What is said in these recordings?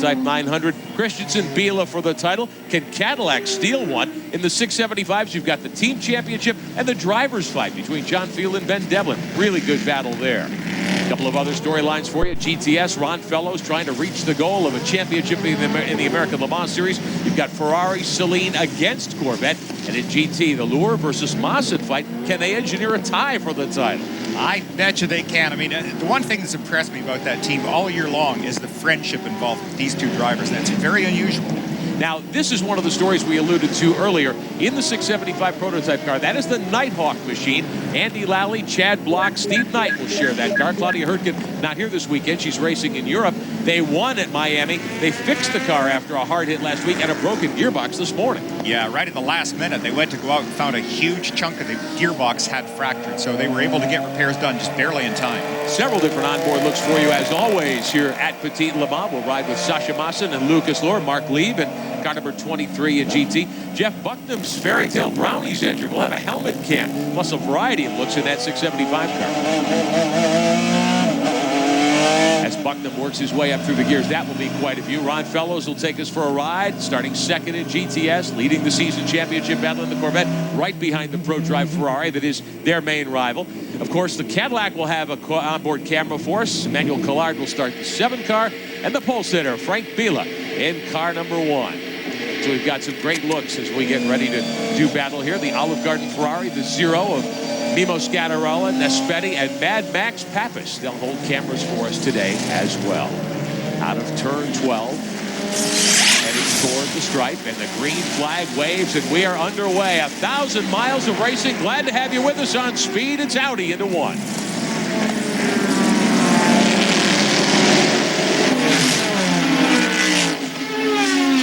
prototype 900. Christensen, Biela for the title. Can Cadillac steal one? In the 675s, you've got the team championship and the driver's fight between John Field and Ben Devlin. Really good battle there. A couple of other storylines for you. GTS, Ron Fellows trying to reach the goal of a championship in the American Le Mans Series. You've got Ferrari, Celine against Corvette. And in GT, the Lure versus Mawson fight. Can they engineer a tie for the title? I bet you they can. I mean, the one thing that's impressed me about that team all year long is the friendship involved with these two drivers. That's very unusual. Now, this is one of the stories we alluded to earlier in the 675 prototype car. That is the Nighthawk machine. Andy Lally, Chad Block, Steve Knight will share that car. Claudia Hurtgen not here this weekend. She's racing in Europe. They won at Miami. They fixed the car after a hard hit last week and a broken gearbox this morning. Yeah, right at the last minute, they went to go out and found a huge chunk of the gearbox had fractured, so they were able to get repairs done just barely in time. Several different onboard looks for you, as always, here at Petit Le Mans. We'll ride with Sasha Mawson and Lucas Lohr, Mark Lieb, and car number 23 in GT. Jeff Bucknam's Fairy Tale Brownies engine will have a helmet cam, plus a variety of looks in that 675 car. As Bucknam works his way up through the gears, that will be quite a few. Ron Fellows will take us for a ride, starting second in GTS, leading the season championship battle in the Corvette, right behind the ProDrive Ferrari that is their main rival. Of course, the Cadillac will have a onboard camera for us. Emmanuel Collard will start the 7 car, and the pole sitter, Frank Biela, in car number 1. So we've got some great looks as we get ready to do battle here. The Olive Garden Ferrari, the Zero of Mimo Scattarella, Nespetti, and Mad Max Pappas. They'll hold cameras for us today as well. Out of turn 12, heading toward the stripe, and the green flag waves, and we are underway. 1,000 miles of racing. Glad to have you with us on Speed. It's Audi into 1.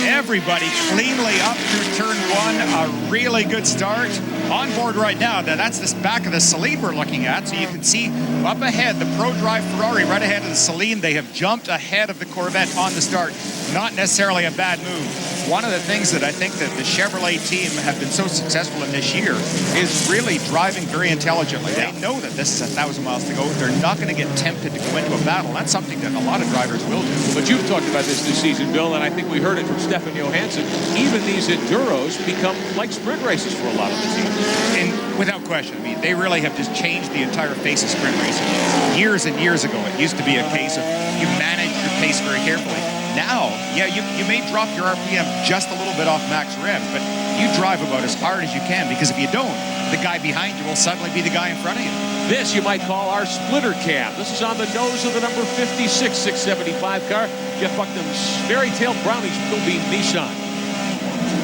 Everybody cleanly up through turn 1. A really good start. On board right now, that's the back of the Celine we're looking at. So you can see up ahead, the ProDrive Ferrari right ahead of the Celine. They have jumped ahead of the Corvette on the start. Not necessarily a bad move. One of the things that I think that the Chevrolet team have been so successful in this year is really driving very intelligently. They know that this is 1,000 miles to go. They're not going to get tempted to go into a battle. That's something that a lot of drivers will do. But you've talked about this season, Bill, and I think we heard it from Stefan Johansson. Even these Enduros become like sprint races for a lot of the teams. And without question, I mean, they really have just changed the entire face of sprint racing. Years and years ago, it used to be a case of you manage your pace very carefully. Now, yeah, you may drop your RPM just a little bit off max rev, but you drive about as hard as you can, because if you don't, the guy behind you will suddenly be the guy in front of you. This you might call our splitter cam. This is on the nose of the number 56 675 car. Jeff Bucknam's Fairy Tale Brownies will be Nissan.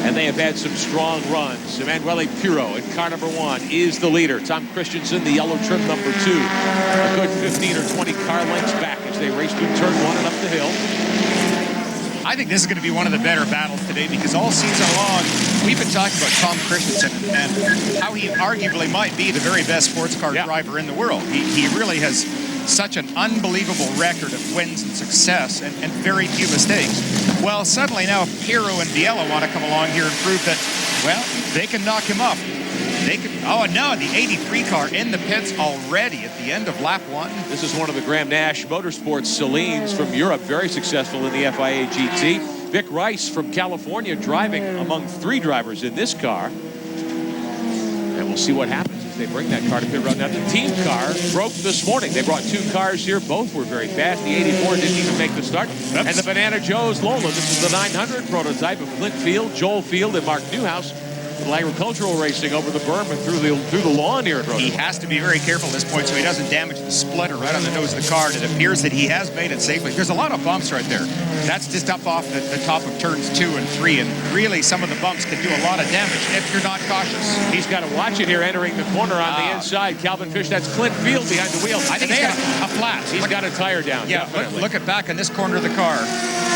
And they have had some strong runs. Emanuele Pirro in car number 1 is the leader. Tom Christensen, the yellow trim number 2. A good 15 or 20 car lengths back as they race through turn 1 and up the hill. I think this is going to be one of the better battles today, because all season long, we've been talking about Tom Christensen and how he arguably might be the very best sports car driver in the world. He really has such an unbelievable record of wins and success and very few mistakes. Well, suddenly now Pirro and Biela want to come along here and prove that, well, they can knock him up. They could, oh, no, the 83 car in the pits already at the end of lap 1. This is one of the Graham Nash Motorsports Celines from Europe, very successful in the FIA GT. Vic Rice from California driving among 3 drivers in this car. And we'll see what happens as they bring that car to pit road. Now, the team car broke this morning. They brought 2 cars here. Both were very fast. The 84 didn't even make the start. Oops. And the Banana Joe's Lola. This is the 900 prototype of Clint Field, Joel Field, and Mark Newhouse. Little agricultural racing over the berm and through the lawn here at Road. He has to be very careful at this point so he doesn't damage the splitter right on the nose of the car. And it appears that he has made it safely. There's a lot of bumps right there. That's just up off the top of turns 2 and 3, and really some of the bumps can do a lot of damage if you're not cautious. He's got to watch it here entering the corner on the inside. Calvin Fish, that's Clint Field behind the wheel. I think he's got a flat. He's got a tire down. Yeah, look at back in this corner of the car.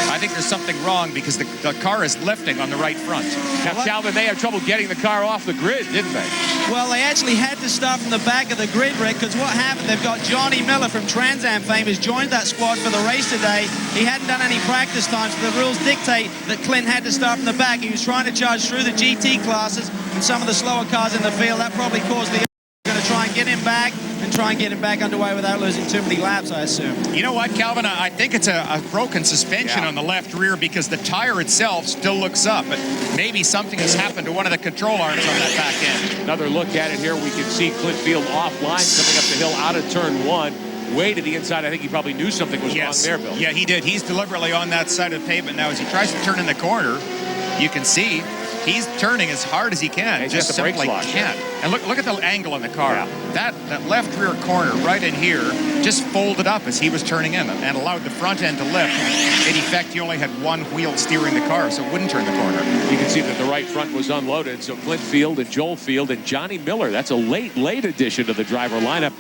I think there's something wrong because the car is lifting on the right front. Now, Calvin, they had trouble getting the car off the grid, didn't they? Well, they actually had to start from the back of the grid, Rick, because what happened, they've got Johnny Miller from Trans Am fame has joined that squad for the race today. He hadn't done any practice time, so the rules dictate that Clint had to start from the back. He was trying to charge through the GT classes and some of the slower cars in the field. That probably caused the going to try and get him back. and try and get him back underway without losing too many laps, I assume. You know what, Calvin? I think it's a broken suspension on the left rear because the tire itself still looks up, but maybe something has happened to one of the control arms on that back end. Another look at it here. We can see Clint Field offline coming up the hill out of turn 1. Way to the inside. I think he probably knew something was wrong there, Bill. Yeah, he did. He's deliberately on that side of the pavement now. As he tries to turn in the corner, you can see he's turning as hard as he can. He's just got the brakes simply locked. can't. And look at the angle in the car. Yeah. That left rear corner right in here just folded up as he was turning in and allowed the front end to lift. In effect, he only had one wheel steering the car, so it wouldn't turn the corner. You can see that the right front was unloaded. So Clint Field and Joel Field and Johnny Miller. That's a late addition to the driver lineup.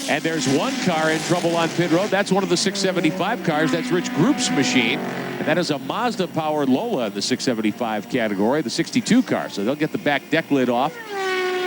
And there's one car in trouble on pit road. That's one of the 675 cars. That's Rich Group's machine. And that is a Mazda-powered Lola in the 675 category, the 62 car. So they'll get the back deck lid off,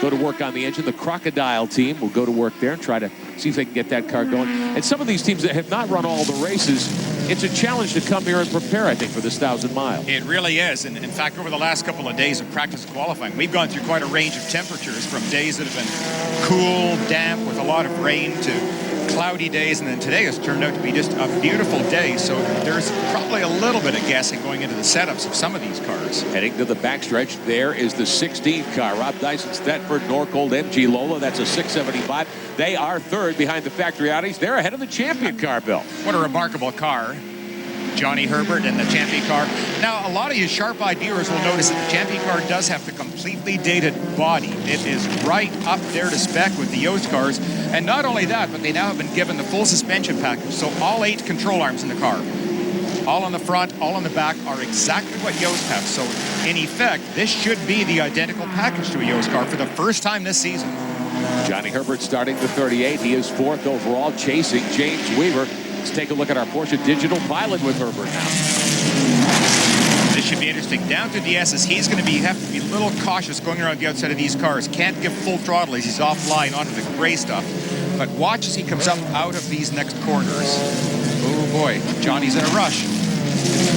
go to work on the engine. The Crocodile team will go to work there and try to see if they can get that car going. And some of these teams that have not run all the races, it's a challenge to come here and prepare, I think, for this 1,000 miles. It really is. And in fact, over the last couple of days of practice qualifying, we've gone through quite a range of temperatures from days that have been cool, damp, with a lot of rain to cloudy days. And then today has turned out to be just a beautiful day. So there's probably a little bit of guessing going into the setups of some of these cars. Heading to the backstretch, there is the 16 car. Rob Dyson's Thetford Norcold MG Lola. That's a 675. They are third behind the factory Audis. They're ahead of the champion car, Bill. What a remarkable car. Johnny Herbert and the champion car. Now, a lot of you sharp-eyed viewers will notice that the champion car does have the completely dated body. It is right up there to spec with the Yost cars. And not only that, but they now have been given the full suspension package. So all 8 control arms in the car, all on the front, all on the back, are exactly what Yost have. So in effect, this should be the identical package to a Yost car for the first time this season. Johnny Herbert starting the 38. He is 4th overall, chasing James Weaver. Let's take a look at our Porsche Digital Pilot with Herbert now. This should be interesting. Down through the S's, he's going to have to be a little cautious going around the outside of these cars. Can't give full throttle as he's offline onto the gray stuff. But watch as he comes up out of these next corners. Oh boy, Johnny's in a rush.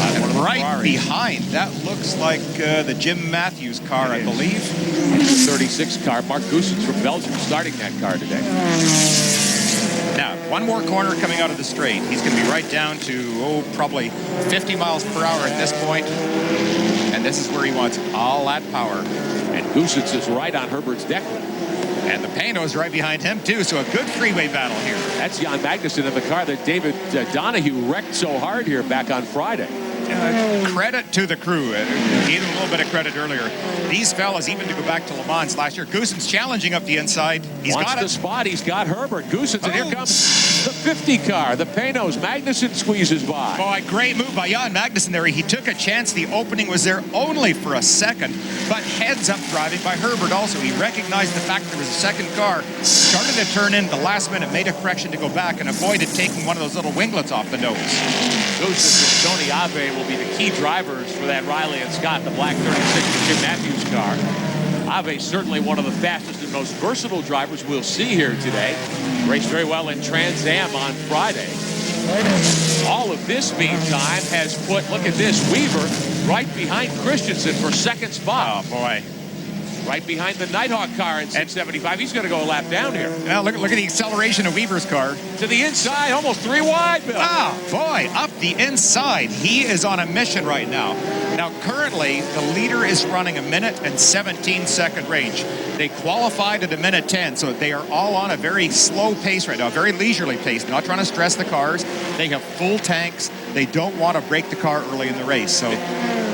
And right behind, that looks like the Jim Matthews car, I believe. It's the 36 car. Mark Goossens from Belgium starting that car today. Now, one more corner coming out of the straight. He's going to be right down to, probably 50 miles per hour at this point. And this is where he wants all that power. And Goossens is right on Herbert's deck. And the Pano's right behind him, too. So a good freeway battle here. That's Jan Magnussen in the car that David Donahue wrecked so hard here back on Friday. Credit to the crew. Gave them a little bit of credit earlier. These fellas, even to go back to Le Mans last year, Goossens challenging up the inside. He's Wants got the it. spot. He's got Herbert. Goossens, and here comes the 50 car. The Panos. Magnussen squeezes by. Boy, great move by Jan Magnussen there. He took a chance. The opening was there only for a second, but heads up driving by Herbert also. He recognized the fact there was a second car, started to turn in the last minute, made a correction to go back, and avoided taking one of those little winglets off the nose. Goossens and Tony Ave will be the key drivers for that Riley and Scott, the black 36 Jim Matthews car. Ave certainly one of the fastest and most versatile drivers we'll see here today. Raced very well in Trans Am on Friday. All of this, meantime, has put, look at this, Weaver right behind Christensen for second spot. Oh, boy. Right behind the Nighthawk car in 675. He's going to go a lap down here. Now look at the acceleration of Weaver's car. To the inside, almost 3 wide, Bill. Oh, boy, up the inside. He is on a mission right now. Now, currently, the leader is running 1 minute and 17-second range. They qualified at 1:10, so they are all on a very slow pace right now, a very leisurely pace, not trying to stress the cars. They have full tanks. They don't want to break the car early in the race. So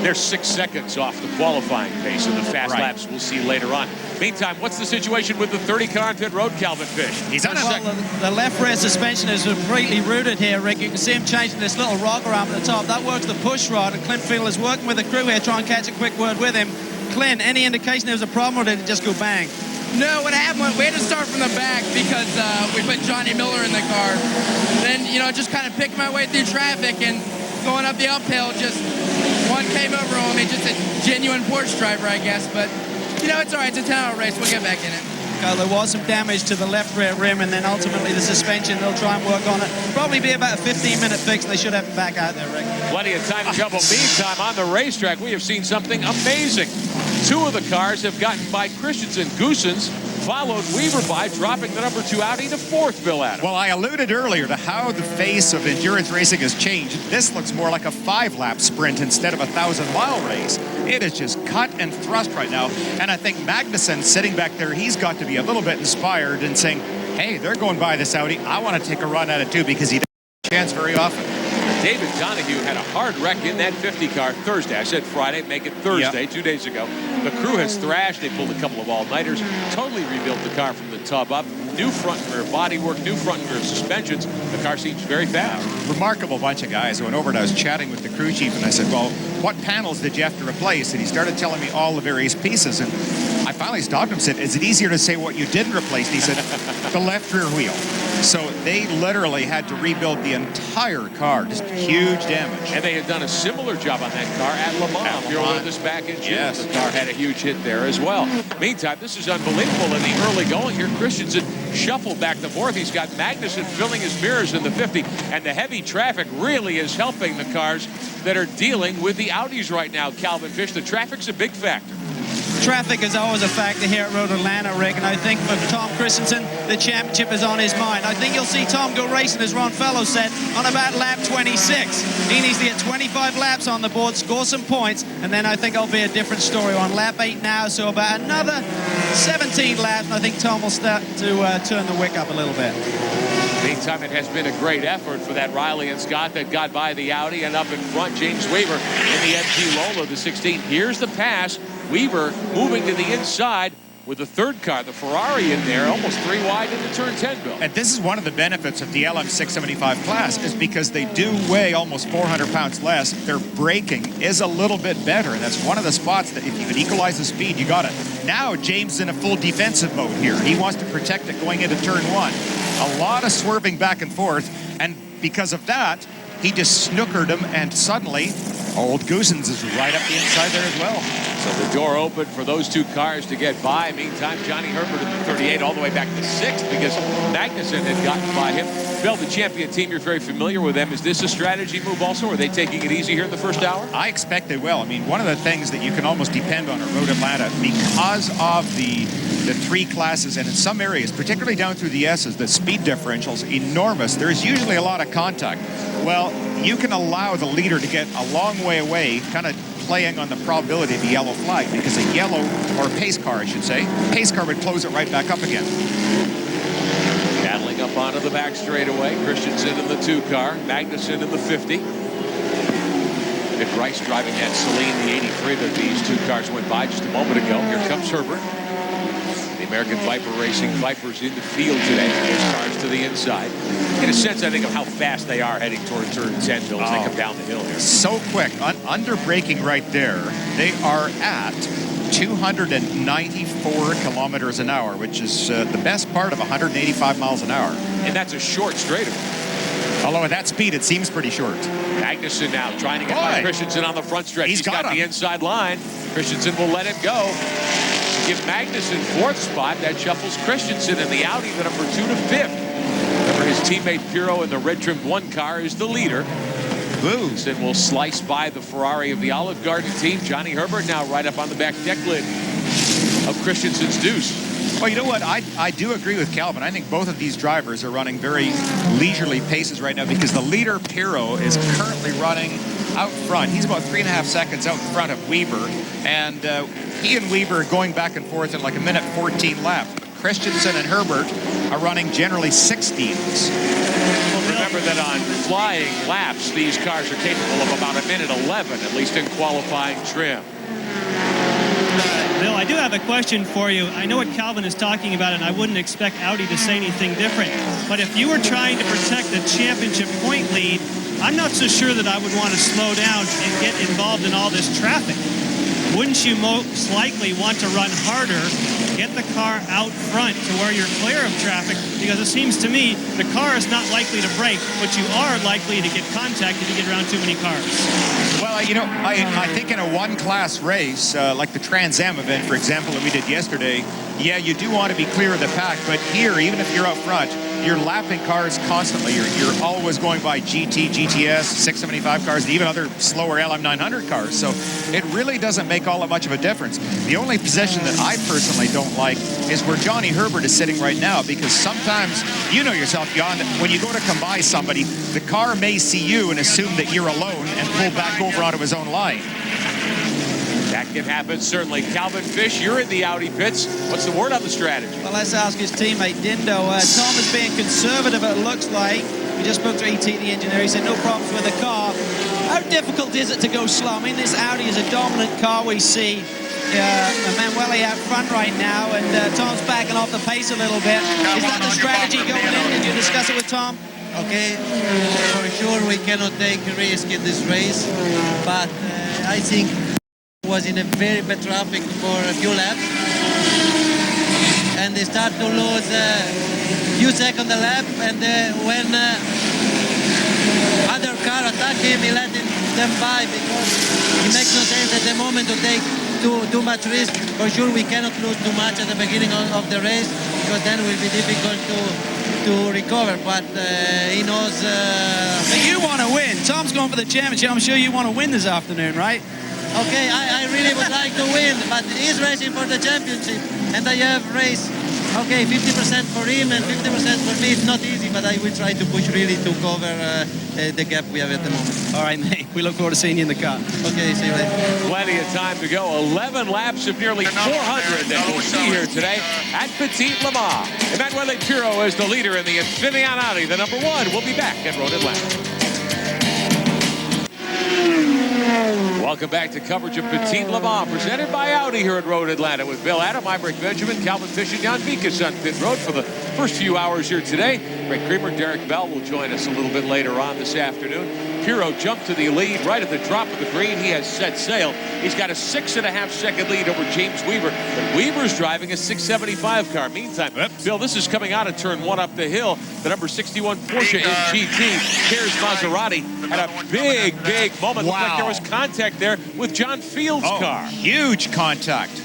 they're 6 seconds off the qualifying pace in the fast laps we'll see later on. Meantime, what's the situation with the 30 car on pit road, Calvin Fish? He's on a second. The left rear suspension is completely rooted here, Rick. You can see him changing this little rocker arm at the top. That works the push rod, and Clint Field is working with the crew here, trying to catch a quick word with him. Clint, any indication there was a problem, or did it just go bang? No, what happened, we had to start from the back because we put Johnny Miller in the car. Then, just kind of picking my way through traffic and going up the uphill, just one came over on me, just a genuine Porsche driver, I guess. But, it's all right. It's a 10-hour race. We'll get back in it. There was some damage to the left rear rim, and then ultimately the suspension, they'll try and work on it. Probably be about a 15-minute fix, and they should have it back out there, Rick. Plenty of time to couple. Meantime, on the racetrack, we have seen something amazing. 2 of the cars have gotten by Christensen. Goossens followed Weaver by dropping the number 2 Audi to 4th, Bill Adams. Well, I alluded earlier to how the face of endurance racing has changed. This looks more like a 5-lap sprint instead of a 1,000-mile race. It is just cut and thrust right now. And I think Magnussen sitting back there, he's got to be a little bit inspired and saying, hey, they're going by this Audi. I want to take a run at it too, because he doesn't get a chance very often. David Donahue had a hard wreck in that 50 car Thursday. I said Friday, make it Thursday, 2 days ago. The crew has thrashed. They pulled a couple of all-nighters, totally rebuilt the car from the tub up. New front and rear bodywork, new front and rear suspensions. The car seems very fast. Remarkable bunch of guys. I went over and I was chatting with the crew chief, and I said, well, what panels did you have to replace? And he started telling me all the various pieces. And I finally stopped him and said, is it easier to say what you didn't replace? And he said, the left rear wheel. So they literally had to rebuild the entire car. Just huge damage. And they had done a similar job on that car at Le Mans. You're with us back in June. Yes. The car had a huge hit there as well. Meantime, this is unbelievable in the early going here. Christensen shuffled back and forth. He's got Magnussen filling his mirrors in the 50, and the heavy traffic really is helping the cars that are dealing with the Audis right now. Calvin Fish, the traffic's a big factor. Traffic is always a factor here at Road Atlanta, Rick, and I think for Tom Christensen, the championship is on his mind. I think you'll see Tom go racing, as Ron Fellow said, on about lap 26. He needs to get 25 laps on the board, score some points, and then I think it'll be a different story. We're on lap 8 now, so about another 17 laps, and I think Tom will start to turn the wick up a little bit. Meantime, it has been a great effort for that Riley and Scott that got by the Audi, and up in front, James Weaver in the MG Lola, the 16. Here's the pass. Weaver moving to the inside with the third car, the Ferrari in there, almost 3 wide into turn 10, Bill. And this is one of the benefits of the LM 675 class, is because they do weigh almost 400 pounds less. Their braking is a little bit better, and that's one of the spots that if you can equalize the speed, you got it. Now James is in a full defensive mode here. He wants to protect it going into turn 1. A lot of swerving back and forth, and because of that, he just snookered him, and suddenly old Goosens is right up the inside there as well. So the door opened for those 2 cars to get by. Meantime, Johnny Herbert in the 38 all the way back to 6th because Magnussen had gotten by him. Bill, the champion team, you're very familiar with them. Is this a strategy move also? Are they taking it easy here in the first hour? I expect they will. I mean, one of the things that you can almost depend on at Road Atlanta, because of the 3 classes, and in some areas, particularly down through the S's, the speed differential's enormous. There's usually a lot of contact. Well, you can allow the leader to get a long way away, kind of playing on the probability of the yellow flag, because a yellow, or pace car, I should say, pace car would close it right back up again. Battling up onto the back straightaway. Christensen in the 2 car, Magnussen in the 50. Nick Rice driving that Celine, the 83 that these 2 cars went by just a moment ago. Here comes Herbert. The American Viper Racing Vipers in the field today. Those cars to the inside. In a sense, I think of how fast they are heading toward turn 10, Bill, as they come down the hill here. So quick. Under braking right there, they are at 294 kilometers an hour, which is the best part of 185 miles an hour. And that's a short straightaway. Although at that speed, it seems pretty short. Magnussen now trying to get by Christensen on the front stretch. He's got the inside line. Christensen will let it go. Give Magnussen 4th spot. That shuffles Christensen in the Audi, the number 2 to 5th. Remember, his teammate Pirro in the red-trimmed 1 car is the leader. Magnussen will slice by the Ferrari of the Olive Garden team. Johnny Herbert now right up on the back deck lid of Christensen's Deuce. Well, you know what? I do agree with Calvin. I think both of these drivers are running very leisurely paces right now, because the leader, Pirro, is currently running out front. He's about 3.5 seconds out in front of Weaver, and he and Weaver are going back and forth in like a minute 14 laps. Christensen and Herbert are running generally 16s. Remember that on flying laps, these cars are capable of about a minute 11, at least in qualifying trim. Bill, I do have a question for you. I know what Calvin is talking about, and I wouldn't expect Audi to say anything different. But if you were trying to protect the championship point lead, I'm not so sure that I would want to slow down and get involved in all this traffic. Wouldn't you most likely want to run harder, get the car out front to where you're clear of traffic? Because it seems to me the car is not likely to break, but you are likely to get contact if you get around too many cars. Well, you know, I think in a 1-class race, like the Trans Am event, for example, that we did yesterday, yeah, you do want to be clear of the pack, but here, even if you're out front, you're lapping cars constantly. You're always going by GT, GTS, 675 cars, and even other slower LM900 cars. So it really doesn't make all that much of a difference. The only position that I personally don't don't like is where Johnny Herbert is sitting right now, because sometimes, you know yourself, Jan, when you go to come by somebody, the car may see you and assume that you're alone and pull back over onto his own line. That can happen, certainly. Calvin Fish, you're in the Audi pits. What's the word on the strategy? Well, let's ask his teammate, Dindo. Tom is being conservative, it looks like. We just spoke to ET, the engineer. He said no problems with the car. How difficult is it to go slow? I mean, this Audi is a dominant car. We see Manueli out front right now, and Tom's backing off the pace a little bit. Is that the strategy going in? Did you discuss it with Tom? Okay, for sure we cannot take a risk in this race, but I think was in a very bad traffic for a few laps, and they start to lose a few seconds a lap, and when other car attack him, he let them by, because it makes no sense at the moment to take too much risk. For sure we cannot lose too much at the beginning of the race, because then it will be difficult to recover, but he knows... But you want to win. Tom's going for the championship. I'm sure you want to win this afternoon, right? Okay, I really would like to win, but he's racing for the championship, and I have race. Okay, 50% for him and 50% for me. It's not easy, but I will try to push really to cover the gap we have at the moment. All right, mate. We look forward to seeing you in the car. Okay, see you later. Plenty of time to go. 11 laps of nearly 400 that we'll see here today at Petit Le Mans. Emanuele Pirro is the leader in the Infineon Audi, the number one. We'll be back at Road Atlanta. Welcome back to coverage of Petit Le Mans, presented by Audi here at Road Atlanta, with Bill Adam, I'm Rick Benjamin, Calvin Fish, and Jan Vikas on pit road for the first few hours here today. Greg Creamer, Derek Bell will join us a little bit later on this afternoon. Pirro jumped to the lead right at the drop of the green. He has set sail. He's got a 6.5 second lead over James Weaver. But Weaver's driving a 675 car. Meantime, Bill, this is coming out of turn one up the hill. The number 61 Porsche in GT, Piers Maserati, had a big moment. Wow. Looked like there was contact there with John Field's car. Huge contact.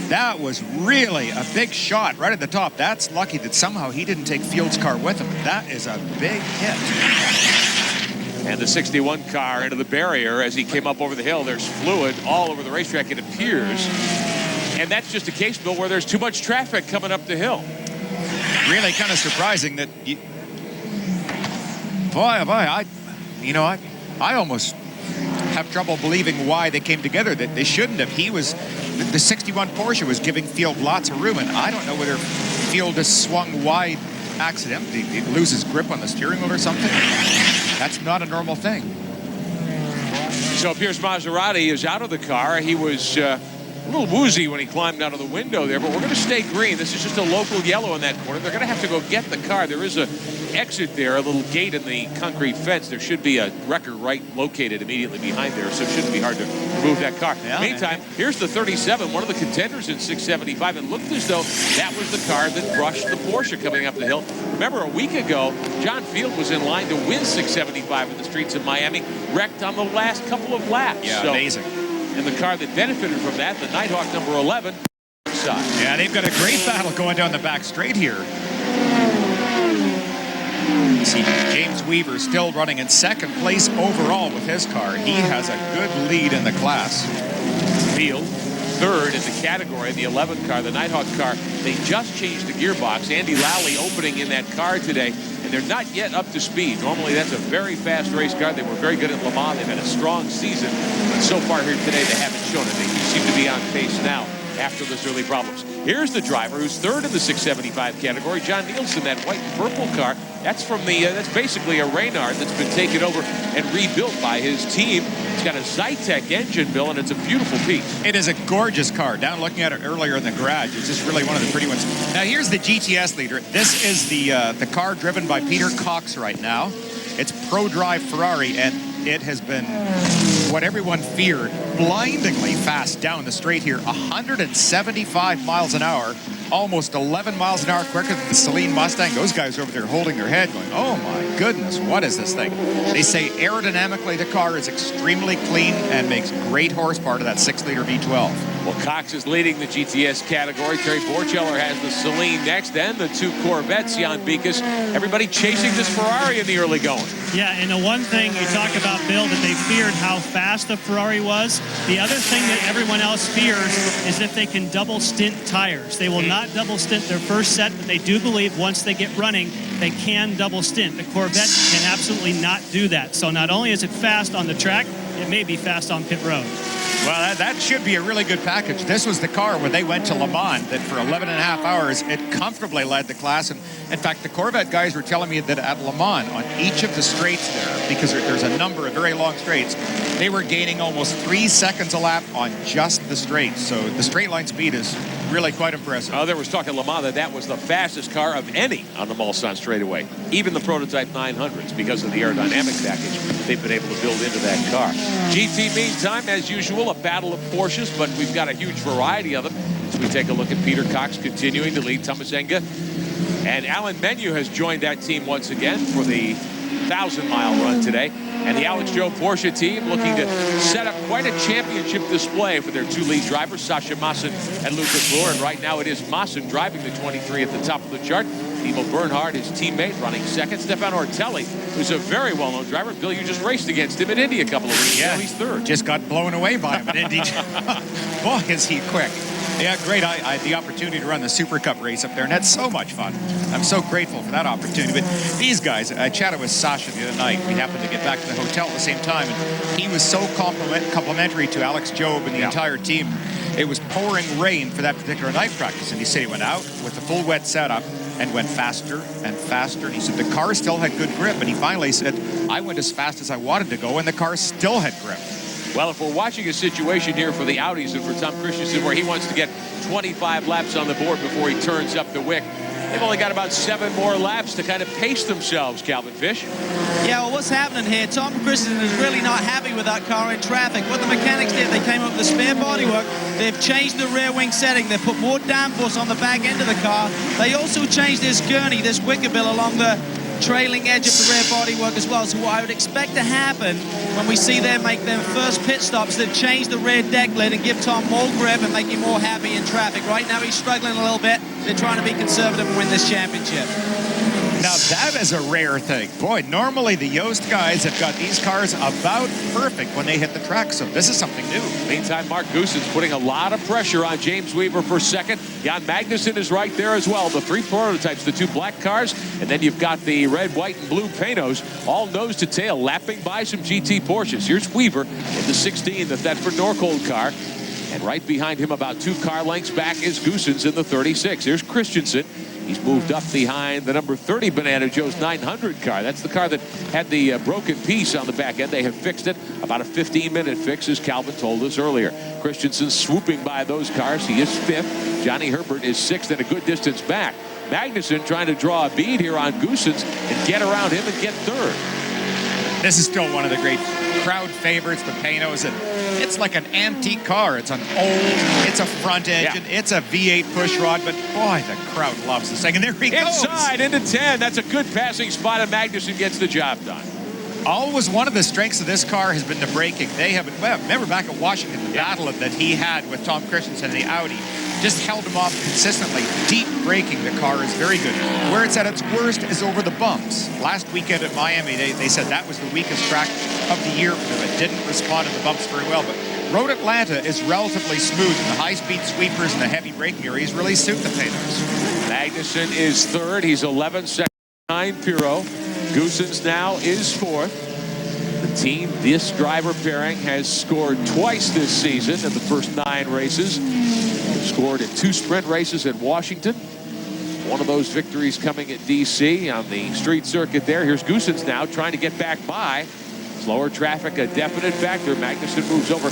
That was really a big shot right at the top. That's lucky that somehow he didn't take Field's car with him. That is a big hit. And the 61 car into the barrier as he came up over the hill. There's fluid all over the racetrack, it appears. And that's just a case, Bill, where there's too much traffic coming up the hill. Really kind of surprising that you... I almost have trouble believing why they came together, that they shouldn't have. The 61 Porsche was giving Field lots of room, and I don't know whether Field just swung wide accidentally. Did he lose his grip on the steering wheel or something? That's not a normal thing. So Piers Maserati is out of the car. He was a little woozy when he climbed out of the window there, but we're going to stay green. This is just a local yellow in that corner. They're going to have to go get the car. There is a exit there, a little gate in the concrete fence. There should be a wrecker right located immediately behind there, so it shouldn't be hard to remove that car. Yeah, meantime, here's the 37, one of the contenders in 675. It looked as though that was the car that brushed the Porsche coming up the hill. Remember, a week ago, John Field was in line to win 675 in the streets of Miami, wrecked on the last couple of laps. Yeah, so, amazing. And the car that benefited from that, the Nighthawk number 11, side. Yeah, they've got a great battle going down the back straight here. You see James Weaver still running in second place overall with his car. He has a good lead in the class. Field, third in the category, the 11 car, the Nighthawk car. They just changed the gearbox. Andy Lally opening in that car today, and they're not yet up to speed. Normally, that's a very fast race car. They were very good at Le Mans. They've had a strong season, but so far here today, they haven't shown it. They seem to be on pace now after those early problems. Here's the driver who's third in the 675 category, John Nielsen, that white and purple car. That's from the, that's basically a Reynard that's been taken over and rebuilt by his team. It's got a Zytec engine, Bill, and it's a beautiful piece. It is a gorgeous car. Down looking at it earlier in the garage, it's just really one of the pretty ones. Now here's the GTS leader. This is the car driven by Peter Cox right now. It's Pro Drive Ferrari, and it has been what everyone feared, blindingly fast down the straight here. 175 miles an hour, almost 11 miles an hour quicker than the Celine Mustang. Those guys over there holding their head going, oh my goodness, what is this thing? They say aerodynamically the car is extremely clean and makes great horsepower to that 6-liter V12. Well, Cox is leading the GTS category. Terry Borcheller has the Celine next, then the 2 Corvettes, Jan Bikus. Everybody chasing this Ferrari in the early going. Yeah, and the one thing you talk about, Bill, that they feared how fast the Ferrari was. The other thing that everyone else fears is if they can double stint tires. They will not double stint their first set, but they do believe once they get running, they can double stint. The Corvette can absolutely not do that. So not only is it fast on the track, it may be fast on pit road. Well, that should be a really good package. This was the car when they went to Le Mans that for 11 and a half hours, it comfortably led the class. And in fact, the Corvette guys were telling me that at Le Mans, on each of the straights there, because there's a number of very long straights, they were gaining almost 3 seconds a lap on just the straights. So the straight line speed is really quite impressive. There was talk at Le Mans that was the fastest car of any on the Mulsanne straightaway. Even the prototype 900s, because of the aerodynamic package they've been able to build into that car. GT, meantime, as usual, a battle of Porsches, but we've got a huge variety of them. As we take a look at Peter Cox continuing to lead Thomas Enga. And Alan Menu has joined that team once again for the 1,000-mile run today. And the Alex Joe Porsche team looking to set up quite a championship display for their 2 lead drivers, Sasha Maassen and Lucas Luhr. And right now it is Maassen driving the 23 at the top of the chart. Timo Bernhard, his teammate, running second. Stefan Ortelli, who's a very well-known driver. Bill, you just raced against him in Indy a couple of weeks ago. He's third. Just got blown away by him in Indy. Boy, is he quick. Yeah, great. I had the opportunity to run the Super Cup race up there, and that's so much fun. I'm so grateful for that opportunity. But these guys, I chatted with Sasha the other night. We happened to get back to the hotel at the same time, and he was so complimentary to Alex Job and the entire team. It was pouring rain for that particular night practice, and he said he went out with the full wet setup and went faster and faster. And he said the car still had good grip, and he finally said, I went as fast as I wanted to go, and the car still had grip. Well, if we're watching a situation here for the Audis and for Tom Christensen where he wants to get 25 laps on the board before he turns up the wick, they've only got about 7 more laps to kind of pace themselves, Calvin Fish. Yeah, well, what's happening here? Tom Christensen is really not happy with that car in traffic. What the mechanics did, they came up with the spare bodywork. They've changed the rear wing setting. They've put more downforce on the back end of the car. They also changed this gurney, this wicker bill along the trailing edge of the rear bodywork as well. So what I would expect to happen when we see them make their first pit stops, they've changed the rear deck lid and give Tom more grip and make him more happy in traffic. Right now he's struggling a little bit. They're trying to be conservative and win this championship. Now that is a rare thing. Boy, normally the Yost guys have got these cars about perfect when they hit the track, so this is something new. Meantime, Mark Goossens putting a lot of pressure on James Weaver for second. Jan Magnussen is right there as well. The 3 prototypes, the 2 black cars, and then you've got the red, white, and blue Panos, all nose to tail, lapping by some GT Porsches. Here's Weaver in the 16, the Thetford Norcold car. And right behind him, about 2 car lengths back, is Goossens in the 36. Here's Christensen. He's moved up behind the number 30 Banana Joe's 900 car. That's the car that had the broken piece on the back end. They have fixed it. About a 15-minute fix, as Calvin told us earlier. Christensen swooping by those cars. He is 5th. Johnny Herbert is 6th and a good distance back. Magnussen trying to draw a bead here on Goossens and get around him and get 3rd. This is still one of the great crowd favorites, the Panos, and it's like an antique car. It's an old, it's a front engine, it's a V8 pushrod, but boy, the crowd loves this thing. And there he goes. Inside into 10. That's a good passing spot, and Magnussen gets the job done. Always one of the strengths of this car has been the braking. They have, well, remember back at Washington, the battle that he had with Tom Christensen and the Audi, just held him off consistently. Deep braking, the car is very good. Where it's at its worst is over the bumps. Last weekend at Miami, they said that was the weakest track of the year for them. It didn't respond to the bumps very well, but Road Atlanta is relatively smooth, and the high-speed sweepers and the heavy braking areas really suit the Panos. Magnussen is 3rd. He's 11 seconds behind Pirro. Goossens now is 4th. The team, this driver pairing, has scored twice this season in the first 9 races. They've scored in 2 sprint races at Washington. One of those victories coming at DC on the street circuit there. Here's Goossens now trying to get back by. Slower traffic, a definite factor. Magnussen moves over.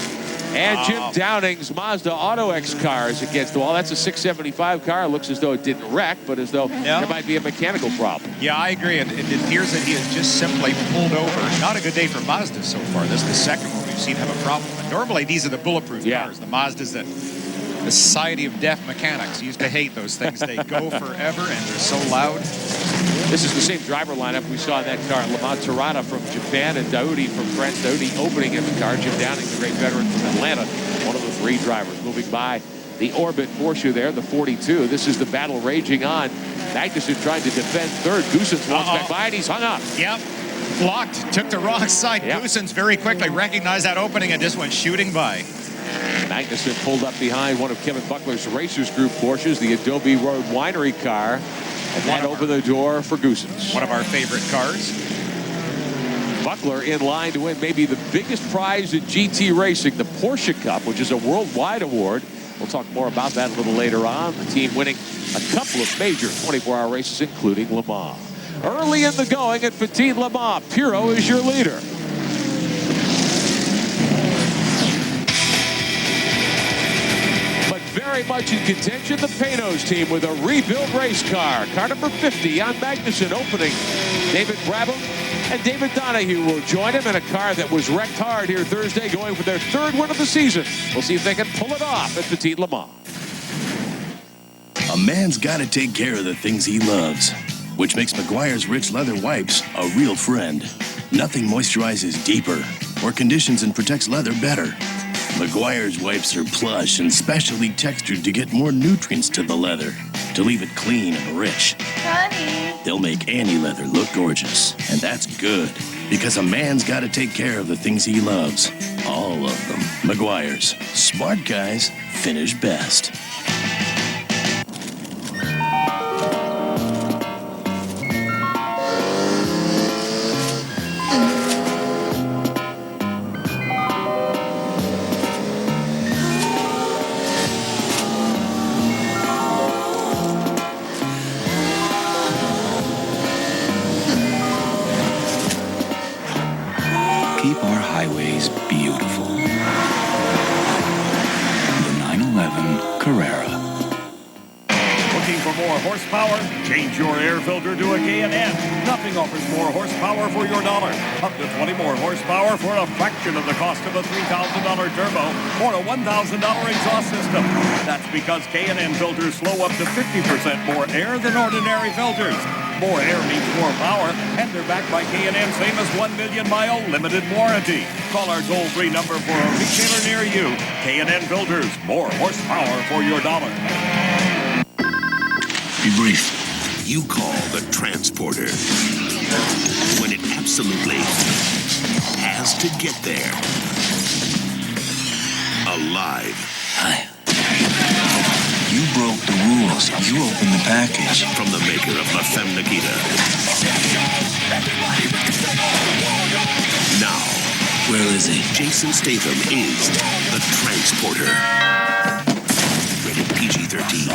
And Jim Downing's Mazda Auto X car is against the wall. That's a 675 car. It looks as though it didn't wreck, but as though there might be a mechanical problem. Yeah, I agree. It appears that he has just simply pulled over. Not a good day for Mazda so far. This is the second one we've seen have a problem. But normally, these are the bulletproof cars, the Mazdas that The Society of Deaf Mechanics. Used to hate those things. They go forever and they're so loud. This is the same driver lineup we saw in that car. Le Mans Tirana from Japan and Daudi from France. Daudi opening in the car. Jim Downing, the great veteran from Atlanta, one of the 3 drivers moving by the Orbit Porsche there, the 42. This is the battle raging on. Magnussen trying to defend third. Goossens walks back by and he's hung up. Yep. Blocked. Took the wrong side. Yep. Goossens very quickly recognized that opening and just went shooting by. Magnussen pulled up behind one of Kevin Buckler's Racers Group Porsches, the Adobe Road Winery car, and that opened the door for Goossens. One of our favorite cars. Buckler in line to win maybe the biggest prize in GT racing, the Porsche Cup, which is a worldwide award. We'll talk more about that a little later on. The team winning a couple of major 24-hour races, including Le Mans. Early in the going at Petit Le Mans, Piro is your leader. But very much in contention, the Panos team with a rebuilt race car. Car number 50 on Magnussen opening. David Brabham and David Donahue will join him in a car that was wrecked hard here Thursday, going for their 3rd win of the season. We'll see if they can pull it off at Petit Le Mans. A man's got to take care of the things he loves, which makes Meguiar's Rich Leather Wipes a real friend. Nothing moisturizes deeper or conditions and protects leather better. Meguiar's wipes are plush and specially textured to get more nutrients to the leather, to leave it clean and rich. Honey. They'll make any leather look gorgeous, and that's good, because a man's got to take care of the things he loves. All of them. Meguiar's. Smart guys finish best. Keep our highways beautiful. The 911 Carrera. Looking for more horsepower? Change your air filter to a K&N. Nothing offers more horsepower for your dollar. Up to 20 more horsepower for a fraction of the cost of a $3,000 turbo or a $1,000 exhaust system. That's because K&N filters flow up to 50% more air than ordinary filters. More air means more power, and they're backed by K&N's famous 1 million mile limited warranty. Call our toll-free number for a retailer near you. K&N Filters, more horsepower for your dollar. Be brief. You call the transporter when it absolutely has to get there. Alive. Hi. You broke the rules. You opened the package. From the maker of La Femme Nikita. Now, where is he? Jason Statham is the transporter. Rated PG-13.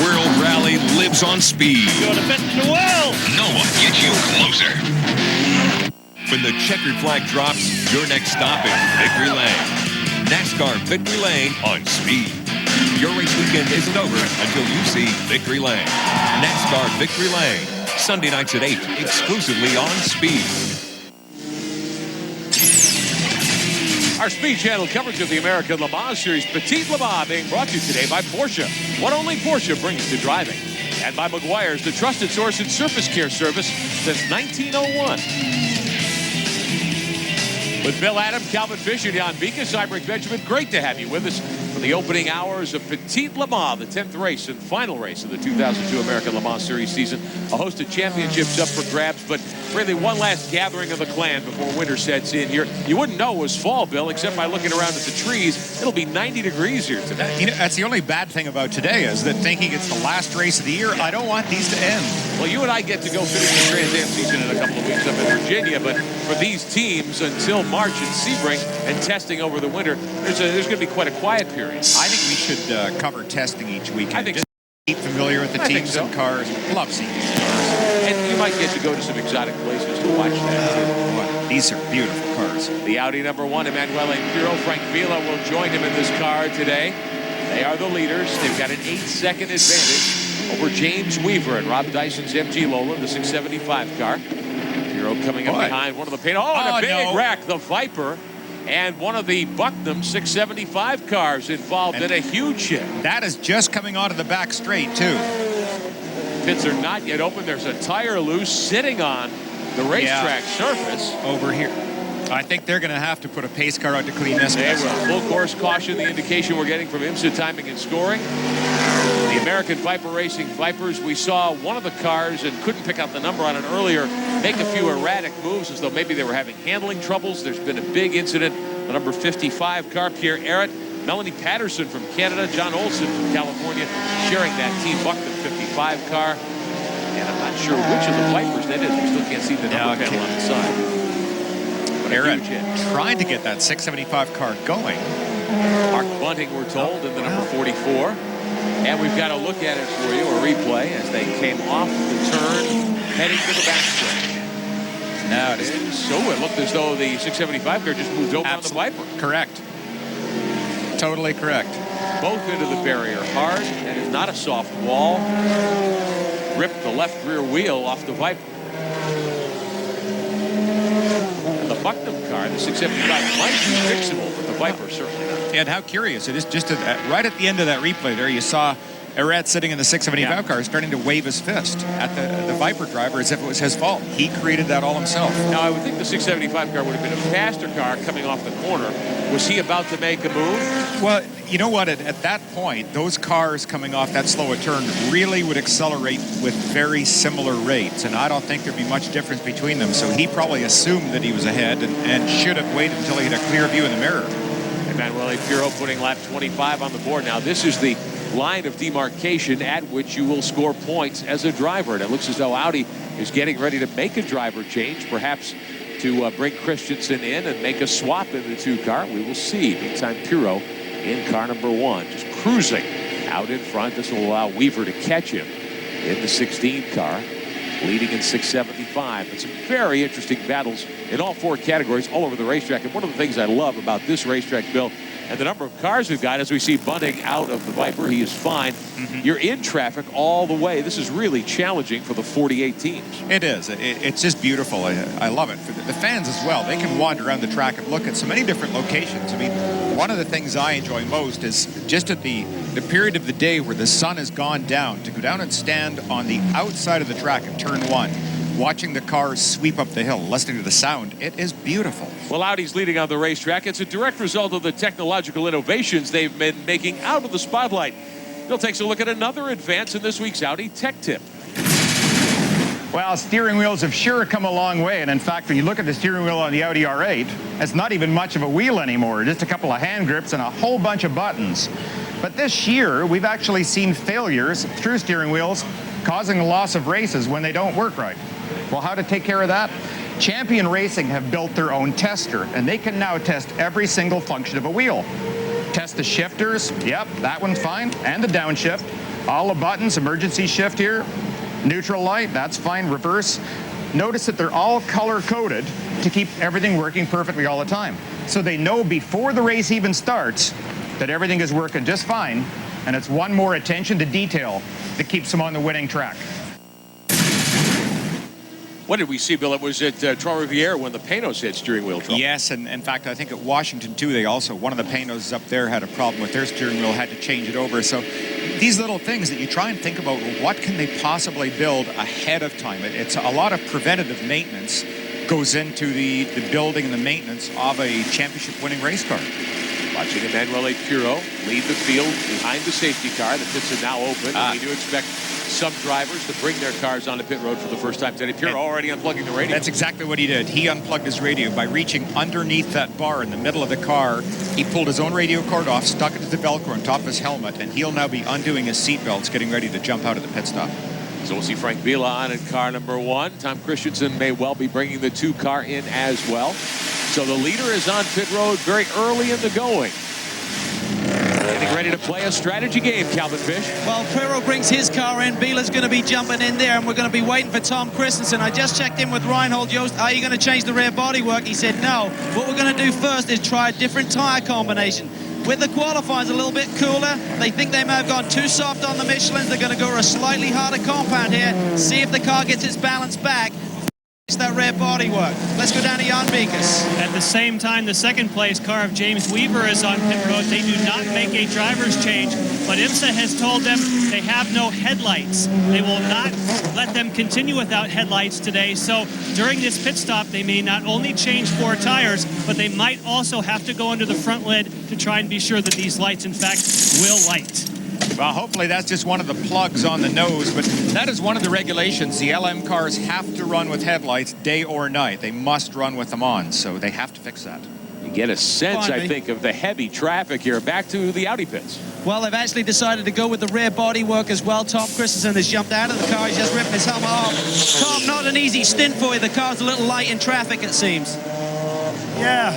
World Rally lives on speed. You're the best in the world. No one gets you closer. When the checkered flag drops, your next stop is Victory Lane. NASCAR Victory Lane on speed. Your race weekend isn't over until you see Victory Lane. NASCAR Victory Lane. Sunday nights at 8, exclusively on speed. Our Speed Channel coverage of the American Le Mans Series, Petit Le Mans, being brought to you today by Porsche. What only Porsche brings to driving. And by Meguiar's, the trusted source in surface care service since 1901. With Bill Adam, Calvin Fish, and Jan Bikas, I'm Rick Benjamin. Great to have you with us for the opening hours of Petit Le Mans, the 10th race and final race of the 2002 American Le Mans Series season. A host of championships up for grabs, but really one last gathering of the clan before winter sets in here. You wouldn't know it was fall, Bill, except by looking around at the trees. It'll be 90 degrees here today. You know, that's the only bad thing about today is that thinking it's the last race of the year, I don't want these to end. Well, you and I get to go finish the Trans Am season in a couple of weeks up in Virginia, but for these teams until March in Sebring and testing over the winter, there's going to be quite a quiet period. I think we should cover testing each weekend. I think just get familiar with the teams and cars. Love seeing these cars. And you might get to go to some exotic places to watch that. These are beautiful cars. The Audi number 1, Emanuele Piro. Frank Villa will join him in this car today. They are the leaders. They've got an 8-second advantage. over James Weaver and Rob Dyson's MG Lola, the 675 car. Hero coming up behind one of the Pano. Oh, and a big wreck, the Viper. And one of the Bucknam 675 cars involved in a huge hit. That is just coming onto the back straight, too. Pits are not yet open. There's a tire loose sitting on the racetrack surface. Over here. I think they're going to have to put a pace car out to clean this. They will. Full course caution, the indication we're getting from IMSA timing and scoring. The American Viper Racing Vipers, we saw one of the cars and couldn't pick out the number on it earlier, make a few erratic moves as though maybe they were having handling troubles. There's been a big incident. The number 55 car, Pierre Errett, Melanie Patterson from Canada, John Olson from California, sharing that Team Bucknam 55 car. And I'm not sure which of the Vipers that is. We still can't see the number panel on the side. Errett trying to get that 675 car going. Mark Bunting, we're told, in the number 44. And we've got to look at it for you, a replay, as they came off the turn, heading to the backstretch. Now it is. So it looked as though the 675 car just moved over on the Viper. Correct. Totally correct. Both into the barrier hard. That is not a soft wall. Ripped the left rear wheel off the Viper. And the Bucknam car, the 675, might be fixable, but the Viper certainly not. And how curious it is, just right at the end of that replay there, you saw Errett sitting in the 675 car starting to wave his fist at the Viper driver as if it was his fault. He created that all himself. Now, I would think the 675 car would have been a faster car coming off the corner. Was he about to make a move? Well, you know what? At that point, those cars coming off that slow a turn really would accelerate with very similar rates, and I don't think there'd be much difference between them. So he probably assumed that he was ahead and should have waited until he had a clear view in the mirror. Emanuele Pirro putting lap 25 on the board. Now, this is the line of demarcation at which you will score points as a driver. And it looks as though Audi is getting ready to make a driver change, perhaps to bring Christensen in and make a swap in the two car. We will see. Meantime, Pirro in car number 1, just cruising out in front. This will allow Weaver to catch him in the 16 car, leading in 675. But some very interesting battles in all 4 categories all over the racetrack. And one of the things I love about this racetrack, Bill, and the number of cars we've got as we see Bunting out of the Viper. He is fine. You're in traffic all the way. This is really challenging for the 48 teams. It is. It's just beautiful. I love it. For the fans as well, they can wander around the track and look at so many different locations. I mean, one of the things I enjoy most is just at the period of the day where the sun has gone down, to go down and stand on the outside of the track at turn 1, watching the cars sweep up the hill, listening to the sound. It is beautiful. Well, Audi's leading on the racetrack. It's a direct result of the technological innovations they've been making out of the spotlight. Bill takes a look at another advance in this week's Audi Tech Tip. Well, steering wheels have sure come a long way. And in fact, when you look at the steering wheel on the Audi R8, it's not even much of a wheel anymore, just a couple of hand grips and a whole bunch of buttons. But this year, we've actually seen failures through steering wheels causing a loss of races when they don't work right. Well, how to take care of that? Champion Racing have built their own tester, and they can now test every single function of a wheel. Test the shifters, yep, that one's fine, and the downshift. All the buttons, emergency shift here, neutral light, that's fine, reverse. Notice that they're all color-coded to keep everything working perfectly all the time. So they know before the race even starts that everything is working just fine, and it's one more attention to detail that keeps them on the winning track. What did we see, Bill? It was at Trois-Rivières when the Panos had steering wheel trouble. Yes, and in fact, I think at Washington, too, they also, one of the Panos up there had a problem with their steering wheel, had to change it over. So these little things that you try and think about, what can they possibly build ahead of time? It's a lot of preventative maintenance goes into the building and the maintenance of a championship-winning race car. Watching Emanuele Pirro lead the field behind the safety car. The pits are now open. And we do expect some drivers to bring their cars onto pit road for the first time today. Pirro already unplugging the radio. That's exactly what he did. He unplugged his radio by reaching underneath that bar in the middle of the car. He pulled his own radio cord off, stuck it to the Velcro on top of his helmet, and he'll now be undoing his seat belts, getting ready to jump out of the pit stop. So we'll see Frank Vila on in car number 1. Tom Christensen may well be bringing the 2 car in as well. So the leader is on pit road very early in the going. Getting ready to play a strategy game, Calvin Fish. Well, Pirro brings his car in. Biela's going to be jumping in there, and we're going to be waiting for Tom Christensen. I just checked in with Reinhold Joost. Are you going to change the rear bodywork? He said no. What we're going to do first is try a different tyre combination. with the qualifiers a little bit cooler. They think they may have gone too soft on the Michelins. They're going to go a slightly harder compound here, see if the car gets its balance back. It's that rear body work. Let's go down to Jan Beekes. At the same time, the second place car of James Weaver is on pit road. They do not make a driver's change, but IMSA has told them they have no headlights. They will not let them continue without headlights today. So during this pit stop, they may not only change 4 tires, but they might also have to go under the front lid to try and be sure that these lights, in fact, will light. Well, hopefully that's just one of the plugs on the nose, but that is one of the regulations. The LM cars have to run with headlights day or night. They must run with them on, so they have to fix that. You get a sense, I think, of the heavy traffic here. Back to the Audi pits. Well, they've actually decided to go with the rear body work as well. Tom Christensen has jumped out of the car. He's just ripping his helmet off. Tom, not an easy stint for you. The car's a little light in traffic, it seems. Yeah,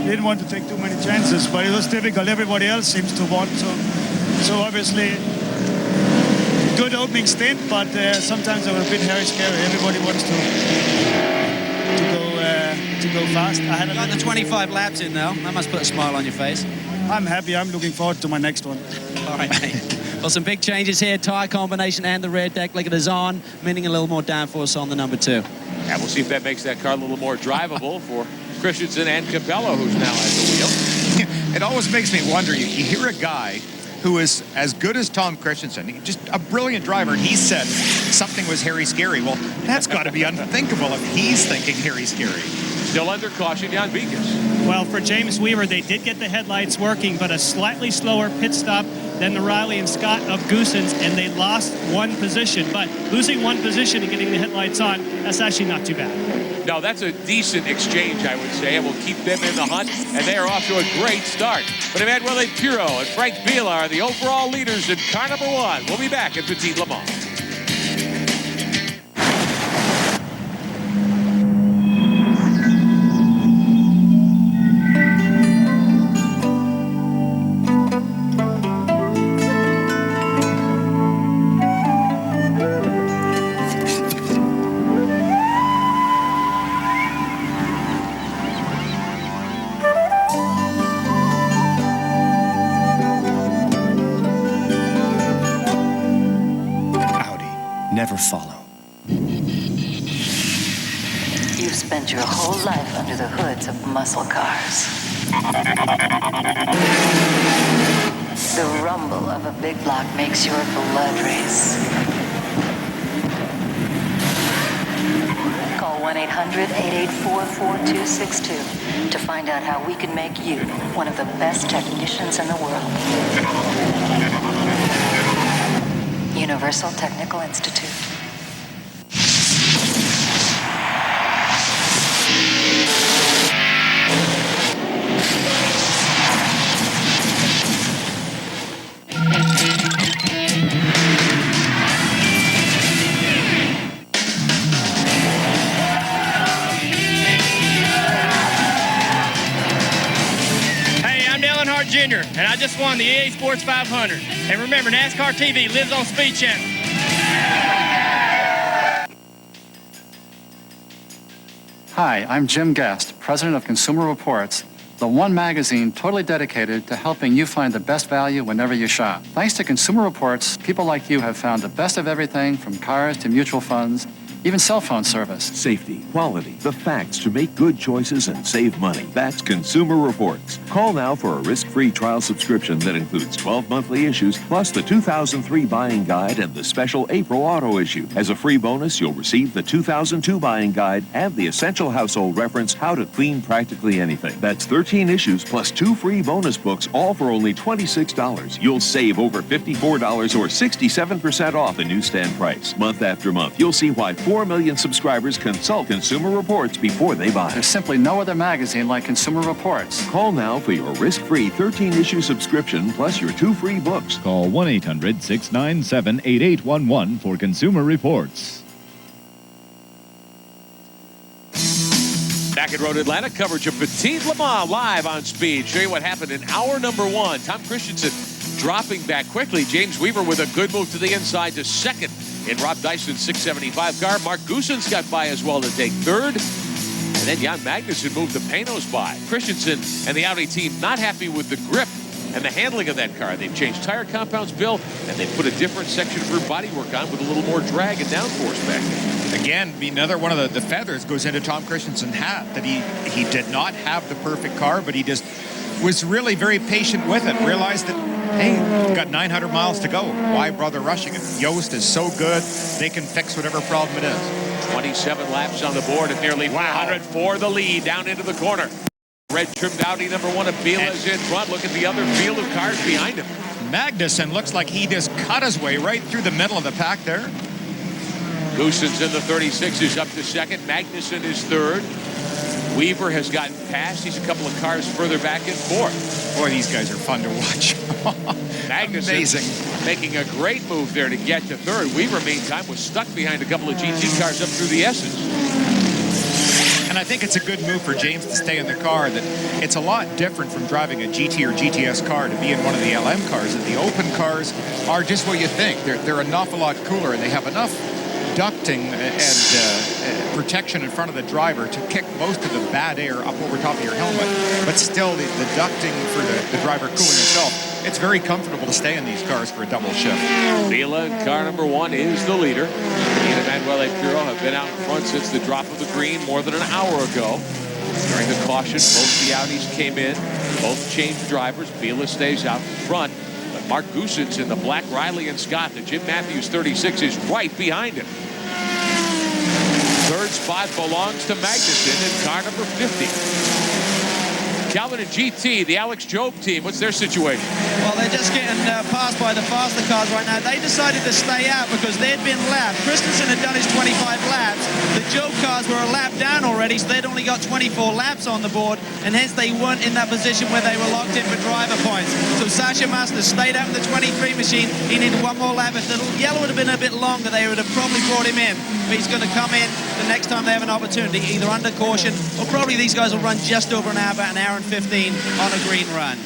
didn't want to take too many chances, but it was difficult. Everybody else seems to want to. So obviously, good opening stint, but sometimes they were a bit scary. Everybody wants to go fast. I haven't got the 25 laps in now. That must put a smile on your face. I'm happy. I'm looking forward to my next one. All right, mate. Well, some big changes here. Tire combination and the rear deck. Look at the on, meaning a little more downforce on the number 2. Yeah, we'll see if that makes that car a little more drivable for Christensen and Capello, who's now at the wheel. It always makes me wonder, you hear a guy who is as good as Tom Christensen, just a brilliant driver, and he said something was Harry Scary. Well, that's got to be unthinkable if he's thinking Harry Scary. Still under caution, Jan Beekes. Well, for James Weaver, they did get the headlights working, but a slightly slower pit stop than the Riley and Scott of Goossens, and they lost 1 position. But losing 1 position and getting the headlights on, that's actually not too bad. No, that's a decent exchange, I would say, and will keep them in the hunt, and they are off to a great start. But Emanuele Pirro and Frank Biela are the overall leaders in car number 1. We'll be back at Petit Le Mans. Never follow. You've spent your whole life under the hoods of muscle cars. The rumble of a big block makes your blood race. Call 1-800-884-4262 to find out how we can make you one of the best technicians in the world. Universal Technical Institute. Jr., and I just won the EA Sports 500. And remember, NASCAR TV lives on Speed Channel. Hi, I'm Jim Guest, President of Consumer Reports, the one magazine totally dedicated to helping you find the best value whenever you shop. Thanks to Consumer Reports, people like you have found the best of everything from cars to mutual funds, even cell phone service. Safety, quality, the facts to make good choices and save money. That's Consumer Reports. Call now for a risk-free trial subscription that includes 12 monthly issues, plus the 2003 buying guide and the special April auto issue. As a free bonus, you'll receive the 2002 buying guide and the essential household reference, How to Clean Practically Anything. That's 13 issues plus 2 free bonus books, all for only $26. You'll save over $54 or 67% off the newsstand price. Month after month, you'll see why 4 million subscribers consult Consumer Reports before they buy. There's simply no other magazine like Consumer Reports. Call now for your risk-free 13-issue subscription plus your 2 free books. Call 1-800-697-8811 for Consumer Reports. Back at Road Atlanta, coverage of Petit Le Mans live on Speed. Show you what happened in hour number 1. Tom Christensen dropping back quickly. James Weaver with a good move to the inside to second in Rob Dyson's 675 car. Mark Goossens got by as well to take third. And then Jan Magnussen moved the Panos by. Christensen and the Audi team not happy with the grip and the handling of that car. They've changed tire compounds, Bill, and they put a different section for bodywork on with a little more drag and downforce back there. Again, another one of the feathers goes into Tom Christensen's hat, that he did not have the perfect car, but he just was really very patient with it. Realized that, hey, we've got 900 miles to go. Why bother rushing it? Yost is so good, they can fix whatever problem it is. 27 laps on the board and nearly 100 for the lead down into the corner. Red trimmed Audi number 1 of Biela's in front. Look at the other field of cars behind him. Magnussen looks like he just cut his way right through the middle of the pack there. Goossens in the 36 is up to second. Magnussen is third. Weaver has gotten past. He's a couple of cars further back in fourth. Boy, these guys are fun to watch. Magnussen amazing, making a great move there to get to third. Weaver, meantime, was stuck behind a couple of GT cars up through the S's. And I think it's a good move for James to stay in the car. That it's a lot different from driving a GT or GTS car to be in one of the LM cars. That the open cars are just what you think. They're an awful lot cooler, and they have enough ducting and protection in front of the driver to kick most of the bad air up over top of your helmet. But still, the ducting for the driver cooling himself, it's very comfortable to stay in these cars for a double shift. Biela in car number 1 is the leader. He and Emanuele Pirro have been out in front since the drop of the green more than an hour ago. During the caution, both the Audis came in. Both changed drivers. Biela stays out in front. But Mark Goossens in the black Riley and Scott, the Jim Matthews 36, is right behind him. Third spot belongs to Magnussen in car number 50. Calvin and GT, the Alex Job team, what's their situation? Well, they're just getting passed by the faster cars right now. They decided to stay out because they'd been lapped. Christensen had done his 25 laps. The Job cars were a lap down already, so they'd only got 24 laps on the board, and hence they weren't in that position where they were locked in for driver points. So Sasha Masters stayed out in the 23 machine. He needed one more lap. If the yellow would have been a bit longer, they would have probably brought him in. But he's going to come in the next time they have an opportunity, either under caution, or probably these guys will run just over an hour, about an hour and 15 on a green run.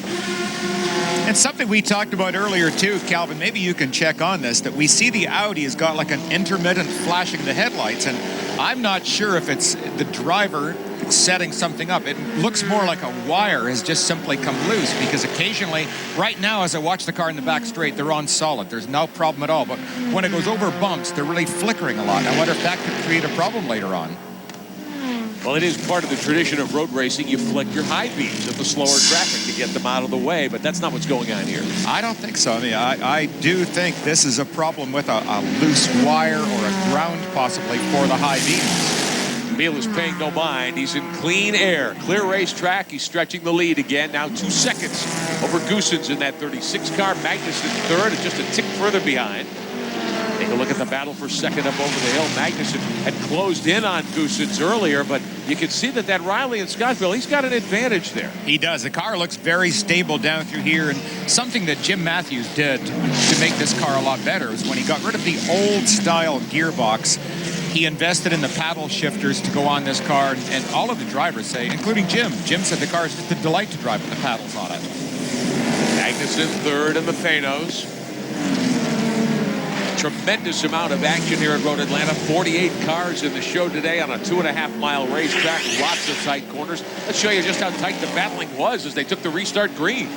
And something we talked about earlier too, Calvin, maybe you can check on this, that we see the Audi has got like an intermittent flashing of the headlights, and I'm not sure if it's the driver setting something up. It looks more like a wire has just simply come loose, because occasionally, right now as I watch the car in the back straight, they're on solid. There's no problem at all. But when it goes over bumps, they're really flickering a lot. I wonder if that could create a problem later on. Well, it is part of the tradition of road racing. You flick your high beams at the slower traffic to get them out of the way, but that's not what's going on here. I don't think so. I mean, I do think this is a problem with a loose wire or a ground possibly for the high beams. Biela is paying no mind. He's in clean air. Clear racetrack. He's stretching the lead again. Now 2 seconds over Goossens in that 36 car. Magnussen third is just a tick further behind. Take a look at the battle for second up over the hill. Magnussen had closed in on Goossens earlier, but you can see that Riley and Scottville, he's got an advantage there. He does. The car looks very stable down through here, and something that Jim Matthews did to make this car a lot better was when he got rid of the old style gearbox, he invested in the paddle shifters to go on this car, and all of the drivers say, including Jim. Jim said the car is just a delight to drive with the paddles on it. Magnussen third in the Panos. Tremendous amount of action here at Road Atlanta. 48 cars in the show today on a 2.5-mile racetrack. Lots of tight corners. Let's show you just how tight the battling was as they took the restart green.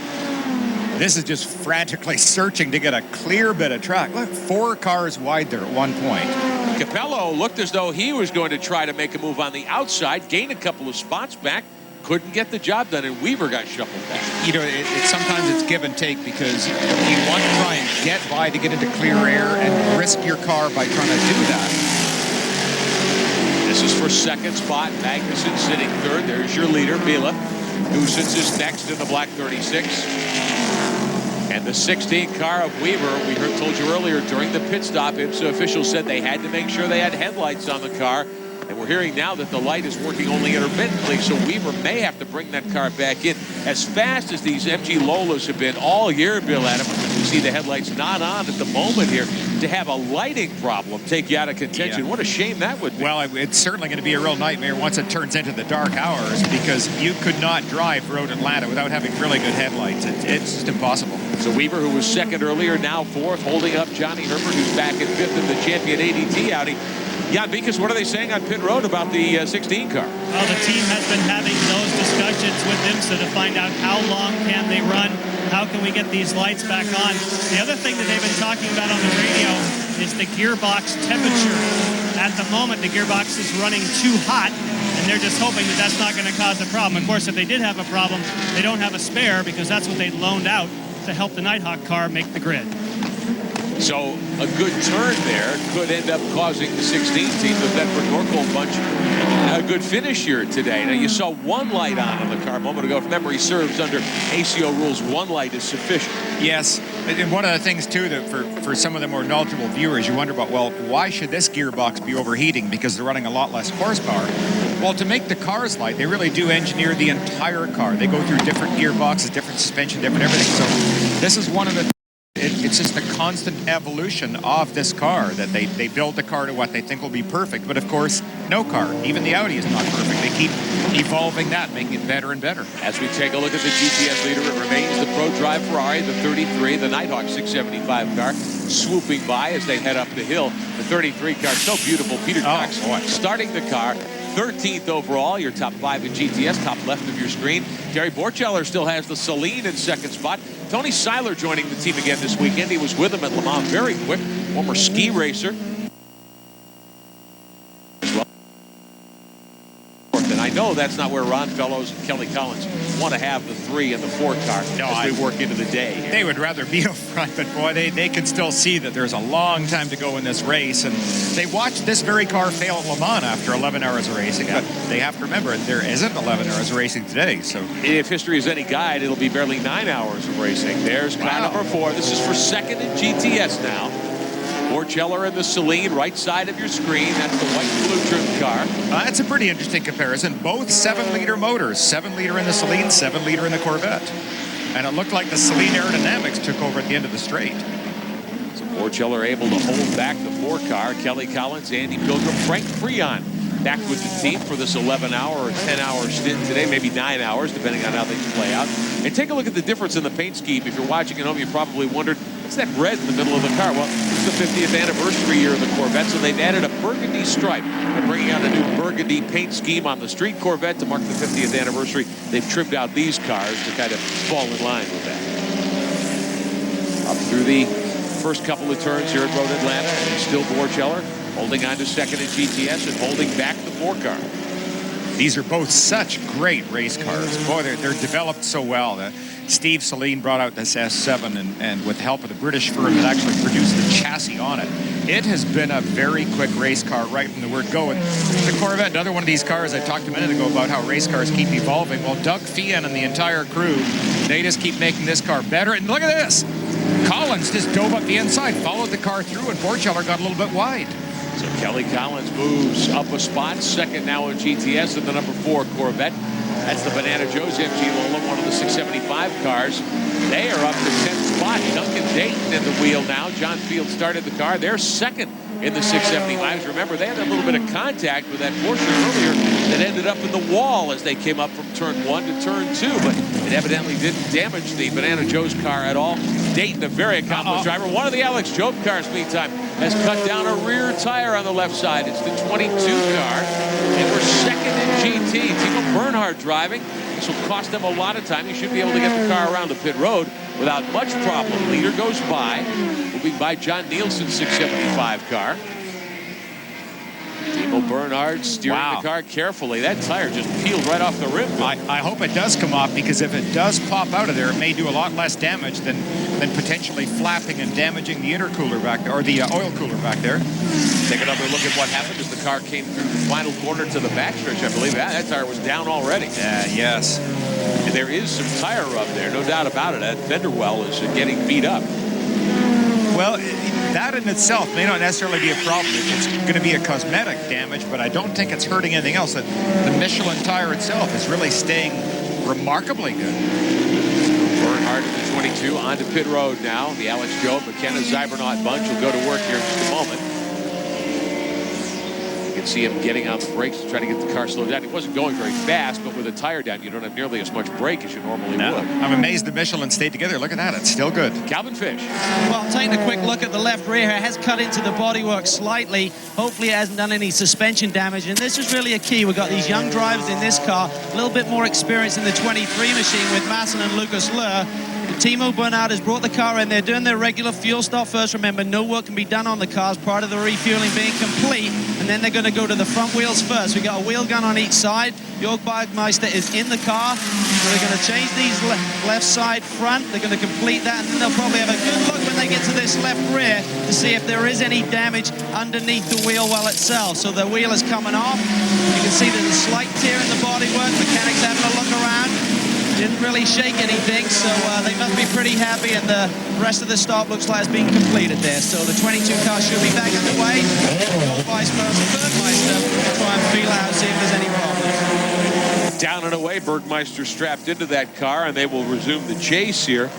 This is just frantically searching to get a clear bit of track. Look, 4 cars wide there at one point. Capello looked as though he was going to try to make a move on the outside, gain a couple of spots back, couldn't get the job done, and Weaver got shuffled back. You know, sometimes it's give and take, because you want to try and get by to get into clear air and risk your car by trying to do that. This is for second spot. Magnussen sitting third. There's your leader, Biela. Goossens is next in the black 36. And the 16 car of Weaver, we told you earlier during the pit stop, IMSA officials said they had to make sure they had headlights on the car. And we're hearing now that the light is working only intermittently, so Weaver may have to bring that car back in. As fast as these MG Lolas have been all year, Bill Adam, you see the headlights not on at the moment here, to have a lighting problem take you out of contention. Yeah. What a shame that would be. Well, it's certainly going to be a real nightmare once it turns into the dark hours, because you could not drive Road Atlanta without having really good headlights. It's just impossible. So Weaver, who was second earlier, now fourth, holding up Johnny Herbert, who's back in fifth in the champion ADT Audi. Yeah, because what are they saying on pit road about the 16 car? Well, the team has been having those discussions with IMSA to find out how long can they run, how can we get these lights back on. The other thing that they've been talking about on the radio is the gearbox temperature. At the moment, the gearbox is running too hot, and they're just hoping that that's not going to cause a problem. Of course, if they did have a problem, they don't have a spare because that's what they loaned out to help the Nighthawk car make the grid. So a good turn there could end up causing the 16 team, the Bedford-Norfolk bunch, a good finish here today. Now, you saw one light on the car a moment ago. If memory serves, under ACO rules, one light is sufficient. Yes, and one of the things, too, that for some of the more knowledgeable viewers, you wonder about, well, why should this gearbox be overheating? Because they're running a lot less horsepower. Well, to make the cars light, they really do engineer the entire car. They go through different gearboxes, different suspension, different everything. So this is one of the... It's just a constant evolution of this car that they build the car to what they think will be perfect. But of course, no car, even the Audi, is not perfect. They keep evolving that, making it better and better. As we take a look at the GTS leader, it remains the Pro Drive Ferrari, the 33, the Nighthawk 675 car, swooping by as they head up the hill. The 33 car, so beautiful. Peter Cox starting the car. 13th overall, your top 5 in GTS, top left of your screen. Terry Borcheller still has the Celine in second spot. Tony Seiler joining the team again this weekend. He was with him at Le Mans, very quick, former ski racer. And I know that's not where Ron Fellows and Kelly Collins want to have the 3 and the 4 car as we work into the day. They would rather be up front, but boy, they can still see that there's a long time to go in this race. And they watched this very car fail at Le Mans after 11 hours of racing. But they have to remember, there isn't 11 hours of racing today. So if history is any guide, it'll be barely 9 hours of racing. There's car number 4. This is for second in GTS now. Borcheller and the Celine, right side of your screen. That's the white blue trim car. That's a pretty interesting comparison. Both 7-liter motors. 7-liter in the Celine, 7-liter in the Corvette. And it looked like the Celine aerodynamics took over at the end of the straight. So Borcheller able to hold back the 4 car. Kelly Collins, Andy Pilgrim, Frank Freon back with the team for this 11-hour or 10-hour stint today, maybe 9 hours, depending on how things play out. And take a look at the difference in the paint scheme. If you're watching at home, you probably wondered, what's that red in the middle of the car? Well, it's the 50th anniversary year of the Corvette, so they've added a burgundy stripe. They're bringing out a new burgundy paint scheme on the street Corvette to mark the 50th anniversary. They've trimmed out these cars to kind of fall in line with that. Up through the first couple of turns here at Road Atlanta, and still Borcheller holding on to second in GTS and holding back the 4 car. These are both such great race cars. Boy, they're developed so well. Steve Celine brought out this S7 and with the help of the British firm that actually produced the chassis on it. It has been a very quick race car right from the word go. And the Corvette, another one of these cars I talked a minute ago about how race cars keep evolving. Well, Doug Feehan and the entire crew, they just keep making this car better. And look at this. Collins just dove up the inside, followed the car through, and Borcheller got a little bit wide. So Kelly Collins moves up a spot, second now in GTS in the number 4 Corvette. That's the Banana Joe's MG Lola, one of the 675 cars. They are up to 10th spot. Duncan Dayton in the wheel now. John Field started the car. They're second in the 675s. Remember, they had a little bit of contact with that Porsche earlier that ended up in the wall as they came up from turn 1 to turn 2, but it evidently didn't damage the Banana Joe's car at all. Dayton, a very accomplished driver. One of the Alex Job cars, meantime, has cut down a rear tire on the left side. It's the 22 car, and we're second in GT. Timo Bernhard driving. This will cost them a lot of time. He should be able to get the car around the pit road without much problem. Leader goes by, moving by John Nielsen's 675 car. Timo Bernhard steering the car carefully. That tire just peeled right off the rim. I hope it does come off, because if it does pop out of there, it may do a lot less damage than potentially flapping and damaging the intercooler back there, or the oil cooler back there. Take another look at what happened as the car came through the final corner to the backstretch. I believe that tire was down already. Yes. And there is some tire rub there, no doubt about it. That fender well is getting beat up. Well, that in itself may not necessarily be a problem. It's going to be a cosmetic damage, but I don't think it's hurting anything else. The Michelin tire itself is really staying remarkably good. Bernhard in the 22 onto pit road now. The Alex Job, McKenna Zybernaut bunch will go to work here in just a moment. You can can see him getting on the brakes to try to get the car slowed down. He wasn't going very fast, but with a tire down, you don't have nearly as much brake as you normally would. I'm amazed the Michelin stayed together. Look at that. It's still good. Calvin Fish. Well, taking a quick look at the left rear here, it has cut into the bodywork slightly. Hopefully it hasn't done any suspension damage, and this is really a key. We've got these young drivers in this car, a little bit more experience in the 23 machine with Masson and Lucas Luhr. Timo Bernhard has brought the car in. They're doing their regular fuel stop first. Remember, no work can be done on the cars prior to the refueling being complete, and then they're going to go to the front wheels first. We've got a wheel gun on each side. Jörg Bergmeister is in the car, so they're going to change these left side front. They're going to complete that, and then they'll probably have a good look when they get to this left rear to see if there is any damage underneath the wheel well itself. So the wheel is coming off. You can see there's a slight tear in the bodywork. Mechanics having a look around. Didn't really shake anything, so they must be pretty happy, and the rest of the stop looks like it's been completed there. So the 22 car should be back underway. Vice President Bergmeister will try and feel out, see if there's any problems. Down and away, Bergmeister strapped into that car, and they will resume the chase here.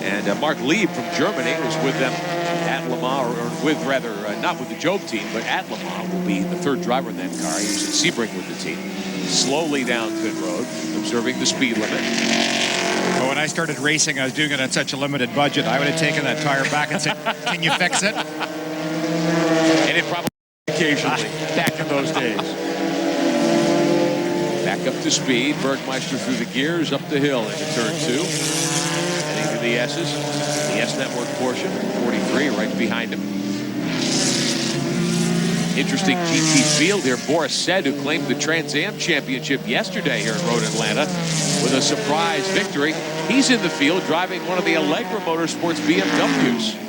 And Mark Lieb from Germany was with them at Le Mans, or with rather, not with the Job team, but at Le Mans, will be the third driver in that car. He was at Sebring with the team. Slowly down pit road, observing the speed limit. Well, when I started racing, I was doing it on such a limited budget. I would have taken that tire back and said, can you fix it? And it probably occasionally, back in those days. Back up to speed. Bergmeister through the gears, up the hill into turn 2. Heading to the S's. The S Network portion, 43 right behind him. Interesting GT field here. Boris Said, who claimed the Trans Am Championship yesterday here in Road Atlanta with a surprise victory. He's in the field driving one of the Allegra Motorsports BMWs.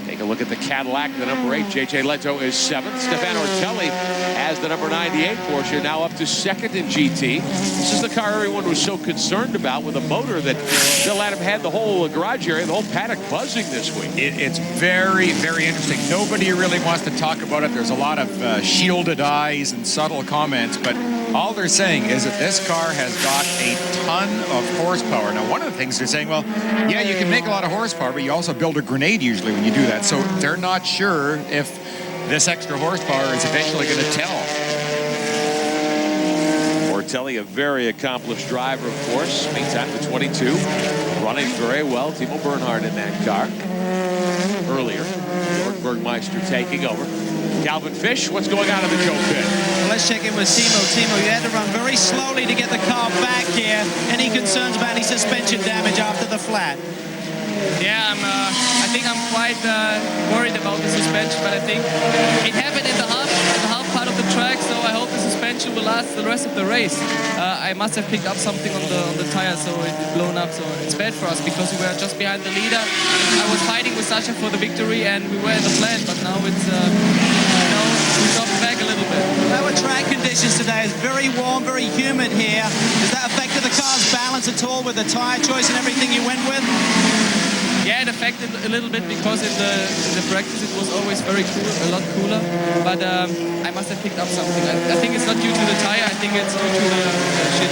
Take a look at the Cadillac, the number 8. JJ Leto is 7th. Stefano Ortelli has the number 98 Porsche, now up to 2nd in GT. This is the car everyone was so concerned about, with a motor that Bill Adam had the whole garage area, the whole paddock buzzing this week. It's very, very interesting. Nobody really wants to talk about it. There's a lot of shielded eyes and subtle comments, but all they're saying is that this car has got a ton of horsepower. Now, one of the things they're saying, well, yeah, you can make a lot of horsepower, but you also build a grenade usually when you do that. So they're not sure if this extra horsepower is eventually going to tell. Ortelli, a very accomplished driver, of course. Meantime, the 22 running very well. Timo Bernhard in that car earlier. Jörg Bergmeister taking over. Calvin Fish, what's going on in the Joe pit? Well, let's check in with Timo. Timo, you had to run very slowly to get the car back here. Any concerns about any suspension damage after the flat? Yeah, I think I'm quite worried about the suspension, but I think it happened in the half part of the track, so I hope the suspension will last the rest of the race. I must have picked up something on the tire, so it blown up. So it's bad for us because we were just behind the leader. I was fighting with Sasha for the victory, and we were in the flat, but now it's we dropped back a little bit. Our track conditions today is very warm, very humid here. Has that affected the car's balance at all with the tire choice and everything you went with? Yeah, it affected a little bit because in the practice it was always very cool, a lot cooler. But I must have picked up something. I think it's not due to the tire. I think it's due to the shit.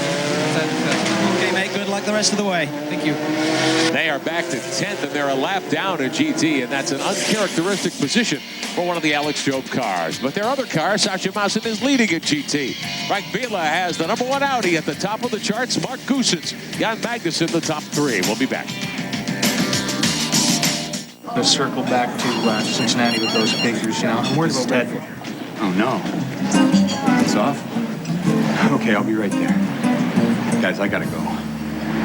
Okay, mate. Good luck the rest of the way. Thank you. They are back to 10th, and they're a lap down at GT, and that's an uncharacteristic position for one of the Alex Job cars. But their other car, Sasha Masson, is leading at GT. Frank Biela has the number 1 Audi at the top of the charts. Mark Goosens, Jan Magnussen, the top 3. We'll be back. Let's circle back to Cincinnati with those figures, you know. I'm worried about that. Oh, no. It's off? Okay, I'll be right there. Guys, I gotta go.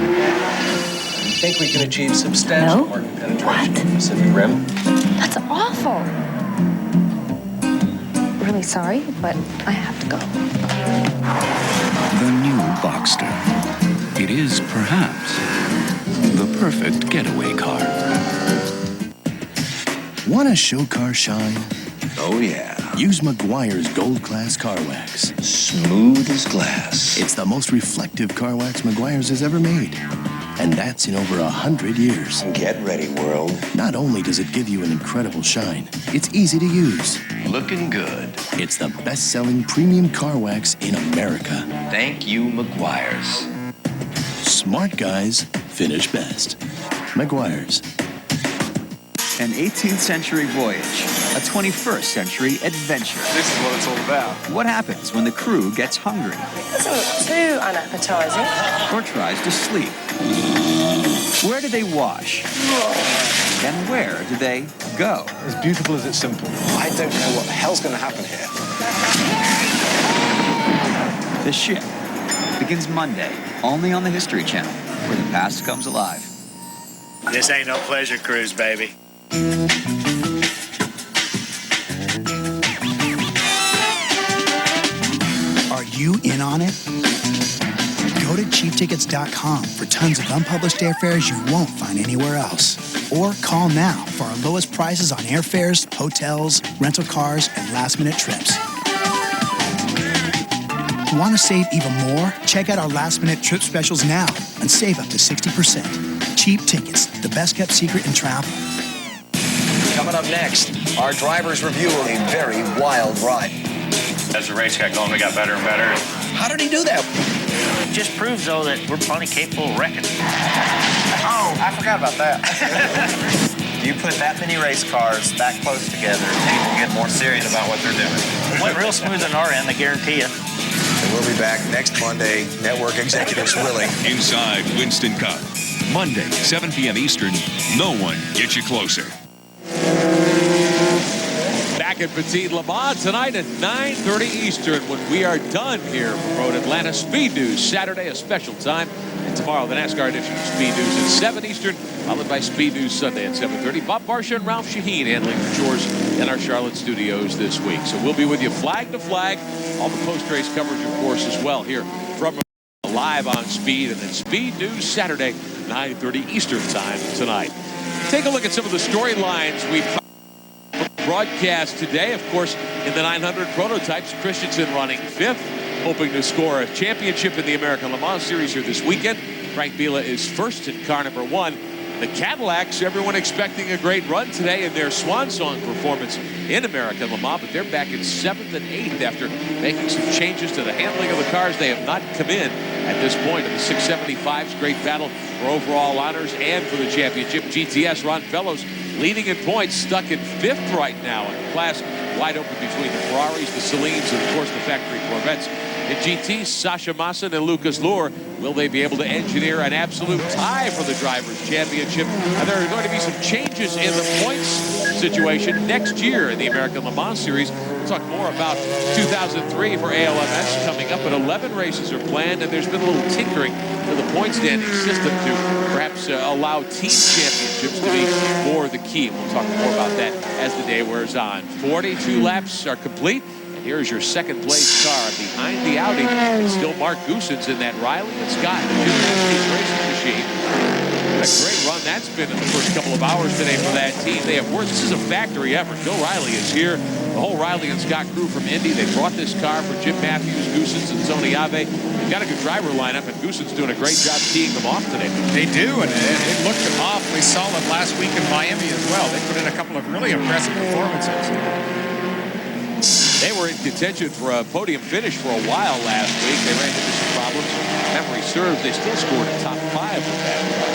I think we can achieve substantial market penetration in the Pacific Rim. That's awful. Really sorry, but I have to go. The new Boxster. It is perhaps the perfect getaway car. Want a show car shine? Oh, yeah. Use Meguiar's Gold Class Car Wax. Smooth as glass. It's the most reflective car wax Meguiar's has ever made. And that's in over 100 years. Get ready, world. Not only does it give you an incredible shine, it's easy to use. Looking good. It's the best-selling premium car wax in America. Thank you, Meguiar's. Smart guys finish best. Meguiar's. An 18th century voyage, a 21st century adventure. This is what it's all about. What happens when the crew gets hungry? Doesn't look too unappetizing. Or tries to sleep? Where do they wash? And where do they go? As beautiful as it's simple. I don't know what the hell's going to happen here. The Ship begins Monday, only on the History Channel, where the past comes alive. This ain't no pleasure cruise, baby. Are you in on it? Go to cheaptickets.com for tons of unpublished airfares you won't find anywhere else. Or call now for our lowest prices on airfares, hotels, rental cars, and last-minute trips. Want to save even more? Check out our last-minute trip specials now and save up to 60%. Cheap Tickets, the best-kept secret in travel. Coming up next, our driver's review of a very wild ride. As the race got going, we got better and better. How did he do that? It just proves, though, that we're plenty capable of wrecking. Oh, I forgot about that. You put that many race cars that close together, people get more serious about what they're doing. It went real smooth on our end, I guarantee you. And we'll be back next Monday. Network executives willing. Inside Winston Cup. Monday, 7 p.m. Eastern. No one gets you closer. Back at Petit Le Mans tonight at 9:30 Eastern when we are done here from Road Atlanta. Speed News Saturday, a special time. And tomorrow, the NASCAR edition of Speed News at 7 Eastern, followed by Speed News Sunday at 7:30. Bob Barsha and Ralph Shaheen handling the chores in our Charlotte studios this week. So we'll be with you flag to flag. All the post-race coverage, of course, as well here from live on Speed. And then Speed News Saturday, 9:30 Eastern time tonight. Take a look at some of the storylines we've broadcast today. Of course, in the 900 prototypes, Christensen running 5th, hoping to score a championship in the American Le Mans Series here this weekend. Frank Biela is 1st in car number 1. The Cadillacs, everyone expecting a great run today in their swan song performance in American Le Mans, but they're back in 7th and 8th after making some changes to the handling of the cars. They have not come in at this point in the 675's great battle for overall honors and for the championship. GTS, Ron Fellows leading in points, stuck in 5th right now in a class wide open between the Ferraris, the Salines, and of course the factory Corvettes. In GT, Sasha Masson and Lucas Luhr, will they be able to engineer an absolute tie for the Drivers' Championship? And there are going to be some changes in the points situation next year in the American Le Mans Series. We'll talk more about 2003 for ALMS coming up, but 11 races are planned, and there's been a little tinkering to the point standing system to perhaps allow team championships to be more the key. We'll talk more about that as the day wears on. 42 laps are complete. Here's your second place car behind the Audi. It's still Mark Goossens in that Riley and Scott Jim racing machine. A great run that's been in the first couple of hours today for that team. They have worked. This is a factory effort. Bill Riley is here. The whole Riley and Scott crew from Indy. They brought this car for Jim Matthews, Goossens, and Tony Ave. They've got a good driver lineup, and Goossens doing a great job teeing them off today. They do, and it looked awfully solid last week in Miami as well. They put in a couple of really impressive performances. They were in contention for a podium finish for a while last week. They ran into some problems. Memory serves, they still scored a top 5 with that run.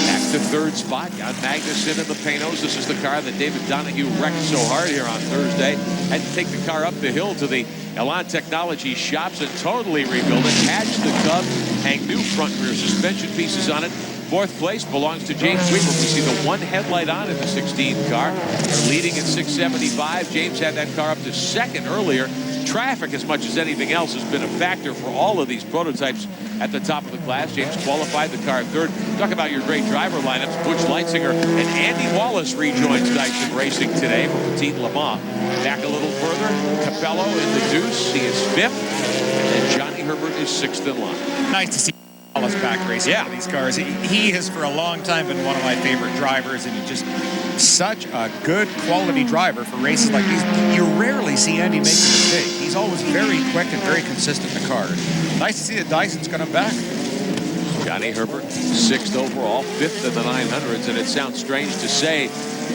Back to 3rd spot, Jan Magnussen in the Panos. This is the car that David Donahue wrecked so hard here on Thursday. Had to take the car up the hill to the Elan Technology shops and totally rebuild it. Hatch the Cub, hang new front and rear suspension pieces on it. 4th place belongs to James Weaver. We see the one headlight on in the 16 car. They're leading in 675. James had that car up to 2nd earlier. Traffic, as much as anything else, has been a factor for all of these prototypes at the top of the class. James qualified the car 3rd. Talk about your great driver lineups. Butch Leitzinger and Andy Wallace rejoins Dyson Racing today for Petit Le Mans. Back a little further, Capello in the deuce. He is 5th. And Johnny Herbert is 6th in line. Nice to see Wallace back racing for these cars. He has for a long time been one of my favorite drivers, and he's just such a good quality driver for races like these. You rarely see Andy make a mistake. He's always very quick and very consistent in the car. Nice to see that Dyson's got him back. Johnny Herbert, 6th overall, 5th in the 900s, and it sounds strange to say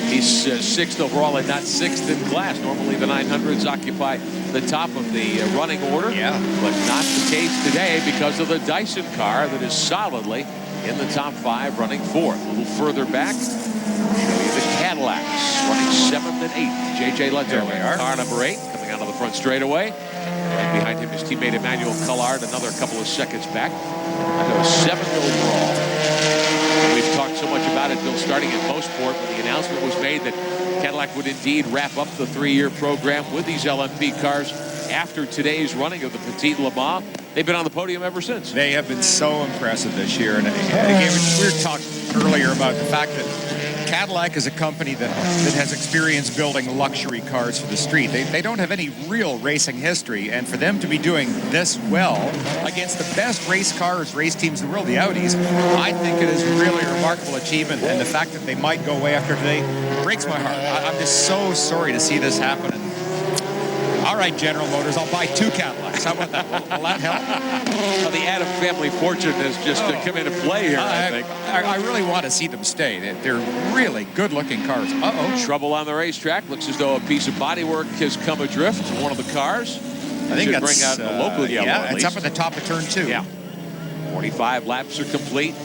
he's 6th overall and not 6th in class. Normally the 900s occupy the top of the running order, but not the case today because of the Dyson car that is solidly in the top 5, running 4th. A little further back, show you the Cadillac. Cadillacs running 7th and 8th. J.J. Leto in car number 8 coming out of the front straightaway. Right behind him, his teammate Emmanuel Collard, another couple of seconds back. Leto 7th overall. And we've talked so much about it, Bill, starting at Mosport when the announcement was made that Cadillac would indeed wrap up the 3-year program with these LMP cars after today's running of the Petit Le Mans. They've been on the podium ever since. They have been so impressive this year. And again, we were talking earlier about the fact that Cadillac is a company that has experience building luxury cars for the street. They don't have any real racing history, and for them to be doing this well against the best race teams in the world, the Audis, I think it is really a remarkable achievement, and the fact that they might go away after today breaks my heart. I'm just so sorry to see this happen. And all right, General Motors, I'll buy 2 Cadillacs. How about that? Will that help? Well, the Adam family fortune has just come into play here, I think. I really want to see them stay. They're really good-looking cars. Uh-oh. Trouble on the racetrack. Looks as though a piece of bodywork has come adrift to one of the cars. I think that's bring out a local yellow. Yeah, it's up at the top of turn 2. Yeah. 45 laps are complete.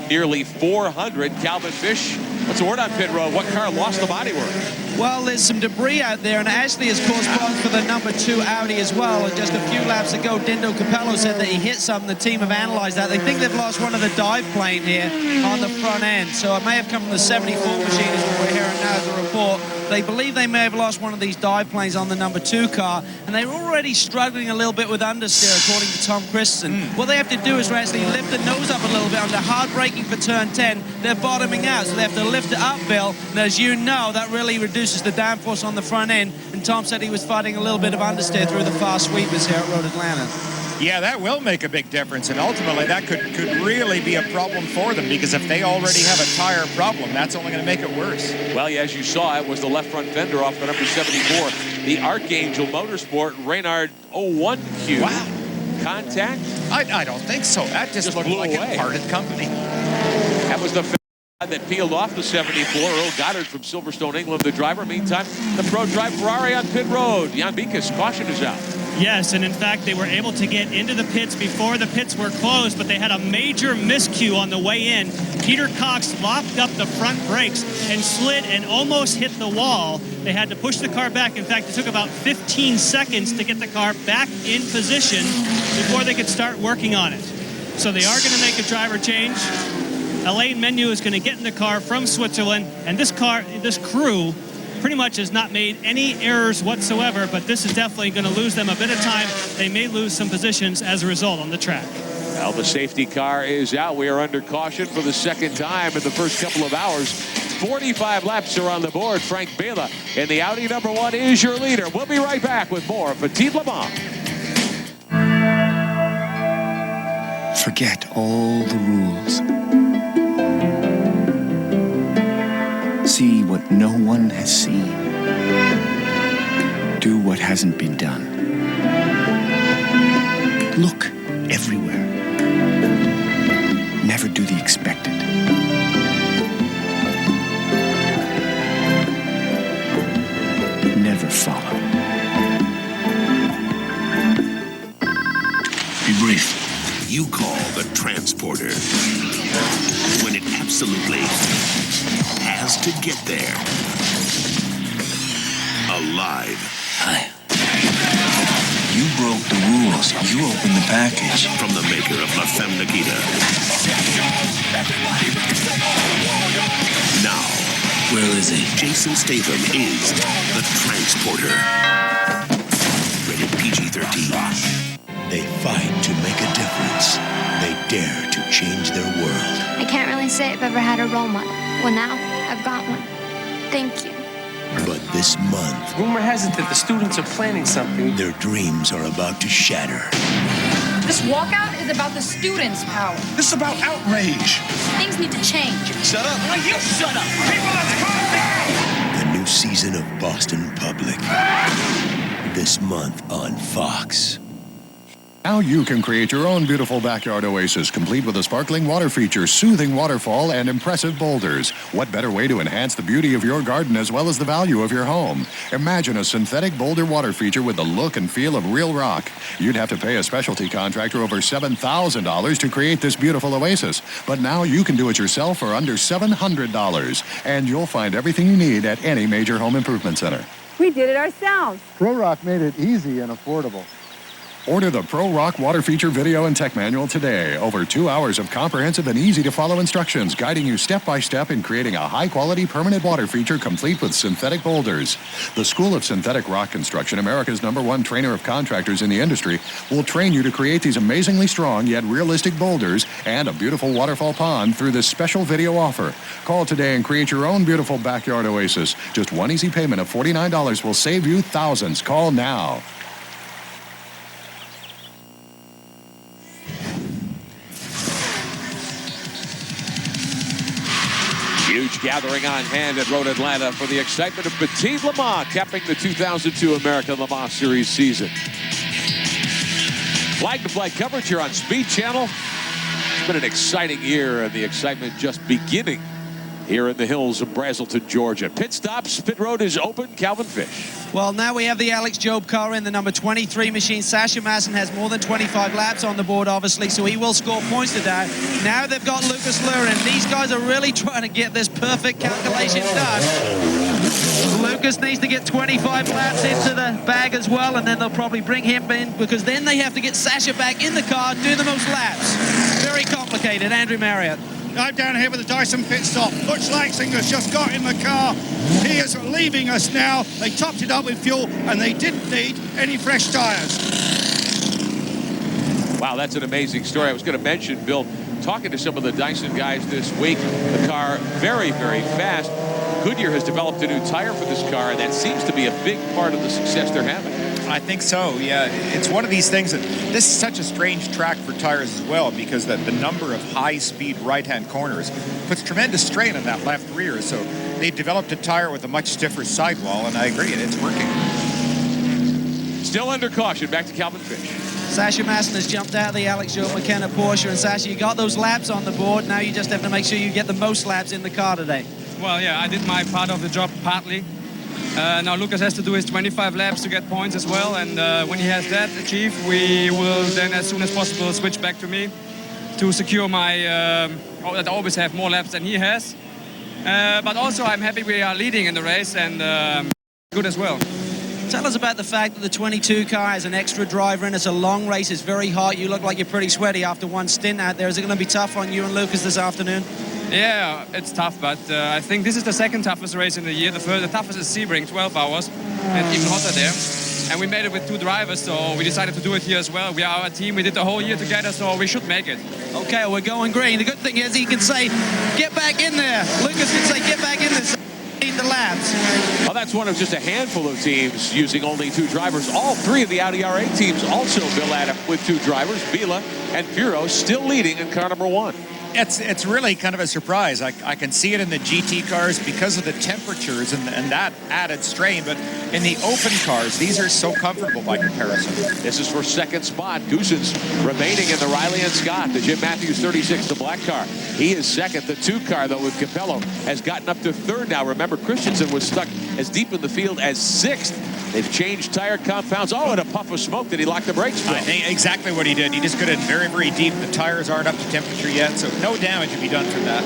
Nearly 400. Calvin Fish, what's the word on pit road? What car lost the bodywork? Well, there's some debris out there, and Ashley has caused problems for the number 2 Audi as well. And just a few laps ago, Dindo Capello said that he hit something. The team have analyzed that. They think they've lost one of the dive plane here on the front end. So it may have come from the 74 machine is what we're hearing now as a report. They believe they may have lost one of these dive planes on the number 2 car, and they're already struggling a little bit with understeer, according to Tom Christensen. What they have to do is actually lift the nose up a little bit under hard braking for turn 10. They're bottoming out, so they have to lift it up, Bill. And as you know, that really reduces the downforce on the front end. And Tom said he was fighting a little bit of understeer through the fast sweepers here at Road Atlanta. Yeah, that will make a big difference, and ultimately that could really be a problem for them, because if they already have a tire problem, that's only going to make it worse. Well, as you saw, it was the left front fender off the number 74, the Archangel Motorsport Reynard 01Q. Wow. Contact? I don't think so. That just looked like a parted company. That was the that peeled off the 74. Earl Goddard from Silverstone, England, the driver. Meantime, the Pro Drive Ferrari on pit road. Jan Bikas, caution is out. Yes, and in fact, they were able to get into the pits before the pits were closed, but they had a major miscue on the way in. Peter Cox locked up the front brakes and slid and almost hit the wall. They had to push the car back. In fact, it took about 15 seconds to get the car back in position before they could start working on it. So they are going to make a driver change. Alain Menu is going to get in the car from Switzerland, and this crew pretty much has not made any errors whatsoever, but this is definitely going to lose them a bit of time. They may lose some positions as a result on the track. Well, the safety car is out. We are under caution for the second time in the first couple of hours. 45 laps are on the board. Frank Bela in the Audi number 1 is your leader. We'll be right back with more Petit Le Mans. Forget all the rules. See what no one has seen. Do what hasn't been done. Look everywhere. Never do the expected. Never follow. Be brief. You call the transporter when it absolutely has to get there. Alive. Hi. You broke the rules. You opened the package. From the maker of La Femme Nikita. Now, where is he? Jason Statham is the transporter. Rated PG-13. They fight to make a difference. They dare to change their world. I can't really say I've ever had a role model. Well, now I've got one. Thank you. But this month, rumor has it that the students are planning something. Their dreams are about to shatter. This walkout is about the students' power. This is about outrage. Things need to change. Shut up. Well, you shut up. People, let's calm down. The new season of Boston Public. This month on Fox. Now you can create your own beautiful backyard oasis, complete with a sparkling water feature, soothing waterfall, and impressive boulders. What better way to enhance the beauty of your garden as well as the value of your home? Imagine a synthetic boulder water feature with the look and feel of real rock. You'd have to pay a specialty contractor over $7,000 to create this beautiful oasis. But now you can do it yourself for under $700. And you'll find everything you need at any major home improvement center. We did it ourselves. Pro Rock made it easy and affordable. Order the Pro Rock Water Feature Video and Tech Manual today. Over 2 hours of comprehensive and easy-to-follow instructions guiding you step-by-step in creating a high-quality permanent water feature complete with synthetic boulders. The School of Synthetic Rock Construction, America's #1 trainer of contractors in the industry, will train you to create these amazingly strong yet realistic boulders and a beautiful waterfall pond through this special video offer. Call today and create your own beautiful backyard oasis. Just one easy payment of $49 will save you thousands. Call now. Huge gathering on hand at Road Atlanta for the excitement of Petit Le Mans, capping the 2002 American Le Mans Series season. Flag-to-flag coverage here on Speed Channel. It's been an exciting year, and the excitement just beginning here in the hills of Brazelton, Georgia. Pit stops, pit road is open. Calvin Fish. Well, now we have the Alex Job car in the number 23 machine. Sasha Masson has more than 25 laps on the board, obviously, so he will score points today. Now they've got Lucas Luhr, and these guys are really trying to get this perfect calculation done. Lucas needs to get 25 laps into the bag as well, and then they'll probably bring him in, because then they have to get Sasha back in the car, do the most laps. Very complicated. Andrew Marriott. I'm down here with the Dyson pit stop. Butch Langsinger's just got in the car. He is leaving us now. They topped it up with fuel, and they didn't need any fresh tires. Wow, that's an amazing story. I was going to mention, Bill, talking to some of the Dyson guys this week, the car very, very fast. Goodyear has developed a new tire for this car, and that seems to be a big part of the success they're having. I think so, yeah. It's one of these things that this is such a strange track for tires as well, because the number of high-speed right-hand corners puts tremendous strain on that left rear. So they developed a tire with a much stiffer sidewall, and I agree, it's working. Still under caution. Back to Calvin Fish. Sasha Masson has jumped out of the Alex Job McKenna Porsche, and Sasha, you got those laps on the board. Now you just have to make sure you get the most laps in the car today. Well, yeah, I did my part of the job partly. Now Lucas has to do his 25 laps to get points as well, and when he has that achieved, we will then as soon as possible switch back to me to secure my that I always have more laps than he has. But also I'm happy we are leading in the race, and good as well. Tell us about the fact that the 22 car has an extra driver in. It's a long race, it's very hot. You look like you're pretty sweaty after one stint out there. Is it going to be tough on you and Lucas this afternoon? Yeah, it's tough, but I think this is the second toughest race in the year. The toughest is Sebring, 12 hours, and even hotter there. And we made it with two drivers, so we decided to do it here as well. We are a team, we did the whole year together, so we should make it. Okay, we're going green. The good thing is he can say, get back in there. Lucas can say, get back in there. The laps. Well, that's one of just a handful of teams using only two drivers. All three of the Audi R8 teams also, Bill Adam, with two drivers. Vila and Furo still leading in car number 1. It's really kind of a surprise. I can see it in the GT cars because of the temperatures and that added strain, but in the open cars, these are so comfortable by comparison. This is for second spot. Goosens remaining in the Riley and Scott. The Jim Matthews 36, the black car. He is second. The 2 car, though, with Capello, has gotten up to 3rd now. Remember, Christensen was stuck as deep in the field as 6th. They've changed tire compounds. Oh, and a puff of smoke. Did he lock the brakes? I think exactly what he did. He just got in very, very deep. The tires aren't up to temperature yet, so no damage will be done from that.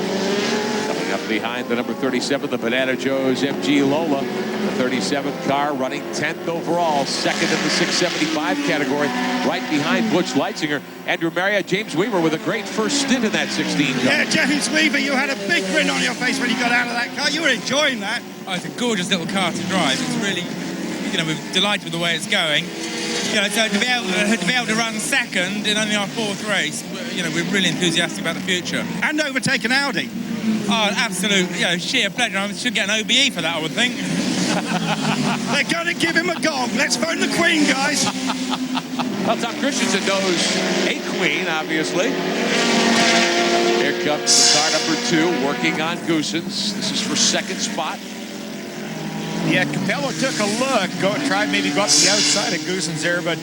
Coming up behind the number 37, the Banana Joe's MG Lola. The 37 car running 10th overall, 2nd in the 675 category, right behind Butch Leitzinger. Andrew Marriott, James Weaver with a great first stint in that 16 car. Yeah, James Weaver, you had a big grin on your face when you got out of that car. You were enjoying that. Oh, it's a gorgeous little car to drive. It's really, we're delighted with the way it's going. So to be able to run second in only our 4th race, we're really enthusiastic about the future. And overtake an Audi. Oh, absolute, sheer pleasure. I should get an OBE for that, I would think. They're going to give him a gong. Let's phone the Queen, guys. Well, Tom Christensen knows a Queen, obviously. Here comes car number 2, working on Goosens. This is for second spot. Yeah, Capello took a look, tried maybe go up the outside of Goosens there, but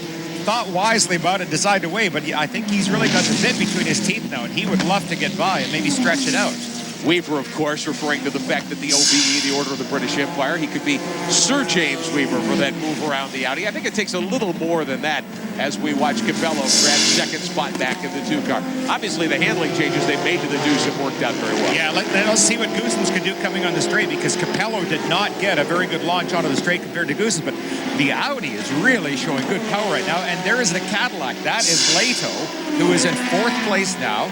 thought wisely about it, decided to wait, but I think he's really got the bit between his teeth now, and he would love to get by and maybe stretch it out. Weaver, of course, referring to the fact that the OBE, the Order of the British Empire, he could be Sir James Weaver for that move around the Audi. I think it takes a little more than that as we watch Capello grab second spot back in the 2-car. Obviously, the handling changes they made to the deuce have worked out very well. Yeah, let's see what Goossens can do coming on the straight, because Capello did not get a very good launch onto the straight compared to Goossens, but the Audi is really showing good power right now, and there is the Cadillac. That is Leto, who is in 4th place now.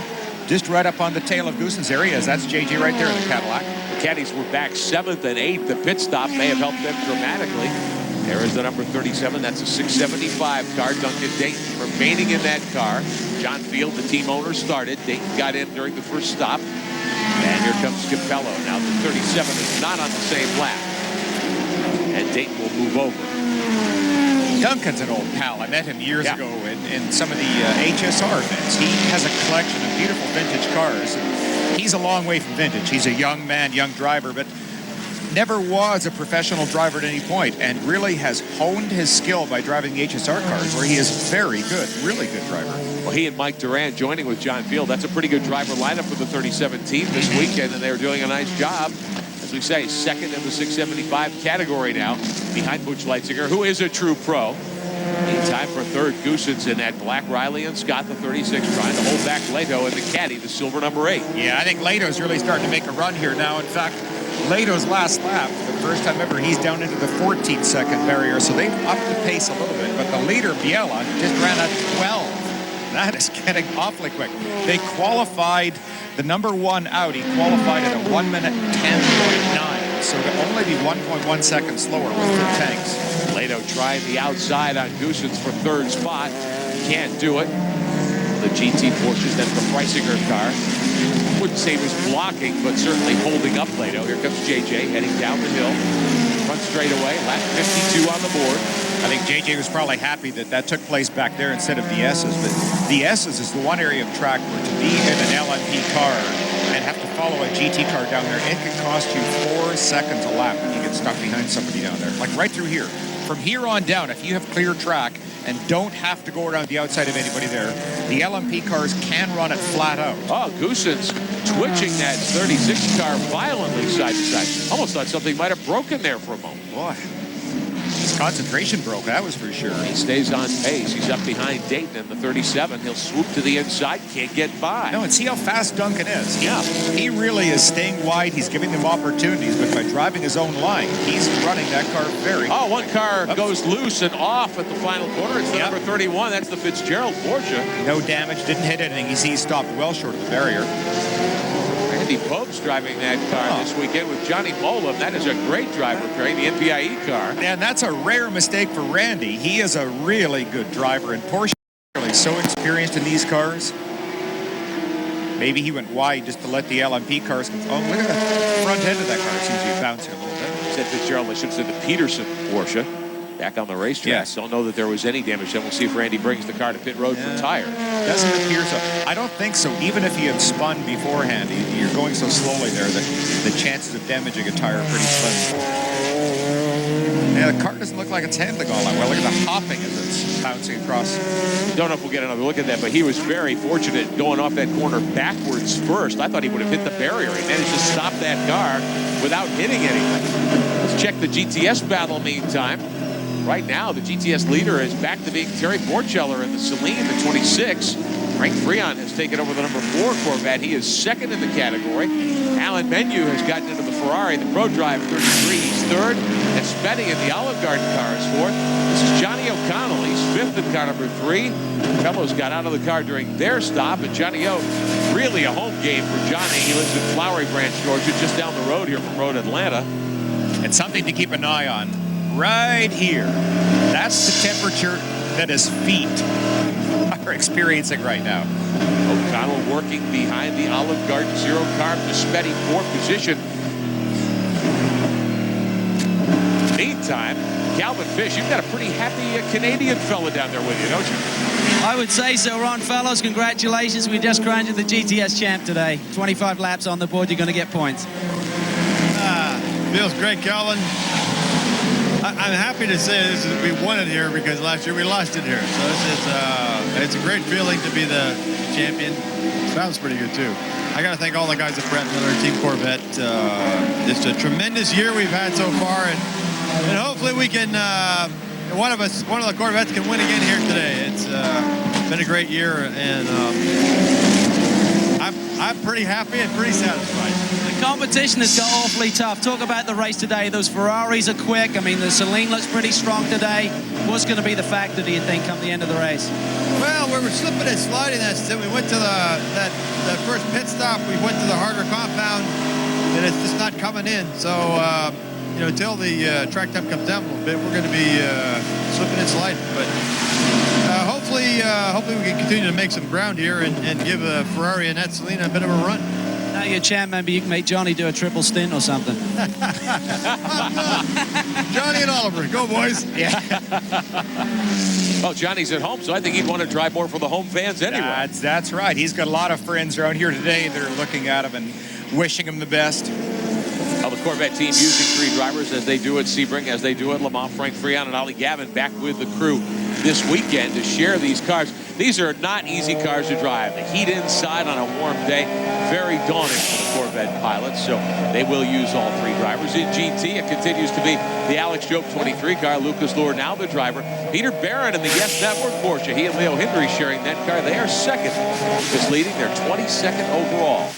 Just right up on the tail of Goossens' areas. That's JJ right there in the Cadillac. The caddies were back 7th and 8th. The pit stop may have helped them dramatically. There is the number 37. That's a 675 car. Duncan Dayton remaining in that car. John Field, the team owner, started. Dayton got in during the first stop. And here comes Capello. Now the 37 is not on the same lap. And Dayton will move over. Duncan's an old pal. I met him years ago in some of the HSR events. He has a collection of beautiful vintage cars. He's a long way from vintage. He's a young man, young driver, but never was a professional driver at any point, and really has honed his skill by driving the HSR cars, where he is very good, really good driver. Well, he and Mike Durant joining with John Field. That's a pretty good driver lineup for the 37 team this weekend, and they're doing a nice job. As we say, second in the 675 category now, behind Butch Leitzinger, who is a true pro. Meantime, for third, Goossens in that black Riley and Scott, the 36, trying to hold back Leto in the caddy, the silver number 8. Yeah, I think Leto's really starting to make a run here now. In fact, Leto's last lap, for the first time ever, he's down into the 14-second barrier, so they've upped the pace a little bit. But the leader, Biela, just ran at 12. That is getting awfully quick. They qualified, the number 1 Audi qualified at a 1 minute 10.9, so to only be 1.1 seconds slower with 2 tanks. Leto tried the outside on Goossens for third spot. Can't do it. The GT Porsche, then the Preisinger car. Wouldn't say he was blocking, but certainly holding up Leto. Here comes JJ heading down the hill. Front straightaway, lap 52 on the board. I think JJ was probably happy that that took place back there instead of the S's, but the S's is the one area of track where to be in an LMP car and have to follow a GT car down there, it can cost you 4 seconds a lap when you get stuck behind somebody down there. Like right through here. From here on down, if you have clear track and don't have to go around the outside of anybody there, the LMP cars can run it flat out. Oh, Goossens twitching that 36 car violently side to side. Almost thought something might have broken there for a moment. Boy, his concentration broke, that was for sure. He stays on pace. He's up behind Dayton in the 37. He'll swoop to the inside, can't get by. No, and see how fast Duncan is. He really is staying wide. He's giving them opportunities, but by driving his own line, he's running that car very Oh, one car goes loose and off at the final corner. It's the number 31. That's the Fitzgerald Porsche. No damage, didn't hit anything. You see he stopped well short of the barrier. Randy Pope's driving that car this weekend with Johnny Molam. That is a great driver carrying the NPIE car. And that's a rare mistake for Randy. He is a really good driver, and Porsche is really so experienced in these cars. Maybe he went wide just to let the LMP cars go. Oh, look at the front end of that car. It seems to be bouncing a little bit. Said Fitzgerald, I should have said the Peterson Porsche. Back on the racetrack. Yes. Don't know that there was any damage. Then we'll see if Randy brings the car to pit road for tires. Doesn't appear so. I don't think so. Even if he had spun beforehand, you're going so slowly there that the chances of damaging a tire are pretty slim. Yeah, the car doesn't look like it's handling all that well. Look at the hopping as it's bouncing across. Don't know if we'll get another look at that, but he was very fortunate going off that corner backwards first. I thought he would have hit the barrier. He managed to stop that car without hitting anything. Let's check the GTS battle meantime. Right now, the GTS leader is back to being Terry Borcheller in the Celine, the 26. Frank Freon has taken over the number 4 Corvette. He is second in the category. Alan Menu has gotten into the Ferrari, the Pro Drive 33. He's third. And Spenny in the Olive Garden car is fourth. This is Johnny O'Connell. He's fifth in car number 3. Fellows got out of the car during their stop. And Johnny O, really a home game for Johnny. He lives in Flowery Branch, Georgia, just down the road here from Road Atlanta. And something to keep an eye on. Right here. That's the temperature that his feet are experiencing right now. O'Connell working behind the Olive Garden Zero Carb to Spenny 4th position. Meantime, Calvin Fish, you've got a pretty happy Canadian fella down there with you, don't you? I would say so, Ron. Fellows, congratulations. We just crowned you the GTS champ today. 25 laps on the board. You're going to get points. Feels great, Calvin. I'm happy to say this is, we won it here because last year we lost it here. So it's a great feeling to be the champion. Sounds pretty good too. I got to thank all the guys at Brett Miller, Team Corvette. Just a tremendous year we've had so far, and hopefully we can. One of the Corvettes can win again here today. It's been a great year, and I'm pretty happy and pretty satisfied. The competition has got awfully tough. Talk about the race today. Those Ferraris are quick. I mean, the Celine looks pretty strong today. What's going to be the factor, do you think, come the end of the race? Well, we were slipping and sliding. We went to that first pit stop. We went to the harder compound, and it's just not coming in. So, you know, until the track time comes down a little bit, we're going to be slipping and sliding. But hopefully we can continue to make some ground here and give Ferrari and that Celine a bit of a run. Now you're champ, maybe you can make Johnny do a triple stint or something. Johnny and Oliver, go boys. Yeah. Well, Johnny's at home, so I think he'd want to drive more for the home fans anyway. That's right. He's got a lot of friends around here today that are looking at him and wishing him the best. Well, the Corvette team using 3 drivers as they do at Sebring, as they do at Le Mans. Frank Freon and Ollie Gavin back with the crew this weekend to share these cars. These are not easy cars to drive. The heat inside on a warm day, very daunting for the Corvette pilots. So they will use all 3 drivers. In GT, it continues to be the Alex Job 23 car. Lucas Luhr now the driver. Peter Barron in the Yes Network Porsche. He and Leo Hendry sharing that car. They are second. Lucas leading. They're 22nd overall.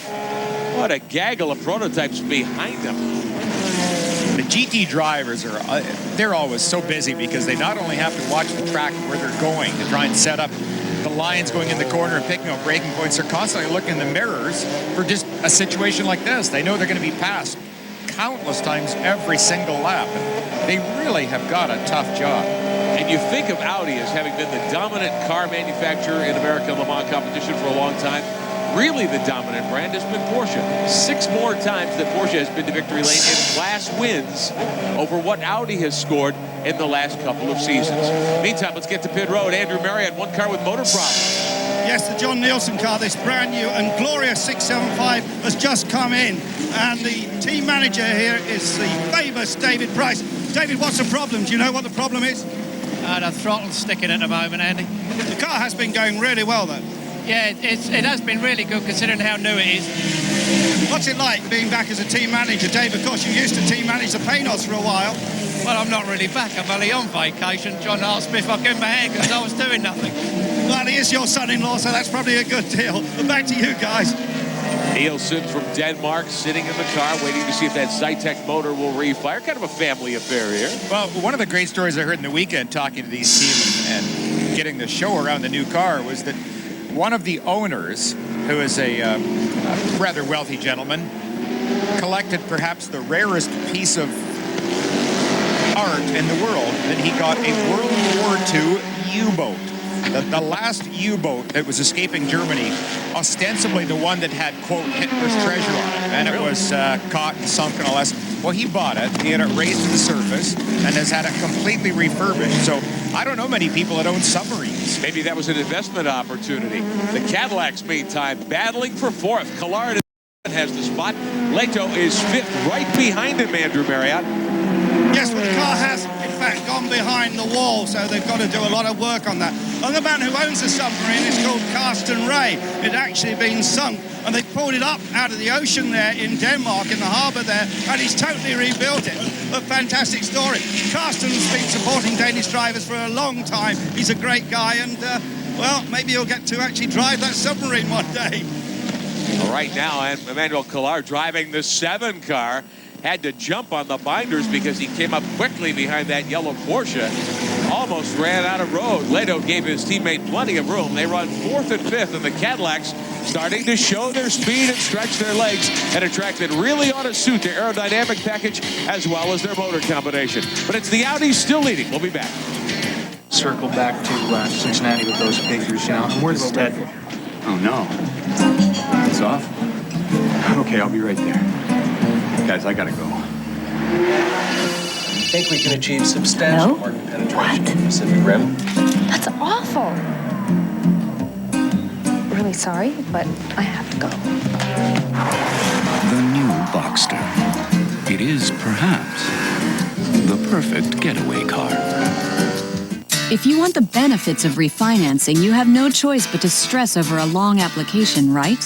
What a gaggle of prototypes behind them. The GT drivers they're always so busy because they not only have to watch the track where they're going to try and set up the lines going in the corner and picking up braking points, they're constantly looking in the mirrors for just a situation like this. They know they're going to be passed countless times every single lap. They really have got a tough job. And you think of Audi as having been the dominant car manufacturer in American Le Mans competition for a long time. Really, the dominant brand has been Porsche. 6 more times that Porsche has been to victory lane in class wins over what Audi has scored in the last couple of seasons. Meantime, let's get to pit road. Andrew Marriott, one car with motor problems. Yes, the John Nielsen car, this brand new and glorious 675 has just come in. And the team manager here is the famous David Price. David, what's the problem? Do you know what the problem is? The throttle's sticking at the moment, Andy. The car has been going really well, though. Yeah, it has been really good considering how new it is. What's it like being back as a team manager, Dave? Of course, you used to team manage the Paynots for a while. Well, I'm not really back. I'm only on vacation. John asked me if I could give him a hand because I was doing nothing. Well, he is your son-in-law, so that's probably a good deal. But back to you guys. Nielsen from Denmark sitting in the car waiting to see if that Zytec motor will refire. Kind of a family affair here. Well, one of the great stories I heard in the weekend talking to these teams and getting the show around the new car was that one of the owners, who is a rather wealthy gentleman, collected perhaps the rarest piece of art in the world, and he got a World War II U-boat. The last U-boat that was escaping Germany, ostensibly the one that had, quote, Hitler's treasure on it, and it was caught and sunk and all that. Well, he bought it, he had it raised to the surface, and has had it completely refurbished. So I don't know many people that own submarines. Maybe that was an investment opportunity. The Cadillacs, meantime, battling for 4th. Collard has the spot. Leto is 5th, right behind him, Andrew Marriott. Yes, but the car has, in fact, gone behind the wall, so they've got to do a lot of work on that. And the man who owns the submarine is called Carsten Ray. It had actually been sunk, and they pulled it up out of the ocean there in Denmark, in the harbour there, and he's totally rebuilt it. A fantastic story. Carsten's been supporting Danish drivers for a long time. He's a great guy, and, well, maybe he'll get to actually drive that submarine one day. Right now, and Emmanuel Collard driving the 7 car. Had to jump on the binders because he came up quickly behind that yellow Porsche. Almost ran out of road. Leto gave his teammate plenty of room. They run 4th and 5th, and the Cadillacs starting to show their speed and stretch their legs at a track that really ought to suit their aerodynamic package as well as their motor combination. But it's the Audis still leading. We'll be back. Circle back to Cincinnati with those figures, you know. And where's Ted? Oh, no. It's off? Okay, I'll be right there. Guys, I gotta go. I think we can achieve substantial market penetration in the Pacific Rim. That's awful. Really sorry, but I have to go. The new Boxster. It is perhaps the perfect getaway car. If you want the benefits of refinancing, you have no choice but to stress over a long application, right?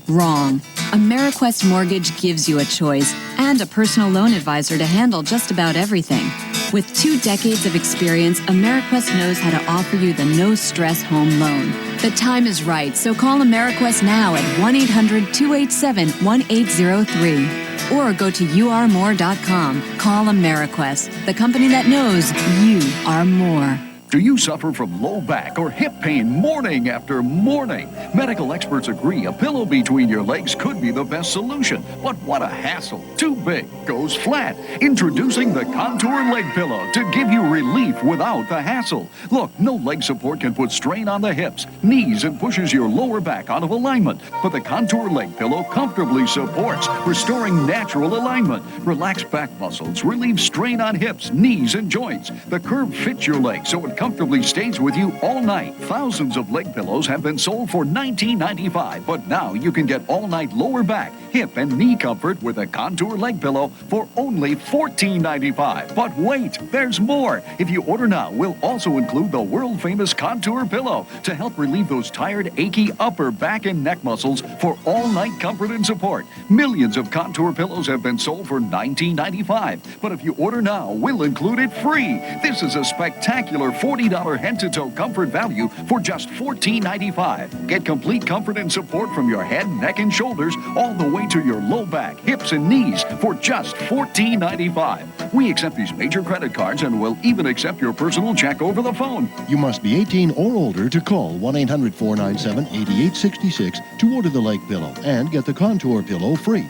Wrong. AmeriQuest Mortgage gives you a choice and a personal loan advisor to handle just about everything. With 2 decades of experience, AmeriQuest knows how to offer you the no-stress home loan. The time is right, so call AmeriQuest now at 1-800-287-1803 or go to yourmore.com. Call AmeriQuest, the company that knows you are more. Do you suffer from low back or hip pain morning after morning? Medical experts agree a pillow between your legs could be the best solution. But what a hassle. Too big, goes flat. Introducing the Contour Leg Pillow to give you relief without the hassle. Look, no leg support can put strain on the hips, knees, and pushes your lower back out of alignment. But the Contour Leg Pillow comfortably supports, restoring natural alignment. Relax back muscles, relieve strain on hips, knees, and joints. The curve fits your leg so it comfortably stays with you all night. Thousands of leg pillows have been sold for $19.95, but now you can get all-night lower back, hip, and knee comfort with a Contour Leg Pillow for only $14.95. But wait, there's more. If you order now, we'll also include the world-famous Contour Pillow to help relieve those tired, achy upper back and neck muscles for all-night comfort and support. Millions of Contour pillows have been sold for $19.95, but if you order now, we'll include it free. This is a spectacular $40 head-to-toe comfort value for just $14.95. Get complete comfort and support from your head, neck, and shoulders all the way to your low back, hips, and knees for just $14.95. We accept these major credit cards and will even accept your personal check over the phone. You must be 18 or older to call 1-800-497-8866 to order the leg pillow and get the Contour Pillow free.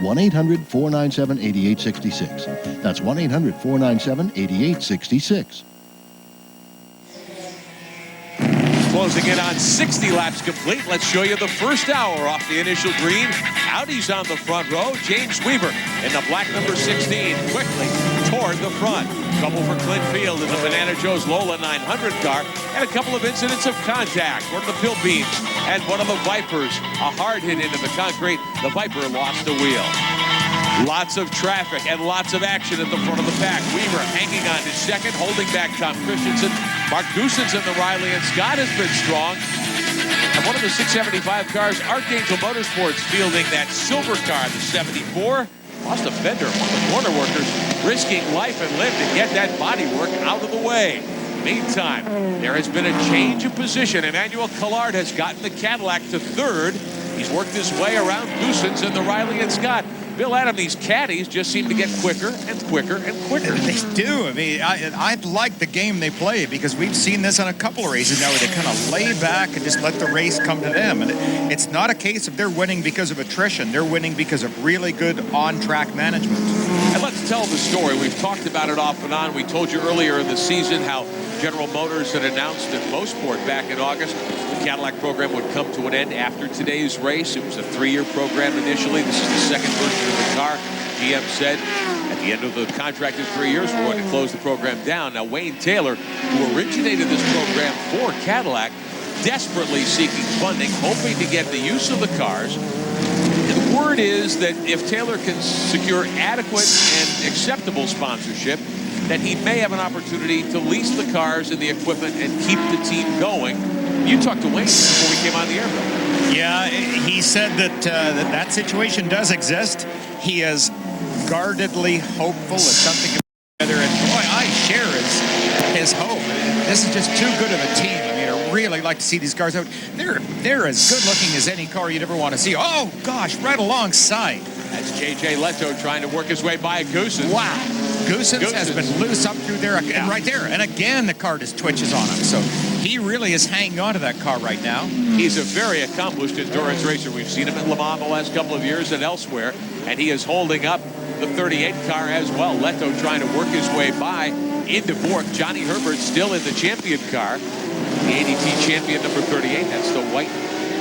1-800-497-8866. That's 1-800-497-8866. Closing in on 60 laps complete. Let's show you the first hour off the initial green. Audi's on the front row. James Weaver in the black number 16 quickly toward the front. Trouble for Clint Field in the Banana Joe's Lola 900 car, and a couple of incidents of contact. One of the Philbeans and one of the Vipers. A hard hit into the concrete. The Viper lost the wheel. Lots of traffic and lots of action at the front of the pack. Weaver hanging on to second, holding back Tom Christensen. Mark Goossens in the Riley and Scott has been strong. And one of the 675 cars, Archangel Motorsports fielding that silver car, the 74. Lost a fender, one of the corner workers risking life and limb to get that bodywork out of the way. Meantime, there has been a change of position. Emmanuel Collard has gotten the Cadillac to third. He's worked his way around Goossens and the Riley and Scott. Bill Adam, these caddies just seem to get quicker and quicker and quicker. They do. I mean, I like the game they play because we've seen this on a couple of races now where they kind of lay back and just let the race come to them. And it's not a case of they're winning because of attrition. They're winning because of really good on-track management. And let's tell the story. We've talked about it off and on. We told you earlier in the season how General Motors had announced at Mosport back in August the Cadillac program would come to an end after today's race. It was a 3-year program initially. This is the second version of the car. GM said at the end of the contracted 3 years, we're going to close the program down. Now, Wayne Taylor, who originated this program for Cadillac, desperately seeking funding, hoping to get the use of the cars. And the word is that if Taylor can secure adequate and acceptable sponsorship, that he may have an opportunity to lease the cars and the equipment and keep the team going. You talked to Wayne before we came on the air, Bill. Yeah, he said that that situation does exist. He is guardedly hopeful that something can be together, and boy, I share his hope. This is just too good of a team. I mean, I really like to see these cars out. They're as good looking as any car you'd ever want to see. Oh gosh, right alongside. That's J.J. Leto trying to work his way by Goossens. Wow. Goossens has been loose up through there and right there. And again, the car just twitches on him. So he really is hanging on to that car right now. He's a very accomplished endurance racer. We've seen him at Le Mans the last couple of years and elsewhere. And he is holding up the 38 car as well. Leto trying to work his way by into fourth. Johnny Herbert still in the champion car. The ADT champion number 38. That's the white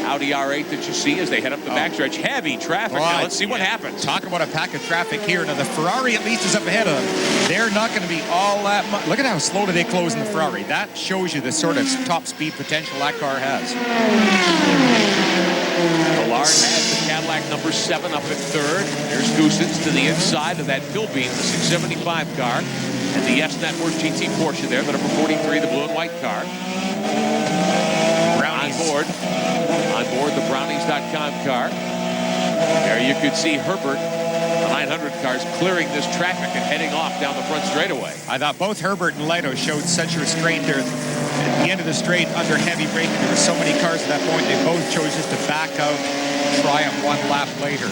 Audi R8 that you see as they head up the backstretch. Heavy traffic. Now let's see what happens. Talk about a pack of traffic here. Now the Ferrari at least is up ahead of them. They're not going to be all that much. Look at how slow they close in the Ferrari. That shows you the sort of top speed potential that car has. Collard has the Cadillac number 7 up at third. There's Goossens to the inside of that Philbean, the 675 car. And the S Network GT Porsche there, the number 43, the blue and white car. Brownies. On board the Brownies.com car. There you could see Herbert, the 900 cars, clearing this traffic and heading off down the front straightaway. I thought both Herbert and Leto showed such restraint there. At the end of the straight, under heavy braking, there were so many cars at that point, they both chose just to back out, try it one lap later.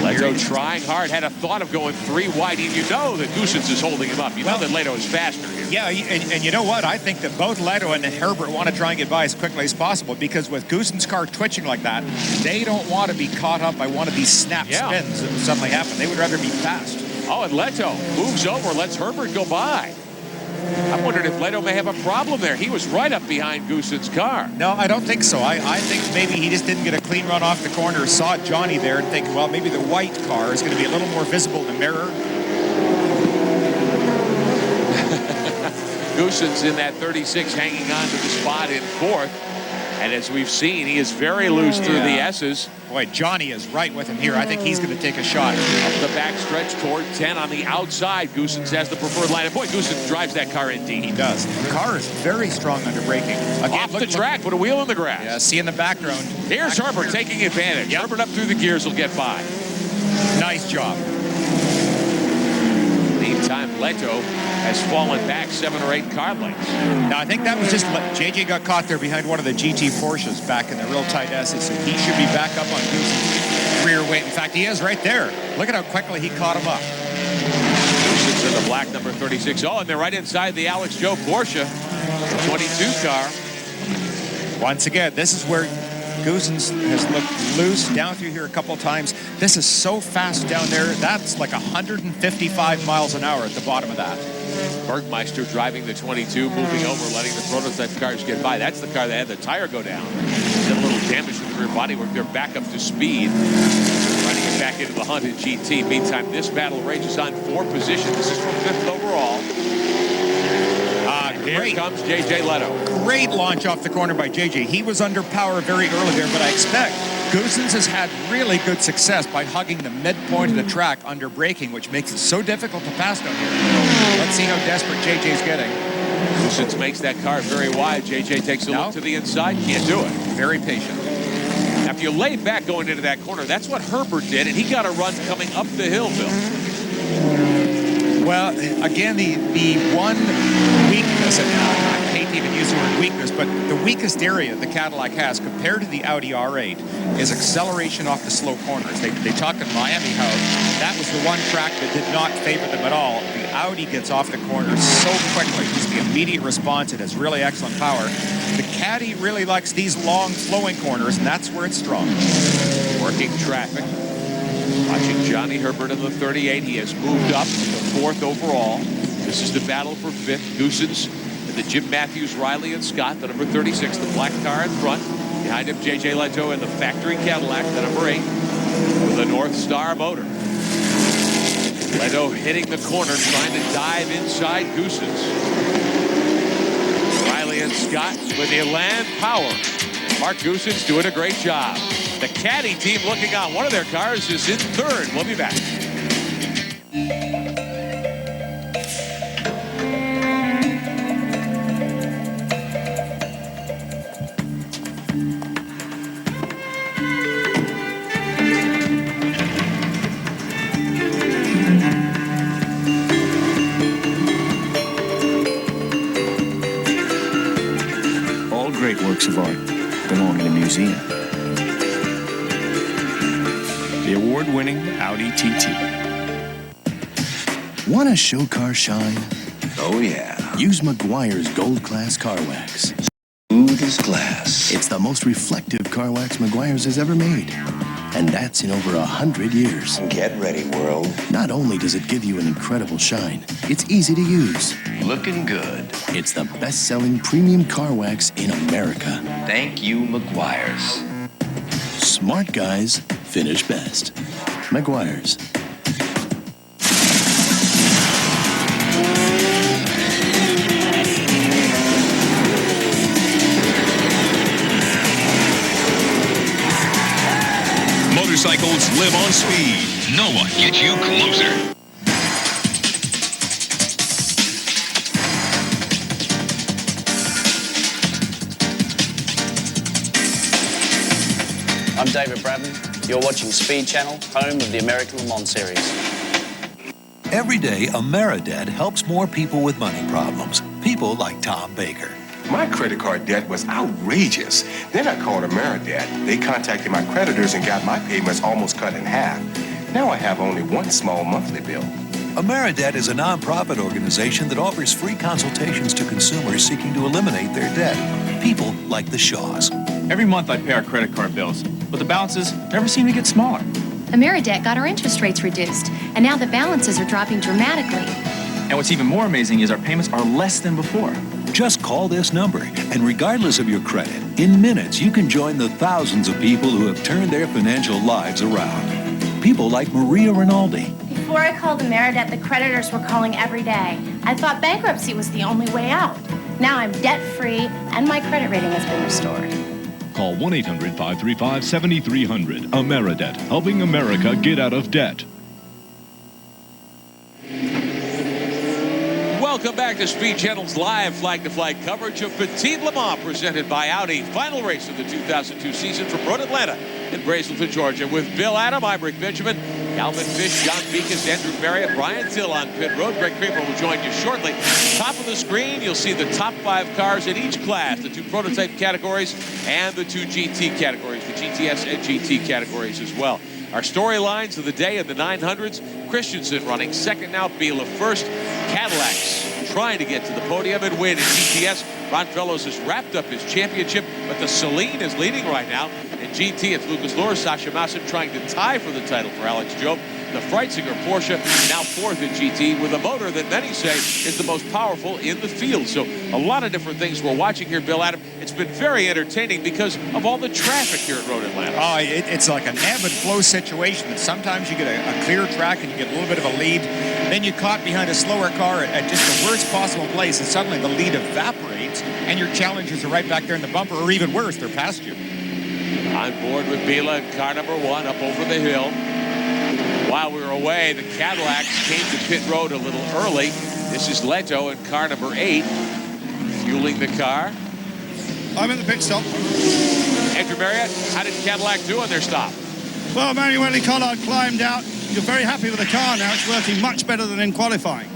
Leto trying hard, had a thought of going 3 wide. And you know that Goossens is holding him up. You know that Leto is faster here. Yeah, and you know what? I think that both Leto and Herbert want to try and get by as quickly as possible, because with Goossens' car twitching like that, they don't want to be caught up by one of these snap spins that would suddenly happen. They would rather be fast. Oh, and Leto moves over, lets Herbert go by. I'm wondering if Leto may have a problem there. He was right up behind Goossens' car. No, I don't think so. I think maybe he just didn't get a clean run off the corner, saw Johnny there and think, well, maybe the white car is going to be a little more visible in the mirror. Goossens in that 36 hanging on to the spot in 4th. And as we've seen, he is very loose through the S's. Boy, Johnny is right with him here. I think he's going to take a shot. Up the back stretch toward 10 on the outside. Goossens has the preferred line. And boy, Goossens drives that car indeed. He does. The car is very strong under braking. Again, off the track, put a wheel in the grass. Yeah, see in the background. Here's Herbert taking advantage. Herbert up through the gears will get by. Nice job. Meantime, Leto has fallen back 7 or 8 car lengths. Now, I think that was just JJ got caught there behind one of the GT Porsches back in the real tight S's, so he should be back up on Goossens' rear weight. In fact, he is right there. Look at how quickly he caught him up. Goossens in the black number 36. Oh, and they're right inside the Alex Joe Porsche, the 22 car. Once again, this is where Goossens has looked loose down through here a couple times. This is so fast down there. That's like 155 miles an hour at the bottom of that. Bergmeister driving the 22, moving over, letting the prototype cars get by. That's the car that had the tire go down. Did a little damage to the rear bodywork. They're back up to speed. Running it back into the hunt in GT. Meantime, this battle rages on 4 positions. This is from 5th overall. Here comes JJ Leto. Great launch off the corner by JJ. He was under power very early there, but I expect Goossens has had really good success by hugging the midpoint of the track under braking, which makes it so difficult to pass down here. Let's see how desperate JJ's getting. Goossens makes that car very wide. JJ takes a look to the inside. Can't do it. Very patient. Now, if you lay back going into that corner, that's what Herbert did, and he got a run coming up the hill, Bill. Well, again, the one weakness, and I hate to even use the word weakness, but the weakest area the Cadillac has compared to the Audi R8 is acceleration off the slow corners. They talked in Miami how that was the one track that did not favor them at all. The Audi gets off the corners so quickly. It's the immediate response. It has really excellent power. The Caddy really likes these long flowing corners, and that's where it's strong. Working traffic. Watching Johnny Herbert in the 38. He has moved up to 4th overall. This is the battle for 5th. Goossens and the Jim Matthews, Riley, and Scott, the number 36, the black car in front. Behind him, JJ Leto and the factory Cadillac, the number 8, with a North Star motor. Leto hitting the corner, trying to dive inside Goossens. Riley and Scott with the land power. Mark Goossens doing a great job. The Caddy team looking on. One of their cars is in 3rd. We'll be back. All great works of art belong in a museum. The award-winning Audi TT. Want a show car shine? Oh, yeah. Use Meguiar's Gold Class Car Wax. Smooth as glass. It's the most reflective car wax Meguiar's has ever made. And that's in over 100 years. Get ready, world. Not only does it give you an incredible shine, it's easy to use. Looking good. It's the best-selling premium car wax in America. Thank you, Meguiar's. Smart guys finish best. Meguiar's. motorcycles live on speed. No one gets you closer. I'm David Bradman. You're watching Speed Channel, home of the American Le Mans series. Every day, AmeriDebt helps more people with money problems. People like Tom Baker. My credit card debt was outrageous. Then I called AmeriDebt. They contacted my creditors and got my payments almost cut in half. Now I have only one small monthly bill. AmeriDebt is a nonprofit organization that offers free consultations to consumers seeking to eliminate their debt. People like the Shaws. Every month I pay our credit card bills, but the balances never seem to get smaller. AmeriDebt got our interest rates reduced, and now the balances are dropping dramatically. And what's even more amazing is our payments are less than before. Just call this number, and regardless of your credit, in minutes you can join the thousands of people who have turned their financial lives around. People like Maria Rinaldi. Before I called AmeriDebt, the creditors were calling every day. I thought bankruptcy was the only way out. Now I'm debt-free, and my credit rating has been restored. Call 1-800-535-7300. AmeriDebt, helping America get out of debt. Welcome back to Speed Channel's live flag-to-flag coverage of Petit Le Mans, presented by Audi. Final race of the 2002 season from Road Atlanta in Brazelton, Georgia. With Bill Adam, I'm Rick Benjamin, Calvin Fish, John Beekus, Andrew Marriott, Brian Till on pit road. Greg Kramer will join you shortly. Top of the screen, you'll see the top 5 cars in each class, the 2 prototype categories and the 2 GT categories, the GTS and GT categories as well. Our storylines of the day in the 900s, Christensen running second now, Biela first. Cadillacs trying to get to the podium and win in GTS. Ron Fellows has wrapped up his championship, but the Celine is leading right now. In GT, it's Lucas Lohr, Sasha Masson trying to tie for the title for Alex Job. The Freitzinger Porsche now 4th in GT with a motor that many say is the most powerful in the field. So a lot of different things we're watching here, Bill Adam. It's been very entertaining because of all the traffic here at Road Atlanta. Oh, it's like an ebb and flow situation. Sometimes you get a clear track and you get a little bit of a lead. Then you're caught behind a slower car at just the worst possible place, and suddenly the lead evaporates and your challengers are right back there in the bumper, or even worse, they're past you. On board with Biela in car number 1 up over the hill. While we were away, the Cadillacs came to pit road a little early. This is Leto in car number 8, fueling the car. I'm at the pit stop. Andrew Marriott, how did Cadillac do on their stop? Well, Emmanuel Collard climbed out. You're very happy with the car now. It's working much better than in qualifying.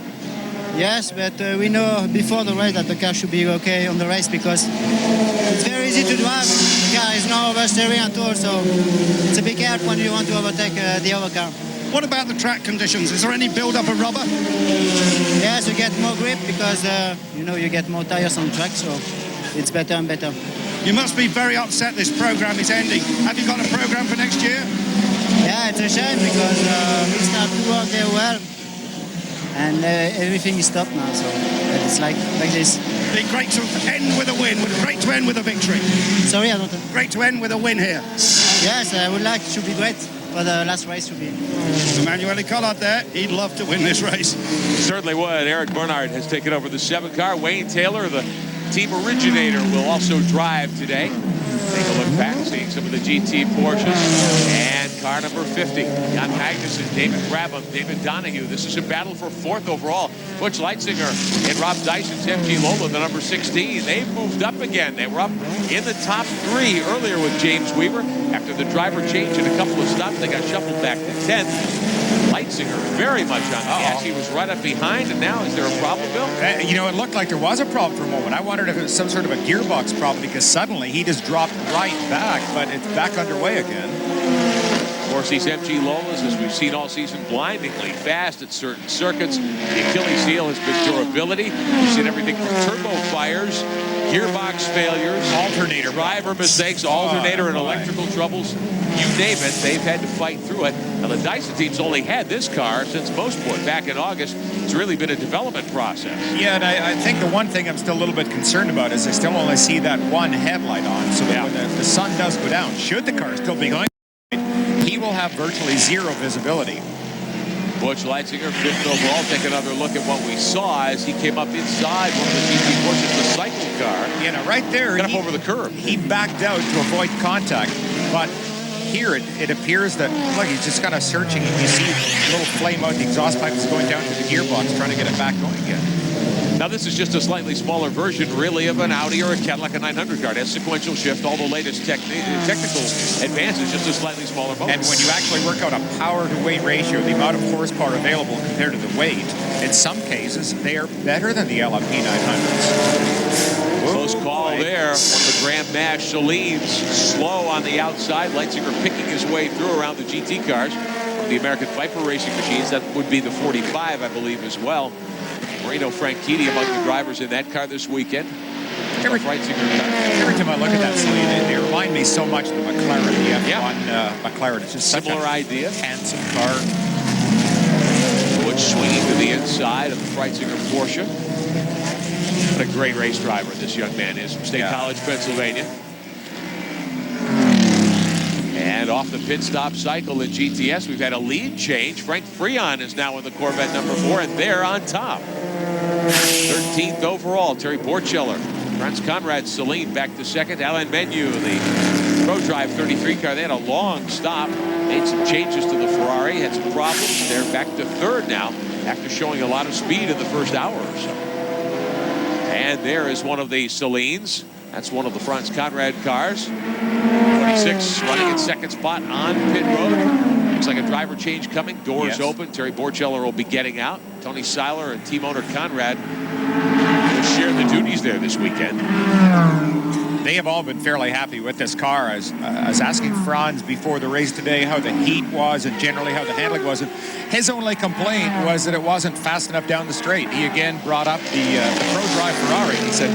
Yes, but we know before the race that the car should be okay on the race because it's very easy to drive. The car is no oversteering at all, so it's a big help when you want to overtake the other car. What about the track conditions? Is there any build-up of rubber? Yes, you get more grip because, you get more tires on track, so it's better and better. You must be very upset this program is ending. Have you got a program for next year? Yeah, it's a shame because we start to work there well. And everything is stopped now, so it's like this. It'd be great to end with a win. Great to end with a victory. Sorry, I don't know. Great to end with a win here. Yes, I would like. It should be great. But the last race should be. Emmanuel Collard there. He'd love to win this race. Certainly would. Eric Bernard has taken over the 7 car. Wayne Taylor, the team originator, will also drive today. Take a look back, seeing some of the GT Porsches. And car number 50, Jan Magnussen, David Brabham, David Donahue. This is a battle for 4th overall. Butch Leitzinger and Rob Dyson's MG Lola, the number 16. They've moved up again. They were up in the top 3 earlier with James Weaver. After the driver change in a couple of stops, they got shuffled back to 10th. Leitzinger very much on gas. He was right up behind, and now is there a problem, Bill? It looked like there was a problem for a moment. I wondered if it was some sort of a gearbox problem because suddenly he just dropped right back, but it's back underway again. Of course, these MG Lolas, as we've seen all season, blindingly fast at certain circuits. The Achilles heel has been durability. We've seen everything from turbo fires, gearbox failures, alternator driver mistakes, alternator and electrical troubles. You name it, they've had to fight through it. Now, the Dyson team's only had this car since Mosport back in August. It's really been a development process. Yeah, and I think the one thing I'm still a little bit concerned about is I still only see that one headlight on. So that when the sun does go down, should the car still be going, he will have virtually zero visibility. Butch Leitzinger, 5th overall. Take another look at what we saw as he came up inside one of the GT Porsches, the cycle car. Yeah, right there. Got up over the curb. He backed out to avoid contact, but here, it appears that, look, he's just kind of searching. You see a little flame out the exhaust pipe is going down to the gearbox, trying to get it back going again. Now, this is just a slightly smaller version, really, of an Audi or a Cadillac, a 900 car. It has sequential shift, all the latest technical advances, just a slightly smaller motor. And when you actually work out a power-to-weight ratio, the amount of horsepower available compared to the weight, in some cases, they are better than the LMP 900s. Close call there. One of the Grand Mash Salines, slow on the outside. Leitzinger picking his way through around the GT cars. From the American Viper Racing machines, that would be the 45, I believe, as well. Marino Franchitti among the drivers in that car this weekend. Every time I look at that Saline, they remind me so much of the McLaren, the F1 McLaren. It's just similar such a idea. Handsome car. Wood swinging to the inside of the Freitzinger Porsche. What a great race driver this young man is from State College, Pennsylvania. And off the pit stop cycle in GTS, we've had a lead change. Frank Freon is now in the Corvette number 4, and they're on top. 13th overall, Terry Borcheller. Franz Conrad Saline back to second. Alain Menu, the ProDrive 33 car, they had a long stop. Made some changes to the Ferrari, had some problems. They're back to third now after showing a lot of speed in the first hour or so. And there is one of the Salines. That's one of the Franz Conrad cars. 26 running in second spot on pit road. Looks like a driver change coming. Doors open. Terry Borcheller will be getting out. Tony Seiler and team owner Conrad will share the duties there this weekend. They have all been fairly happy with this car. I was asking Franz before the race today how the heat was and generally how the handling was. And his only complaint was that it wasn't fast enough down the straight. He again brought up the ProDrive Ferrari. He said,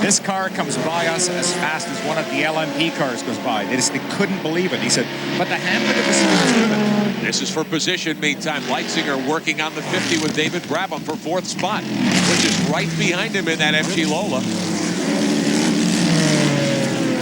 this car comes by us as fast as one of the LMP cars goes by. They couldn't believe it. He said, but the handling of the Saline is good. This is for position. Meantime, Leitzinger working on the 50 with David Brabham for 4th spot, which is right behind him in that MG Lola.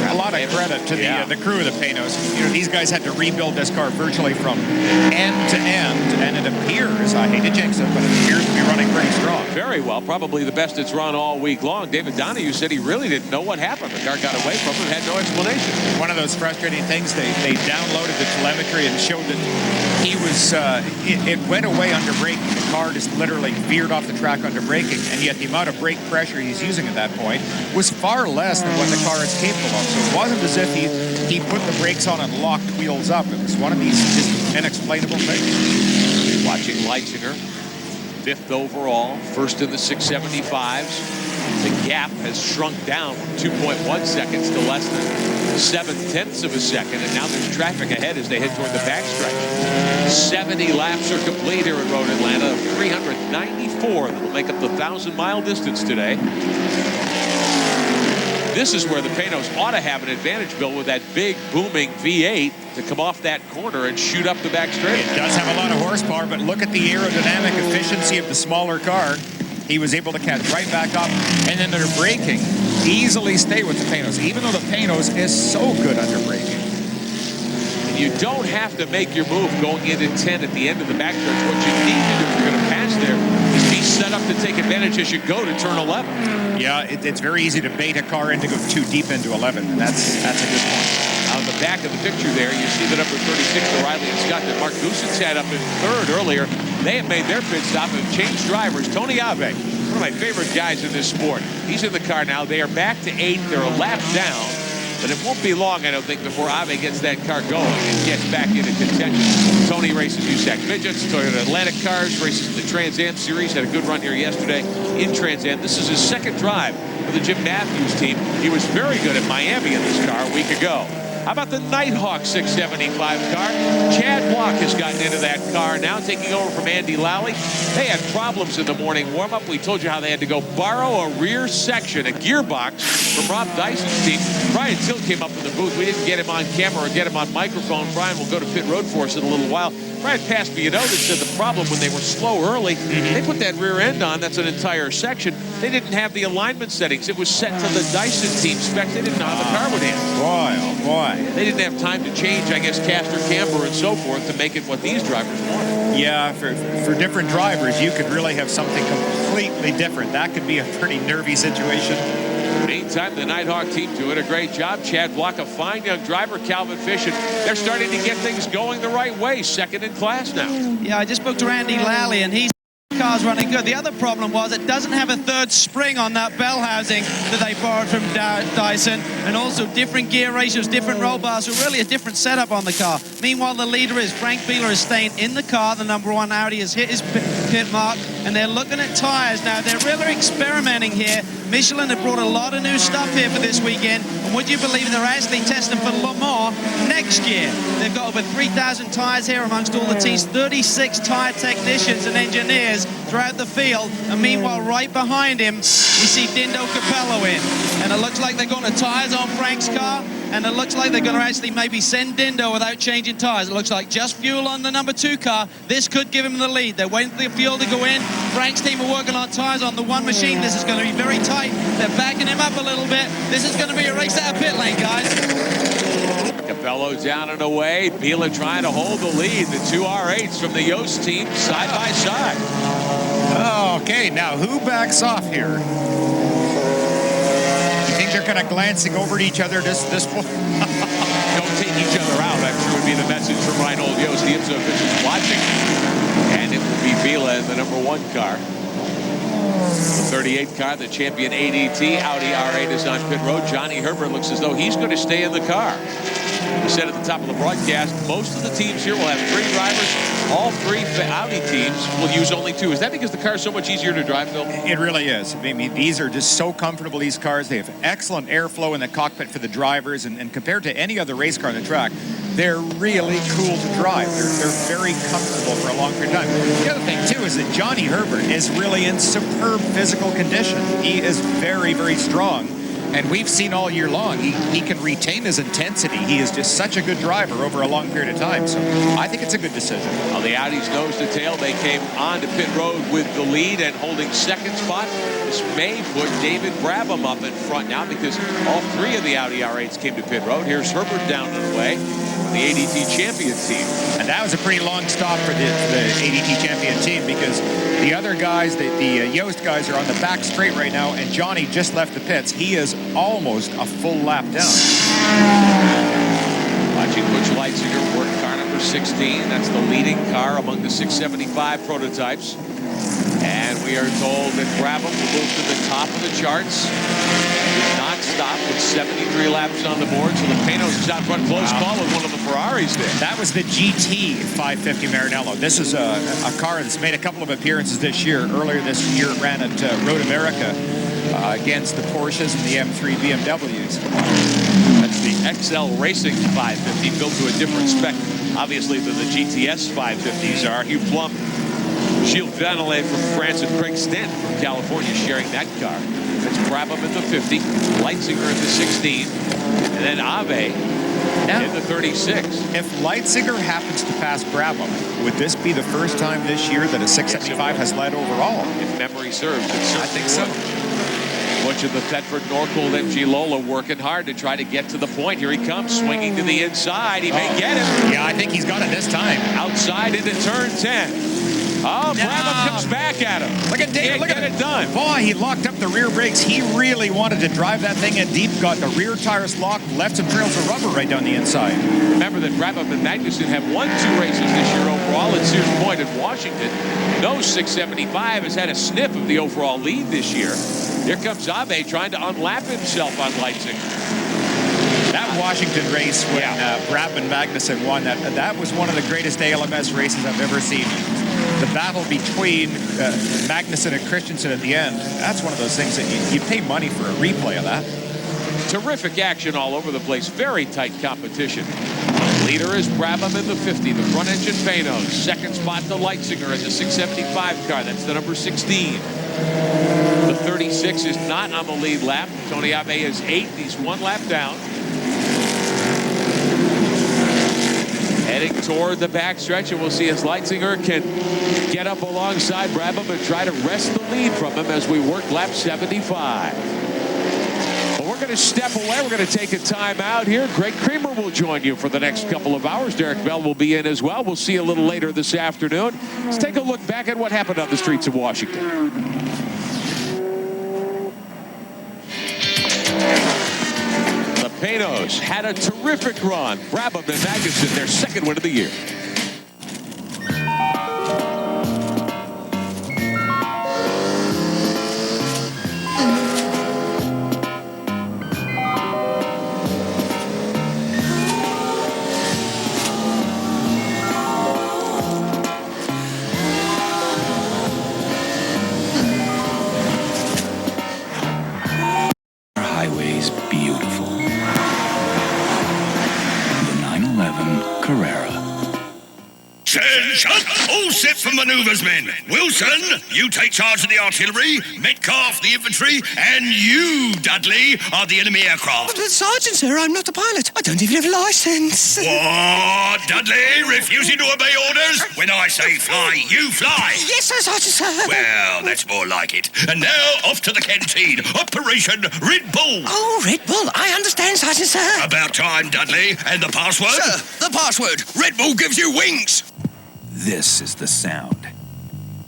A lot of credit to the crew of the Panos. You know, these guys had to rebuild this car virtually from end to end, and it appears, I hate to jinx it, but it appears to be running pretty strong. Very well, probably the best it's run all week long. David Donahue said he really didn't know what happened. The car got away from him, had no explanation. One of those frustrating things, they downloaded the telemetry and showed that he was, it went away under braking. The car just literally veered off the track under braking, and yet the amount of brake pressure he's using at that point was far less than what the car is capable of. So it wasn't as if he put the brakes on and locked wheels up. It was one of these just inexplainable things. Watching Leitzinger, 5th overall, first in the 675s. The gap has shrunk down from 2.1 seconds to less than 7/10 of a second, and now there's traffic ahead as they head toward the backstretch. 70 laps are complete here at Road Atlanta, 394 that will make up the 1,000-mile distance today. This is where the Panos ought to have an advantage, Bill, with that big booming V8 to come off that corner and shoot up the back straight. It does have a lot of horsepower, but look at the aerodynamic efficiency of the smaller car. He was able to catch right back up, and then their braking easily stay with the Panos, even though the Panos is so good under braking. And you don't have to make your move going into 10 at the end of the backstretch. What you need to do if you're going to pass there is be set up to take advantage as you go to turn 11. Yeah, it's very easy to bait a car in to go too deep into 11, and that's a good point. On the back of the picture there, you see the number 36 for Riley and Scott that Mark Goossens had up in 3rd earlier. They have made their pit stop and changed drivers. Tony Ave, one of my favorite guys in this sport. He's in the car now. They are back to 8th. They're a lap down. But it won't be long, I don't think, before Ave gets that car going and gets back into contention. Tony races USAC Midgets, Toyota Atlantic cars, races in the Trans Am Series. Had a good run here yesterday in Trans Am. This is his 2nd drive for the Jim Matthews team. He was very good at Miami in this car a week ago. How about the Nighthawk 675 car? Chad Block has gotten into that car now, taking over from Andy Lally. They had problems in the morning warm-up. We told you how they had to go borrow a rear section, a gearbox, from Rob Dyson's team. Brian Till came up in the booth. We didn't get him on camera or get him on microphone. Brian will go to pit road for us in a little while. Brian passed me a note that said the problem when they were slow early, they put that rear end on. That's an entire section. They didn't have the alignment settings. It was set to the Dyson team spec. They didn't know how the car would handle. Boy, oh boy. They didn't have time to change, I guess, caster camber and so forth to make it what these drivers wanted. Yeah, for different drivers, you could really have something completely different. That could be a pretty nervy situation. Meantime, the Nighthawk team doing a great job. Chad Block, a fine young driver. Calvin Fish, and they're starting to get things going the right way. Second in class now. Yeah, I just spoke to Randy Lally, and he's car's running good. The other problem was it doesn't have a third spring on that bell housing that they borrowed from Dyson, and also different gear ratios, different roll bars, so really a different setup on the car. Meanwhile, the leader is Frank Bieler is staying in the car. The #1 Audi has hit his pit mark, and they're looking at tires now. They're really experimenting here. Michelin have brought a lot of new stuff here for this weekend, and would you believe they're actually testing for Le Mans next year? They've got over 3,000 tires here amongst all the teams, 36 tire technicians and engineers throughout the field, and meanwhile right behind him we see Dindo Capello in, and it looks like they're going to tires on Frank's car, and it looks like they're going to actually maybe send Dindo without changing tires. It looks like just fuel on the #2 car. This could give him the lead. They're waiting for the fuel to go in. Frank's team are working on tires on the one machine. This is going to be very tight. They're backing him up a little bit. This is going to be a race out of pit lane, guys. Capello down and away. Bieler trying to hold the lead. The two R8s from the Yost team side by side. Okay, now who backs off here? You think they're kind of glancing over at each other this point? Don't take each other out, I'm sure would be the message from Reinhold Yost. The IMSA officials watching. And it will be Bieler in the #1 car. The 38 car, the champion ADT Audi R8 is on pit road. Johnny Herbert looks as though he's going to stay in the car. We said at the top of the broadcast, most of the teams here will have 3 drivers. All 3 Audi teams will use only 2. Is that because the car is so much easier to drive, Phil? It really is. I mean, these are just so comfortable, these cars. They have excellent airflow in the cockpit for the drivers, and compared to any other race car on the track, they're really cool to drive. They're very comfortable for a long period of time. The other thing, too, is that Johnny Herbert is really in superb physical condition. He is very, very strong. And we've seen all year long, he can retain his intensity. He is just such a good driver over a long period of time. So I think it's a good decision. Well, the Audis nose to tail. They came on to pit road with the lead and holding second spot. This may put David Brabham up in front now because all 3 of the Audi R8s came to pit road. Here's Herbert down and away. The ADT champion team. And that was a pretty long stop for the ADT champion team because the other guys, the Yost guys, are on the back straight right now, and Johnny just left the pits. He is almost a full lap down. Watching Butch Leitziger work car #16. That's the leading car among the 675 prototypes. And we are told that Brabham will move to the top of the charts. Did not stop with 73 laps on the board, so the Panos is out front. Close call with one of the Ferraris there. That was the GT 550 Maranello. This is a car that's made a couple of appearances this year. Earlier this year it ran at Road America against the Porsches and the M3 BMWs. That's the XL Racing 550 built to a different spec, obviously, than the GTS 550s are. Hugh Plum, Gilles Vanelay from France, and Craig Stanton from California sharing that car. That's Brabham in the 50, Leitziger in the 16, and then Ave in the 36. If Leitziger happens to pass Brabham, would this be the first time this year that a 675 has led overall? If memory serves, I think so. Butch of the Thetford Norcold MG Lola working hard to try to get to the point. Here he comes, swinging to the inside. He may get it. Yeah, I think he's got it this time. Outside into turn 10. Oh, Brabham comes back at him. Look at David, look at it done. Boy, he locked up the rear brakes. He really wanted to drive that thing in deep, got the rear tires locked, left some trails of rubber right down the inside. Remember that Brabham and Magnussen have won 2 races this year overall at Sears Point in Washington. No 675 has had a sniff of the overall lead this year. Here comes Ave trying to unlap himself on Leipzig. That Washington race when Brabham and Magnussen won, that was one of the greatest ALMS races I've ever seen. The battle between Magnussen and Christensen at the end, that's one of those things that you pay money for a replay of that. Terrific action all over the place. Very tight competition. Leader is Brabham in the 50, the front engine Panos. Second spot to Leitziger in the 675 car. That's the number 16. The 36 is not on the lead lap. Tony Ave is 8th. He's 1 lap down. Heading toward the backstretch, and we'll see as Leitziger can get up alongside Brabham and try to wrest the lead from him as we work lap 75. But we're going to step away. We're going to take a time out here. Greg Creamer will join you for the next couple of hours. Derek Bell will be in as well. We'll see you a little later this afternoon. Let's take a look back at what happened on the streets of Washington. Volcanoes had a terrific run. Brabham and Magnuson, their second win of the year. Highway's beautiful. The 911 Carrera. Attention! All set for manoeuvres, men. Wilson, you take charge of the artillery, Metcalf the infantry, and you, Dudley, are the enemy aircraft. But Sergeant, sir, I'm not a pilot. I don't even have a license. What? Dudley, refusing to obey orders? When I say fly, you fly. Yes, sir, Sergeant, sir. Well, that's more like it. And now, off to the canteen. Operation Red Bull. Oh, Red Bull. I understand, Sergeant, sir. About time, Dudley. And the password? Sir, the password. Red Bull gives you wings. This is the sound.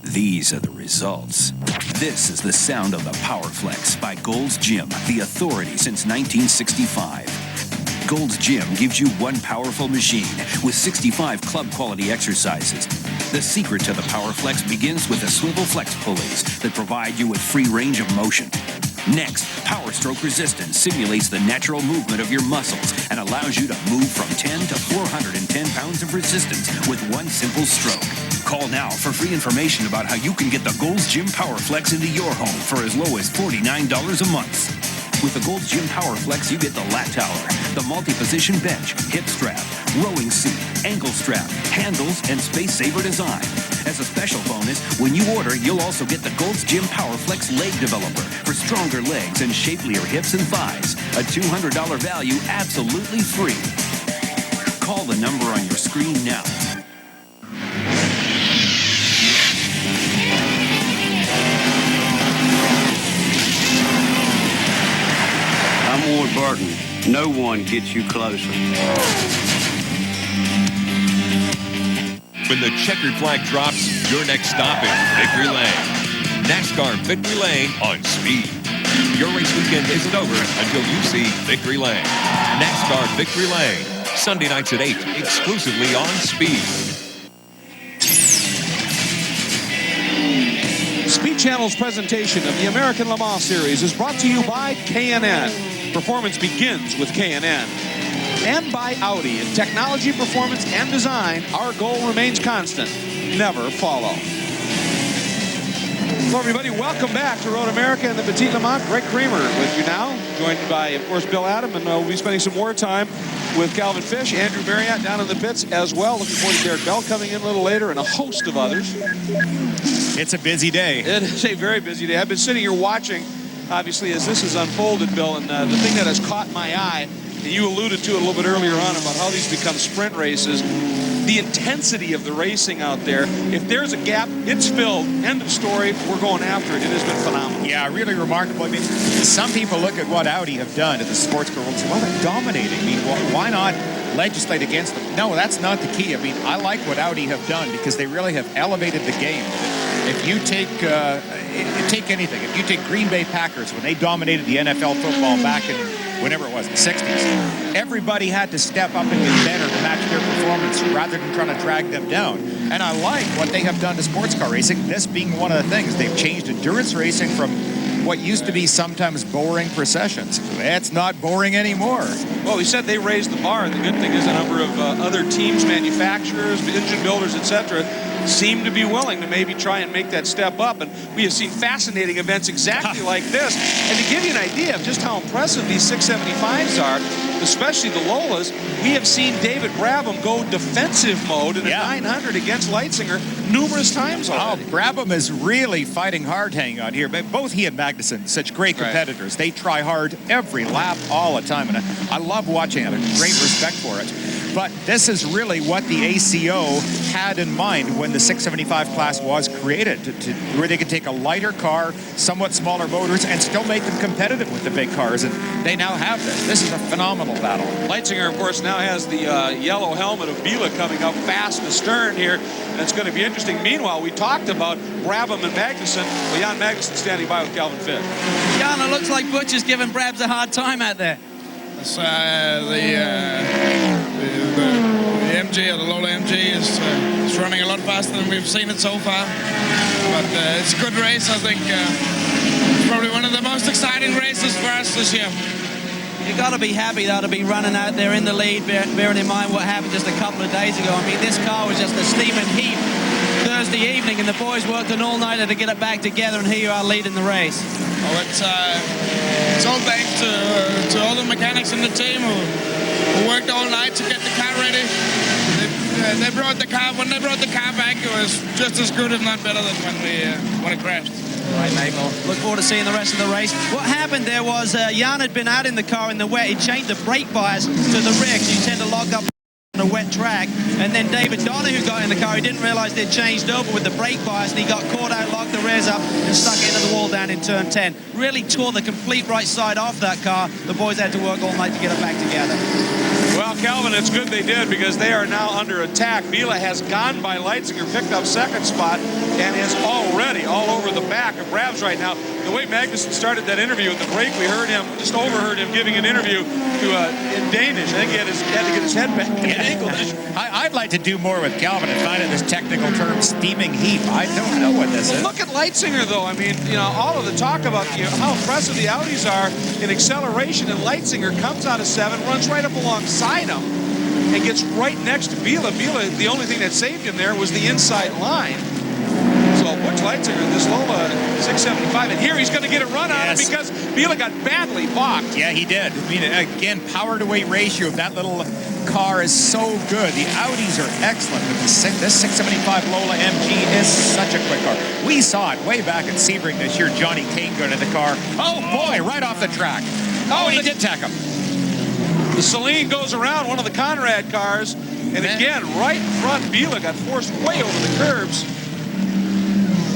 These are the results. This is the sound of the PowerFlex by Gold's Gym, the authority since 1965. Gold's Gym gives you one powerful machine with 65 club-quality exercises. The secret to the PowerFlex begins with the swivel flex pulleys that provide you with free range of motion. Next, Power Stroke Resistance simulates the natural movement of your muscles and allows you to move from 10 to 410 pounds of resistance with one simple stroke. Call now for free information about how you can get the Gold's Gym PowerFlex into your home for as low as $49 a month. With the Gold's Gym PowerFlex, you get the lat tower, the multi-position bench, hip strap, rowing seat, ankle strap, handles, and space saver design. As a special bonus, when you order, you'll also get the Gold's Gym PowerFlex leg developer for stronger legs and shapelier hips and thighs. A $200 value absolutely free. Call the number on your screen now. I'm Ward Burton. No one gets you closer. When the checkered flag drops, your next stop is Victory Lane. NASCAR Victory Lane on Speed. Your race weekend isn't over until you see Victory Lane. NASCAR Victory Lane. Sunday nights at 8, exclusively on Speed. Speed Channel's presentation of the American Le Mans Series is brought to you by K&N. Performance begins with K&N. And by Audi. In technology, performance, and design, our goal remains constant. Never follow. Hello, everybody. Welcome back to Road America and the Petit Le Mans. Greg Kramer with you now, joined by, of course, Bill Adam, and we'll be spending some more time with Calvin Fish, Andrew Marriott down in the pits as well. Looking forward to Derek Bell coming in a little later, and a host of others. It's a busy day. It is a very busy day. I've been sitting here watching, obviously, as this has unfolded, Bill, and the thing that has caught my eye, and you alluded to it a little bit earlier on about how these become sprint races, the intensity of the racing out there. If there's a gap, it's filled. End of story. We're going after it. It has been phenomenal. Yeah, really remarkable. I mean, some people look at what Audi have done to the sports car world and say, well, they're dominating. I mean, why not legislate against them? No, that's not the key. I mean, I like what Audi have done because they really have elevated the game. If you take anything, if you take Green Bay Packers when they dominated the NFL football back in whenever it was, the 60s, everybody had to step up and get better to match their performance rather than trying to drag them down. And I like what they have done to sports car racing, this being one of the things. They've changed endurance racing from what used to be sometimes boring processions. It's not boring anymore. Well, we said they raised the bar. The good thing is a number of other teams, manufacturers, engine builders, etc., seem to be willing to maybe try and make that step up. And we have seen fascinating events exactly like this. And to give you an idea of just how impressive these 675s are, especially the Lolas, we have seen David Brabham go defensive mode in a 900 against Leitzinger numerous times already. Oh, Brabham is really fighting hard hanging out here. But both he and Magnuson, such great competitors. Right. They try hard every lap all the time. And I love watching it. I have great respect for it. But this is really what the ACO had in mind when the 675 class was created, where they could take a lighter car, somewhat smaller motors, and still make them competitive with the big cars. And they now have this. This is a phenomenal battle. Leitzinger, of course, now has the yellow helmet of Biela coming up fast astern here. And it's going to be interesting. Meanwhile, we talked about Brabham and Magnuson. Well, Jan Magnuson standing by with Calvin Fish. Jan, it looks like Butch is giving Brabs a hard time out there. It's, the MG, or the Lola MG, is running a lot faster than we've seen it so far. But it's a good race. I think it's probably one of the most exciting races for us this year. You got to be happy, though, to be running out there in the lead, bearing in mind what happened just a couple of days ago. I mean, this car was just a steaming heap Thursday evening, and the boys worked an all-nighter to get it back together, and here you are leading the race. Oh, it's all thanks to all the mechanics in the team who worked all night to get the car ready. They brought the car, when they brought the car back, it was just as good, if not better, than when it crashed. Right, mate. Well, look forward to seeing the rest of the race. What happened there was Jan had been out in the car in the wet. He changed the brake bias to the rear because you tend to lock up on a wet track. And then David Donahue got in the car. He didn't realize they'd changed over with the brake bias, and he got caught out, locked the rears up, and stuck it into the wall down in turn 10. Really tore the complete right side off that car. The boys had to work all night to get it back together. Well, Calvin, it's good they did, because they are now under attack. Vila has gone by Leitzinger, picked up second spot, and is already all over the back of Brabs right now. The way Magnussen started that interview at the break, we heard him, just overheard him giving an interview to in Danish. I think he had to get his head back in English. I'd like to do more with Calvin and find out this technical term, steaming heap. I don't know what this is. Look at Leitzinger, though. I mean, you know, all of the talk about how impressive the Audis are in acceleration, and Leitzinger comes out of 7, runs right up alongside him, and gets right next to Vila. Vila, the only thing that saved him there was the inside line. So Butch Leitzinger, this Lola 675, and here he's going to get a run on him because Vila got badly balked. Yeah, he did. I mean, again, power to weight ratio of that little car is so good. The Audis are excellent, but this 675 Lola MG is such a quick car. We saw it way back at Sebring this year. Johnny Kane got in the car. Oh boy, right off the track. Oh, he did tack him. The Celine goes around one of the Conrad cars, and again, right in front, Vila got forced way over the curbs.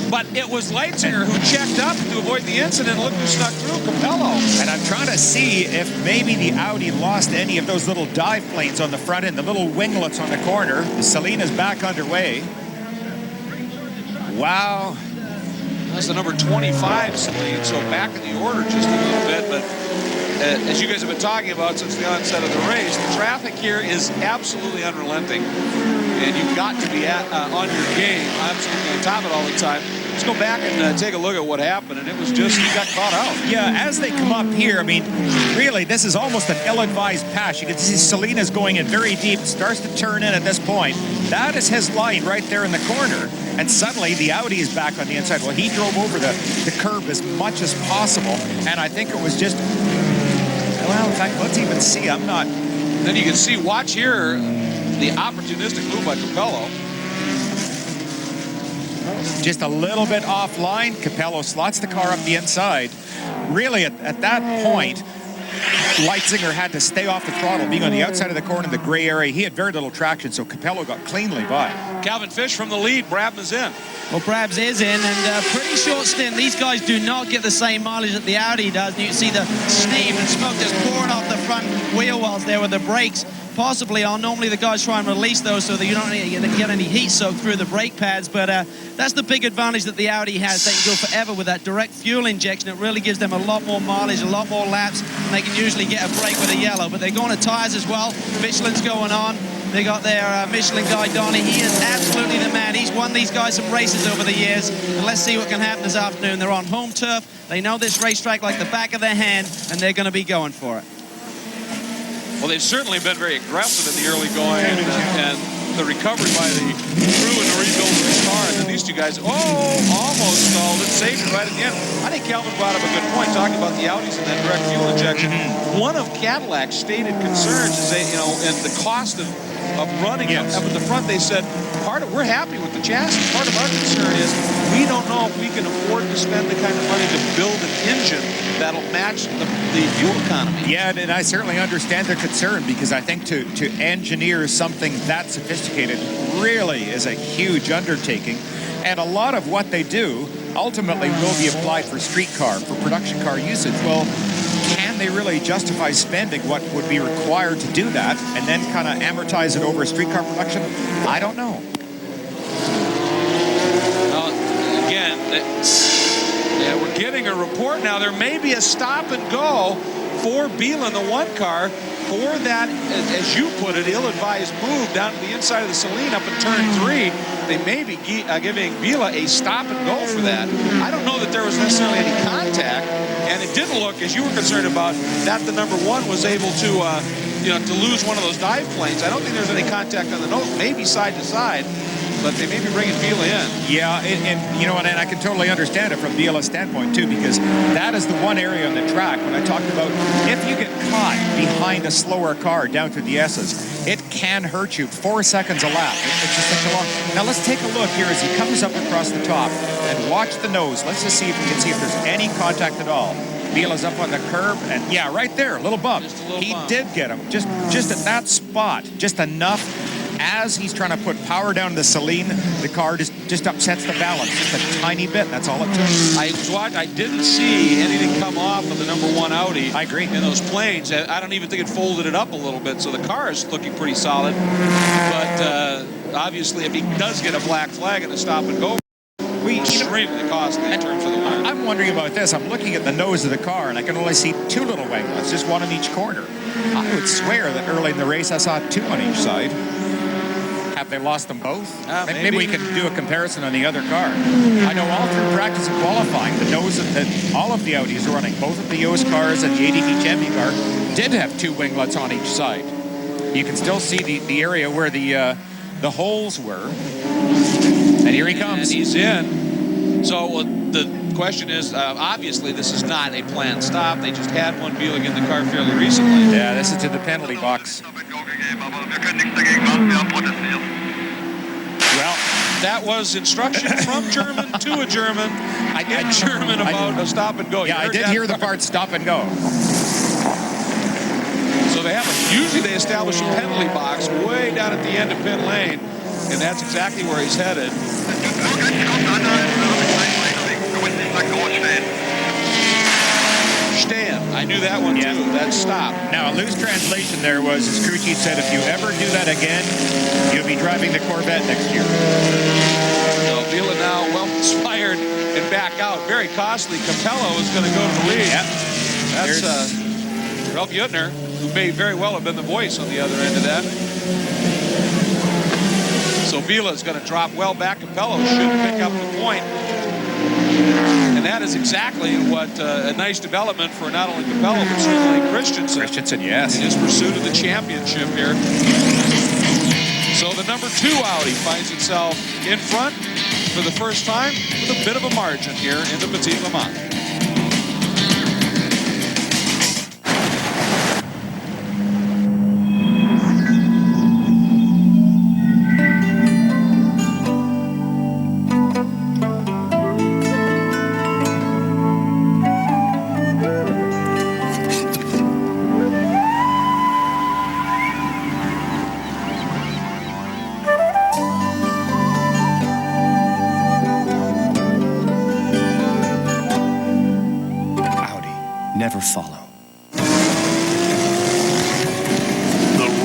But it was Leitzinger who checked up to avoid the incident. Look who snuck through, Capello. And I'm trying to see if maybe the Audi lost any of those little dive planes on the front end, the little winglets on the corner. The Celine is back underway. Wow. That's the number 25 Celine, so back in the order just a little bit. But as you guys have been talking about since the onset of the race, the traffic here is absolutely unrelenting. And you've got to be on your game, absolutely on top of it all the time. Let's go back and take a look at what happened, and it was just, he got caught out. Yeah, as they come up here, I mean, really, this is almost an ill-advised pass. You can see Selena's going in very deep, starts to turn in at this point. That is his line right there in the corner, and suddenly the Audi is back on the inside. Well, he drove over the curb as much as possible, and I think it was just, well, in fact, let's even see. I'm not... Then you can see, watch here, the opportunistic move by Capello. Just a little bit offline. Capello slots the car up the inside. Really, at that point, Leitzinger had to stay off the throttle, being on the outside of the corner in the gray area. He had very little traction, so Capello got cleanly by. Calvin Fish from the lead. Brabham is in. Well, Brabs is in, and pretty short stint. These guys do not get the same mileage that the Audi does. You can see the steam and smoke just pouring off the front wheel wells there with the brakes possibly on. Normally the guys try and release those so that you don't get any heat soak through the brake pads, but that's the big advantage that the Audi has. They can go forever with that direct fuel injection. It really gives them a lot more mileage, a lot more laps, and they can usually get a break with a yellow. But they're going to tires as well. Michelin's going on. They got their Michelin guy, Donnie. He is absolutely the man. He's won these guys some races over the years. And let's see what can happen this afternoon. They're on home turf. They know this racetrack like the back of their hand, and they're going to be going for it. Well, they've certainly been very aggressive in the early going, and the recovery by the crew and the rebuild of the car. And then these two guys, almost stalled it, saved it right at the end. I think Calvin brought up a good point talking about the Audis and that direct fuel injection. One of Cadillac's stated concerns is and the cost of running up at the front. They said we're happy with the chassis. Part of our concern is we don't know if we can afford to spend the kind of money to build an engine that'll match the fuel economy. Yeah, and I certainly understand their concern, because I think to engineer something that sophisticated really is a huge undertaking. And a lot of what they do ultimately will be applied for street car, for production car usage. Well, can they really justify spending what would be required to do that and then kind of amortize it over street car production? I don't know. Again, we're getting a report now. There may be a stop and go for Biela in the 1 car for that, as you put it, ill-advised move down to the inside of the Saline up in turn 3. They may be giving Biela a stop and go for that. I don't know that there was necessarily any contact, and it didn't look, as you were concerned about, that the number 1 was able to, to lose one of those dive planes. I don't think there's any contact on the nose, maybe side to side, but they may be bringing Biela in. Yeah, and you know, and I can totally understand it from Biela's standpoint too, because that is the one area on the track when I talked about if you get caught behind a slower car down through the S's, it can hurt you. 4 seconds a lap. It's just such a long. Now let's take a look here as he comes up across the top and watch the nose. Let's just see if we can see if there's any contact at all. Biela's up on the curb, and yeah, right there, a little bump. He did get him, just at that spot, just enough. As he's trying to put power down the Saline, the car just upsets the balance just a tiny bit. That's all it took. I didn't see anything come off of the number 1 Audi. I agree. In those planes. I don't even think it folded it up a little bit, so the car is looking pretty solid. But obviously, if he does get a black flag and a stop and go, extremely costly in terms of the winner. I'm wondering about this. I'm looking at the nose of the car, and I can only see 2 little winglets, just 1 in each corner. I would swear that early in the race I saw 2 on each side. Have they lost them both? Maybe we can do a comparison on the other car. I know all through practice and qualifying, the nose that all of the Audis are running, both of the Yost cars and the ADT Champion car, did have 2 winglets on each side. You can still see the area where the holes were. And here he comes. And he's in. So the question is, obviously, this is not a planned stop. They just had one Biela in the car fairly recently. Yeah, this is to the penalty box. Well, that was instruction from German to a German. German about a stop and go. Yeah, I did hear the part stop and go. So they have usually they establish a penalty box way down at the end of pit lane, and that's exactly where he's headed. Stand. I knew that one too. That stop. Now, a loose translation there was, as crew chief said, if you ever do that again, you'll be driving the Corvette next year. So Biela now well inspired and back out. Very costly. Capello is going to go to the lead. Yep. That's Ralph Yutner, who may very well have been the voice on the other end of that. So Biela is going to drop well back. Capello should pick up the point. And that is exactly what a nice development for not only Capello, but certainly Christensen. Christensen, yes. In his pursuit of the championship here. So the number 2 Audi finds itself in front for the first time with a bit of a margin here in the Petit Le Mans. Never follow. The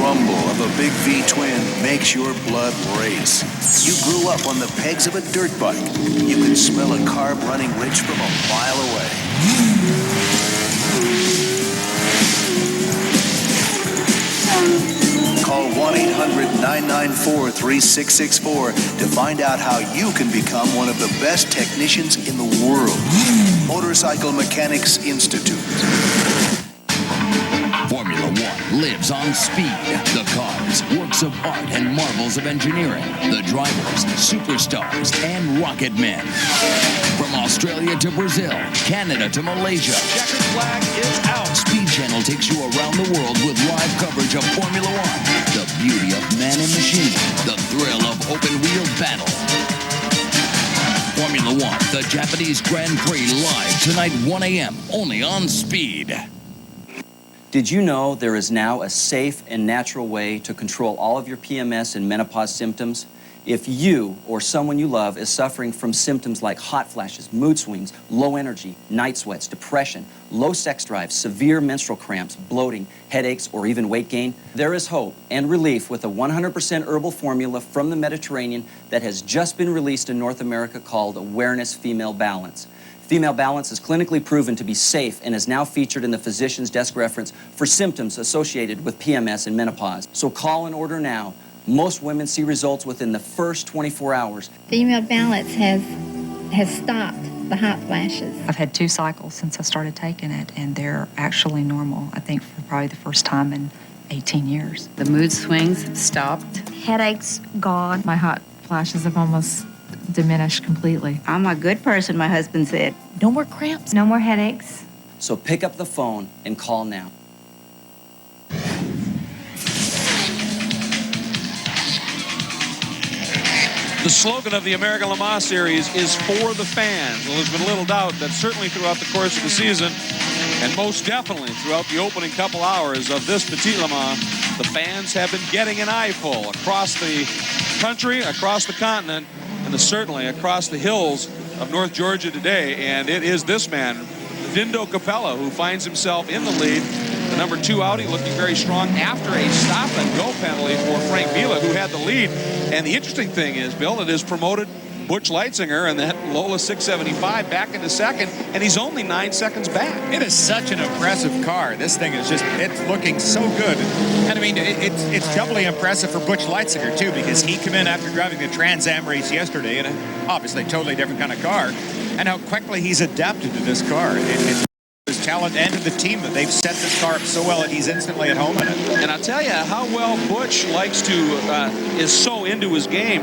rumble of a big V-twin makes your blood race. You grew up on the pegs of a dirt bike. You can smell a carb running rich from a mile away. Call 1-800-994-3664 to find out how you can become one of the best technicians in the world. Motorcycle Mechanics Institute. Formula One lives on speed. The cars, works of art and marvels of engineering. The drivers, superstars, and rocket men. From Australia to Brazil, Canada to Malaysia. Checkered flag is out. Speed Channel takes you around the world with live coverage of Formula One. The beauty of man and machine. The thrill of open-wheel battle. Formula One, the Japanese Grand Prix, live tonight, 1 a.m., only on Speed. Did you know there is now a safe and natural way to control all of your PMS and menopause symptoms? If you or someone you love is suffering from symptoms like hot flashes, mood swings, low energy, night sweats, depression, low sex drive, severe menstrual cramps, bloating, headaches, or even weight gain, there is hope and relief with a 100% herbal formula from the Mediterranean that has just been released in North America called Awareness Female Balance. Female Balance is clinically proven to be safe and is now featured in the physician's desk reference for symptoms associated with PMS and menopause. So call and order now. Most women see results within the first 24 hours. Female Balance has stopped the hot flashes. I've had 2 cycles since I started taking it, and they're actually normal, I think, for probably the first time in 18 years. The mood swings stopped. Headaches gone. My hot flashes have almost diminished completely. I'm a good person, my husband said. No more cramps. No more headaches. So pick up the phone and call now. The slogan of the American Le Mans Series is for the fans. Well, there's been little doubt that certainly throughout the course of the season, and most definitely throughout the opening couple hours of this Petit Le Mans, the fans have been getting an eyeful across the country, across the continent, and certainly across the hills of North Georgia today. And it is this man, Dindo Capella, who finds himself in the lead. The number 2 Audi looking very strong after a stop-and-go penalty for Frank Vila, who had the lead. And the interesting thing is, Bill, it has promoted Butch Leitzinger and that Lola 675 back into second, and he's only 9 seconds back. It is such an impressive car. This thing is just, it's looking so good. And I mean, it's doubly impressive for Butch Leitzinger, too, because he came in after driving the Trans Am race yesterday in a obviously totally different kind of car, and how quickly he's adapted to this car. It's his talent and to the team that they've set this car up so well that he's instantly at home in it. And I'll tell you how well Butch likes to, is so into his game.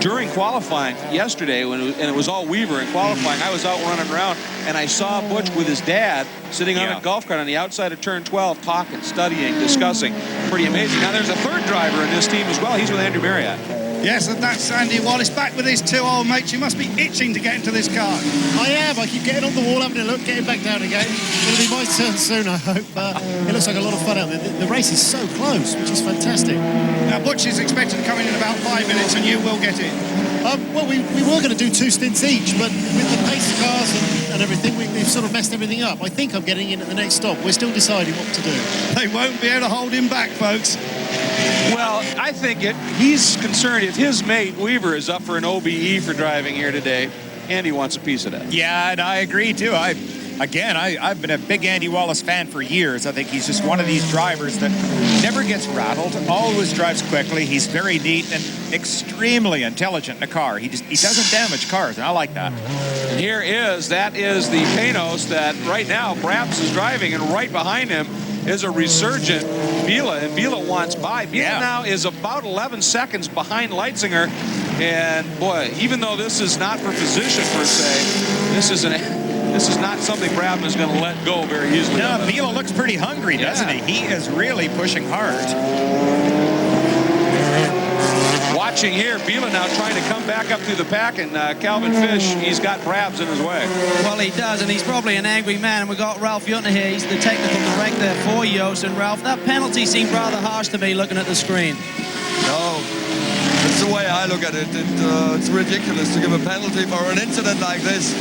During qualifying yesterday, and it was all Weaver in qualifying, I was out running around, and I saw Butch with his dad sitting on a golf cart on the outside of turn 12, talking, studying, discussing. Pretty amazing. Now, there's a third driver in this team as well. He's with Andrew Marriott. Yes, and that's Andy Wallace back with his 2 old mates. You must be itching to get into this car. I am. I keep getting on the wall, having a look, getting back down again. It'll be my turn soon, I hope. It looks like a lot of fun out there. The race is so close, which is fantastic. Now, Butch is expected to come in about 5 minutes, and you will get in. Well, we were going to do 2 stints each, but with the pace cars and everything, we've sort of messed everything up. I think I'm getting in at the next stop. We're still deciding what to do. They won't be able to hold him back, folks. Well, I think he's concerned if his mate Weaver is up for an OBE for driving here today, Andy wants a piece of that. Yeah, and I agree too. I've been a big Andy Wallace fan for years. I think he's just one of these drivers that never gets rattled, always drives quickly. He's very neat and extremely intelligent in a car. He doesn't damage cars, and I like that. And that is the Panos that right now Brabs is driving, and right behind him is a resurgent Vila, and Vila wants by. Vila now is about 11 seconds behind Leitzinger, and boy, even though this is not for position per se, this is not something Brabham is going to let go very easily. No, Vila looks pretty hungry, doesn't he? He is really pushing hard. Watching here, Vila now trying to come back up through the pack, and Calvin Fish, he's got Brabs in his way. Well, he does, and he's probably an angry man. And we've got Ralph Yuntner here. He's the technical director for Yost. And Ralph, that penalty seemed rather harsh to me looking at the screen. No, that's the way I look at it. It's ridiculous to give a penalty for an incident like this.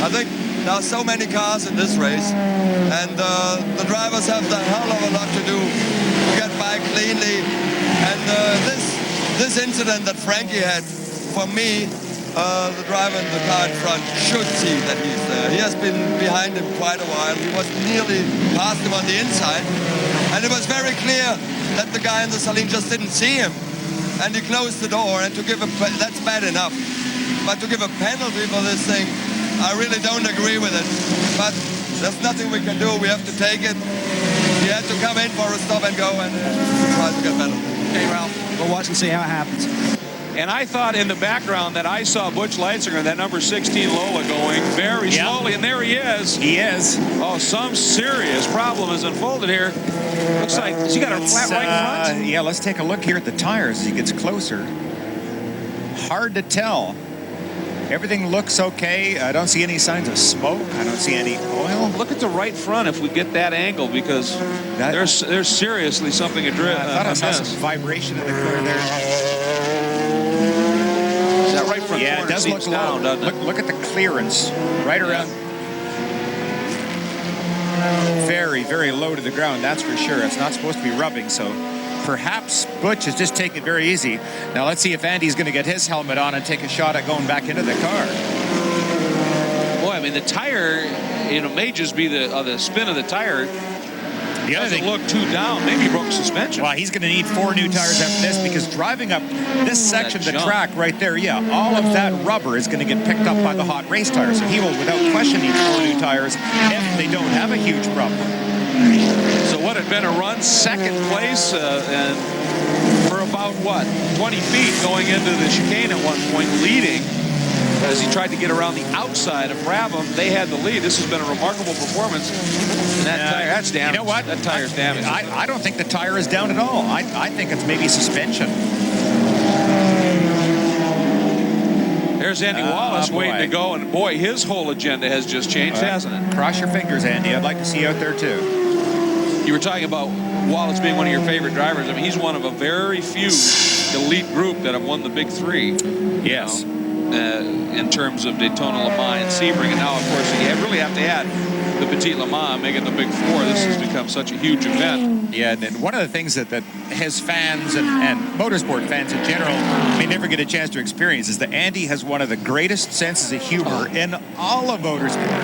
I think there are so many cars in this race, and the drivers have the hell of a lot to do to get by cleanly. And this incident that Frankie had, for me, the driver in the car in front should see that he's there. He has been behind him quite a while. He was nearly past him on the inside, and it was very clear that the guy in the Saline just didn't see him, and he closed the door. And that's bad enough, but to give a penalty for this thing, I really don't agree with it. But there's nothing we can do. We have to take it. He had to come in for a stop and go and try to get better. Okay, Ralph, we'll watch and see how it happens. And I thought in the background that I saw Butch Leitzinger, that number 16 Lola, going very slowly, and there he is. He is. Oh, some serious problem has unfolded here. Looks like he got a flat right front. Yeah, let's take a look here at the tires as he gets closer. Hard to tell. Everything looks okay. I don't see any signs of smoke. I don't see any oil. Look at the right front if we get that angle, because there's seriously something I thought I saw some vibration in the car there. That right front corner it does seems look down, low, doesn't it? Look at the clearance right around. Very, very low to the ground, that's for sure. It's not supposed to be rubbing, so perhaps Butch is just taking it very easy. Now let's see if Andy's going to get his helmet on and take a shot at going back into the car. Boy, I mean, the tire, may just be the spin of the tire. The other doesn't thing, look too down. Maybe he broke suspension. Well, he's going to need 4 new tires after this because driving up this section of the track right there, all of that rubber is going to get picked up by the hot race tires. So he will, without question, need 4 new tires if they don't have a huge problem. So what had been a run, second place, and for about, 20 feet going into the chicane at one point, leading. As he tried to get around the outside of Brabham, they had the lead. This has been a remarkable performance. And that tire, that's damaged. You know what? That tire's damaged. I don't think the tire is down at all. I think it's maybe suspension. There's Andy Wallace waiting to go, and boy, his whole agenda has just changed, hasn't it? Cross your fingers, Andy. I'd like to see you out there, too. You were talking about Wallace being one of your favorite drivers. I mean, he's one of a very few elite group that have won the Big Three. Yes. In terms of Daytona, Le Mans, and Sebring, and now, of course, you really have to add the Petit Le Mans, make it the Big Four. This has become such a huge event. Yeah, and one of the things that his fans and motorsport fans in general may never get a chance to experience is that Andy has one of the greatest senses of humor in all of motorsport.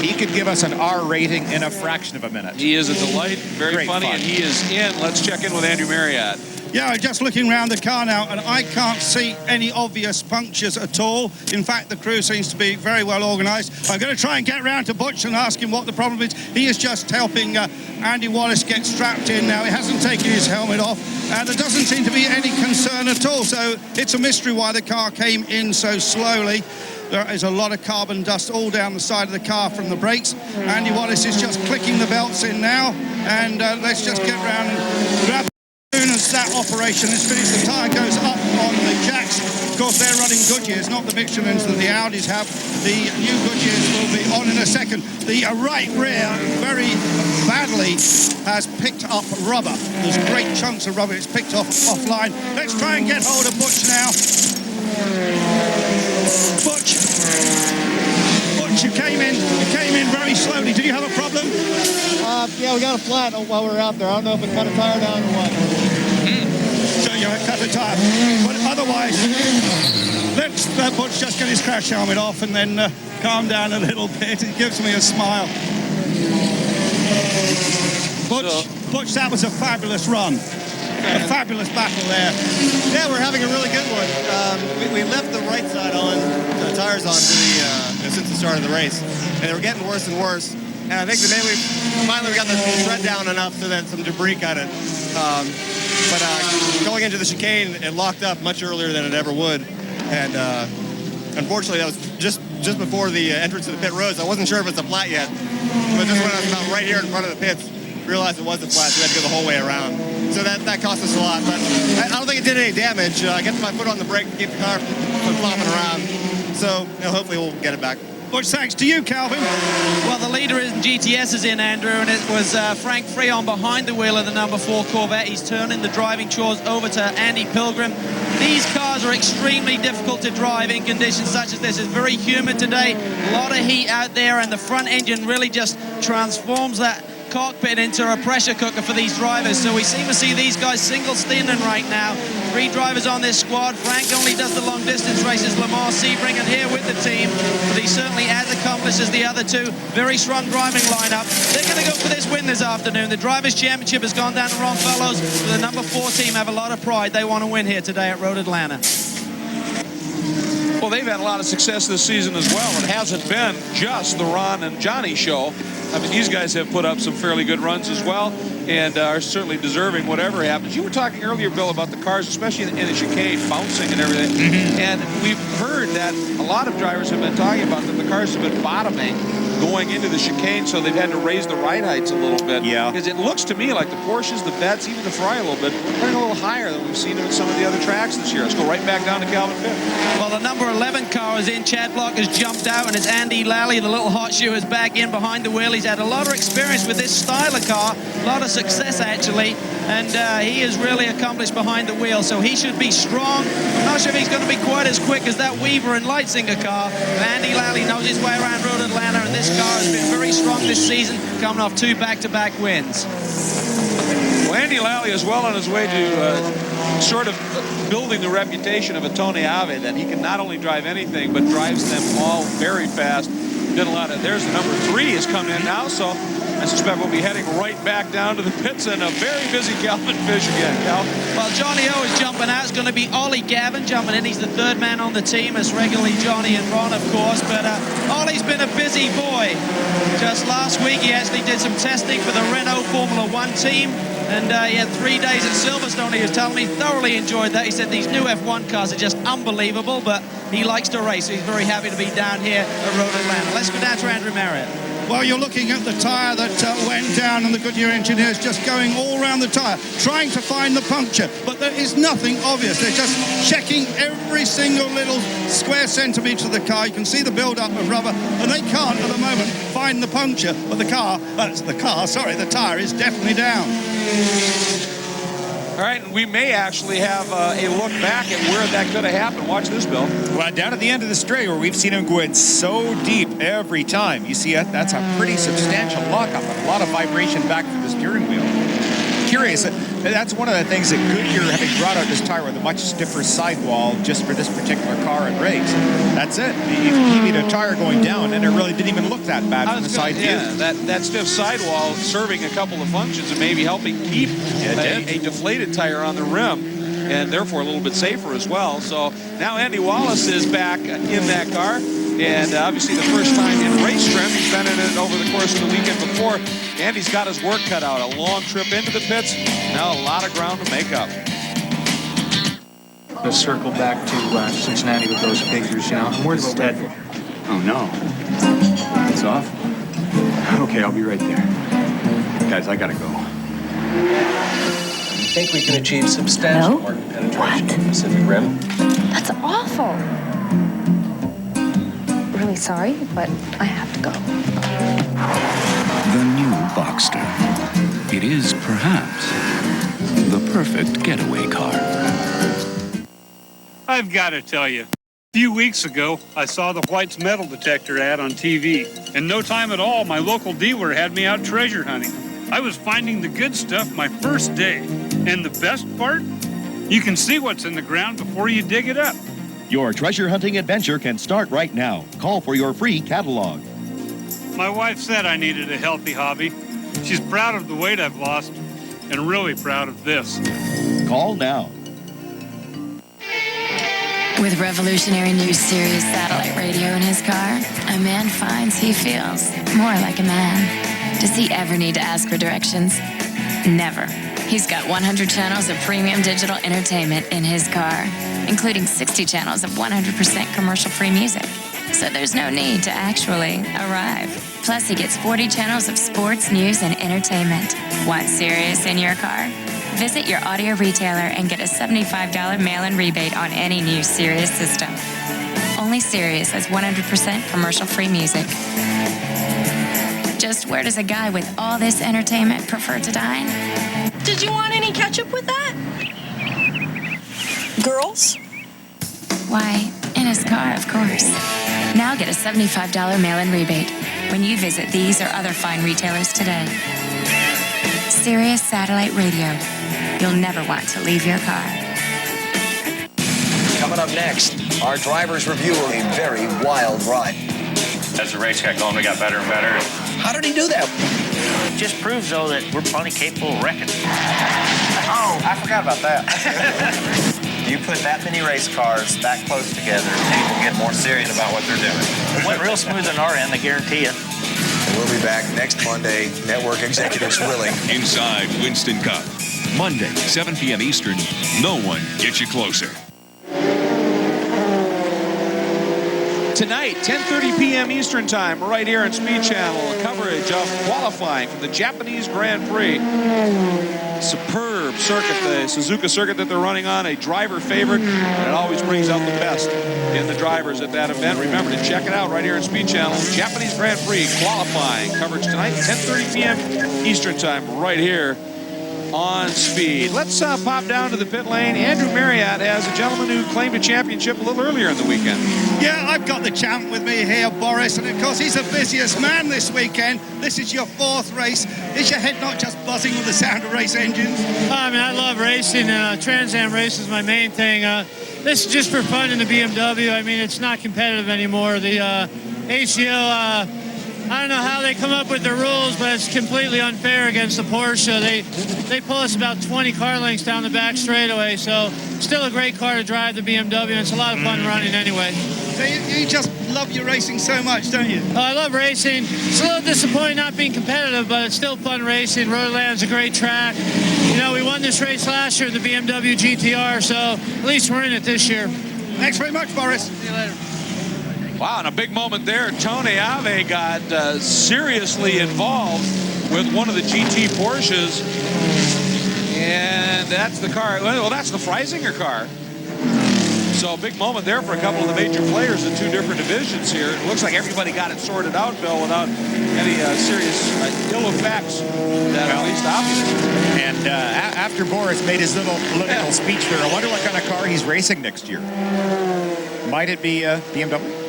He could give us an R rating in a fraction of a minute. He is a delight, very funny, and he is in. Let's check in with Andrew Marriott. Yeah, just looking around the car now, and I can't see any obvious punctures at all. In fact, the crew seems to be very well organised. I'm going to try and get round to Butch and ask him what the problem is. He is just helping Andy Wallace get strapped in now. He hasn't taken his helmet off, and there doesn't seem to be any concern at all. So it's a mystery why the car came in so slowly. There is a lot of carbon dust all down the side of the car from the brakes. Andy Wallace is just clicking the belts in now, and let's just get round and grab. As soon as that operation is finished, the tyre goes up on the jacks. Of course, they're running Goodyears, not the Michelins that the Audis have. The new Goodyears will be on in a second. The right rear very badly has picked up rubber. There's great chunks of rubber. It's picked off offline. Let's try and get hold of Butch now. Butch, you came in very slowly. Did you have a problem? Yeah, we got a flat while we were out there. I don't know if it cut a tire down or what. So you cut a tire. But otherwise, let's Butch just get his crash helmet off and then calm down a little bit. It gives me a smile. Butch, that was a fabulous run. A fabulous battle there. Yeah, we're having a really good one. We left the right side on, the tires on since the start of the race, and they were getting worse and worse. And I think that maybe finally we got the tread down enough so that some debris got it. But going into the chicane, it locked up much earlier than it ever would. And unfortunately, that was just before the entrance to the pit roads. I wasn't sure if it's a flat yet, but just when I was about right here in front of the pits, realized it wasn't flat, so we had to go the whole way around. So that cost us a lot, but I don't think it did any damage. I kept my foot on the brake to keep the car from flopping around. So hopefully we'll get it back. Much thanks to you, Calvin. Well, the leader in GTS is in, Andrew, and it was Frank Freon behind the wheel of the number 4 Corvette. He's turning the driving chores over to Andy Pilgrim. These cars are extremely difficult to drive in conditions such as this. It's very humid today, a lot of heat out there, and the front engine really just transforms that cockpit into a pressure cooker for these drivers. So we seem to see these guys single steaming right now. 3 drivers on this squad. Frank only does the long distance races, Le Mans, Sebring, and here with the team, but he certainly as accomplished as the other 2. Very strong driving lineup. They're going to go for this win this afternoon. The Drivers' Championship has gone down to Ron Fellows. The number 4 team have a lot of pride. They want to win here today at Road Atlanta. Well, they've had a lot of success this season as well. It hasn't been just the Ron and Johnny show. I mean, these guys have put up some fairly good runs as well and are certainly deserving whatever happens. You were talking earlier, Bill, about the cars, especially in the chicane, bouncing and everything. And we've heard that a lot of drivers have been talking about that the cars have been bottoming going into the chicane, so they've had to raise the ride heights a little bit. Yeah. Because it looks to me like the Porsches, the Bettes, even the Ferrari a little bit, running a little higher than we've seen them in some of the other tracks this year. Let's go right back down to Calvin Pitt. Well, the number 11 car is in. Chad Block has jumped out, and it's Andy Lally, the little hot shoe, is back in behind the wheel. He's had a lot of experience with this style of car, a lot of success actually, and he is really accomplished behind the wheel, so he should be strong. I'm not sure if he's going to be quite as quick as that Weaver and Leitzinger car, but Andy Lally knows his way around Road Atlanta, and this car has been very strong this season, coming off 2 back-to-back wins. Well, Andy Lally is well on his way to sort of building the reputation of a Tony Ave, that he can not only drive anything, but drives them all very fast. Did a lot of. There's the number 3 has come in now, so I suspect we'll be heading right back down to the pits and a very busy Calvin Fish again, Cal. Well, Johnny O is jumping out. It's going to be Ollie Gavin jumping in. He's the 3rd man on the team, as regularly Johnny and Ron, of course. But Ollie's been a busy boy. Just last week, he actually did some testing for the Renault Formula 1 team. And he had 3 days at Silverstone. He was telling me thoroughly enjoyed that. He said these new F1 cars are just unbelievable, but he likes to race. So he's very happy to be down here at Road Atlanta. Let's go down to Andrew Marriott. Well, you're looking at the tyre that went down, and the Goodyear engineers just going all around the tyre, trying to find the puncture. But there is nothing obvious. They're just checking every single little square centimetre of the car. You can see the build-up of rubber, and they can't, at the moment, find the puncture. But the tyre is definitely down. All right, and we may actually have a look back at where that could have happened. Watch this, Bill. Well, down at the end of the straight, where we've seen him go in so deep every time. You see, that's a pretty substantial lockup, a lot of vibration back through the steering wheel. Curious, that's one of the things that Goodyear, having brought out this tire with a much stiffer sidewall just for this particular car and race. That's it. You need a tire going down, and it really didn't even look that bad from the side view. Yeah, that stiff sidewall serving a couple of functions and maybe helping keep a deflated tire on the rim, and therefore a little bit safer as well. So now Andy Wallace is back in that car, and obviously the first time in race trim. He's been in it over the course of the weekend before. Andy's got his work cut out. A long trip into the pits. Now a lot of ground to make up. Let's circle back to Cincinnati with those figures, you know. Where's Ted? Oh, no. It's off? Okay, I'll be right there. Guys, I gotta go. You think we can achieve substantial market penetration in the Pacific Rim? That's awful. Really sorry, but I have to go. The new Boxster. It is perhaps the perfect getaway car. I've got to tell you, a few weeks ago, I saw the White's metal detector ad on TV. In no time at all, my local dealer had me out treasure hunting. I was finding the good stuff my first day. And the best part? You can see what's in the ground before you dig it up. Your treasure hunting adventure can start right now. Call for your free catalog. My wife said I needed a healthy hobby. She's proud of the weight I've lost and really proud of this. Call now. With revolutionary new Sirius satellite radio in his car, a man finds he feels more like a man. Does he ever need to ask for directions? Never. He's got 100 channels of premium digital entertainment in his car, including 60 channels of 100% commercial-free music. So there's no need to actually arrive. Plus, he gets 40 channels of sports, news, and entertainment. Want Sirius in your car? Visit your audio retailer and get a $75 mail-in rebate on any new Sirius system. Only Sirius has 100% commercial-free music. Just where does a guy with all this entertainment prefer to dine? Did you want any ketchup with that? Girls? Why, in his car, of course. Now get a $75 mail-in rebate when you visit these or other fine retailers today. Sirius Satellite Radio. You'll never want to leave your car. Coming up next, our driver's review of a very wild ride. As the race got going, we got better and better. How did he do that? It just proves, though, that we're plenty capable of wrecking. Oh, I forgot about that. You put that many race cars that close together, people get more serious about what they're doing. It went real smooth on our end, I guarantee you. And we'll be back next Monday, network executives willing. Inside Winston Cup. Monday, 7 p.m. Eastern. No one gets you closer. Tonight, 10:30 p.m. Eastern Time, right here on Speed Channel, coverage of qualifying for the Japanese Grand Prix. Superb circuit, the Suzuka circuit that they're running on, a driver favorite, and it always brings out the best in the drivers at that event. Remember to check it out right here on Speed Channel. Japanese Grand Prix qualifying coverage tonight, 10:30 p.m. Eastern Time, right here on Speed. Let's pop down to the pit lane. Andrew Marriott has a gentleman who claimed a championship a little earlier in the weekend. Yeah, I've got the champ with me here, Boris, and of course he's the busiest man this weekend. This is your 4th race. Is your head not just buzzing with the sound of race engines? I mean, I love racing. Trans Am race is my main thing. This is just for fun in the BMW. I mean, it's not competitive anymore. The ACO, I don't know how they come up with the rules, but it's completely unfair against the Porsche. They pull us about 20 car lengths down the back straightaway, so still a great car to drive, the BMW, and it's a lot of fun running anyway. So you just love your racing so much, don't you? Oh, I love racing. It's a little disappointing not being competitive, but it's still fun racing. Rotorland's a great track. You know, we won this race last year, the BMW GTR, so at least we're in it this year. Thanks very much, Boris. See you later. Wow, and a big moment there. Tony Ave got seriously involved with one of the GT Porsches. And that's the car. Well, that's the Freisinger car. So a big moment there for a couple of the major players in two different divisions here. It looks like everybody got it sorted out, Bill, without any serious ill effects that are at least obvious. And after Boris made his little political speech there, I wonder what kind of car he's racing next year. Might it be a BMW?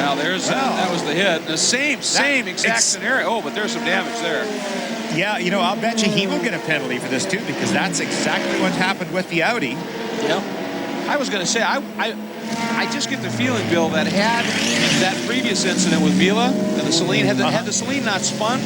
Now there's that was the hit. The same exact scenario. Oh, but there's some damage there. Yeah, you know, I'll bet you he will get a penalty for this too, because that's exactly what happened with the Audi. Yeah. I was going to say, I just get the feeling, Bill, that had that previous incident with Vila and the Celine, had the Celine not spun,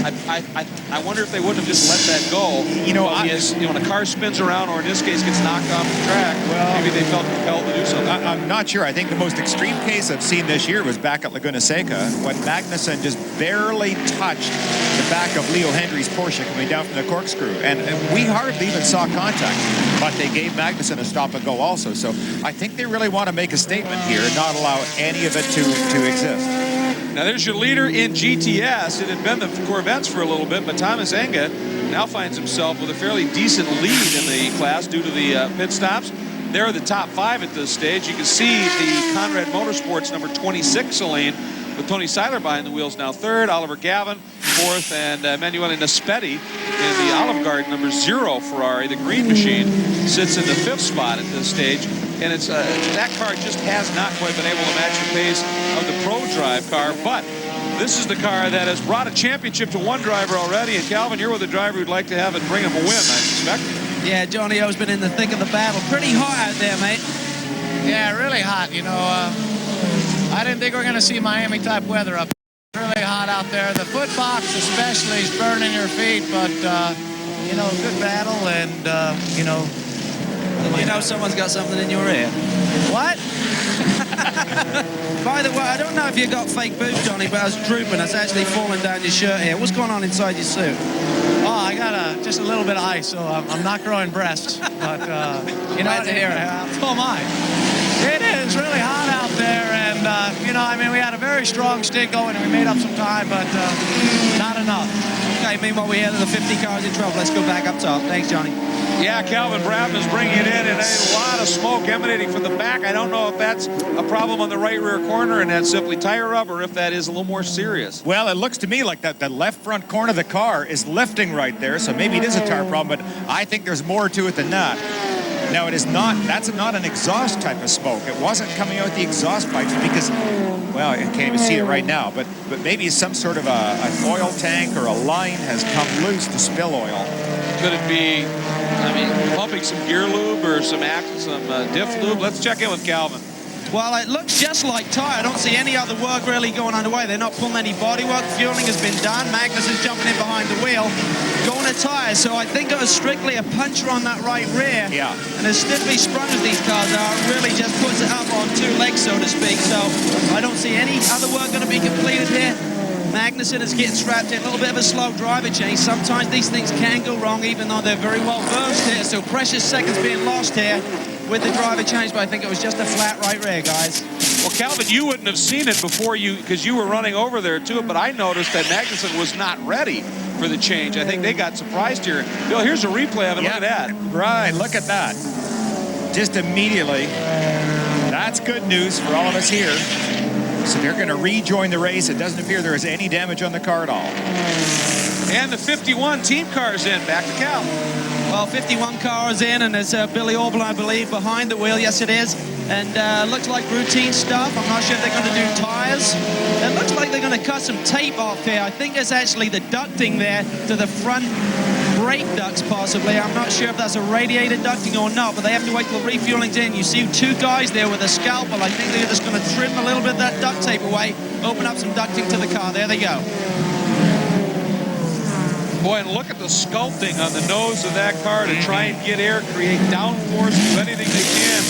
I wonder if they wouldn't have just let that go. You know, when a car spins around, or in this case gets knocked off the track, maybe they felt compelled to do something. I'm not sure. I think the most extreme case I've seen this year was back at Laguna Seca, when Magnussen just barely touched the back of Leo Hendry's Porsche coming down from the corkscrew. And we hardly even saw contact, but they gave Magnussen a stop and go also. So I think they really want to make a statement here and not allow any of it to exist. Now there's your leader in GTS. It had been the Corvettes for a little bit, but Thomas Enga now finds himself with a fairly decent lead in the class due to the pit stops. They're the top 5 at this stage. You can see the Conrad Motorsports number 26 Celine with Tony Seiler behind the wheels now 3rd, Oliver Gavin 4th, and Emanuele Naspetti in the Olive Garden number 0 Ferrari. The green machine sits in the 5th spot at this stage. And it's that car just has not quite been able to match the pace of the Pro Drive car. But this is the car that has brought a championship to one driver already. And Calvin, you're with a driver who'd like to have it bring him a win, I suspect. Yeah, Johnny O's been in the thick of the battle. Pretty hot out there, mate. Yeah, really hot. You know, I didn't think we were going to see Miami-type weather up there. Really hot out there. The foot box especially is burning your feet, but, you know, good battle and, you know, someone's got something in your ear. What? By the way, I don't know if you got fake boobs, Johnny, but I was drooping. It's actually falling down your shirt here. What's going on inside your suit? Oh, I got just a little bit of ice, so I'm not growing breasts. But, you know, to hear it. So am I. It is really hot out there, and, you know, I mean, we had a very strong stick going, and we made up some time, but not enough. Okay, meanwhile, we had the 50 cars in trouble. Let's go back up top. Thanks, Johnny. Yeah, Calvin Bratton is bringing it in, and a lot of smoke emanating from the back. I don't know if that's a problem on the right rear corner and that's simply tire rub, or if that is a little more serious. Well, it looks to me like that the left front corner of the car is lifting right there, so maybe it is a tire problem, but I think there's more to it than that. Now, it is not, that's not an exhaust type of smoke. It wasn't coming out the exhaust pipes because, well, you can't even see it right now, but maybe some sort of an oil tank or a line has come loose to spill oil. Could it be, I mean, pumping some gear lube or some diff lube? Let's check in with Calvin. Well, it looks just like tire. I don't see any other work really going underway. They're not pulling any body work. Fueling has been done. Magnus is jumping in behind the wheel, going to tires. So I think it was strictly a puncture on that right rear. Yeah. And as stiffly sprung as these cars are, it really just puts it up on 2 legs, so to speak. So I don't see any other work going to be completed here. Magnussen is getting strapped in. A little bit of a slow driver change. Sometimes these things can go wrong, even though they're very well versed here. So precious seconds being lost here with the driver change, but I think it was just a flat right rear, guys. Well, Calvin, you wouldn't have seen it before because you were running over there too, but I noticed that Magnussen was not ready for the change. I think they got surprised here. Bill, here's a replay of it. Yeah, look at that. Right, look at that. Just immediately. That's good news for all of us here. So they're going to rejoin the race. It doesn't appear there is any damage on the car at all. And the 51 team car's in. Back to Cal. Well, 51 cars in, and there's Billy Orban, I believe, behind the wheel. Yes, it is. And looks like routine stuff. I'm not sure if they're going to do tires. It looks like they're going to cut some tape off here. I think it's actually the ducting there to the front brake ducts possibly. I'm not sure if that's a radiator ducting or not, but they have to wait till refueling's in. You see two guys there with a scalpel. I think they're just going to trim a little bit of that duct tape away, open up some ducting to the car. There they go. Boy, and look at the sculpting on the nose of that car to try and get air, create downforce, do anything they can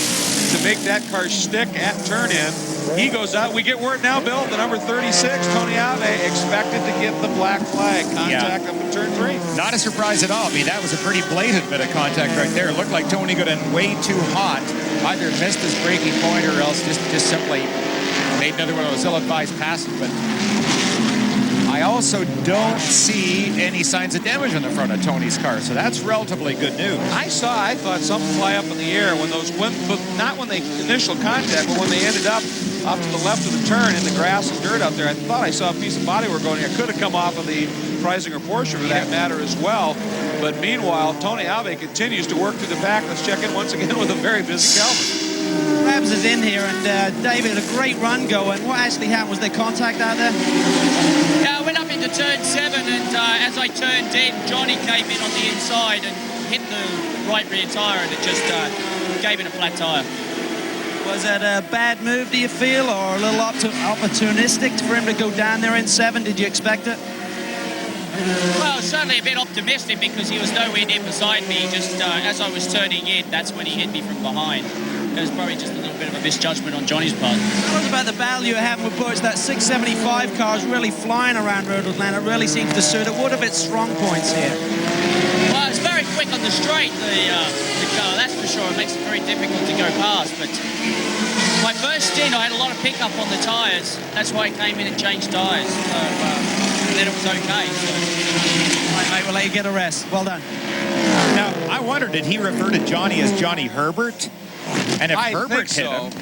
to make that car stick at turn-in. He goes out. We get word now, Bill, the number 36, Tony Ave, expected to get the black flag. Contact up in turn 3. Not a surprise at all. I mean, that was a pretty blatant bit of contact right there. It looked like Tony got in way too hot. Either missed his braking point or else just simply made another one of those ill-advised passes. But I also don't see any signs of damage on the front of Tony's car, so that's relatively good news. I thought something fly up in the air when those went, but not when they initial contact, but when they ended up off to the left of the turn in the grass and dirt out there. I thought I saw a piece of bodywork going here. Could have come off of the Freisinger Porsche for that matter as well. But meanwhile, Tony Ave continues to work through the pack. Let's check in once again with a very busy Calvin. Rabs is in here, and David, a great run going. What actually happened? Was there contact out there? Yeah, I went up into turn 7, and as I turned in, Johnny came in on the inside and hit the right rear tyre, and it just gave it a flat tyre. Was that a bad move, do you feel, or a little opportunistic for him to go down there in 7? Did you expect it? Well, certainly a bit optimistic because he was nowhere near beside me. Just as I was turning in, that's when he hit me from behind. It was probably just a little bit of a misjudgment on Johnny's part. What about the value of having with Butch? That 675 car is really flying around Road Atlanta. It really seems to suit it. What are its strong points here? Well, it's very quick on the straight, the car, that's for sure. It makes it very difficult to go past. But my first stint, I had a lot of pickup on the tyres. That's why I came in and changed tyres. So, and then it was okay. So. All right, mate, we'll let you get a rest. Well done. Now, I wonder, did he refer to Johnny as Johnny Herbert? And if Herbert hit him,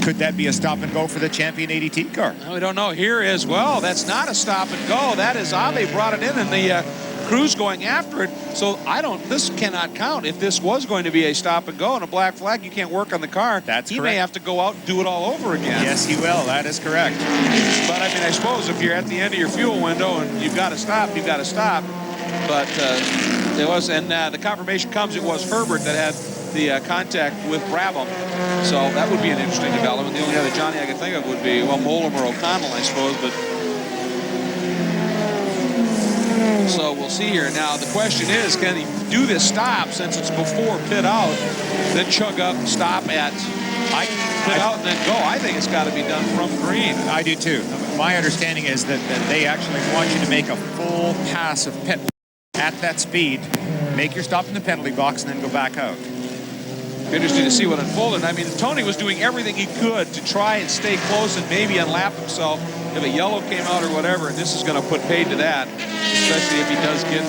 could that be a stop and go for the champion ADT car? We don't know. Here as well. That's not a stop and go. That is Ave brought it in, and the crew's going after it. So this cannot count. If this was going to be a stop and go and a black flag, you can't work on the car. He may have to go out and do it all over again. Yes, he will. That is correct. But I mean, I suppose if you're at the end of your fuel window and you've got to stop, you've got to stop. But it was, and the confirmation comes, it was Herbert that had the contact with Brabham. So that would be an interesting development. The only other Johnny I could think of would be, well, Mollem or O'Connell, I suppose. But so we'll see here. Now, the question is, can he do this stop since it's before pit out, then chug up and stop at pit out and then go? I think it's got to be done from green. I do too. My understanding is that they actually want you to make a full pass of pit at that speed, make your stop in the penalty box, and then go back out. Interesting to see what unfolded. I mean, Tony was doing everything he could to try and stay close and maybe unlap himself if a yellow came out or whatever, and this is going to put paid to that, especially if he does get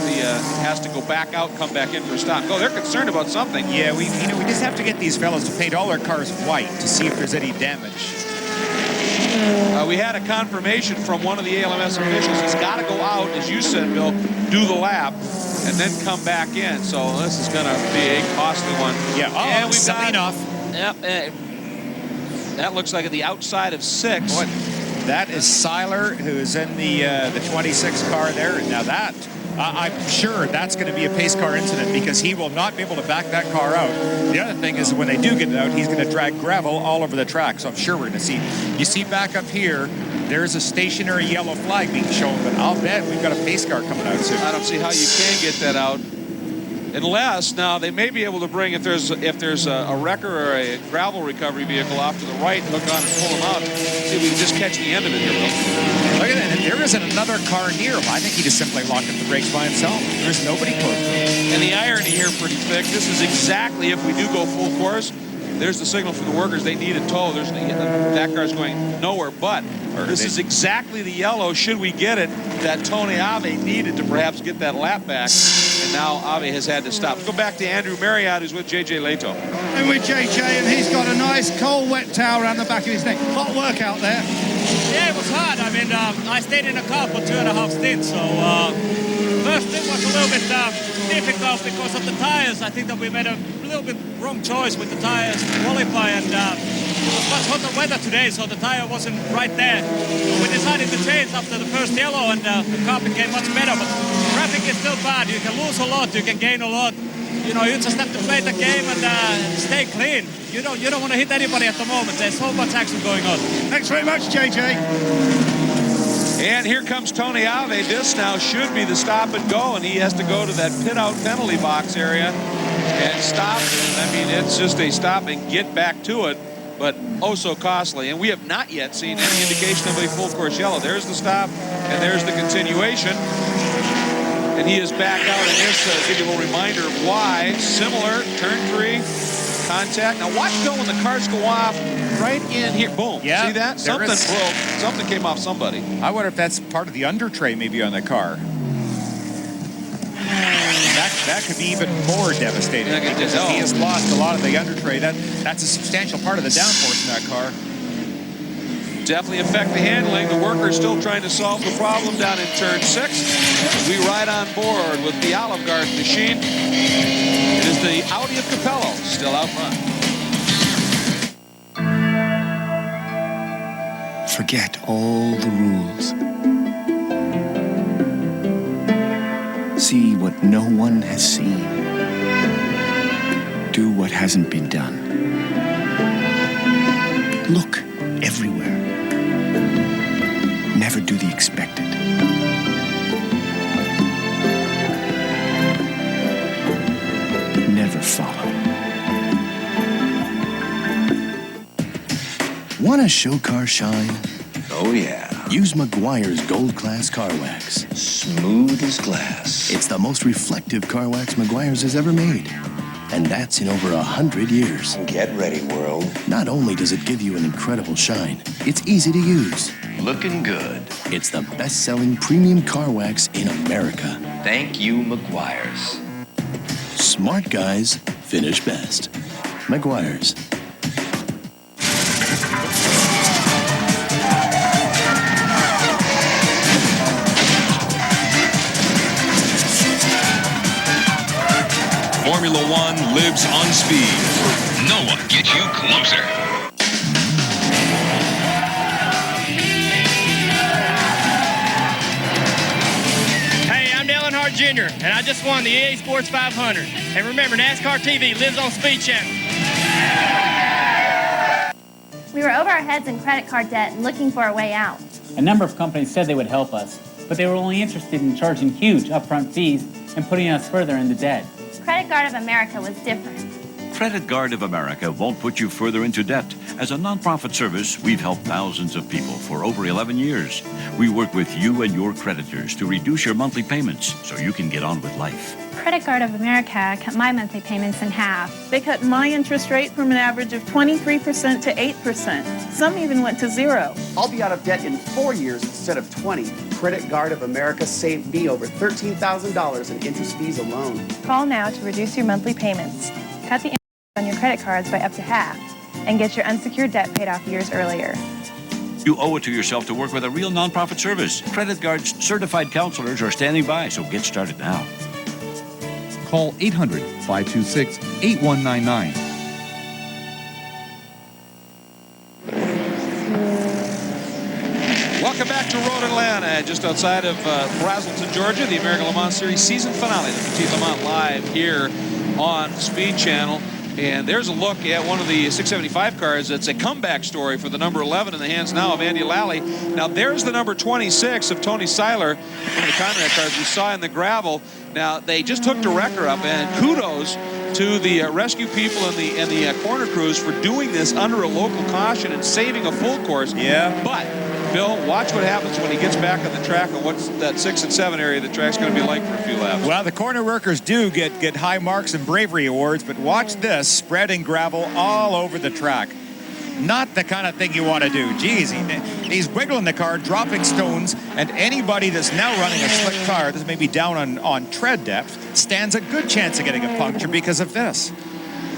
has to go back out, come back in for a stop. They're concerned about something. Yeah, we just have to get these fellas to paint all their cars white to see if there's any damage. We had a confirmation from one of the ALMS officials. He's got to go out, as you said, Bill, do the lap, and then come back in. So this is going to be a costly one. Yeah, and we've got enough. Yep, that looks like at the outside of 6. Boy, that is Seiler, who is in the 26 car there. Now that, I'm sure that's going to be a pace car incident because he will not be able to back that car out. The other thing is when they do get it out, he's going to drag gravel all over the track. So I'm sure we're going to see. You see back up here, there's a stationary yellow flag being shown, but I'll bet we've got a pace car coming out soon. I don't see how you can get that out. Unless, now, they may be able to bring, if there's a wrecker or a gravel recovery vehicle off to the right, hook on and pull them out. See if we can just catch the end of it here, Bill. Look at that. There isn't another car near him. I think he just simply locked up the brakes by himself. There's nobody close. And the irony here pretty thick. This is exactly, if we do go full course, there's the signal from the workers. They need a tow. That car's going nowhere, but this is exactly the yellow, should we get it, that Tony Ave needed to perhaps get that lap back. And now Ave has had to stop. Let's go back to Andrew Marriott, who's with J.J. Leto. And with J.J., and he's got a nice cold, wet towel around the back of his neck. Hot work out there. Yeah, it was hard. I mean, I stayed in the car for 2.5 stints, so first stint was a little bit difficult because of the tires. I think that we made a little bit wrong choice with the tires to qualify, and it was much hotter weather today, so the tire wasn't right there. So we decided to change after the first yellow, and the car became much better. But traffic is still bad. You can lose a lot, you can gain a lot. You know, you just have to play the game and stay clean. You don't want to hit anybody at the moment. There's so much action going on. Thanks very much, JJ. And here comes Tony Ave. This now should be the stop and go, and he has to go to that pit out penalty box area and stop. I mean, it's just a stop and get back to it, but oh so costly. And we have not yet seen any indication of a full course yellow. There's the stop, and there's the continuation. And he is back out, and this give you a little reminder of why. Similar, turn 3, contact. Now watch Bill when the cars go off right in here. Boom. Yeah, see that? Something broke. Something came off somebody. I wonder if that's part of the under tray maybe on the car. That could be even more devastating. Because if he has lost a lot of the under tray, that's a substantial part of the downforce in that car. Definitely affect the handling. The workers still trying to solve the problem down in turn 6. We ride on board with the Olive Garden machine. It is the Audi of Capello still out front. Forget all the rules. See what no one has seen. Do what hasn't been done. Look everywhere. Never do the expected. Never follow. Want a show car shine? Oh, yeah. Use Meguiar's Gold Class Car Wax. Smooth as glass. It's the most reflective car wax Meguiar's has ever made. And that's in over 100 years. Get ready, world. Not only does it give you an incredible shine, it's easy to use. Looking good. It's the best-selling premium car wax in America. Thank you, Meguiar's. Smart guys finish best. Meguiar's. Formula One lives on speed. No one gets you closer. Hey, I'm Dale Earnhardt Jr., and I just won the EA Sports 500. And remember, NASCAR TV lives on Speed Channel. We were over our heads in credit card debt and looking for a way out. A number of companies said they would help us, but they were only interested in charging huge upfront fees and putting us further into debt. Credit Guard of America was different. Credit Guard of America won't put you further into debt. As a nonprofit service, we've helped thousands of people for over 11 years. We work with you and your creditors to reduce your monthly payments so you can get on with life. Credit Guard of America cut my monthly payments in half. They cut my interest rate from an average of 23% to 8%. Some even went to 0. I'll be out of debt in 4 years instead of 20. Credit Guard of America saved me over $13,000 in interest fees alone. Call now to reduce your monthly payments. Cut the interest on your credit cards by up to half and get your unsecured debt paid off years earlier. You owe it to yourself to work with a real nonprofit service. Credit Guard's certified counselors are standing by, so get started now. Call 800-526-8199. Welcome back to Road Atlanta, just outside of Brazelton, Georgia, the American Le Mans Series season finale, the Petit Le Mans live here on Speed Channel. And there's a look at one of the 675 cars. It's a comeback story for the number 11 in the hands now of Andy Lally. Now there's the number 26 of Tony Seiler, one of the Conrad cars we saw in the gravel. Now they just hooked a wrecker up, and kudos to the rescue people and the corner crews for doing this under a local caution and saving a full course. Yeah. But Bill, watch what happens when he gets back on the track and what's that 6 and 7 area the track's going to be like for a few laps. Well, the corner workers do get high marks and bravery awards, but watch this, spreading gravel all over the track. Not the kind of thing you want to do. Geez, he's wiggling the car, dropping stones, and anybody that's now running a slick car that's maybe down on tread depth stands a good chance of getting a puncture because of this.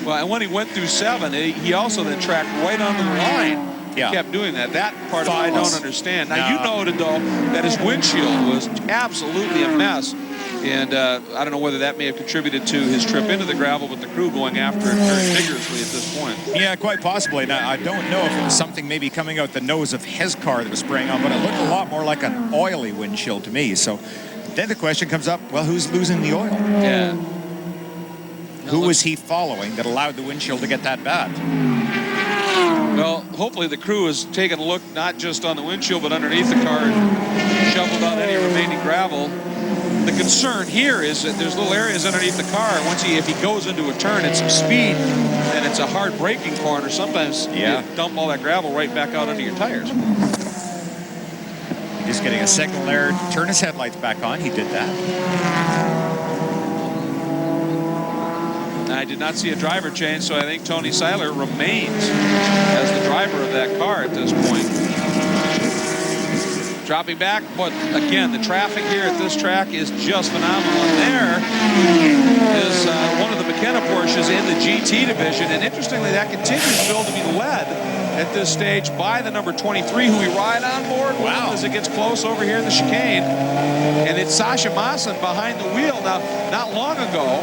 Well, and when he went through 7, he also then tracked right onto the line. He kept doing that. That part of it I don't understand. Now, you noted, though, that his windshield was absolutely a mess. And I don't know whether that may have contributed to his trip into the gravel, but the crew going after it very vigorously at this point. Yeah, quite possibly. Now, I don't know if it was something maybe coming out the nose of his car that was spraying on, but it looked a lot more like an oily windshield to me. So then the question comes up, well, who's losing the oil? Yeah. Who was he following that allowed the windshield to get that bad? Well, hopefully the crew has taken a look not just on the windshield, but underneath the car and shoveled out any remaining gravel. The concern here is that there's little areas underneath the car. If he goes into a turn at some speed, then it's a hard braking corner. Sometimes you dump all that gravel right back out under your tires. Just getting a signal there to turn his headlights back on. He did that. I did not see a driver change, so I think Tony Seiler remains as the driver of that car at this point. Dropping back, but again, the traffic here at this track is just phenomenal. And there is one of the McKenna Porsches in the GT division, and interestingly, that continues, Phil, to be led at this stage by the number 23, who we ride on board as it gets close over here in the chicane. And it's Sasha Maassen behind the wheel. Now, not long ago,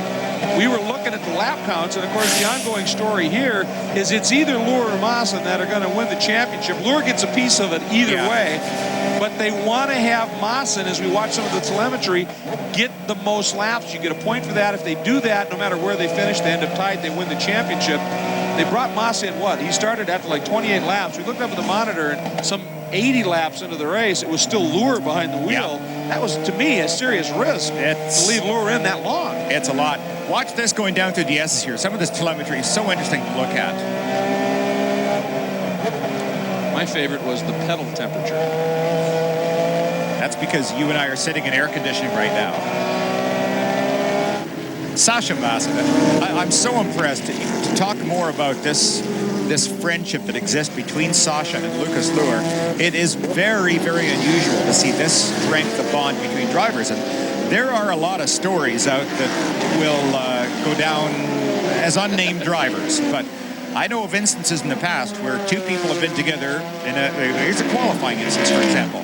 we were looking at the lap counts, and of course the ongoing story here is it's either Luhr or Maassen that are going to win the championship. Luhr gets a piece of it either way, but they want to have Maassen, as we watch some of the telemetry, get the most laps. You get a point for that. If they do that, no matter where they finish, they end up tied, they win the championship. They brought Maassen in, he started after like 28 laps. We looked up at the monitor, and some 80 laps into the race, it was still Luhr behind the wheel. That was, to me, a serious risk to leave Luhr in that long. It's a lot. Watch this going down through the S's here. Some of this telemetry is so interesting to look at. My favorite was the pedal temperature. That's because you and I are sitting in air conditioning right now. Sasha Maassen, I'm so impressed to talk more about this friendship that exists between Sasha and Lucas Luhr. It is very, very unusual to see this strength of bond between drivers. And there are a lot of stories out that will go down as unnamed drivers, but I know of instances in the past where two people have been together in here's a qualifying instance, for example.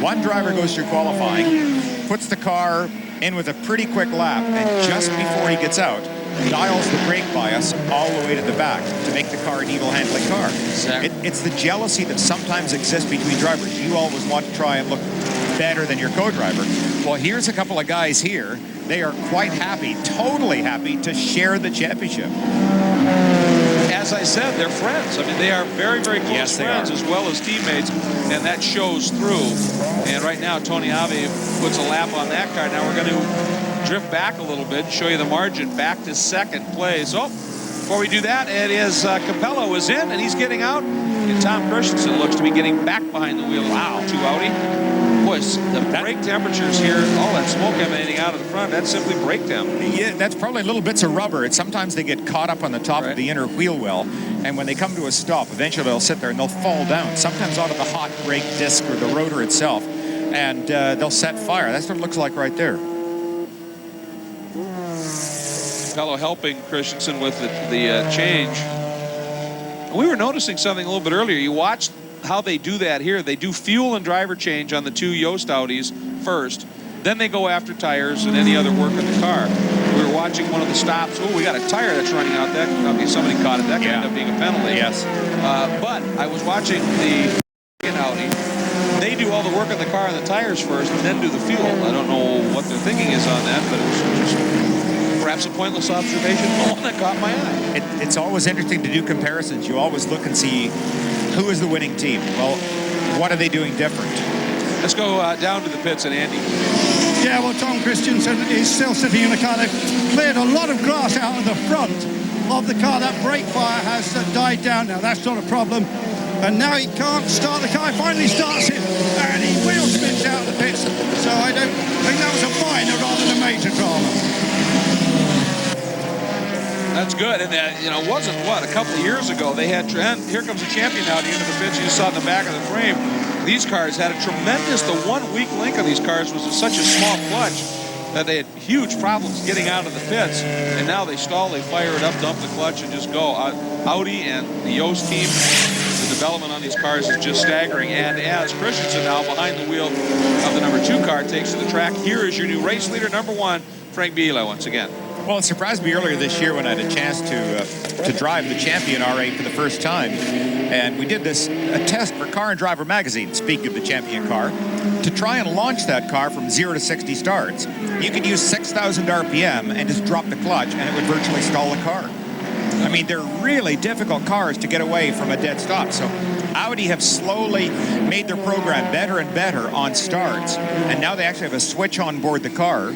One driver goes through qualifying, puts the car in with a pretty quick lap, and just before he gets out, dials the brake bias all the way to the back to make the car an evil handling car. It's the jealousy that sometimes exists between drivers. You always want to try and look better than your co-driver. Well, here's a couple of guys here. They are quite happy, totally happy to share the championship. As I said, they're friends. I mean, they are very, very close friends as well as teammates, and that shows through. And right now, Tony Ave puts a lap on that car. Now we're going to drift back a little bit, show you the margin back to second place. Oh, before we do that, it is Capello is in, and he's getting out. And Tom Christensen looks to be getting back behind the wheel. Wow, to Audi. Boy, the brake temperatures here, all that smoke emanating out of the front, that's simply brake temp. Yeah, that's probably little bits of rubber. Sometimes they get caught up on the top of the inner wheel well, and when they come to a stop, eventually they'll sit there and they'll fall down, sometimes out of the hot brake disc or the rotor itself, and they'll set fire. That's what it looks like right there. Fellow helping Christensen with the change. We were noticing something a little bit earlier. You watched how they do that here. They do fuel and driver change on the two Yost Audis first. Then they go after tires and any other work on the car. We were watching one of the stops. Oh, we got a tire that's running out. Okay, somebody caught it. That could end up being a penalty. Yes. But I was watching the Audi. They do all the work on the car and the tires first and then do the fuel. I don't know what their thinking is on that, but it was just perhaps a pointless observation, the one that caught my eye. It's always interesting to do comparisons. You always look and see who is the winning team. Well, what are they doing different? Let's go down to the pits and Andy. Yeah, well, Tom Christensen is still sitting in the car. They've cleared a lot of grass out of the front of the car. That brake fire has died down now. That's not a problem. And now he can't start the car. He finally starts it, and he wheel spins out of the pits. So I don't think that was a minor rather than a major drama. That's good, and it wasn't a couple of years ago they had. And here comes the champion now at the end of the pits. You saw in the back of the frame. These cars had a tremendous. The one weak link of these cars was such a small clutch that they had huge problems getting out of the pits. And now they stall, they fire it up, dump the clutch, and just go. Audi and the Yost team, the development on these cars is just staggering. And as Christensen now behind the wheel of the number 2 car takes to the track, here is your new race leader, number 1, Frank Biela once again. Well, it surprised me earlier this year when I had a chance to drive the Champion R8 for the first time. And we did a test for Car and Driver magazine, speaking of the Champion car, to try and launch that car from 0 to 60 starts. You could use 6,000 RPM and just drop the clutch, and it would virtually stall the car. I mean, they're really difficult cars to get away from a dead stop. So Audi have slowly made their program better and better on starts. And now they actually have a switch on board the car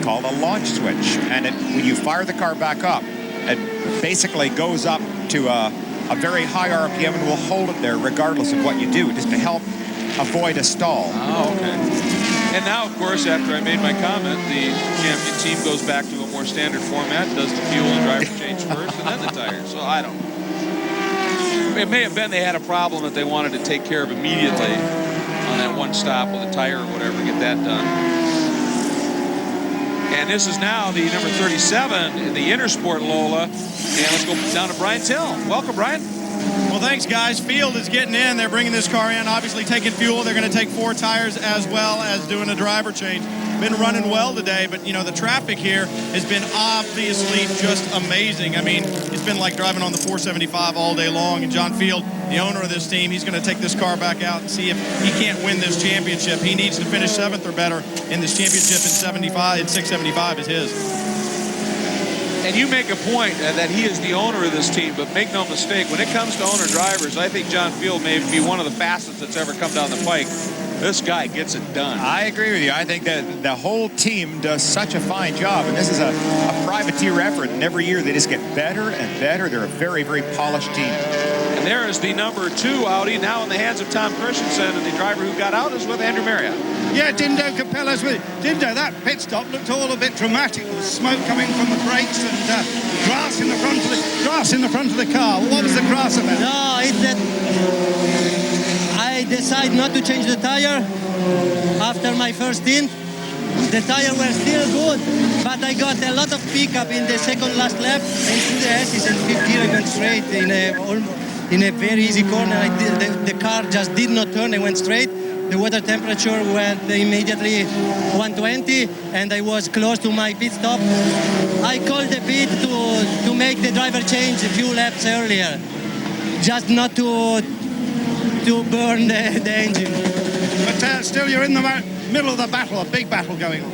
called a launch switch. And when you fire the car back up, it basically goes up to a very high RPM and will hold it there regardless of what you do, just to help avoid a stall. Oh, okay. And now, of course, after I made my comment, the Champion team goes back to a more standard format, does the fuel and driver change first, and then the tires. So I don't know. It may have been they had a problem that they wanted to take care of immediately on that one stop with a tire or whatever, get that done. And this is now the number 37 in the Intersport Lola. And let's go down to Brian Till. Welcome, Brian. Well, thanks, guys. Field is getting in. They're bringing this car in, obviously taking fuel. They're going to take 4 tires as well as doing a driver change. Been running well today, but, you know, the traffic here has been obviously just amazing. I mean, it's been like driving on the 475 all day long. And John Field, the owner of this team, he's going to take this car back out and see if he can't win this championship. He needs to finish 7th or better in this championship, and 675 is his. And you make a point that he is the owner of this team, but make no mistake, when it comes to owner drivers, I think John Field may be one of the fastest that's ever come down the pike. This guy gets it done. I agree with you. I think that the whole team does such a fine job, and this is a privateer effort, and every year they just get better and better. They're a very, very polished team. And there is the number 2 Audi, now in the hands of Tom Christensen, and the driver who got out is with Andrew Marriott. Yeah, Dindo Capella's with Dindo. That pit stop looked all a bit dramatic. There was smoke coming from the brakes and grass in the front of the car. What was the grass about? No, it's that I decided not to change the tire after my first stint. The tire were still good, but I got a lot of pickup in the second last lap, and through the S's and 50 I went straight in a very easy corner. The car just did not turn. I went straight. The water temperature went immediately 120, and I was close to my pit stop. I called the pit to make the driver change a few laps earlier, just not to burn the engine. But still, you're in the middle of the battle, a big battle going on.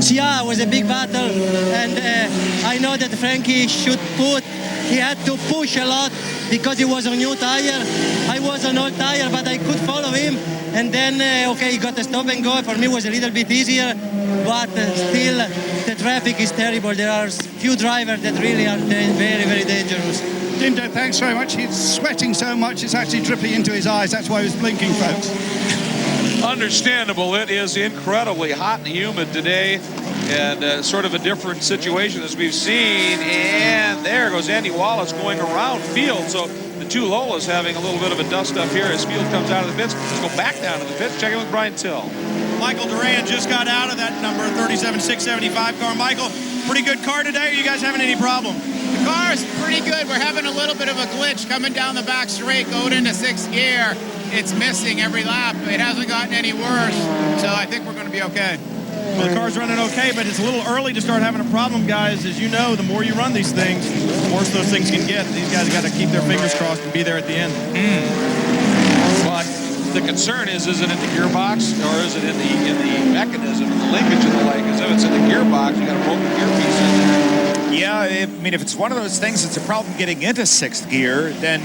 Yeah, it was a big battle, and I know that Frankie he had to push a lot because he was on new tire. I was on old tire, but I could follow him. And then, okay, he got a stop and go. For me, it was a little bit easier, but still, the traffic is terrible. There are few drivers that really are very, very dangerous. Dindo, thanks very much. He's sweating so much, it's actually dripping into his eyes. That's why he was blinking, folks. Understandable. It is incredibly hot and humid today, and sort of a different situation as we've seen. And there goes Andy Wallace going around Field. So the 2 Lolas having a little bit of a dust up here as Field comes out of the pits. Let's go back down to the pits. Check in with Brian Till. Michael Duran just got out of that number 37 675 car. Michael, pretty good car today. Are you guys having any problem? The car is pretty good. We're having a little bit of a glitch coming down the back straight, going into 6th gear. It's missing every lap. It hasn't gotten any worse, so I think we're going to be okay. Well, the car's running okay, but it's a little early to start having a problem, guys. As you know, the more you run these things, the worse those things can get. These guys got to keep their fingers crossed and be there at the end. But the concern is it in the gearbox, or is it in the mechanism, the linkage and the like? Because if it's in the gearbox, you got a broken gearpiece in there. Yeah, I mean, if it's one of those things that's a problem getting into 6th gear, then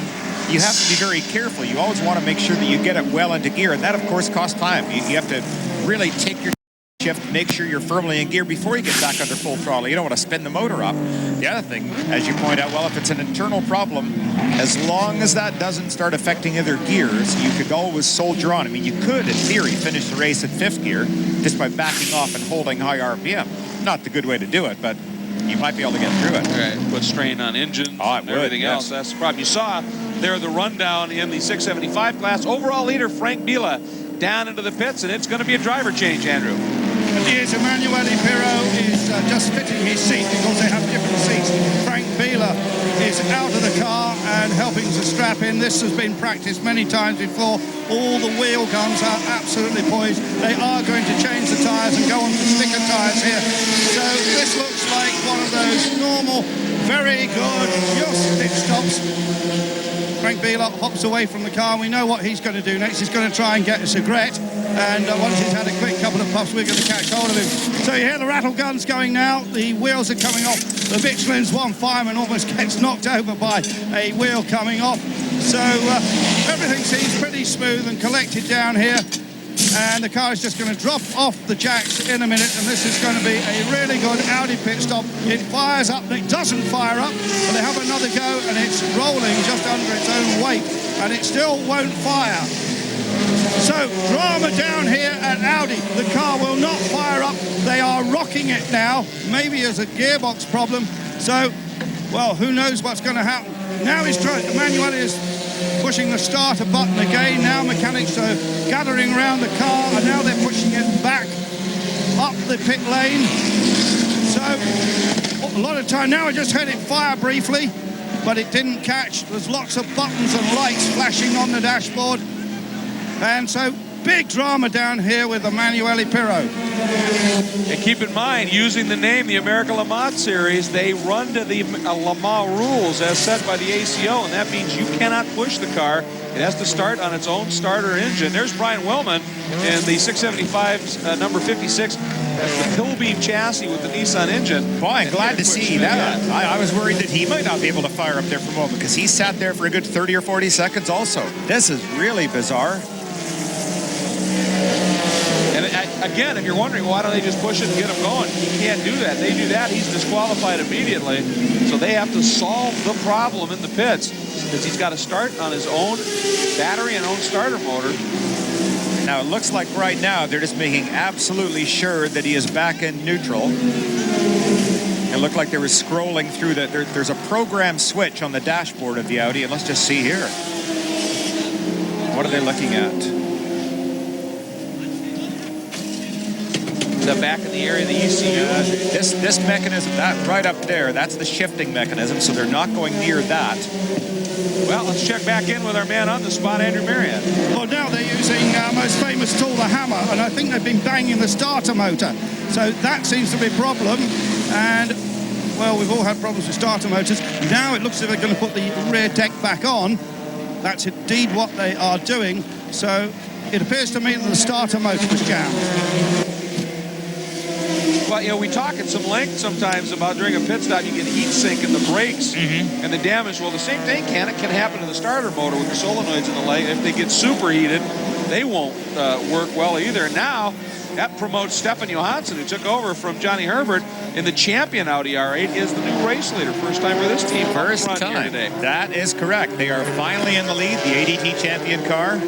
you have to be very careful. You always want to make sure that you get it well into gear, and that, of course, costs time. You have to really take your shift, make sure you're firmly in gear before you get back under full throttle. You don't want to spin the motor up. The other thing, as you point out, well, if it's an internal problem, as long as that doesn't start affecting other gears, you could always soldier on. I mean, you could, in theory, finish the race at 5th gear just by backing off and holding high RPM. Not the good way to do it, but you might be able to get through it. Right, put strain on engines and everything else. That's the problem. You saw there the rundown in the 675 class. Overall leader Frank Bila down into the pits, and it's going to be a driver change, Andrew. Yes, Emanuele Pirro is just fitting his seat because they have different seats. Frank Bila is out of the car and helping to strap in. This has been practiced many times before. All the wheel guns are absolutely poised. They are going to change the tyres and go on to sticker tyres here. So this looks like one of almost normal. Very good, just pit stops. Frank Bielot hops away from the car, and we know what he's going to do next. He's going to try and get a cigarette, and once he's had a quick couple of puffs, we're going to catch hold of him. So you hear the rattle guns going now, the wheels are coming off. The Michelin's one fireman almost gets knocked over by a wheel coming off. So everything seems pretty smooth and collected down here. And the car is just going to drop off the jacks in a minute, and this is going to be a really good Audi pit stop. It fires up, and it doesn't fire up, but they have another go, and it's rolling just under its own weight, and it still won't fire. So, drama down here at Audi. The car will not fire up. They are rocking it now, maybe as a gearbox problem. So, well, who knows what's going to happen. Now he's trying, Emanuele is pushing the starter button again. Now mechanics are gathering around the car, and now they're pushing it back up the pit lane. So a lot of time. Now I just heard it fire briefly, but it didn't catch. There's lots of buttons and lights flashing on the dashboard, and so big drama down here with Emanuele Pirro. And keep in mind, using the name, the America Le Mans Series, they run to the Le Mans rules as set by the ACO, and that means you cannot push the car. It has to start on its own starter engine. There's Brian Willman and the 675's number 56. That's the Pilbeam chassis with the Nissan engine. Boy, I'm glad to see that. I was worried that he might not be able to fire up there for a moment, because he sat there for a good 30 or 40 seconds also. This is really bizarre. And again, if you're wondering, why don't they just push it and get him going? He can't do that. They do that, he's disqualified immediately. So they have to solve the problem in the pits, because he's got to start on his own battery and own starter motor. Now, it looks like right now they're just making absolutely sure that he is back in neutral. It looked like they were scrolling through that. There's a program switch on the dashboard of the Audi, and let's just see here. What are they looking at? Back in the area of the ECU. This mechanism, that right up there, that's the shifting mechanism, so they're not going near that. Well, let's check back in with our man on the spot, Andrew Marriott. Well, now they're using our most famous tool, the hammer, and I think they've been banging the starter motor. So that seems to be a problem, and, well, we've all had problems with starter motors. Now it looks as if they're going to put the rear deck back on. That's indeed what they are doing. So it appears to me that the starter motor was jammed. Well, you know, we talk at some length sometimes about during a pit stop, you get heat sink in the brakes and the damage. Well, the same thing can happen to the starter motor with the solenoids in the light. If they get superheated, they won't work well either. Now, that promotes Stefan Johansson, who took over from Johnny Herbert in the champion Audi R8, is the new race leader. First time for this team. First time. Today. That is correct. They are finally in the lead, the ADT champion car.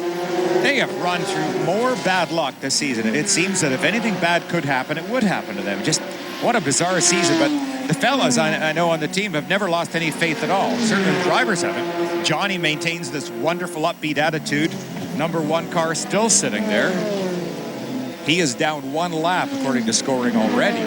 They have run through more bad luck this season. It seems that if anything bad could happen, it would happen to them. Just what a bizarre season. But the fellas I know on the team have never lost any faith at all. Certainly the drivers haven't. Johnny maintains this wonderful upbeat attitude. Number one car still sitting there. He is down one lap according to scoring already.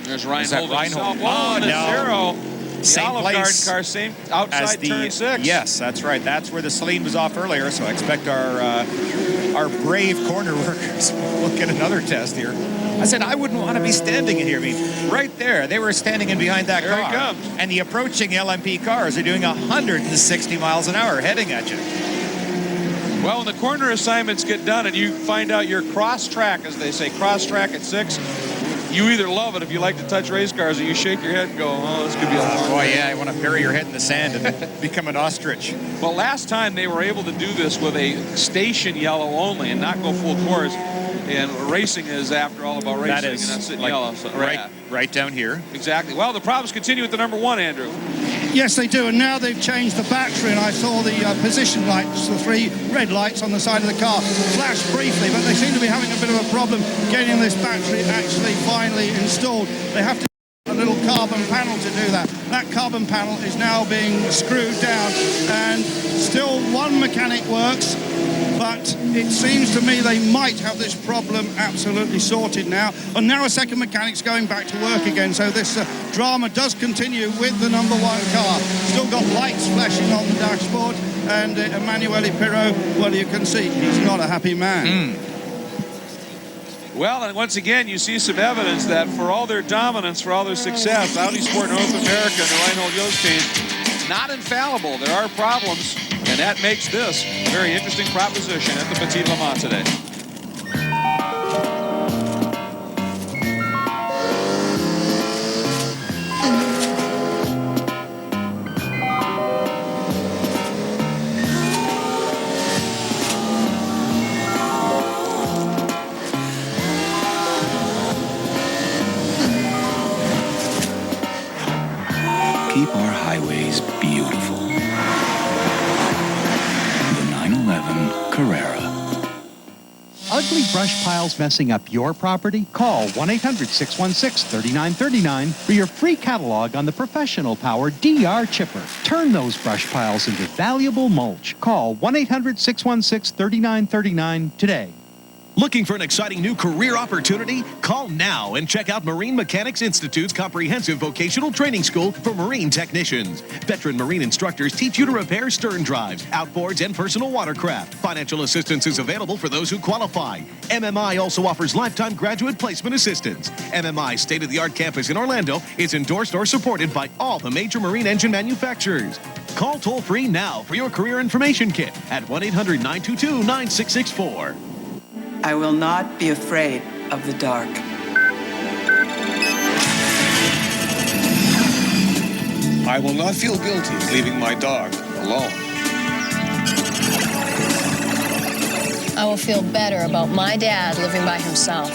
There's Ryan Is that holding Reinhold? himself. Oh, no. Zero. Same Olive place Garden car, same outside turn 6. Yes, that's right. That's where the Celine was off earlier. So I expect our brave corner workers will get another test here. I said I wouldn't want to be standing in here. I mean, right there, they were standing in behind that car. Here it comes. And the approaching LMP cars are doing 160 miles an hour heading at you. Well, when the corner assignments get done and you find out your cross track, as they say, cross track at 6, you either love it if you like to touch race cars, or you shake your head and go, oh, this could be a long boy, yeah, I want to bury your head in the sand and become an ostrich. Well, last time they were able to do this with a station yellow only and not go full course. And racing is, after all, about racing. That is, and that's like yellow. So, right down here. Exactly. Well, the problems continue with the number 1, Andrew. Yes, they do, and now they've changed the battery, and I saw the position lights, the 3 red lights on the side of the car, flash briefly, but they seem to be having a bit of a problem getting this battery actually finally installed. They have to a little carbon panel to do that. That carbon panel is now being screwed down, and still one mechanic works, but it seems to me they might have this problem absolutely sorted now. And now a second mechanic's going back to work again, so this drama does continue with the number 1 car. Still got lights flashing on the dashboard, and Emanuele Pirro, well, you can see he's not a happy man. Well, and once again, you see some evidence that for all their dominance, for all their success, Audi Sport North America and the Reinhold Yost team, not infallible. There are problems, and that makes this a very interesting proposition at the Petit Le Mans today. Keep our highways beautiful. The 911 Carrera. Ugly brush piles messing up your property? Call 1-800-616-3939 for your free catalog on the professional powered DR Chipper. Turn those brush piles into valuable mulch. Call 1-800-616-3939 today. Looking for an exciting new career opportunity? Call now and check out Marine Mechanics Institute's comprehensive vocational training school for marine technicians. Veteran marine instructors teach you to repair stern drives, outboards, and personal watercraft. Financial assistance is available for those who qualify. MMI also offers lifetime graduate placement assistance. MMI's state-of-the-art campus in Orlando is endorsed or supported by all the major marine engine manufacturers. Call toll-free now for your career information kit at 1-800-922-9664. I will not be afraid of the dark. I will not feel guilty leaving my dog alone. I will feel better about my dad living by himself.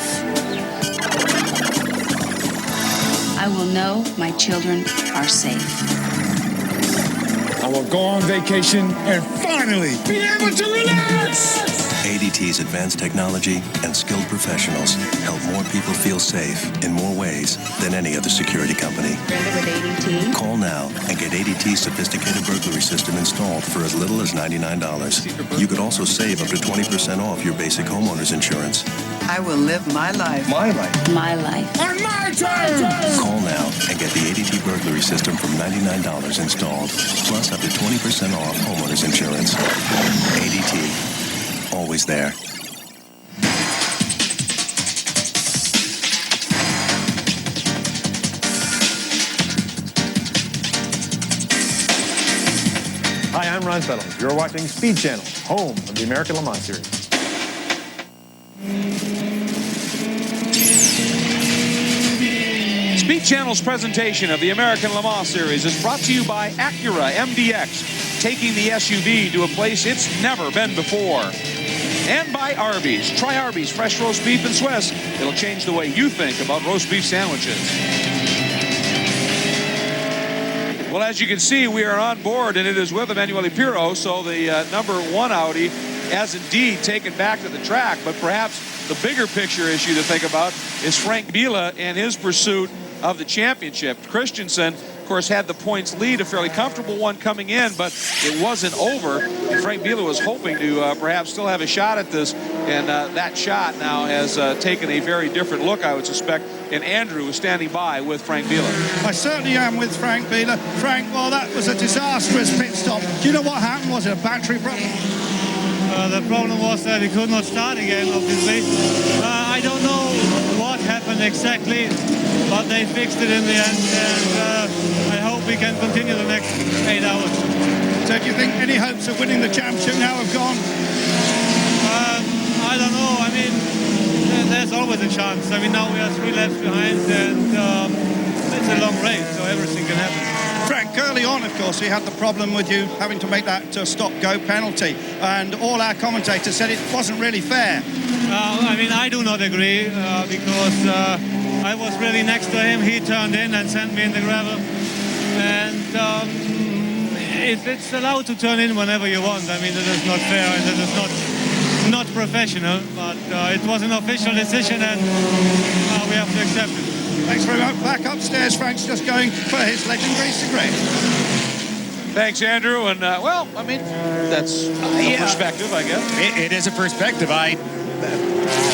I will know my children are safe. I will go on vacation and finally be able to relax. ADT's advanced technology and skilled professionals help more people feel safe in more ways than any other security company. With ADT. Call now and get ADT's sophisticated burglary system installed for as little as $99. You could also save up to 20% off your basic homeowner's insurance. I will live my life. My life. My life. On my terms! Call now and get the ADT burglary system from $99 installed, plus up to 20% off homeowner's insurance. ADT. Always there. Hi, I'm Ron Settles. You're watching Speed Channel, home of the American Le Mans Series. Speed Channel's presentation of the American Le Mans Series is brought to you by Acura MDX, taking the SUV to a place it's never been before. And by Arby's. Try Arby's fresh roast beef and Swiss. It'll change the way you think about roast beef sandwiches. Well, as you can see, we are on board, and it is with Emanuele Pirro, so the number 1 Audi has indeed taken back to the track, but perhaps the bigger picture issue to think about is Frank Biela and his pursuit of the championship. Christensen, of course, had the points lead, a fairly comfortable one coming in, but it wasn't over. And Frank Biela was hoping to perhaps still have a shot at this, and that shot now has taken a very different look, I would suspect. And Andrew is standing by with Frank Biela. I certainly am with Frank Biela. Frank, well, that was a disastrous pit stop. Do you know what happened? Was it a battery problem? The problem was that he could not start again, obviously. I don't know what happened exactly, but they fixed it in the end, and I hope we can continue the next 8 hours. So do you think any hopes of winning the championship now have gone? I don't know. I mean, there's always a chance. I mean, now we are 3 laps behind, and it's a long race, so everything can happen. Frank, early on, of course, we had the problem with you having to make that stop-go penalty, and all our commentators said it wasn't really fair. I mean, I do not agree, because I was really next to him. He turned in and sent me in the gravel, and it's allowed to turn in whenever you want. I mean, it is not fair, and it is not professional, but it was an official decision, and we have to accept it. Thanks very much. Back upstairs, Frank's just going for his legendary cigarette. Thanks, Andrew. And, well, I mean, that's a perspective, I guess. It is a perspective. I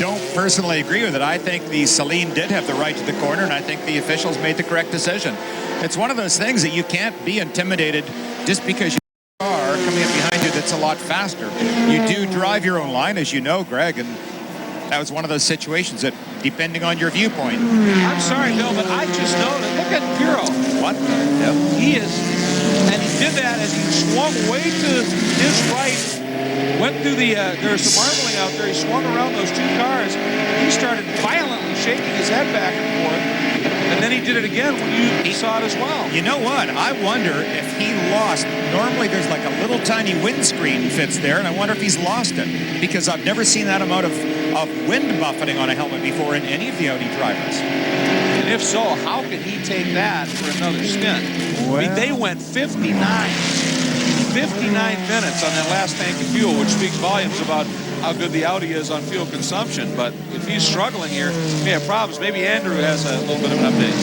don't personally agree with it. I think the Celine did have the right to the corner, and I think the officials made the correct decision. It's one of those things that you can't be intimidated just because you have a car coming up behind you that's a lot faster. You do drive your own line, as you know, Greg, and that was one of those situations that, depending on your viewpoint. I'm sorry, Bill, but I just noticed. Look at Piro. What the hell? He is, and he did that as he swung way to his right, went through the, there's some marbling out there. He swung around those two cars. He started violently shaking his head back and forth. And then he did it again when you saw it as well. You know what? I wonder if he lost. Normally there's like a little tiny windscreen fits there, and I wonder if he's lost it. Because I've never seen that amount of wind buffeting on a helmet before in any of the Audi drivers. And if so, how could he take that for another stint? Well, I mean, they went 59 minutes on that last tank of fuel, which speaks volumes about how good the Audi is on fuel consumption. But if he's struggling here, he may have problems. Maybe Andrew has a little bit of an update.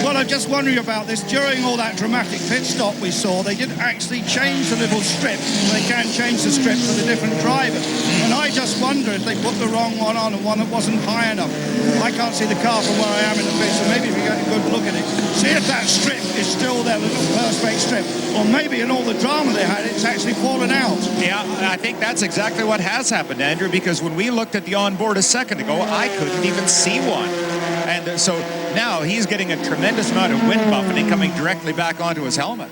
Well, I'm just wondering about this. During all that dramatic pit stop we saw, they didn't actually change the little strip. They can change the strip for the different drivers. And I just wonder if they put the wrong one on and one that wasn't high enough. I can't see the car from where I am in the pit, so maybe if you get a good look at it, see if that strip is still there, the little perspex strip. Or maybe in all the drama they had, it's actually fallen out. Yeah, I think that's exactly what has happened, Andrew, because when we looked at the onboard a second ago, I couldn't even see one. And so now he's getting a tremendous amount of wind buffeting coming directly back onto his helmet.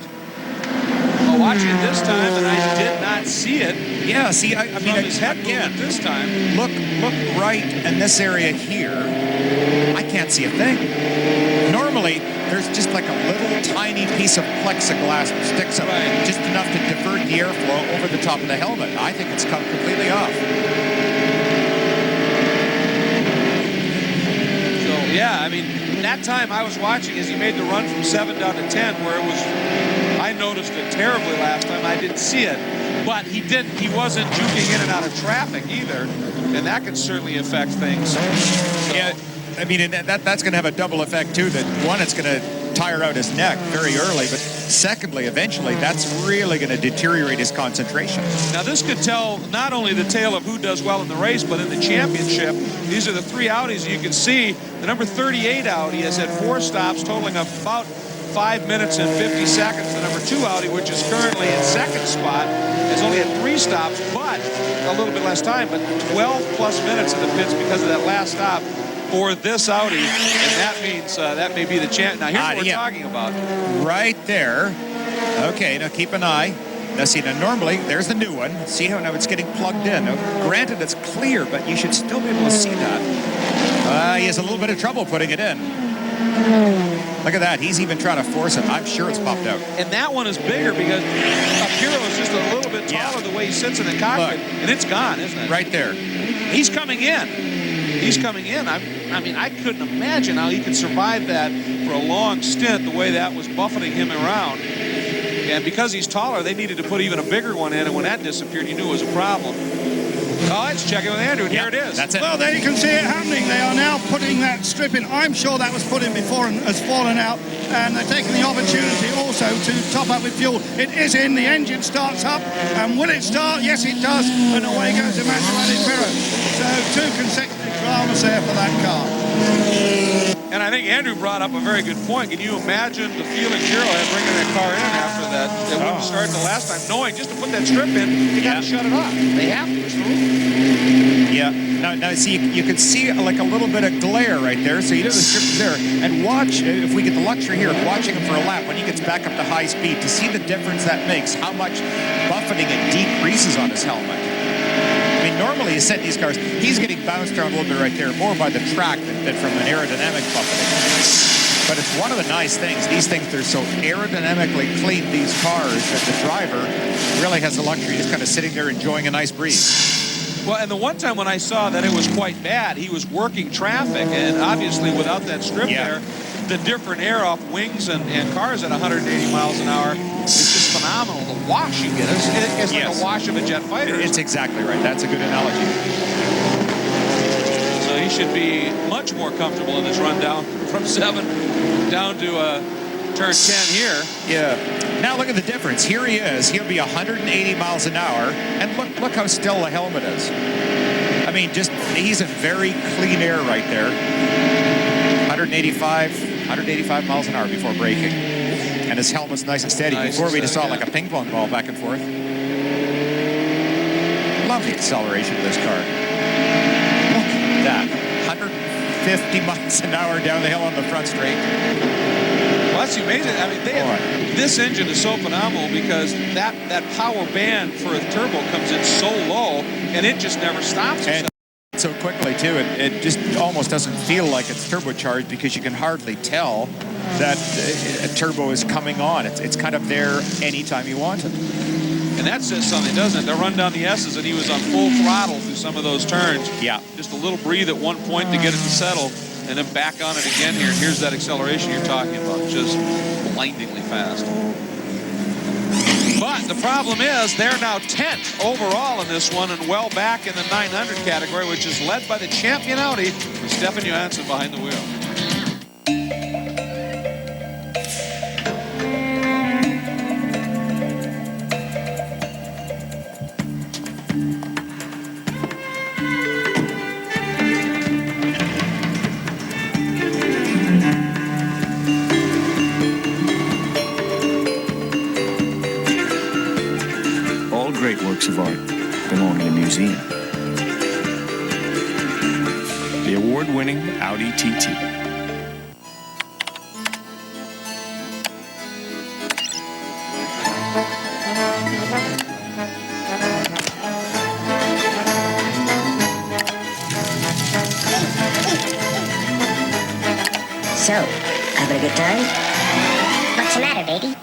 Well, watching it this time, and I did not see it. Yeah, see, I mean, his head again this time. Look right in this area here. I can't see a thing. Normally, there's just like a little tiny piece of plexiglass that sticks up, just enough to divert the airflow over the top of the helmet. I think it's come completely off. Yeah, I mean, that time I was watching as he made the run from 7 down to 10, where it was, I noticed it terribly last time. I didn't see it, but he wasn't juking in and out of traffic either, and that can certainly affect things. So. Yeah, I mean, that's going to have a double effect too. That one, it's going to tire out his neck very early, but secondly, eventually, that's really going to deteriorate his concentration. Now, this could tell not only the tale of who does well in the race, but in the championship. These are the three Audis. You can see the number 38 Audi has had 4 stops, totaling about 5 minutes and 50 seconds. The number 2 Audi, which is currently in second spot, has only had 3 stops, but a little bit less time, but 12 plus minutes in the pits because of that last stop for this Audi, and that means that may be the champ. Now, here's what we're talking about. Right there. Okay, now keep an eye. Now, see, now normally, there's the new one. See how now it's getting plugged in. Now, granted, it's clear, but you should still be able to see that. He has a little bit of trouble putting it in. Look at that. He's even trying to force it. I'm sure it's popped out. And that one is bigger because Piro is just a little bit taller the way he sits in the cockpit. Look, and it's gone, isn't it? Right there. He's coming in. He's coming in. I mean, I couldn't imagine how he could survive that for a long stint, the way that was buffeting him around. And because he's taller, they needed to put even a bigger one in, and when that disappeared, you knew it was a problem. Oh, let's check it with Andrew, and here it is. That's it. Well, there you can see it happening. They are now putting that strip in. I'm sure that was put in before and has fallen out, and they're taking the opportunity also to top up with fuel. It is in, the engine starts up, and will it start? Yes, it does, and away goes Emanuele Piro. So 2 consecutive dramas there for that car. And I think Andrew brought up a very good point. Can you imagine the feeling Piro had bringing that car in after that? It wouldn't start the last time, knowing just to put that strip in, you got to shut it off. They have to. It's the rule. Yeah. Now see, you can see like a little bit of glare right there. So you know the strip is there. And watch, if we get the luxury here of watching him for a lap when he gets back up to high speed, to see the difference that makes, how much buffeting it decreases on his helmet. I mean, normally you set these cars, he's getting bounced around a little bit right there, more by the track than from an aerodynamic buffeting. But it's one of the nice things. These things, they're so aerodynamically clean, these cars, that the driver really has the luxury, just kind of sitting there enjoying a nice breeze. Well, and the one time when I saw that it was quite bad, he was working traffic, and obviously without that strip there, the different air off wings and cars at 180 miles an hour is just phenomenal. The wash you get is like a wash of a jet fighter. It's exactly right. That's a good analogy. So he should be much more comfortable in this run down from 7 down to turn 10 here. Yeah. Now look at the difference. Here he is. He'll be 180 miles an hour, and look how still the helmet is. I mean, just he's in very clean air right there. 185 miles an hour before braking. And his helmet's nice and steady. Before we just saw like a ping pong ball back and forth. Love the acceleration of this car. Look, that. 150 miles an hour down the hill on the front straight. Well, that's amazing. I mean, this engine is so phenomenal because that power band for a turbo comes in so low, and it just never stops. And so quickly, too. It just almost doesn't feel like it's turbocharged because you can hardly tell that a turbo is coming on. It's kind of there anytime you want it. And that says something, doesn't it? They run down the S's, and he was on full throttle through some of those turns. Yeah. Just a little breathe at one point to get it to settle, and then back on it again here. Here's that acceleration you're talking about, just blindingly fast. But the problem is they're now 10th overall in this one and well back in the 900 category, which is led by the champion Audi, Stefan Johansson behind the wheel. Great works of art belong in a museum. The award-winning Audi TT. So, having a good time? What's the matter, baby?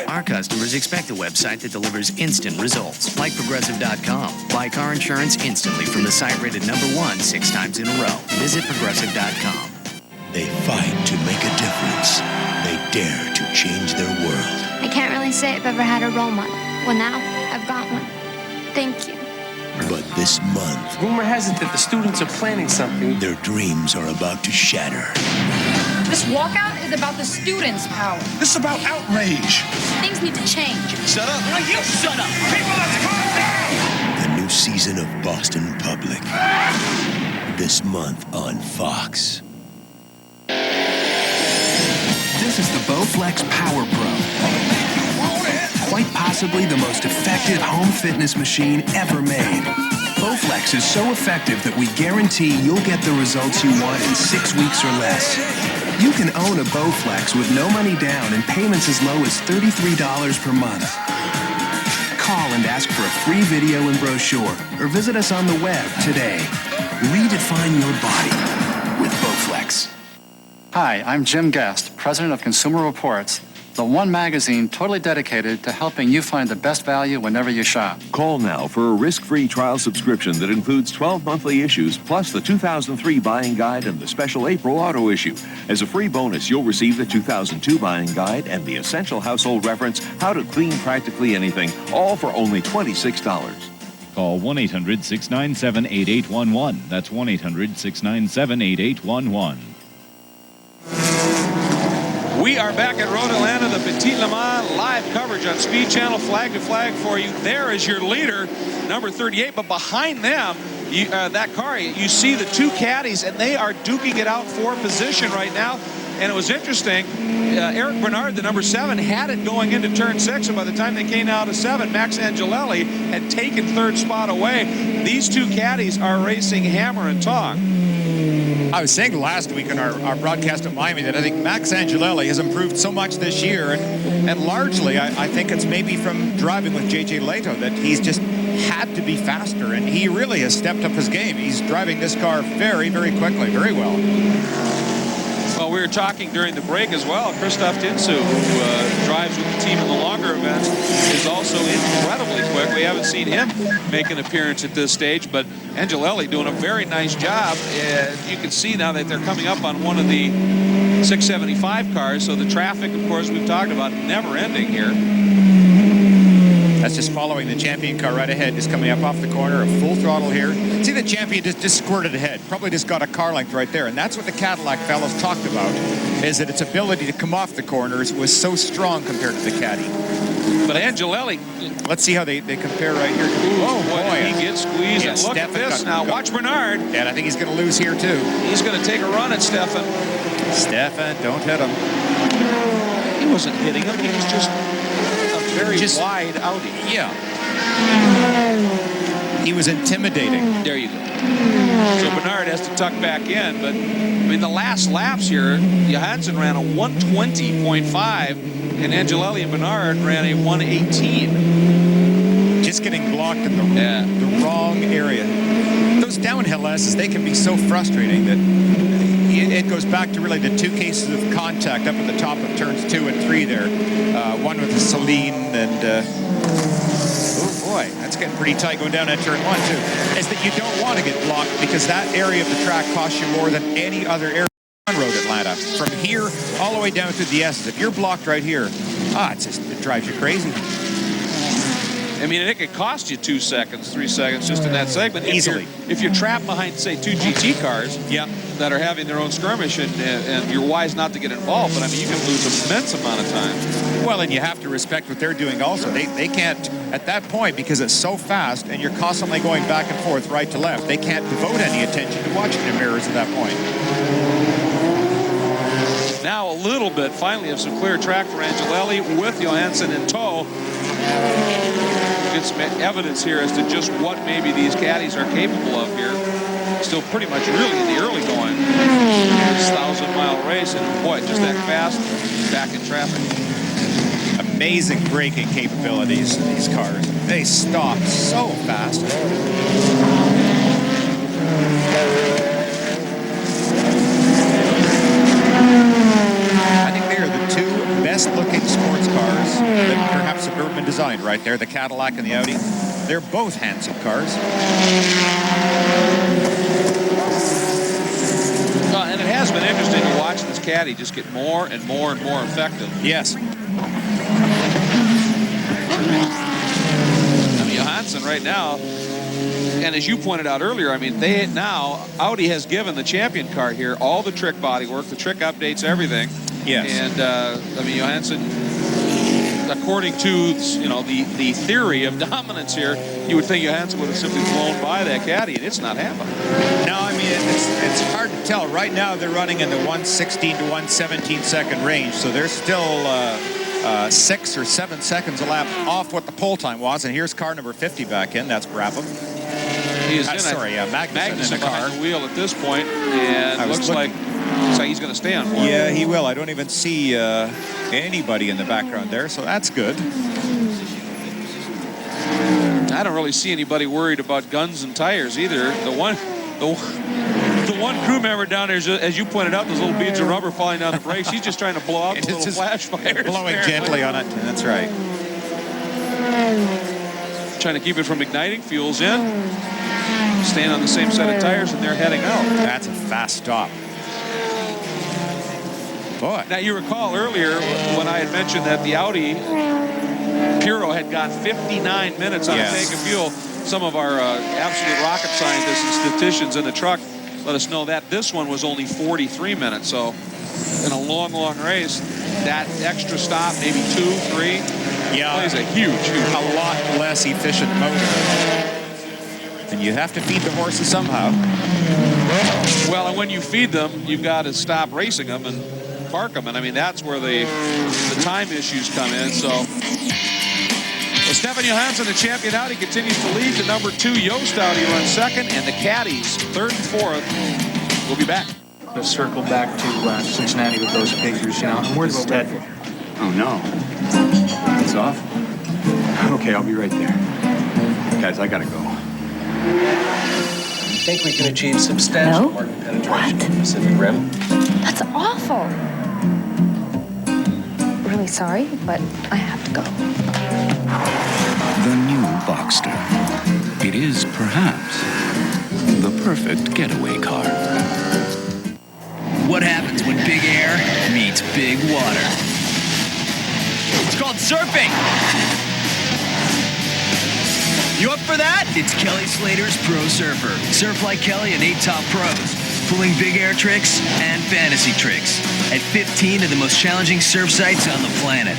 Our customers expect a website that delivers instant results, like Progressive.com. Buy car insurance instantly from the site rated #1 6 times in a row. Visit Progressive.com. They fight to make a difference. They dare to change their world. I can't really say I've ever had a role model. Well, now I've got one. Thank you. But this month, rumor has it that the students are planning something. Their dreams are about to shatter. This walkout is about the students' power. This is about outrage. Things need to change. Shut up. No, you shut up. People, let's calm down. The new season of Boston Public. This month on Fox. This is the Bowflex Power Pro. Quite possibly the most effective home fitness machine ever made. Bowflex is so effective that we guarantee you'll get the results you want in 6 weeks or less. You can own a Bowflex with no money down and payments as low as $33 per month. Call and ask for a free video and brochure or visit us on the web today. Redefine your body with Bowflex. Hi, I'm Jim Guest, President of Consumer Reports, the one magazine totally dedicated to helping you find the best value whenever you shop. Call now for a risk-free trial subscription that includes 12 monthly issues, plus the 2003 buying guide and the special April auto issue. As a free bonus, you'll receive the 2002 buying guide and the essential household reference, How to Clean Practically Anything, all for only $26. Call 1-800-697-8811. That's 1-800-697-8811. We are back at Road Atlanta, the Petit Le Mans live coverage on Speed Channel, flag to flag for you. There is your leader, number 38, but behind them, that car, you see the two caddies, and they are duking it out for position right now. And it was interesting, Eric Bernard, the number 7, had it going into turn 6, and by the time they came out of 7, Max Angelelli had taken third spot away. These two caddies are racing hammer and tong. I was saying last week in our broadcast at Miami that I think Max Angelelli has improved so much this year, and largely I think it's maybe from driving with J.J. Leto that he's just had to be faster, and he really has stepped up his game. He's driving this car very, very quickly, very well. Well, we were talking during the break as well. Christoph Tinsu, who drives with the team in the longer events, is also incredibly quick. We haven't seen him make an appearance at this stage, but Angelelli doing a very nice job. You can see now that they're coming up on one of the 675 cars, so the traffic, of course, we've talked about, never ending here. That's just following the champion car right ahead, just coming up off the corner, a full throttle here. See, the champion just squirted ahead, probably just got a car length right there, and that's what the Cadillac fellows talked about, is that its ability to come off the corners was so strong compared to the Caddy. But Angelelli, let's see how they compare right here. Oh boy, he gets squeezed. Yeah, and look at this now. Watch Bernard. Yeah, and I think he's going to lose here too. He's going to take a run at Stefan. Stefan, don't hit him. He wasn't hitting him. He was just a very wide Audi. Yeah. He was intimidating. There you go. So Bernard has to tuck back in. But, I mean, the last laps here, Johansson ran a 120.5, and Angelelli and Bernard ran a 118. Just getting blocked in the wrong area. Those downhill S's, they can be so frustrating that it goes back to really the two cases of contact up at the top of turns 2 and 3 there. One with the Celine and, oh boy, that's getting pretty tight going down at turn 1 too. Is that you don't want to get blocked because that area of the track costs you more than any other area on Road Atlanta. From here all the way down to the S's. If you're blocked right here, it drives you crazy. I mean, it could cost you 2 seconds, 3 seconds just in that segment. Easily. If you're trapped behind, say, 2 GT cars that are having their own skirmish and you're wise not to get involved, but I mean, you can lose an immense amount of time. Well, and you have to respect what they're doing also. They can't, at that point, because it's so fast and you're constantly going back and forth, right to left, they can't devote any attention to watching the mirrors at that point. Now a little bit, finally, of some clear track for Angelelli with Johansson in tow. Get some evidence here as to just what maybe these caddies are capable of here. Still pretty much really in the early going. This 1,000-mile race, and boy, just that fast, back in traffic. Amazing braking capabilities in these cars. They stop so fast. I think they are the two best-looking sports cars that perhaps have ever been designed right there, the Cadillac and the Audi. They're both handsome cars. And it has been interesting to watch this caddy just get more and more and more effective. Yes. I mean, Johansson right now, and as you pointed out earlier, I mean, Audi has given the champion car here all the trick body work, the trick updates, everything. Yes. And, I mean, Johansson, according to, the theory of dominance here, you would think Johansson would have simply blown by that caddy, and it's not happening. No, I mean, it's hard to tell. Right now, they're running in the 116 to 117 second range, so they're still 6 or 7 seconds a lap off what the pole time was. And here's car number 50 back in. That's Brabham. Magnussen in the car. The wheel at this point, and looks like he's going to stay on board. Yeah, he will. I don't even see anybody in the background there, so that's good. I don't really see anybody worried about guns and tires either. The one crew member down there, as you pointed out, those little beads of rubber falling down the brakes, he's just trying to blow out the little flash fires. Blowing gently on it, that's right. Trying to keep it from igniting, fuel's in. Staying on the same set of tires, and they're heading out. That's a fast stop. Boy. Now, you recall earlier when I had mentioned that the Audi Puro had gone 59 minutes on a tank of fuel. Some of our absolute rocket scientists and statisticians in the truck let us know that this one was only 43 minutes. So in a long, long race, that extra stop, maybe 2, 3, plays a huge, a lot less efficient motor. And you have to feed the horses somehow. Well, and when you feed them, you've got to stop racing them and park them. And I mean, that's where the time issues come in. So Stefan Johansson, the champion Audi, continues to lead. The number 2 Yost Audi runs second, and the caddies 3rd and 4th. We'll be back. We'll circle back to Cincinnati with those figures, and where's Ted? Oh no, it's off. Okay, I'll be right there. Guys, I gotta go. I think we can achieve substantial market penetration in the Pacific Rim. That's awful. Really sorry, but I have to go. The new Boxster. It is perhaps the perfect getaway car. What happens when big air meets big water? It's called surfing. You up for that? It's Kelly Slater's Pro Surfer. Surf like Kelly and 8 top pros, pulling big air tricks and fantasy tricks at 15 of the most challenging surf sites on the planet.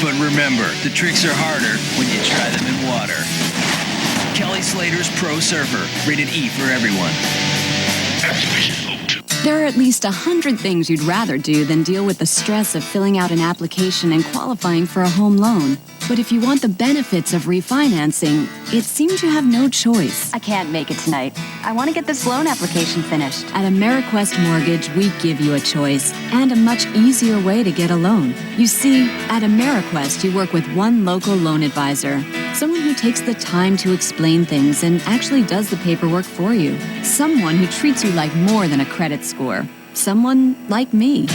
But remember, the tricks are harder when you try them in water. Kelly Slater's Pro Surfer, rated E for everyone. There are at least 100 things you'd rather do than deal with the stress of filling out an application and qualifying for a home loan. But if you want the benefits of refinancing, it seems you have no choice. I can't make it tonight. I want to get this loan application finished. At AmeriQuest Mortgage, we give you a choice and a much easier way to get a loan. You see, at AmeriQuest, you work with one local loan advisor, someone who takes the time to explain things and actually does the paperwork for you. Someone who treats you like more than a credit score. Someone like me.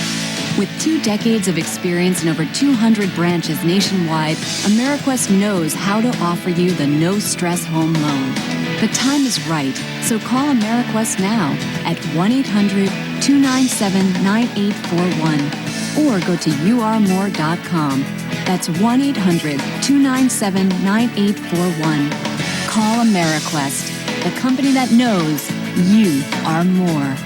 With 2 decades of experience and over 200 branches nationwide, AmeriQuest knows how to offer you the no-stress home loan. The time is right, so call AmeriQuest now at 1-800-297-9841 or go to yourmore.com. That's 1-800-297-9841. Call AmeriQuest, the company that knows you are more.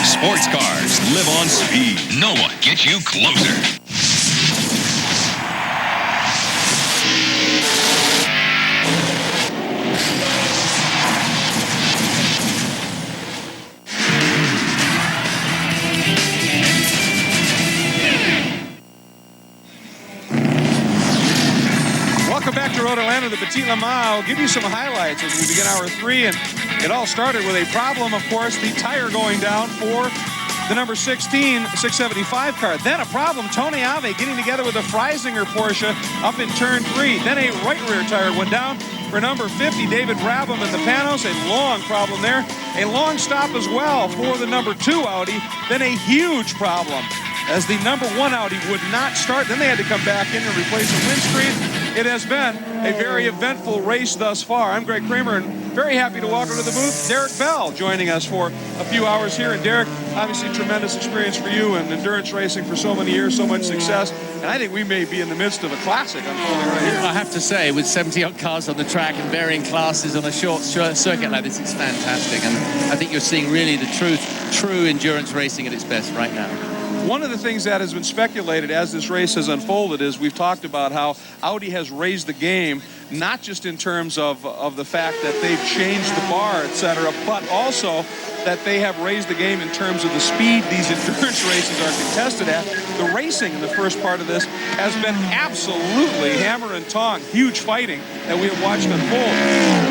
Sports cars live on speed. No one gets you closer. Welcome back to Road Atlanta, the Petit Le Mans. I'll give you some highlights as we begin hour 3, and it all started with a problem, of course, the tire going down for the number 16 675 car. Then a problem, Tony Ave getting together with a Freisinger Porsche up in turn 3. Then a right rear tire went down for number 50, David Brabham in the Panos. A long problem there. A long stop as well for the number 2 Audi. Then a huge problem as the number 1 Audi would not start. Then they had to come back in and replace a windscreen. It has been a very eventful race thus far. I'm Greg Kramer, and very happy to welcome to the booth Derek Bell, joining us for a few hours here. And Derek, obviously tremendous experience for you and endurance racing for so many years, so much success. And I think we may be in the midst of a classic unfolding right here. I have to say, with 70-odd cars on the track and varying classes on a short circuit like this, it's fantastic. And I think you're seeing really the true endurance racing at its best right now. One of the things that has been speculated as this race has unfolded is we've talked about how Audi has raised the game, not just in terms of the fact that they've changed the bar, etc., but also that they have raised the game in terms of the speed these endurance races are contested at. The racing in the first part of this has been absolutely hammer and tong, huge fighting that we have watched unfold.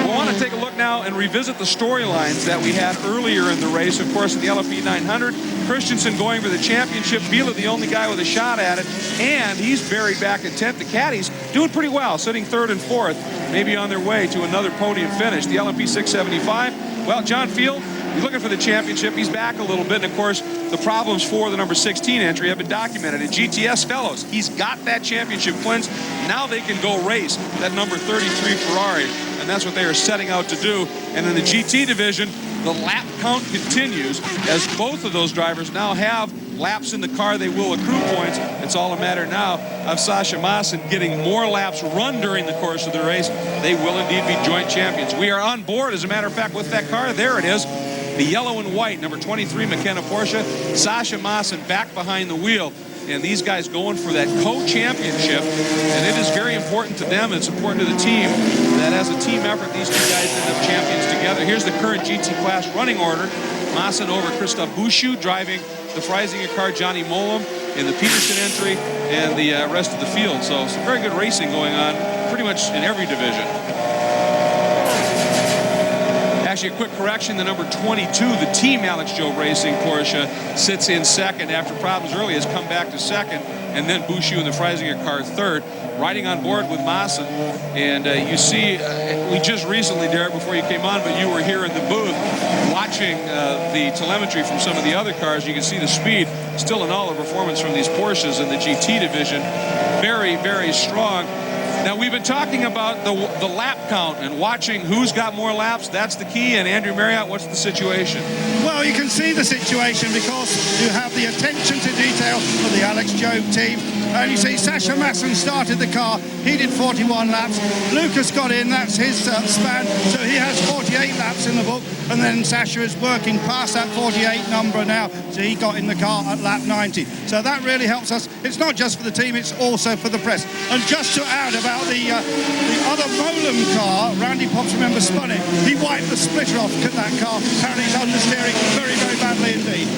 We want to take a look now and revisit the storylines that we had earlier in the race. Of course, in the LFP 900, Christensen going for the championship, Biela the only guy with a shot at it, and he's buried back in 10th. The caddies doing pretty well, sitting 3rd and 4th, maybe on their way to another podium finish. The LMP 675, well, John Field, he's looking for the championship. He's back a little bit, and of course, the problems for the number 16 entry have been documented. At GTS Fellows, he's got that championship cleansed. Now they can go race that number 33 Ferrari, and that's what they are setting out to do. And in the GT division, the lap count continues as both of those drivers now have laps in the car. They will accrue points. It's all a matter now of Sasha Maassen getting more laps run during the course of the race. They will indeed be joint champions. We are on board, as a matter of fact, with that car. There it is. The yellow and white, number 23 McKenna Porsche. Sasha Maassen back behind the wheel. And these guys going for that co-championship. And it is very important to them. It's important to the team that as a team effort, these two guys end up champions together. Here's the current GT class running order. Maassen over Christoph Bouchou, driving the Freisinger car, Johnny Mollem in the Peterson entry, and the rest of the field. So some very good racing going on pretty much in every division. Actually, a quick correction, the number 22, the Team Alex Joe Racing Porsche, sits in 2nd after problems early, has come back to 2nd, and then Bouchou in the Freisinger car 3rd, riding on board with Maassen. And you see, we just recently, Derek, before you came on, but you were here in the booth watching the telemetry from some of the other cars. You can see the speed still in all the performance from these Porsches in the GT division. Very, very strong. Now, we've been talking about the lap count and watching who's got more laps. That's the key. And Andrew Marriott, what's the situation? Well, you can see the situation because you have the attention to detail of the Alex Job team. And you see Sasha Masson started the car. He did 41 laps. Lucas got in, that's his span. So he has 48 laps in the book. And then Sasha is working past that 48 number now. So he got in the car at lap 90. So that really helps us. It's not just for the team, it's also for the press. And just to add about the other Molam car, Randy Potts, remember, spun it. He wiped the splitter off that car. Apparently he's understeering very, very badly indeed.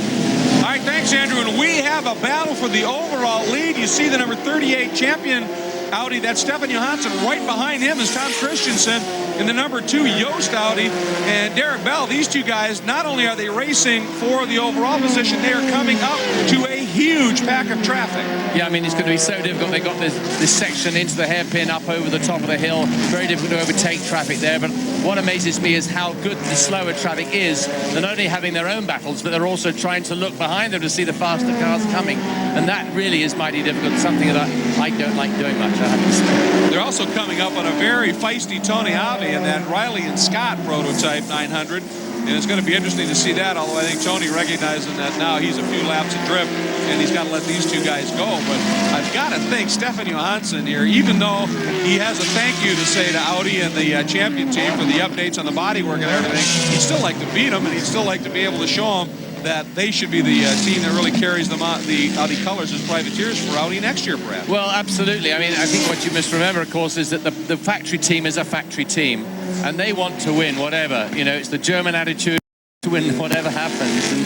All right, thanks, Andrew. And we have a battle for the overall lead. You see the number 38 champion Audi, that's Stefan Johansson. Right behind him is Tom Christensen in the number 2 Yost Audi and Derek Bell. These two guys, not only are they racing for the overall position, they are coming up to a huge pack of traffic. Yeah, I mean, it's going to be so difficult. They got this section into the hairpin up over the top of the hill. Very difficult to overtake traffic there. But what amazes me is how good the slower traffic is. They're not only having their own battles, but they're also trying to look behind them to see the faster cars coming. And that really is mighty difficult, something that I don't like doing much, I have to say. They're also coming up on a very feisty Tony Avi and that Riley and Scott prototype 900. And it's going to be interesting to see that, although I think Tony recognizing that now he's a few laps adrift and he's got to let these two guys go. But I've got to think Stefan Johansson here, even though he has a thank you to say to Audi and the champion team for the updates on the bodywork and everything, he'd still like to beat them and he'd still like to be able to show them that they should be the team that really carries them on, the Audi colors as privateers for Audi next year, Brad. Well, absolutely. I mean, I think what you must remember, of course, is that the factory team is a factory team, and they want to win whatever. You know, it's the German attitude to win whatever happens, and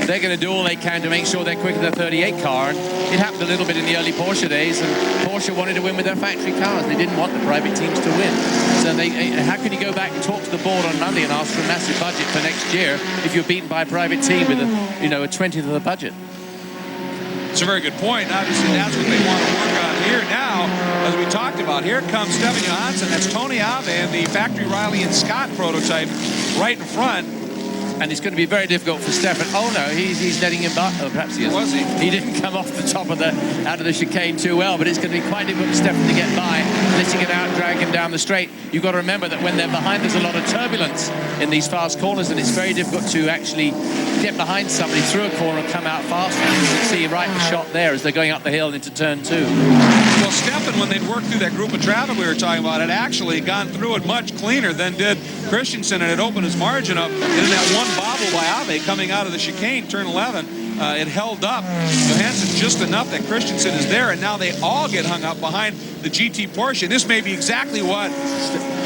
they're going to do all they can to make sure they're quicker than the 38 car. And it happened a little bit in the early Porsche days, and Porsche wanted to win with their factory cars. They didn't want the private teams to win. So how can you go back and talk to the board on Monday and ask for a massive budget for next year if you're beaten by a private team with a 20th of the budget? It's a very good point. Obviously, that's what they want to work on here now. As we talked about, here comes Stefan Johansson. That's Tony Ave and the factory Riley and Scott prototype right in front. And it's going to be very difficult for Stefan. Oh no, he's letting him back. Oh, perhaps he is. Was he? He didn't come off the top of out of the chicane too well, but it's going to be quite difficult for Stefan to get by, letting it out, drag him down the straight. You've got to remember that when they're behind, there's a lot of turbulence in these fast corners, and it's very difficult to actually get behind somebody through a corner and come out faster. You can see right the shot there as they're going up the hill into turn 2. Well, Stefan, when they'd worked through that group of traffic we were talking about, had actually gone through it much cleaner than did Christensen, and it opened his margin up. And in that one bobble by Ave coming out of the chicane, turn 11, it held up Johansson just enough that Christensen is there, and now they all get hung up behind the GT Porsche. And this may be exactly what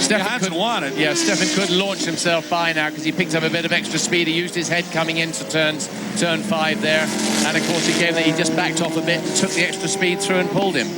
Johansson wanted. Yeah, Stefan could launch himself by now because he picked up a bit of extra speed. He used his head coming into turn 5 there, and of course he just backed off a bit and took the extra speed through and pulled him.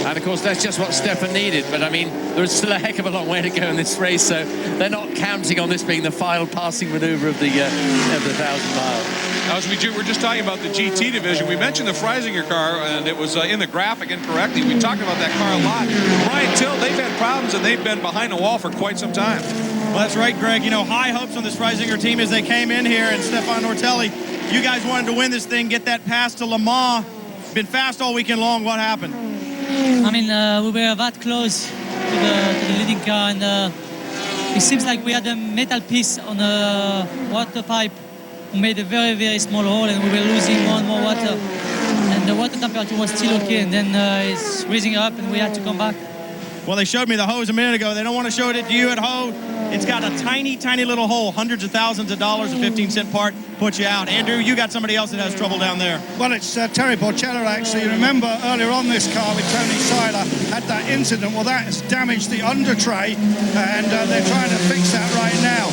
And of course that's just what Stefan needed, but I mean there's still a heck of a long way to go in this race, so they're not counting on this being the final passing maneuver of the 1,000 miles. Now, as we were just talking about the GT division, we mentioned the Freisinger car, and it was in the graphic incorrectly. We talked about that car a lot. Brian Till, they've had problems, and they've been behind the wall for quite some time. Well, that's right, Greg. You know, high hopes on this Freisinger team as they came in here, and Stefan Ortelli, you guys wanted to win this thing, get that pass to Le Mans. Been fast all weekend long. What happened? I mean, we were that close to the leading car, and it seems like we had a metal piece on a water pipe who made a very, very small hole, and we were losing more and more water. And the water temperature was still okay, and then it's raising up, and we had to come back. Well, they showed me the hose a minute ago. They don't want to show it to you at home. It's got a tiny, tiny little hole, hundreds of thousands of dollars, a 15-cent part, puts you out. Andrew, you got somebody else that has trouble down there. Well, it's Terry Porcella, actually. You remember earlier on this car with Tony Seiler had that incident. Well, that has damaged the under tray, and they're trying to fix that right now.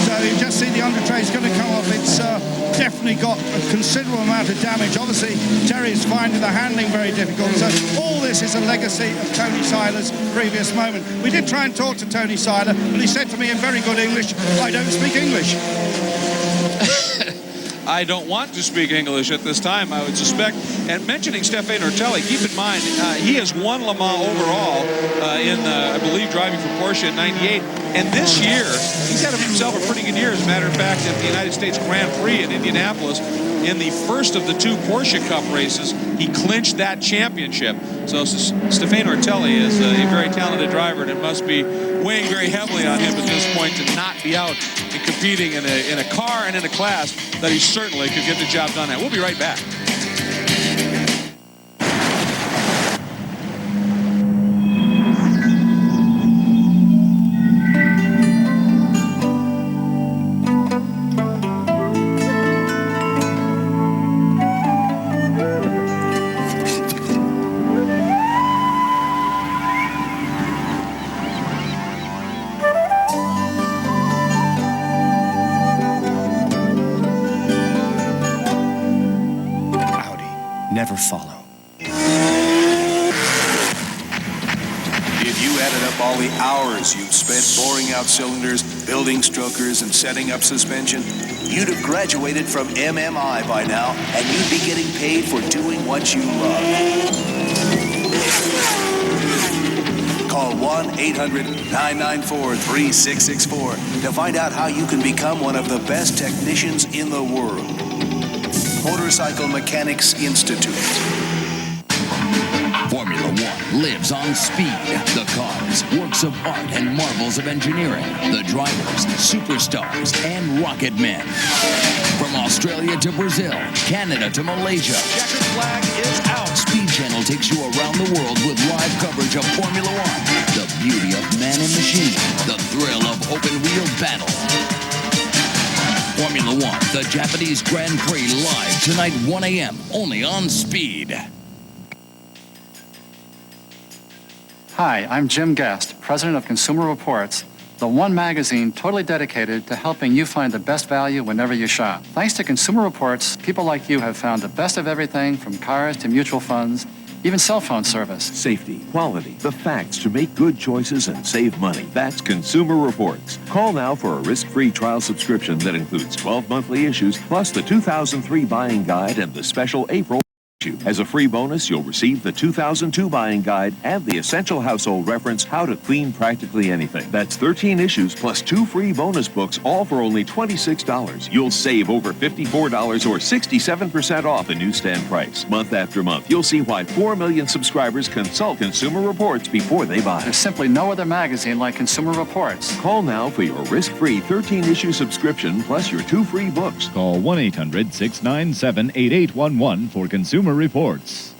So you just see the under tray is going to come off. It's definitely got a considerable amount of damage. Obviously, Terry's finding the handling very difficult. So all this is a legacy of Tony Seiler's previous moment. We did try and talk to Tony Seiler, but he said to me in very good English, I don't speak English. I don't want to speak English at this time, I would suspect. And mentioning Stefan Ortelli, keep in mind, he has won Le Mans overall I believe, driving for Porsche in '98. And this year, he's had himself a pretty good year. As a matter of fact, at the United States Grand Prix in Indianapolis, in the first of the 2 Porsche Cup races, he clinched that championship. So Stefan Ortelli is a very talented driver, and it must be weighing very heavily on him at this point to not be out and competing in a car and in a class that he certainly could get the job done at. We'll be right back. never follow. If you added up all the hours you've spent boring out cylinders, building strokers, and setting up suspension, you'd have graduated from MMI by now, and you'd be getting paid for doing what you love. Call 1-800-994-3664 to find out how you can become one of the best technicians in the world. Motorcycle Mechanics Institute. Formula One lives on speed. The cars, works of art and marvels of engineering. The drivers, superstars, and rocket men. From Australia to Brazil, Canada to Malaysia. Checkered flag is out. Speed Channel takes you around the world with live coverage of Formula One. The beauty of man and machine. The thrill of open-wheel battle. Formula One, the Japanese Grand Prix, live tonight 1 a.m. only on Speed. Hi, I'm Jim Guest, president of Consumer Reports, the one magazine totally dedicated to helping you find the best value whenever you shop. Thanks to Consumer Reports, people like you have found the best of everything from cars to mutual funds, even cell phone service. Safety, quality, the facts to make good choices and save money. That's Consumer Reports. Call now for a risk-free trial subscription that includes 12 monthly issues, plus the 2003 buying guide and the special April issue. As a free bonus, you'll receive the 2002 buying guide and the essential household reference, How to Clean Practically Anything. That's 13 issues plus 2 free bonus books, all for only $26. You'll save over $54 or 67% off the newsstand price. Month after month, you'll see why 4 million subscribers consult Consumer Reports before they buy. There's simply no other magazine like Consumer Reports. Call now for your risk-free 13-issue subscription plus your 2 free books. Call 1-800-697-8811 for Consumer Reports.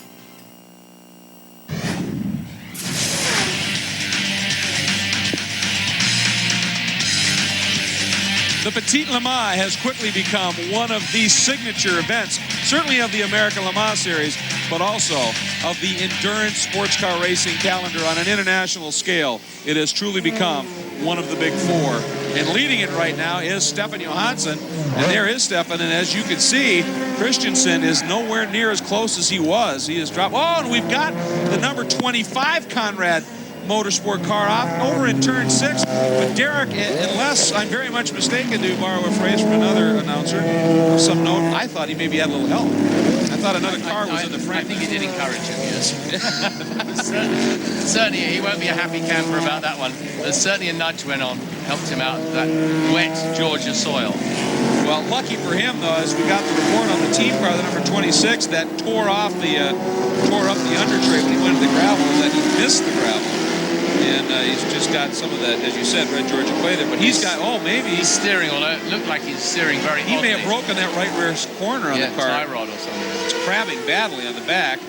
The Petit Le Mans has quickly become one of the signature events, certainly of the American Le Mans Series, but also of the endurance sports car racing calendar on an international scale. It has truly become one of the big four. And leading it right now is Stefan Johansson. And there is Stefan. And as you can see, Christensen is nowhere near as close as he was. He has dropped. Oh, and we've got the number 25 Conrad Motorsport car off over in turn 6. But Derek, unless I'm very much mistaken, to borrow a phrase from another announcer of some note, I thought he maybe had a little help. I thought another car was in the front. I think he did encourage him, yes. certainly, he won't be a happy camper about that one. But certainly a nudge went on, helped him out that wet Georgia soil. Well, lucky for him, though, as we got the report on the team car, the number 26, that tore up the undertray when he went to the gravel, and then he missed the gravel. And he's just got some of that, as you said, red Georgia clay there. But he's got, maybe he's steering, although it looked like he's steering very He may have broken that right rear corner on the car. Tie rod or something. It's crabbing badly on the back.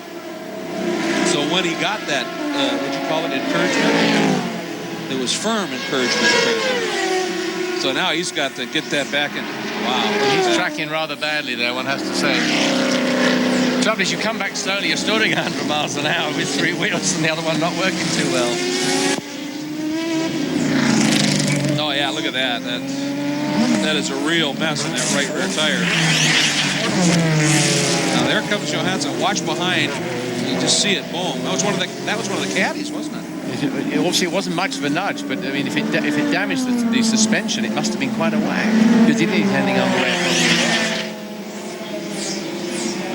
So when he got that, what'd you call it, encouragement? It was firm encouragement. So now he's got to get that back in. Wow. He's tracking rather badly there, one has to say. The trouble is, you come back slowly, you're still doing 100 miles an hour with 3 wheels and the other one not working too well. Oh, yeah, look at that. That is a real mess in that right rear tire. Now, there comes Johansson. Watch behind. You just see it. Boom. That was one of the caddies, wasn't it? Obviously, it wasn't much of a nudge, but I mean, if it damaged the suspension, it must have been quite a whack, because he didn't handing on the way across.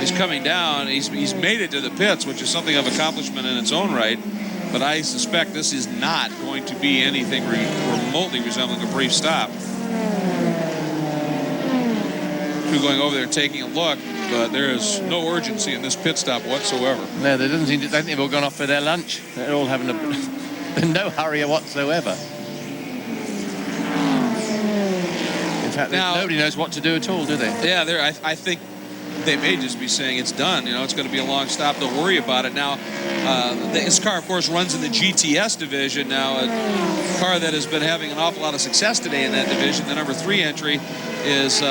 He's coming down. He's made it to the pits, which is something of accomplishment in its own right. But I suspect this is not going to be anything remotely resembling a brief stop. We're going over there and taking a look, but there is no urgency in this pit stop whatsoever. No, there doesn't seem to. I think they've all gone off for their lunch. They're all having no hurry whatsoever. In fact, now, nobody knows what to do at all, do they? Yeah, I think they may just be saying it's done. You know, it's going to be a long stop. Don't worry about it. Now, this car, of course, runs in the GTS division. Now, a car that has been having an awful lot of success today in that division, the number 3 entry, is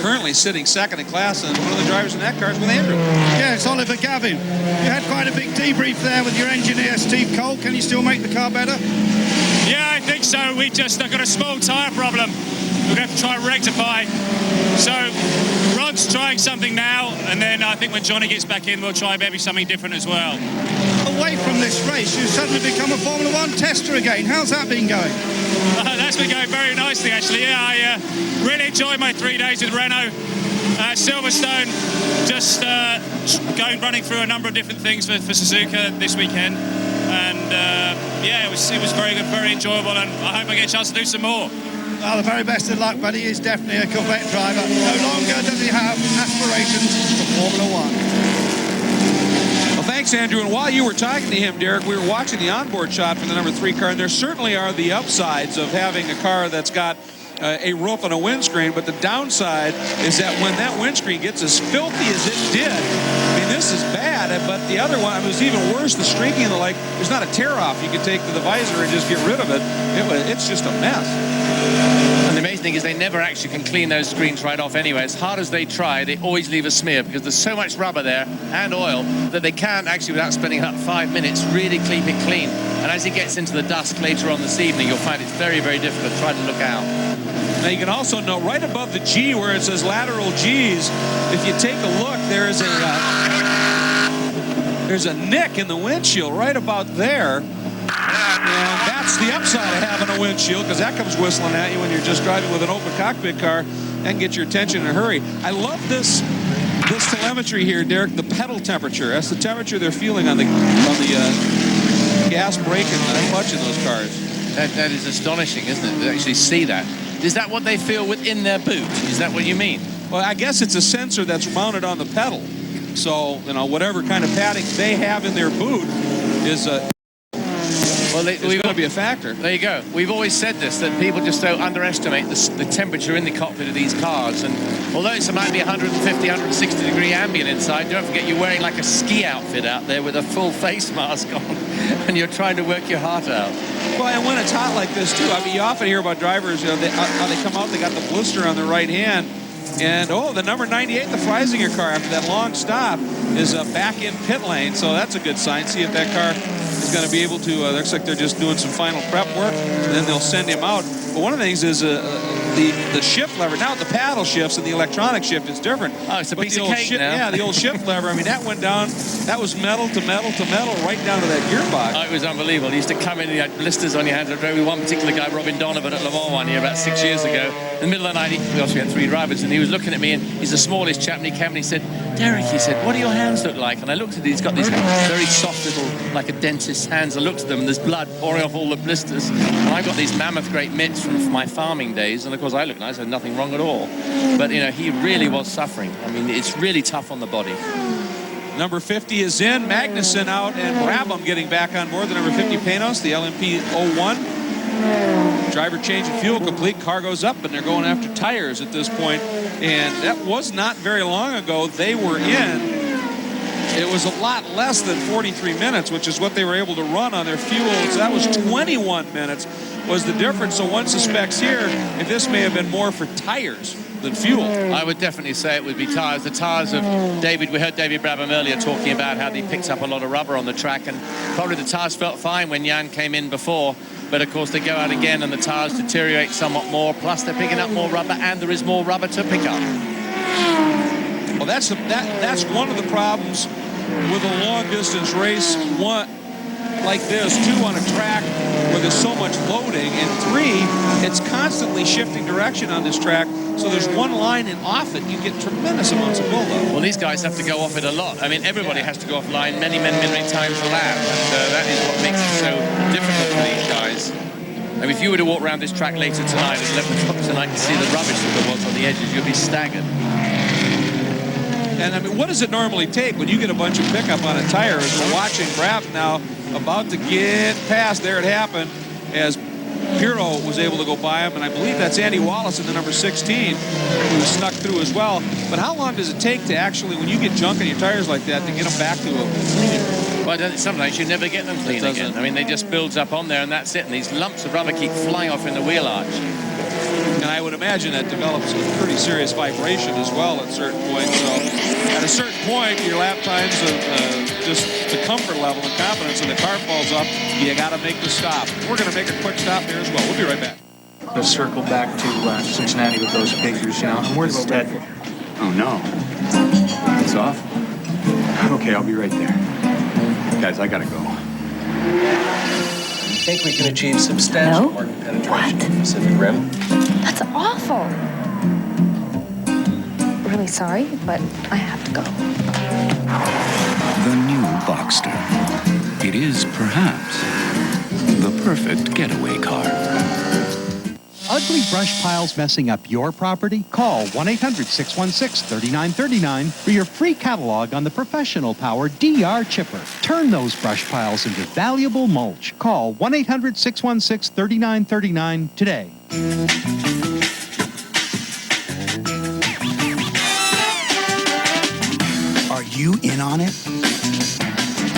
currently sitting second in class, and one of the drivers in that car is with Andrew. Yeah, it's Oliver Gavin. You had quite a big debrief there with your engineer, Steve Cole. Can you still make the car better? Yeah, I think so. We just got a small tyre problem we're going to have to try and rectify. So Rod's trying something now, and then I think when Johnny gets back in, we'll try maybe something different as well. Away from this race, you've suddenly become a Formula One tester again. How's that been going? That's been going very nicely, actually. Yeah, I really enjoyed my 3 days with Renault. Silverstone, just running through a number of different things for Suzuka this weekend. And yeah, it was very good, very enjoyable, and I hope I get a chance to do some more. Well, the very best of luck, but he is definitely a Corvette driver. No longer does he have aspirations for Formula One. Well, thanks, Andrew. And while you were talking to him, Derek, we were watching the onboard shot for the number 3 car, and there certainly are the upsides of having a car that's got a roof and a windscreen, but the downside is that when that windscreen gets as filthy as it did, I mean, this is bad, but the other one, it was even worse, the streaking and the like, there's not a tear-off you can take to the visor and just get rid of it. It's just a mess. And the amazing thing is they never actually can clean those screens right off anyway. As hard as they try, they always leave a smear because there's so much rubber there and oil that they can't actually, without spending about 5 minutes, really keep it clean. And as it gets into the dusk later on this evening, you'll find it's very, very difficult to try to look out. Now you can also note right above the G where it says lateral G's, if you take a look, there's a nick in the windshield right about there. And that's the upside of having a windshield, because that comes whistling at you when you're just driving with an open cockpit car and get your attention in a hurry. I love this telemetry here, Derek, the pedal temperature. That's the temperature they're feeling on the gas, brake, and clutch in those cars. That is astonishing, isn't it, to actually see that? Is that what they feel within their boot? Is that what you mean? Well, I guess it's a sensor that's mounted on the pedal. So, you know, whatever kind of padding they have in their boot is going to be a factor. There you go. We've always said this, that people just so underestimate the temperature in the cockpit of these cars. And although it might be 150, 160 degree ambient inside, don't forget you're wearing like a ski outfit out there with a full face mask on, and you're trying to work your heart out. Well, and when it's hot like this, too, I mean, you often hear about drivers, you know, how they come out, they got the blister on their right hand. And, the number 98, the Freisinger car, after that long stop, is back in pit lane. So that's a good sign. See if that car is going to be able to, looks like they're just doing some final prep work, and then they'll send him out. But one of the things is the shift lever. Now the paddle shifts and the electronic shift is different. Oh, it's a piece of cake now. Yeah, the old shift lever. I mean, that went down. That was metal to metal to metal, right down to that gearbox. Oh, it was unbelievable. You used to come in and you had blisters on your hands. I drove with one particular guy, Robin Donovan, at Le Mans one year about 6 years ago. In the middle of the night, we also had 3 drivers, and he was looking at me, and he's the smallest chap, and he came and he said, Derek, he said, what do your hands look like? And I looked at it, he's got these very soft little, like a dentist's hands. I looked at them, and there's blood pouring off all the blisters. And I've got these mammoth great mitts from my farming days, and of course I look nice, I had nothing wrong at all. But, you know, he really was suffering. I mean, it's really tough on the body. Number 50 is in, Magnussen out, and Brabham getting back on board. The number 50 Panos, the LMP 01. Driver change and fuel complete. Car goes up, and they're going after tires at this point. And that was not very long ago. They were in. It was a lot less than 43 minutes, which is what they were able to run on their fuels. That was 21 minutes was the difference. So one suspects here, if this may have been more for tires than fuel. I would definitely say it would be tires. The tires of David, we heard David Brabham earlier talking about how they picked up a lot of rubber on the track, and probably the tires felt fine when Jan came in before. But of course they go out again and the tires deteriorate somewhat more, plus they're picking up more rubber, and there is more rubber to pick up. Well, that's one of the problems with a long distance race. One like this, 2 on a track where there's so much loading, and 3, it's constantly shifting direction on this track. So there's one line, and off it you get tremendous amounts of buildup. Well, these guys have to go off it a lot. I mean, everybody has to go offline many times a lap, and that is what makes it so difficult for these guys. I mean, if you were to walk around this track later tonight at 11 o'clock tonight and see the rubbish that there was on the edges, you'd be staggered. And I mean, what does it normally take when you get a bunch of pickup on a tire? As we're watching Brabham now about to get past, there it happened, as Pirro was able to go by him, and I believe that's Andy Wallace in the number 16 who snuck through as well. But how long does it take to actually, when you get junk on your tires like that, to get them back to a clean? Well, sometimes you never get them clean again. I mean, they just builds up on there, and that's it. And these lumps of rubber keep flying off in the wheel arch. And I would imagine that develops a pretty serious vibration as well at certain points. So at a certain point, your lap times of just the comfort level and confidence, and the car falls up, you got to make the stop. We're going to make a quick stop here as well. We'll be right back. Let's circle back to Cincinnati with those figures. You know, I'm worried about Ted. Oh, no. It's off? Okay, I'll be right there. Guys, I gotta go. I think we can achieve substantial market penetration in the Pacific Rim. That's awful. Really sorry, but I have to go. The new Boxster. It is perhaps the perfect getaway car. Ugly brush piles messing up your property? Call 1-800-616-3939 for your free catalog on the professional powered DR Chipper. Turn those brush piles into valuable mulch. Call 1-800-616-3939 today. Are you in on it?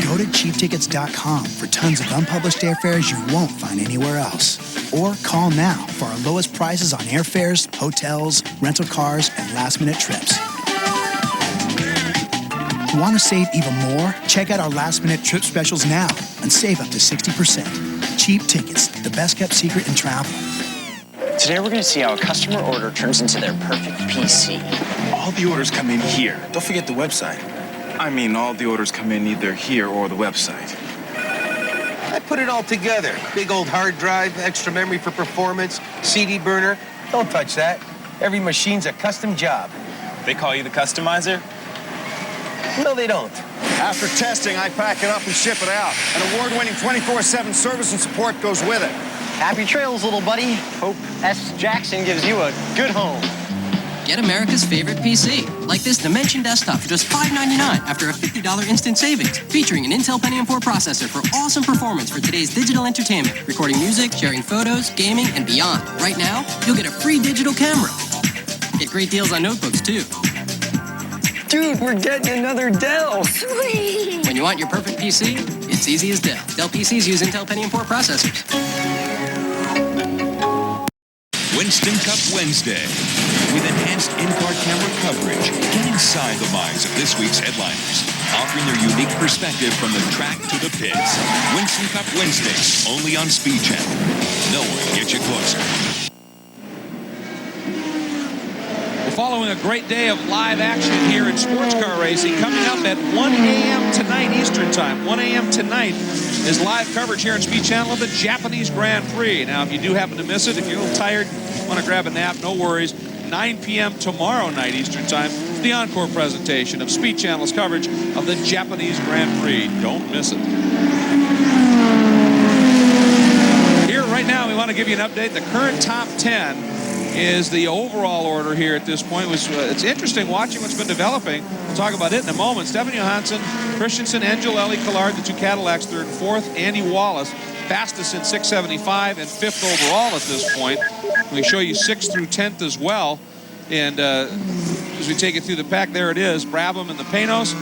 Go to cheaptickets.com for tons of unpublished airfares you won't find anywhere else. Or call now for our lowest prices on airfares, hotels, rental cars, and last-minute trips. Want to save even more? Check out our last-minute trip specials now and save up to 60%. Cheap Tickets, the best-kept secret in travel. Today we're going to see how a customer order turns into their perfect PC. All the orders come in here. Don't forget the website. I mean, all the orders come in either here or the website. I put it all together. Big old hard drive, extra memory for performance, CD burner. Don't touch that. Every machine's a custom job. They call you the customizer? No, they don't. After testing, I pack it up and ship it out. An award-winning 24/7 service and support goes with it. Happy trails, little buddy. Hope S. Jackson gives you a good home. Get America's favorite PC, like this Dimension desktop for just $5.99 after a $50 instant savings, featuring an Intel Pentium 4 processor for awesome performance for today's digital entertainment, recording music, sharing photos, gaming, and beyond. Right now, you'll get a free digital camera. Get great deals on notebooks, too. Dude, we're getting another Dell. Sweet. When you want your perfect PC, it's easy as Dell. Dell PCs use Intel Pentium 4 processors. Winston Cup Wednesday. With enhanced in-car camera coverage, get inside the minds of this week's headliners, offering their unique perspective from the track to the pits. Winston Cup Wednesday, only on Speed Channel. No one gets you closer. We're following a great day of live action here in sports car racing. Coming up at 1 a.m. tonight Eastern Time. 1 a.m. tonight is live coverage here on Speed Channel of the Japanese Grand Prix. Now, if you do happen to miss it, if you're a little tired, want to grab a nap, no worries. 9 p.m. tomorrow night Eastern Time, the encore presentation of Speed Channel's coverage of the Japanese Grand Prix. Don't miss it. Here right now, we want to give you an update. The current top 10 is the overall order here at this point. It's interesting watching what's been developing. We'll talk about it in a moment. Stefan Johansson, Christensen, Angelelli, Collard, the two Cadillacs, third and fourth. Andy Wallace, fastest in 675 and fifth overall at this point. We show you 6th through 10th as well. And as we take it through the pack, there it is. Brabham and the Panos.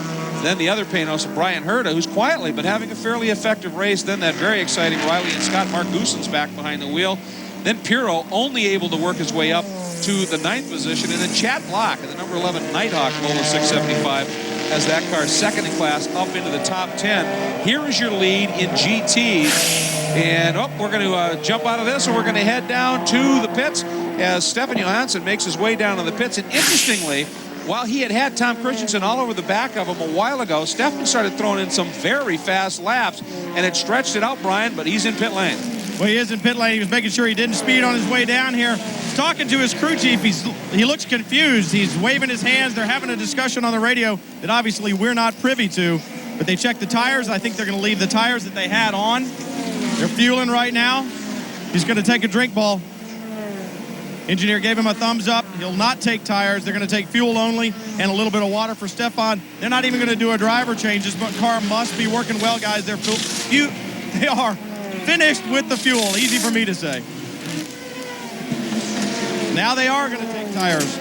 Then the other Panos, Brian Herta, who's quietly been having a fairly effective race. Then that very exciting Riley and Scott. Mark Goosen's back behind the wheel. Then Pirro only able to work his way up to the 9th position. And then Chad Block, the number 11 Nighthawk, Lola 675, has that car second in class up into the top 10. Here is your lead in GT. And we're going to jump out of this, and we're going to head down to the pits as Stefan Johansson makes his way down to the pits. And interestingly, while he had Tom Christensen all over the back of him a while ago, Stefan started throwing in some very fast laps, and it stretched it out, Brian, but he's in pit lane. Well, he is in pit lane. He was making sure he didn't speed on his way down here. He's talking to his crew chief. He looks confused. He's waving his hands. They're having a discussion on the radio that obviously we're not privy to. But they checked the tires. I think they're going to leave the tires that they had on. They're fueling right now. He's going to take a drink ball. Engineer gave him a thumbs up. He'll not take tires. They're going to take fuel only and a little bit of water for Stefan. They're not even going to do a driver change. This car must be working well, guys. They are finished with the fuel. Easy for me to say. Now they are going to take tires.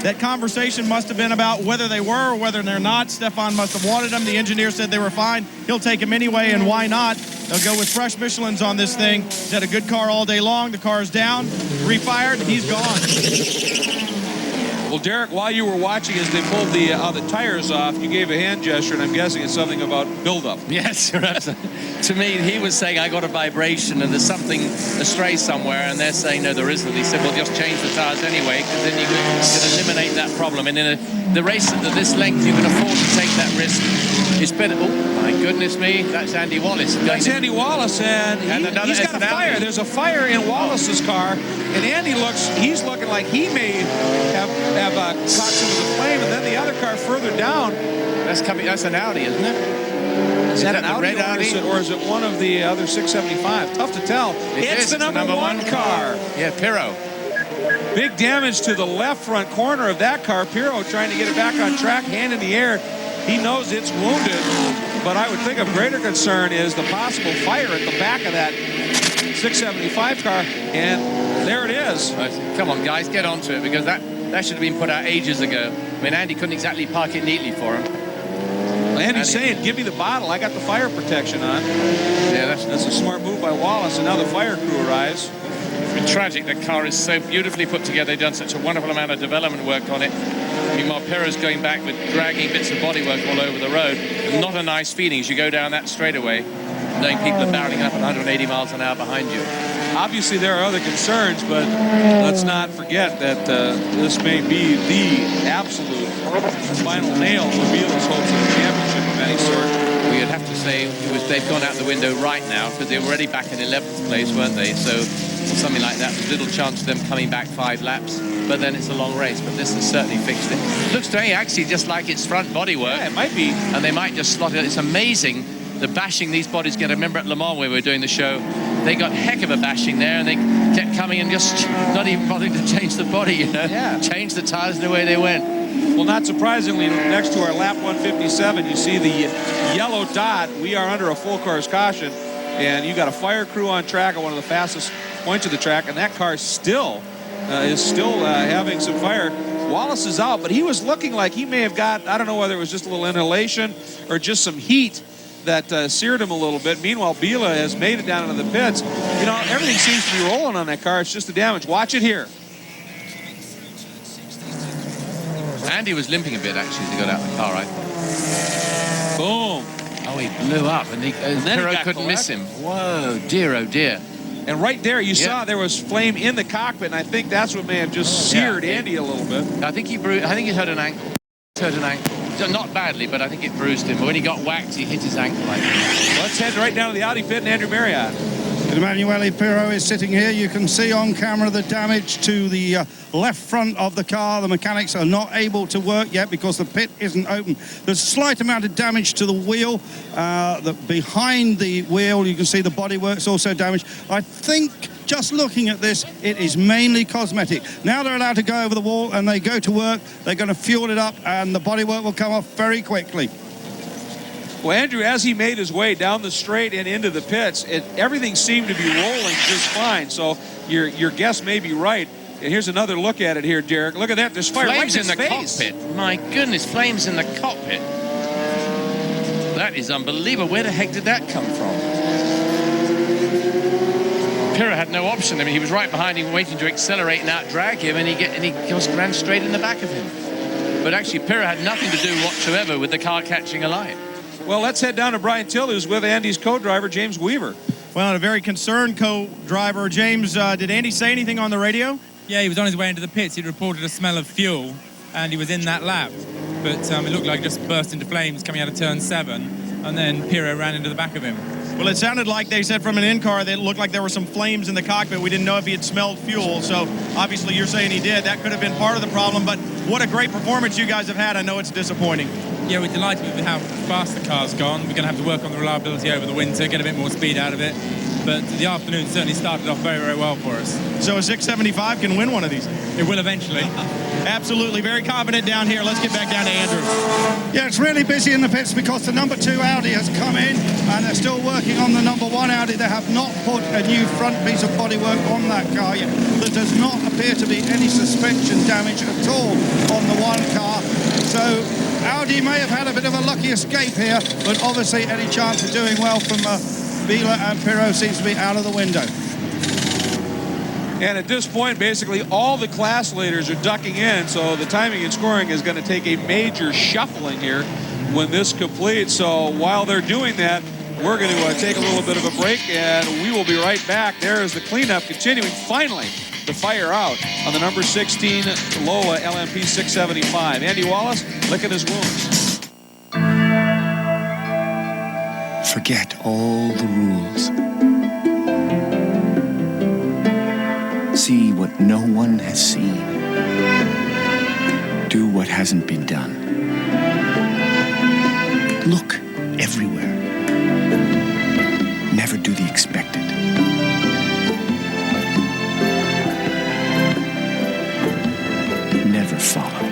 That conversation must have been about whether they were or whether they're not. Stefan must have wanted them. The engineer said they were fine. He'll take them anyway, and why not? They'll go with fresh Michelins on this thing. He's had a good car all day long. The car's down, refired, he's gone. Well, Derek, while you were watching as they pulled the tires off, you gave a hand gesture, and I'm guessing it's something about buildup. Yes, to me, he was saying, I got a vibration and there's something astray somewhere, and they're saying, no, there isn't. He said, well, just change the tires anyway, because then you can eliminate that problem. And in the race at this length, you can afford to take that risk. It's better. Oh, my goodness me, that's Andy Wallace. That's Andy Wallace, and he's got a fire. There's a fire in Wallace's car, and Andy he's looking like he may have caught some of the flame, and then the other car further down. That's an Audi, isn't it? Is that an Audi, red Audi? Or is it one of the other 675? Tough to tell. It's the number one car. Yeah, Pirro. Big damage to the left front corner of that car. Pirro trying to get it back on track, hand in the air. He knows it's wounded, but I would think a greater concern is the possible fire at the back of that 675 car, and there it is. Come on, guys, get onto it, because that should have been put out ages ago. I mean, Andy couldn't exactly park it neatly for him. Well, Andy's saying, give me the bottle. I got the fire protection on. Yeah, that's a smart move by Wallace, and now the fire crew arrives. It's been tragic. The car is so beautifully put together. They've done such a wonderful amount of development work on it. Meanwhile, Pirro's going back with dragging bits of bodywork all over the road. Not a nice feeling as you go down that straightaway, knowing people are barreling up at 180 miles an hour behind you. Obviously, there are other concerns, but let's not forget that this may be the absolute final nail to Vila's hopes of a championship of any sort. Well, you'd have to say they've gone out the window right now, because they were already back in 11th place, weren't they? So something like that, there's little chance of them coming back 5 laps. But then it's a long race. But this has certainly fixed it. Looks to me actually just like its front bodywork. Yeah, it might be. And they might just slot it. It's amazing the bashing these bodies get. I remember at Le Mans where we were doing the show, they got heck of a bashing there, and they kept coming and just not even bothering to change the body, you know? Yeah. Change the tires and away they went. Well, not surprisingly, next to our lap 157, you see the yellow dot. We are under a full course caution, and you got a fire crew on track at one of the fastest points of the track, and that car is still having some fire. Wallace is out, but he was looking like he may have got, I don't know whether it was just a little inhalation or just some heat that seared him a little bit. Meanwhile, Vila has made it down into the pits. You know, everything seems to be rolling on that car. It's just the damage. Watch it here. Andy was limping a bit, actually, as he got out of the car, right? Boom. Oh, he blew up, and Pirro couldn't miss him. Whoa, dear, oh dear. And right there, you saw there was flame in the cockpit, and I think that's what may have just seared Andy a little bit. I think he hurt an ankle. Not badly, but I think it bruised him. But when he got whacked, he hit his ankle like that. Let's head right down to the Audi pit, and Andrew Marriott. Emanuele Pirro is sitting here. You can see on camera the damage to the left front of the car. The mechanics are not able to work yet because the pit isn't open. There's a slight amount of damage to the wheel. Behind the wheel, you can see the bodywork's also damaged. I think, just looking at this, it is mainly cosmetic. Now they're allowed to go over the wall and they go to work. They're going to fuel it up and the bodywork will come off very quickly. Well, Andrew, as he made his way down the straight and into the pits, everything seemed to be rolling just fine. So your guess may be right. And here's another look at it here, Derek. Look at that. There's fire flames right in the cockpit. My goodness, flames in the cockpit. That is unbelievable. Where the heck did that come from? Pirro had no option. I mean, he was right behind him, waiting to accelerate and out-drag him, and he just ran straight in the back of him. But actually, Pirro had nothing to do whatsoever with the car catching alight. Well, let's head down to Brian Till, who's with Andy's co-driver, James Weaver. Well, a very concerned co-driver. James, did Andy say anything on the radio? Yeah, he was on his way into the pits. He'd reported a smell of fuel, and he was in that lap. But it looked like it just burst into flames coming out of turn 7, and then Pirro ran into the back of him. Well, it sounded like they said from an in-car that it looked like there were some flames in the cockpit. We didn't know if he had smelled fuel, so obviously you're saying he did. That could have been part of the problem, but what a great performance you guys have had. I know it's disappointing. Yeah, we're delighted with how fast the car's gone. We're going to have to work on the reliability over the winter, get a bit more speed out of it. But the afternoon certainly started off very, very well for us. So a 675 can win one of these? It will eventually. Absolutely. Very confident down here. Let's get back down to Andrew. Yeah, it's really busy in the pits because the number 2 Audi has come in and they're still working on the number 1 Audi. They have not put a new front piece of bodywork on that car yet. There does not appear to be any suspension damage at all on the 1 car. So Audi may have had a bit of a lucky escape here, but obviously any chance of doing well from Vila and Pirro seems to be out of the window. And at this point, basically all the class leaders are ducking in, so the timing and scoring is going to take a major shuffling here when this completes. So while they're doing that, we're going to take a little bit of a break, and we will be right back. There is the cleanup continuing. Finally, the fire out on the number 16 Lola LMP 675. Andy Wallace licking his wounds. Forget all the rules. See what no one has seen. Do what hasn't been done. Look everywhere. Never do the expected. Never follow.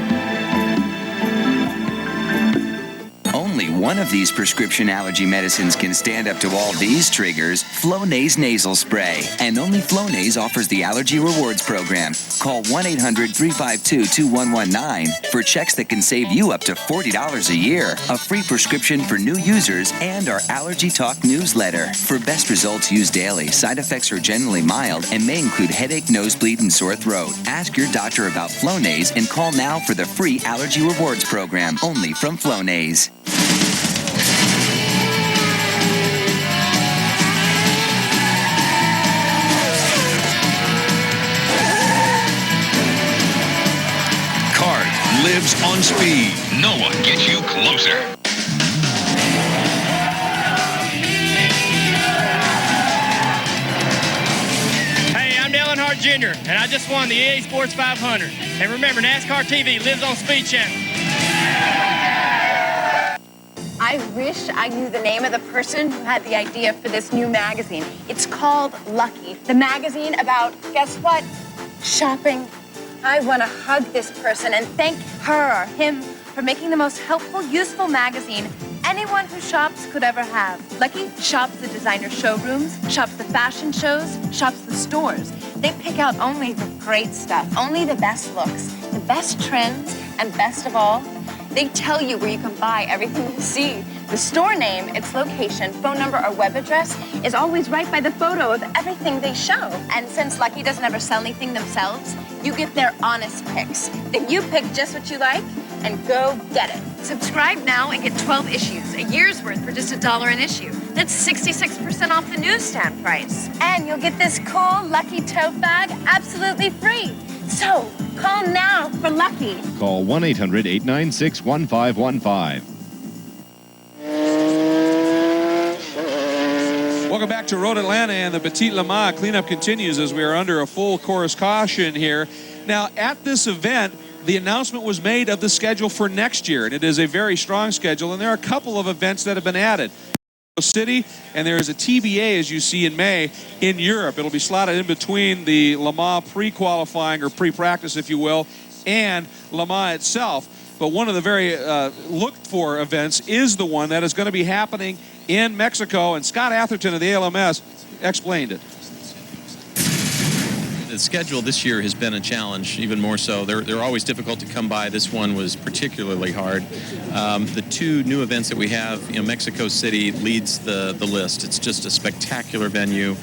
Only one of these prescription allergy medicines can stand up to all these triggers, Flonase Nasal Spray. And only Flonase offers the Allergy Rewards Program. Call 1-800-352-2119 for checks that can save you up to $40 a year, a free prescription for new users, and our Allergy Talk newsletter. For best results, use daily. Side effects are generally mild and may include headache, nosebleed, and sore throat. Ask your doctor about Flonase and call now for the free Allergy Rewards Program, only from Flonase. Lives on speed. No one gets you closer. Hey, I'm Dale Earnhardt Jr., and I just won the EA Sports 500. And remember, NASCAR TV lives on Speed Channel. I wish I knew the name of the person who had the idea for this new magazine. It's called Lucky, the magazine about, guess what? Shopping. I want to hug this person and thank her or him for making the most helpful, useful magazine anyone who shops could ever have. Lucky shops the designer showrooms, shops the fashion shows, shops the stores. They pick out only the great stuff, only the best looks, the best trends, and best of all, they tell you where you can buy everything you see. The store name, its location, phone number, or web address is always right by the photo of everything they show. And since Lucky doesn't ever sell anything themselves, you get their honest picks. Then you pick just what you like and go get it. Subscribe now and get 12 issues, a year's worth for just $1 an issue. That's 66% off the newsstand price. And you'll get this cool Lucky tote bag absolutely free. So, call now for Lucky. Call 1-800-896-1515. Welcome back to Road Atlanta, and the Petit Le Mans cleanup continues as we are under a full course caution here. Now, at this event, the announcement was made of the schedule for next year, and it is a very strong schedule, and there are a couple of events that have been added. City, and there is a TBA, as you see, in May in Europe. It'll be slotted in between the Le Mans pre-qualifying or pre-practice, if you will, and Le Mans itself. But one of the very looked for events is the one that is going to be happening in Mexico, and Scott Atherton of the ALMS explained it. The schedule this year has been a challenge, even more so. They're always difficult to come by. This one was particularly hard. The two new events that we have, Mexico City leads the list. It's just a spectacular venue.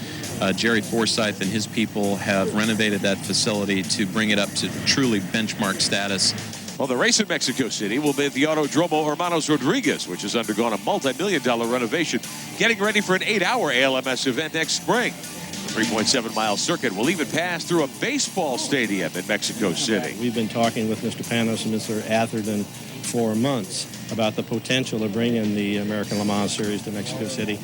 Jerry Forsyth and his people have renovated that facility to bring it up to truly benchmark status. Well, the race in Mexico City will be at the Autodromo Hermanos Rodriguez, which has undergone a multi-million-dollar renovation, getting ready for an 8-hour ALMS event next spring. The 3.7-mile circuit will even pass through a baseball stadium in Mexico City. We've been talking with Mr. Panos and Mr. Atherton for months about the potential of bringing the American Le Mans Series to Mexico City.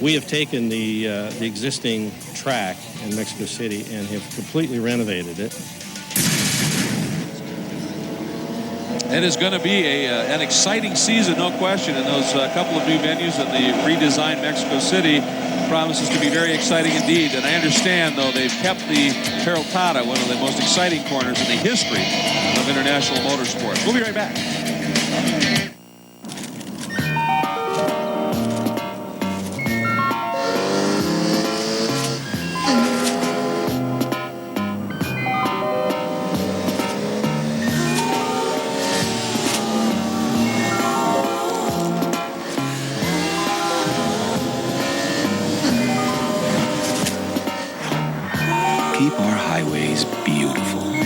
We have taken the existing track in Mexico City and have completely renovated it. It is going to be an exciting season, no question, in those couple of new venues, and the redesigned Mexico City promises to be very exciting indeed. And I understand, though, they've kept the Peraltada, one of the most exciting corners in the history of international motorsports. We'll be right back. keep our highways beautiful. The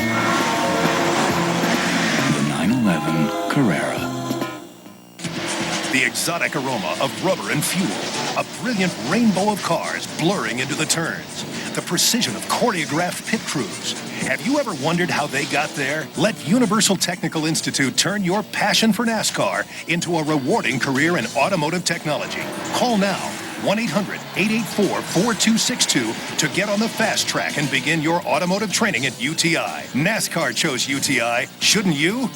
911 Carrera. The exotic aroma of rubber and fuel. A brilliant rainbow of cars blurring into the turns. The precision of choreographed pit crews. Have you ever wondered how they got there? Let Universal Technical Institute turn your passion for NASCAR into a rewarding career in automotive technology. Call now, 1-800-884-4262 to get on the fast track and begin your automotive training at UTI. NASCAR chose UTI. Shouldn't you?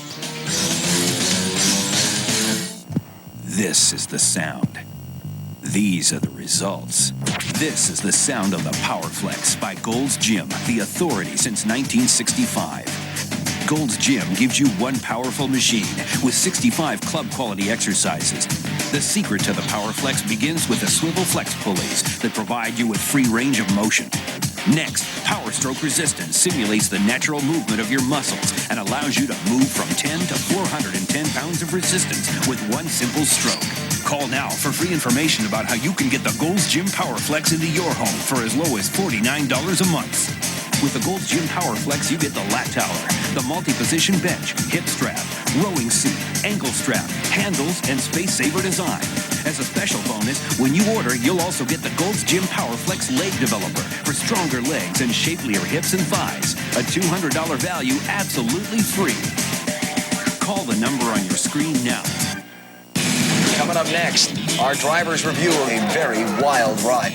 This is the sound. These are the results. This is the sound of the PowerFlex by Gold's Gym, the authority since 1965. Gold's Gym gives you one powerful machine with 65 club-quality exercises. The secret to the PowerFlex begins with the swivel flex pulleys that provide you with free range of motion. Next, Power Stroke Resistance simulates the natural movement of your muscles and allows you to move from 10 to 410 pounds of resistance with one simple stroke. Call now for free information about how you can get the Gold's Gym PowerFlex into your home for as low as $49 a month. With the Gold's Gym PowerFlex, you get the lat tower, the multi-position bench, hip strap, rowing seat, ankle strap, handles, and space saver design. As a special bonus, when you order, you'll also get the Gold's Gym PowerFlex leg developer for stronger legs and shapelier hips and thighs. A $200 value absolutely free. Call the number on your screen now. Coming up next, our drivers review a very wild ride.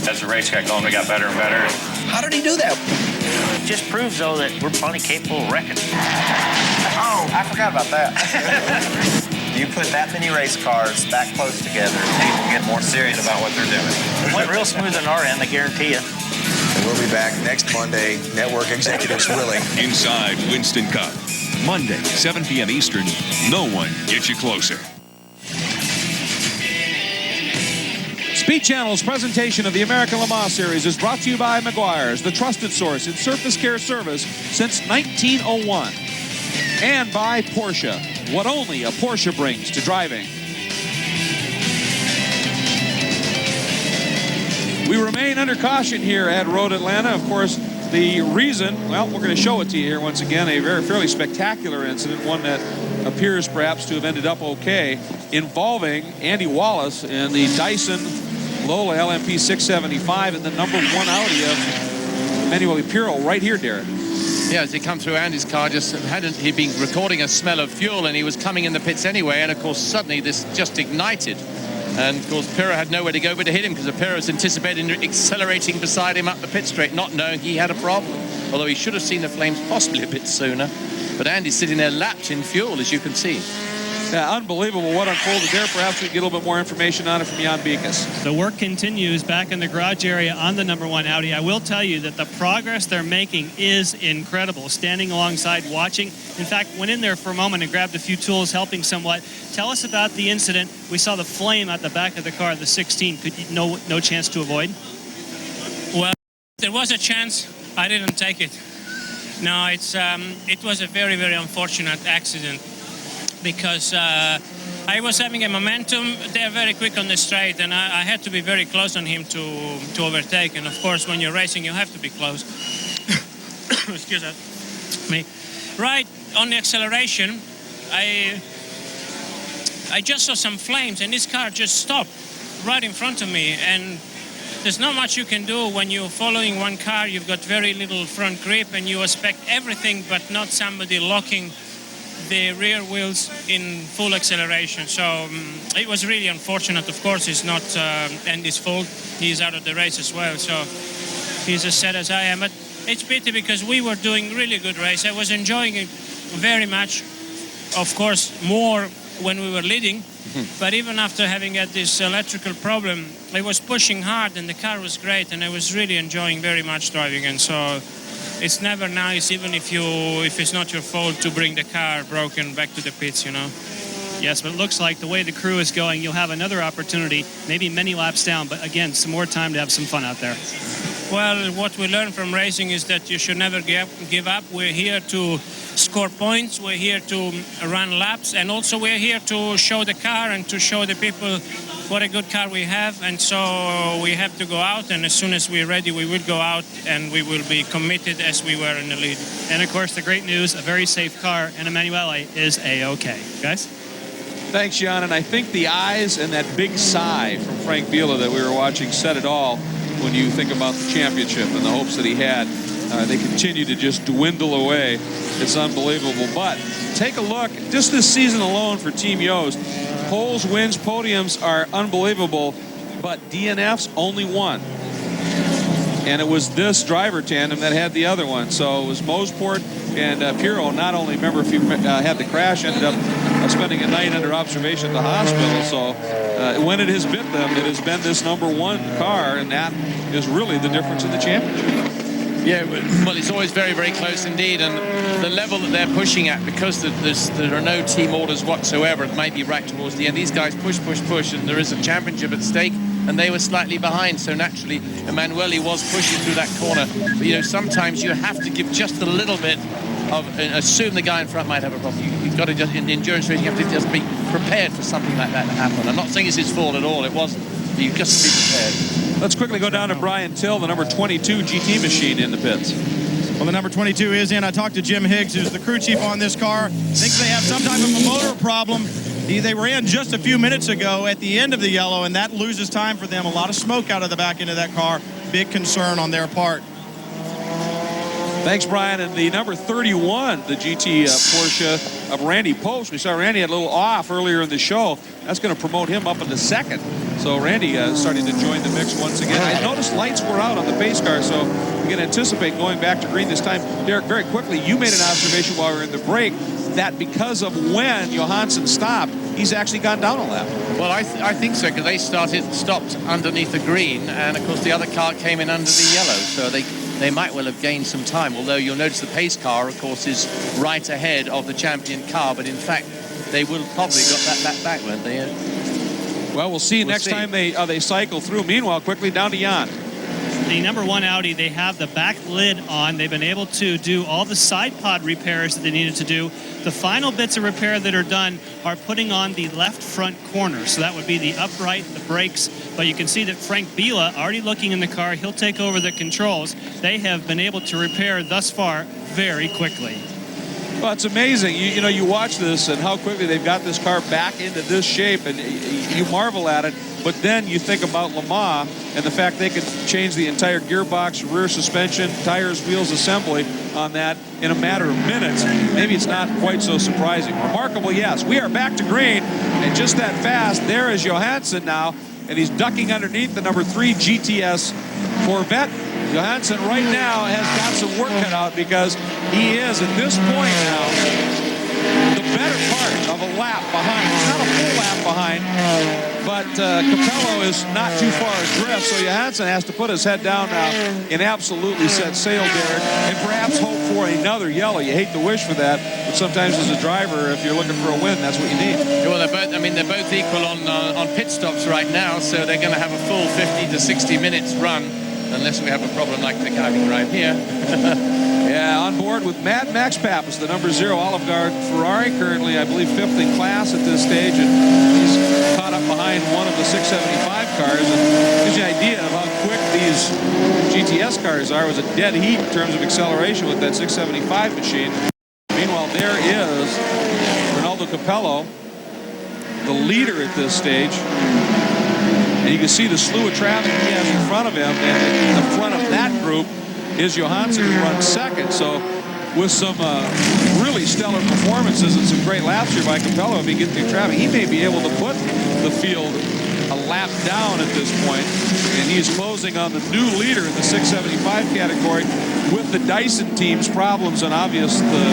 As the race got going, we got better and better. How did he do that? It just proves, though, that we're plenty capable of wrecking. Oh, I forgot about that. You put that many race cars that close together, people get more serious about what they're doing. It went real smooth on our end, I guarantee you. And we'll be back next Monday. Network executives willing. Inside Winston Cup. Monday, 7 p.m. Eastern. No one gets you closer. Speed Channel's presentation of the American Le Mans Series is brought to you by Meguiar's, the trusted source in surface care service since 1901. And by Porsche, what only a Porsche brings to driving. We remain under caution here at Road Atlanta. Of course, the reason, well, we're going to show it to you here once again, a fairly spectacular incident, one that appears perhaps to have ended up okay, involving Andy Wallace in the Dyson Lola LMP 675 and the number 1 Audi of Manuel Pirro right here, Derek. Yeah, as he come through Andy's car, he'd been recording a smell of fuel and he was coming in the pits anyway, and of course suddenly this just ignited. And of course Pirro had nowhere to go but to hit him, because Pirro was anticipating accelerating beside him up the pit straight, not knowing he had a problem. Although he should have seen the flames possibly a bit sooner. But Andy's sitting there lapped in fuel, as you can see. Yeah, unbelievable what unfolded there. Perhaps we can get a little bit more information on it from Jan Beekes. The work continues back in the garage area on the number 1 Audi. I will tell you that the progress they're making is incredible. Standing alongside, watching. In fact, went in there for a moment and grabbed a few tools, helping somewhat. Tell us about the incident. We saw the flame at the back of the car, the 16. Could you, no chance to avoid? Well, there was a chance. I didn't take it. No, it was a very, very unfortunate accident, because I was having a momentum there very quick on the straight, and I had to be very close on him to overtake. And of course, when you're racing, you have to be close. Excuse me. Right on the acceleration, I just saw some flames, and this car just stopped right in front of me. And there's not much you can do when you're following one car. You've got very little front grip, and you expect everything but not somebody locking the rear wheels in full acceleration. So it was really unfortunate. Of course, it's not Andy's fault. He's out of the race as well, so he's as sad as I am. But it's pity, because we were doing really good race. I was enjoying it very much. Of course, more when we were leading. But even after having had this electrical problem, I was pushing hard, and the car was great, and I was really enjoying very much driving. And so it's never nice, even if it's not your fault, to bring the car broken back to the pits, you know. Yes, but it looks like the way the crew is going, you'll have another opportunity, maybe many laps down, but again, some more time to have some fun out there. Well, what we learn from racing is that you should never give up. We're here to score points, we're here to run laps, and also we're here to show the car and to show the people what a good car we have, and so we have to go out, and as soon as we're ready, we will go out, and we will be committed as we were in the lead. And of course, the great news, a very safe car, and Emanuele is A-OK. Guys? Thanks, Jan. And I think the eyes and that big sigh from Frank Biela that we were watching said it all when you think about the championship and the hopes that he had. They continue to just dwindle away. It's unbelievable. But take a look, just this season alone for Team Yost, poles, wins, podiums are unbelievable, but DNFs only one. And it was this driver tandem that had the other one. So it was Mosport and Pirro. Not only, remember, if you had the crash, ended up spending a night under observation at the hospital. So when it has bit them, it has been this #1 car, and that is really the difference in the championship. Yeah, well, it's always very, very close indeed, and the level that they're pushing at, because there are no team orders whatsoever, it might be right towards the end. These guys push, and there is a championship at stake, and they were slightly behind, so naturally, Emanuele was pushing through that corner. But, you know, sometimes you have to give just a little bit of, assume the guy in front might have a problem. You've got to just, in endurance racing, you have to just be prepared for something like that to happen. I'm not saying it's his fault at all, it wasn't. But you've just to be prepared. Let's quickly go down to Brian Till, the number 22 GT machine in the pits. Well, the number 22 is in. I talked to Jim Higgs, who's the crew chief on this car. Thinks they have some type of a motor problem. They ran just a few minutes ago at the end of the yellow, and that loses time for them. A lot of smoke out of the back end of that car. Big concern on their part. Thanks, Brian. And the number 31, the GT Porsche of Randy Post. We saw Randy had a little off earlier in the show. That's going to promote him up into second. So Randy starting to join the mix once again. I noticed lights were out on the pace car, so we can anticipate going back to green this time. Derek, very quickly, you made an observation while we were in the break that because of when Johansson stopped, he's actually gone down a lap. Well, I think so, because they stopped underneath the green, and of course the other car came in under the yellow, so they might well have gained some time, although you'll notice the pace car, of course, is right ahead of the champion car, but in fact, they will probably got that lap back, won't they? Well, we'll see next time they cycle through. Meanwhile, quickly down to Jan. The number 1 Audi, they have the back lid on. They've been able to do all the side pod repairs that they needed to do. The final bits of repair that are done are putting on the left front corner. So that would be the upright, the brakes. But you can see that Frank Biela already looking in the car. He'll take over the controls. They have been able to repair thus far very quickly. Well, it's amazing. You know, you watch this and how quickly they've got this car back into this shape, and you marvel at it. But then you think about Le Mans and the fact they could change the entire gearbox, rear suspension, tires, wheels, assembly on that in a matter of minutes. Maybe it's not quite so surprising. Remarkable, yes. We are back to green, and just that fast, there is Johansson now, and he's ducking underneath the number 3 GTS Corvette. Johansson right now has got some work cut out, because he is, at this point now, the better part of a lap behind. It's not a full lap behind, but Capello is not too far adrift, so Johansson has to put his head down now and absolutely set sail, Derek, and perhaps hope for another yellow. You hate to wish for that, but sometimes as a driver, if you're looking for a win, that's what you need. Well, they're both equal on pit stops right now, so they're going to have a full 50 to 60 minutes run, unless we have a problem like the having right here. Yeah, on board with Mad Max Pappas, the number 0 Olive Garden Ferrari, currently, I believe, 5th in class at this stage, and he's caught up behind one of the 675 cars, and gives you an idea of how quick these GTS cars are. It was a dead heat in terms of acceleration with that 675 machine. Meanwhile, there is Ronaldo Capello, the leader at this stage. And you can see the slew of traffic he has in front of him, and in the front of that group is Johansson, who runs second. So with some really stellar performances and some great laps here by Capello, if he gets through traffic, he may be able to put the field a lap down at this point. And he's closing on the new leader in the 675 category. With the Dyson team's problems and obvious the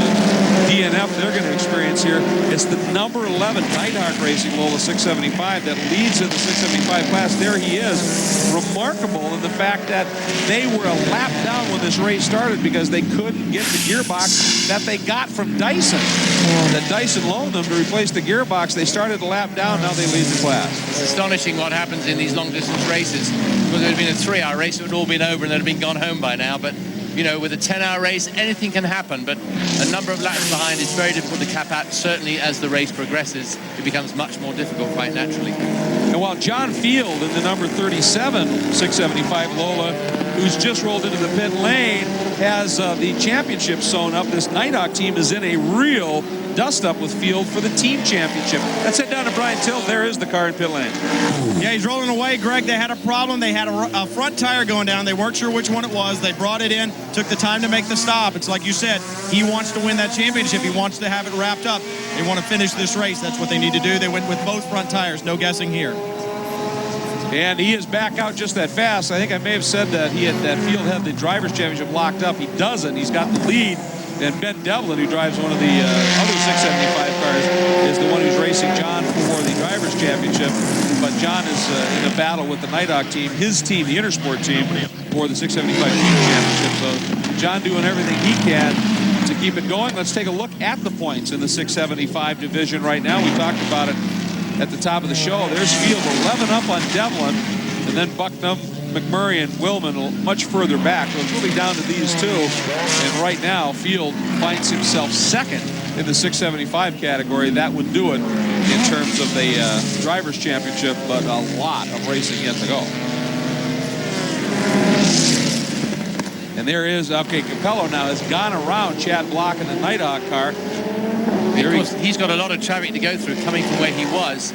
DNF they're going to experience here, it's the number 11 Neidhart Racing Lola 675 that leads in the 675 class. There he is. Remarkable in the fact that they were a lap down when this race started because they couldn't get the gearbox that they got from Dyson. That Dyson loaned them to replace the gearbox. They started a lap down, now they lead the class. It's astonishing what happens in these long distance races. Because it had been a 3-hour race, it would all been over and they'd have been gone home by now. But you know, with a 10-hour race, anything can happen, but a number of laps behind is very difficult to cap out. Certainly, as the race progresses, it becomes much more difficult quite naturally. And while John Field in the number 37 675 Lola, who's just rolled into the pit lane, has the championship sewn up, this Nighthawk team is in a real dust-up with Field for the team championship. Let's head down to Brian Till. There is the car in pit lane. Yeah, he's rolling away, Greg. They had a problem. They had a front tire going down. They weren't sure which one it was. They brought it in, took the time to make the stop. It's like you said, he wants to win that championship. He wants to have it wrapped up. They want to finish this race. That's what they need to do. They went with both front tires. No guessing here. And he is back out just that fast. I think I may have said that that Field had the Drivers' Championship locked up. He doesn't. He's got the lead. And Ben Devlin, who drives one of the other 675 cars, is the one who's racing John for the Drivers' Championship. But John is in a battle with the Nighthawk team, his team, the Intersport team, for the 675 team championship. So John doing everything he can to keep it going. Let's take a look at the points in the 675 division right now. We talked about it at the top of the show. There's Field 11 up on Devlin, and then Bucknam, McMurray, and Willman much further back. So it's really down to these two. And right now, Field finds himself second in the 675 category. That would do it in terms of the Drivers' Championship, but a lot of racing yet to go. And there is, okay, Capello now has gone around Chad Block in the Nighthawk car. Because he's got a lot of traffic to go through coming from where he was,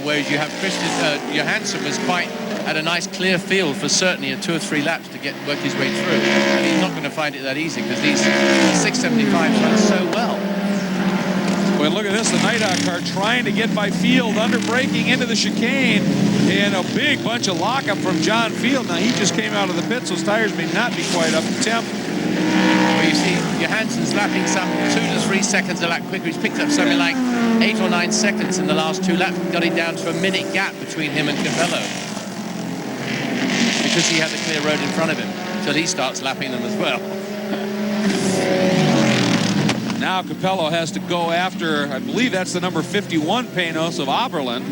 whereas you have Christian Johansson was quite at a nice clear field for certainly 2 or 3 laps to work his way through. And he's not going to find it that easy because these 675s run so well. Well, look at this, the Nighthawk car trying to get by Field, under braking into the chicane, and a big bunch of lockup from John Field. Now, he just came out of the pit, so his tires may not be quite up to temp. Well, you see, Johansson's lapping some 2 to 3 seconds a lap quicker. He's picked up something like 8 or 9 seconds in the last 2 laps, got it down to a minute gap between him and Capello, because he had the clear road in front of him, so he starts lapping them as well. Now Capello has to go after, I believe that's the number 51 Panos of Oberlin.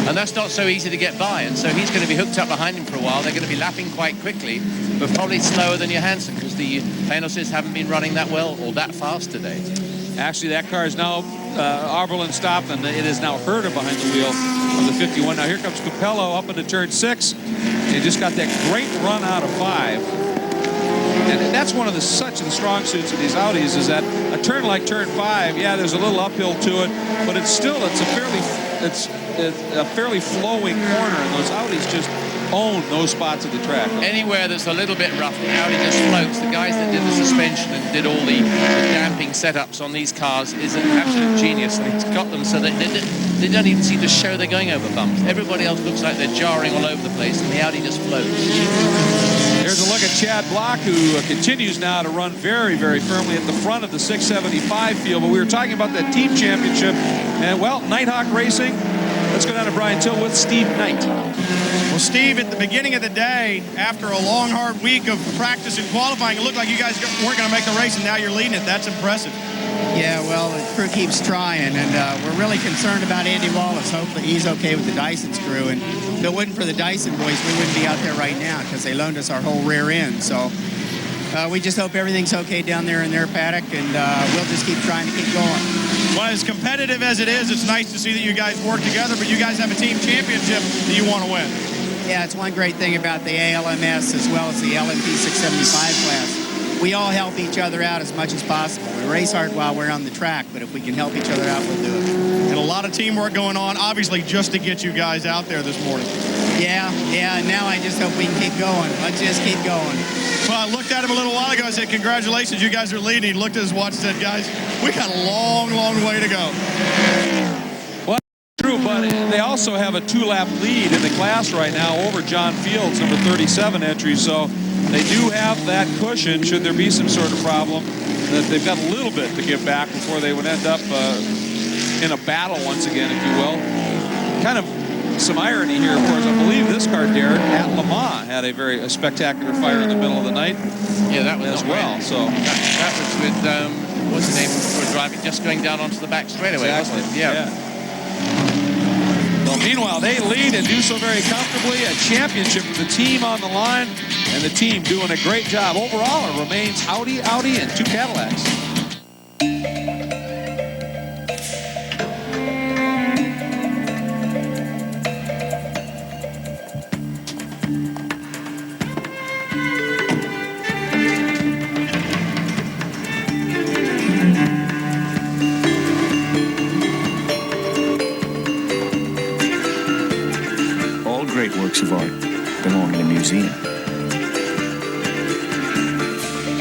And that's not so easy to get by, and so he's going to be hooked up behind him for a while. They're going to be lapping quite quickly, but probably slower than Johansson, because the Panoses haven't been running that well or that fast today. Actually, that car is now, Oberlin stopped, and it is now Herta behind the wheel of the 51. Now here comes Capello up into turn 6. He just got that great run out of 5. And that's one of the strong suits of these Audis, is that a turn like turn 5, yeah, there's a little uphill to it, but it's a fairly flowing corner, and those Audis just own those spots of the track. Anywhere that's a little bit rough, the Audi just floats. The guys that did the suspension and did all the damping setups on these cars is an absolute genius, and he's got them so that they don't even seem to show they're going over bumps. Everybody else looks like they're jarring all over the place, and the Audi just floats. Here's a look at Chad Block, who continues now to run very, very firmly at the front of the 675 field. But we were talking about that team championship. And, well, Nighthawk Racing. Let's go down to Brian Till with Steve Knight. Well, Steve, at the beginning of the day, after a long, hard week of practice and qualifying, it looked like you guys weren't going to make the race, and now you're leading it. That's impressive. Yeah, well, the crew keeps trying, and we're really concerned about Andy Wallace. Hopefully he's okay with the Dyson's crew, and if it wasn't for the Dyson boys, we wouldn't be out there right now because they loaned us our whole rear end. So we just hope everything's okay down there in their paddock, and we'll just keep trying to keep going. Well, as competitive as it is, it's nice to see that you guys work together, but you guys have a team championship that you want to win. Yeah, it's one great thing about the ALMS as well as the LMP 675 class. We all help each other out as much as possible. We race hard while we're on the track, but if we can help each other out, we'll do it. And a lot of teamwork going on, obviously, just to get you guys out there this morning. Yeah, and now I just hope we can keep going. Let's just keep going. Well, I looked at him a little while ago. I said, congratulations, you guys are leading. He looked at his watch and said, guys, we got a long, long way to go. Well, true, but they also have a 2-lap lead in the class right now over John Fields, number 37 entry. So they do have that cushion, should there be some sort of problem, that they've got a little bit to give back before they would end up in a battle once again, if you will. Kind of some irony here, of course. I believe this car, Derek, at Le Mans had a spectacular fire in the middle of the night. Yeah, that was as well. So that was with what's his name for driving, just going down onto the back straightaway, exactly. wasn't it? Yeah. Well, meanwhile, they lead and do so very comfortably. A championship with the team on the line, and the team doing a great job. Overall, it remains Audi, and 2 Cadillacs.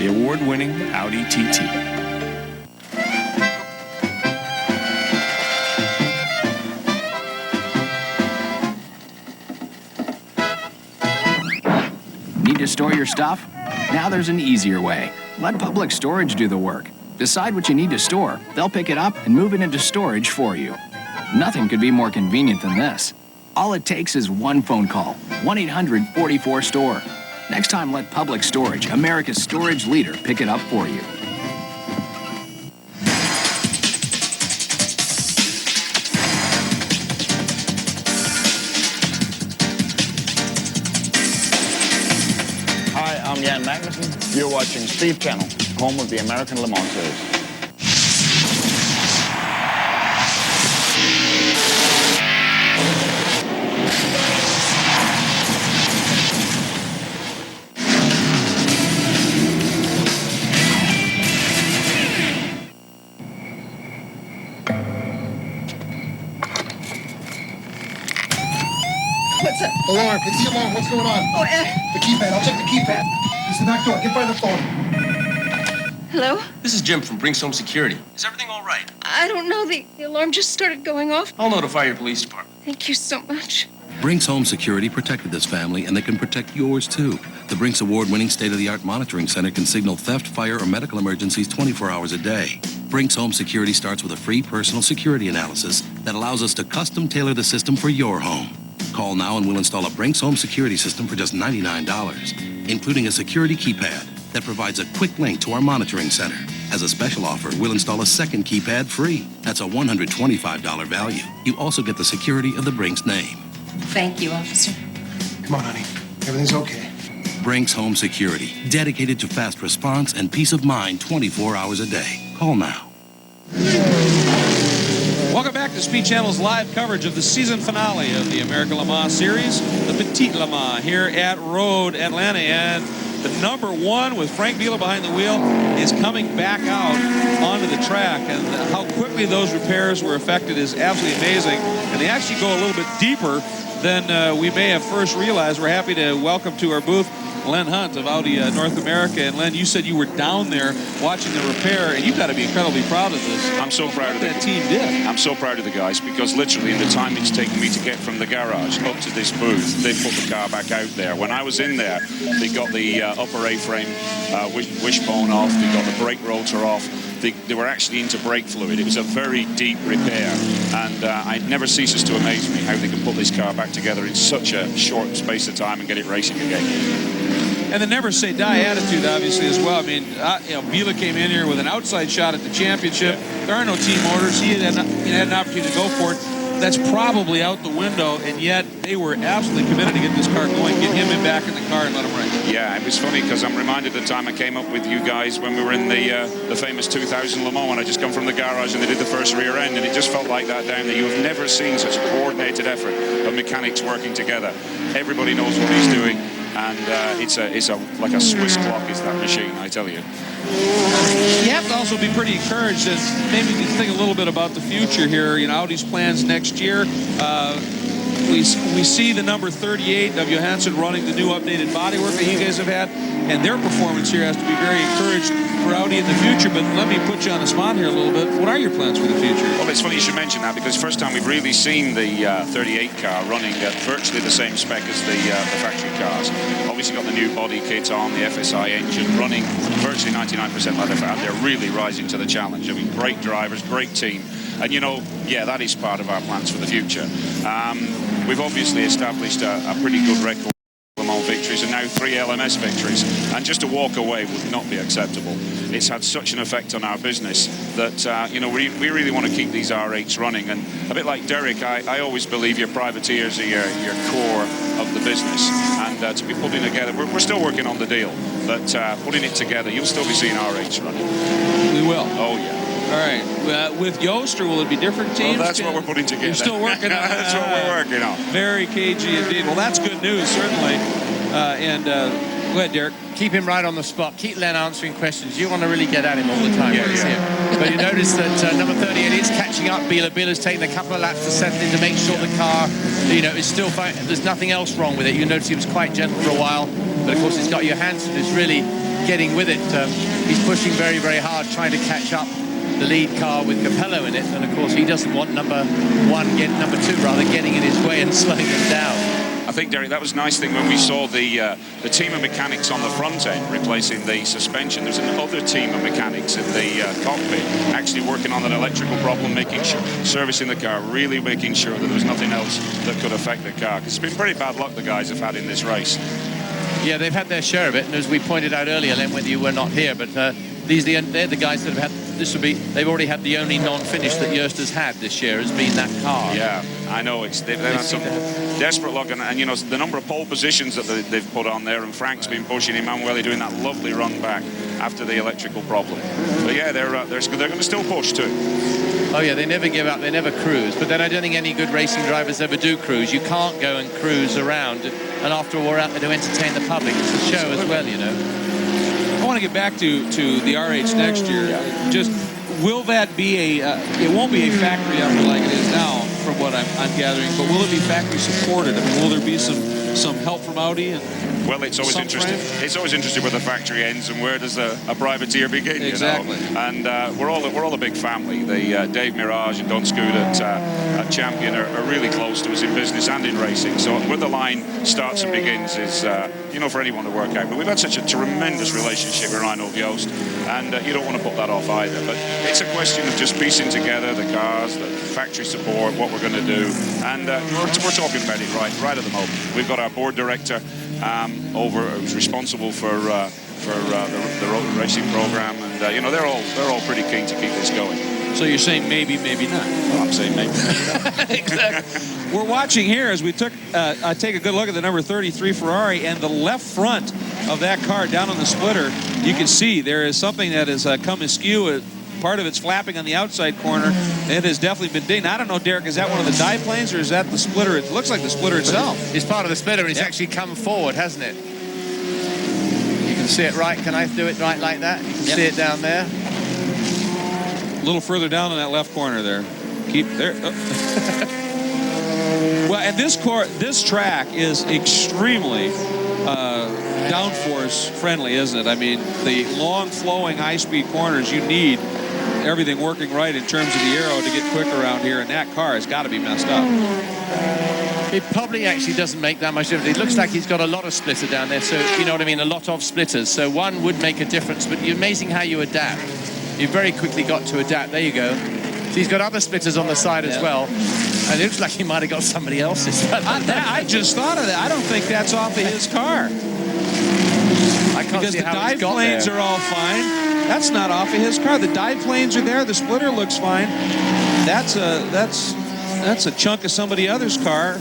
the award-winning Audi TT. Need to store your stuff? Now there's an easier way. Let Public Storage do the work. Decide what you need to store. They'll pick it up and move it into storage for you. Nothing could be more convenient than this. All it takes is one phone call. 1-800-44-STORE. Next time, let Public Storage, America's storage leader, pick it up for you. Hi, I'm Jan Magnussen. You're watching Steve Channel, home of the American Le Mans Series. What's up? Alarm. It's the alarm. What's going on? Oh, the keypad. I'll check the keypad. It's the back door. Get by the phone. Hello? This is Jim from Brinks Home Security. Is everything all right? I don't know. The alarm just started going off. I'll notify your police department. Thank you so much. Brinks Home Security protected this family, and they can protect yours, too. The Brinks award-winning state-of-the-art monitoring center can signal theft, fire, or medical emergencies 24 hours a day. Brinks Home Security starts with a free personal security analysis that allows us to custom tailor the system for your home. Call now and we'll install a Brinks Home Security system for just $99, including a security keypad that provides a quick link to our monitoring center. As a special offer, we'll install a second keypad free. That's a $125 value. You also get the security of the Brinks name. Thank you, officer. Come on, honey. Everything's okay. Brinks Home Security, dedicated to fast response and peace of mind 24 hours a day. Call now. Welcome back to Speed Channel's live coverage of the season finale of the American Le Mans Series, the Petit Le Mans here at Road Atlanta. And the number one with Frank Vila behind the wheel is coming back out onto the track. And how quickly those repairs were effected is absolutely amazing. And they actually go a little bit deeper than we may have first realized. We're happy to welcome to our booth Len Hunt of Audi North America. And Len, you said you were down there watching the repair, and you've got to be incredibly proud of this. I'm so proud of that team did. I'm so proud of the guys, because literally in the time it's taken me to get from the garage up to this booth, they put the car back out there. When I was in there, they got the upper A-frame wishbone off, they got the brake rotor off. They were actually into brake fluid. It was a very deep repair, and it never ceases to amaze me how they can put this car back together in such a short space of time and get it racing again. And the never say die attitude, obviously, as well. I mean, Vila came in here with an outside shot at the championship. There are no team orders. He had an opportunity to go for it. That's probably out the window, and yet they were absolutely committed to get this car going, get him in back in the car and let him race. Yeah, it was funny because I'm reminded the time I came up with you guys when we were in the famous 2000 Le Mans, when I just come from the garage and they did the first rear end, and it just felt like that down there. You have never seen such a coordinated effort of mechanics working together. Everybody knows what he's doing, and it's like a Swiss clock is that machine, I tell you. You have to also be pretty encouraged and maybe think a little bit about the future here. You know, Audi's plans next year. We see the number 38 of Johansson running the new updated bodywork that you guys have had, and their performance here has to be very encouraged for Audi in the future. But let me put you on the spot here a little bit. What are your plans for the future? Well, it's funny you should mention that, because first time we've really seen the 38 car running at virtually the same spec as the factory cars. Obviously got the new body kit on, the FSI engine, running virtually 99% leather, and they're really rising to the challenge. I mean, great drivers, great team. And, you know, yeah, that is part of our plans for the future. We've obviously established a pretty good record of Le Mans victories, and now 3 LMS victories. And just to walk away would not be acceptable. It's had such an effect on our business that, you know, we really want to keep these R8s running. And a bit like Derek, I always believe your privateers are your core of the business. And to be putting together, we're still working on the deal, but putting it together, you'll still be seeing R8s running. We will. Oh, yeah. All right. With Yost, or will it be different teams? Well, that's what we're putting together. You're still working on it. That's what we're working on. Very cagey indeed. Well, that's good news, certainly. Go ahead, Derek. Keep him right on the spot. Keep Len answering questions. You want to really get at him all the time. Yeah. But you notice that number 38 is catching up. Bila's taking a couple of laps to settle in to make sure the car, you know, is still fine. There's nothing else wrong with it. You notice he was quite gentle for a while. But, of course, it's got Johansson who's really getting with it. He's pushing very, very hard, trying to catch up the lead car with Capello in it. And, of course, he doesn't want number 2 getting in his way and slowing him down. I think, Derek, that was a nice thing when we saw the team of mechanics on the front end replacing the suspension. There's another team of mechanics in the cockpit actually working on that electrical problem, making sure, servicing the car, really making sure that there was nothing else that could affect the car. Because it's been pretty bad luck the guys have had in this race. Yeah, they've had their share of it, and as we pointed out earlier, Len, whether you were not here, but they're the guys that have had. They've already had the only non-finish that Jost has had this year has been that car. Yeah, I know. They've had some desperate luck, and you know the number of pole positions that they've put on there, and Frank's been pushing Emanuele doing that lovely run back after the electrical problem. But yeah, they're going to still push too. Oh yeah, they never give up, they never cruise. But then I don't think any good racing drivers ever do cruise. You can't go and cruise around, and after all, we're out there to entertain the public. It's a show as well, you know. I want to get back to the RH next year. Just will that be it won't be a factory effort like it is now, from what I'm gathering, but will it be factory supported? I mean, will there be some help from Audi? And well, it's always interesting. It's always interesting where the factory ends and where does a privateer begin. Exactly. You know? And we're all a big family. The Dave Mirage and Don Scoot at Champion are really close to us in business and in racing. So where the line starts and begins is for anyone to work out. But we've had such a tremendous relationship with Reinhold Jost, and you don't want to put that off either. But it's a question of just piecing together the cars, the factory support, what we're going to do, and we're talking about it right at the moment. We've got our board director who's responsible for the road racing program, and they're all pretty keen to keep this going. So you're saying maybe not? Well, I'm saying maybe not. Exactly. We're watching here as we take a good look at the number 33 Ferrari, and the left front of that car down on the splitter. You can see there is something that has come askew. Part of it's flapping on the outside corner. It has definitely been dinged. I don't know, Derek, is that one of the die planes or is that the splitter? It looks like the splitter itself. It's part of the splitter, and it's actually come forward, hasn't it? You can see it right. Can I do it right like that? You can see it down there. A little further down in that left corner there. Keep there. Well, and this track is extremely downforce friendly, isn't it? I mean, the long flowing high-speed corners, you need everything working right in terms of the aero to get quick around here, and that car has got to be messed up. It probably actually doesn't make that much difference. It looks like he's got a lot of splitter down there, so you know what I mean, a lot of splitters. So one would make a difference, but it's amazing how you adapt. You very quickly got to adapt. There you go. So he's got other splitters on the side as well. And it looks like he might have got somebody else's. I just thought of that. I don't think that's off of his car. I can't because see the how dive planes are all fine. That's not off of his car. The dive planes are there. The splitter looks fine. That's a chunk of somebody else's car.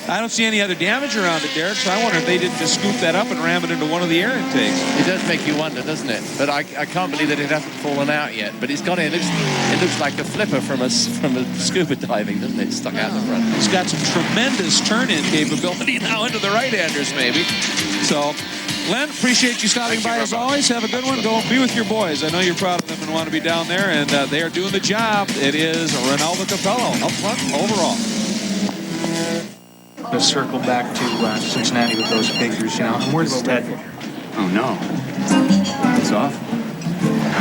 I don't see any other damage around it, Derek, so I wonder if they didn't just scoop that up and ram it into one of the air intakes. It does make you wonder, doesn't it? But I can't believe that it hasn't fallen out yet. But it's got it. It looks like a flipper from a scuba diving, doesn't it? Stuck out the front. It's got some tremendous turn-in capability now into the right-handers, maybe. So, Len, appreciate you stopping by as always. Have a good one. Go and be with your boys. I know you're proud of them and want to be down there, and they are doing the job. It is Ronaldo Capello up front overall. To circle back to Cincinnati with those figures, I'm worried about Ted. Oh, no. It's off?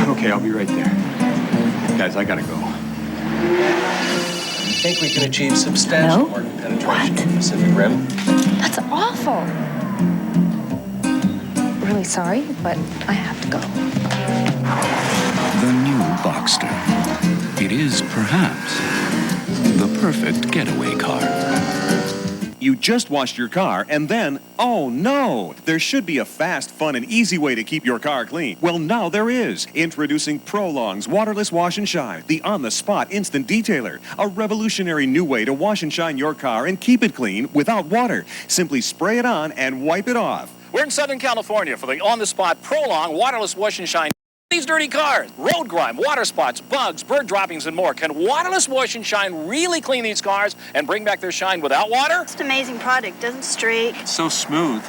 Okay, I'll be right there. Guys, I gotta go. I think we can achieve substantial market penetration in the Pacific Rim. That's awful. Really sorry, but I have to go. The new Boxster. It is perhaps the perfect getaway car. You just washed your car and then, oh no! There should be a fast, fun, and easy way to keep your car clean. Well, now there is. Introducing Prolong's Waterless Wash and Shine, the on-the-spot instant detailer. A revolutionary new way to wash and shine your car and keep it clean without water. Simply spray it on and wipe it off. We're in Southern California for the on-the-spot Prolong Waterless Wash and Shine. These dirty cars, road grime, water spots, bugs, bird droppings, and more. Can Waterless Wash and Shine really clean these cars and bring back their shine without water? It's an amazing product. Doesn't streak. It's so smooth.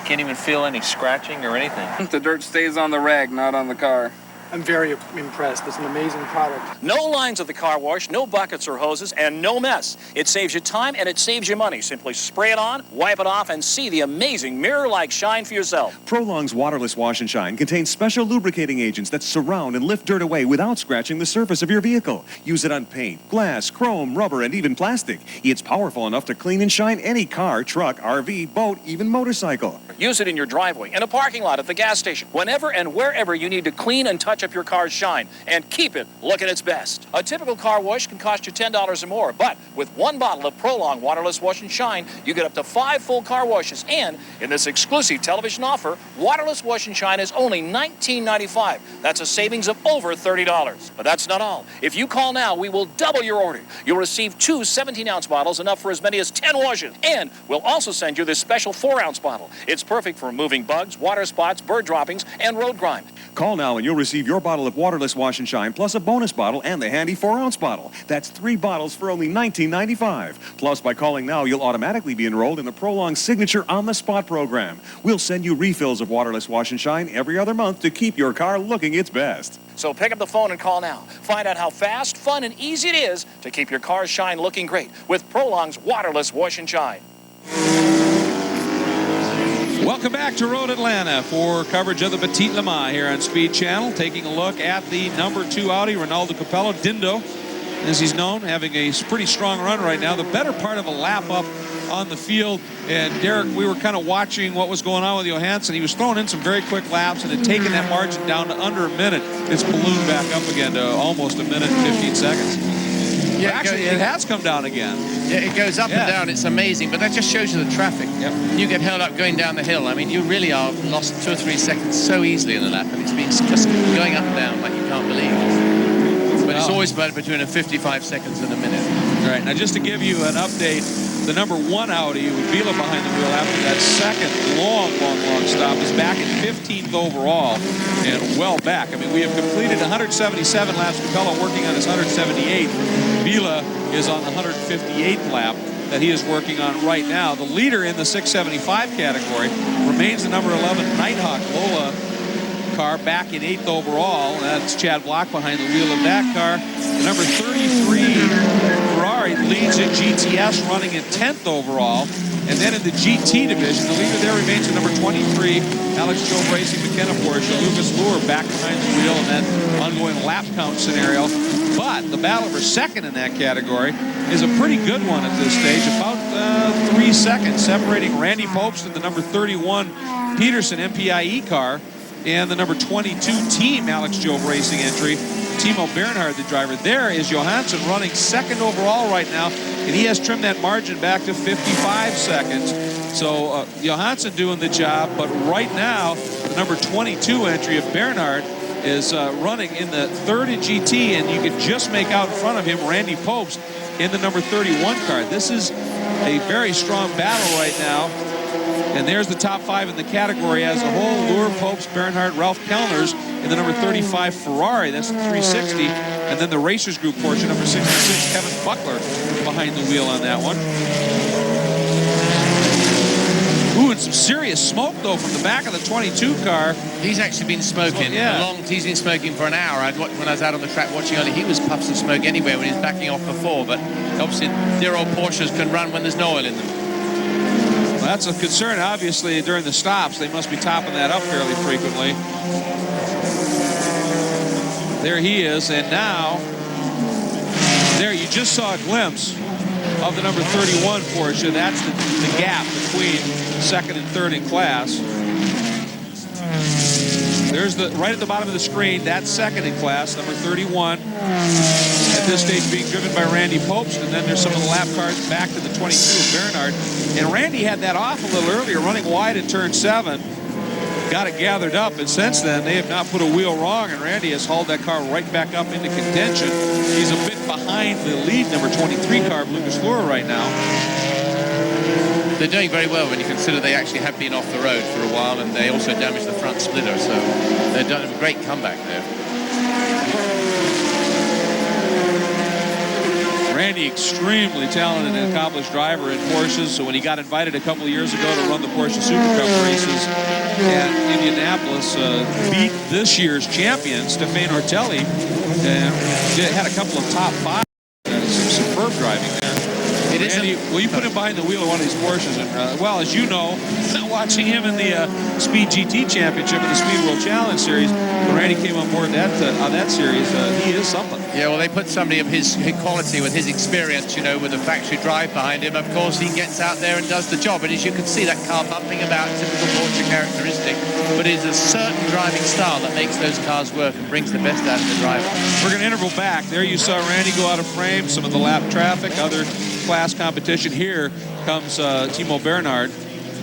Can't even feel any scratching or anything. The dirt stays on the rag, not on the car. I'm very impressed. It's an amazing product. No lines at the car wash, no buckets or hoses, and no mess. It saves you time and it saves you money. Simply spray it on, wipe it off, and see the amazing mirror-like shine for yourself. Prolong's waterless wash and shine contains special lubricating agents that surround and lift dirt away without scratching the surface of your vehicle. Use it on paint, glass, chrome, rubber, and even plastic. It's powerful enough to clean and shine any car, truck, RV, boat, even motorcycle. Use it in your driveway, in a parking lot, at the gas station, whenever and wherever you need to clean and touch up your car's shine and keep it looking its best. A typical car wash can cost you $10 or more, but with one bottle of Prolong Waterless Wash and Shine, you get up to 5 full car washes. And in this exclusive television offer, Waterless Wash and Shine is only $19.95. That's a savings of over $30. But that's not all. If you call now, we will double your order. You'll receive 2 17-ounce bottles, enough for as many as 10 washes. And we'll also send you this special 4-ounce bottle. It's perfect for removing bugs, water spots, bird droppings, and road grime. Call now and you'll receive your bottle of waterless wash and shine plus a bonus bottle and the handy 4-ounce bottle. That's 3 bottles for only $19.95. Plus, by calling now, you'll automatically be enrolled in the Prolong Signature On-the-Spot program. We'll send you refills of waterless wash and shine every other month to keep your car looking its best. So pick up the phone and call now. Find out how fast, fun, and easy it is to keep your car's shine looking great with Prolong's Waterless Wash and Shine. Welcome back to Road Atlanta for coverage of the Petit Le Mans here on Speed Channel. Taking a look at the number 2 Audi, Ronaldo Capello, Dindo, as he's known, having a pretty strong run right now. The better part of a lap up on the field. And Derek, we were kind of watching what was going on with Johansson. He was throwing in some very quick laps and had taken that margin down to under a minute. It's ballooned back up again to almost a minute and 15 seconds. Yeah, actually, it has come down again. Yeah, it goes up and down. It's amazing, but that just shows you the traffic. Yep. You get held up going down the hill. I mean, you really are lost 2 or 3 seconds so easily in the lap, and it's been just going up and down like you can't believe. But it's always about between 55 seconds and a minute. Right. Now, just to give you an update, the number 1 Audi with Vila behind the wheel after that second long stop is back at 15th overall and well back. I mean, we have completed 177 laps. Capello working on his 178th. Vila is on the 158th lap that he is working on right now. The leader in the 675 category remains the number 11 Nighthawk Lola car, back in 8th overall. That's Chad Block behind the wheel of that car. The number 33 Ferrari leads in GTS, running in 10th overall. And then in the GT division, the leader there remains the number 23 Alex Job Racing McKenna Porsche. Lucas Luhr back behind the wheel in that ongoing lap count scenario. But the battle for second in that category is a pretty good one at this stage. About 3 seconds separating Randy Popes and the number 31 Peterson MPIE car and the number 22 team Alex Job Racing entry. Timo Bernhard, the driver. There is Johansson running second overall right now, and he has trimmed that margin back to 55 seconds. So Johansson doing the job, but right now, the number 22 entry of Bernhard is running in the 3rd in GT, and you can just make out in front of him Randy Popes in the number 31 car. This is a very strong battle right now. And there's the top 5 in the category as a whole. Luhr, Popes, Bernhard, Ralph Kellner's in the number 35 Ferrari. That's the 360. And then the Racers Group Porsche, number 66, Kevin Buckler behind the wheel on that one. Ooh, and some serious smoke, though, from the back of the 22 car. He's actually been smoking. He's been smoking for an hour. When I was out on the track watching earlier, he was puffs of smoke anyway when he was backing off before. But obviously, dear old Porsches can run when there's no oil in them. Well, that's a concern, obviously, during the stops. They must be topping that up fairly frequently. There he is, and now, there you just saw a glimpse of the number 31 Porsche. That's the gap between second and third in class. There's the right at the bottom of the screen. That's second in class, number 31. At this stage being driven by Randy Popes, and then there's some of the lap cars back to the 22 of Bernhard. And Randy had that off a little earlier, running wide at turn 7. Got it gathered up, and since then they have not put a wheel wrong, and Randy has hauled that car right back up into contention. He's a bit behind the lead number 23 car of Lucas Luhr right now. They're doing very well when you consider they actually have been off the road for a while, and they also damaged the front splitter, so they've done a great comeback there. Randy, extremely talented and accomplished driver in Porsches. So when he got invited a couple of years ago to run the Porsche Super Cup races at Indianapolis, beat this year's champion, Stefano Ortelli, and had a couple of top five. Some superb driving there. Randy, will you put him behind the wheel of one of these Porsches? And, well, as you know, watching him in the Speed GT Championship and the Speed World Challenge Series, when Randy came on board on that series, he is something. Yeah, well, they put somebody of his quality with his experience, you know, with a factory drive behind him. Of course, he gets out there and does the job. And as you can see, that car bumping about, typical Porsche characteristic. But it's a certain driving style that makes those cars work and brings the best out of the driver. We're going to interval back. There you saw Randy go out of frame, some of the lap traffic, other class competition. Here comes Timo Bernhard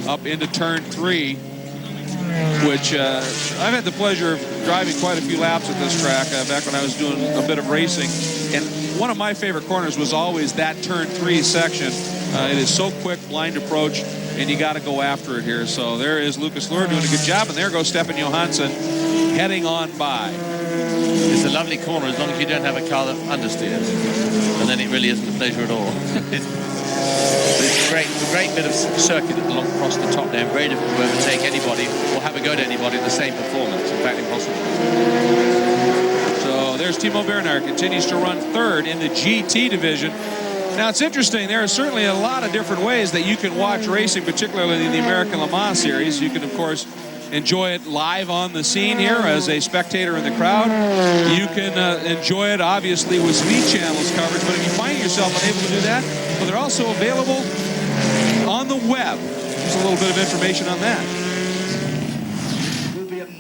up into turn 3, which I've had the pleasure of driving quite a few laps at this track back when I was doing a bit of racing. And one of my favorite corners was always that turn 3 section. It is so quick, blind approach, and you got to go after it here. So there is Lucas Luhr doing a good job, and there goes Stefan Johansson heading on by. It's a lovely corner as long as you don't have a car that understeers, and then it really isn't a pleasure at all. It's a great bit of circuit along across the top there. Very difficult to overtake anybody or have a go to anybody in the same performance. In fact, impossible. So there's Timo Bernhard, continues to run third in the GT division. Now, it's interesting. There are certainly a lot of different ways that you can watch racing, particularly in the American Le Mans series. You can, of course, enjoy it live on the scene here as a spectator in the crowd. You can enjoy it, obviously, with Speed Channel's coverage. But if you find yourself unable to do that, well, they're also available on the web. Just a little bit of information on that.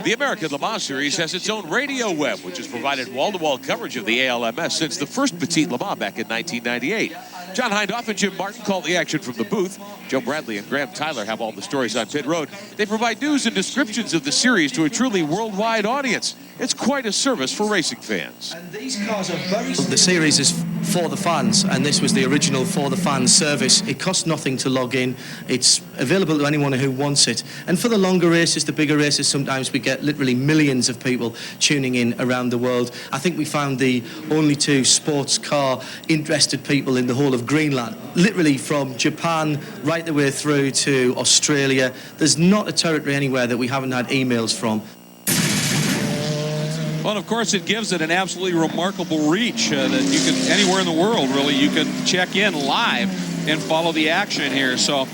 The American Le Mans Series has its own radio web, which has provided wall-to-wall coverage of the ALMS since the first Petit Le Mans back in 1998. John Hindhaugh and Jim Martin call the action from the booth. Joe Bradley and Graham Tyler have all the stories on pit road. They provide news and descriptions of the series to a truly worldwide audience. It's quite a service for racing fans. And these cars are very... The series is for the fans, and this was the original for the fans service. It costs nothing to log in. It's available to anyone who wants it. And for the longer races, the bigger races, sometimes we get literally millions of people tuning in around the world. I think we found the only 2 sports car interested people in the whole of Greenland, literally from Japan right the way through to Australia. There's not a territory anywhere that we haven't had emails from. Well, of course, it gives it an absolutely remarkable reach that you can, anywhere in the world, really, you can check in live and follow the action here. So,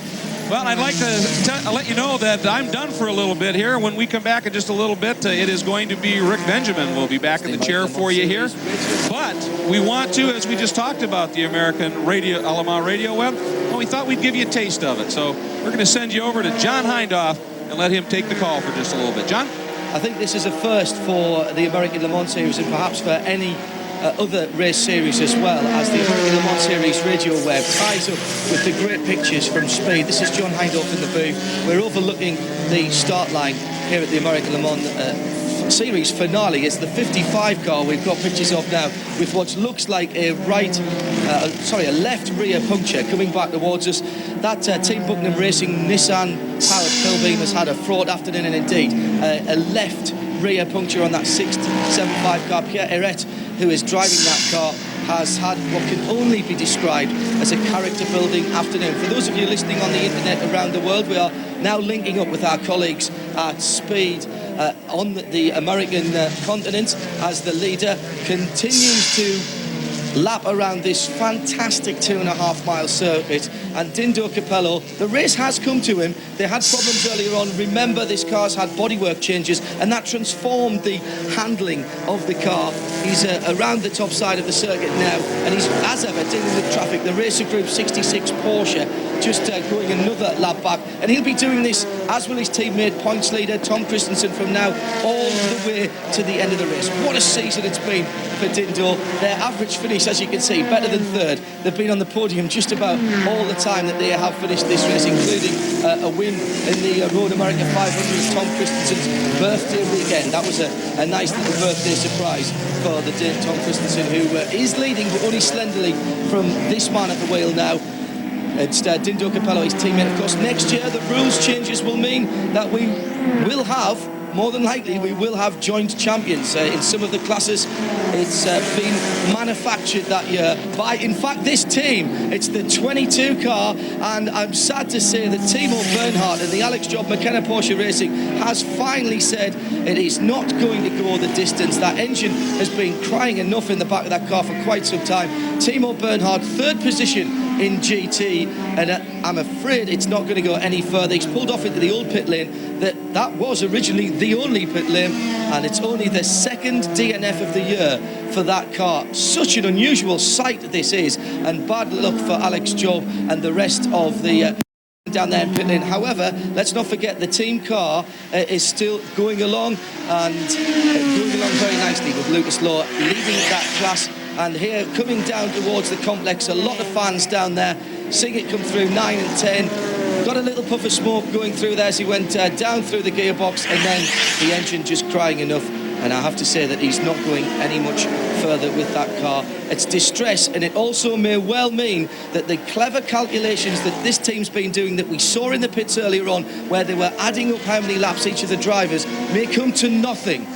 well, I'd like to let you know that I'm done for a little bit here. When we come back in just a little bit, it is going to be Rick Benjamin. We'll be back in the chair for you here. But we want to, as we just talked about the American Le Mans radio web, well, we thought we'd give you a taste of it. So we're going to send you over to John Hindhaugh and let him take the call for just a little bit. John? I think this is a first for the American Le Mans Series and perhaps for any other race series as well, as the American Le Mans Series radio web ties up with the great pictures from Speed. This is John Hindhaugh in the booth. We're overlooking the start line here at the American Le Mans Series finale. It's the 55 car we've got pictures of now with what looks like a left rear puncture coming back towards us. That Team Buckingham Racing Nissan powered Pilbeam has had a fraught afternoon, and indeed a left rear puncture on that 675 car. Pierre Eret, who is driving that car, has had what can only be described as a character-building afternoon. For those of you listening on the internet around the world, we are now linking up with our colleagues at Speed on the American continent as the leader continues to lap around this fantastic 2.5-mile circuit. And Dindo Capello, the race has come to him. They had problems earlier on. Remember, this car's had bodywork changes, and that transformed the handling of the car. He's around the top side of the circuit now, and he's, as ever, dealing with traffic. The Racer Group 66 Porsche just going another lap back, and he'll be doing this, as will his teammate, points leader Tom Christensen, from now all the way to the end of the race. What a season it's been for Dindo. Their average finish, as you can see, better than third. They've been on the podium just about all the time that they have finished this race, including a win in the Road America 500, Tom Christensen's birthday weekend. That was a nice little birthday surprise for the Tom Christensen, who is leading, but only slenderly, from this man at the wheel now. It's Dindo Capello, his teammate. Of course, next year the rules changes will mean that we will have more than likely we will have joint champions. In some of the classes, it's been manufactured that year by, in fact, this team. It's the 22 car, and I'm sad to say that Timo Bernhardt and the Alex Job McKenna Porsche Racing has finally said it is not going to go the distance. That engine has been crying enough in the back of that car for quite some time. Timo Bernhardt, third position in GT, and I'm afraid it's not going to go any further. He's pulled off into the old pit lane. That was originally the only pit lane, and it's only the second DNF of the year for that car. Such an unusual sight this is, and bad luck for Alex Job and the rest of the down there in pit lane. However, let's not forget the team car is still going along, and going along very nicely with Lucas Law leading that class. And here, coming down towards the complex, a lot of fans down there seeing it come through 9 and 10. Got a little puff of smoke going through there as he went down through the gearbox, and then the engine just crying enough. And I have to say that he's not going any much further with that car. It's distress, and it also may well mean that the clever calculations that this team's been doing, that we saw in the pits earlier on, where they were adding up how many laps each of the drivers, may come to nothing.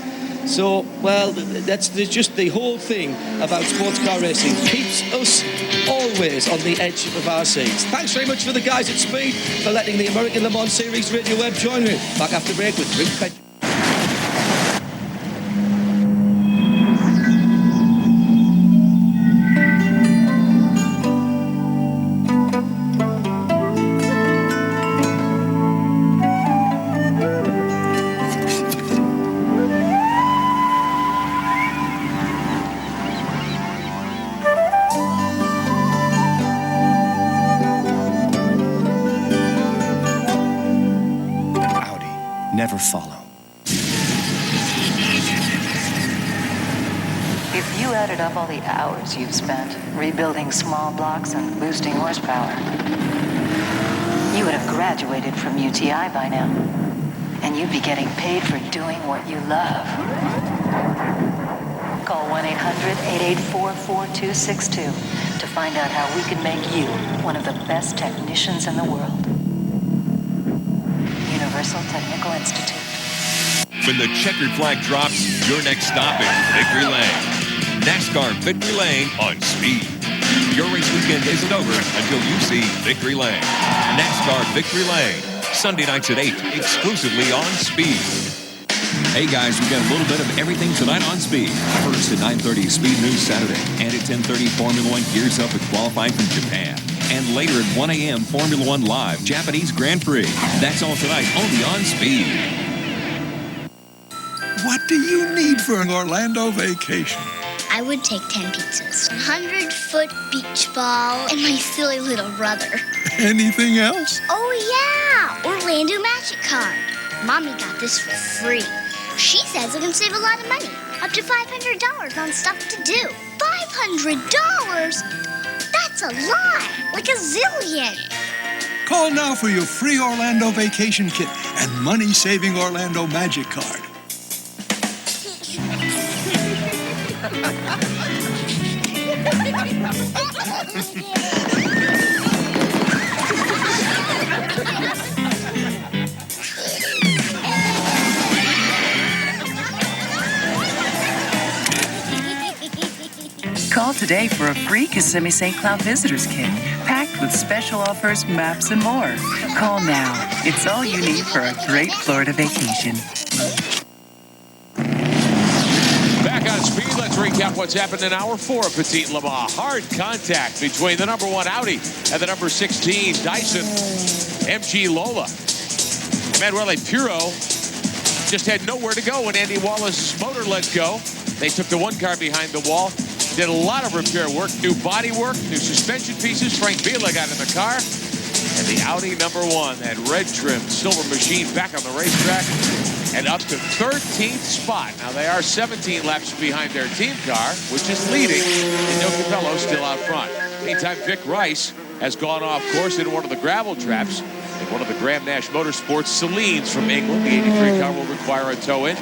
So, well, that's just the whole thing about sports car racing. Keeps us always on the edge of our seats. Thanks very much for the guys at Speed for letting the American Le Mans Series Radio Web join me. Back after break with Rick Petty. Never follow. If you added up all the hours you've spent rebuilding small blocks and boosting horsepower, you would have graduated from UTI by now. And you'd be getting paid for doing what you love. Call 1-800-884-4262 to find out how we can make you one of the best technicians in the world. Universal Technical Institute. When the checkered flag drops, your next stop is Victory Lane. NASCAR Victory Lane on Speed. Your race weekend isn't over until you see Victory Lane. NASCAR Victory Lane. Sunday nights at 8, exclusively on Speed. Hey guys, we've got a little bit of everything tonight on Speed. First at 9:30, Speed News Saturday. And at 10:30, Formula One gears up with qualifying from Japan. And later at 1 a.m., Formula One Live, Japanese Grand Prix. That's all tonight, only on Speed. What do you need for an Orlando vacation? I would take 10 pizzas, 100-foot beach ball, and my silly little brother. Anything else? Oh, yeah! Orlando Magic Card. Mommy got this for free. She says I can save a lot of money, up to $500 on stuff to do. $500? That's a lot, like a zillion. Call now for your free Orlando vacation kit and money-saving Orlando Magic Card. Call today for a free Kissimmee St. Cloud Visitors Kit, packed with special offers, maps, and more. Call now. It's all you need for a great Florida vacation. Back on Speed, let's recap what's happened in hour 4 of Petit Le Mans. Hard contact between the number 1 Audi and the number 16 Dyson MG Lola. Emanuele Puro just had nowhere to go when Andy Wallace's motor let go. They took the one car behind the wall. Did a lot of repair work, new body work, new suspension pieces. Frank Vila got in the car. And the Audi number 1, that red trimmed silver machine, back on the racetrack and up to 13th spot. Now they are 17 laps behind their team car, which is leading. And Neil Capello still out front. Meantime, Vic Rice has gone off course in one of the gravel traps in one of the Graham Nash Motorsports. Celine's from England. The 83 car will require a tow-in.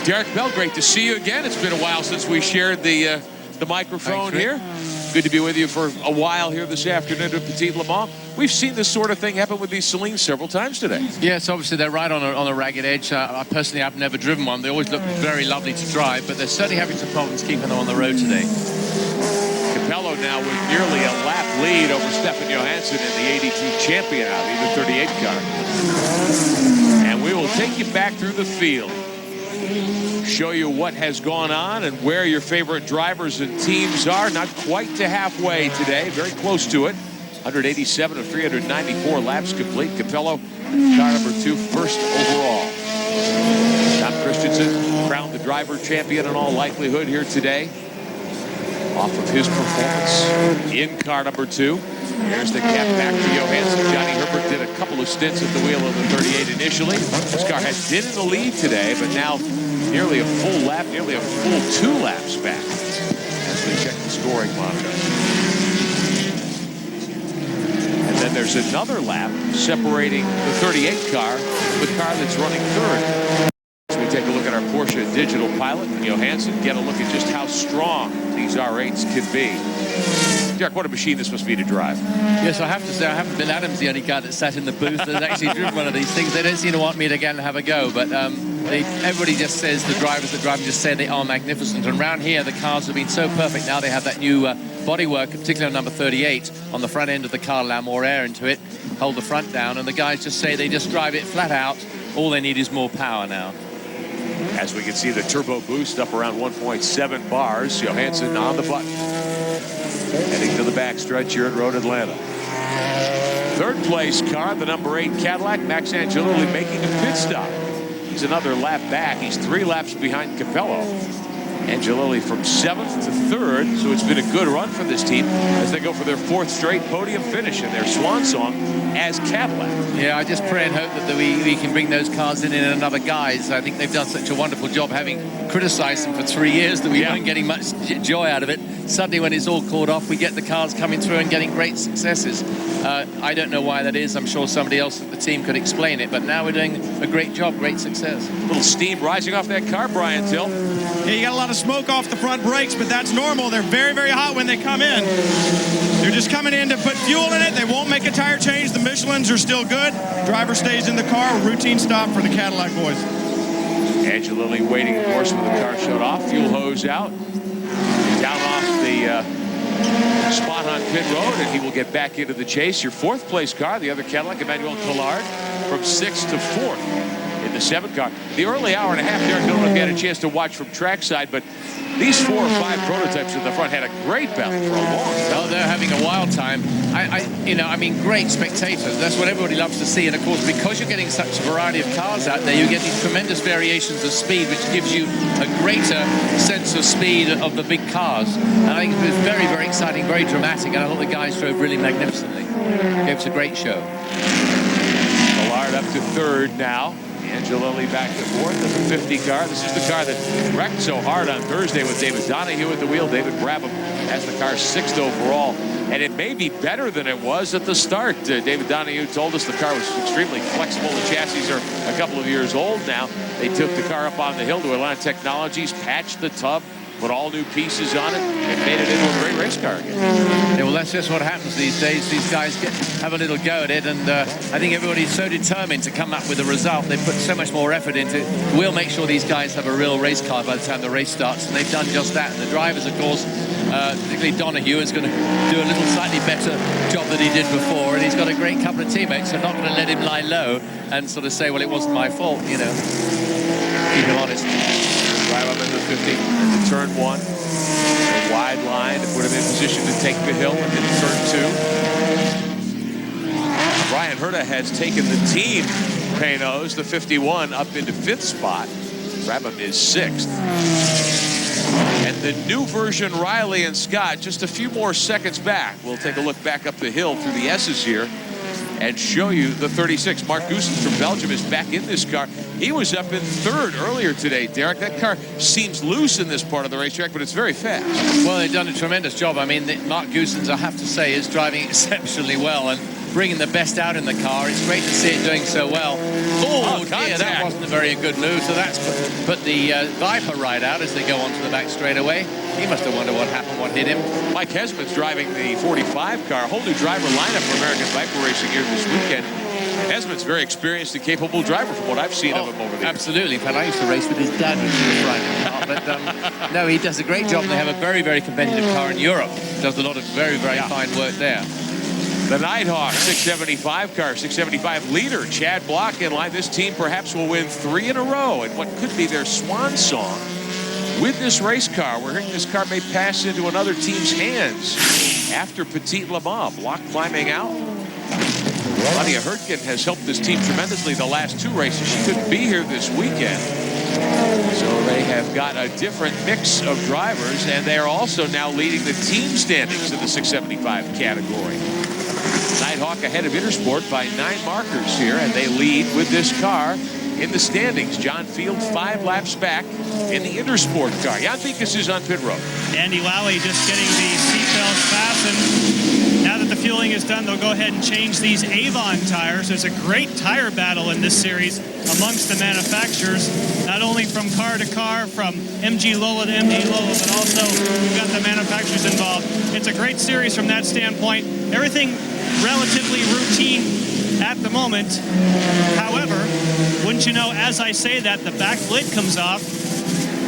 Derek Bell, great to see you again. It's been a while since we shared the microphone here. Good to be with you for a while here this afternoon at Petit Le Mans. We've seen this sort of thing happen with these Salines several times today. Yes, obviously they're right on a ragged edge. I personally have never driven one. They always look very lovely to drive, but they're certainly having some problems keeping them on the road today. Capello now with nearly a lap lead over Stefan Johansson in the ADT champion Audi, the 38 car. And we will take you back through the field. Show you what has gone on and where your favorite drivers and teams are. Not quite to halfway today, very close to it. 187 of 394 laps complete. Capello, car number 2, first overall. Tom Christensen crowned the driver champion in all likelihood here today, off of his performance in car number 2. There's the gap back to Johansson. Johnny Herbert did a couple of stints at the wheel of the 38 initially. This car has been in the lead today, but now nearly a full lap, nearly a full 2 laps back as we check the scoring monitor. And then there's another lap separating the 38 car, the car that's running third. As we take a look at our Porsche digital pilot, Johansson, get a look at just how strong these R8s can be. Jack, what a machine this must be to drive. Yes, I have to say, I haven't been Adam's the only guy that sat in the booth that's actually driven one of these things. They don't seem to want me to get and have a go, but everybody just says, the drivers that drive them just say they are magnificent. And around here, the cars have been so perfect. Now they have that new bodywork, particularly on number 38, on the front end of the car, allow more air into it, hold the front down, and the guys just say they just drive it flat out. All they need is more power now. As we can see, the turbo boost up around 1.7 bars. Johansson on the button. Heading to the backstretch here at Road Atlanta. Third place car, the number 8 Cadillac. Max Angelilli making a pit stop. He's another lap back. He's 3 laps behind Capello. Angelilli from 7th to 3rd, so it's been a good run for this team as they go for their 4th straight podium finish in their swan song as Cadillac. Yeah, I just pray and hope that we can bring those cars in another guise. I think they've done such a wonderful job, having criticized them for 3 years, that we weren't getting much joy out of it. Suddenly, when it's all called off, we get the cars coming through and getting great successes. I don't know why that is. I'm sure somebody else at the team could explain it, but now we're doing a great job, great success. A little steam rising off that car, Brian Till. Yeah, you got a lot of smoke off the front brakes, but that's normal. They're very, very hot when they come in. They're just coming in to put fuel in it. They won't make a tire change. The Michelins are still good. Driver stays in the car. Routine stop for the Cadillac boys. Angelilli waiting, of course, with the car shut off. Fuel hose out. Down off the spot on pit road, and he will get back into the chase. Your 4th place car, the other Cadillac, Emmanuel Collard, from 6th to 4th in the 7th car. The early hour and a half there, I don't know if you had a chance to watch from trackside, but these 4 or 5 prototypes in the front had a great battle for a long time. Oh, they're having a wild time. Great spectators. That's what everybody loves to see. And of course, because you're getting such a variety of cars out there, you get these tremendous variations of speed, which gives you a greater sense of speed of the big cars. And I think it was very, very exciting, very dramatic. And I thought the guys drove really magnificently. Gave us a great show. Collard up to 3rd now. Angelilli back to 4th in the 50 car. This is the car that wrecked so hard on Thursday with David Donahue at the wheel. David Brabham has the car 6th overall. And it may be better than it was at the start. David Donahue told us the car was extremely flexible. The chassis are a couple of years old now. They took the car up on the hill to Atlantic Technologies, patched the tub, put all new pieces on it, and made it into a great race car again. Yeah, well, that's just what happens these days. These guys have a little go at it, and I think everybody's so determined to come up with a result. They put so much more effort into it. We'll make sure these guys have a real race car by the time the race starts, and they've done just that. And the drivers, of course, particularly Donahue, is going to do a little slightly better job than he did before, and he's got a great couple of teammates, so not going to let him lie low and sort of say, well, it wasn't my fault, Keep him honest. Drive up into 50, into turn 1. A wide line to put him in position to take the hill into turn 2. Brian Herta has taken the team Panos, the 51, up into 5th spot. Brabham is 6th. And the new version, Riley and Scott, just a few more seconds back. We'll take a look back up the hill through the S's here and show you the 36. Mark Goossens from Belgium is back in this car. He was up in 3rd earlier today, Derek. That car seems loose in this part of the racetrack, but it's very fast. Well, they've done a tremendous job. I mean, Mark Goossens, I have to say, is driving exceptionally well. And bringing the best out in the car. It's great to see it doing so well. Oh dear, that wasn't a very good move. So that's put the Viper right out as they go onto the back straightaway. He must have wondered what happened, what hit him. Mike Hesman's driving the 45 car. A whole new driver lineup for American Viper Racing here this weekend. Hesman's very experienced and capable driver from what I've seen of him over there. Absolutely. In fact, I used to race with his dad when he was driving the car. But no, he does a great job. They have a very, very competitive car in Europe. Does a lot of very, very fine work there. The Nighthawk 675 car, 675 leader, Chad Block in line. This team perhaps will win 3 in a row in what could be their swan song with this race car. We're hearing this car may pass into another team's hands after Petit Le Mans. Block climbing out. Claudia Hurtgen has helped this team tremendously the last 2 races. She couldn't be here this weekend. So they have got a different mix of drivers, and they are also now leading the team standings in the 675 category. Nighthawk ahead of Intersport by 9 markers here, and they lead with this car in the standings. John Field 5 laps back in the Intersport car. Jan Vikas is on pit road. Andy Lally just getting the seatbelts fastened. Now that the fueling is done, they'll go ahead and change these Avon tires. There's a great tire battle in this series amongst the manufacturers, not only from car to car, from MG Lola to MG Lola, but also we've got the manufacturers involved. It's a great series from that standpoint. Everything relatively routine at the moment. However, wouldn't you know, as I say that, the back lid comes off,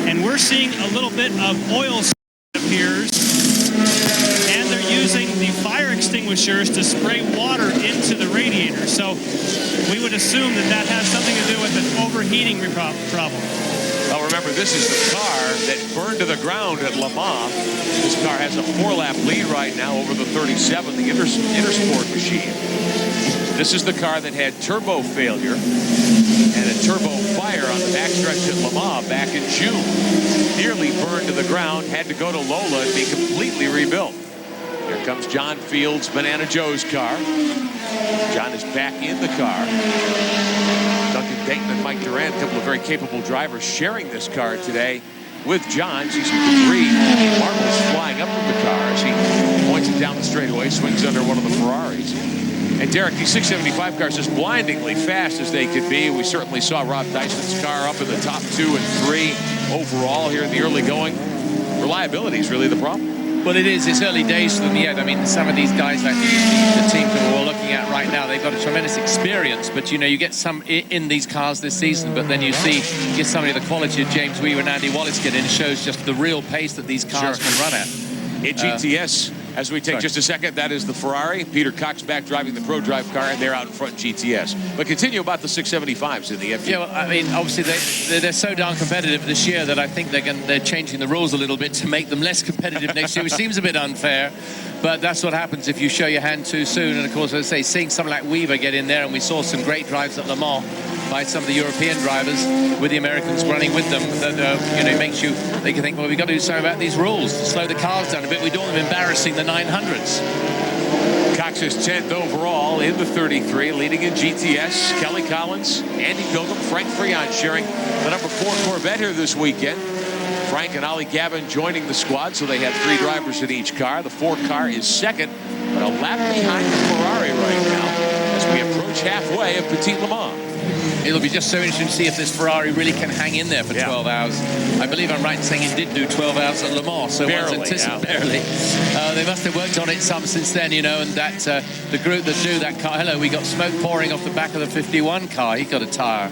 and we're seeing a little bit of oil appears, and they're using the fire extinguishers to spray water into the radiator. So we would assume that that has something to do with an overheating problem. Well, remember, this is the car that burned to the ground at Le Mans. This car has a 4-lap lead right now over the 37, the Intersport machine. This is the car that had turbo failure and a turbo fire on the backstretch at Le Mans back in June. Nearly burned to the ground, had to go to Lola and be completely rebuilt. Here comes John Field's Banana Joe's car. John is back in the car. Duncan Dayton and Mike Durant, a couple of very capable drivers, sharing this car today with John. Sees some debris, marbles flying up from the car as he points it down the straightaway, swings under one of the Ferraris. And Derek, these 675 cars as blindingly fast as they could be. We certainly saw Rob Dyson's car up in the top 2 and 3 overall here in the early going. Reliability is really the problem. Well, it is. It's early days for them yet. I mean, some of these guys, like the teams that we're looking at right now, they've got a tremendous experience. But, you know, you get some in these cars this season, but then you get somebody of the quality of James Weaver and Andy Wallace get in. It shows just the real pace that these cars can run at. In GTS, as we take just a second, that is the Ferrari. Peter Cox back driving the Pro Drive car, and they're out in front in GTS. But continue about the 675s in the FG. Yeah, well, I mean, obviously they're so darn competitive this year that I think they're changing the rules a little bit to make them less competitive next year, which seems a bit unfair. But that's what happens if you show your hand too soon. And of course, as I say, seeing someone like Weaver get in there, and we saw some great drives at Le Mans by some of the European drivers with the Americans running with them, that you know, makes you, they can think, well, we've got to do something about these rules to slow the cars down a bit. We don't want them embarrassing the 900s. Cox is 10th overall in the 33, leading in GTS. Kelly Collins, Andy Pilgrim, Frank Freon sharing the number 4 Corvette here this weekend. Frank and Ollie Gavin joining the squad, so they have 3 drivers in each car. The 4 car is second, but a lap behind the Ferrari right now as we approach halfway of Petit Le Mans. It'll be just so interesting to see if this Ferrari really can hang in there for 12 hours. I believe I'm right in saying it did do 12 hours at Le Mans, so barely. They must have worked on it some since then, you know, and that the group that do that car, hello, we got smoke pouring off the back of the 51 car. He got a tire.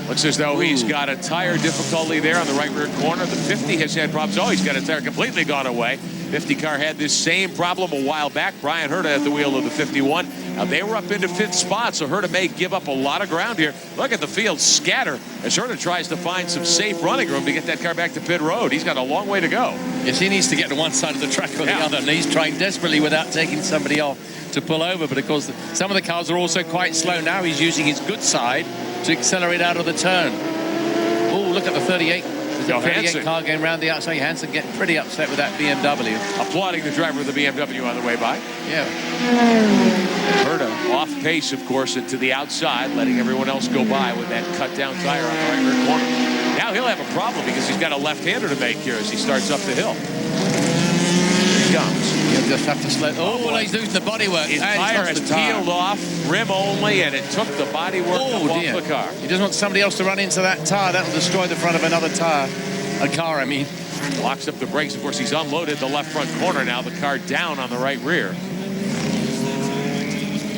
Looks as though he's got a tire difficulty there on the right rear corner. The 50 has had problems. Oh, he's got a tire completely gone away. 50 car had this same problem a while back. Brian Herta at the wheel of the 51. Now they were up into 5th spot, so Herta may give up a lot of ground here. Look at the field scatter as Herta tries to find some safe running room to get that car back to pit road. He's got a long way to go. Yes, he needs to get to one side of the track or the other, and he's trying desperately without taking somebody off to pull over. But of course, some of the cars are also quite slow now. He's using his good side to accelerate out of the turn. Oh, look at the 38. The 38 car going round the outside. Hansen getting pretty upset with that BMW. Applauding the driver of the BMW on the way by. Yeah. Herta off pace, of course, and to the outside, letting everyone else go by with that cut down tire on the right rear corner. Now he'll have a problem because he's got a left-hander to make here as he starts up the hill. he comes. You'll just have to slow. Oh, he's losing the bodywork. His tire has peeled off, rim only, and it took the bodywork off the car. He doesn't want somebody else to run into that tire. That'll destroy the front of another tire. A car, I mean. Locks up the brakes. Of course, he's unloaded the left front corner now. The car down on the right rear.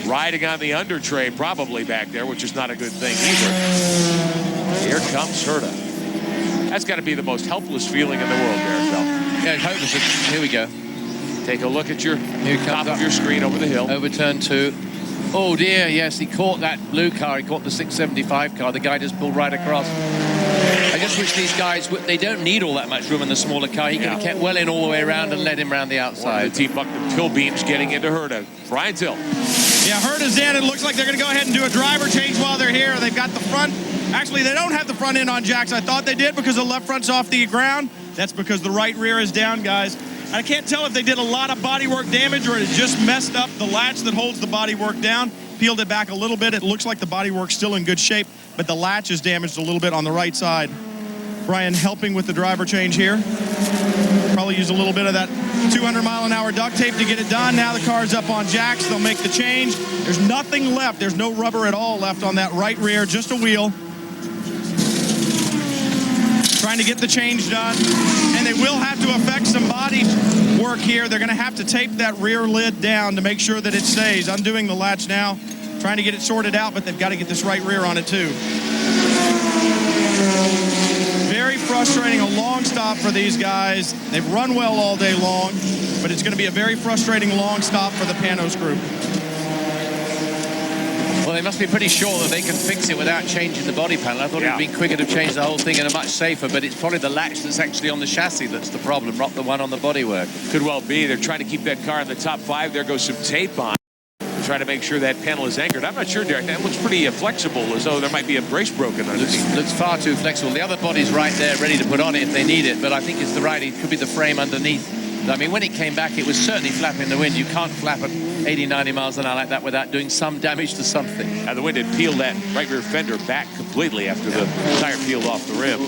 Riding on the under tray probably back there, which is not a good thing either. Here comes Herta. That's got to be the most helpless feeling in the world, Barrett. Yeah, hopeless. Here we go. Take a look at your top of your screen over the hill. Over turn 2. Oh dear, yes, he caught that blue car. He caught the 675 car. The guy just pulled right across. I just wish these guys, they don't need all that much room in the smaller car. He could have kept well in all the way around and led him around the outside. The team Buckman Till Beams getting into Herta. Brian Till. Yeah, Herta's in. It looks like they're going to go ahead and do a driver change while they're here. They've got the front. Actually, they don't have the front end on jacks. I thought they did because the left front's off the ground. That's because the right rear is down, guys. I can't tell if they did a lot of bodywork damage or it just messed up the latch that holds the bodywork down, peeled it back a little bit. It looks like the bodywork's still in good shape, but the latch is damaged a little bit on the right side. Brian helping with the driver change here. Probably use a little bit of that 200-mile-an-hour duct tape to get it done. Now the car's up on jacks. They'll make the change. There's nothing left. There's no rubber at all left on that right rear, just a wheel. Trying to get the change done. And they will have to affect some body work here. They're going to have to tape that rear lid down to make sure that it stays. Undoing the latch now. Trying to get it sorted out, but they've got to get this right rear on it too. Very frustrating, a long stop for these guys. They've run well all day long, but it's going to be a very frustrating long stop for the Panos group. Well, they must be pretty sure that they can fix it without changing the body panel. I thought it would be quicker to change the whole thing and much safer, but it's probably the latch that's actually on the chassis that's the problem, not the one on the bodywork. Could well be. They're trying to keep that car in the top 5. There goes some tape on. Try to make sure that panel is anchored. I'm not sure, Derek. That looks pretty flexible, as though there might be a brace broken underneath. Looks far too flexible. The other body's right there, ready to put on it if they need it, but I think it's the right. It could be the frame underneath. I mean, when it came back, it was certainly flapping the wind. You can't flap at 80, 90 miles an hour like that without doing some damage to something. Now, the wind had peeled that right rear fender back completely after the tire peeled off the rim.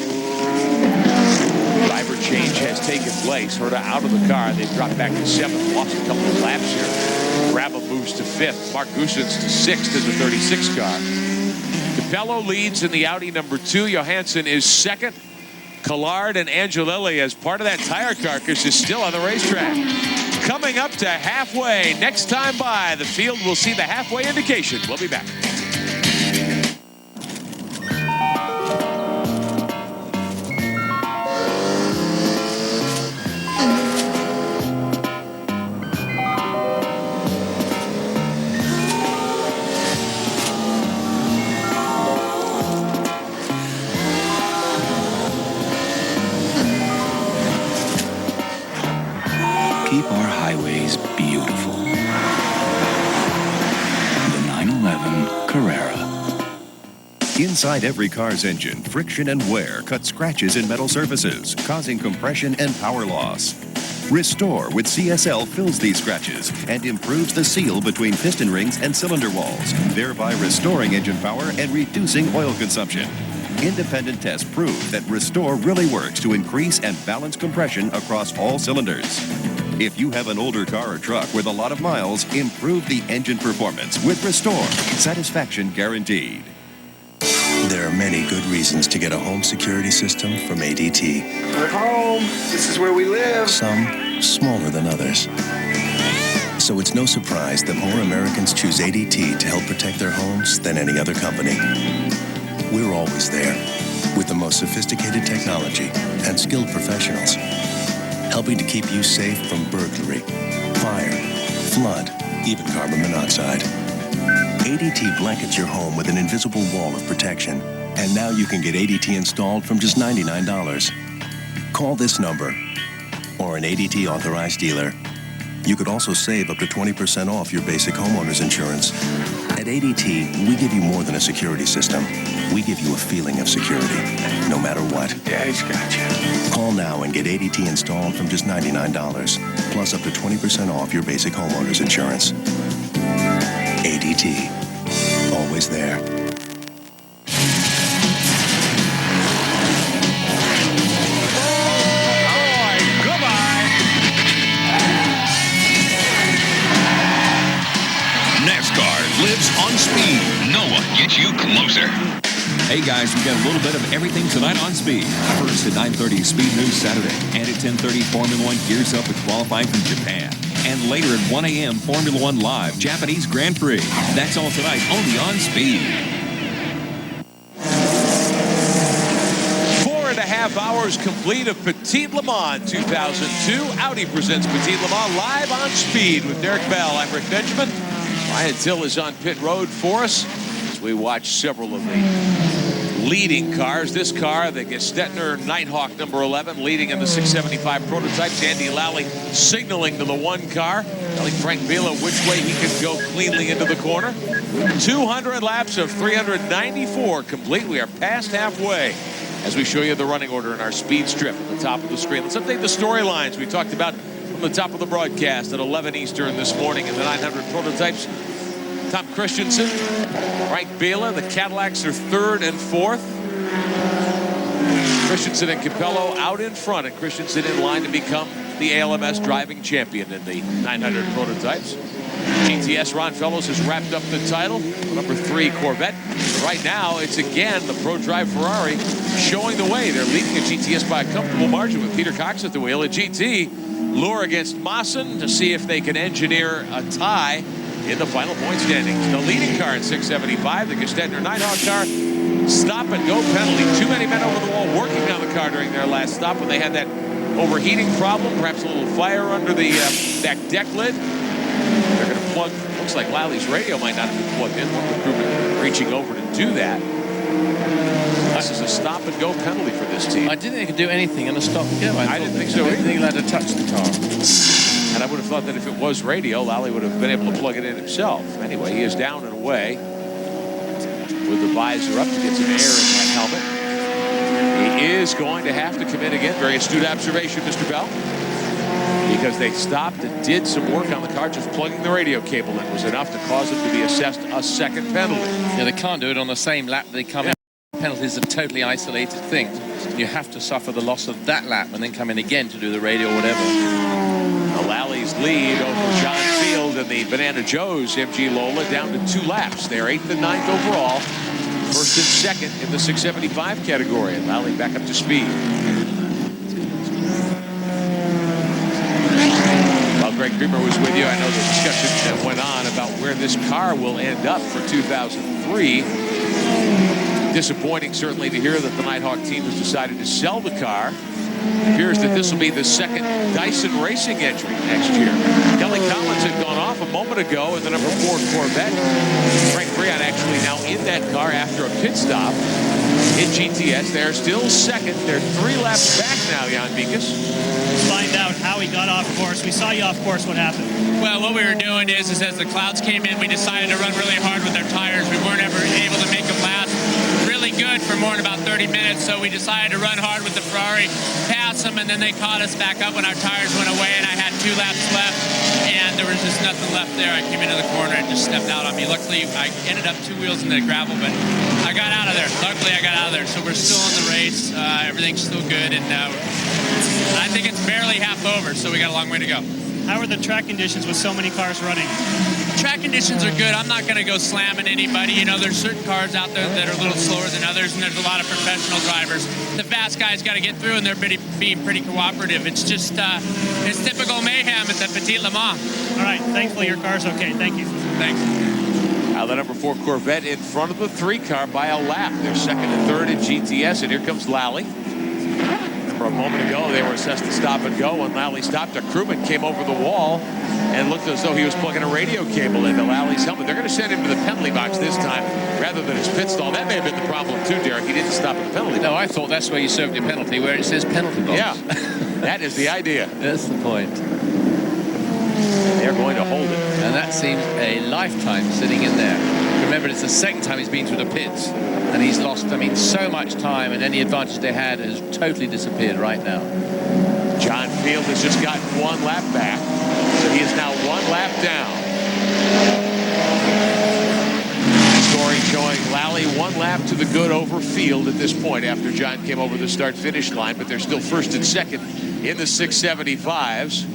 Driver change has taken place. Herta out of the car. They've dropped back to 7th. Lost a couple of laps here. Grabba moves to 5th. Mark Goossens to 6th in the 36 car. Capello leads in the Audi number 2. Johansson is 2nd. Collard and Angelilli, as part of that tire carcass, is still on the racetrack. Coming up to halfway. Next time by, the field will see the halfway indication. We'll be back. Keep our highways beautiful. The 911 Carrera. Inside every car's engine, friction and wear cut scratches in metal surfaces, causing compression and power loss. Restore with CSL fills these scratches and improves the seal between piston rings and cylinder walls, thereby restoring engine power and reducing oil consumption. Independent tests prove that Restore really works to increase and balance compression across all cylinders. If you have an older car or truck with a lot of miles, improve the engine performance with Restore. Satisfaction guaranteed. There are many good reasons to get a home security system from ADT. We're home. This is where we live. Some smaller than others. So it's no surprise that more Americans choose ADT to help protect their homes than any other company. We're always there with the most sophisticated technology and skilled professionals, helping to keep you safe from burglary, fire, flood, even carbon monoxide. ADT blankets your home with an invisible wall of protection, and now you can get ADT installed from just $99. Call this number or an ADT authorized dealer. You could also save up to 20% off your basic homeowner's insurance. At ADT, we give you more than a security system. We give you a feeling of security, no matter what. Daddy's got you. Call now and get ADT installed from just $99, plus up to 20% off your basic homeowner's insurance. ADT, always there. loser. Hey guys, we got a little bit of everything tonight on Speed. First at 9:30, Speed News Saturday. And at 10:30, Formula One gears up to qualify from Japan. And later at 1 a.m., Formula One Live, Japanese Grand Prix. That's all tonight, only on Speed. 4.5 hours complete of Petit Le Mans 2002. Audi presents Petit Le Mans live on Speed with Derek Bell. I'm Rick Benjamin. Ryan Till is on pit road for us as we watch several of the leading cars. This car, the Gestetner Nighthawk number 11, leading in the 675 prototypes. Andy Lally signaling to the one car, telling Frank Vila which way he can go cleanly into the corner. 200 laps of 394 complete. We are past halfway as we show you the running order in our speed strip at the top of the screen. Let's update the storylines we talked about from the top of the broadcast at 11 Eastern this morning in the 900 prototypes. Tom Christensen, Frank Vila, the Cadillacs are third and fourth. Christensen and Capello out in front, and Christensen in line to become the ALMS driving champion in the 900 prototypes. GTS Ron Fellows has wrapped up the title, number 3 Corvette. Right now, it's again the Pro Drive Ferrari showing the way. They're leading a GTS by a comfortable margin with Peter Cox at the wheel. At GT, Lure against Maassen to see if they can engineer a tie in the final point standings. The leading car in 675, the Gestetner Nighthawk car, stop and go penalty. Too many men over the wall working on the car during their last stop when they had that overheating problem, perhaps a little fire under the that deck lid. They're going to plug, looks like Lally's radio might not have been plugged in. One of the crewmen reaching over to do that. This is a stop and go penalty for this team. I didn't think he could do anything in a stop and go. I didn't think so either. I didn't think he had to touch the car. And I would have thought that if it was radio, Lally would have been able to plug it in himself. Anyway, he is down and away with the visor up to get some air in that helmet. He is going to have to come in again. Very astute observation, Mr. Bell. Because they stopped and did some work on the car. Just plugging the radio cable in was enough to cause him to be assessed a second penalty. Yeah, they can't do it on the same lap they come in. Penalties are totally isolated things. You have to suffer the loss of that lap and then come in again to do the radio or whatever. Lally's lead over John Field and the Banana Joe's MG Lola down to 2 laps. They're 8th and 9th overall. First and second in the 675 category. And Lally back up to speed. While Greg Creamer was with you, I know the discussion that went on about where this car will end up for 2003. Disappointing, certainly, to hear that the Nighthawk team has decided to sell the car. It appears that this will be the second Dyson Racing entry next year. Kelly Collins had gone off a moment ago in the number 4 Corvette. Frank Breon actually now in that car after a pit stop in GTS. They're still second. They're 3 laps back now, Jan Mikas. Let's find out how he got off course. We saw you off course. What happened? Well, what we were doing is as the clouds came in, we decided to run really hard with our tires. We weren't ever able to make them last really good for more than about 30 minutes, so we decided to run hard with the Ferrari, pass them, and then they caught us back up when our tires went away, and I had 2 laps left, and there was just nothing left there. I came into the corner and just stepped out on me. Luckily, I ended up 2 wheels in the gravel, but I got out of there. Luckily, I got out of there, so we're still in the race. Everything's still good, and I think it's barely half over, so we got a long way to go. How are the track conditions with so many cars running? Track conditions are good. I'm not going to go slamming anybody. You know, there's certain cars out there that are a little slower than others, and there's a lot of professional drivers. The fast guys got to get through, and they're being pretty cooperative. It's just, it's typical mayhem at the Petit Le Mans. All right, thankfully your car's okay. Thank you. Thanks. Now the number 4 Corvette in front of the 3 car by a lap. They're second and third in GTS, and here comes Lally. For a moment ago, they were assessed to stop and go. When Lally stopped, a crewman came over the wall and looked as though he was plugging a radio cable into Lally's helmet. They're going to send him to the penalty box this time rather than his pit stall. That may have been the problem too, Derek. He didn't stop at the penalty box. No, I thought that's where you served your penalty, where it says penalty box. Yeah, that is the idea. That's the point. They're going to hold it. And that seems a lifetime sitting in there. Remember, it's the second time he's been through the pits, and he's lost, I mean, so much time, and any advantage they had has totally disappeared right now. John Field has just gotten 1 lap back, so he is now 1 lap down. Scoring showing Lally 1 lap to the good over Field at this point after John came over the start-finish line, but they're still first and second in the 675s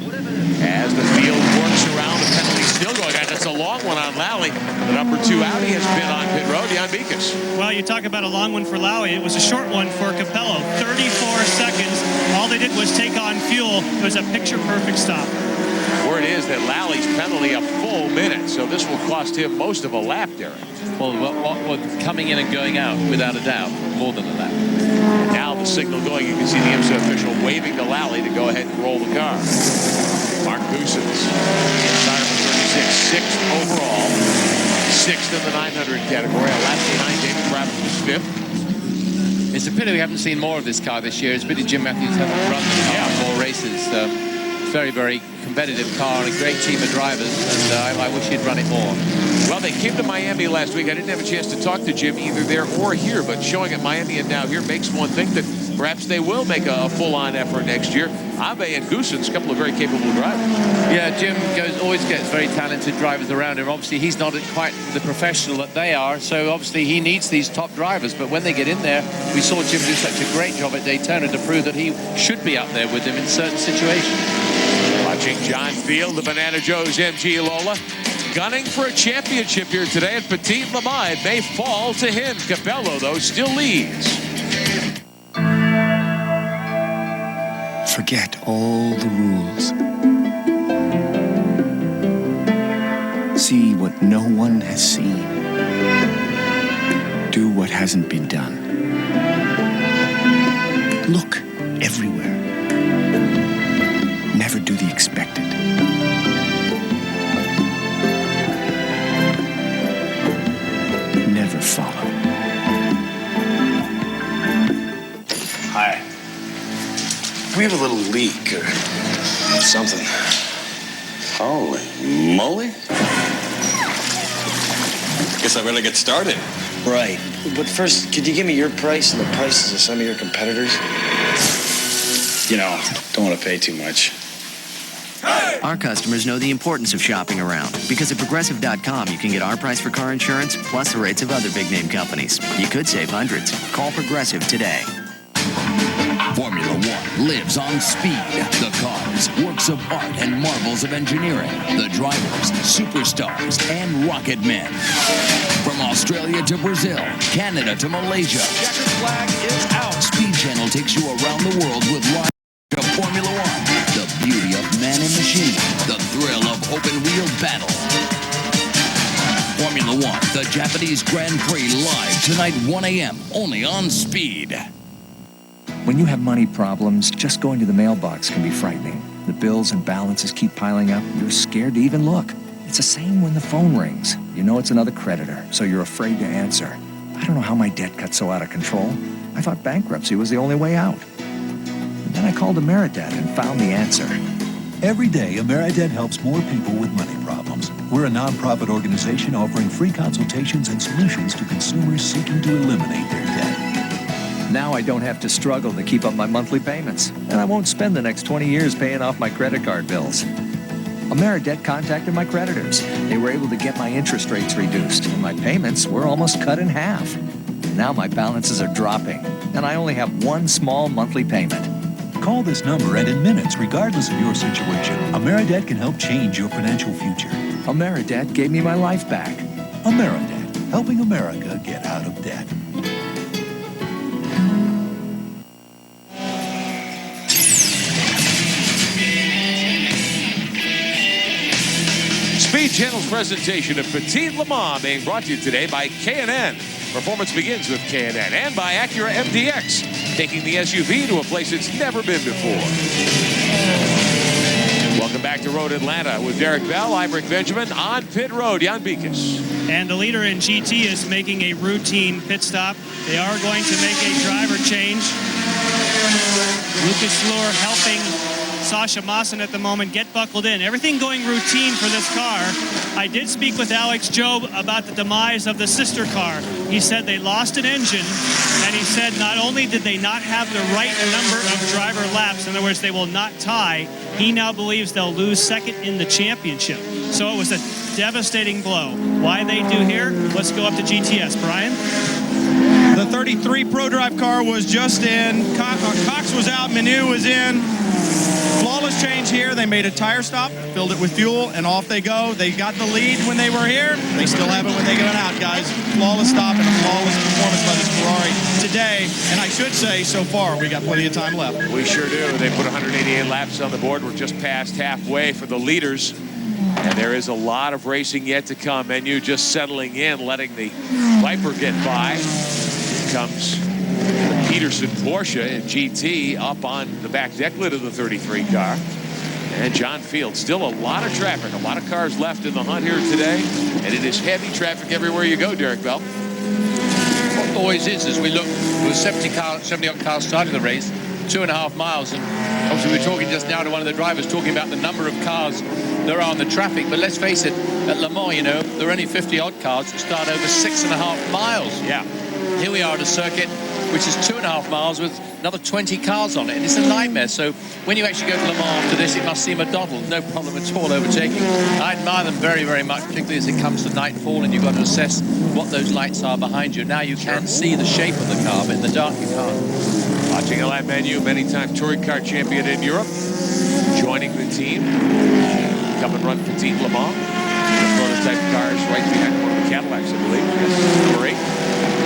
as the field works around the penalty still going on. That's a long one on Lally. The number 2 Audi has been on pit road. Jan Beekes. Well, you talk about a long one for Lowy. It was a short one for Capello. 34 seconds. All they did was take on fuel. It was a picture-perfect stop. Word is that Lally's penalty a full minute, so this will cost him most of a lap, Derek. Well, coming in and going out, without a doubt, more than a lap. And now the signal going. You can see the IMSA official waving to Lally to go ahead and roll the car. Mark Goossens, inside of 36, 6th overall, 6th in the 900 category. A lap behind David Brabham was 5th. It's a pity we haven't seen more of this car this year. It's a pity Jim Matthews hasn't run the car in more races. Very, very competitive car and a great team of drivers, and I wish he'd run it more. Well, they came to Miami last week. I didn't have a chance to talk to Jim either there or here, but showing at Miami and now here makes one think that perhaps they will make a full-on effort next year. Abe and Goossens, a couple of very capable drivers. Yeah, Jim always gets very talented drivers around him. Obviously, he's not quite the professional that they are, so obviously he needs these top drivers. But when they get in there, we saw Jim do such a great job at Daytona to prove that he should be up there with them in certain situations. Watching John Field, the Banana Joe's MG Lola, gunning for a championship here today at Petit Le Mans. It may fall to him. Capello, though, still leads. Forget all the rules. See what no one has seen. Do what hasn't been done. Look everywhere. Never do the expected. Never follow. Hi. We have a little leak or something. Holy moly. Guess I better get started. Right. But first, could you give me your price and the prices of some of your competitors? You know, don't want to pay too much. Our customers know the importance of shopping around because at Progressive.com you can get our price for car insurance plus the rates of other big-name companies. You could save hundreds. Call Progressive today. Formula One lives on speed. The cars, works of art and marvels of engineering. The drivers, superstars, and rocket men. From Australia to Brazil, Canada to Malaysia. Checkered flag is out. Speed Channel takes you around the world with live of Formula One. The beauty of man and machine. The thrill of open-wheel battle. Formula One, the Japanese Grand Prix, live tonight 1 a.m. only on Speed. When you have money problems, just going to the mailbox can be frightening. The bills and balances keep piling up. You're scared to even look. It's the same when the phone rings. You know it's another creditor, so you're afraid to answer. I don't know how my debt got so out of control. I thought bankruptcy was the only way out. And then I called Ameridebt and found the answer. Every day, Ameridebt helps more people with money problems. We're a nonprofit organization offering free consultations and solutions to consumers seeking to eliminate their debt. Now I don't have to struggle to keep up my monthly payments, and I won't spend the next 20 years paying off my credit card bills. Ameridebt contacted my creditors. They were able to get my interest rates reduced, and my payments were almost cut in half. Now my balances are dropping, and I only have one small monthly payment. Call this number, and in minutes, regardless of your situation, Ameridebt can help change your financial future. Ameridebt gave me my life back. Ameridebt, helping America get out of debt. Speed Channel's presentation of Petit Le Mans being brought to you today by K&N. Performance begins with K&N, and by Acura MDX, taking the SUV to a place it's never been before. Welcome back to Road Atlanta with Derek Bell, I'm Rick Benjamin on pit road. Jan Beekes. And the leader in GT is making a routine pit stop. They are going to make a driver change. Lucas Luhr helping Sasha Maassen at the moment get buckled in. Everything going routine for this car. I did speak with Alex Job about the demise of the sister car. He said they lost an engine, and he said not only did they not have the right number of driver laps, in other words, they will not tie, he now believes they'll lose second in the championship. So it was a devastating blow. Why they do here? Let's go up to GTS. Brian? The 33 Pro Drive car was just in. Cox was out Manu was in. Flawless change here. They made a tire stop, filled it with fuel, and off they go. They got the lead when they were here. They still have it when they go out, guys. Flawless stop and a flawless performance by this Ferrari today. And I should say, so far, we got plenty of time left. We sure do. They put 188 laps on the board. We're just past halfway for the leaders. And there is a lot of racing yet to come. Menu just settling in, letting the Viper get by. Here comes the Peterson Porsche and GT up on the back deck lid of the 33 car. And John Field, still a lot of traffic, a lot of cars left in the hunt here today. And it is heavy traffic everywhere you go, Derek Bell. What always is, as we look, there were 70-odd cars starting the race, 2.5 miles. And obviously we were talking just now to one of the drivers, talking about the number of cars there are on the traffic. But let's face it, at Le Mans, you know, there are only 50-odd cars that start over 6.5 miles. Yeah. Here we are at a circuit which is 2.5 miles with another 20 cars on it, and it's a nightmare. So when you actually go to Le Mans after this, it must seem a doddle, no problem at all overtaking. I admire them very, very much, particularly as it comes to nightfall and you've got to assess what those lights are behind you. Now you can see the shape of the car, but in the dark you can't. Watching a lap Menu, many-time touring car champion in Europe, joining the team. Come and run Petit Le Mans. The prototype cars right behind one of the Cadillacs, I believe. Yes, number 8.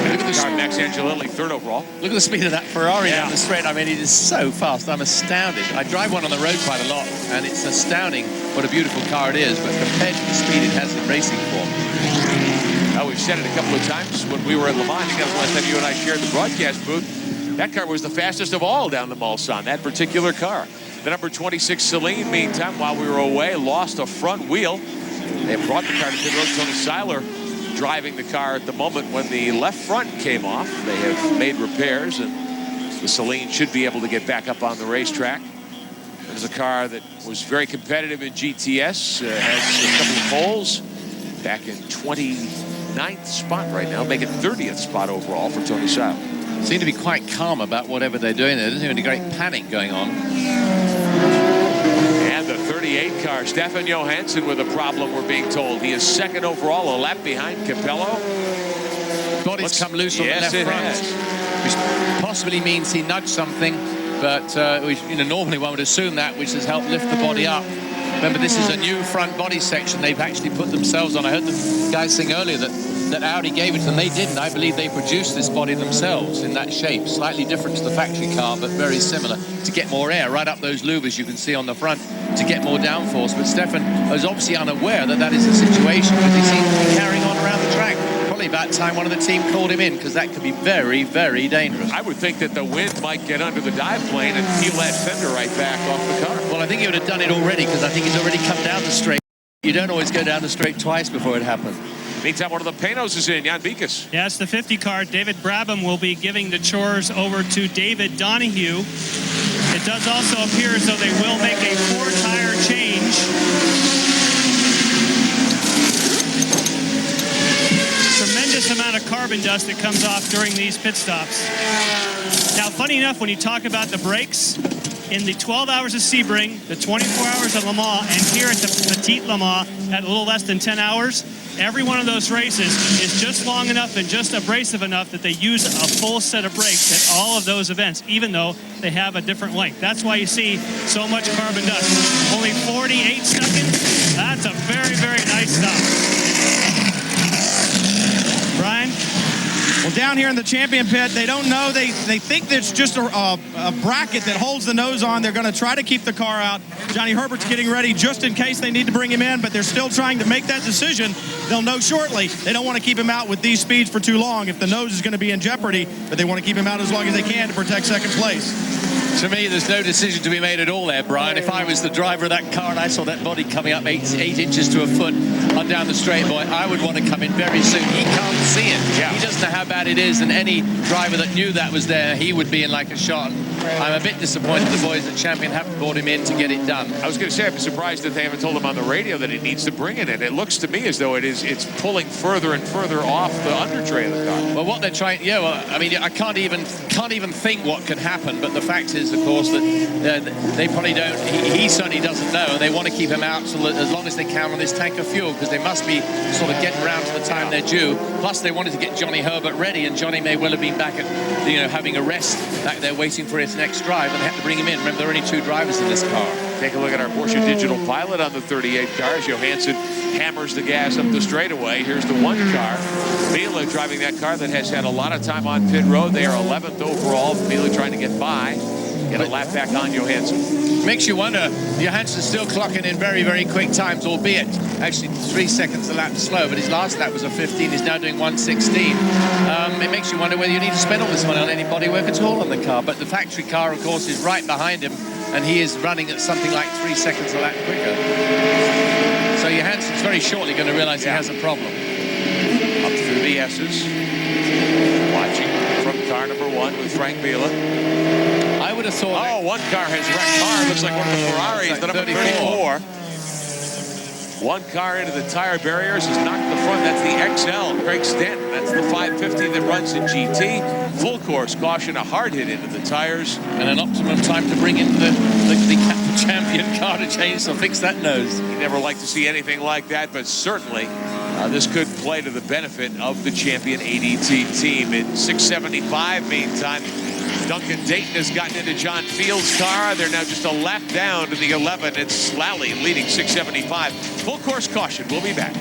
Look at the car, Max Angelelli, 3rd overall. Look at the speed of that Ferrari down the straight. I mean, it is so fast. I'm astounded. I drive one on the road quite a lot, and it's astounding what a beautiful car it is, but compared to the speed it has in racing form. Well, we've said it a couple of times when we were at Le Mans. I think that was the last time you and I shared the broadcast booth. That car was the fastest of all down the Mulsanne, that particular car. The number 26 Celine, meantime, while we were away, lost a front wheel. They brought the car to pit road. Tony Seiler driving the car at the moment when the left front came off. They have made repairs, and the Celine should be able to get back up on the racetrack. It was a car that was very competitive in GTS, has a couple of poles, back in 29th spot right now, making 30th spot overall for Tony Seiler. Seem to be quite calm about whatever they're doing. There doesn't seem to be any great panic going on. And the 38 car, Stefan Johansson with a problem, we're being told. He is 2nd overall, a lap behind Capello. Body's come loose on the left front, which possibly means he nudged something, but normally one would assume that, which has helped lift the body up. Remember, this is a new front body section they've actually put themselves on. I heard the guys saying earlier that Audi gave it to them. They didn't. I believe they produced this body themselves in that shape, slightly different to the factory car, but very similar, to get more air right up those louvers you can see on the front, to get more downforce. But Stefan was obviously unaware that that is the situation, because he seemed to be carrying on around the track. Probably about time one of the team called him in, because that could be very, very dangerous. I would think that the wind might get under the dive plane and peel that fender right back off the car. Well, I think he would have done it already, because I think he's already come down the straight. You don't always go down the straight twice before it happens. Meantime, one of the Panos is in, Jan Bikas. Yeah, it's the 50 car. David Brabham will be giving the chores over to David Donahue. It does also appear as though they will make a 4-tire change. Tremendous amount of carbon dust that comes off during these pit stops. Now, funny enough, when you talk about the brakes, in the 12 hours of Sebring, the 24 hours at Le Mans, and here at the Petit Le Mans at a little less than 10 hours, every one of those races is just long enough and just abrasive enough that they use a full set of brakes at all of those events, even though they have a different length. That's why you see so much carbon dust. Only 48 seconds. That's a very, very nice stop. Brian? Well, down here in the champion pit, they don't know. They think there's just a bracket that holds the nose on. They're going to try to keep the car out. Johnny Herbert's getting ready just in case they need to bring him in, but they're still trying to make that decision. They'll know shortly. They don't want to keep him out with these speeds for too long if the nose is going to be in jeopardy, but they want to keep him out as long as they can to protect second place. To me, there's no decision to be made at all there, Brian. If I was the driver of that car and I saw that body coming up 8 inches to a foot on down the straight, boy, I would want to come in very soon. He can't see it. Yeah. He doesn't know how bad it is, and any driver that knew that was there, he would be in like a shot. I'm a bit disappointed the boys at Champion haven't brought him in to get it done. I was going to say, I'm surprised that they haven't told him on the radio that he needs to bring it in. It looks to me as though it's pulling further and further off the under tray of the car. Well, what they're trying, I mean, I can't even think what could happen, but the fact is, of course, that they probably don't, he certainly doesn't know, and they want to keep him out as long as they can on this tank of fuel, because they must be sort of getting around to the time they're due. Plus, they wanted to get Johnny Herbert ready, and Johnny may well have been back at, having a rest back there waiting for his his next drive, and they had to bring him in. Remember, there are only 2 drivers in this car. Take a look at our Porsche Digital Pilot on the 38 car as Johansson hammers the gas up the straightaway. Here's the 1 car. Mila driving that car that has had a lot of time on pit road. They are 11th overall. Mila trying to get by. Get a lap back on Johansson. Makes you wonder, Johansson's still clocking in very, very quick times, albeit actually 3 seconds a lap slow, but his last lap was a 15. He's now doing 1:16. It makes you wonder whether you need to spend all this money on any bodywork at all on the car. But the factory car, of course, is right behind him, and he is running at something like 3 seconds a lap quicker. So Johansson's very shortly going to realize he has a problem. Up through the S's. Watching from car number 1 with Frank Mila. I would have thought... Oh, 1 car has wrecked car. Looks like one of the Ferraris. The number 34. 1 car into the tire barriers has knocked the front. That's the XL. Craig Stanton. That's the 550 that runs in GT. Full course caution. A hard hit into the tires. And an optimum time to bring in the champion car to change, so fix that nose. You never like to see anything like that, but certainly this could play to the benefit of the champion ADT team. In 675, meantime, Duncan Dayton has gotten into John Field's car. They're now just a lap down to the 11. It's Lally leading 675. Full course caution. We'll be back.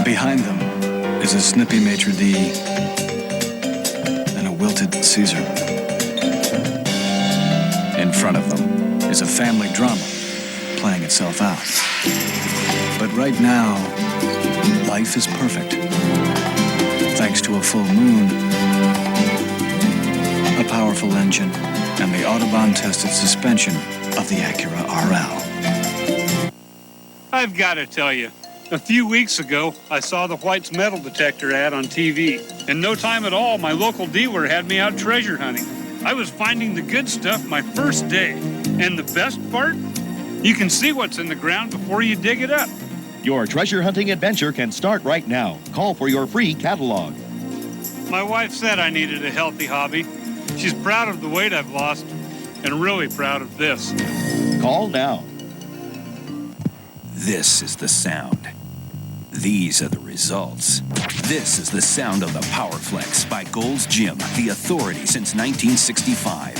Behind them is a snippy maitre d' and a wilted Caesar. In front of them is a family drama playing itself out. But right now, life is perfect. Thanks to a full moon, a powerful engine, and the Autobahn-tested suspension of the Acura RL. I've got to tell you, a few weeks ago, I saw the White's metal detector ad on TV. In no time at all, my local dealer had me out treasure hunting. I was finding the good stuff my first day. And the best part? You can see what's in the ground before you dig it up. Your treasure hunting adventure can start right now. Call for your free catalog. My wife said I needed a healthy hobby. She's proud of the weight I've lost and really proud of this. Call now. This is the sound. These are the results. This is the sound of the PowerFlex by Gold's Gym, the authority since 1965.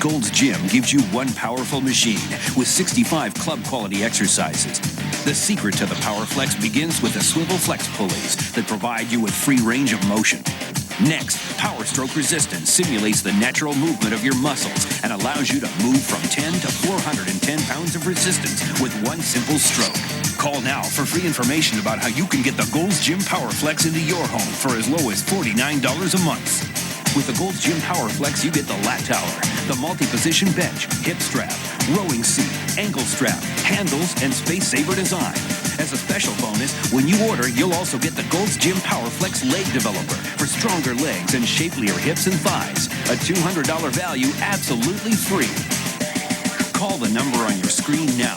Gold's Gym gives you one powerful machine with 65 club-quality exercises. The secret to the PowerFlex begins with the swivel flex pulleys that provide you with free range of motion. Next, Power Stroke Resistance simulates the natural movement of your muscles and allows you to move from 10 to 410 pounds of resistance with one simple stroke. Call now for free information about how you can get the Gold's Gym PowerFlex into your home for as low as $49 a month. With the Gold's Gym PowerFlex, you get the lat tower, the multi-position bench, hip strap, rowing seat, ankle strap, handles, and space saver design. As a special bonus, when you order, you'll also get the Gold's Gym PowerFlex leg developer for stronger legs and shapelier hips and thighs. A $200 value absolutely free. Call the number on your screen now.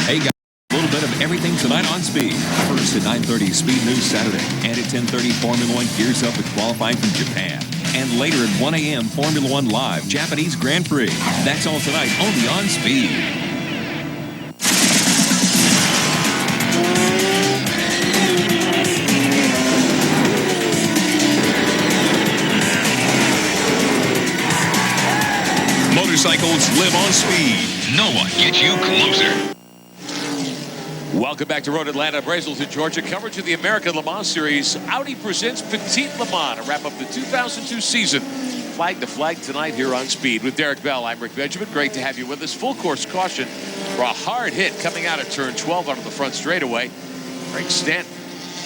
Hey guys, a little bit of everything tonight on Speed. First at 9:30, Speed News Saturday. And at 10:30, Formula One gears up with qualifying from Japan. And later at 1 a.m., Formula One Live, Japanese Grand Prix. That's all tonight, only on Speed. Motorcycles live on speed. No one gets you closer. Welcome back to Road Atlanta, Brazelton, Georgia. Coverage of the American Le Mans Series. Audi presents Petit Le Mans to wrap up the 2002 season. Flag to flag tonight here on Speed. With Derek Bell, I'm Rick Benjamin. Great to have you with us. Full course caution for a hard hit coming out of turn 12 onto the front straightaway. Craig Stanton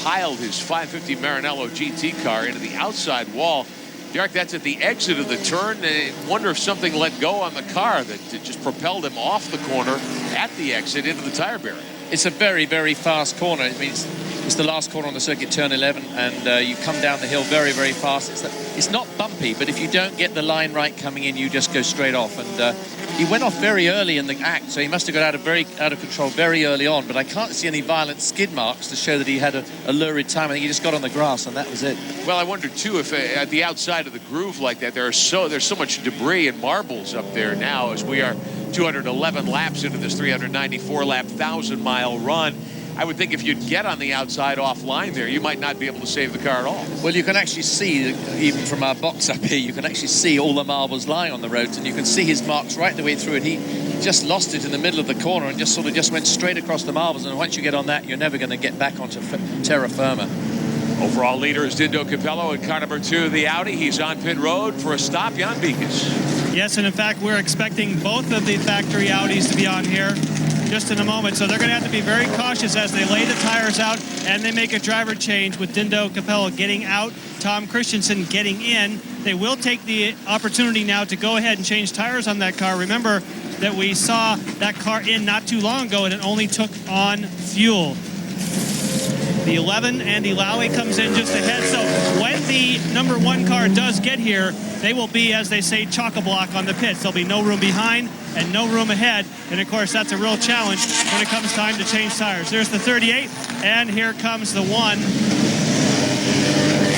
piled his 550 Maranello GT car into the outside wall. Derek, that's at the exit of the turn. I wonder if something let go on the car that just propelled him off the corner at the exit into the tire barrier. It's a very, very fast corner. I mean, it's the last corner on the circuit, turn 11, and you come down the hill very, very fast. It's not bumpy, but if you don't get the line right coming in, you just go straight off. And he went off very early in the act, so he must have got out of control very early on. But I can't see any violent skid marks to show that he had a lurid time. I think he just got on the grass, and that was it. Well, I wonder too if at the outside of the groove like that, there's so much debris and marbles up there now as we are 211 laps into this 394 lap 1,000-mile run. I would think if you'd get on the outside offline there, you might not be able to save the car at all. Well, you can actually see, even from our box up here, you can actually see all the marbles lying on the roads, and you can see his marks right the way through it. He just lost it in the middle of the corner and just went straight across the marbles, and once you get on that, you're never going to get back onto terra firma. Overall leader is Dindo Capello in car number 2 of the Audi. He's on pit road for a stop. Jan Beekes. Yes, and in fact, we're expecting both of the factory Audis to be on here just in a moment. So they're going to have to be very cautious as they lay the tires out and they make a driver change with Dindo Capello getting out, Tom Christensen getting in. They will take the opportunity now to go ahead and change tires on that car. Remember that we saw that car in not too long ago and it only took on fuel. The 11, Andy Lally comes in just ahead. So when the number 1 car does get here, they will be, as they say, chock-a-block on the pits. There'll be no room behind and no room ahead. And, of course, that's a real challenge when it comes time to change tires. There's the 38, and here comes the 1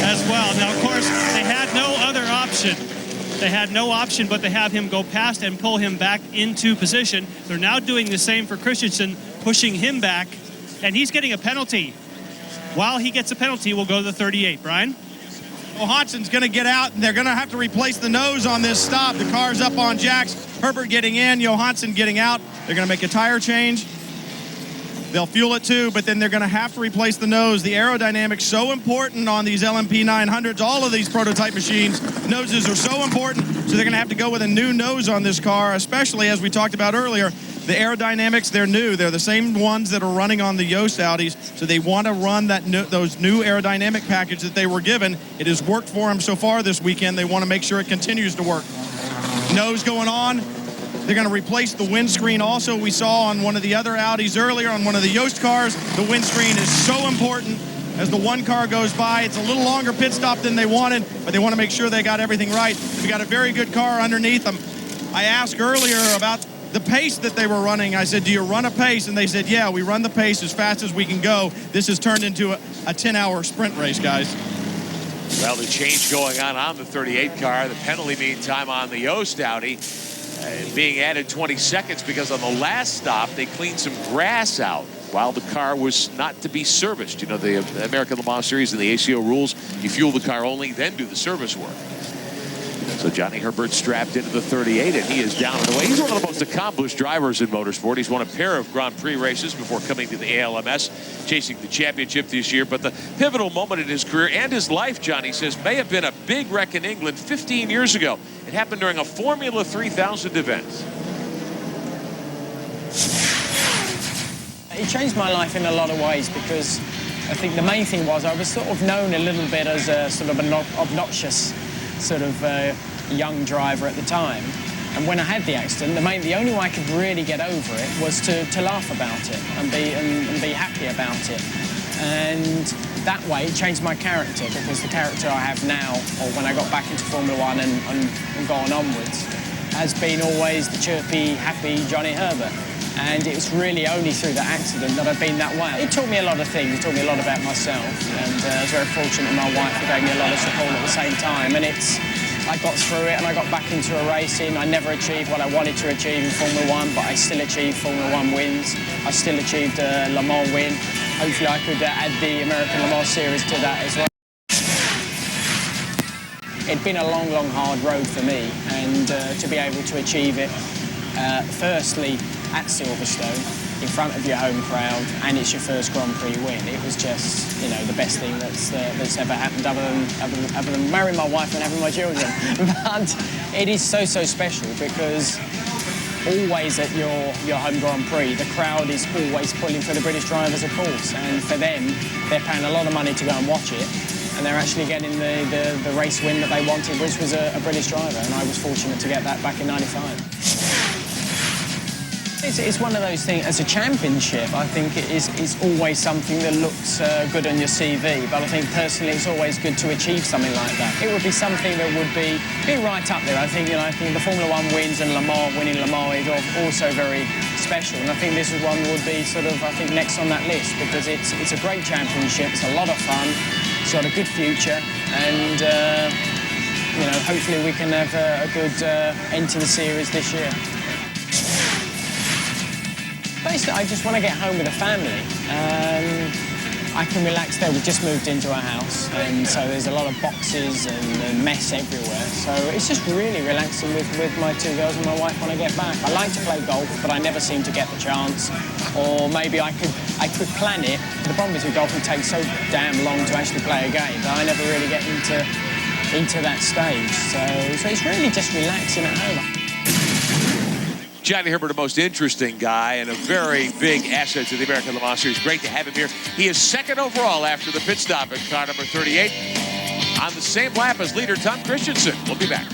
as well. Now, of course, they had no other option. They had no option but to have him go past and pull him back into position. They're now doing the same for Christensen, pushing him back, and he's getting a penalty. While he gets a penalty, we'll go to the 38. Brian? Johansson's going to get out, and they're going to have to replace the nose on this stop. The car's up on jacks. Herbert getting in, Johansson getting out. They're going to make a tire change. They'll fuel it too, but then they're going to have to replace the nose. The aerodynamics so important on these LMP 900s. All of these prototype machines, noses are so important, so they're going to have to go with a new nose on this car, especially as we talked about earlier. The aerodynamics, they're new. They're the same ones that are running on the Yost Audis, so they want to run those new aerodynamic package that they were given. It has worked for them so far this weekend. They want to make sure it continues to work. Nose going on. They're going to replace the windscreen also. We saw on one of the other Audis earlier, on one of the Yost cars, the windscreen is so important. As the 1 car goes by, it's a little longer pit stop than they wanted, but they want to make sure they got everything right. They've got a very good car underneath them. I asked earlier about the pace that they were running. I said, do you run a pace? And they said, yeah, we run the pace as fast as we can go. This has turned into a 10-hour sprint race, guys. Well, the change going on the 38 car. The penalty, meantime, on the Yost Audi being added 20 seconds because on the last stop, they cleaned some grass out while the car was not to be serviced. You know, the American Le Mans Series and the ACO rules, you fuel the car only, then do the service work. So Johnny Herbert strapped into the 38, and he is down and away. He's one of the most accomplished drivers in motorsport. He's won a pair of Grand Prix races before coming to the ALMS, chasing the championship this year. But the pivotal moment in his career and his life, Johnny says, may have been a big wreck in England 15 years ago. It happened during a Formula 3000 event. It changed my life in a lot of ways because I think the main thing was I was sort of known a little bit as a sort of an obnoxious sort of young driver at the time. And when I had the accident, the only way I could really get over it was to laugh about it and be happy about it. And that way it changed my character, because the character I have now, or when I got back into Formula 1 and gone onwards, has been always the chirpy, happy Johnny Herbert. And it was really only through that accident that I've been that way. It taught me a lot of things. It taught me a lot about myself. And I was very fortunate my wife gave me a lot of support at the same time. And I got through it and I got back into a racing. I never achieved what I wanted to achieve in Formula 1, but I still achieved Formula 1 wins. I still achieved a Le Mans win. Hopefully I could add the American Le Mans Series to that as well. It'd been a long, long, hard road for me, and to be able to achieve it, firstly, at Silverstone, in front of your home crowd, and it's your first Grand Prix win. It was just, you know, the best thing that's ever happened, other than marrying my wife and having my children. But it is so, so special because always at your home Grand Prix, the crowd is always pulling for the British drivers, of course, and for them, they're paying a lot of money to go and watch it, and they're actually getting the race win that they wanted, which was a British driver, and I was fortunate to get that back in '95. It's one of those things, as a championship, I think it's always something that looks good on your CV, but I think personally it's always good to achieve something like that. It would be something that would be right up there. I think the Formula 1 wins and winning Le Mans is also very special, and I think this one would be sort of, I think, next on that list, because it's a great championship, it's a lot of fun, it's got a good future, and hopefully we can have a good end to the series this year. place that I just want to get home with a family. I can relax there. We just moved into a house, and so there's a lot of boxes and mess everywhere. So it's just really relaxing with my two girls and my wife when I get back. I like to play golf, but I never seem to get the chance. Or maybe I could plan it. The problem is with golf, it takes so damn long to actually play a game that I never really get into that stage. So it's really just relaxing at home. Johnny Herbert, the most interesting guy and a very big asset to the American Le Mans Series. Great to have him here. He is second overall after the pit stop in car number 38 on the same lap as leader Tom Christensen. We'll be back.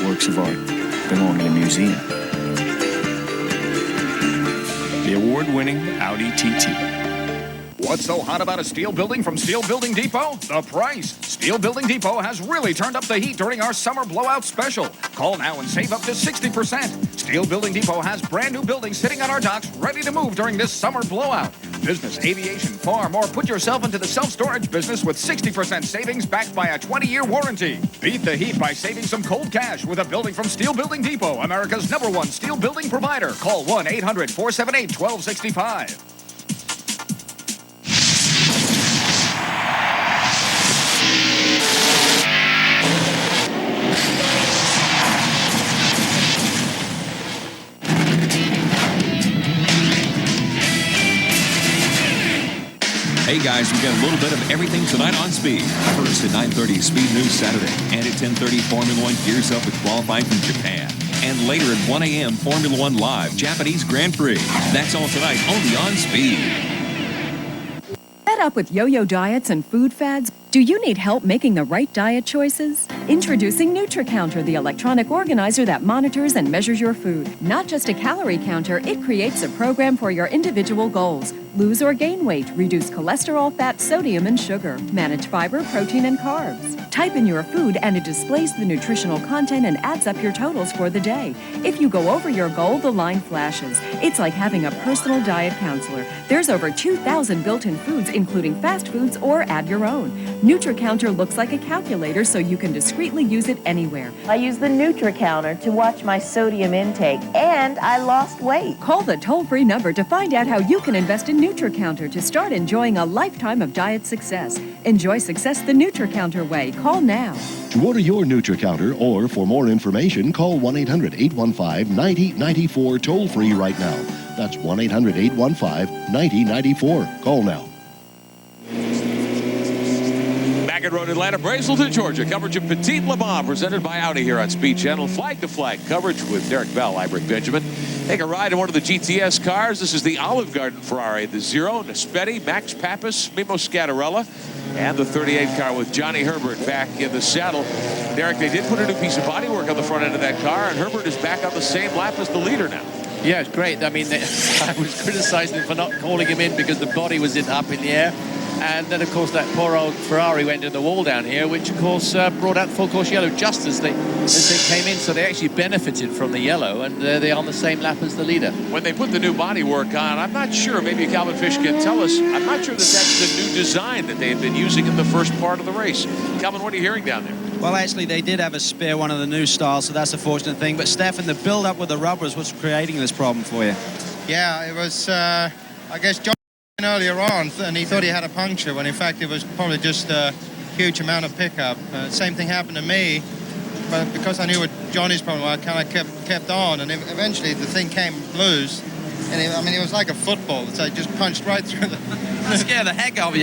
Works of art belong in a museum. The award-winning Audi TT. What's so hot about a steel building from Steel Building Depot? The price. Steel Building Depot has really turned up the heat during our summer blowout special. Call now and save up to 60%. Steel Building Depot has brand new buildings sitting on our docks ready to move during this summer blowout. Business, aviation, farm, or put yourself into the self-storage business with 60% savings backed by a 20-year warranty. Beat the heat by saving some cold cash with a building from Steel Building Depot, America's #1 steel building provider. Call 1-800-478-1265. Hey guys, we've got a little bit of everything tonight on Speed. First at 9:30, Speed News Saturday. And at 10:30, Formula One gears up with qualifying from Japan. And later at 1 a.m., Formula One Live, Japanese Grand Prix. That's all tonight, only on Speed. Fed up with yo-yo diets and food fads? Do you need help making the right diet choices? Introducing NutriCounter, the electronic organizer that monitors and measures your food. Not just a calorie counter, it creates a program for your individual goals. Lose or gain weight, reduce cholesterol, fat, sodium, and sugar. Manage fiber, protein, and carbs. Type in your food and it displays the nutritional content and adds up your totals for the day. If you go over your goal, the line flashes. It's like having a personal diet counselor. There's over 2,000 built-in foods, including fast foods, or add your own. NutriCounter looks like a calculator so you can discreetly use it anywhere. I use the NutriCounter to watch my sodium intake, and I lost weight. Call the toll-free number to find out how you can invest in NutriCounter to start enjoying a lifetime of diet success. Enjoy success the NutriCounter way. Call now. To order your NutriCounter or for more information, call 1-800-815-9094 toll-free right now. That's 1-800-815-9094. Call now. Back at Road Atlanta, Brazelton, Georgia. Coverage of Petit Le Mans presented by Audi here on Speed Channel. Flag to flag coverage with Derek Bell, I'm Rick Benjamin. Take a ride in one of the GTS cars. This is the Olive Garden Ferrari, the Zero, Naspetti, Max Pappas, Mimo Scattarella, and the 38 car with Johnny Herbert back in the saddle. Derek, they did put a new piece of bodywork on the front end of that car, and Herbert is back on the same lap as the leader now. Yeah, it's great. I mean, I was criticizing him for not calling him in because the body was up in the air. And then, of course, that poor old Ferrari went in the wall down here, which, of course, brought out full course yellow just as they came in. So they actually benefited from the yellow, and they're on the same lap as the leader. When they put the new bodywork on, I'm not sure, maybe Calvin Fish can tell us, I'm not sure that that's the new design that they had been using in the first part of the race. Calvin, what are you hearing down there? Well, actually, they did have a spare one of the new styles, so that's a fortunate thing. But, Stefan, the build-up with the rubber is what's creating this problem for you. Yeah, it was, I guess, John earlier on, and he thought he had a puncture, when in fact it was probably just a huge amount of pickup. Same thing happened to me, but because I knew what Johnny's problem was, I kind of kept on, and eventually the thing came loose. And it was like a football, so it just punched right through the... That scared the heck out of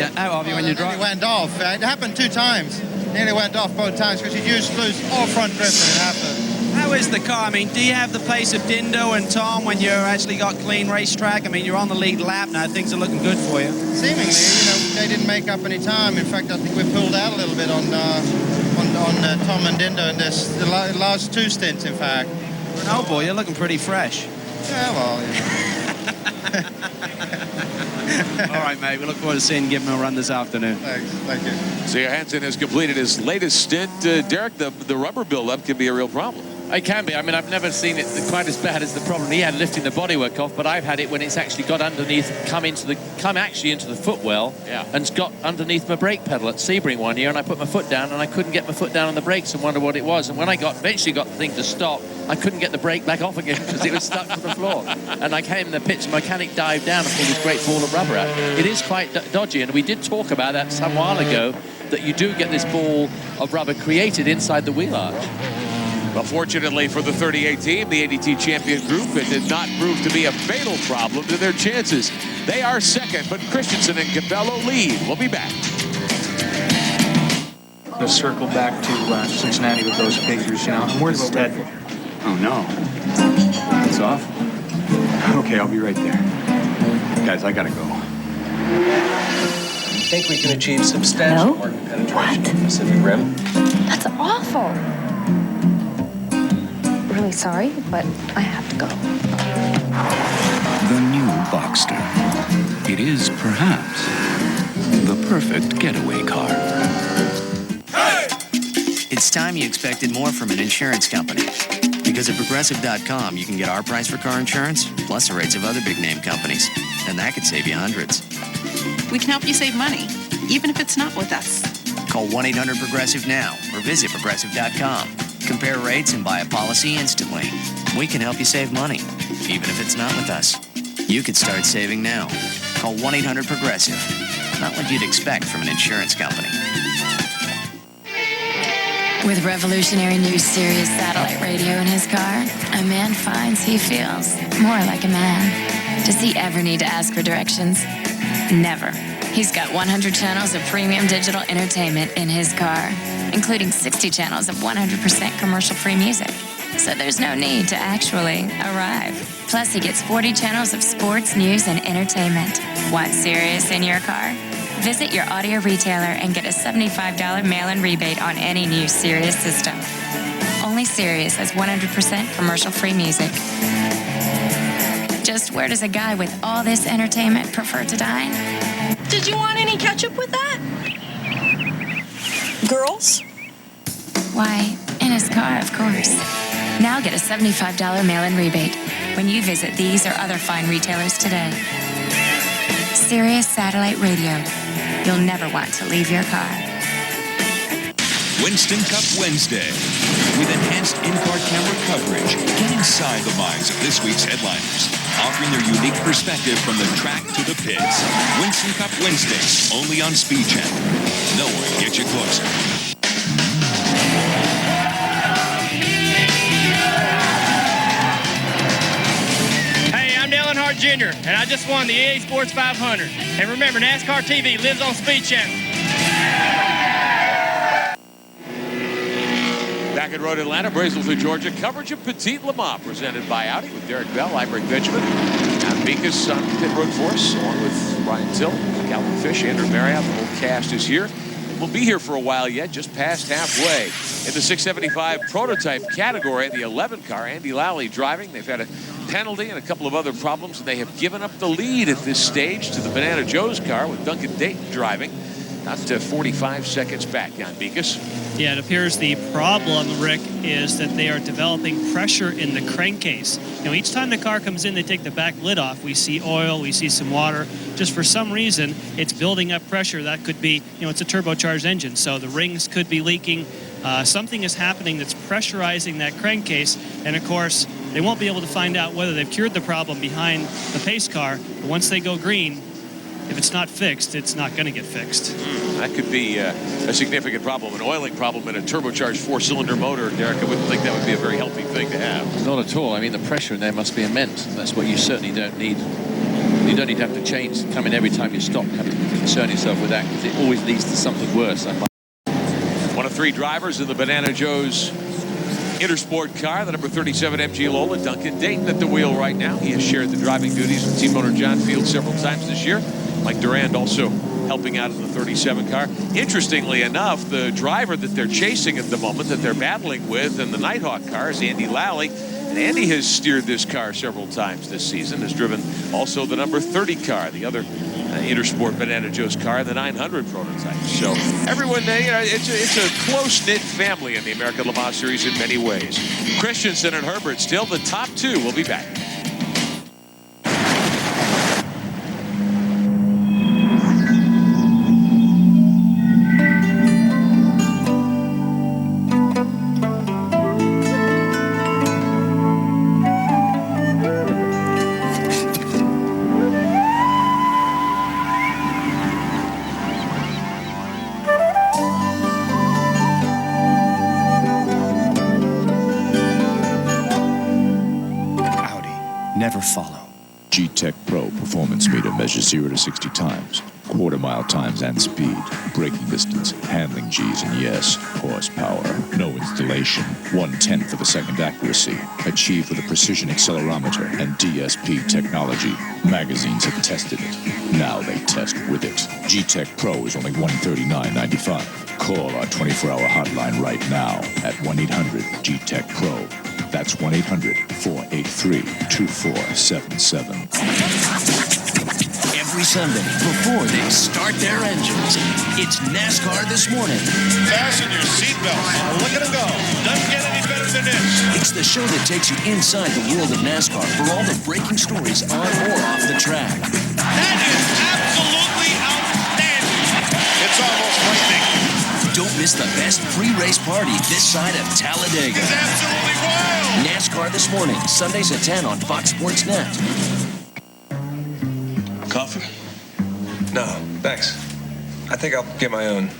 you when you drive. It went off. It happened 2 times. Nearly went off both times because you used loose all front grip when it happened. How is the car? I mean, do you have the pace of Dindo and Tom when you're actually got clean racetrack? I mean, you're on the lead lap now. Things are looking good for you. Seemingly, they didn't make up any time. In fact, I think we pulled out a little bit on Tom and Dindo in the last 2 stints, in fact. Oh, boy, you're looking pretty fresh. Yeah, well, All right, mate. We look forward to seeing Give him a run this afternoon. Thanks. Thank you. So Hansen has completed his latest stint. Derek, the rubber buildup can be a real problem. It can be. I mean, I've never seen it quite as bad as the problem he had lifting the bodywork off, but I've had it when it's actually got underneath, come actually into the footwell, and it's got underneath my brake pedal at Sebring one year, and I put my foot down, and I couldn't get my foot down on the brakes and wonder what it was. And when I eventually got the thing to stop, I couldn't get the brake back off again because it was stuck to the floor. And I came in the pits, the mechanic dived down and pulled this great ball of rubber out. It is quite dodgy, and we did talk about that some while ago, that you do get this ball of rubber created inside the wheel arch. Well, fortunately for the 38 team, the ADT champion group, it did not prove to be a fatal problem to their chances. They are second, but Christensen and Capello lead. We'll be back. Let's circle back to Cincinnati with those figures, you know. I'm worried about Ted. Oh, no. It's off? Okay, I'll be right there. Guys, I gotta go. I think we can achieve substantial market penetration in the Pacific Rim. That's awful. Really sorry, but I have to go. The new Boxster. It is perhaps the perfect getaway car. It's time you expected more from an insurance company. Because at Progressive.com, you can get our price for car insurance, plus the rates of other big-name companies. And that could save you hundreds. We can help you save money, even if it's not with us. Call 1-800-PROGRESSIVE now or visit Progressive.com. Compare rates and buy a policy instantly. We can help you save money, even if it's not with us. You could start saving now. Call 1-800-PROGRESSIVE. Not what you'd expect from an insurance company. With revolutionary new Sirius satellite radio in his car, a man finds he feels more like a man. Does he ever need to ask for directions? Never. He's got 100 channels of premium digital entertainment in his car, including 60 channels of 100% commercial-free music. So there's no need to actually arrive. Plus, he gets 40 channels of sports, news, and entertainment. Want Sirius in your car? Visit your audio retailer and get a $75 mail-in rebate on any new Sirius system. Only Sirius has 100% commercial-free music. Just where does a guy with all this entertainment prefer to dine? Did you want any ketchup with that? Girls? Why, in his car, of course. Now get a $75 mail-in rebate when you visit these or other fine retailers today. Sirius Satellite Radio. You'll never want to leave your car. Winston Cup Wednesday. With enhanced in-car camera coverage, get inside the minds of this week's headliners, offering their unique perspective from the track to the pits. Winston Cup Wednesday, only on Speed Channel. No one can get you closer. Hey, I'm Dale Earnhardt Jr., and I just won the EA Sports 500. And remember, NASCAR TV lives on Speed Channel. Back at Road Atlanta, Brazelton, Georgia, coverage of Petit Le Mans presented by Audi with Derek Bell, I'm Rick Benjamin, and Bekas on pit road for us, along with Brian Till, Calvin Fish, Andrew Marriott. The whole cast is here. We'll be here for a while yet, just past halfway. In the 675 prototype category, the 11 car, Andy Lally driving. They've had a penalty and a couple of other problems, and they have given up the lead at this stage to the Banana Joe's car with Duncan Dayton driving. Not to 45 seconds back, Jan Bekas. Yeah, it appears the problem, Rick, is that they are developing pressure in the crankcase. You know, each time the car comes in, they take the back lid off. We see oil, we see some water. Just for some reason, it's building up pressure. That could be, you know, it's a turbocharged engine, so the rings could be leaking. Something is happening that's pressurizing that crankcase, and of course, they won't be able to find out whether they've cured the problem behind the pace car. But once they go green, if it's not fixed, it's not going to get fixed. That could be a significant problem, an oiling problem in a turbocharged four-cylinder motor. Derek, I wouldn't think that would be a very healthy thing to have. Not at all. I mean, the pressure in there must be immense. That's what you certainly don't need. You don't need to have to change, come in every time you stop, have to concern yourself with that, because it always leads to something worse. One of three drivers in the Banana Joe's Intersport car, the number 37 MG Lola, Duncan Dayton at the wheel right now. He has shared the driving duties with team owner John Field several times this year. Mike Durand also helping out in the 37 car. Interestingly enough, the driver that they're chasing at the moment, that they're battling with in the Nighthawk car, is Andy Lally. And Andy has steered this car several times this season, has driven also the number 30 car, the other Intersport Banana Joe's car and the 900 prototype. So everyone, it's a close-knit family in the American Le Mans Series in many ways. Christensen and Herbert still the top two. We'll be back. Never follow. G-Tech Pro performance meter measures 0 to 60 times, quarter-mile times and speed, braking distance, handling G's, and yes, horsepower. No installation, 1/10 of a second accuracy, achieved with a precision accelerometer and DSP technology. Magazines have tested it. Now they test with it. G-Tech Pro is only $139.95. Call our 24-hour hotline right now at 1-800-G-Tech-PRO. That's 1-800-483-2477. Every Sunday, before they start their engines, it's NASCAR This Morning. Fasten your seatbelts. Look at them go. Doesn't get any better than this. It's the show that takes you inside the world of NASCAR for all the breaking stories on or off the track. That is absolutely outstanding. It's almost frightening. Don't miss the best pre-race party this side of Talladega. It's absolutely wild. NASCAR This Morning, Sundays at 10 on Fox Sports Net. Coffee? No, thanks. I think I'll get my own.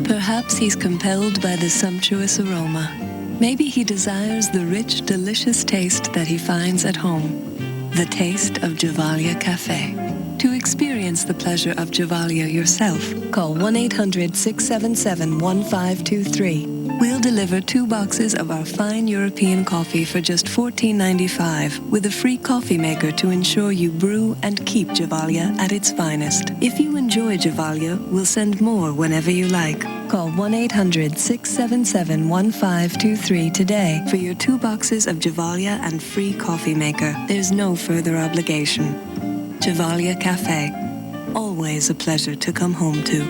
Perhaps he's compelled by the sumptuous aroma. Maybe he desires the rich, delicious taste that he finds at home. The taste of Gevalia Cafe. To experience the pleasure of Gevalia yourself, call 1-800-677-1523. We'll deliver 2 boxes of our fine European coffee for just $14.95 with a free coffee maker to ensure you brew and keep Gevalia at its finest. If you enjoy Gevalia, we'll send more whenever you like. Call 1-800-677-1523 today for your 2 boxes of Gevalia and free coffee maker. There's no further obligation. Gevalia Cafe. Always a pleasure to come home to.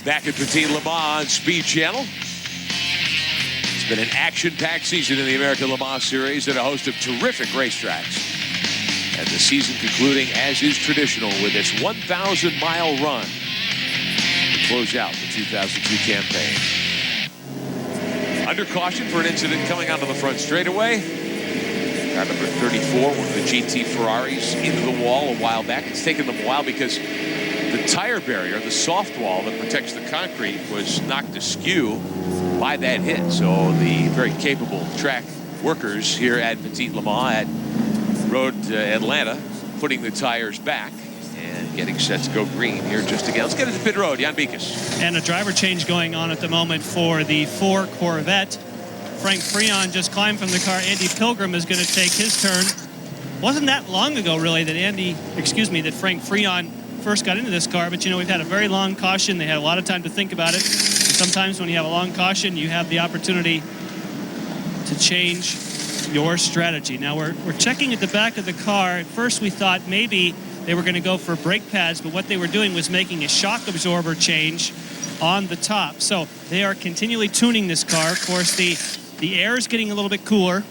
Back at Petit Le Mans Speed Channel. It's been an action-packed season in the American Le Mans Series at a host of terrific racetracks. And the season concluding, as is traditional, with its 1,000-mile run to close out the 2002 campaign. Under caution for an incident coming onto the front straightaway. Car number 34, one of the GT Ferraris, into the wall a while back. It's taken them a while because the tire barrier, the soft wall that protects the concrete, was knocked askew by that hit. So the very capable track workers here at Petit Le Mans at Road Atlanta putting the tires back and getting set to go green here just again. Let's get into pit road. Jan Beekes. And a driver change going on at the moment for the 4 Corvette. Frank Freon just climbed from the car. Andy Pilgrim is going to take his turn. Wasn't that long ago, really, that Frank Freon first got into this car, but we've had a very long caution. They had a lot of time to think about it. And sometimes when you have a long caution, you have the opportunity to change your strategy. Now we're checking at the back of the car. At first we thought maybe they were going to go for brake pads, but what they were doing was making a shock absorber change on the top. So they are continually tuning this car. Of course, the air is getting a little bit cooler,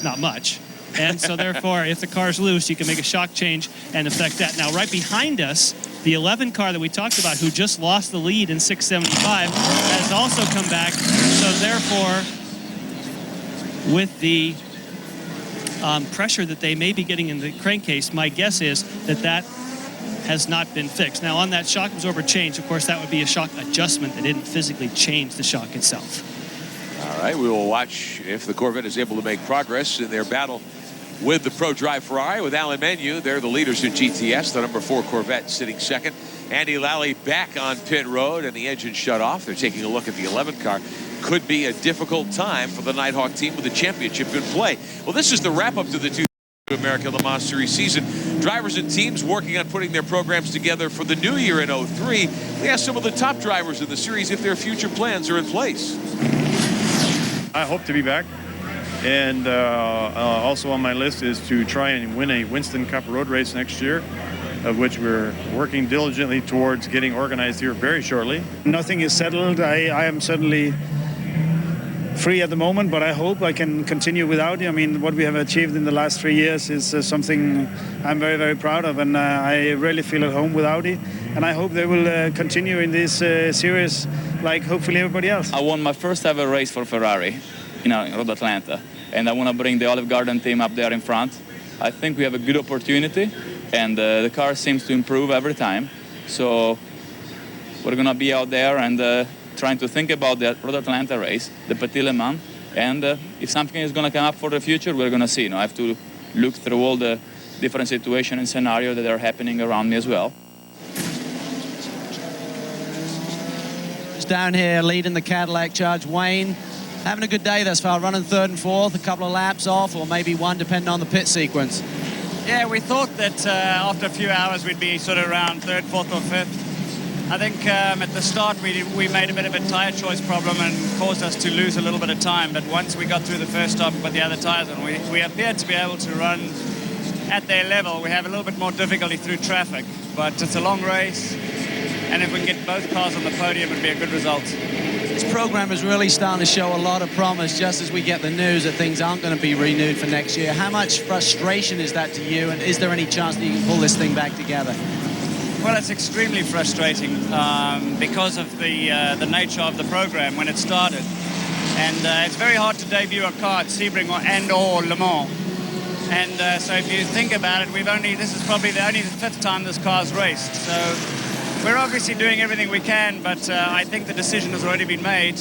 not much. And so therefore, if the car's loose, you can make a shock change and affect that. Now, right behind us, the 11 car that we talked about, who just lost the lead in 675, has also come back. So therefore, with the pressure that they may be getting in the crankcase, my guess is that has not been fixed. Now, on that shock absorber change, of course, that would be a shock adjustment that didn't physically change the shock itself. All right, we will watch if the Corvette is able to make progress in their battle with the Pro Drive Ferrari. With Alan Menu, they're the leaders in GTS, the number 4 Corvette sitting second. Andy Lally back on pit road and the engine shut off. They're taking a look at the 11 car. Could be a difficult time for the Nighthawk team with the championship in play. Well, this is the wrap-up to the American Le Mans Series season. Drivers and teams working on putting their programs together for the new year in 03. We asked some of the top drivers in the series if their future plans are in place. I hope to be back. And also on my list is to try and win a Winston Cup road race next year, of which we're working diligently towards getting organized here very shortly. Nothing is settled. I am certainly free at the moment, but I hope I can continue with Audi. I mean, what we have achieved in the last 3 years is something I'm very, very proud of, and I really feel at home with Audi. And I hope they will continue in this series like hopefully everybody else. I won my first ever race for Ferrari, in Road Atlanta, and I want to bring the Olive Garden team up there in front. I think we have a good opportunity, and the car seems to improve every time. So we're going to be out there and trying to think about the Road Atlanta race, the Petit Le Mans, and if something is going to come up for the future, we're going to see. I have to look through all the different situations and scenarios that are happening around me as well. Just down here leading the Cadillac charge, Wayne. Having a good day thus far, running third and fourth, a couple of laps off, or maybe one depending on the pit sequence. Yeah, we thought that after a few hours we'd be sort of around third, fourth or fifth. I think at the start we made a bit of a tyre choice problem and caused us to lose a little bit of time, but once we got through the first stop and put the other tyres on, we appeared to be able to run at their level. We have a little bit more difficulty through traffic, but it's a long race, and if we can get both cars on the podium, it'd be a good result. This program is really starting to show a lot of promise just as we get the news that things aren't going to be renewed for next year. How much frustration is that to you, and is there any chance that you can pull this thing back together? Well, it's extremely frustrating because of the nature of the program when it started. And it's very hard to debut a car at Sebring or Le Mans. And so if you think about it, this is probably only the fifth time this car's raced. So we're obviously doing everything we can, but I think the decision has already been made.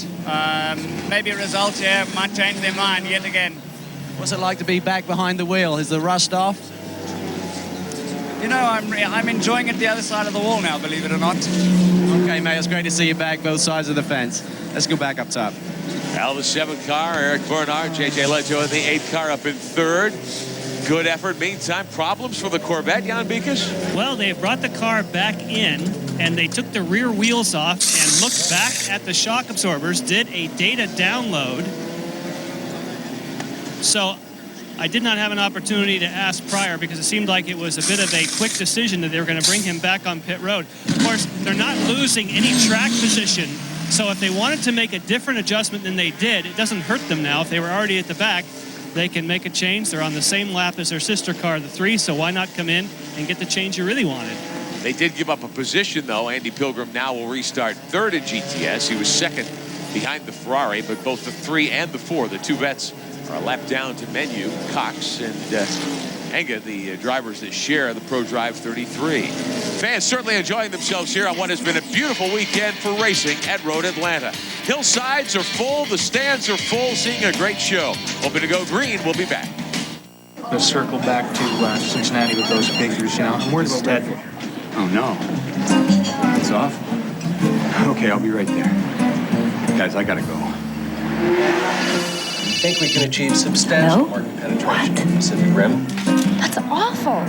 Maybe a result here might change their mind yet again. What's it like to be back behind the wheel? Is the rust off? You know, I'm enjoying it the other side of the wall now, believe it or not. Okay, mate, it's great to see you back both sides of the fence. Let's go back up top. Al, the 7th car, Eric Bernard, J.J. Leggio in the 8th car up in 3rd. Good effort. Meantime, problems for the Corvette, Jan Beekes? Well, they brought the car back in, and they took the rear wheels off and looked back at the shock absorbers, did a data download. So I did not have an opportunity to ask prior because it seemed like it was a bit of a quick decision that they were going to bring him back on pit road. Of course, they're not losing any track position, so if they wanted to make a different adjustment than they did, it doesn't hurt them now. If they were already at the back, they can make a change. They're on the same lap as their sister car, the 3, so why not come in and get the change you really wanted? They did give up a position, though. Andy Pilgrim now will restart 3rd in GTS. He was 2nd behind the Ferrari, but both the 3 and the 4, the two vets, are a lap down to Menu, Cox, and Enga, the drivers that share the Pro Drive 33. Fans certainly enjoying themselves here on what has been a beautiful weekend for racing at Road Atlanta. Hillsides are full, the stands are full, seeing a great show. Hoping to go green. We'll be back. Let's circle back to Cincinnati with those figures. You know, I'm worried about Ted. Oh, no. It's off? Okay, I'll be right there. Guys, I gotta go. I think we can achieve substantial market penetration in the Pacific Rim. That's awful.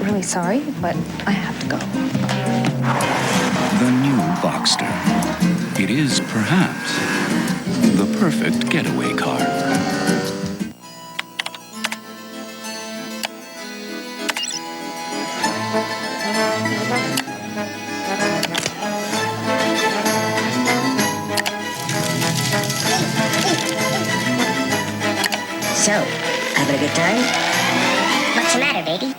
Really sorry, but I have to go. The new Boxster. It is perhaps the perfect getaway car. So, having a good time? What's the matter, baby?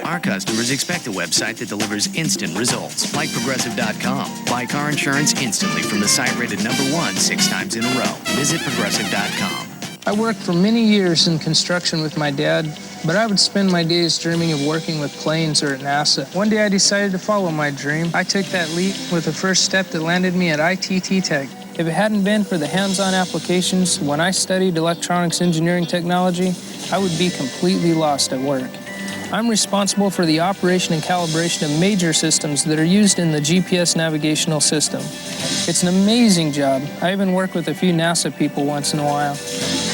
Our customers expect a website that delivers instant results, like Progressive.com. Buy car insurance instantly from the site rated #1 6 times in a row. Visit Progressive.com. I worked for many years in construction with my dad, but I would spend my days dreaming of working with planes or at NASA. One day I decided to follow my dream. I took that leap with the first step that landed me at ITT Tech. If it hadn't been for the hands-on applications when I studied electronics engineering technology, I would be completely lost at work. I'm responsible for the operation and calibration of major systems that are used in the GPS navigational system. It's an amazing job. I even work with a few NASA people once in a while.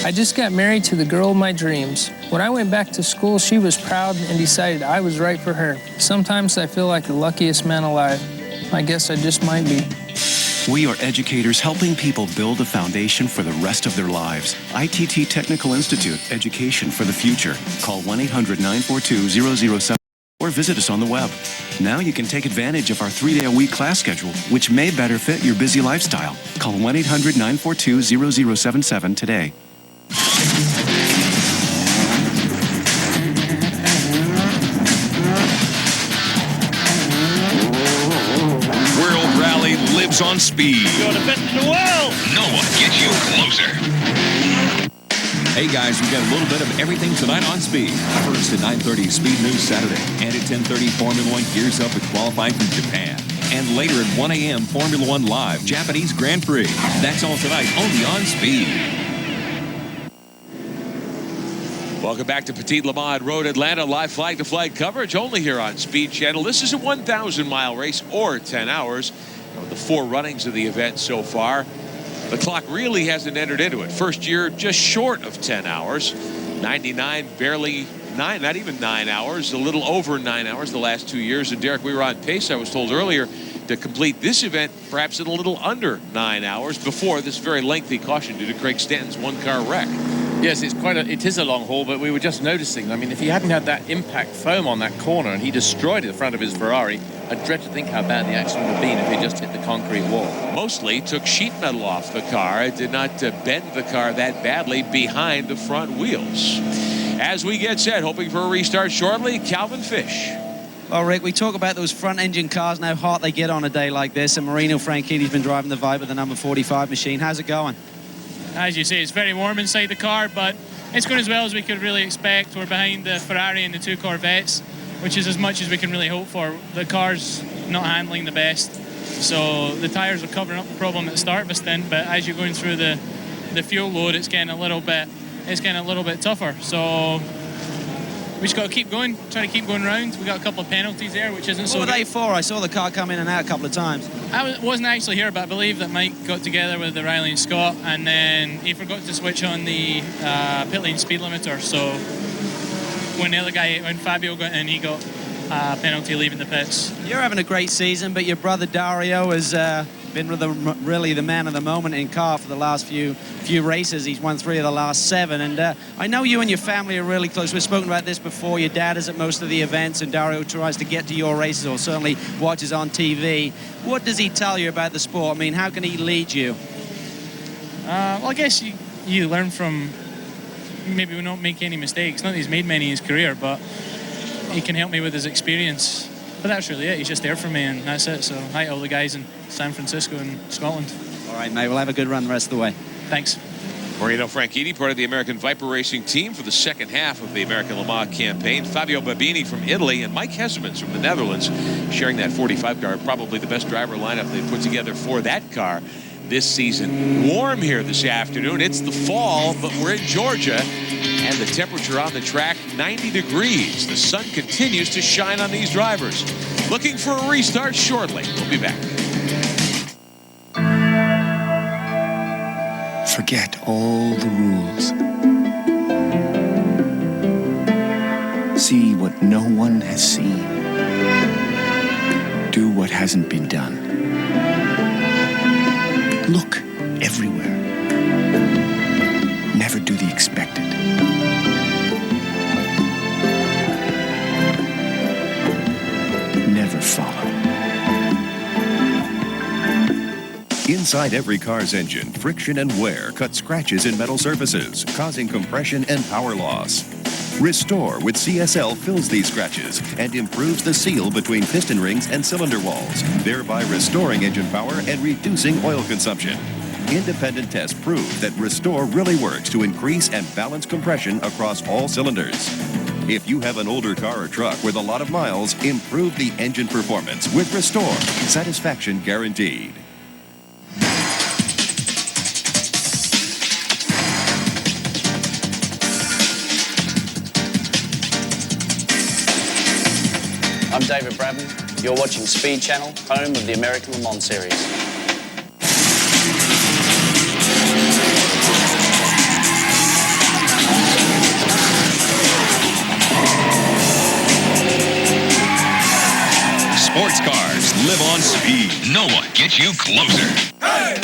I just got married to the girl of my dreams. When I went back to school, she was proud and decided I was right for her. Sometimes I feel like the luckiest man alive. I guess I just might be. We are educators helping people build a foundation for the rest of their lives. ITT Technical Institute, education for the future. Call 1-800-942-0077 or visit us on the web. Now you can take advantage of our 3-day-a-week class schedule, which may better fit your busy lifestyle. Call 1-800-942-0077 today. Lives on speed. You're the best in the world. No one gets you closer. Hey guys, we've got a little bit of everything tonight on Speed. First at 9:30, Speed News Saturday. And at 10:30, Formula One gears up with qualifying from Japan. And later at 1 a.m., Formula One Live, Japanese Grand Prix. That's all tonight, only on Speed. Welcome back to Petit Le Mans Road Atlanta. Live flag-to-flag coverage only here on Speed Channel. This is a 1,000-mile race or 10 hours. With the 4 runnings of the event so far, the clock really hasn't entered into it. First year just short of 10 hours. 99, barely 9, not even 9 hours, a little over 9 hours the last 2 years. And Derek, we were on pace, I was told earlier, to complete this event perhaps in a little under 9 hours before this very lengthy caution due to Craig Stanton's one-car wreck. Yes, it is a long haul, but we were just noticing, I mean, if he hadn't had that impact foam on that corner and he destroyed the front of his Ferrari, I dread to think how bad the accident would have been if he just hit the concrete wall. Mostly took sheet metal off the car. It did not bend the car that badly behind the front wheels. As we get set, hoping for a restart shortly, Calvin Fish. Well, Rick, we talk about those front-engine cars and how hot they get on a day like this, and Marino Franchini's been driving the Viper, the number 45 machine. How's it going? As you say, it's very warm inside the car, but it's going as well as we could really expect. We're behind the Ferrari and the 2 Corvettes, which is as much as we can really hope for. The car's not handling the best, so the tires are covering up the problem at the start of the stint, but as you're going through the fuel load, it's getting a little bit tougher. So we just got to keep going, try to keep going round. We got a couple of penalties there, which isn't so good. What were they for? I saw the car come in and out a couple of times. I wasn't actually here, but I believe that Mike got together with the Riley and Scott, and then he forgot to switch on the pit lane speed limiter. So when Fabio got in, he got a penalty leaving the pits. You're having a great season, but your brother Dario has been really the man of the moment in car for the last few races. He's won 3 of the last 7, and I know you and your family are really close. We've spoken about this before. Your dad is at most of the events, and Dario tries to get to your races, or certainly watches on TV. What does he tell you about the sport? I mean, how can he lead you? Well, I guess you learn from, maybe we don't make any mistakes. Not that he's made many in his career, but he can help me with his experience. But that's really it. He's just there for me, and that's it. So hi to all the guys in San Francisco and Scotland. All right, mate. We'll have a good run the rest of the way. Thanks. Marino Franchitti, part of the American Viper Racing team for the second half of the American Le Mans campaign. Fabio Babini from Italy and Mike Hessemans from the Netherlands sharing that 45 car. Probably the best driver lineup they've put together for that car this season. Warm here this afternoon. It's the fall, but we're in Georgia, and the temperature on the track, 90 degrees. The sun continues to shine on these drivers. Looking for a restart shortly. We'll be back. Forget all the rules. See what no one has seen. Do what hasn't been done. Look everywhere. Never do the expected. Never follow. Inside every car's engine, friction and wear cut scratches in metal surfaces, causing compression and power loss. Restore with CSL fills these scratches and improves the seal between piston rings and cylinder walls, thereby restoring engine power and reducing oil consumption. Independent tests prove that Restore really works to increase and balance compression across all cylinders. If you have an older car or truck with a lot of miles, improve the engine performance with Restore. Satisfaction guaranteed. I'm David Bradman. You're watching Speed Channel, home of the American Le Mans series. Sports cars live on speed. No one gets you closer. Hey!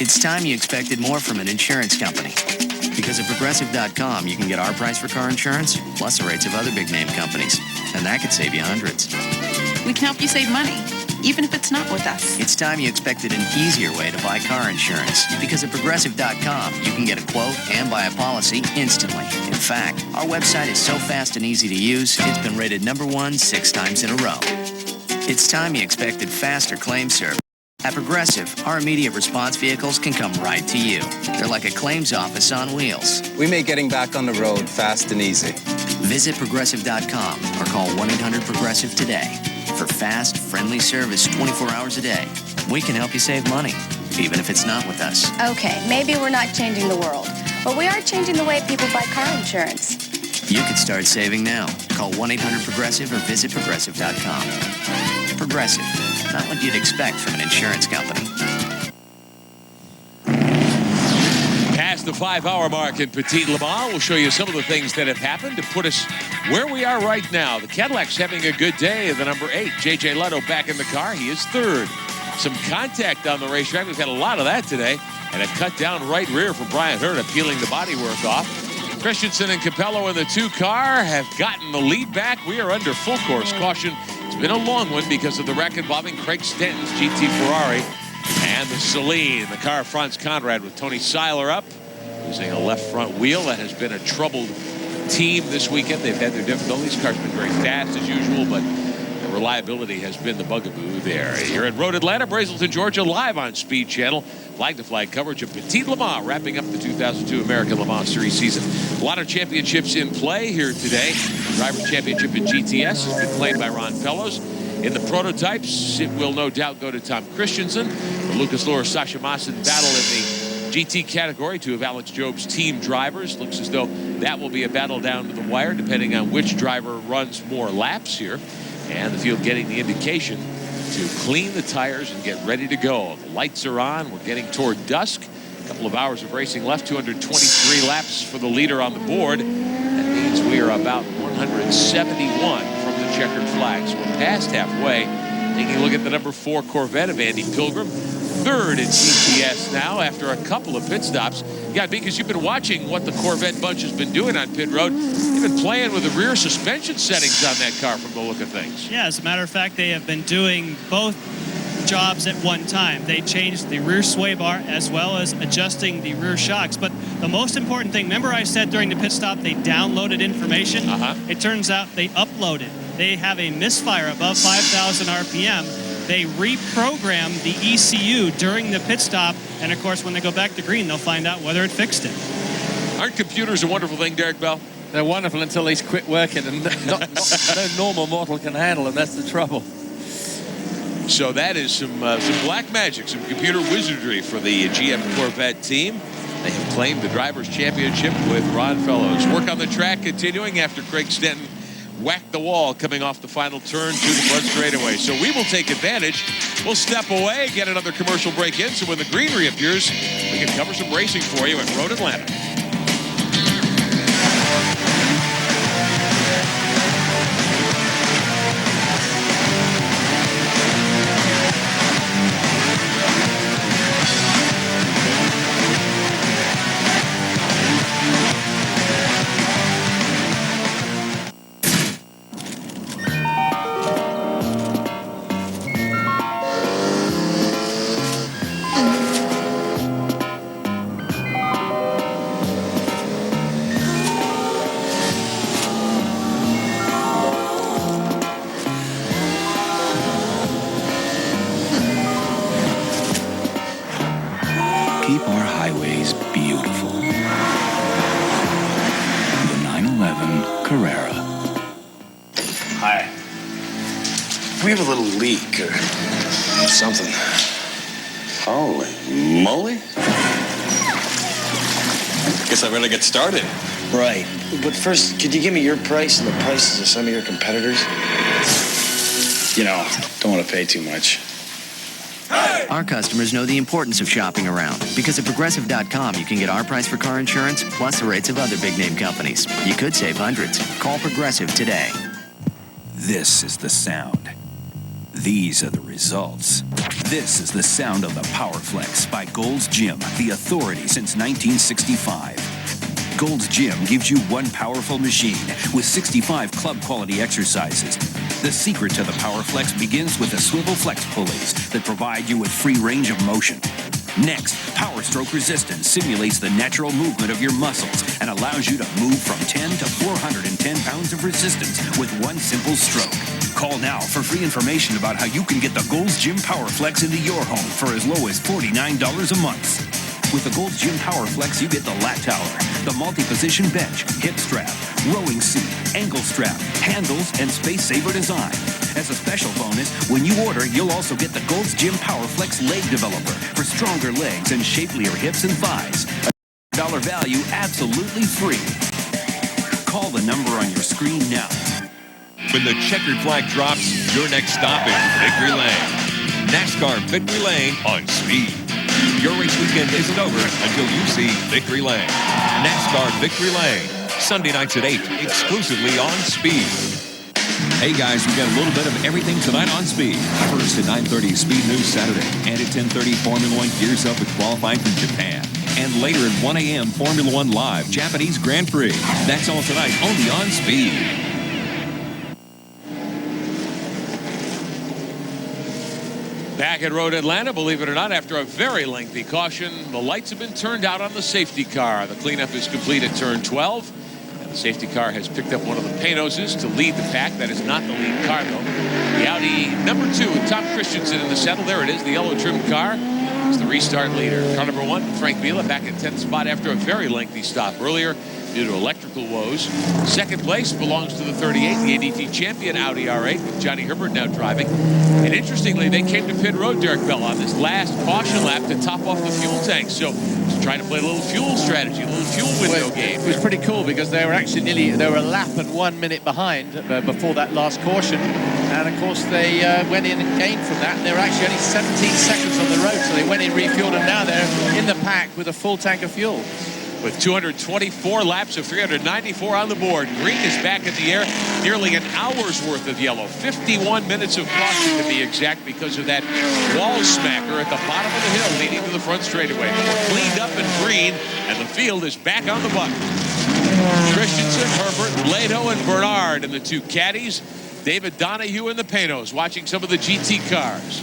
It's time you expected more from an insurance company. Because at Progressive.com, you can get our price for car insurance, plus the rates of other big-name companies. And that could save you hundreds. We can help you save money, even if it's not with us. It's time you expected an easier way to buy car insurance. Because at Progressive.com, you can get a quote and buy a policy instantly. In fact, our website is so fast and easy to use, it's been rated #1 6 times in a row. It's time you expected faster claim service. At Progressive, our immediate response vehicles can come right to you. They're like a claims office on wheels. We make getting back on the road fast and easy. Visit Progressive.com or call 1-800-PROGRESSIVE today. For fast, friendly service 24 hours a day, we can help you save money, even if it's not with us. Okay, maybe we're not changing the world, but we are changing the way people buy car insurance. You could start saving now. Call 1-800-PROGRESSIVE or visit Progressive.com. Progressive, not what you'd expect from an insurance company. Past the 5-hour mark in Petit Le Mans, we'll show you some of the things that have happened to put us where we are right now. The Cadillac's having a good day. The number 8, J.J. Leno, back in the car. He is third. Some contact on the racetrack. We've had a lot of that today. And a cut down right rear for Brian Herta, peeling the bodywork off. Christensen and Capello in the 2-car have gotten the lead back. We are under full course caution. It's been a long one because of the wreck involving Craig Stanton's GT Ferrari and the Celine. The car Franz Conrad with Tony Seiler up, using a left front wheel. That has been a troubled team this weekend. They've had their difficulties. Car's been very fast as usual, but the reliability has been the bugaboo there. Here at Road Atlanta, Brazelton, Georgia, live on Speed Channel. Flag-to-flag coverage of Petit Le Mans, wrapping up the 2002 American Le Mans Series season. A lot of championships in play here today. The Drivers' Championship in GTS has been played by Ron Fellows. In the prototypes, it will no doubt go to Tom Christensen. The Lucas Luhr, Sasha Maassen battle in the GT category, 2 of Alex Job's team drivers. Looks as though that will be a battle down to the wire, depending on which driver runs more laps here. And the field getting the indication to clean the tires and get ready to go. The lights are on. We're getting toward dusk. A couple of hours of racing left. 223 laps for the leader on the board. That means we are about 171 from the checkered flag. So we're past halfway. Taking a look at the number 4 Corvette of Andy Pilgrim. Third in GTS now after a couple of pit stops. Yeah, because you've been watching what the Corvette bunch has been doing on pit road. They've been playing with the rear suspension settings on that car from the look of things. Yeah, as a matter of fact, they have been doing both jobs at one time. They changed the rear sway bar as well as adjusting the rear shocks. But the most important thing, remember I said during the pit stop they downloaded information? It turns out they uploaded. They have a misfire above 5,000 RPM. They reprogram the ECU during the pit stop, and of course when they go back to green they'll find out whether it fixed it. Aren't computers a wonderful thing, Derek Bell? They're wonderful until these quit working, and no normal mortal can handle them. That's the trouble. So that is some black magic, some computer wizardry for the GM Corvette team. They have claimed the Drivers' Championship with Ron Fellows. Work on the track continuing after Craig Stanton whacked the wall coming off the final turn to the front straightaway. So we will take advantage. We'll step away, get another commercial break in, so when the green reappears, we can cover some racing for you at Road Atlanta. Keep our highways beautiful. The 911 Carrera. Hi. We have a little leak or something. Holy moly. Guess I better get started. Right. But first, could you give me your price and the prices of some of your competitors? you know, don't want to pay too much. Our customers know the importance of shopping around because at Progressive.com you can get our price for car insurance plus the rates of other big-name companies. You could save hundreds. Call Progressive today. This is the sound. These are the results. This is the sound of the PowerFlex by Gold's Gym, the authority since 1965. Gold's Gym gives you one powerful machine with 65 club-quality exercises. The secret to the PowerFlex begins with the swivel flex pulleys that provide you with free range of motion. Next, Power Stroke Resistance simulates the natural movement of your muscles and allows you to move from 10 to 410 pounds of resistance with one simple stroke. Call now for free information about how you can get the Gold's Gym PowerFlex into your home for as low as $49 a month. With the Gold's Gym PowerFlex, you get the lat tower, the multi-position bench, hip strap, rowing seat, ankle strap, handles, and space saver design. As a special bonus, when you order, you'll also get the Gold's Gym PowerFlex leg developer for stronger legs and shapelier hips and thighs. A $1 value absolutely free. Call the number on your screen now. When the checkered flag drops, your next stop is Victory Lane. NASCAR Victory Lane on Speed. Your race weekend isn't over until you see Victory Lane. NASCAR Victory Lane. Sunday nights at 8, exclusively on Speed. Hey guys, we've got a little bit of everything tonight on Speed. First at 9:30, Speed News Saturday. And at 10:30, Formula One gears up with qualifying from Japan. And later at 1 a.m., Formula One Live, Japanese Grand Prix. That's all tonight, only on Speed. Back at Road Atlanta, believe it or not, after a very lengthy caution, the lights have been turned out on the safety car. The cleanup is complete at turn 12. And the safety car has picked up one of the Panoses to lead the pack. That is not the lead car, though. The Audi number 2 with Tom Christensen in the saddle. There it is, the yellow trim car. It's the restart leader. Car number 1, Frank Vila, back in 10th spot after a very lengthy stop earlier due to electrical woes. Second place belongs to the 38, the ADT champion Audi R8 with Johnny Herbert now driving. And interestingly, they came to pit road, Derek Bell, on this last caution lap to top off the fuel tank. So just trying to play a little fuel strategy, a little fuel window game. It was pretty cool because they were actually they were a lap and 1 minute behind before that last caution. And of course they went in and gained from that. And they were actually only 17 seconds on the road. So they went in, refueled, and now they're in the pack with a full tank of fuel. With 224 laps of 394 on the board, green is back in the air, nearly an hour's worth of yellow. 51 minutes of caution to be exact because of that wall smacker at the bottom of the hill leading to the front straightaway. Cleaned up in green, and the field is back on the button. Christensen, Herbert, Leto, and Bernard and the 2 caddies. David Donahue and the Panos watching some of the GT cars.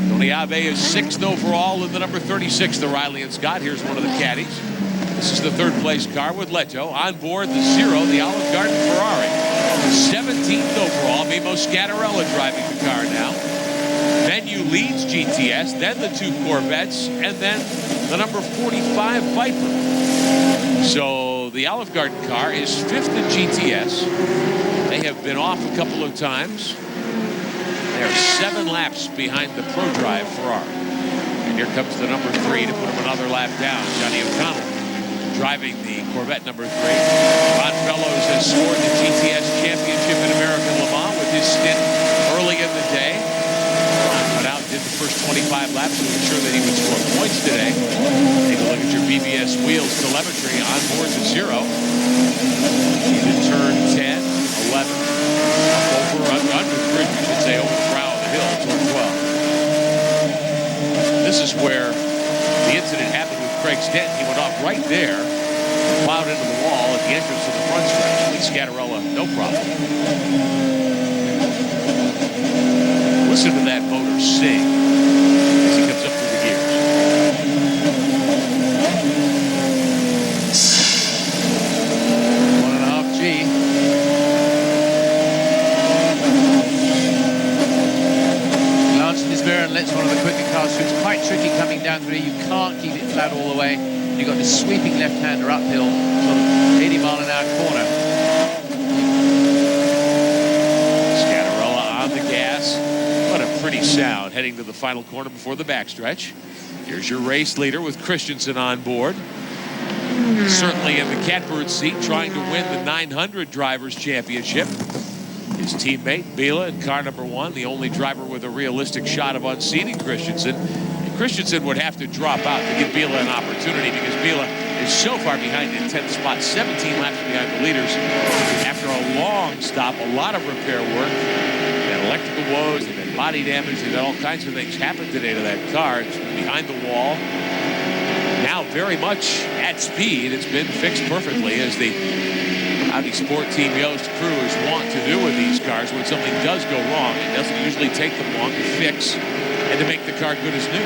Tony Ave is 6th overall in the number 36, the Riley and Scott. Here's one of the caddies. This is the 3rd place car with Leto. On board the 0, the Olive Garden Ferrari. 17th overall, Mimo Scattarella driving the car now. Venue leads GTS, then the 2 Corvettes, and then the number 45 Viper. So the Olive Garden car is 5th in GTS. They have been off a couple of times. They are 7 laps behind the ProDrive Ferrari. And here comes the number 3 to put him another lap down, Johnny O'Connell, driving the Corvette number 3. Ron Fellows has scored the GTS Championship in American Le Mans with his stint early in the day. Ron went out and did the first 25 laps to ensure that he would score points today. Take a look at your BBS wheels telemetry on board the 0. Into turn 10, 11, under the bridge, we should say, over the brow of the hill, turn 12. This is where the incident happened with Craig Stenton. He went off right there, plowed into the wall at the entrance to the front stretch. Lee Scattarella, no problem. Listen to that motor sing as he comes up through the gears. 1.5 G. Glancing his mirror and lets one of the quicker cars through. It's quite tricky coming down through. You can't keep it flat all the way. You've got this sweeping left-hander uphill, sort of 80-mile-an-hour corner. Scattarella on the gas. What a pretty sound heading to the final corner before the backstretch. Here's your race leader with Christensen on board. Certainly in the catbird seat, trying to win the 900 Drivers' Championship. His teammate, Biela, in car number 1, the only driver with a realistic shot of unseating Christensen. And Christensen would have to drop out to give Biela an opportunity because Biela is so far behind in 10th spot, 17 laps behind the leaders. After a long stop, a lot of repair work, and electrical woes, and body damage, and all kinds of things happened today to that car. It's behind the wall. Now very much at speed. It's been fixed perfectly, as the Audi Sport Team Yost crew is wont to do with these cars. When something does go wrong, it doesn't usually take them long to fix and to make the car good as new.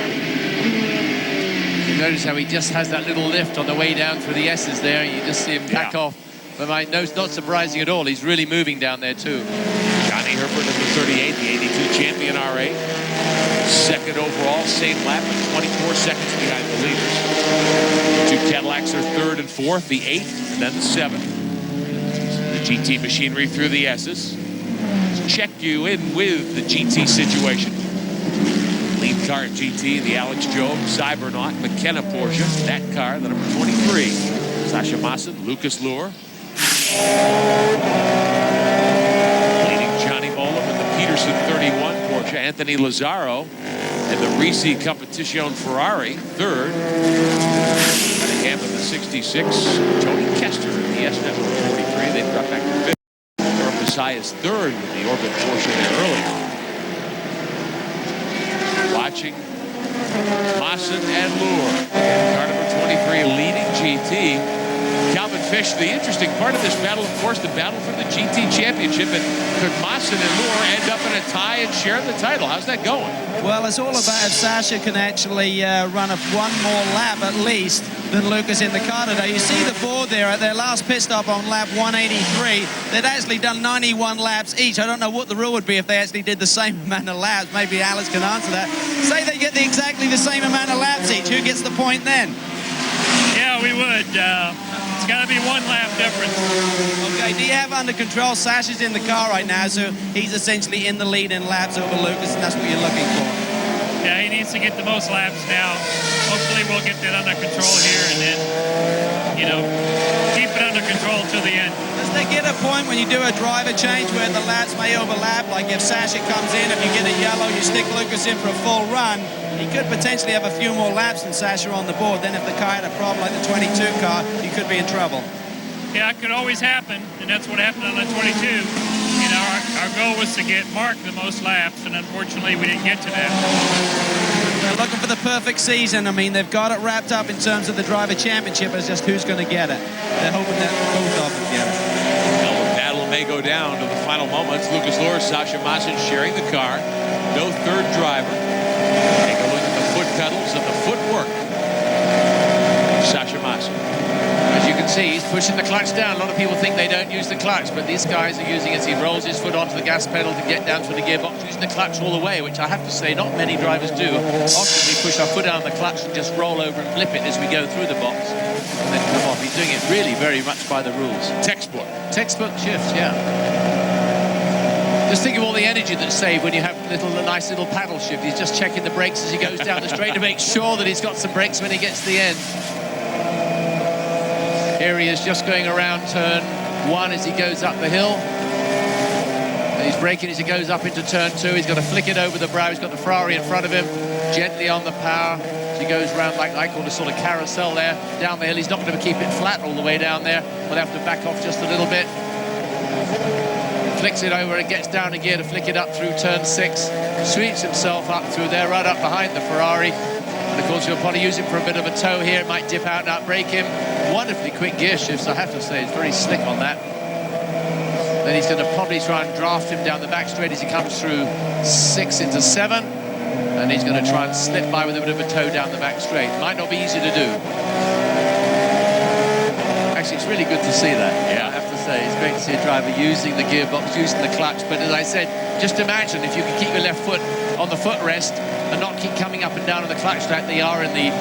You notice how he just has that little lift on the way down through the S's there. You just see him back off. But not surprising at all. He's really moving down there too. Johnny Herbert in the 38, the 82 champion R8. Second overall, same lap, and 24 seconds behind the leaders. The 2 Cadillacs are 3rd and 4th, the 8th, and then the 7th. The GT machinery through the S's. Let's check you in with the GT situation. Lead car at GT, the Alex Job Cybernaut McKenna Porsche. That car, the number 23. Sasha Maassen, Lucas Luhr. Leading Johnny Mollem in the Peterson 31 Porsche. Anthony Lazzaro and the Risi Competizione Ferrari, 3rd. Cunningham in the 66. Tony Kester in the SF 43. They've got back to 5th. Laura Messiah's 3rd with the Orbit Porsche there earlier. Watching Maassen and Luhr. Car number 23 leading GT. Calvin Fish, the interesting part of this battle, of course, the battle for the GT championship. And could Maassen and Luhr end up in a tie and share the title? How's that going? Well, it's all about if Sasha can actually run one more lap at least than Lucas in the car today. You see the board there at their last pit stop on lap 183. They'd actually done 91 laps each. I don't know what the rule would be if they actually did the same amount of laps. Maybe Alex can answer that. Say they get exactly the same amount of laps each. Who gets the point then? Yeah, we would. It's got to be 1 lap difference. Okay, do you have under control? Sasha's in the car right now, so he's essentially in the lead in laps over Lucas, and that's what you're looking for. Yeah, he needs to get the most laps now. Hopefully we'll get that under control here and then, you know, keep it under control till the end. Does there get a point when you do a driver change where the laps may overlap? Like if Sasha comes in, if you get a yellow, you stick Lucas in for a full run, he could potentially have a few more laps than Sasha on the board. Then if the car had a problem like the 22 car, you could be in trouble. Yeah, it could always happen, and that's what happened on the 22. You know, our goal was to get Mark the most laps, and unfortunately we didn't get to that. They're looking for the perfect season. I mean, they've got it wrapped up in terms of the driver championship. It's just who's going to get it. They're hoping that both of them get it. Well, the battle may go down to the final moments. Lucas Luhr, Sasha Maassen sharing the car. No 3rd driver. Take a look at the foot pedals and the footwork. Sasha Maassen. As you can see, he's pushing the clutch down. A lot of people think they don't use the clutch, but these guys are using it. He rolls his foot onto the gas pedal to get down to the gearbox, using the clutch all the way, which I have to say not many drivers do. Often we push our foot down the clutch and just roll over and flip it as we go through the box and then come off. He's doing it really very much by the rules. Textbook. Textbook shift, yeah. Just think of all the energy that's saved when you have a nice little paddle shift. He's just checking the brakes as he goes down the straight to make sure that he's got some brakes when he gets to the end. Here he is just going around turn 1 as he goes up the hill. And he's braking as he goes up into turn 2. He's got to flick it over the brow. He's got the Ferrari in front of him, gently on the power. As he goes around like I call a sort of carousel there, down the hill. He's not going to keep it flat all the way down there. We'll have to back off just a little bit. Flicks it over and gets down a gear to flick it up through turn 6. Sweeps himself up through there, right up behind the Ferrari. And of course, you'll probably use him for a bit of a tow here. It might dip out and outbrake him. Wonderfully quick gear shifts, I have to say. It's very slick on that. Then he's going to probably try and draft him down the back straight as he comes through 6 into 7. And he's going to try and slip by with a bit of a tow down the back straight. Might not be easy to do. Actually, it's really good to see that. Yeah, I have to say. It's great to see a driver using the gearbox, using the clutch. But as I said, just imagine if you can keep your left foot on the footrest and not keep coming up and down on the clutch like they are in the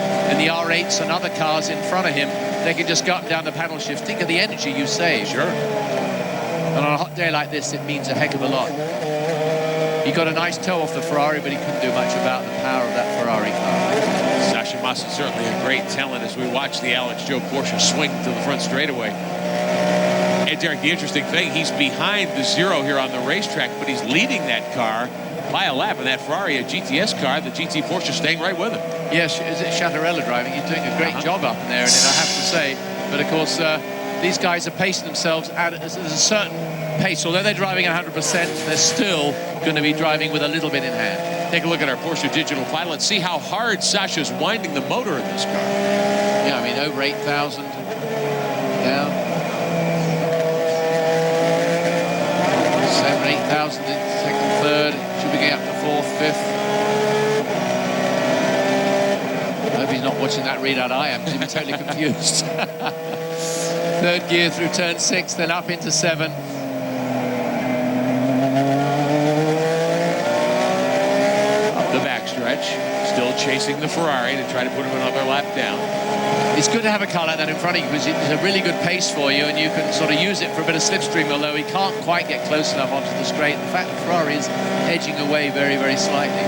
R8s and other cars in front of him. They can just go up and down the paddle shift. Think of the energy you save. Sure. And on a hot day like this, it means a heck of a lot. He got a nice tow off the Ferrari, but he couldn't do much about the power of that Ferrari car. Sasha Maassen certainly a great talent as we watch the Alex Job Porsche swing to the front straightaway. And Derek, the interesting thing, he's behind the zero here on the racetrack, but he's leading that car by a lap. And that Ferrari, a GTS car, the GT Porsche staying right with him. Yes, is it Chattarella driving? He's doing a great job up in there, and I have to say. But of course, these guys are pacing themselves at a certain pace. Although they're driving 100%, they're still going to be driving with a little bit in hand. Take a look at our Porsche Digital Pilot. See how hard Sasha's winding the motor in this car. Yeah, I mean, over 8,000 down. 7,000, 8,000 in second, third. Should be getting up to fourth, fifth. I hope he's not watching that readout I am, because he'll be totally confused. Third gear through turn 6, then up into 7. Up the backstretch, still chasing the Ferrari to try to put him another lap down. It's good to have a car like that in front of you, because it's a really good pace for you, and you can sort of use it for a bit of slipstream, although he can't quite get close enough onto the straight. The fact that Ferrari is edging away very, very slightly.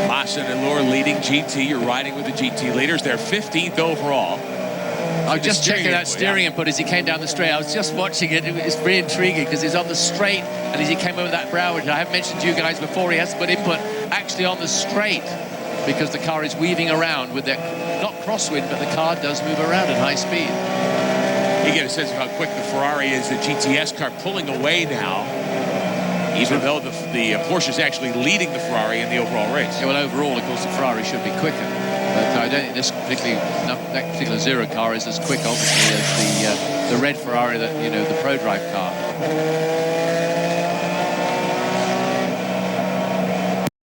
Massa and Allure leading GT. You're riding with the GT leaders. They're 15th overall. I was just checking that steering input as he came down the straight. I was just watching it. It's very intriguing because he's on the straight, and as he came over that brow, which I have mentioned to you guys before, he has to put input actually on the straight because the car is weaving around with that, not crosswind, but the car does move around at high speed. You get a sense of how quick the Ferrari is. The GTS car pulling away now, even though the Porsche is actually leading the Ferrari in the overall race. Yeah, well, overall, of course, the Ferrari should be quicker. But I don't think that particular Zero car is as quick, obviously, as the red Ferrari, that the Pro Drive car.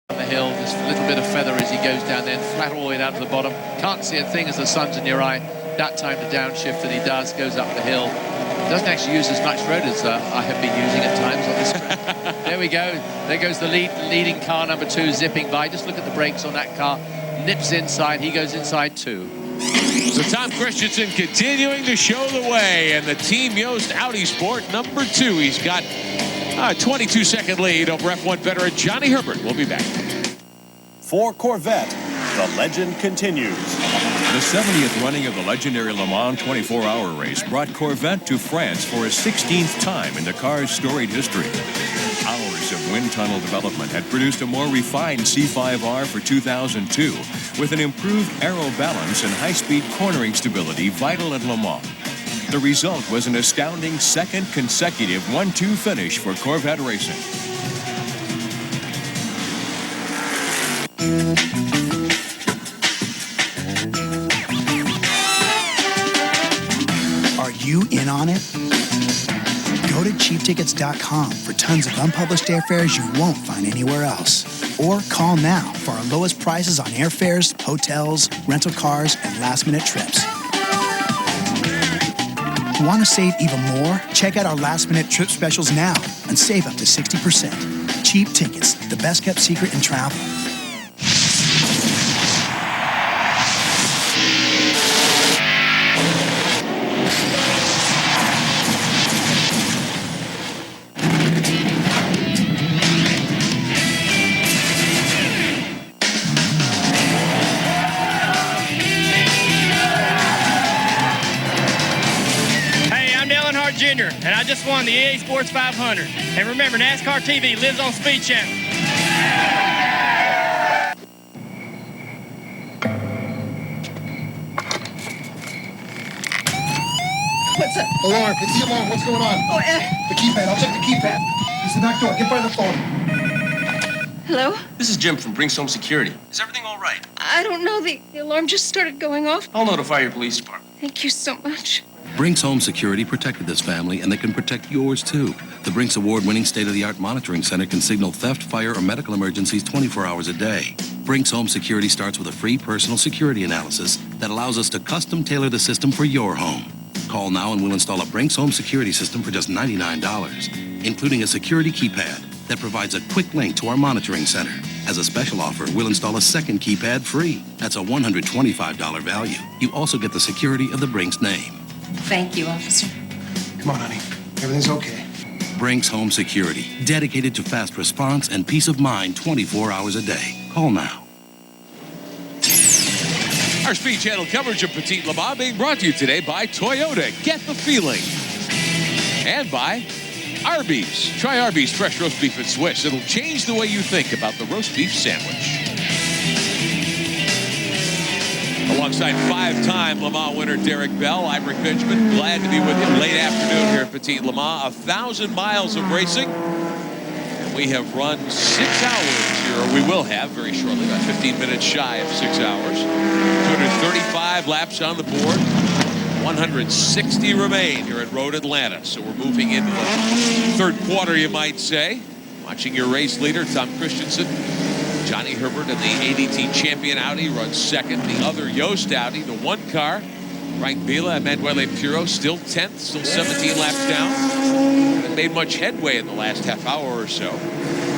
On the hill, just a little bit of feather as he goes down there, flat all the way down to the bottom. Can't see a thing as the sun's in your eye. That time the downshift that he does goes up the hill. Doesn't actually use as much road as I have been using at times on this track. There we go. There goes the leading car, number 2, zipping by. Just look at the brakes on that car. Nips inside. He goes inside too. So Tom Christensen continuing to show the way, and the Team Yost Audi Sport number 2. He's got a 22-second lead over F1 veteran Johnny Herbert. We'll be back. For Corvette, the legend continues. The 70th running of the legendary Le Mans 24-hour race brought Corvette to France for a 16th time in the car's storied history. Hours of wind tunnel development had produced a more refined C5R for 2002 with an improved aero balance and high-speed cornering stability vital at Le Mans. The result was an astounding second consecutive 1-2 finish for Corvette Racing. Are you in on it? Go to cheaptickets.com for tons of unpublished airfares you won't find anywhere else. Or call now for our lowest prices on airfares, hotels, rental cars, and last-minute trips. Want to save even more? Check out our last-minute trip specials now and save up to 60%. Cheap Tickets, the best-kept secret in travel. And I just won the EA Sports 500. And remember, NASCAR TV lives on Speed Channel. What's up? Alarm. It's the alarm. What's going on? Oh, the keypad. I'll check the keypad. It's the back door. Get by the phone. Hello? This is Jim from Brinks Home Security. Is everything all right? I don't know. The alarm just started going off. I'll notify your police department. Thank you so much. Brinks Home Security protected this family, and they can protect yours, too. The Brinks award-winning state-of-the-art monitoring center can signal theft, fire, or medical emergencies 24 hours a day. Brinks Home Security starts with a free personal security analysis that allows us to custom-tailor the system for your home. Call now and we'll install a Brinks Home Security system for just $99, including a security keypad that provides a quick link to our monitoring center. As a special offer, we'll install a second keypad free. That's a $125 value. You also get the security of the Brinks name. Thank you, officer. Come on, honey. Everything's okay. Brinks Home Security, dedicated to fast response and peace of mind 24 hours a day. Call now. Our Speed Channel coverage of Petit Le Mans being brought to you today by Toyota. Get the feeling. And by Arby's. Try Arby's fresh roast beef and Swiss. It'll change the way you think about the roast beef sandwich. Alongside five-time Le Mans winner Derek Bell, I'm Rick Benjamin. Glad to be with you. Late afternoon here at Petit Le Mans. 1,000 miles of racing. And we have run 6 hours here, or we will have very shortly, about 15 minutes shy of 6 hours. 235 laps on the board. 160 remain here at Road Atlanta. So we're moving into the third quarter, you might say. Watching your race leader, Tom Christensen. Johnny Herbert and the ADT champion Audi runs second. The other Yost Audi, the one car. Frank Biela, Emanuele Piro, still 10th, still 17 laps down. Haven't made much headway in the last half hour or so.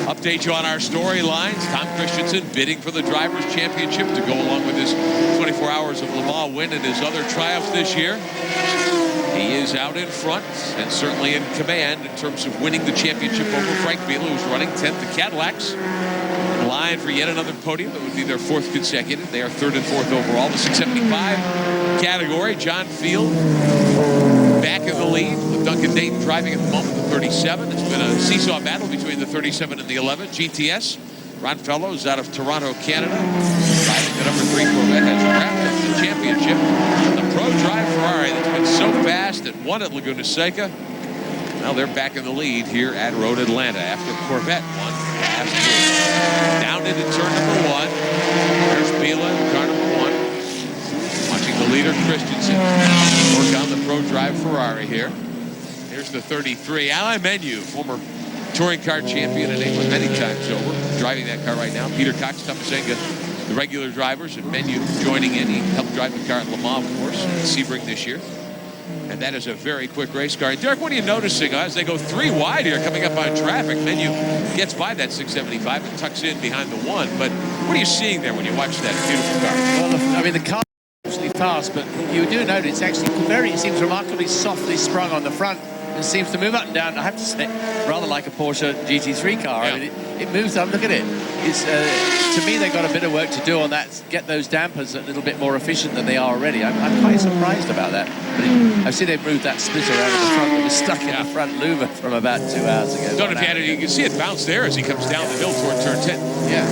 Update you on our storylines. Tom Christensen bidding for the Drivers' Championship to go along with his 24 Hours of Le Mans win and his other triumphs this year. He is out in front and certainly in command in terms of winning the championship over Frank Biela, who's running 10th. The Cadillacs in line for yet another podium. That would be their 4th consecutive. They are 3rd and 4th overall. The 675 category, John Field back in the lead with Duncan Dayton driving at the moment, the 37. It's been a seesaw battle between the 37 and the 11. GTS, Ron Fellows out of Toronto, Canada, driving the number 3 Corvette, has wrapped up the championship. The Pro Drive Ferrari that's been so fast and won at Laguna Seca. Now they're back in the lead here at Road Atlanta after Corvette won last week. Down into turn number 1. There's Biela in car number 1. Watching the leader, Christensen, work on the Pro Drive Ferrari here. Here's the 33. Alain Menu, former touring car champion and England many times over, driving that car right now. Peter Cox, Tomasenga, the regular drivers, and Menu joining in. He helped drive the car at Le Mans, of course, at Sebring this year. And that is a very quick race car. And Derek, what are you noticing as they go 3 wide here coming up on traffic? Menu gets by that 675 and tucks in behind the 1. But what are you seeing there when you watch that beautiful car? Well, I mean, the car is absolutely fast, but you do note it's actually it seems remarkably softly sprung on the front. It seems to move up and down. I have to say, rather like a Porsche GT3 car. Yeah. I mean, it moves up. Look at it. It's, to me, they've got a bit of work to do on that. Get those dampers a little bit more efficient than they are already. I'm quite surprised about that. But I see they've moved that splitter out of the front. It was stuck in the front louver from about 2 hours ago. Don't know if you had it. You can see it bounce there as he comes down the hill toward turn 10. Yeah.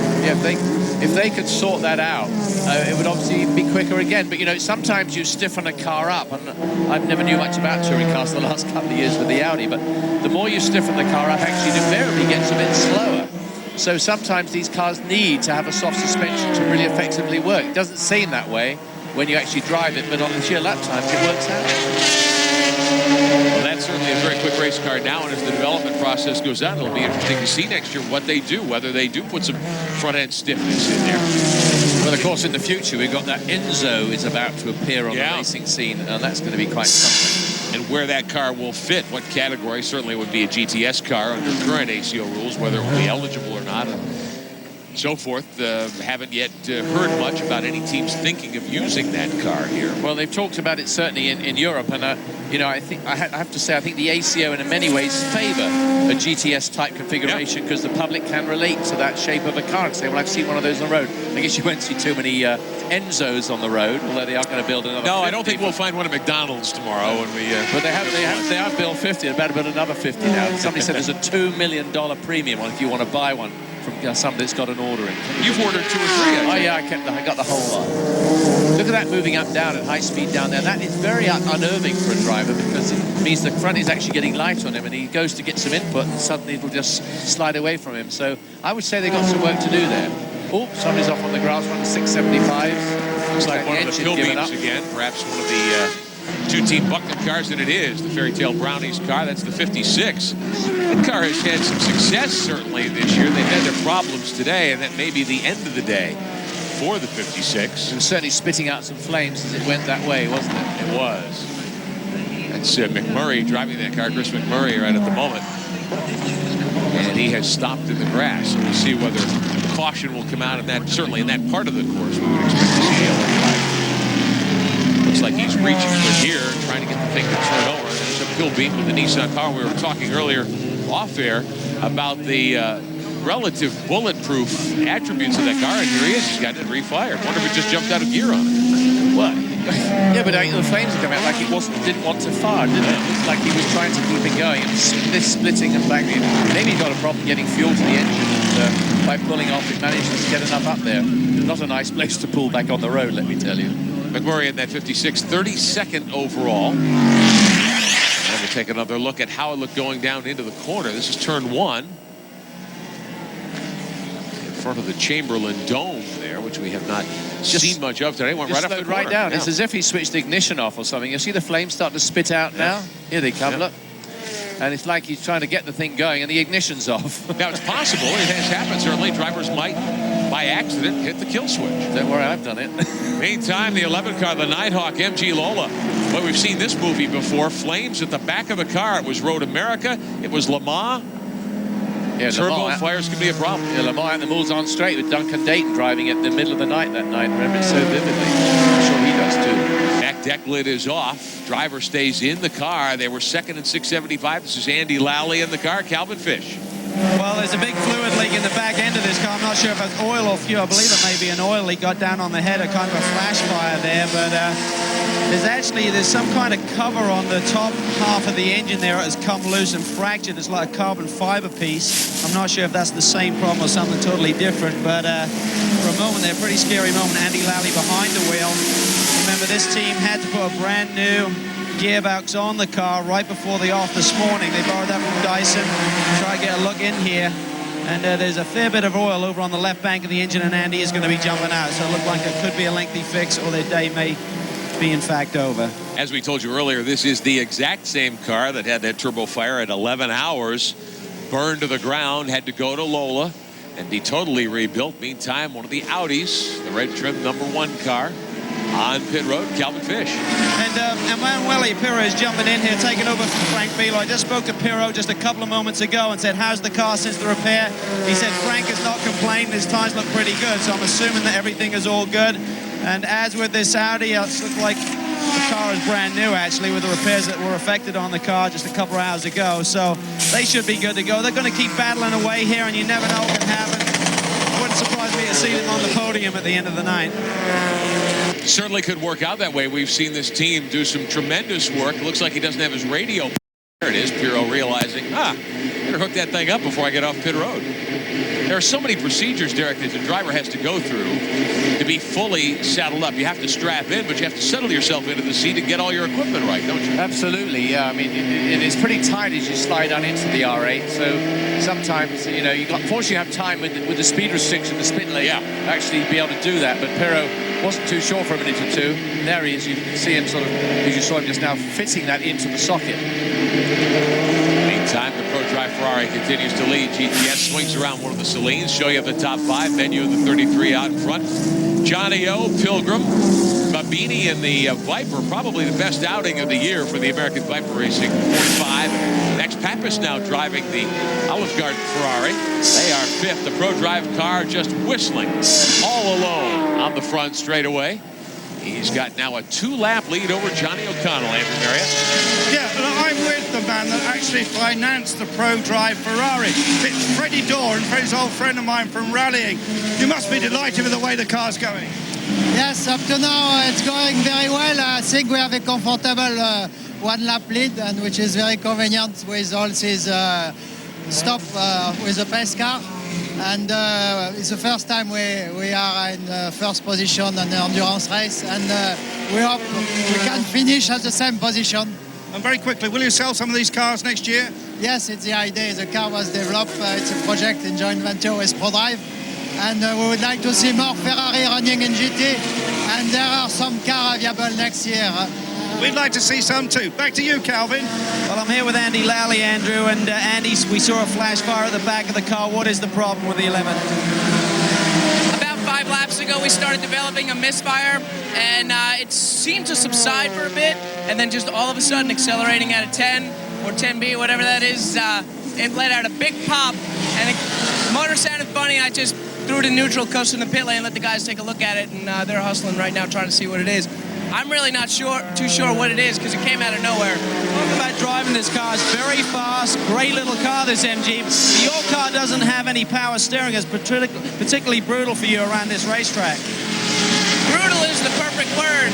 If they could sort that out, it would obviously be quicker again. But, you know, sometimes you stiffen a car up. And I've never knew much about touring cars the last couple of years with the Audi. But the more you stiffen the car up, actually, it invariably gets a bit slower. So sometimes these cars need to have a soft suspension to really effectively work. It doesn't seem that way when you actually drive it, but on the sheer lap times, it works out. Well, that's certainly a very quick race car now, and as the development process goes on, it'll be interesting to see next year what they do, whether they do put some front-end stiffness in there. Well, of course, in the future, we've got that Enzo is about to appear on the racing scene, and that's going to be quite something. And where that car will fit, what category, certainly would be a GTS car under current ACO rules, whether it will be eligible or not, and so forth. Haven't yet heard much about any teams thinking of using that car here. Well, they've talked about it certainly in Europe, and you know, I have to say I think the ACO in many ways favour a GTS type configuration because the public can relate to that shape of a car and say, well, I've seen one of those on the road. I guess you won't see too many Enzos on the road, although they are going to build another. No, 50. I don't think we'll find one at McDonald's tomorrow when we. But they have built 50. They're about to build another 50 now. Somebody said there's a $2 million premium on if you want to buy one from somebody that's got an order in. You've ordered 2 or 3. Oh yeah, I got the whole lot. Look at that moving up down at high speed down there. That is very unnerving for a driver because it means the front is actually getting light on him and he goes to get some input and suddenly it'll just slide away from him. So I would say they've got some work to do there. Oh, somebody's off on the grass running 675. Looks like one of the Philbeams again, perhaps one of the 2-team Buckland cars, and it is the Fairy Tale Brownies car. That's the 56. That car has had some success certainly this year. They've had their problems today, and that may be the end of the day for the 56. It was certainly spitting out some flames as it went that way, wasn't it? It was. That's McMurray driving that car, Chris McMurray, right at the moment. And he has stopped in the grass. So we'll see whether caution will come out in that, certainly in that part of the course. We would expect to see looks like he's reaching for here, trying to get the thing to turn over. And there's a Philbeam with the Nissan Power. We were talking earlier off air about the relative bulletproof attributes of that car, and here he is. He's got it refired. Wonder if it just jumped out of gear on it. What? Yeah, but the flames come out like he didn't want to fire, did it? It's like he was trying to keep it going. And splitting and banging. Maybe he got a problem getting fuel to the engine, and by pulling off, it managed to get enough up there. Not a nice place to pull back on the road, let me tell you. McMurray in that 56, 32nd overall. And we'll take another look at how it looked going down into the corner. This is turn 1. In front of the Chamberlain Dome there, which we have not seen much of today. Went right up the corner. Right down. Yeah. It's as if he switched the ignition off or something. You see the flames start to spit out now? Here they come, look. And it's like he's trying to get the thing going and the ignition's off. Now, it's possible. It has happened. Certainly, drivers might, by accident, hit the kill switch. Don't worry, I've done it. Meantime, the 11 car, the Nighthawk MG Lola. Well, we've seen this movie before. Flames at the back of the car. It was Road America. It was Le Mans. Yeah, Turbo fires could be a problem. Yeah, Le Mans and the Mulsanne Straight with Duncan Dayton driving it in the middle of the night that night. Remember it so vividly. I'm sure he does too. Back deck lid is off. Driver stays in the car. They were second and 675. This is Andy Lally in the car. Calvin Fish. Well, there's a big fluid leak in the back end of this car. I'm not sure if it's oil or fuel. I believe it may be an oil leak. Got down on the head, a kind of a flash fire there, but there's some kind of cover on the top half of the engine there. It has come loose and fractured. It's like a carbon fiber piece. I'm not sure if that's the same problem or something totally different, but for a moment there, pretty scary moment. Andy Lally behind the wheel. Remember, this team had to put a brand new gearbox on the car right before the off this morning. They borrowed that from Dyson. Try to get a look in here. And there's a fair bit of oil over on the left bank of the engine, and Andy is going to be jumping out. So it looked like it could be a lengthy fix, or their day may be in fact over. As we told you earlier, this is the exact same car that had that turbo fire at 11 hours. Burned to the ground, had to go to Lola and be totally rebuilt. Meantime, one of the Audis, the red trim #1 car, on pit road, Calvin Fish. And Emanuele Pirro is jumping in here, taking over from Frank Bilo. I just spoke to Pirro just a couple of moments ago and said, how's the car since the repair? He said Frank has not complained, his tires look pretty good, so I'm assuming that everything is all good. And as with this Audi, it looks like the car is brand new, actually, with the repairs that were affected on the car just a couple of hours ago. So they should be good to go. They're going to keep battling away here, and you never know what can happen. It wouldn't surprise me to see them on the podium at the end of the night. Certainly could work out that way. We've seen this team do some tremendous work. It looks like he doesn't have his radio. There it is, Pirro realizing, better hook that thing up before I get off pit road. There are so many procedures, Derek, that the driver has to go through to be fully saddled up. You have to strap in, but you have to settle yourself into the seat and get all your equipment right, don't you? Absolutely, yeah. I mean, it is pretty tight as you slide on into the R8. So sometimes, you know, fortunately you have time with the speed restriction, the spin lane, actually be able to do that. But Pirro wasn't too sure for a minute or two. There he is. You can see him sort of, as you saw him just now, fitting that into the socket. Meantime, the Pro Drive Ferrari continues to lead. GTS swings around one of the Salines. Show you the top 5. Menu of the 33 out in front. Johnny O, Pilgrim, Babini, and the Viper. Probably the best outing of the year for the American Viper Racing 45. Max Pappas now driving the Olive Garden Ferrari. They are 5th. The Pro Drive car just whistling all alone on the front straightaway. He's got now a 2-lap lead over Johnny O'Connell, Andrew Marriott. Yeah, but I'm with the man that actually financed the Pro Drive Ferrari. It's Freddie Dorr, and Freddie's old friend of mine from rallying. You must be delighted with the way the car's going. Yes, up to now it's going very well. I think we have a comfortable 1-lap lead, and which is very convenient with all these stop with the pace car. And it's the first time we are in first position on the endurance race, and we hope we can finish at the same position. And very quickly, will you sell some of these cars next year? Yes, it's the idea. The car was developed. It's a project in joint venture with ProDrive, and we would like to see more Ferrari running in GT, and there are some cars available next year. We'd like to see some too. Back to you, Calvin. Well, I'm here with Andy Lally, Andrew, and Andy, we saw a flash fire at the back of the car. What is the problem with the 11? About 5 laps ago, we started developing a misfire, and it seemed to subside for a bit, and then just all of a sudden, accelerating at a 10 or 10B, whatever that is, it let out a big pop, and the motor sounded funny, and I just threw it in neutral, coasted in the pit lane, and let the guys take a look at it, and they're hustling right now, trying to see what it is. I'm really not too sure what it is because it came out of nowhere. Talk about driving this car. It's very fast, great little car, this MG. Your car doesn't have any power steering. It's particularly brutal for you around this racetrack. Brutal is the perfect word.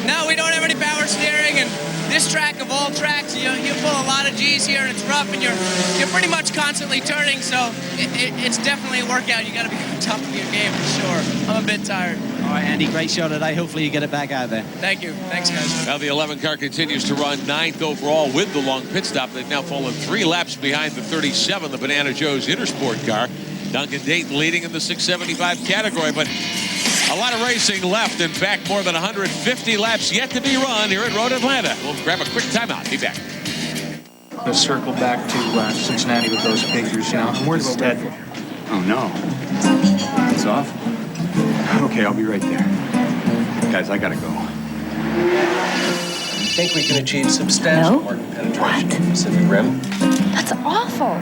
No, we don't have any power steering, and this track of all tracks, you pull a lot of G's here, and it's rough, and you're pretty much constantly turning, so it's definitely a workout. You got to be on top of your game for sure. I'm a bit tired. All right, Andy, great show today. Hopefully you get it back out there. Thank you. Thanks, guys. Now the 11 car continues to run 9th overall with the long pit stop. They've now fallen 3 laps behind the 37, the Banana Joe's Intersport car. Duncan Dayton leading in the 675 category, but a lot of racing left and back, more than 150 laps yet to be run here at Road Atlanta. We'll grab a quick timeout. Be back. Let's circle back to Cincinnati with those figures. You know, I'm worried about Ted. Oh, no. It's off? Okay, I'll be right there. Guys, I gotta go. You think we can achieve substantial market penetration in Pacific Rim? That's awful.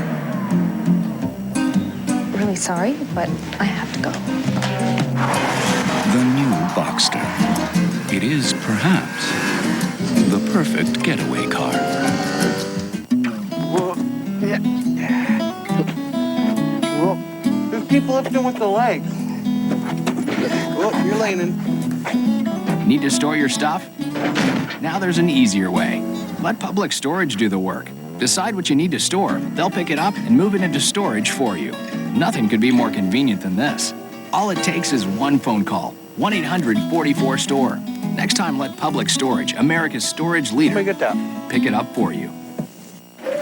Really sorry, but I have to go. The new Boxster. It is perhaps the perfect getaway car. Well, there's people up there with the legs. Oh, you're leaning. Need to store your stuff? Now there's an easier way. Let Public Storage do the work. Decide what you need to store. They'll pick it up and move it into storage for you. Nothing could be more convenient than this. All it takes is one phone call. 1-800-44-STORE. Next time, let Public Storage, America's storage leader, pick it up for you.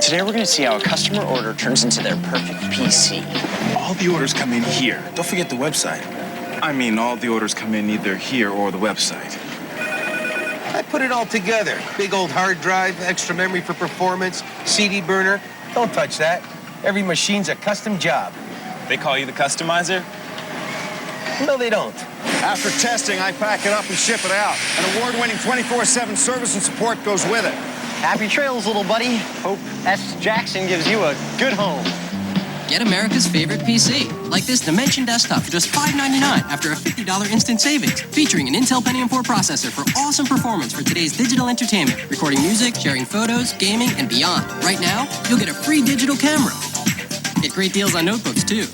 Today we're going to see how a customer order turns into their perfect PC. All the orders come in here. Don't forget the website. I mean, all the orders come in either here or the website. I put it all together. Big old hard drive, extra memory for performance, CD burner. Don't touch that. Every machine's a custom job. They call you the customizer? No, they don't. After testing, I pack it up and ship it out. An award-winning 24/7 service and support goes with it. Happy trails, little buddy. Hope S. Jackson gives you a good home. Get America's favorite PC, like this Dimension desktop for just $5.99 after a $50 instant savings, featuring an Intel Pentium 4 processor for awesome performance for today's digital entertainment, recording music, sharing photos, gaming, and beyond. Right now, you'll get a free digital camera. Get great deals on notebooks, too.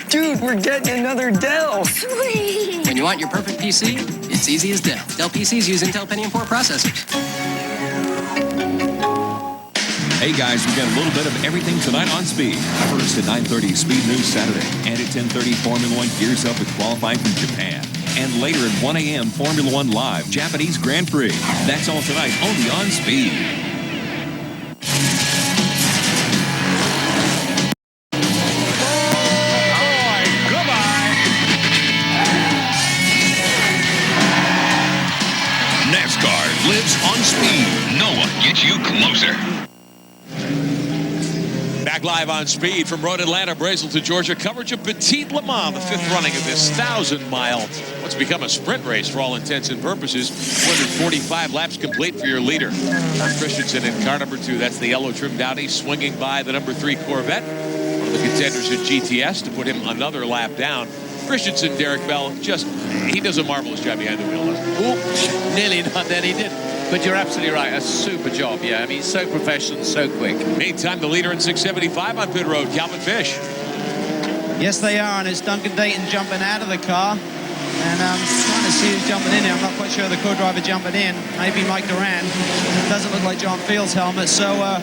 Dude, we're getting another Dell. Sweet. When you want your perfect PC, it's easy as Dell. Dell PCs use Intel Pentium 4 processors. Hey guys, we've got a little bit of everything tonight on Speed. First at 9:30, Speed News Saturday. And at 10:30, Formula One gears up to qualify from Japan. And later at 1 a.m., Formula One Live, Japanese Grand Prix. That's all tonight, only on Speed. NASCAR lives on Speed. No one gets you closer. Back live on Speed from Road Atlanta, Brazil to Georgia. Coverage of Petit Le Mans, the 5th running of this 1,000-mile, what's become a sprint race for all intents and purposes. 245 laps complete for your leader. Christensen in car number 2. That's the yellow trimmed Audi, swinging by the number 3 Corvette. One of the contenders at GTS to put him another lap down. Christensen, Derek Bell, he does a marvelous job behind the wheel. Ooh, nearly not that he did. But you're absolutely right. A super job, yeah. I mean, so professional, so quick. Meantime, the leader in 675 on pit road, Calvin Fish. Yes, they are, and it's Duncan Dayton jumping out of the car. And I'm trying to see who's jumping in here. I'm not quite sure the co-driver jumping in. Maybe Mike Durant. It doesn't look like John Field's helmet. So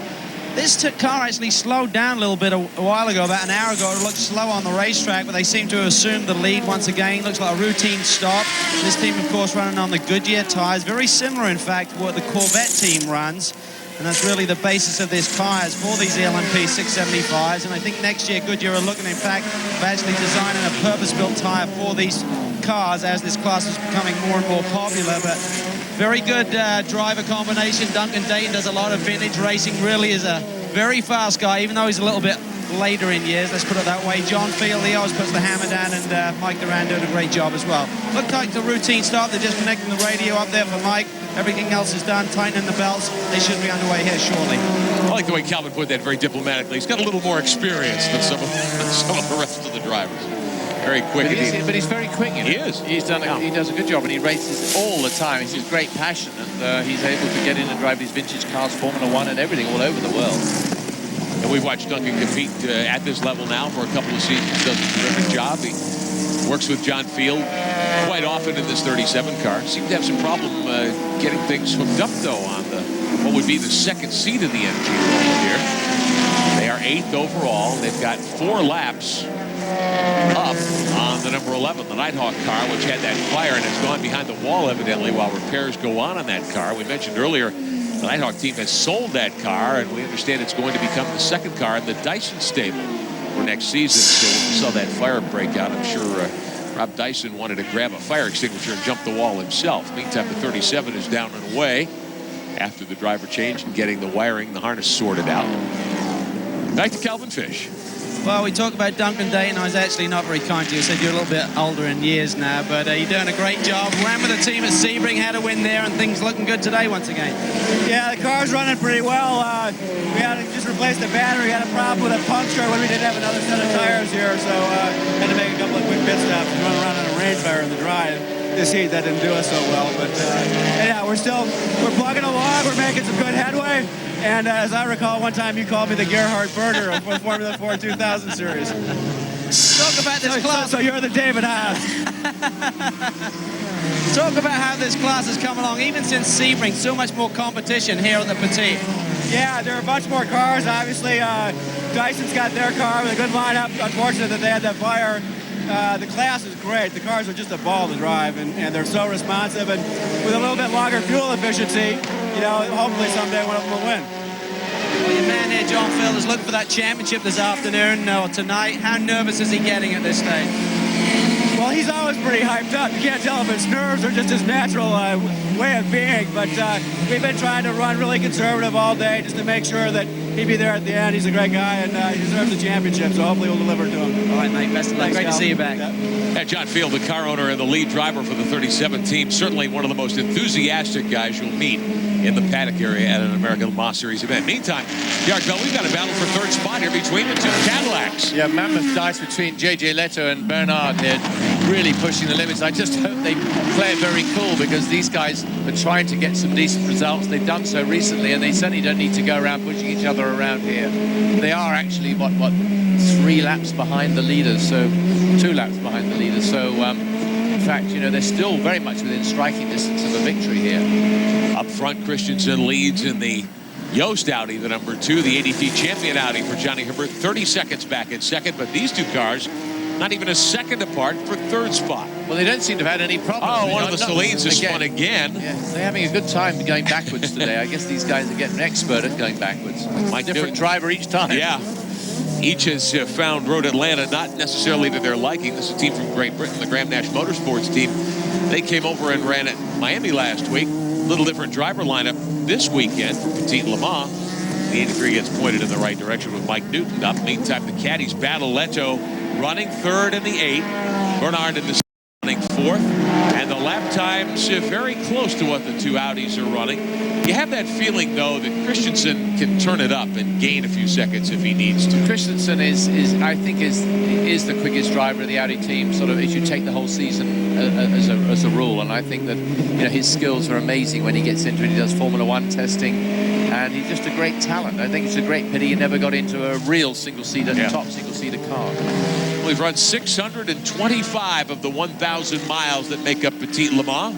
this car actually slowed down a little bit a while ago, about an hour ago. It looked slow on the racetrack, but they seem to have assumed the lead once again. Looks like a routine stop. This team, of course, running on the Goodyear tires. Very similar, in fact, to what the Corvette team runs. And that's really the basis of these tires for these LMP 675s. And I think next year Goodyear are looking, in fact, of actually designing a purpose-built tire for these cars as this class is becoming more and more popular. But very good driver combination. Duncan Dayton does a lot of vintage racing, really is a very fast guy, even though he's a little bit later in years, let's put it that way. John Field, he always puts the hammer down, and Mike Durant doing a great job as well. Looked like the routine start. They're just connecting the radio up there for Mike. Everything else is done, tightening the belts. They should be underway here shortly. I like the way Calvin put that very diplomatically. He's got a little more experience than some of the rest of the drivers. Very quick. But he's very quick. You know? He is. He does a good job, and he races all the time. He's a great passion, and he's able to get in and drive these vintage cars, Formula One, and everything all over the world. And we've watched Duncan compete at this level now for a couple of seasons. Does a terrific job. He works with John Field quite often in this 37 car. Seemed to have some problem getting things hooked up, though, on what would be the second seat in the MG roll here. They are 8th overall. They've got 4 laps up on the number 11, the Nighthawk car, which had that fire and has gone behind the wall, evidently, while repairs go on that car. We mentioned earlier the Nighthawk team has sold that car, and we understand it's going to become the second car in the Dyson stable for next season. So when we saw that fire break out, I'm sure Rob Dyson wanted to grab a fire extinguisher and jump the wall himself. Meantime, the 37 is down and away after the driver change and getting the wiring, the harness sorted out. Back to Calvin Fish. Well, we talked about Duncan Dayton. I was actually not very kind to you. I said you're a little bit older in years now, but you're doing a great job. Ran with the team at Sebring, had a win there, and things looking good today once again. Yeah, the car's running pretty well. We had to just replace the battery. We had a problem with a puncture when we didn't have another set of tires here, so had to make a couple of quick pit stops and run around on a range fire in the drive. This heat, that didn't do us so well, but yeah, we're plugging along. We're making some good headway. And as I recall, one time you called me the Gerhard Berger of the Formula 4 2000 series. Talk about this class. So you're the David Haas. Talk about how this class has come along, even since Sebring. So much more competition here at the Petit. Yeah, there are a bunch more cars. Obviously, Dyson's got their car with a good lineup. Unfortunate that they had that fire. The class is great. The cars are just a ball to drive, and they're so responsive. And with a little bit longer fuel efficiency, you know, hopefully someday one of them will win. Well, your man here, John Field, is looking for that championship this afternoon or tonight. How nervous is he getting at this stage? Well, he's always pretty hyped up. You can't tell if it's nerves or just his natural way of being. But we've been trying to run really conservative all day just to make sure that he'd be there at the end. He's a great guy, and he deserves the championship, so hopefully we'll deliver to him. All right, mate. Best of luck. Great to see you back. Yeah, John Field, the car owner and the lead driver for the 37 team, certainly one of the most enthusiastic guys you'll meet in the paddock area at an American Le Mans Series event. Meantime, Garrett Bell, we've got a battle for third spot here between the two Cadillacs. Yeah, mammoth dice between J.J. Leto and Bernard here, really pushing the limits. I just hope they play it very cool, because these guys are trying to get some decent results. They've done so recently, and they certainly don't need to go around pushing each other around here. They are actually, what 3 laps behind the leaders, so 2 laps behind the leaders. So, in fact, you know, they're still very much within striking distance of a victory here. Up front, Christensen leads in the Yost Audi, the number 2, the ADT champion Audi for Johnny Herbert, 30 seconds back in second, but these two cars not even a second apart for third spot. Well, they don't seem to have had any problems. Oh, one of the Salines has spun again. Yeah, they're having a good time going backwards today. I guess these guys are getting expert at going backwards. Different driver each time. Yeah. Each has found Road Atlanta not necessarily to their liking. This is a team from Great Britain, the Graham Nash Motorsports team. They came over and ran at Miami last week. Little different driver lineup this weekend for Petit Le Mans. The 83 gets pointed in the right direction with Mike Newton up. Meantime, the caddies battle. Leto running third in the 8th. Bernard in the running 4th. And the lap times very close to what the two Audis are running. You have that feeling, though, that Christensen can turn it up and gain a few seconds if he needs to. Christensen is I think the quickest driver of the Audi team, sort of, as you take the whole season as a rule. And I think that, you know, his skills are amazing when he gets into it. He does Formula 1 testing, and he's just a great talent. I think it's a great pity he never got into a real single-seater, top single-seater car. We've run 625 of the 1,000 miles that make up Petit Le Mans.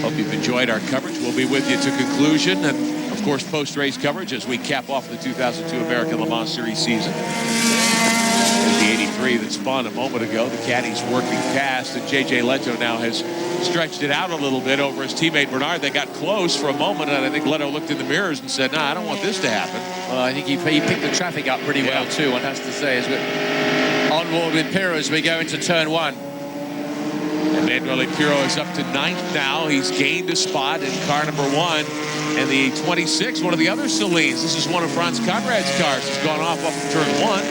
Hope you've enjoyed our coverage. We'll be with you to conclusion and, of course, post-race coverage as we cap off the 2002 American Le Mans Series season. There's the 83 that spun a moment ago. The caddy's working past, and J.J. Leto now has stretched it out a little bit over his teammate Bernard. They got close for a moment, and I think Leto looked in the mirrors and said, "Nah, I don't want this to happen." Well, I think he picked the traffic up pretty well, too, one has to say, as we're on board with Pirro as we go into turn 1. Emanuele Pirro is up to 9th now. He's gained a spot in car number 1. And the 26, one of the other Salines. This is one of Franz Conrad's cars. Has gone off of turn 1.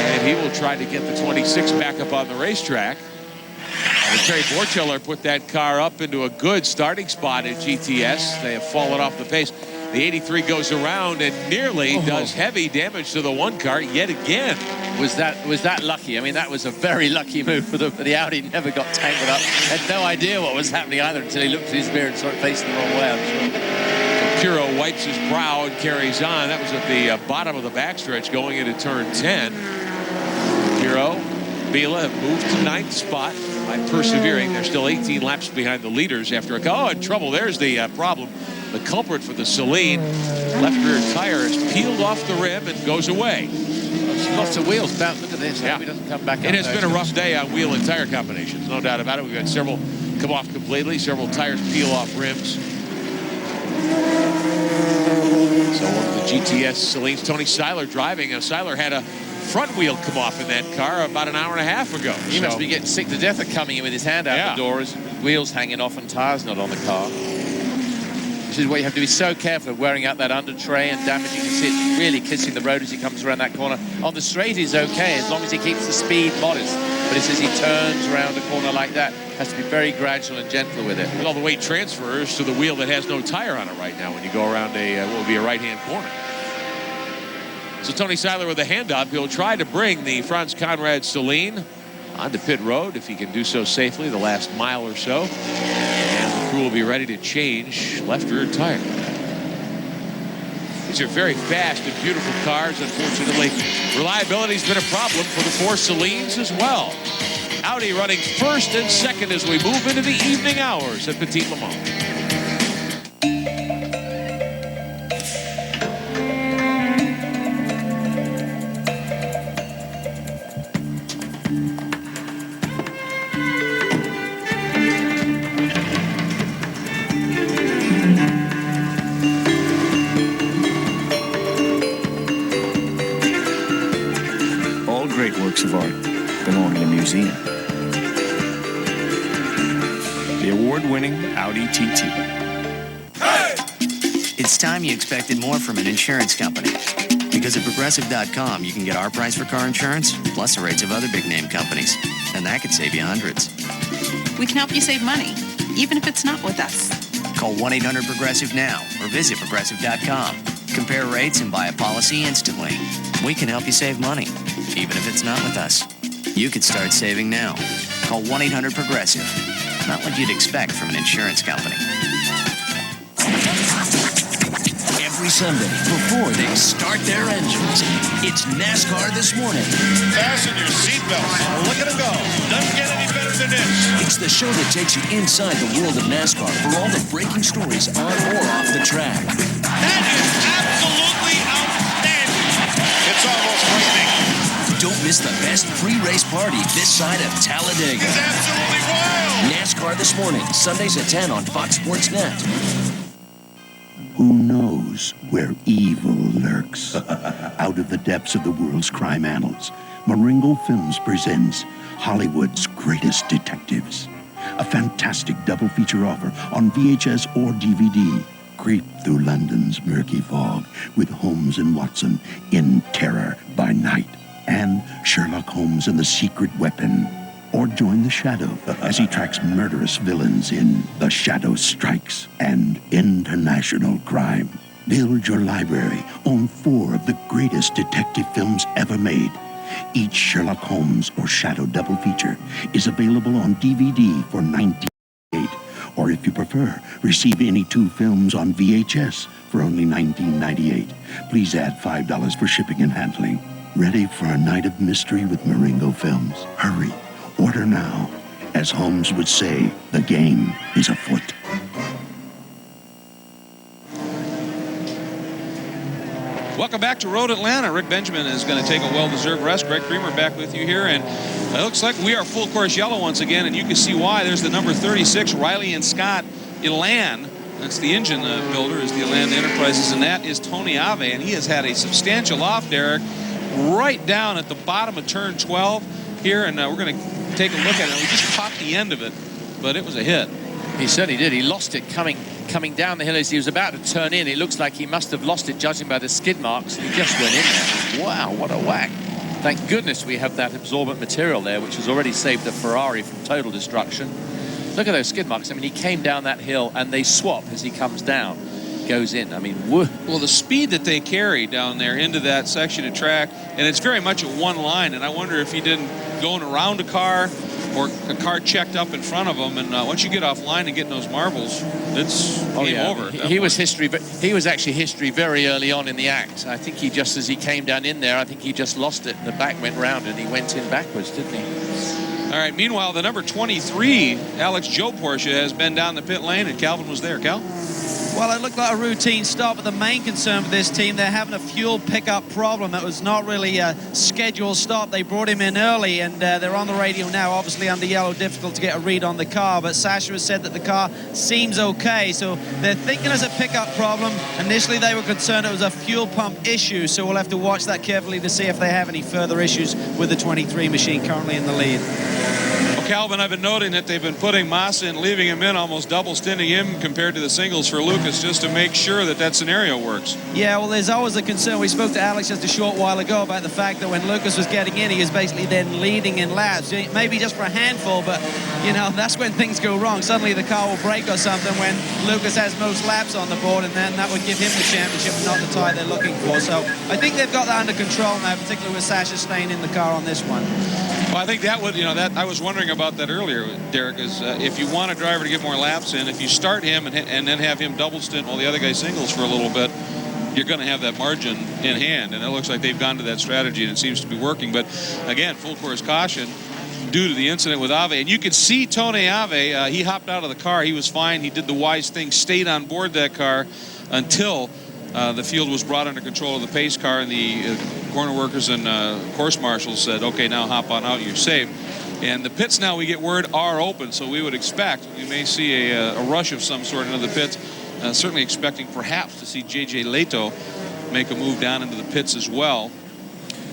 And he will try to get the 26 back up on the racetrack. And Terry Borcheller put that car up into a good starting spot at GTS. They have fallen off the pace. The 83 goes around and nearly does heavy damage to the 1 car yet again. was that lucky. I mean, that was a very lucky move for the Audi. Never got tangled up. Had no idea what was happening either until he looked at his mirror and saw it facing the wrong way, I'm sure. Puro wipes his brow and carries on. That was at the bottom of the backstretch going into turn 10. Puro, Vila have moved to 9th spot by persevering. They're still 18 laps behind the leaders after in trouble. There's the problem. The culprit for the Celine left rear tire is peeled off the rim and goes away. Lots of wheels down. Look at this. Yeah. He doesn't come back. It has been a rough day on wheel and tire combinations, no doubt about it. We've got several come off completely, several tires peel off rims. So one of the GTS Celine's Tony Seiler driving. Seiler had a front wheel come off in that car about an hour and a half ago. He must be getting sick to death of coming in with his hand out the door, his wheels hanging off and tires not on the car. This is where you have to be so careful of wearing out that under tray and damaging the seat, really kissing the road as he comes around that corner. On the straight he's okay as long as he keeps the speed modest. But it's as he turns around a corner like that, has to be very gradual and gentle with it. With all the weight transfers to the wheel that has no tire on it right now when you go around what will be a right-hand corner. So Tony Seiler with a hand up. He'll try to bring the Franz Conrad Celine onto pit road if he can do so safely the last mile or so. And the crew will be ready to change left rear tire. These are very fast and beautiful cars. Unfortunately, reliability's been a problem for the 4 Celines as well. Audi running first and second as we move into the evening hours at Petit Le Mans. Works of art belong in a museum. The award-winning Audi TT. Hey! It's time you expected more from an insurance company. Because at Progressive.com, you can get our price for car insurance, plus the rates of other big-name companies. And that could save you hundreds. We can help you save money, even if it's not with us. Call 1-800-PROGRESSIVE now or visit Progressive.com. Compare rates and buy a policy instantly. We can help you save money, even if it's not with us. You could start saving now. Call 1-800-PROGRESSIVE. Not what you'd expect from an insurance company. Every Sunday, before they start their engines, it's NASCAR This Morning. Fasten your seatbelts. Look at it go. Doesn't get any better than this. It's the show that takes you inside the world of NASCAR for all the breaking stories on or off the track. That is absolutely outstanding. It's almost frightening. Don't miss the best pre-race party this side of Talladega. It's absolutely wild. NASCAR This Morning, Sundays at 10 on Fox Sports Net. Who knows where evil lurks? Out of the depths of the world's crime annals, Marengo Films presents Hollywood's greatest detectives. A fantastic double feature offer on VHS or DVD. Creep through London's murky fog with Holmes and Watson in Terror by Night. And Sherlock Holmes and the Secret Weapon. Or join the Shadow as he tracks murderous villains in The Shadow Strikes and International Crime. Build your library. Own 4 of the greatest detective films ever made. Each Sherlock Holmes or Shadow double feature is available on DVD for $19.98. Or if you prefer, receive any 2 films on VHS for only $19.98. Please add $5 for shipping and handling. Ready for a night of mystery with Marengo Films? Hurry. Order now. As Holmes would say, the game is afoot. Welcome back to Road Atlanta. Rick Benjamin is going to take a well-deserved rest. Greg Creamer back with you here, and it looks like we are full course yellow once again, and you can see why. There's the number 36, Riley and Scott Elan. That's the engine builder, is the Elan Enterprises, and that is Tony Ave, and he has had a substantial off, Derek, right down at the bottom of turn 12 here, and we're going to take a look at it. We just caught the end of it, but it was a hit. He certainly did. He lost it coming down the hill as he was about to turn in. It looks like he must have lost it, judging by the skid marks. He just went in there. Wow, what a whack. Thank goodness we have that absorbent material there, which has already saved the Ferrari from total destruction. Look at those skid marks. I mean, he came down that hill and they swap as he comes down. goes in. I mean, whoa. Well, the speed that they carry down there into that section of track, and it's very much a one line, and I wonder if he didn't going around a car or a car checked up in front of him, and once you get off line and get in those marbles, it's game over. He was history, but he was actually history very early on in the act. I think he just, as he came down in there, I think he just lost it, and the back went round, and he went in backwards, didn't he? All right, meanwhile, the number 23, Alex Joe Porsche, has been down the pit lane, and Calvin was there. Cal? Well, it looked like a routine stop, but the main concern for this team, they're having a fuel pickup problem. It was not really a scheduled stop. They brought him in early, and they're on the radio now, obviously under yellow, difficult to get a read on the car, but Sasha has said that the car seems okay, so they're thinking it's a pickup problem. Initially, they were concerned it was a fuel pump issue, so we'll have to watch that carefully to see if they have any further issues with the 23 machine currently in the lead. Well, Calvin, I've been noting that they've been putting Massa and leaving him in, almost double stinting him compared to the singles for Lucas, just to make sure that that scenario works. Yeah, well, there's always a concern. We spoke to Alex just a short while ago about the fact that when Lucas was getting in, he was basically then leading in laps. Maybe just for a handful, but, you know, that's when things go wrong. Suddenly the car will break or something when Lucas has most laps on the board, and then that would give him the championship and not the tie they're looking for. So I think they've got that under control now, particularly with Sasha staying in the car on this one. Well, I think that would, you know, that I was wondering about that earlier, Derek, is if you want a driver to get more laps in, if you start him and then have him double stint while the other guy singles for a little bit, you're going to have that margin in hand. And it looks like they've gone to that strategy, and it seems to be working. But again, full course caution due to the incident with Ave. And you could see Tony Ave, he hopped out of the car. He was fine. He did the wise thing, stayed on board that car until the field was brought under control of the pace car, and the corner workers and course marshals said, okay, now hop on out, you're safe. And the pits now, we get word, are open, so we would expect we may see a rush of some sort into the pits. Certainly expecting perhaps to see J.J. Leto make a move down into the pits as well.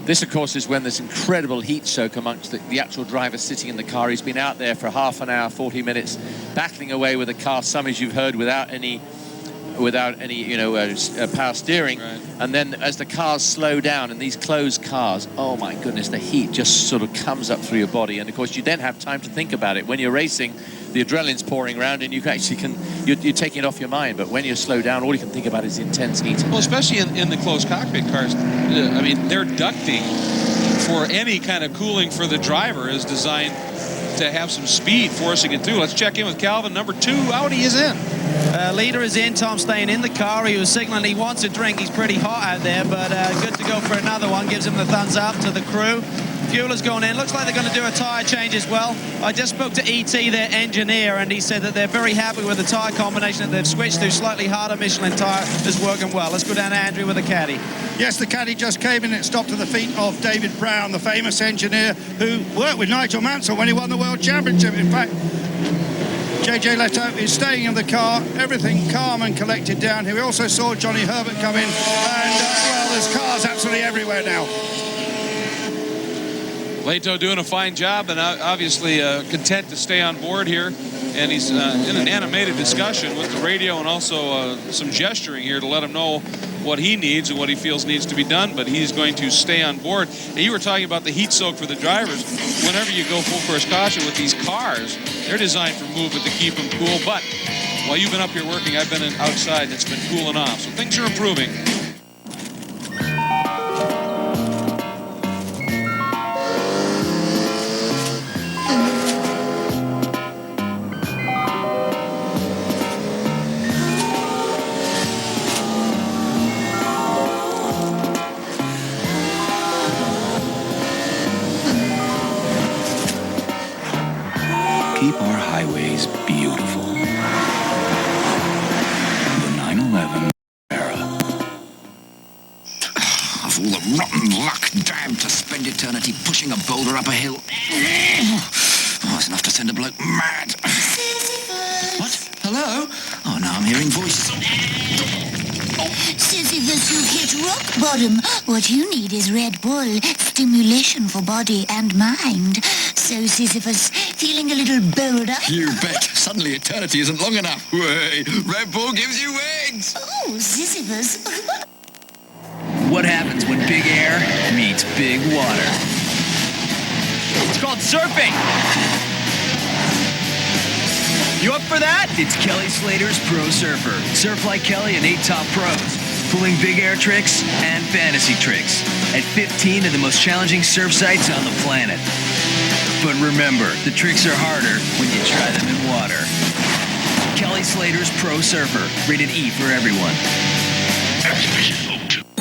This, of course, is when there's incredible heat soak amongst the actual driver sitting in the car. He's been out there for half an hour, 40 minutes, battling away with the car, some, as you've heard, without any power steering. Right. And then as the cars slow down, and these closed cars, oh my goodness, the heat just sort of comes up through your body. And of course, you then have time to think about it. When you're racing, the adrenaline's pouring around, and you actually you're taking it off your mind. But when you slow down, all you can think about is intense heat. Well, especially in the closed cockpit cars, I mean, their ducting for any kind of cooling for the driver is designed to have some speed forcing it through. Let's check in with Calvin. Number 2, Audi is in. Leader is in. Tom staying in the car. He was signaling he wants a drink. He's pretty hot out there, but good to go for another one. Gives him the thumbs up to the crew. Fuel has gone in. Looks like they're going to do a tyre change as well. I just spoke to E.T., their engineer, and he said that they're very happy with the tyre combination that they've switched to. Slightly harder Michelin tyre is working well. Let's go down to Andrew with the caddy. Yes, the caddy just came in and stopped at the feet of David Brown, the famous engineer who worked with Nigel Mansell when he won the World Championship. In fact, J.J. Leto is staying in the car, everything calm and collected down here. We also saw Johnny Herbert come in, and, well, there's cars absolutely everywhere now. Leto doing a fine job, and obviously content to stay on board here. And he's in an animated discussion with the radio, and also some gesturing here to let him know what he needs and what he feels needs to be done, but he's going to stay on board. And you were talking about the heat soak for the drivers. Whenever you go full course caution with these cars, they're designed for movement to keep them cool. But while you've been up here working, I've been outside, and it's been cooling off. So things are improving. Keep our highways beautiful. The 911 era. Of all the rotten luck, damn, to spend eternity pushing a boulder up a hill. Oh, it's enough to send a bloke mad. What? Hello? Oh, now I'm hearing voices. Sisyphus, you hit rock bottom. What you need is Red Bull, stimulation for body and mind. So, Sisyphus, feeling a little bolder? You bet. Suddenly eternity isn't long enough. Way. Red Bull gives you wings. Oh, Sisyphus. What happens when big air meets big water? It's called surfing. You up for that? It's Kelly Slater's Pro Surfer. Surf like Kelly and 8 top pros, pulling big air tricks and fantasy tricks at 15 of the most challenging surf sites on the planet. But remember, the tricks are harder when you try them in water. Kelly Slater's Pro Surfer, rated E for everyone.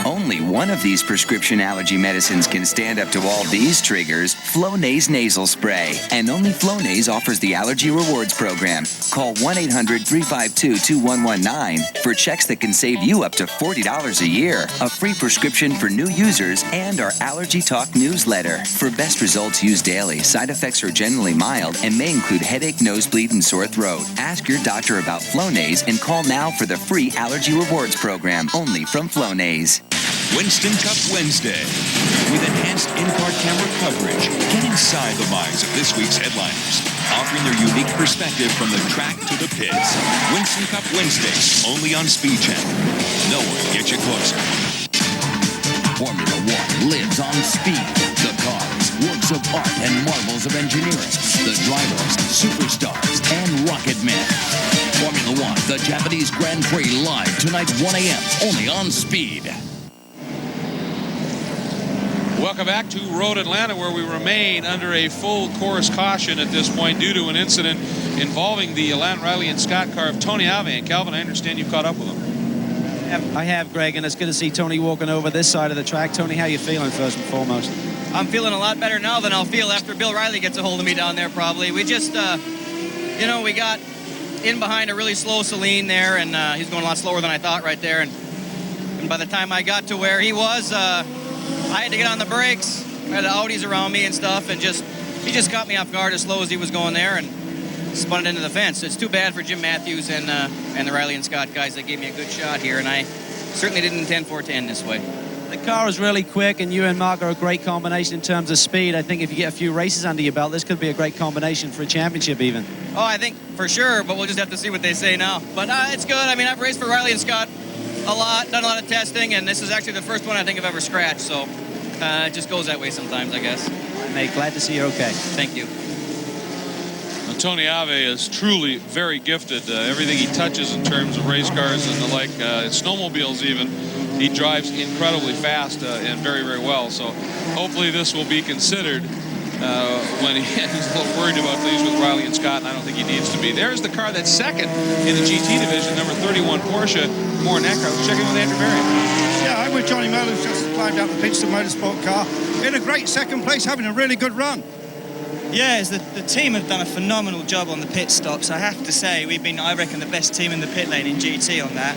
Only one of these prescription allergy medicines can stand up to all these triggers, Flonase Nasal Spray. And only Flonase offers the Allergy Rewards Program. Call 1-800-352-2119 for checks that can save you up to $40 a year, a free prescription for new users, and our Allergy Talk newsletter. For best results, use daily. Side effects are generally mild and may include headache, nosebleed, and sore throat. Ask your doctor about Flonase and call now for the free Allergy Rewards Program, only from Flonase. Winston Cup Wednesday. With enhanced in-car camera coverage, get inside the minds of this week's headliners, offering their unique perspective from the track to the pits. Winston Cup Wednesday, only on Speed Channel. No one can get you closer. Formula One lives on speed. The cars, works of art and marvels of engineering. The drivers, superstars, and rocket men. Formula One, the Japanese Grand Prix, live tonight 1 a.m. only on Speed. Welcome back to Road Atlanta, where we remain under a full course caution at this point due to an incident involving the Alan Riley and Scott car of Tony Ave. And Calvin, I understand you've caught up with him. I have, Greg, and it's good to see Tony walking over this side of the track. Tony, how you feeling first and foremost? I'm feeling a lot better now than I'll feel after Bill Riley gets a hold of me down there probably. We just, we got in behind a really slow Celine there, and he's going a lot slower than I thought right there. And by the time I got to where he was, I had to get on the brakes. I had the Audis around me and stuff, and he just caught me off guard as slow as he was going there and spun it into the fence. It's too bad for Jim Matthews and the Riley and Scott guys that gave me a good shot here, and I certainly didn't intend for it to end this way. The car is really quick, and you and Mark are a great combination in terms of speed. I think if you get a few races under your belt, this could be a great combination for a championship even. Oh, I think for sure, but we'll just have to see what they say now. But it's good. I mean, I've raced for Riley and Scott a lot, done a lot of testing, and this is actually the first one I think I've ever scratched, so it just goes that way sometimes, I guess. Mate, glad to see you're okay. Thank you. Well, Tony Ave is truly very gifted. Everything he touches in terms of race cars and the like, snowmobiles even, he drives incredibly fast and very, very well. So hopefully this will be considered when he's a little worried about things with Riley and Scott, and I don't think he needs to be. There's the car that's second in the GT division, number 31 Porsche. More neck. I was checking with Andrew Marion. Yeah, I'm with Johnny Merle, who's just climbed out the Pittston Motorsport car in a great second place, having a really good run. Yeah, the team have done a phenomenal job on the pit stops. I have to say, we've been, I reckon, the best team in the pit lane in GT on that.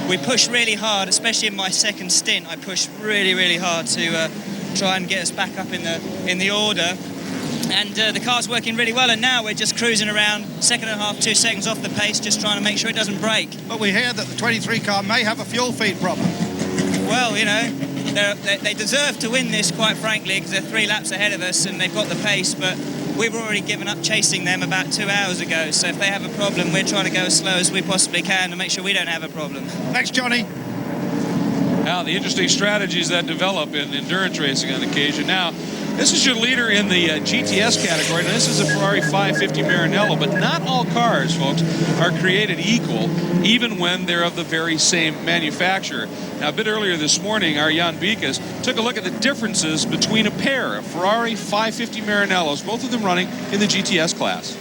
We pushed really hard, especially in my second stint. I pushed really, really hard to try and get us back up in the order. And the car's working really well, and now we're just cruising around, second and a half, 2 seconds off the pace, just trying to make sure it doesn't break. But we hear that the 23 car may have a fuel feed problem. Well, you know, they deserve to win this, quite frankly, because they're 3 laps ahead of us and they've got the pace, but we've already given up chasing them about 2 hours ago, so if they have a problem, we're trying to go as slow as we possibly can to make sure we don't have a problem. Thanks, Johnny. Now, the interesting strategies that develop in endurance racing on occasion. Now, this is your leader in the GTS category. Now, this is a Ferrari 550 Maranello, but not all cars, folks, are created equal, even when they're of the very same manufacturer. Now, a bit earlier this morning, our Jan Bikas took a look at the differences between a pair of Ferrari 550 Maranellos, both of them running in the GTS class.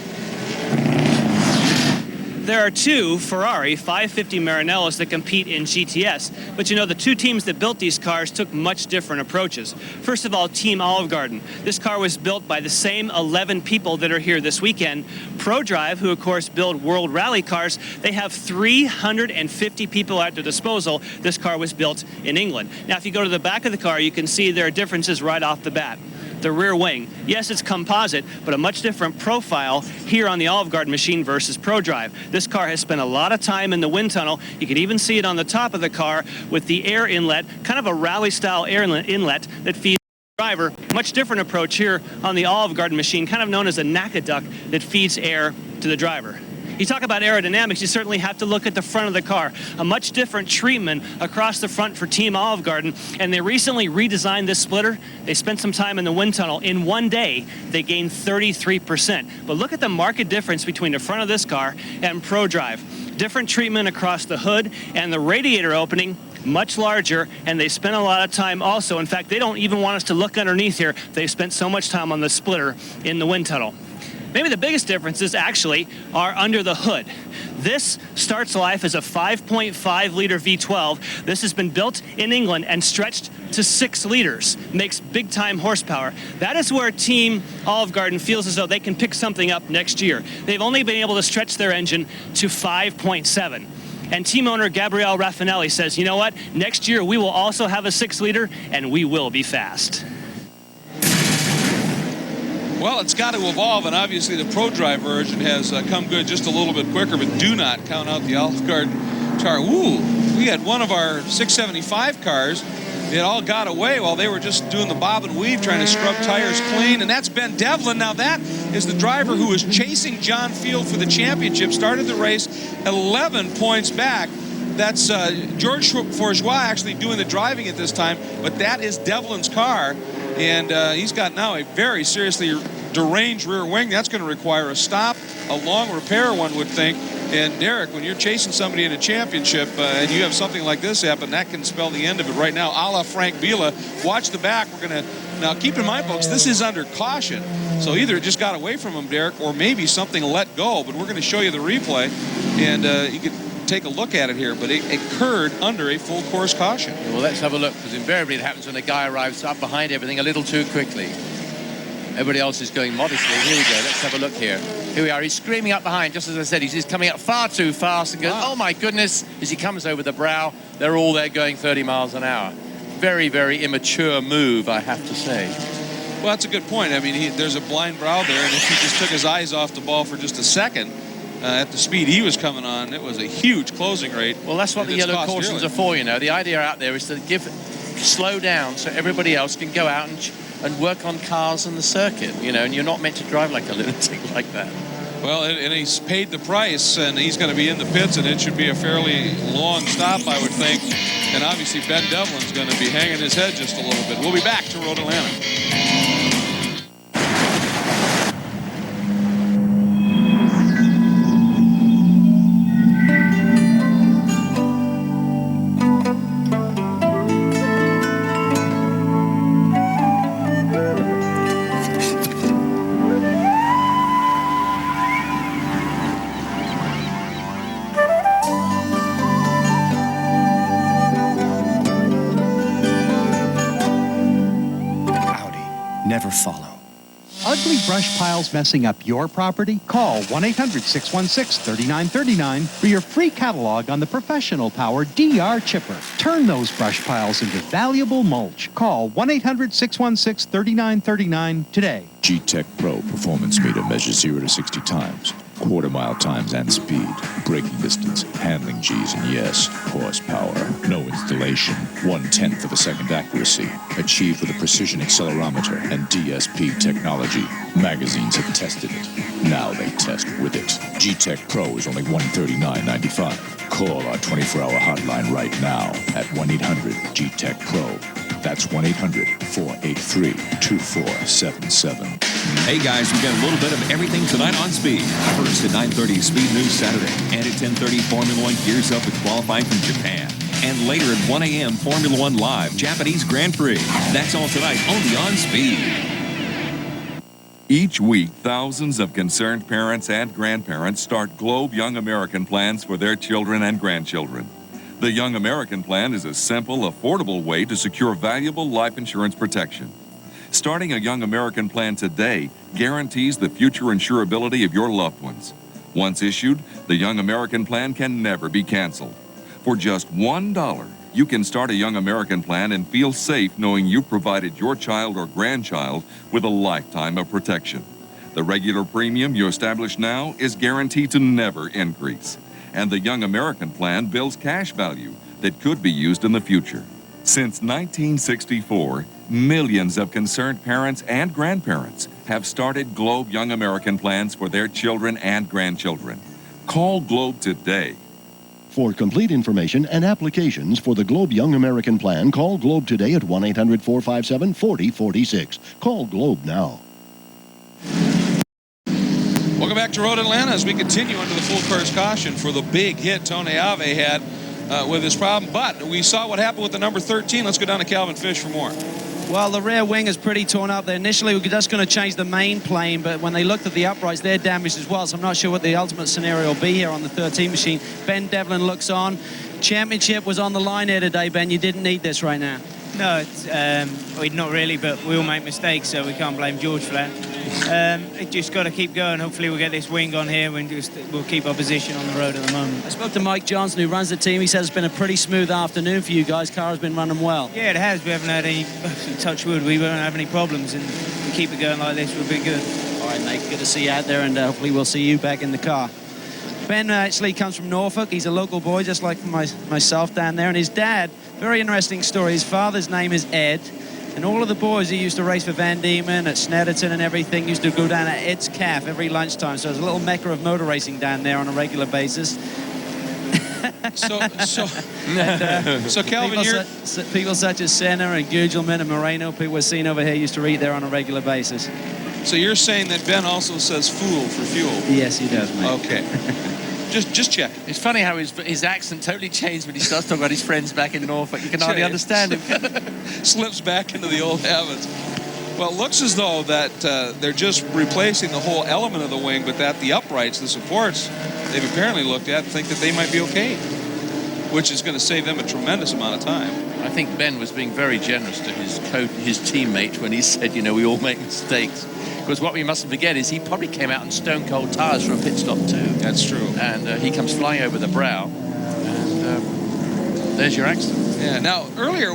There are 2 Ferrari 550 Maranellos that compete in GTS, but you know, the 2 teams that built these cars took much different approaches. First of all, Team Olive Garden. This car was built by the same 11 people that are here this weekend. ProDrive, who of course build World Rally cars, they have 350 people at their disposal. This car was built in England. Now, if you go to the back of the car, you can see there are differences right off the bat. The rear wing. Yes, it's composite, but a much different profile here on the Olive Garden machine versus ProDrive. This car has spent a lot of time in the wind tunnel. You can even see it on the top of the car with the air inlet, kind of a rally-style air inlet that feeds the driver. Much different approach here on the Olive Garden machine, kind of known as a NACA duct that feeds air to the driver. You talk about aerodynamics, you certainly have to look at the front of the car. A much different treatment across the front for Team Olive Garden, and they recently redesigned this splitter. They spent some time in the wind tunnel. In one day, they gained 33%. But look at the marked difference between the front of this car and ProDrive. Different treatment across the hood, and the radiator opening much larger, and they spent a lot of time also. In fact, they don't even want us to look underneath here. They spent so much time on the splitter in the wind tunnel. Maybe the biggest differences actually are under the hood. This starts life as a 5.5 liter V12. This has been built in England and stretched to 6 liters. Makes big time horsepower. That is where Team Olive Garden feels as though they can pick something up next year. They've only been able to stretch their engine to 5.7. And team owner Gabriele Raffinelli says, you know what? Next year we will also have a 6 liter and we will be fast. Well, it's got to evolve, and obviously the ProDrive version has come good just a little bit quicker, but do not count out the Olive Garden car. Ooh, we had one of our 675 cars. It all got away while they were just doing the bob and weave, trying to scrub tires clean, and that's Ben Devlin. Now that is the driver who was chasing John Field for the championship, started the race 11 points back. That's George Bourgeois actually doing the driving at this time, but that is Devlin's car. And he's got now a very seriously deranged rear wing. That's going to require a stop, a long repair, one would think. And Derek, when you're chasing somebody in a championship and you have something like this happen, that can spell the end of it right now. A la Frank Biela. Watch the back. We're going to now keep in mind, folks, this is under caution. So either it just got away from him, Derek, or maybe something let go. But we're going to show you the replay, and you can take a look at it here, but it occurred under a full course caution. Well, let's have a look, because invariably it happens when a guy arrives up behind everything a little too quickly. Everybody else is going modestly. Here we go. Let's have a look here. Here we are. He's screaming up behind. Just as I said, he's coming up far too fast and goes, oh my goodness, as he comes over the brow. They're all there going 30 miles an hour. Very, very immature move, I have to say. Well, that's a good point. I mean, there's a blind brow there, and if he just took his eyes off the ball for just a second, at the speed he was coming on, it was a huge closing rate. Well, that's what the yellow cautions are for, you know. The idea out there is to slow down so everybody else can go out and work on cars and the circuit, you know, and you're not meant to drive like a lunatic like that. Well, and he's paid the price, and he's going to be in the pits, and it should be a fairly long stop, I would think. And obviously Ben Devlin's going to be hanging his head just a little bit. We'll be back to Road Atlanta. Never follow. Ugly brush piles messing up your property? Call 1-800-616-3939 for your free catalog on the professional powered DR Chipper. Turn those brush piles into valuable mulch. Call 1-800-616-3939 today. G-Tech Pro Performance Meter measures 0 to 60 times. Quarter-mile times and speed, braking distance, handling G's, and yes, horsepower. No installation, 1/10 of a second accuracy, achieved with a precision accelerometer and DSP technology. Magazines have tested it. Now they test with it. G-Tech Pro is only $139.95. Call our 24-hour hotline right now at 1-800-G-Tech-PRO. That's 1-800-483-2477. Hey guys, we've got a little bit of everything tonight on Speed. First at 9:30, Speed News Saturday. And at 10:30, Formula One gears up to qualify from Japan. And later at 1 a.m., Formula One Live, Japanese Grand Prix. That's all tonight, only on Speed. Each week, thousands of concerned parents and grandparents start Globe Young American plans for their children and grandchildren. The Young American Plan is a simple, affordable way to secure valuable life insurance protection. Starting a Young American Plan today guarantees the future insurability of your loved ones. Once issued, the Young American Plan can never be canceled. For just $1, you can start a Young American Plan and feel safe knowing you've provided your child or grandchild with a lifetime of protection. The regular premium you establish now is guaranteed to never increase. And the Young American Plan builds cash value that could be used in the future. Since 1964, millions of concerned parents and grandparents have started Globe Young American Plans for their children and grandchildren. Call Globe today. For complete information and applications for the Globe Young American Plan, call Globe today at 1-800-457-4046. Call Globe now. Welcome back to Road Atlanta as we continue under the full course caution for the big hit Tony Ave had with his problem. But we saw what happened with the number 13. Let's go down to Calvin Fish for more. Well, the rear wing is pretty torn up. They initially were just going to change the main plane, but when they looked at the uprights, they're damaged as well. So I'm not sure what the ultimate scenario will be here on the 13 machine. Ben Devlin looks on. Championship was on the line here today, Ben. You didn't need this right now. No, it's, not really, but we all make mistakes, so we can't blame George for that. It just got to keep going. Hopefully we'll get this wing on here and we'll keep our position on the road at the moment. I spoke to Mike Johnson, who runs the team. He says it's been a pretty smooth afternoon for you guys. Car has been running well. Yeah, it has. We haven't had any, touch wood, we won't have any problems, and we keep it going like this, we'll be good. All right, Nate, good to see you out there, and hopefully we'll see you back in the car. Ben actually comes from Norfolk. He's a local boy, just like myself down there. And his dad, very interesting story. His father's name is Ed. And all of the boys who used to race for Van Diemen at Snetterton and everything used to go down at Ed's Calf every lunchtime. So there's a little mecca of motor racing down there on a regular basis. So Calvin, people such as Senna and Gugelman and Moreno, people we're seeing over here, used to eat there on a regular basis. So you're saying that Ben also says fool for fuel? Yes, he does, mate. Okay. Just check. It's funny how his accent totally changed when he starts talking about his friends back in Norfolk. You can hardly understand him. Slips back into the old habits. Well, it looks as though that they're just replacing the whole element of the wing, but that the uprights, the supports, they've apparently looked at and think that they might be okay, which is going to save them a tremendous amount of time. I think Ben was being very generous to his teammate when he said, we all make mistakes. Because what we mustn't forget is he probably came out in stone-cold tires for a pit stop too. That's true. And he comes flying over the brow, and there's your accident. Yeah. Now, earlier,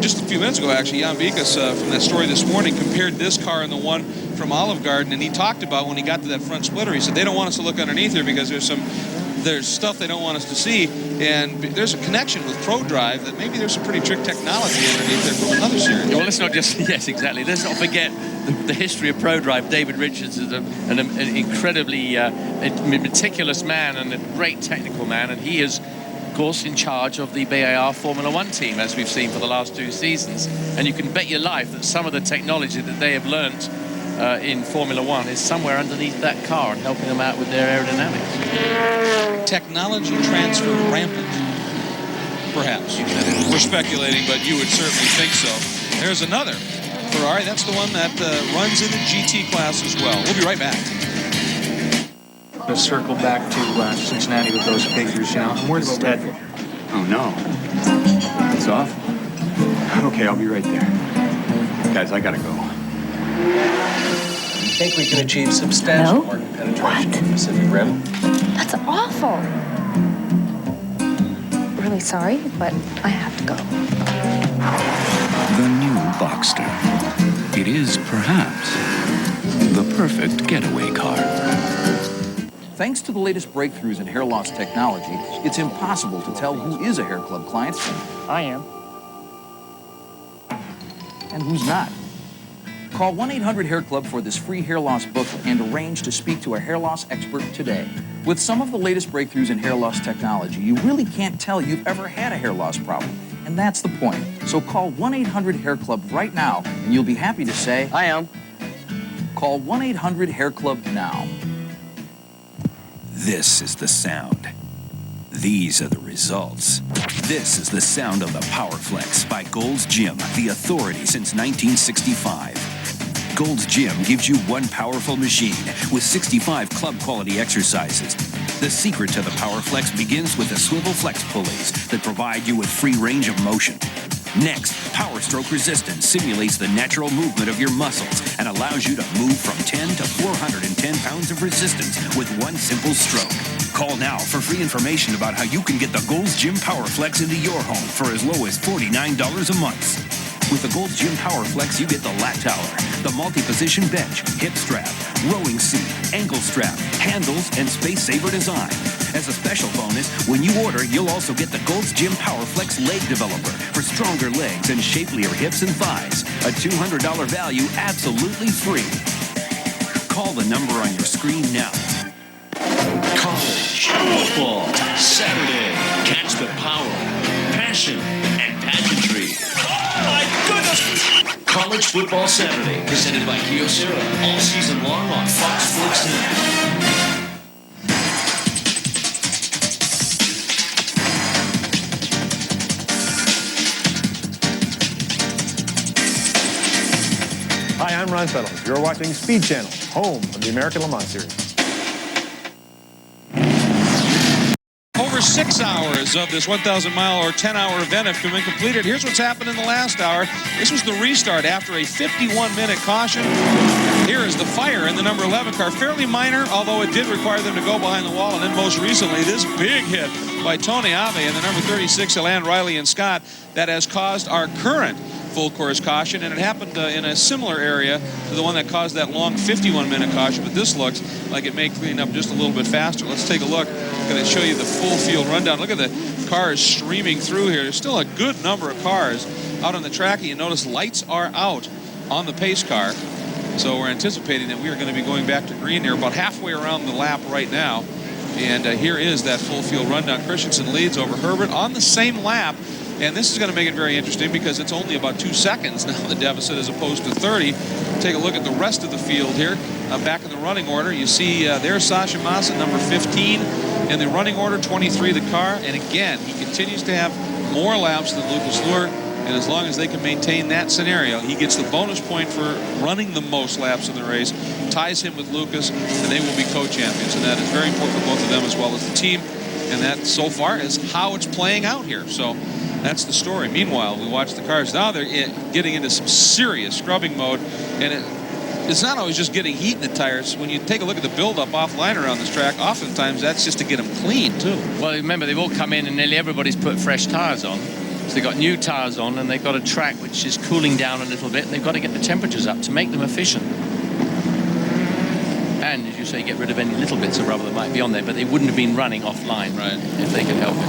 just a few minutes ago, actually, Jan Bikas from that story this morning compared this car and the one from Olive Garden, and he talked about when he got to that front splitter, he said they don't want us to look underneath here because there's stuff they don't want us to see, and there's a connection with ProDrive that maybe there's some pretty trick technology underneath there from another series. Well, let's not just, yes, exactly. Let's not forget the history of ProDrive. David Richards is an incredibly meticulous man and a great technical man, and he is, of course, in charge of the BAR Formula One team, as we've seen for the last 2 seasons. And you can bet your life that some of the technology that they have learned in Formula One is somewhere underneath that car and helping them out with their aerodynamics. Technology transfer rampant, perhaps. We're speculating, but you would certainly think so. There's another Ferrari. That's the one that runs in the GT class as well. We'll be right back. To circle back to Cincinnati with those figures, I'm worried about Ted. Oh, no. It's off? Okay, I'll be right there. Guys, I gotta go. I think we can achieve substantial market penetration in Pacific Rim. That's awful. Really sorry, but I have to go. The new Boxster. It is perhaps the perfect getaway car. Thanks to the latest breakthroughs in hair loss technology, it's impossible to tell who is a hair club client. I am. And who's not. Call 1-800-HAIR-CLUB for this free hair loss booklet and arrange to speak to a hair loss expert today. With some of the latest breakthroughs in hair loss technology, you really can't tell you've ever had a hair loss problem. And that's the point. So call 1-800-HAIR-CLUB right now, and you'll be happy to say, I am. Call 1-800-HAIR-CLUB now. This is the sound. These are the results. This is the sound of the PowerFlex by Gold's Gym, the authority since 1965. Gold's Gym gives you one powerful machine with 65 club-quality exercises. The secret to the PowerFlex begins with the swivel flex pulleys that provide you with free range of motion. Next, Power Stroke Resistance simulates the natural movement of your muscles and allows you to move from 10 to 410 pounds of resistance with one simple stroke. Call now for free information about how you can get the Gold's Gym PowerFlex into your home for as low as $49 a month. With the Gold's Gym PowerFlex, you get the lat tower, the multi-position bench, hip strap, rowing seat, ankle strap, handles, and space saver design. As a special bonus, when you order, you'll also get the Gold's Gym PowerFlex leg developer for stronger legs and shapelier hips and thighs. A $200 value absolutely free. Call the number on your screen now. College football Saturday. Catch the power, passion, and pageantry. Oh my goodness! College football Saturday, presented by Kyocera, all season long on Fox Sports 10. Hi, I'm Ron Fettles. You're watching Speed Channel, home of the American Le Mans Series. Over 6 hours of this 1,000-mile or 10-hour event have been completed. Here's what's happened in the last hour. This was the restart after a 51-minute caution. Here is the fire in the number 11 car. Fairly minor, although it did require them to go behind the wall. And then most recently, this big hit by Tony Ave and the number 36, Alan Riley and Scott, that has caused our current full course caution, and it happened in a similar area to the one that caused that long 51-minute caution, but this looks like it may clean up just a little bit faster. Let's take a look. I'm going to show you the full field rundown. Look at the cars streaming through here. There's still a good number of cars out on the track, and you notice lights are out on the pace car, so we're anticipating that we are going to be going back to green here about halfway around the lap right now. And here is that full field rundown. Christensen leads over Herbert on the same lap. And this is going to make it very interesting because it's only about 2 seconds now, the deficit, as opposed to 30. Take a look at the rest of the field here. Back in the running order, you see there's Sasha Massa, number 15. In the running order, 23 the car. And again, he continues to have more laps than Lucas Luhr. And as long as they can maintain that scenario, he gets the bonus point for running the most laps in the race, ties him with Lucas, and they will be co-champions. And that is very important for both of them as well as the team. And that, so far, is how it's playing out here. So that's the story. Meanwhile, we watch the cars. Now they're getting into some serious scrubbing mode, and it's not always just getting heat in the tires. When you take a look at the build-up offline around this track, oftentimes that's just to get them clean, too. Well, remember, they've all come in and nearly everybody's put fresh tires on. So they've got new tires on, and they've got a track which is cooling down a little bit, and they've got to get the temperatures up to make them efficient. And, as you say, get rid of any little bits of rubber that might be on there, but they wouldn't have been running offline if they could help it.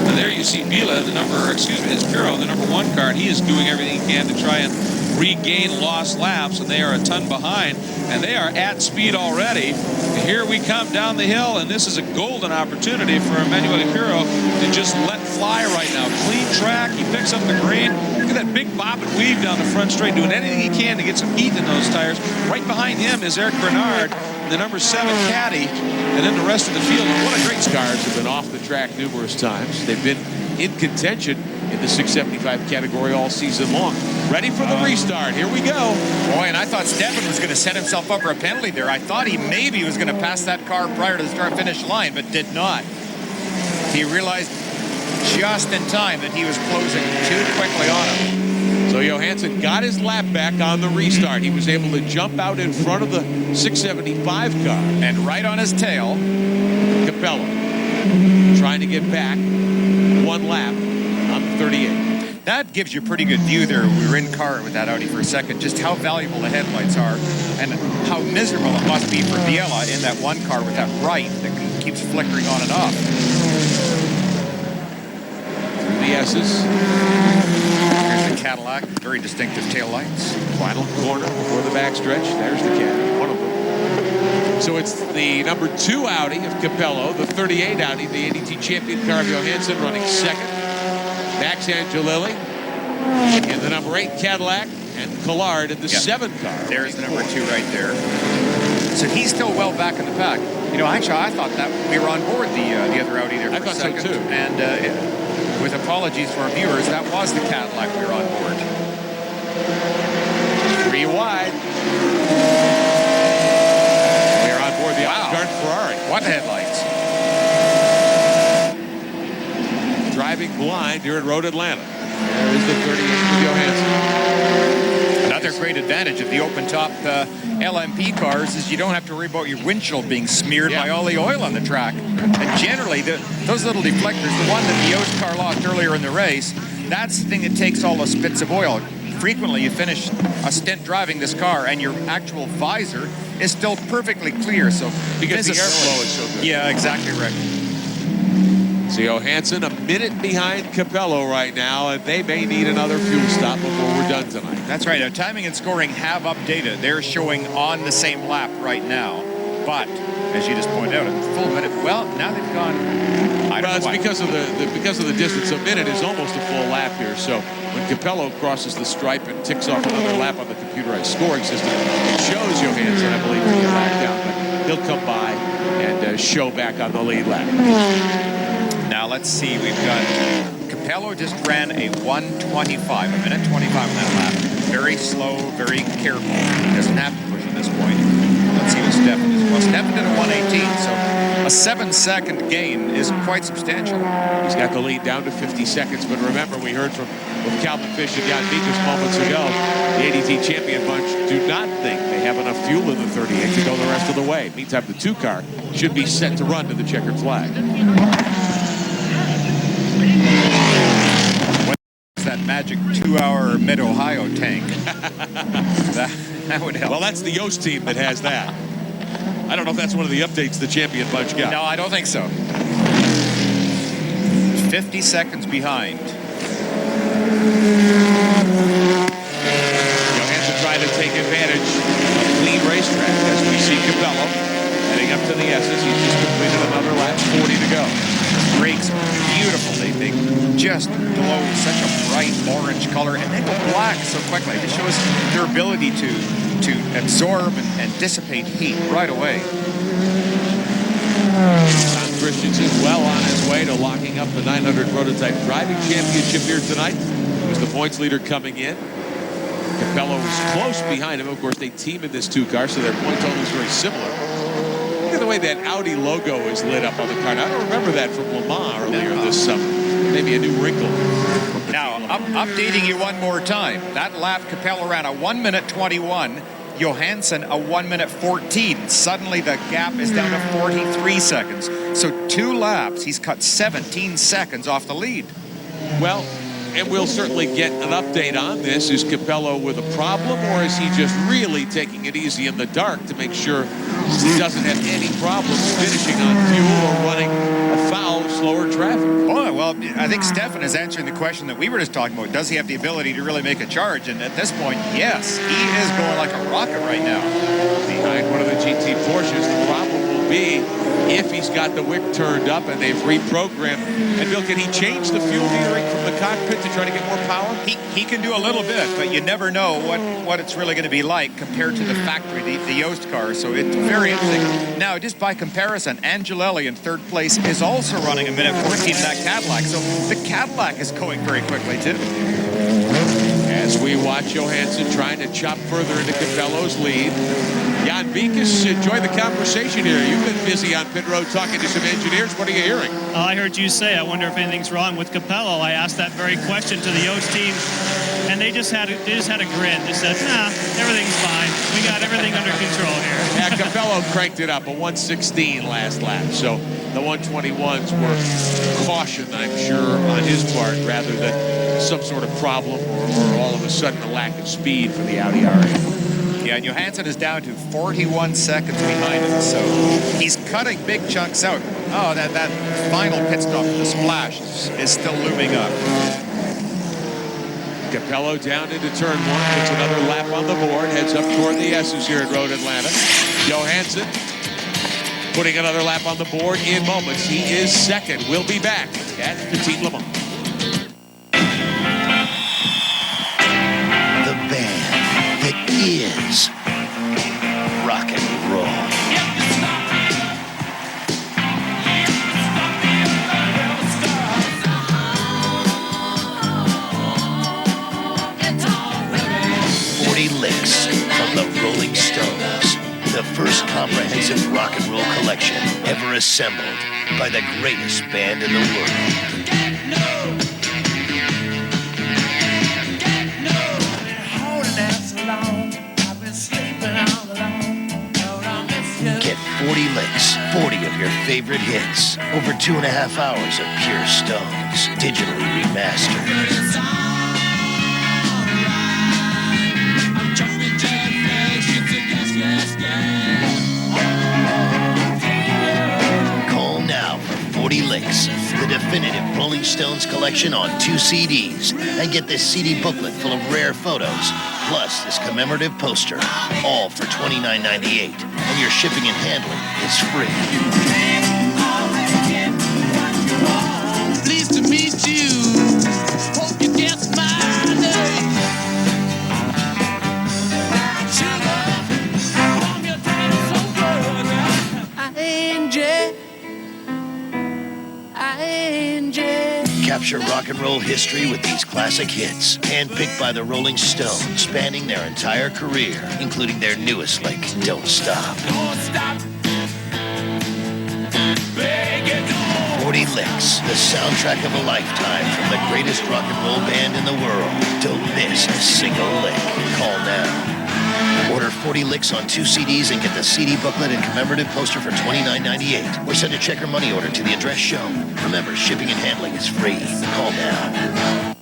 And there you see Vila, it's Pirro, the number 1 car, and he is doing everything he can to try and regain lost laps, and they are a ton behind, and they are at speed already. And here we come down the hill, and this is a golden opportunity for Emanuele Pirro to just let fly right now. Clean track, he picks up the green. Look at that big bob and weave down the front straight, doing anything he can to get some heat in those tires. Right behind him is Eric Bernard, the number 7 caddy, and then the rest of the field. And what a great cars have been off the track numerous times. They've been in contention in the 675 category all season long. Ready for the restart. Here we go. Boy, and I thought Stefan was going to set himself up for a penalty there. I thought he maybe was going to pass that car prior to the start-finish line, but did not. He realized just in time that he was closing too quickly on him. So Johansson got his lap back on the restart. He was able to jump out in front of the 675 car. And right on his tail, Capello trying to get back 1 lap on the 38. That gives you a pretty good view there. We were in car with that Audi for a second, just how valuable the headlights are and how miserable it must be for Biela in that 1 car with that bright that keeps flickering on and off. Through the S's. Here's the Cadillac, very distinctive taillights. Final corner before the backstretch. There's the Cadillac, one of them. So it's the number 2 Audi of Capello, the 38 Audi, the ADT champion car of Johansson running second. Max Angelilli in the number 8 Cadillac, and Collard in the 7 car. There's the number 2 right there. So he's still well back in the pack. You know, actually, I thought that we were on board the other Audi there for a second. So too. And with apologies for our viewers, that was the Cadillac we were on board. 3 wide. We are on board the Oscar Ferrari. What headlights. Driving blind here at Road Atlanta. There is the 38 for Johansson. Another great advantage of the open-top LMP cars is you don't have to worry about your windshield being smeared by all the oil on the track. And generally, those little deflectors, the one that the Yost car lost earlier in the race, that's the thing that takes all those spits of oil. Frequently, you finish a stint driving this car, and your actual visor is still perfectly clear. So because the airflow is so good. Yeah, exactly right. So Johansson a minute behind Capello right now, and they may need another fuel stop before we're done tonight. That's right. Now, timing and scoring have updated. They're showing on the same lap right now. But as you just pointed out, a full minute. Well, now they've gone. Well, it's because of the distance. A minute is almost a full lap here. So when Capello crosses the stripe and ticks off another lap on the computerized scoring system, it shows Johansson, I believe, to be a lap down. But he'll come by and show back on the lead lap. Now let's see. We've got Capello just ran a 1:25, a minute 25 on that lap. Very slow, very careful. He doesn't have to push at this point. Let's see what Stefan is. Well, Stefan did a 1:18, so a 7-second gain is quite substantial. He's got the lead down to 50 seconds, but remember, we heard from Calvin Fish and Jan Vickers moments ago, the ADT champion bunch do not think they have enough fuel in the 38 to go the rest of the way. Meantime, the 2 car should be set to run to the checkered flag. What's that magic 2-hour Mid-Ohio tank? that would help. Well, that's the Yost team that has that. I don't know if that's one of the updates the champion bunch got. No, I don't think so. 50 seconds behind. Johansson trying to take advantage of a clean racetrack as we see Capello heading up to the S's. He's just completed another lap, 40 to go. Brakes beautiful. They just glow such a bright orange color and they go black so quickly. It shows their ability to absorb and dissipate heat right away. Tom Christensen well on his way to locking up the 900 prototype driving championship here tonight. He was the points leader coming in. Capello was close behind him. Of course, they team in this 2 car, so their point total is very similar. Look at the way that Audi logo is lit up on the car. Now, I don't remember that from Le Mans earlier this summer. Maybe a new wrinkle. Now, updating you one more time. That lap, Capello ran a 1:21. Johansson a 1:14. Suddenly the gap is down to 43 seconds. So 2 laps, he's cut 17 seconds off the lead. Well, and we'll certainly get an update on this. Is Capello with a problem, or is he just really taking it easy in the dark to make sure he doesn't have any problems finishing on fuel or running afoul of slower traffic? Oh, well, I think Stefan is answering the question that we were just talking about. Does he have the ability to really make a charge? And at this point, yes, he is going like a rocket right now. Behind one of the GT Porsches, the problem will be if he's got the wick turned up and they've reprogrammed. And Bill, can he change the fuel metering from the cockpit to try to get more power? He can do a little bit, but you never know what it's really going to be like compared to the factory, the Yost car. So it's very interesting. Now, just by comparison, Angelelli in 3rd place is also running a 1:14 in that Cadillac. So the Cadillac is going very quickly, too. As we watch Johansson trying to chop further into Capello's lead. Jan Vickers, join the conversation here. You've been busy on pit road talking to some engineers. What are you hearing? I heard you say, I wonder if anything's wrong with Capello. I asked that very question to the Yost team, and they just had a grin. They said, nah, everything's fine. We got everything under control here. Yeah, Capello cranked it up, a 1:16 last lap. So the 1:21s were caution, I'm sure, on his part, rather than some sort of problem or all of a sudden a lack of speed for the Audi R8. Yeah, and Johansson is down to 41 seconds behind him, so he's cutting big chunks out. Oh, that final pit stop, the splash, is still looming up. Capello down into turn 1, puts another lap on the board, heads up toward the S's here at Road Atlanta. Johansson putting another lap on the board in moments. He is 2nd. We'll be back at Petit Le Mans. The band that is rock and roll. Licks from the Rolling Stones, the first comprehensive rock and roll collection ever assembled by the greatest band in the world. Get 40 licks, 40 of your favorite hits, over 2.5 hours of pure Stones, digitally remastered. Call now for 40 Licks, the definitive Rolling Stones collection on 2 CDs, and get this CD booklet full of rare photos, plus this commemorative poster, all for $29.98. And your shipping and handling is free. Pleased to meet you. Hope you guess my name. Capture rock and roll history with these classic hits, handpicked by the Rolling Stones, spanning their entire career, including their newest lick, Don't Stop. 40 licks, the soundtrack of a lifetime from the greatest rock and roll band in the world. Don't miss a single lick. Call now. Order 40 licks on 2 CDs and get the CD booklet and commemorative poster for $29.98. Or send a check or money order to the address shown. Remember, shipping and handling is free. Call now.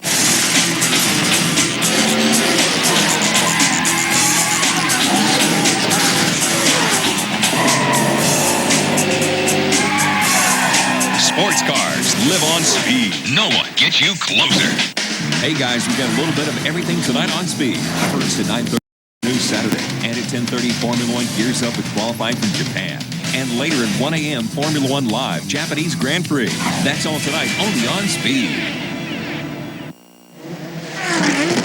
Sports cars live on speed. No one gets you closer. Hey guys, we've got a little bit of everything tonight on Speed. First at 9:30 news Saturday, and at 10:30 Formula One gears up with qualifying from Japan. And later at 1 a.m. Formula One Live, Japanese Grand Prix. That's all tonight, only on Speed.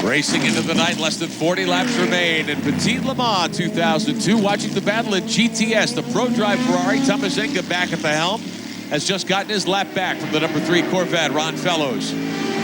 Racing into the night, less than 40 laps remain. In Petit Le Mans 2002, watching the battle in GTS, the Pro Drive Ferrari, Thomas Enga back at the helm, has just gotten his lap back from the number 3 Corvette, Ron Fellows.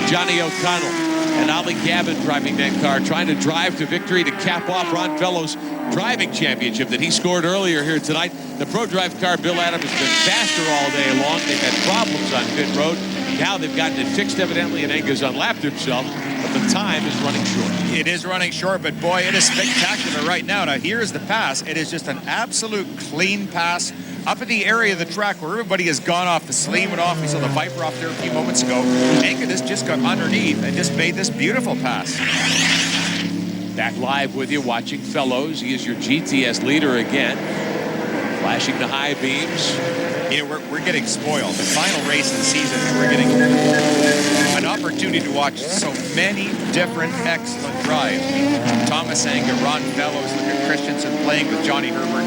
Johnny O'Connell and Ollie Gavin driving that car, trying to drive to victory to cap off Ron Fellows' driving championship that he scored earlier here tonight. The Pro Drive car, Bill Adams, has been faster all day long. They've had problems on pit road. Now they've gotten it fixed, evidently, and Enga's unlapped himself, but the time is running short. It is running short, but boy, it is spectacular right now. Now, here's the pass. It is just an absolute clean pass up in the area of the track where everybody has gone off. The Saleen went off. We saw the Viper off there a few moments ago. Enga just got underneath and just made this beautiful pass. Back live with you, watching Fellows. He is your GTS leader again. Flashing the high beams. You know, we're getting spoiled. The final race of the season, we're getting an opportunity to watch so many different excellent drives. Thomas Enga, Ron Fellows, look at Christensen playing with Johnny Herbert.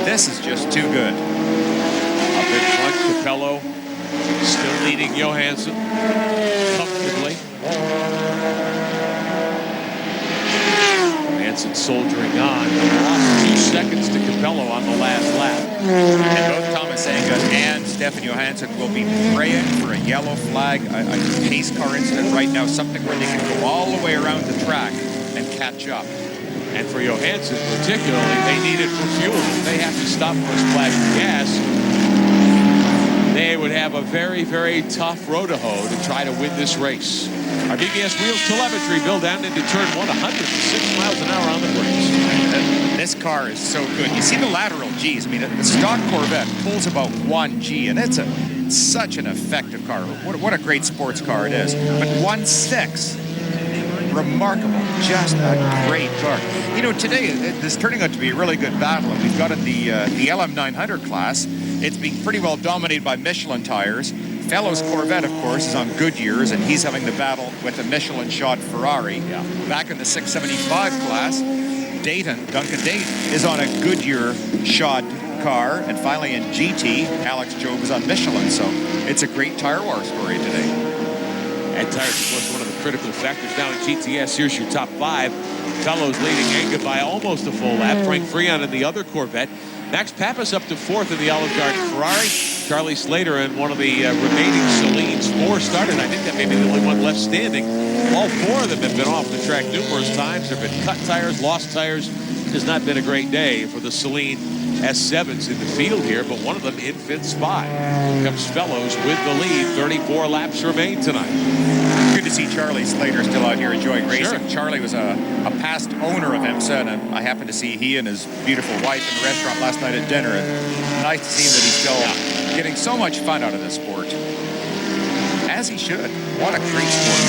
This is just too good. Up in front, Capello still leading Johansson comfortably. Johansson soldiering on. Lost 2 seconds to Capello on the last lap. And both Thomas Enga and Stefan Johansson will be praying for a yellow flag, a pace car incident right now, something where they can go all the way around the track and catch up. And for Johansson particularly, they need it for fuel. If they have to stop for a splash of gas, they would have a very, very tough road to hoe to try to win this race. Our BBS Wheels telemetry, Bill, down into turn 1, 106 miles an hour on the brakes. This car is so good. You see the lateral Gs. I mean, the stock Corvette pulls about 1 G, and it's such an effective car. What a great sports car it is. But 1.6. Remarkable, just a great car. You know, today this is turning out to be a really good battle, and we've got in the LM900 class. It's being pretty well dominated by Michelin tires. Fellows Corvette, of course, is on Goodyears, and he's having the battle with a Michelin-shod Ferrari. Yeah. Back in the 675 class, Duncan Dayton, is on a Goodyear-shod car, and finally in GT, Alex Job is on Michelin. So it's a great tire war story today. And tires, of course, one of the critical factors now in GTS. Here's your top 5. Fellows leading Enga by almost a full lap. Frank Freon in the other Corvette. Max Pappas up to 4th in the Olive Garden Ferrari. Charlie Slater in one of the remaining Saleens 4 started. I think that may be the only one left standing. All 4 of them have been off the track numerous times. There have been cut tires, lost tires. It has not been a great day for the Saleen S7s in the field here, but one of them in 5th spot. Here comes Fellows with the lead. 34 laps remain tonight. Good to see Charlie Slater still out here enjoying racing. Sure. Charlie was a past owner of IMSA, and I happened to see he and his beautiful wife in the restaurant last night at dinner. And nice to see that he's still getting so much fun out of this sport. As he should. What a great sport.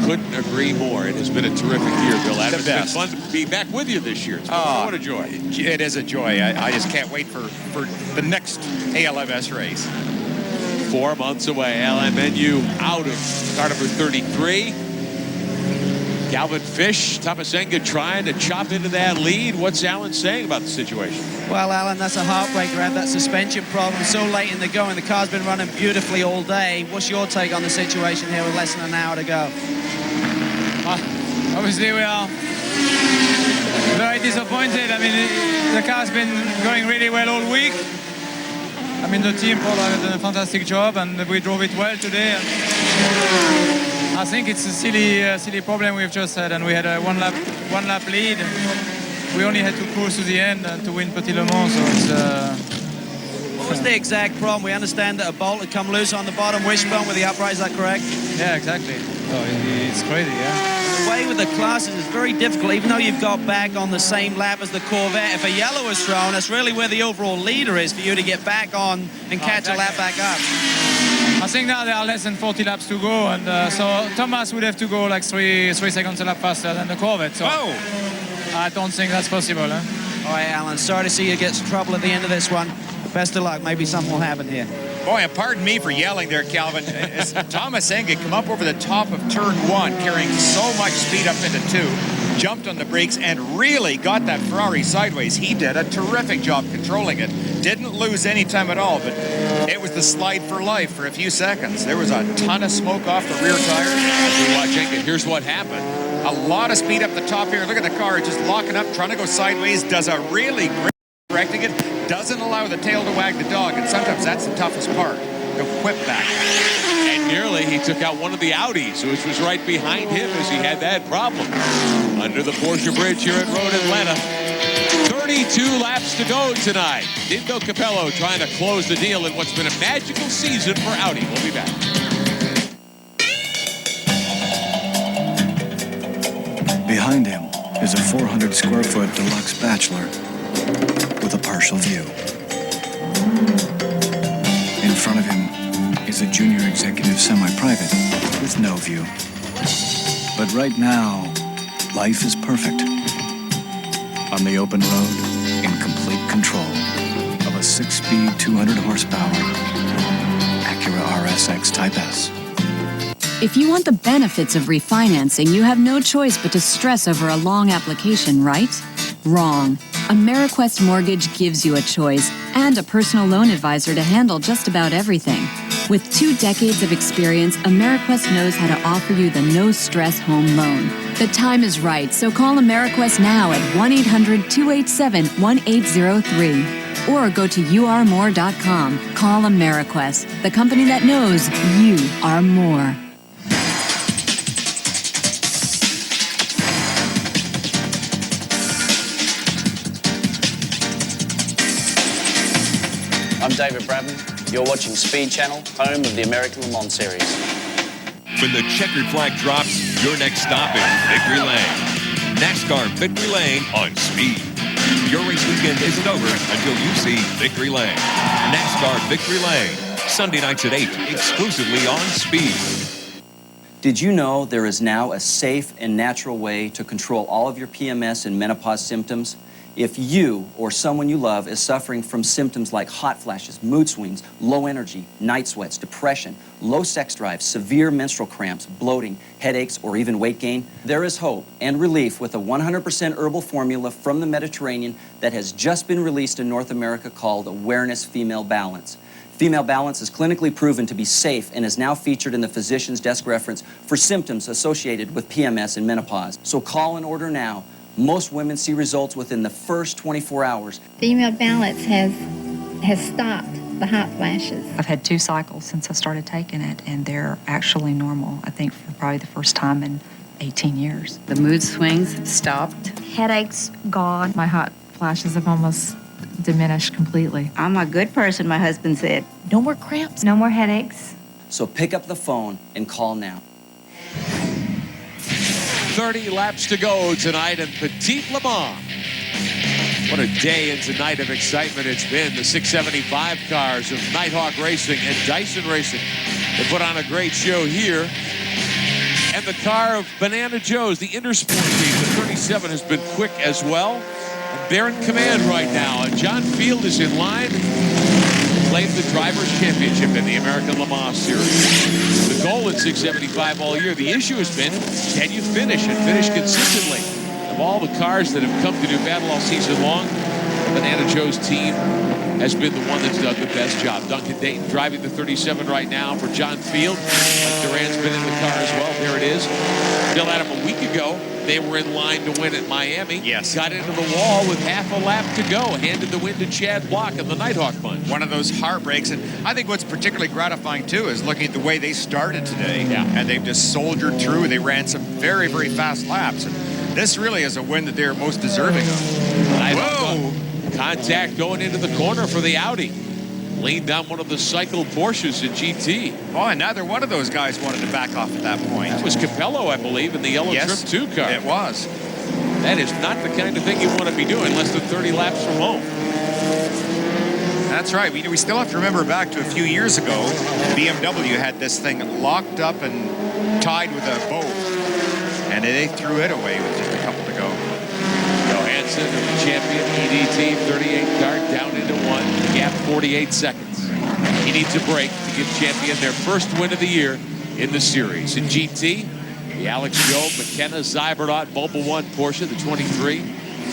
Couldn't agree more. It has been a terrific year, Bill Adams. It's been fun to be back with you this year. It's what a joy. It is a joy. I just can't wait for the next ALMS race. 4 months away. LMNU out of car number 33. Galvin Fish, Tomasenga trying to chop into that lead. What's Alan saying about the situation? Well, Alan, that's a heartbreaker. Had that suspension problem so late in the going. The car's been running beautifully all day. What's your take on the situation here with less than an hour to go? Obviously, we are very disappointed. I mean, the car's been going really well all week. I mean, the team probably have done a fantastic job, and we drove it well today. I think it's a silly problem we've just had, and we had a one lap lead. We only had to cruise to the end to win Petit Le Mans, so it's... What was the exact problem? We understand that a bolt had come loose on the bottom wishbone with the upright, is that correct? Yeah, exactly. So it's crazy, yeah. The way with the classes is very difficult, even though you've got back on the same lap as the Corvette. If a yellow is thrown, that's really where the overall leader is for you to get back on and catch a lap back up. I think now there are less than 40 laps to go, and so Thomas would have to go like 3 seconds a lap faster than the Corvette. So I don't think that's possible. Huh? All right, Alan, sorry to see you get trouble at the end of this one. Best of luck. Maybe something will happen here. Boy, and pardon me for yelling there, Calvin. As Tomasenga come up over the top of turn 1, carrying so much speed up into 2, jumped on the brakes and really got that Ferrari sideways. He did a terrific job controlling it. Didn't lose any time at all, but it was the slide for life for a few seconds. There was a ton of smoke off the rear tires. As we watch it, here's what happened. A lot of speed up the top here. Look at the car just locking up, trying to go sideways. Does a really great correcting it. Doesn't allow the tail to wag the dog, and sometimes that's the toughest part, the whip back. And nearly he took out one of the Audis, which was right behind him as he had that problem. Under the Porsche bridge here at Road Atlanta. 32 laps to go tonight. Dindo Capello trying to close the deal in what's been a magical season for Audi. We'll be back. Behind him is a 400 square foot deluxe bachelor with a partial view. In front of him is a junior executive semi-private with no view. But right now, life is perfect. On the open road, in complete control of a 6-speed, 200 horsepower Acura RSX Type S. If you want the benefits of refinancing, you have no choice but to stress over a long application, right? Wrong. AmeriQuest Mortgage gives you a choice and a personal loan advisor to handle just about everything. With 2 decades of experience, AmeriQuest knows how to offer you the no-stress home loan. The time is right, so call AmeriQuest now at 1-800-287-1803 or go to yourmore.com. Call AmeriQuest, the company that knows you are more. I'm David Bradman. You're watching Speed Channel, home of the American Le Mans Series. When the checkered flag drops, your next stop is Victory Lane. NASCAR Victory Lane on Speed. Your race weekend isn't over until you see Victory Lane. NASCAR Victory Lane, Sunday nights at 8, exclusively on Speed. Did you know there is now a safe and natural way to control all of your PMS and menopause symptoms? If you or someone you love is suffering from symptoms like hot flashes, mood swings, low energy, night sweats, depression, low sex drive, severe menstrual cramps, bloating, headaches, or even weight gain, there is hope and relief with a 100% herbal formula from the Mediterranean that has just been released in North America called Awareness Female Balance. Female Balance is clinically proven to be safe and is now featured in the physician's desk reference for symptoms associated with PMS and menopause. So call and order now. Most women see results within the first 24 hours. Female Balance has stopped the hot flashes. I've had 2 cycles since I started taking it, and they're actually normal, I think, for probably the first time in 18 years. The mood swings stopped. Headaches gone. My hot flashes have almost diminished completely. I'm a good person, my husband said. No more cramps. No more headaches. So pick up the phone and call now. 30 laps to go tonight in Petit Le Mans. What a day and tonight of excitement it's been. The 675 cars of Nighthawk Racing and Dyson Racing. They put on a great show here. And the car of Banana Joe's, the Intersport team, the 37 has been quick as well. And they're in command right now. And John Field is in line. claim the Drivers' Championship in the American Le Mans Series. The goal in 675 all year. The issue has been, can you finish and finish consistently? Of all the cars that have come to do battle all season long, Banana Joe's team has been the one that's done the best job. Duncan Dayton driving the 37 right now for John Field. Mike Duran's been in the car as well. There it is. Bill Adam, a week ago, they were in line to win at Miami. Yes. Got into the wall with half a lap to go. Handed the win to Chad Block in the Nighthawk bunch. One of those heartbreaks. And I think what's particularly gratifying, too, is looking at the way they started today. Yeah. And they've just soldiered through. They ran some very, very fast laps. And this really is a win that they're most deserving of. Whoa! Contact going into the corner for the Audi. Leaned down one of the cycle Porsches in GT. Oh, and neither one of those guys wanted to back off at that point. That was Capello, I believe, in the yellow Trip 2 car. It was. That is not the kind of thing you want to be doing less than 30 laps from home. That's right. We still have to remember back to a few years ago, BMW had this thing locked up and tied with a bow. And they threw it away with just a couple to go. Johansson, the champion, EDT, 38 car, down into one, gap 48 seconds. He needs a break to give champion their first win of the year in the series. In GT, the Alex Job, McKenna, Zybernaut, Mobile One Porsche, the 23,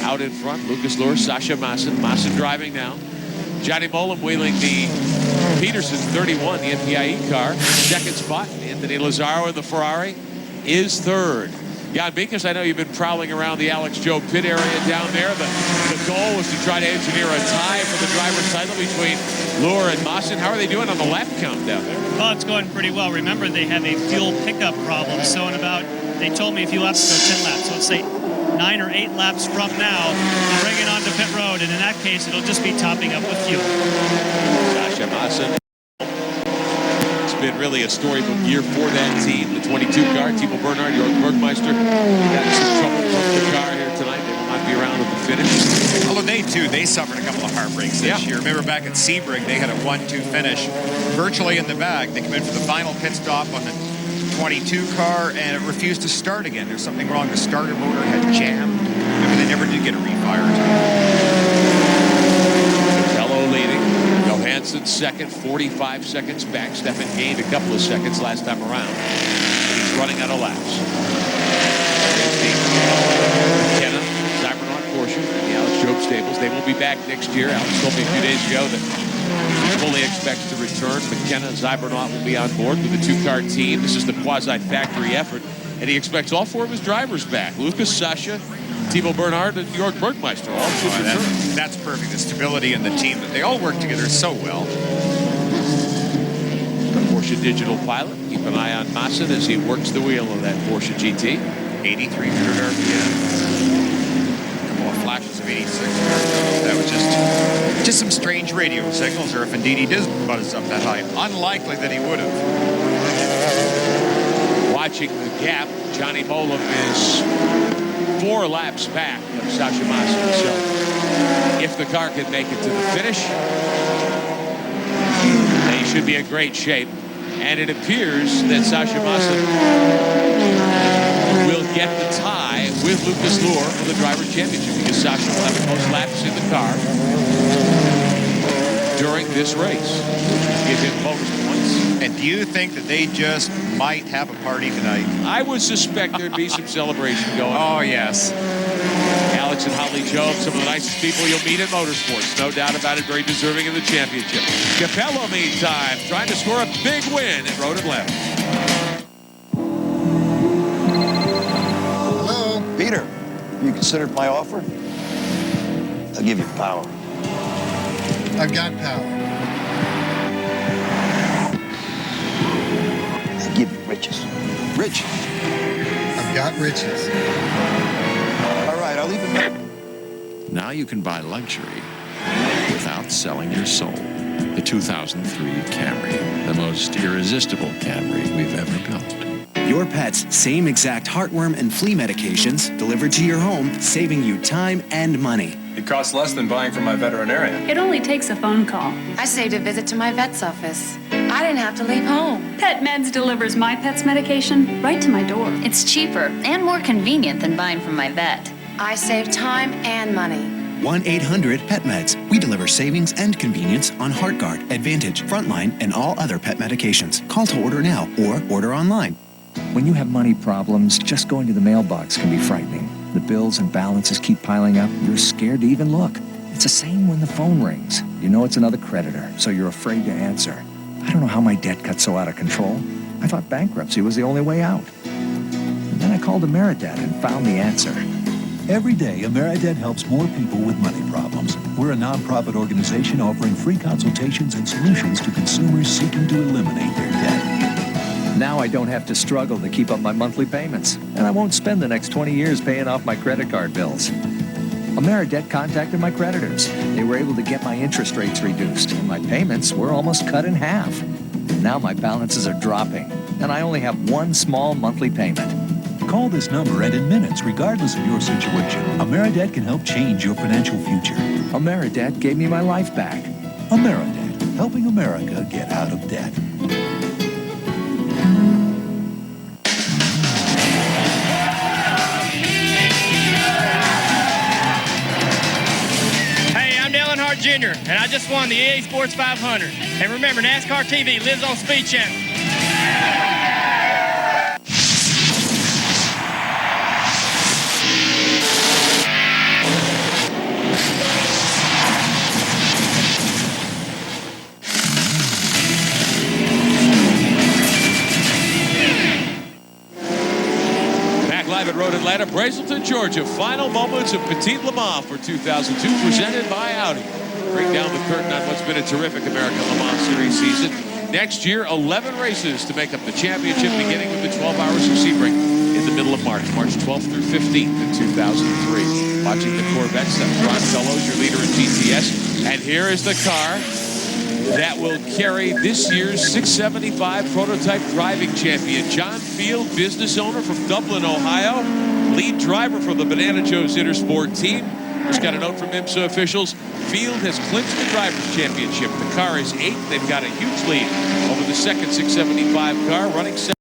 out in front. Lucas Luhr, Sasha Maassen driving now. Johnny Mollem wheeling the Peterson 31, the NPIE car. Second spot, Anthony Lazzaro in the Ferrari is third. Jan Beekers, I know you've been prowling around the Alex Job pit area down there. The goal was to try to engineer a tie for the driver's title between Luhr and Maassen. How are they doing on the lap count down there? Well, it's going pretty well. Remember, they have a fuel pickup problem. So in about, they told me a few laps ago, 10 laps. So let's say 9 or 8 laps from now, bring it onto pit road. And in that case, it'll just be topping up with fuel. Sasha Maassen. Been really a storybook year for that team. The 22 car, Timo Bernhard, Jörg Bergmeister, got some trouble from the car here tonight. They will not be around at the finish. Although they suffered a couple of heartbreaks this year. Remember back at Sebring, they had a 1-2 finish, virtually in the bag. They come in for the final pit stop on the 22 car, and it refused to start again. There's something wrong. The starter motor had jammed. Remember, they never did get it refired. Capello leading. Johansson second, 45 seconds back. Stefan gained a couple of seconds last time around. And he's running out of laps. McKenna, Zybernaut Porsche, and the Alex Job stables. They will be back next year. Alex told me a few days ago that he fully expects to return. McKenna and Zybernaut will be on board with the two-car team. This is the quasi-factory effort, and he expects all 4 of his drivers back. Lucas, Sasha, Timo Bernhard, and Jörg Bergmeister all should return. That's perfect. The stability in the team, that they all work together so well. The Porsche digital pilot. Keep an eye on Maassen as he works the wheel of that Porsche GT. 8,300 RPM. A couple of flashes of 86. That was just some strange radio signals, or if indeed he did buzz up that high. Unlikely that he would have. Watching the gap, Johnny Mollem is 4 laps back of Sasha Maassen. So if the car can make it to the finish, they should be in great shape. And it appears that Sasha Maassen will get the tie with Lucas Luhr for the Drivers' Championship, because Sasha will have the most laps in the car during this race, which will give him bonus points. And do you think that they just might have a party tonight? I would suspect there'd be some celebration going on. Oh, yes. Alex and Holly Job, some of the nicest people you'll meet in motorsports. No doubt about it, very deserving of the championship. Capello, meantime, trying to score a big win at Road Atlanta. Hello? Peter, you considered my offer? I'll give you power. I've got power. I'll give you riches. Riches. I've got riches. All right, I'll even... Now you can buy luxury without selling your soul. The 2003 Camry, the most irresistible Camry we've ever built. Your pet's same exact heartworm and flea medications delivered to your home, saving you time and money. It costs less than buying from my veterinarian. It only takes a phone call. I saved a visit to my vet's office. I didn't have to leave home. Pet Meds delivers my pet's medication right to my door. It's cheaper and more convenient than buying from my vet. I save time and money. 1-800-PET-MEDS. We deliver savings and convenience on HeartGuard, Advantage, Frontline, and all other pet medications. Call to order now or order online. When you have money problems, just going to the mailbox can be frightening. The bills and balances keep piling up. You're scared to even look. It's the same when the phone rings. You know it's another creditor, so you're afraid to answer. I don't know how my debt got so out of control. I thought bankruptcy was the only way out. And then I called Ameridebt and found the answer. Every day, Ameridebt helps more people with money problems. We're a nonprofit organization offering free consultations and solutions to consumers seeking to eliminate their debt. Now I don't have to struggle to keep up my monthly payments, and I won't spend the next 20 years paying off my credit card bills. Ameridebt contacted my creditors. They were able to get my interest rates reduced, and my payments were almost cut in half. Now my balances are dropping, and I only have one small monthly payment. Call this number, and in minutes, regardless of your situation, Ameridebt can help change your financial future. Ameridebt gave me my life back. Ameridebt, helping America get out of debt. Jr., and I just won the EA Sports 500. And remember, NASCAR TV lives on Speed Channel. Back live at Road Atlanta, Brazelton, Georgia. Final moments of Petit Le Mans for 2002, presented by Audi. Bring down the curtain on what's been a terrific American Le Mans Series season. Next year, 11 races to make up the championship, beginning with the 12 Hours of Sebring in the middle of March 12th through 15th in 2003. Watching the Corvettes, that Ron Fellows, your leader in GTS. And here is the car that will carry this year's 675 prototype driving champion. John Field, business owner from Dublin, Ohio, lead driver for the Banana Joe's Intersport team. Just got a note from IMSA officials. Field has clinched the Drivers' Championship. The car is 8th. They've got a huge lead over the second 675 car. Running 7,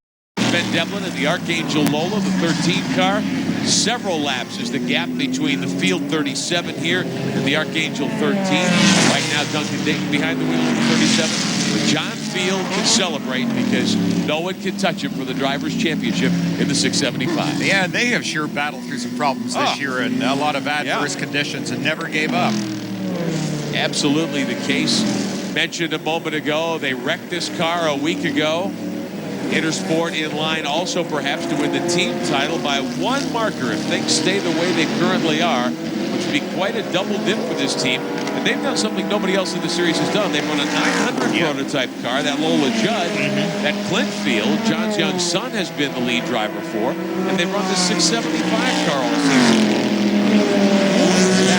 Ben Devlin and the Archangel Lola, the 13 car. Several laps is the gap between the Field 37 here and the Archangel 13. Right now, Duncan Dayton behind the wheel of the 37. But John Field can celebrate because no one can touch him for the Drivers' Championship in the 675. Yeah, they have sure battled through some problems this year and a lot of adverse conditions and never gave up. Absolutely the case. Mentioned a moment ago, they wrecked this car a week ago. Intersport in line also perhaps to win the team title by one marker if things stay the way they currently are, which would be quite a double dip for this team. And they've done something nobody else in the series has done. They've run a 900 prototype car, that Lola Judd, that Clint Field, John's young son, has been the lead driver for, and they've run the 675 car all season.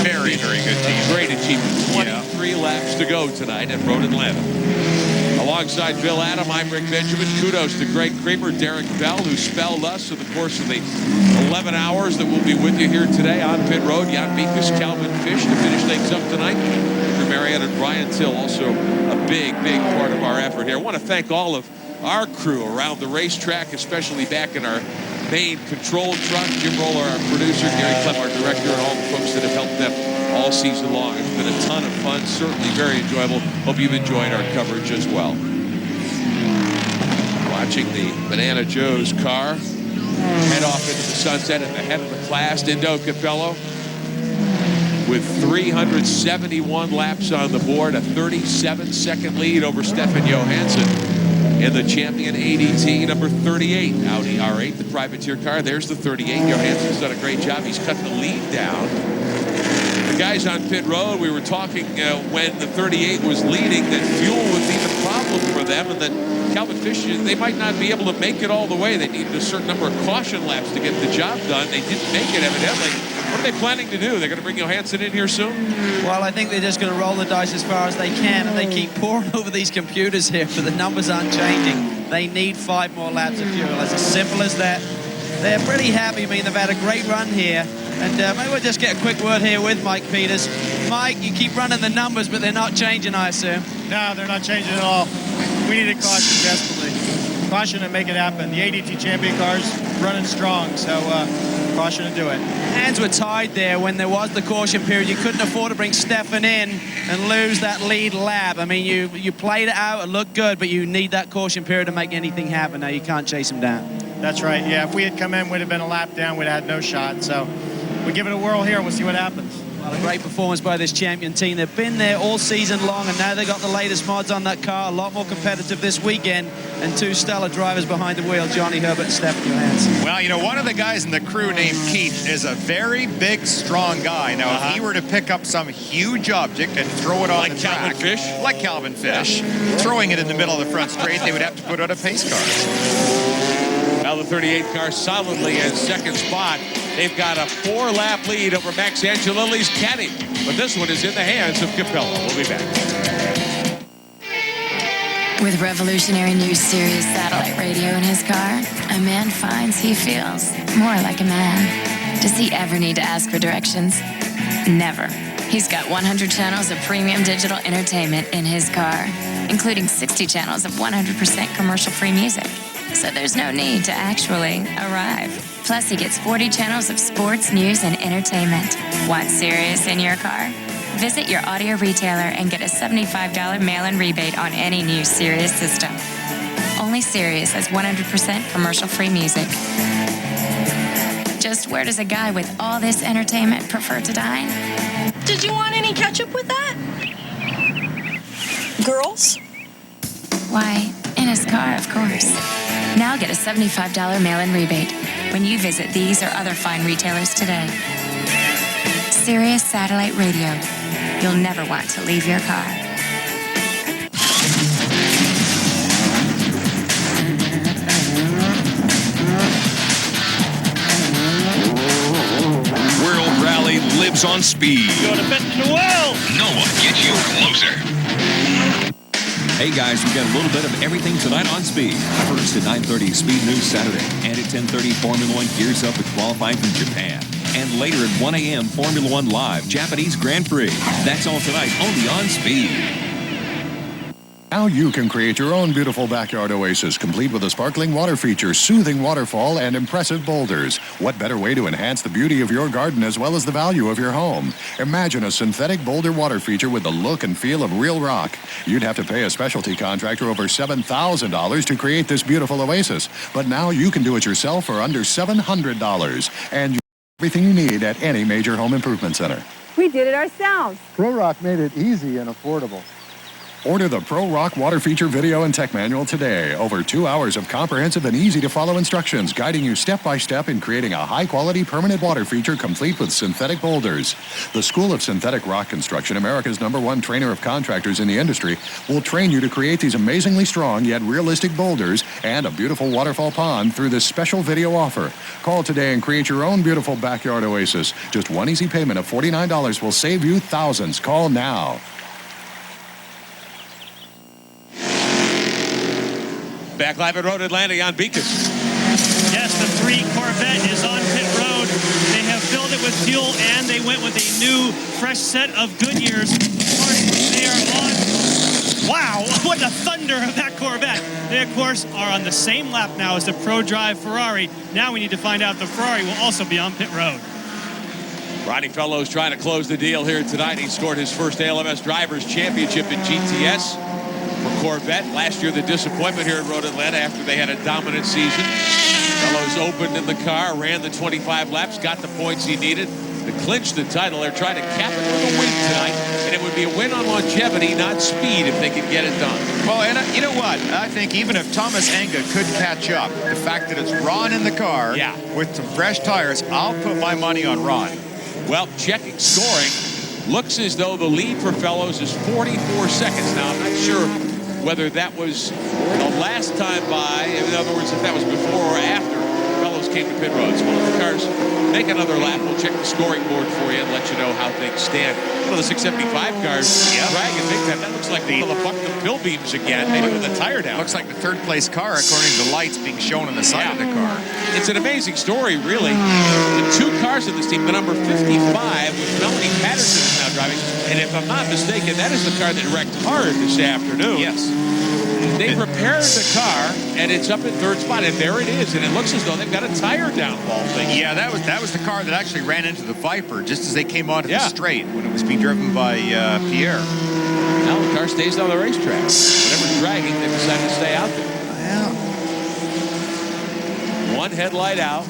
Very, very good team. Great achievement. 23 laps to go tonight at Road Atlanta. Alongside Bill Adam, I'm Rick Benjamin. Kudos to Greg Kramer, Derek Bell, who spelled us in the course of the 11 hours that we'll be with you here today on pit road. Jan Beekes, Calvin Fish to finish things up tonight. Andrew Marriott and Brian Till, also a big, big part of our effort here. I want to thank all of our crew around the racetrack, especially back in our main control truck. Jim Roller, our producer, Gary Clem, our director, and all the folks that have helped them all season long. It's been a ton of fun, certainly very enjoyable. Hope you've enjoyed our coverage as well. Watching the Banana Joe's car head off into the sunset at the head of the class, Dindo Capello, with 371 laps on the board, a 37-second lead over Stefan Johansson in the champion ADT number 38 Audi R8, the privateer car. There's the 38. Johansson's done a great job. He's cut the lead down. The guys on pit road, we were talking when the 38 was leading that fuel would be the problem for them, and that Calvin Fish, they might not be able to make it all the way. They needed a certain number of caution laps to get the job done. They didn't make it, evidently. What are they planning to do? They're going to bring Johansson in here soon? Well, I think they're just going to roll the dice as far as they can, and they keep pouring over these computers here, but the numbers aren't changing. They need 5 more laps of fuel. It's as simple as that. They're pretty happy. I mean, they've had a great run here. And maybe we'll just get a quick word here with Mike Peters. Mike, you keep running the numbers, but they're not changing, I assume. No, they're not changing at all. We need a caution desperately. Caution and make it happen. The ADT champion car's running strong, so caution to do it. Hands were tied there when there was the caution period. You couldn't afford to bring Stefan in and lose that lead lap. I mean, you played it out, it looked good, but you need that caution period to make anything happen. Now you can't chase him down. That's right. Yeah, if we had come in, we'd have been a lap down. We'd have had no shot. So we give it a whirl here and we'll see what happens. Well, a great performance by this champion team. They've been there all season long, and now they've got the latest mods on that car. A lot more competitive this weekend, and two stellar drivers behind the wheel, Johnny Herbert and Stefan Johansson. Well, you know, one of the guys in the crew named Keith is a very big, strong guy. Now, if he were to pick up some huge object and throw it on the track, Calvin Fish? like Calvin Fish, throwing it in the middle of the front straight, they would have to put out a pace car. Now the 38 car solidly in second spot. They've got a 4-lap lead over Max Angelilli's caddy. But this one is in the hands of Capello. We'll be back. With revolutionary new Sirius satellite radio in his car, a man finds he feels more like a man. Does he ever need to ask for directions? Never. He's got 100 channels of premium digital entertainment in his car, including 60 channels of 100% commercial-free music. So there's no need to actually arrive. Plus, he gets 40 channels of sports, news, and entertainment. Want Sirius in your car? Visit your audio retailer and get a $75 mail-in rebate on any new Sirius system. Only Sirius has 100% commercial-free music. Just where does a guy with all this entertainment prefer to dine? Did you want any ketchup with that? Girls? Why, in his car, of course. Now get a $75 mail-in rebate when you visit these or other fine retailers today. Sirius Satellite Radio. You'll never want to leave your car. World Rally lives on speed. Go to best in the world. No one gets you closer. Hey guys, we've got a little bit of everything tonight on Speed. First at 9:30, Speed News Saturday. And at 10:30, Formula One gears up to qualify from Japan. And later at 1 a.m., Formula One Live, Japanese Grand Prix. That's all tonight, only on Speed. Now you can create your own beautiful backyard oasis, complete with a sparkling water feature, soothing waterfall, and impressive boulders. What better way to enhance the beauty of your garden as well as the value of your home? Imagine a synthetic boulder water feature with the look and feel of real rock. You'd have to pay a specialty contractor over $7,000 to create this beautiful oasis. But now you can do it yourself for under $700. And you have everything you need at any major home improvement center. We did it ourselves. Pro Rock made it easy and affordable. Order the Pro Rock Water Feature Video and Tech Manual today. Over 2 hours of comprehensive and easy-to-follow instructions guiding you step-by-step in creating a high-quality permanent water feature complete with synthetic boulders. The School of Synthetic Rock Construction, America's #1 trainer of contractors in the industry, will train you to create these amazingly strong yet realistic boulders and a beautiful waterfall pond through this special video offer. Call today and create your own beautiful backyard oasis. Just one easy payment of $49 will save you thousands. Call now. Back live at Road Atlanta, Jan Beekes. Yes, the 3 Corvette is on pit road. They have filled it with fuel, and they went with a new, fresh set of Goodyears. Of course, they are on. Wow, what the thunder of that Corvette. They, of course, are on the same lap now as the Pro Drive Ferrari. Now we need to find out if the Ferrari will also be on pit road. Ronnie Fellows trying to close the deal here tonight. He scored his first ALMS Drivers' Championship in GTS. For Corvette, last year the disappointment here at Road Atlanta after they had a dominant season. Fellows opened in the car, ran the 25 laps, got the points he needed to clinch the title. They're trying to cap it with a win tonight, and it would be a win on longevity, not speed, if they could get it done. Well, and you know what? I think even if Thomas Enga could catch up, the fact that it's Ron in the car with some fresh tires, I'll put my money on Ron. Well, checking scoring, looks as though the lead for Fellows is 44 seconds. Now, I'm not sure whether that was the last time by, in other words, if that was before or after Fellows came to pit road. So one of the cars make another lap. We'll check the scoring board for you and let you know how things stand. One of the 675 cars, dragging big time. That looks like one of the Buckingham Pill beams again, maybe with the tire down. Looks like the third place car according to the lights being shown on the side of the car. It's an amazing story, really. The 2 cars in this team, the number 55, which Melanie Patterson is now driving, and if I'm not mistaken, that is the car that wrecked hard this afternoon. Yes. They've repaired the car, and it's up in third spot, and there it is. And it looks as though they've got a tire downfall thing. Yeah, that was the car that actually ran into the Viper just as they came onto the straight when it was being driven by Pierre. Now the car stays on the racetrack. Whatever's dragging, they've decided to stay out there. One headlight out.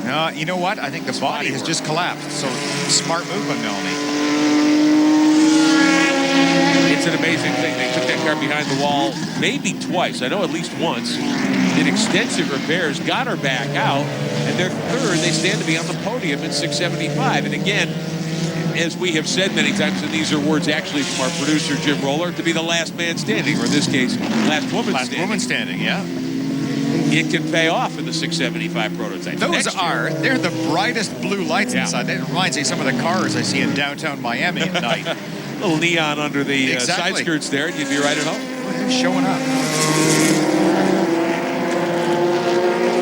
No, you know what? I think the body has just collapsed. So smart move by Melanie. It's an amazing thing. They took that car behind the wall maybe twice. I know at least once. Did extensive repairs, got her back out, and they're third. They stand to be on the podium at 675. And again, as we have said many times, and these are words actually from our producer Jim Roller, to be the last man standing, or in this case, last woman standing. Last woman standing, yeah. It can pay off in the 675 prototype. They're the brightest blue lights inside. That reminds me of some of the cars I see in downtown Miami at night. Little neon under the side skirts there, and you'd be right at home. They're showing up.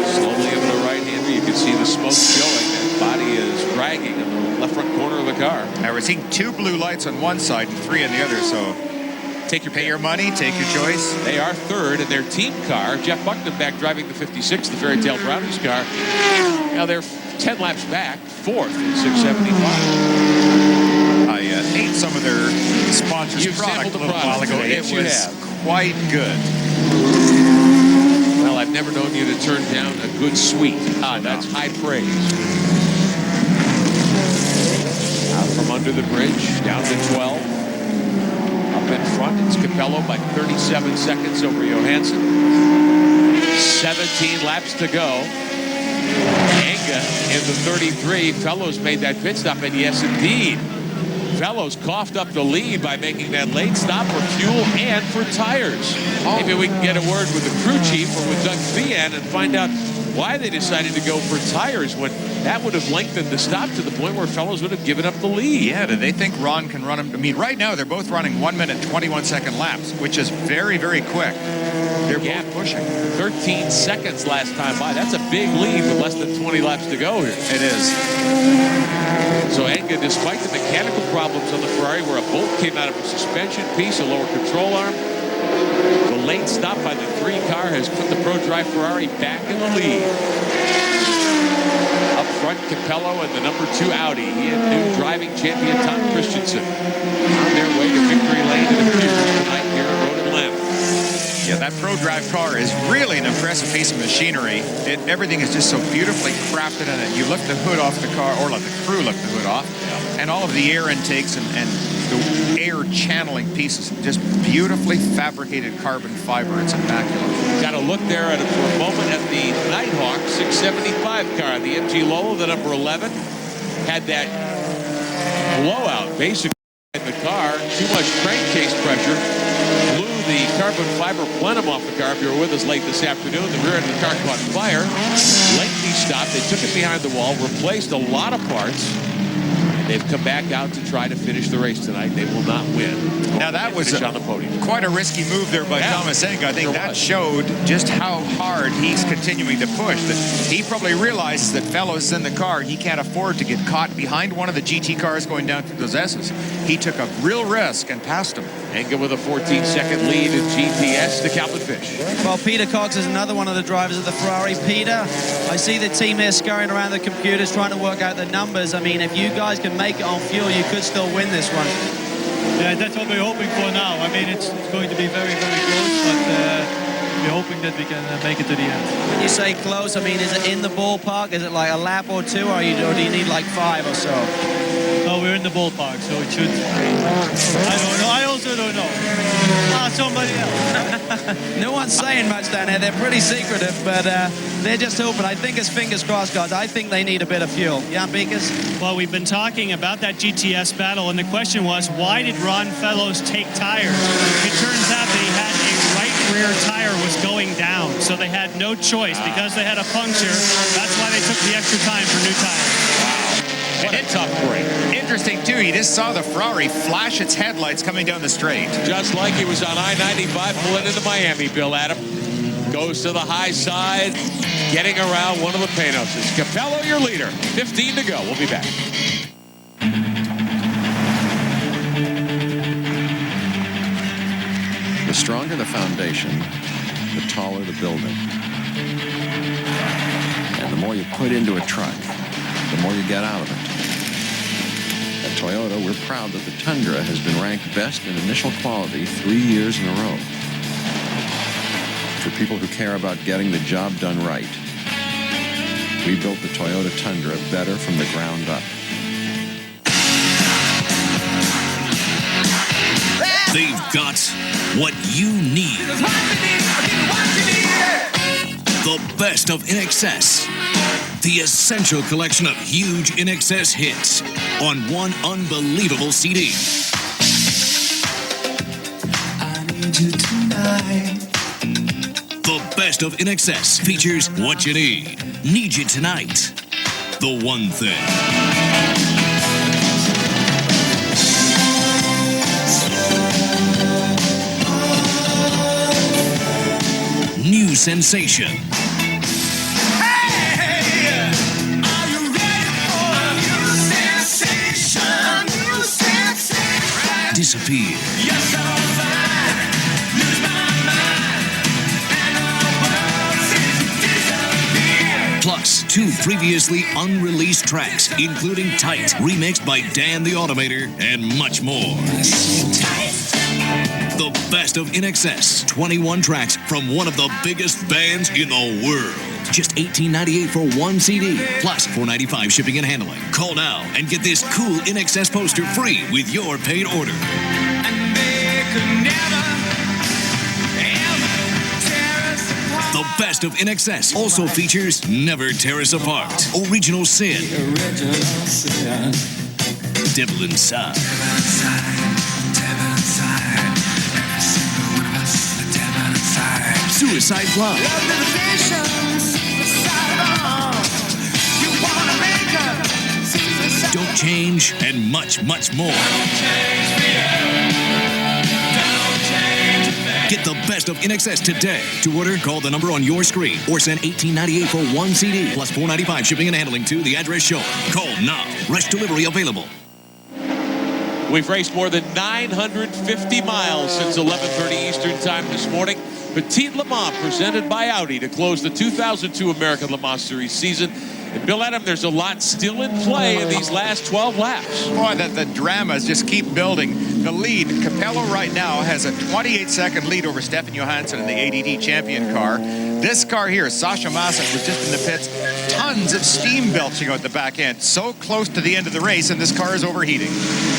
Slowly over the right-hander, you can see the smoke showing. That body is dragging in the left front corner of the car. Now we're seeing 2 blue lights on one side and 3 on the other, so pay your money, take your choice. They are third in their team car. Jeff Bucknam back driving the 56, the Fairy Tale Brownies car. Now they're 10 laps back, fourth in 675. I ate some of their sponsors' product a little while ago. It was quite good. Well, I've never known you to turn down a good sweet. That's high praise. Out from under the bridge, down to 12. Up in front, it's Capello by 37 seconds over Johansson. 17 laps to go. Anga in the 33. Fellows made that pit stop, and yes, indeed, Fellows coughed up the lead by making that late stop for fuel and for tires. Maybe we can get a word with the crew chief or with Doug Thean and find out why they decided to go for tires when that would have lengthened the stop to the point where Fellows would have given up the lead. Yeah, do they think Ron can run them? I mean, right now they're both running 1 minute 21 second laps, which is very, very quick. They're both pushing. 13 seconds last time by. That's a big lead with less than 20 laps to go here. It is. So Anga, despite the mechanical problems on the Ferrari where a bolt came out of a suspension piece, a lower control arm, the late stop by the 3 car has put the Pro Drive Ferrari back in the lead. Up front, Capello and the number 2 Audi. He and new driving champion Tom Christensen on their way to victory lane in the Cruise tonight here at Road Atlanta. Yeah, that Pro Drive car is really an impressive piece of machinery. Everything is just so beautifully crafted in it. You lift the hood off the car, or let the crew lift the hood off, and all of the air intakes and the air channeling pieces, just beautifully fabricated carbon fiber. It's immaculate. Got a look there at it for a moment at the Nighthawk 675 car. The MG Lowell, the number 11, had that blowout basically in the car. Too much crankcase pressure. Blew the carbon fiber plenum off the car. If you were with us late this afternoon, the rear end of the car caught fire. Lengthy stop. They took it behind the wall, replaced a lot of parts. They've come back out to try to finish the race tonight. They will not win. Now that was on the podium. Quite a risky move there by Thomas Anga. I think that showed just how hard he's continuing to push. That he probably realizes that Fellows in the car, he can't afford to get caught behind one of the GT cars going down through those S's. He took a real risk and passed him. Anga with a 14-second lead in GTS to Calvin Fish. Well, Peter Cox is another one of the drivers of the Ferrari. Peter, I see the team here scurrying around the computers trying to work out the numbers. I mean, if you guys can make it on fuel, you could still win this one. Yeah, that's what we're hoping for now. I mean, it's going to be very, very close, but we're hoping that we can make it to the end. When you say close, I mean, is it in the ballpark? Is it like a lap or 2, or do you need like 5 or so? No, we're in the ballpark, so it should. I don't know. I also don't know. Somebody else. No one's saying much down there. They're pretty secretive, but they're just hoping. I think it's fingers crossed, guys. I think they need a bit of fuel. Yeah, Beakers? Well, we've been talking about that GTS battle, and the question was, why did Ron Fellows take tires? It turns out they had a right rear tire was going down, so they had no choice. Because they had a puncture, that's why they took the extra time for new tires. What a tough break. Interesting, too. You just saw the Ferrari flash its headlights coming down the straight. Just like he was on I-95 pulling into Miami, Bill Adam. Goes to the high side, getting around one of the Panoses. Capello, your leader. 15 to go. We'll be back. The stronger the foundation, the taller the building. And the more you put into a truck, the more you get out of it. At Toyota, we're proud that the Tundra has been ranked best in initial quality 3 years in a row. For people who care about getting the job done right, we built the Toyota Tundra better from the ground up. They've got what you need. The best of InXS. The essential collection of huge InXS hits on one unbelievable CD. I need you tonight. The best of InXS features what you need you tonight. The one thing. New sensation. Disappear. Yes, I'm fine. Lose my mind. And Plus, 2 previously unreleased tracks, including Tight, remixed by Dan the Automator, and much more. The best of InXS. 21 tracks from one of the biggest bands in the world. Just $18.98 for one CD, plus $4.95 shipping and handling. Call now and get this cool InXS poster free with your paid order. The best of InXS also features Never Tear Us Apart, Original Sin, Devil Inside, Suicide Club, Don't Change, and much, much more. Get the best of InXS today. To order, call the number on your screen or send $18.98 for one CD plus $4.95 shipping and handling to the address shown. Call now. Rush delivery available. We've raced more than 950 miles since 11:30 Eastern Time this morning. Petit Le Mans presented by Audi to close the 2002 American Le Mans Series season. And Bill Adam, there's a lot still in play in these last 12 laps. Boy, the dramas just keep building. The lead, Capello right now has a 28-second lead over Stefan Johansson in the ADT champion car. This car here, Sasha Massen, was just in the pits. Tons of steam belching out the back end. So close to the end of the race, and this car is overheating.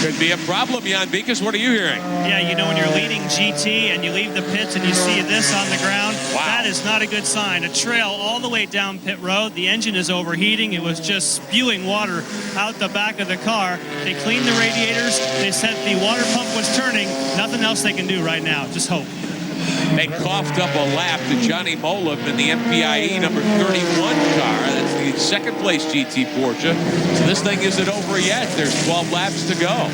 Could be a problem, Jan Beekes. What are you hearing? Yeah, you know, when you're leading GT and you leave the pits and you see this on the ground, that is not a good sign. A trail all the way down pit road. The engine is overheating. It was just spewing water out the back of the car. They cleaned the radiators. They said the water pump was turning. Nothing else they can do right now. Just hope. They coughed up a lap to Johnny Mollem in the MPIE number 31 car. That's the second place GT Porsche. So this thing isn't over yet. There's 12 laps to go.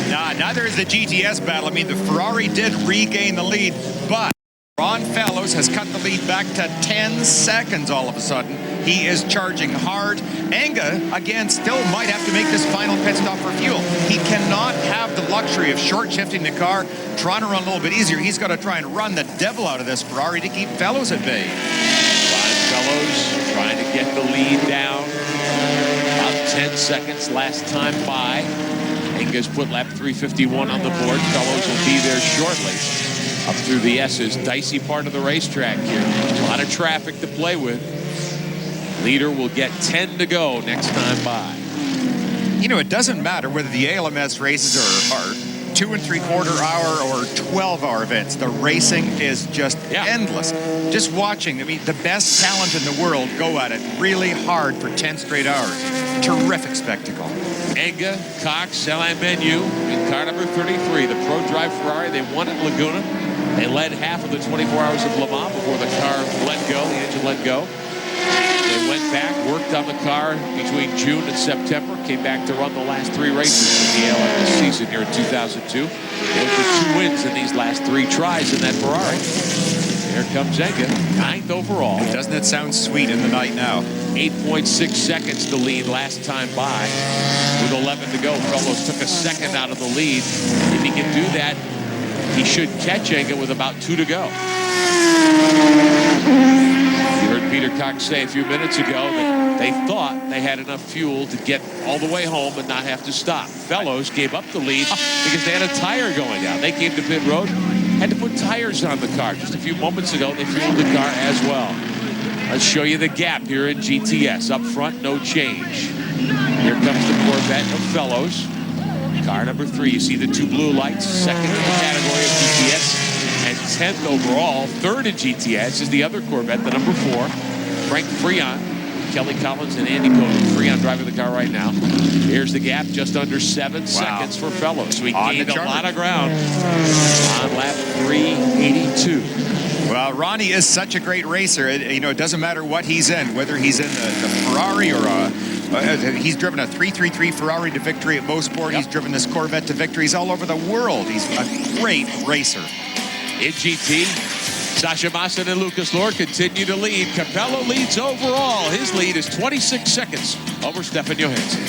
Neither is the GTS battle. I mean, the Ferrari did regain the lead, but Ron Fellows has cut the lead back to 10 seconds all of a sudden. He is charging hard. Enga, again, still might have to make this final pit stop for fuel. He cannot have the luxury of short shifting the car, trying to run a little bit easier. He's got to try and run the devil out of this Ferrari to keep Fellows at bay. Fellows trying to get the lead down. About 10 seconds last time by. Enga's put lap 351 on the board. Fellows will be there shortly. Up through the S's, dicey part of the racetrack here. A lot of traffic to play with. Leader will get 10 to go next time by. You know, it doesn't matter whether the ALMS races are 2 3/4 hour or 12-hour events. The racing is just endless. Just watching, I mean, the best talent in the world go at it really hard for 10 straight hours. Terrific spectacle. Enga, Cox, Alain Menu in car number 33. The Pro Drive Ferrari, they won at Laguna. They led half of the 24 hours of Le Mans before the car let go, the engine let go. They went back, worked on the car between June and September, came back to run the last 3 races in the ALMS season here in 2002. They went for 2 wins in these last 3 tries in that Ferrari. Here comes Enga, 9th overall. Doesn't it sound sweet in the night now? 8.6 seconds to lead last time by. With 11 to go, Fellows took a second out of the lead. If he can do that, He should catch Enga with about 2 to go. You heard Peter Cox say a few minutes ago that they thought they had enough fuel to get all the way home and not have to stop. Fellows gave up the lead because they had a tire going out. They came to pit road, had to put tires on the car. Just a few moments ago, they fueled the car as well. Let's show you the gap here in GTS. Up front, no change. Here comes the Corvette of Fellows. Car number 3, you see the 2 blue lights, second in the category of GTS, and 10th overall. Third in GTS is the other Corvette, the number 4, Frank Freon, Kelly Collins and Andy Cohen. Freon driving the car right now. Here's the gap, just under 7 seconds for Fellows. So he gained a lot of ground on lap 382. Well, Ronnie is such a great racer. It doesn't matter what he's in, whether he's in the Ferrari or he's driven a 333 Ferrari to victory at Mosport. He's driven this Corvette to victories all over the world. He's a great racer. In GT, Sasha Masson and Lucas Lohr continue to lead. Capello leads overall. His lead is 26 seconds over Stefan Johansson.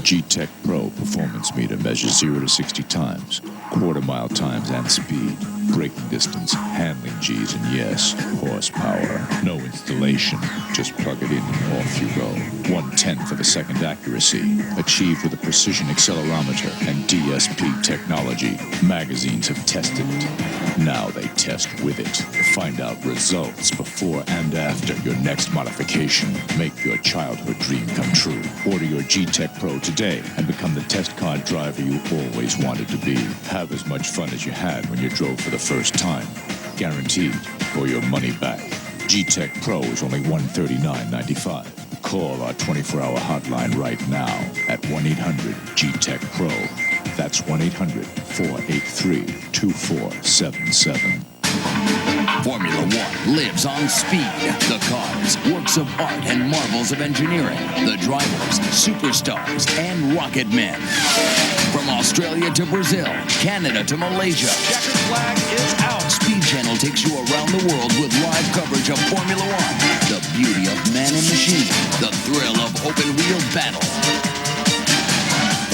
G-Tech Pro performance meter measures 0 to 60 times, quarter-mile times and speed, braking distance, handling G's, and yes, horsepower. No installation, just plug it in and off you go. 1/10 of a second accuracy, achieved with a precision accelerometer and DSP technology. Magazines have tested it. Now they test with it. Find out results before and after your next modification. Make your childhood dream come true. Order your G-Tech Pro today and become the test car driver you always wanted to be. Have as much fun as you had when you drove for the first time. Guaranteed, or your money back. G-Tech Pro is only $139.95. Call our 24-hour hotline right now at 1-800-G-Tech-PRO. That's 1-800-483-2477. Formula One lives on speed. The cars, works of art and marvels of engineering. The drivers, superstars, and rocket men. From Australia to Brazil, Canada to Malaysia. Checkered flag is out. Speed Channel takes you around the world with live coverage of Formula One. The beauty of man and machine. The thrill of open-wheel battle.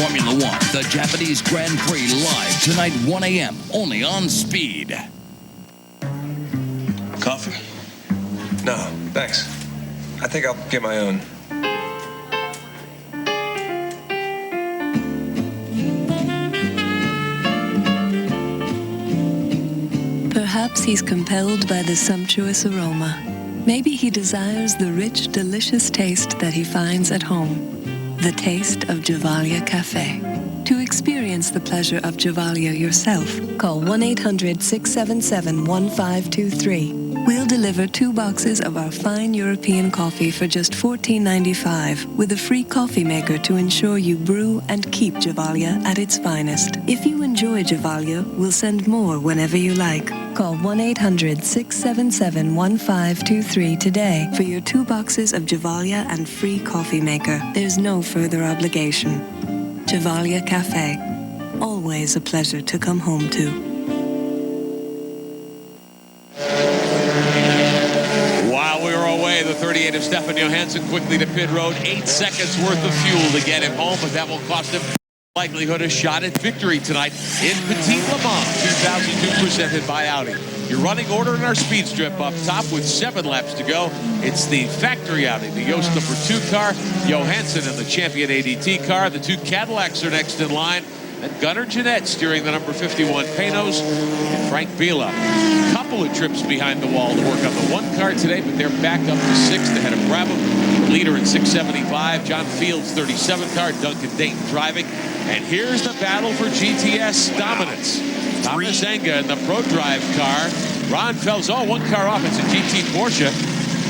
Formula One, the Japanese Grand Prix, live tonight 1 a.m. only on Speed. Coffee? No, thanks. I think I'll get my own. Perhaps he's compelled by the sumptuous aroma. Maybe he desires the rich, delicious taste that he finds at home. The taste of Gevalia Cafe. To experience the pleasure of Gevalia yourself, call 1-800-677-1523. We'll deliver 2 boxes of our fine European coffee for just $14.95 with a free coffee maker to ensure you brew and keep Gevalia at its finest. If you enjoy Gevalia, we'll send more whenever you like. Call 1-800-677-1523 today for your 2 boxes of Gevalia and free coffee maker. There's no further obligation. Gevalia Cafe. Always a pleasure to come home to. While we were away, the 38 of Stefan Johansson quickly to pit road. 8 seconds worth of fuel to get him home, but that will cost him likelihood a shot at victory tonight in Petit Le Mans 2002, presented by Audi. Your running order in our speed strip up top with 7 laps to go. It's the factory Audi, the Yost number 2 car, Johansson in the champion ADT car. The 2 Cadillacs are next in line. And Gunnar Jeanette steering the number 51 Panos, and Frank Vila. A couple of trips behind the wall to work on the 1 car today, but they're back up to 6th ahead of Brabham. Leader in 675, John Fields 37 car, Duncan Dayton driving. And here's the battle for GTS dominance. Thomas Enga in the Pro Drive car. Ron Fells, 1 car off. It's a GT Porsche.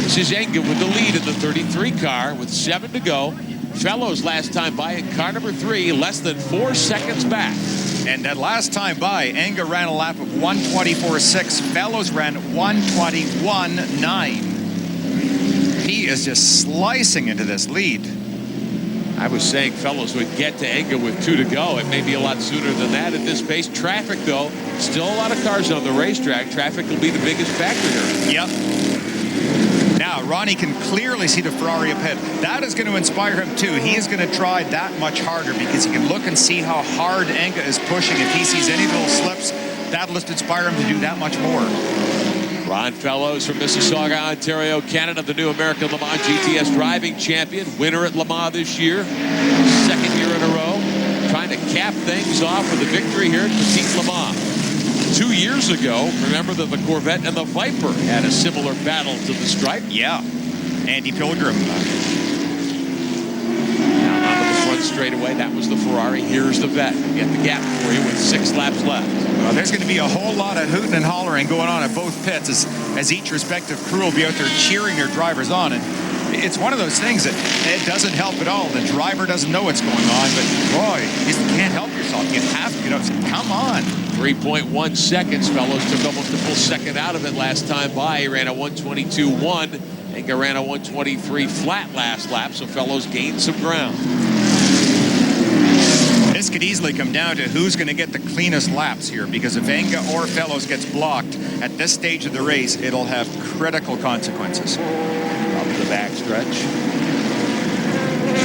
This is Enga with the lead in the 33 car with 7 to go. Fellows last time by in car number 3, less than 4 seconds back. And that last time by, Enga ran a lap of 1:24.6. Fellows ran 1:21.9. He is just slicing into this lead. I was saying Fellows would get to Enga with 2 to go. It may be a lot sooner than that at this pace. Traffic, though, still a lot of cars on the racetrack. Traffic will be the biggest factor here. Yep. Now, Ronnie can clearly see the Ferrari up ahead. That is going to inspire him, too. He is going to try that much harder because he can look and see how hard Enga is pushing. If he sees any little slips, that'll just inspire him to do that much more. Ron Fellows from Mississauga, Ontario, Canada, the new American Le Mans GTS driving champion, winner at Le Mans this year, second year in a row, trying to cap things off with a victory here at Petit Le Mans. 2 years ago, remember that the Corvette and the Viper had a similar battle to the stripe? Yeah. Andy Pilgrim. Now onto the front straightaway. That was the Ferrari. Here's the Vet. Get the gap for you with 6 laps left. Well, there's going to be a whole lot of hooting and hollering going on at both pits as each respective crew will be out there cheering their drivers on. And it's one of those things that it doesn't help at all. The driver doesn't know what's going on, but boy, you just can't help yourself. You have to get up and say, come on. 3.1 seconds. Fellows took almost a full second out of it last time by. He ran a 122.1. Enga ran a 123 flat last lap, so Fellows gained some ground. This could easily come down to who's going to get the cleanest laps here, because if Enga or Fellows gets blocked at this stage of the race, it'll have critical consequences. Up the backstretch.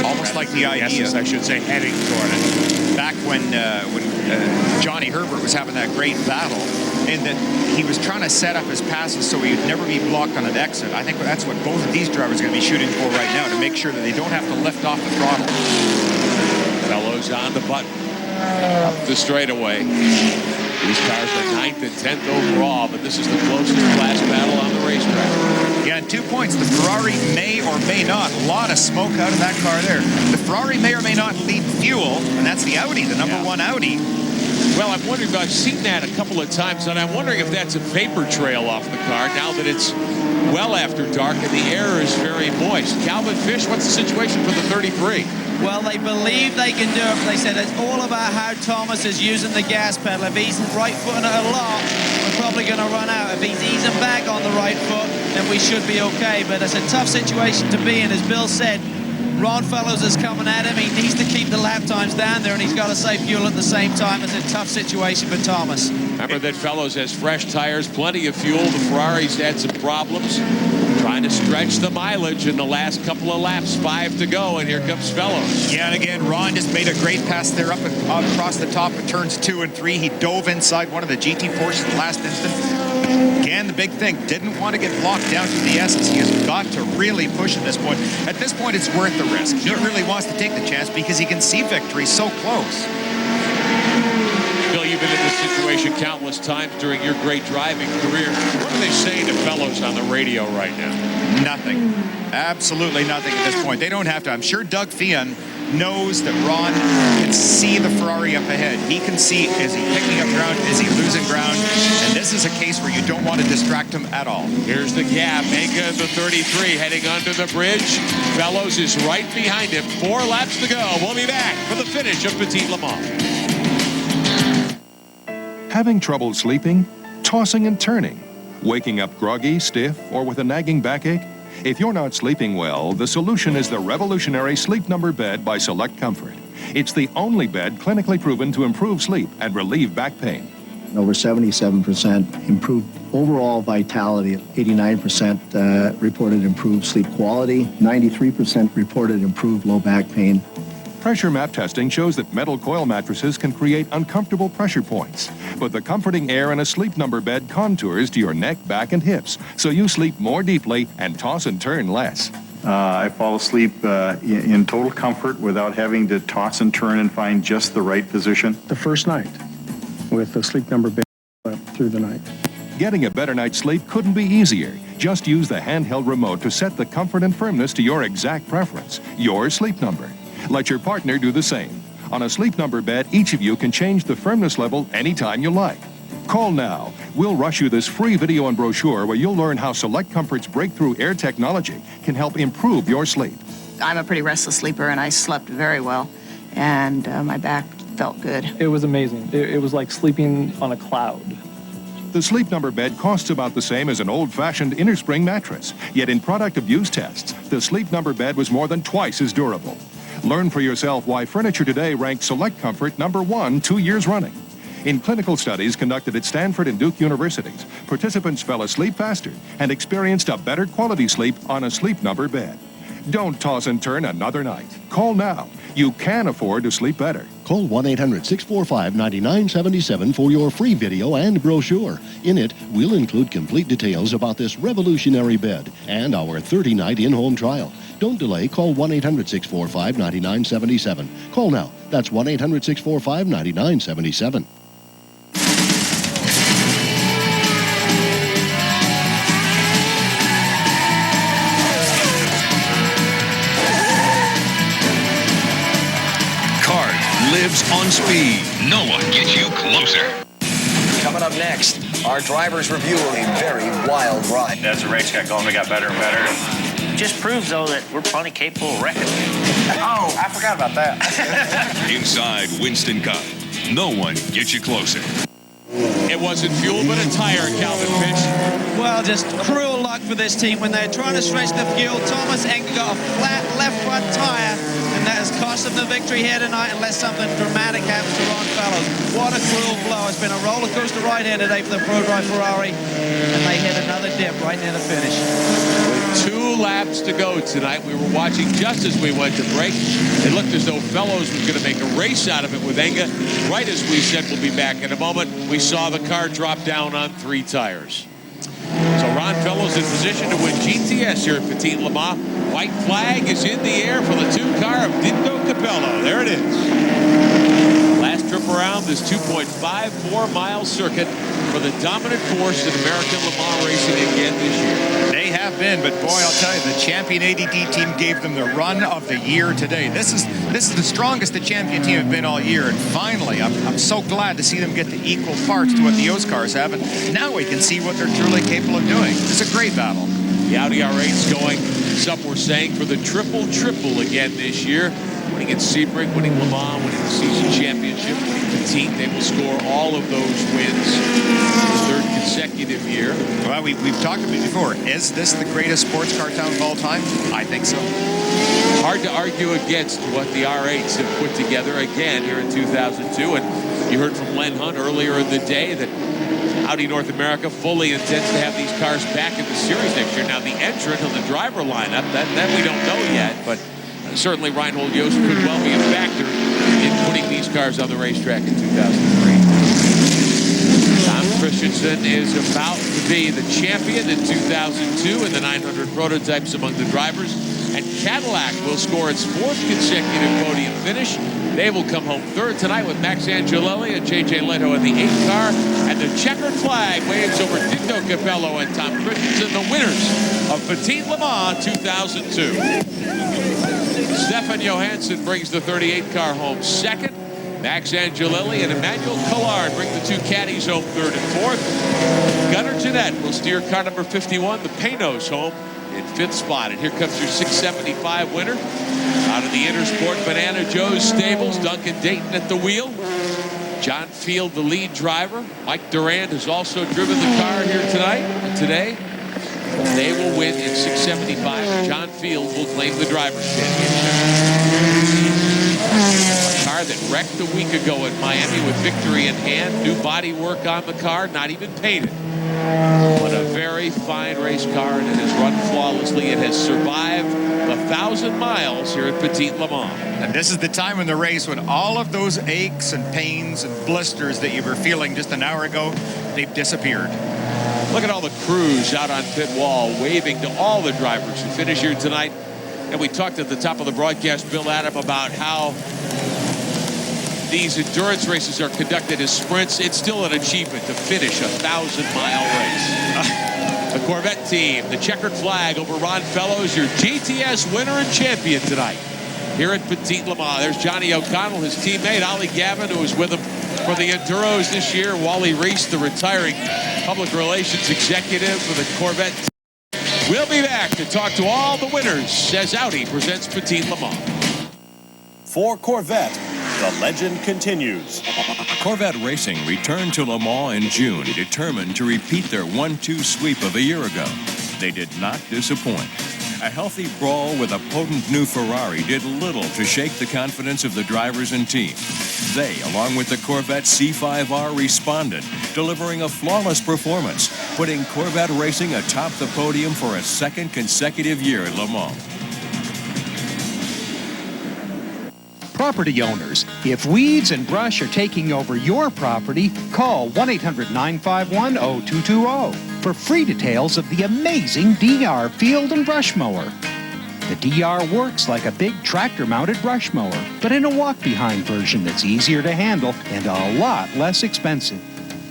Almost like the idea. I should say heading toward it. Back when Johnny Herbert was having that great battle, and that he was trying to set up his passes so he'd never be blocked on an exit. I think that's what both of these drivers are going to be shooting for right now, to make sure that they don't have to lift off the throttle. Fellows on the button. Up the straightaway. These cars are 9th and 10th overall, but this is the closest class battle on the racetrack. Yeah, and 2 points. The Ferrari may or may not. A lot of smoke out of that car there. The Ferrari may or may not lead fuel, and that's the Audi, the number one Audi. Well, I'm wondering, I've seen that a couple of times, and I'm wondering if that's a vapor trail off the car now that it's well after dark and the air is very moist. Calvin Fish, what's the situation for the 33? Well, they believe they can do it, but they said it's all about how Thomas is using the gas pedal. If he's right-footing it a lot, we're probably going to run out. If he's easing back on the right foot, then we should be okay. But it's a tough situation to be in. As Bill said, Ron Fellows is coming at him. He needs to keep the lap times down there, and he's got to save fuel at the same time. It's a tough situation for Thomas. Remember that Fellows has fresh tires, plenty of fuel. The Ferrari's had some problems. Trying to stretch the mileage in the last couple of laps, 5 to go, and here comes Fellows. Yeah, and again, Ron just made a great pass there up across the top of turns 2 and 3. He dove inside one of the GT Forces at the last instant. Again, the big thing, didn't want to get blocked down to the S's. He has got to really push at this point. At this point, it's worth the risk. He really wants to take the chance because he can see victory so close. Bill, you've been in this situation countless times during your great driving career. What are they saying to Fellows on the radio right now? Nothing. Absolutely nothing at this point. They don't have to. I'm sure Doug Fian knows that Ron can see the Ferrari up ahead. He can see, is he picking up ground, is he losing ground? And this is a case where you don't want to distract him at all. Here's the gap. Enga, the 33, heading under the bridge. Fellows is right behind him. 4 laps to go. We'll be back for the finish of Petit Le Mans. Having trouble sleeping? Tossing and turning? Waking up groggy, stiff, or with a nagging backache? If you're not sleeping well, the solution is the revolutionary Sleep Number bed by Select Comfort. It's the only bed clinically proven to improve sleep and relieve back pain. Over 77% improved overall vitality. 89% reported improved sleep quality. 93% reported improved low back pain. Pressure map testing shows that metal coil mattresses can create uncomfortable pressure points. But the comforting air in a Sleep Number bed contours to your neck, back, and hips, so you sleep more deeply and toss and turn less. I fall asleep in total comfort without having to toss and turn and find just the right position. The first night with the Sleep Number bed through the night. Getting a better night's sleep couldn't be easier. Just use the handheld remote to set the comfort and firmness to your exact preference, your Sleep Number. Let your partner do the same. On a Sleep Number bed, each of you can change the firmness level anytime you like. Call now. We'll rush you this free video and brochure where you'll learn how Select Comfort's breakthrough air technology can help improve your sleep. I'm a pretty restless sleeper, and I slept very well, and my back felt good. It was amazing. It was like sleeping on a cloud. The Sleep Number bed costs about the same as an old-fashioned innerspring mattress. Yet in product abuse tests, the Sleep Number bed was more than twice as durable. Learn for yourself why Furniture Today ranked Select Comfort #1 2 years running. In clinical studies conducted at Stanford and Duke universities, participants fell asleep faster and experienced a better quality sleep on a Sleep Number bed. Don't toss and turn another night. Call now. You can afford to sleep better. Call 1-800-645-9977 for your free video and brochure. In it, we'll include complete details about this revolutionary bed and our 30-night in-home trial. Don't delay. Call 1-800-645-9977. Call now. That's 1-800-645-9977. Lives on speed. No one gets you closer. Coming up next, our drivers review a very wild ride. As the race got going, we got better and better. Just proves, though, that we're plenty capable of wrecking. Oh, I forgot about that. Inside Winston Cup, no one gets you closer. It wasn't fuel, but a tire, Calvin Pitch. Well, just cruel luck for this team when they're trying to stretch the fuel. Thomas Engle got a flat left front tire, and that has cost them the victory here tonight unless something dramatic happens to Ron Fellows. What a cruel blow. It's been a roller coaster ride here today for the Pro Drive Ferrari, and they hit another dip right near the finish. With 2 laps to go tonight, we were watching just as we went to break. It looked as though Fellows was going to make a race out of it with Enga. Right as we said, we'll be back in a moment. We saw the car drop down on 3 tires. So Ron Fellows in position to win GTS here at Petit Le Mans. White flag is in the air for the 2 car of Dindo Capello. There it is. Last trip around this 2.54-mile circuit for the dominant force in American Le Mans racing again this year. They have been, but boy, I'll tell you, the champion ADT team gave them the run of the year today. This is the strongest the champion team have been all year, and finally, I'm so glad to see them get to equal parts to what the O's cars have, and now we can see what they're truly capable of doing. It's a great battle. The Audi R8's going, some were saying, for the triple again this year. Winning at Sebring, winning Le Mans, winning the season championship, winning Petit. They will score all of those wins for the 3rd consecutive year. Well, we've talked about it before. Is this the greatest sports car town of all time? I think so. Hard to argue against what the R8s have put together again here in 2002. And you heard from Len Hunt earlier in the day that Audi North America fully intends to have these cars back in the series next year. Now, the entrant on the driver lineup, that we don't know yet, but certainly Reinhold Jost could well be a factor in putting these cars on the racetrack in 2003. Tom Christensen is about to be the champion in 2002 in the 900 prototypes among the drivers, and Cadillac will score its 4th consecutive podium finish. They will come home 3rd tonight with Max Angelelli and J.J. Lento in the 8th car, and the checkered flag waves over Dindo Capello and Tom Christensen, the winners of Petit Le Mans 2002. Stefan Johansson brings the 38 car home 2nd. Max Angelelli and Emmanuel Collard bring the 2 caddies home 3rd and 4th. Gunnar Jeanette will steer car number 51, the Panos, home in 5th spot. And here comes your 675 winner out of the Intersport Banana Joe's stables. Duncan Dayton at the wheel. John Field, the lead driver. Mike Durand has also driven the car here today. They will win in 675. John Field will claim the driver's championship. A car that wrecked a week ago in Miami with victory in hand. New body work on the car, not even painted. But a very fine race car, and it has run flawlessly. It has survived 1,000 miles here at Petit Le Mans. And this is the time in the race when all of those aches and pains and blisters that you were feeling just an hour ago, they've disappeared. Look at all the crews out on pit wall waving to all the drivers who finish here tonight. And we talked at the top of the broadcast, Bill Adam, about how these endurance races are conducted as sprints. It's still an achievement to finish a 1,000-mile race. The Corvette team, the checkered flag over Ron Fellows, your GTS winner and champion tonight here at Petit Le Mans. There's Johnny O'Connell, his teammate, Ollie Gavin, who was with him for the Enduros this year. Wally Reese, the retiring public relations executive for the Corvette team. We'll be back to talk to all the winners as Audi presents Petit Le Mans. For Corvette, the legend continues. Corvette Racing returned to Le Mans in June, determined to repeat their 1-2 sweep of a year ago. They did not disappoint. A healthy brawl with a potent new Ferrari did little to shake the confidence of the drivers and team. They, along with the Corvette C5R, responded, delivering a flawless performance, putting Corvette racing atop the podium for a second consecutive year at Le Mans. Property owners, if weeds and brush are taking over your property, call 1-800-951-0220 for free details of the amazing DR Field and Brush Mower. The DR works like a big tractor-mounted brush mower, but in a walk-behind version that's easier to handle and a lot less expensive.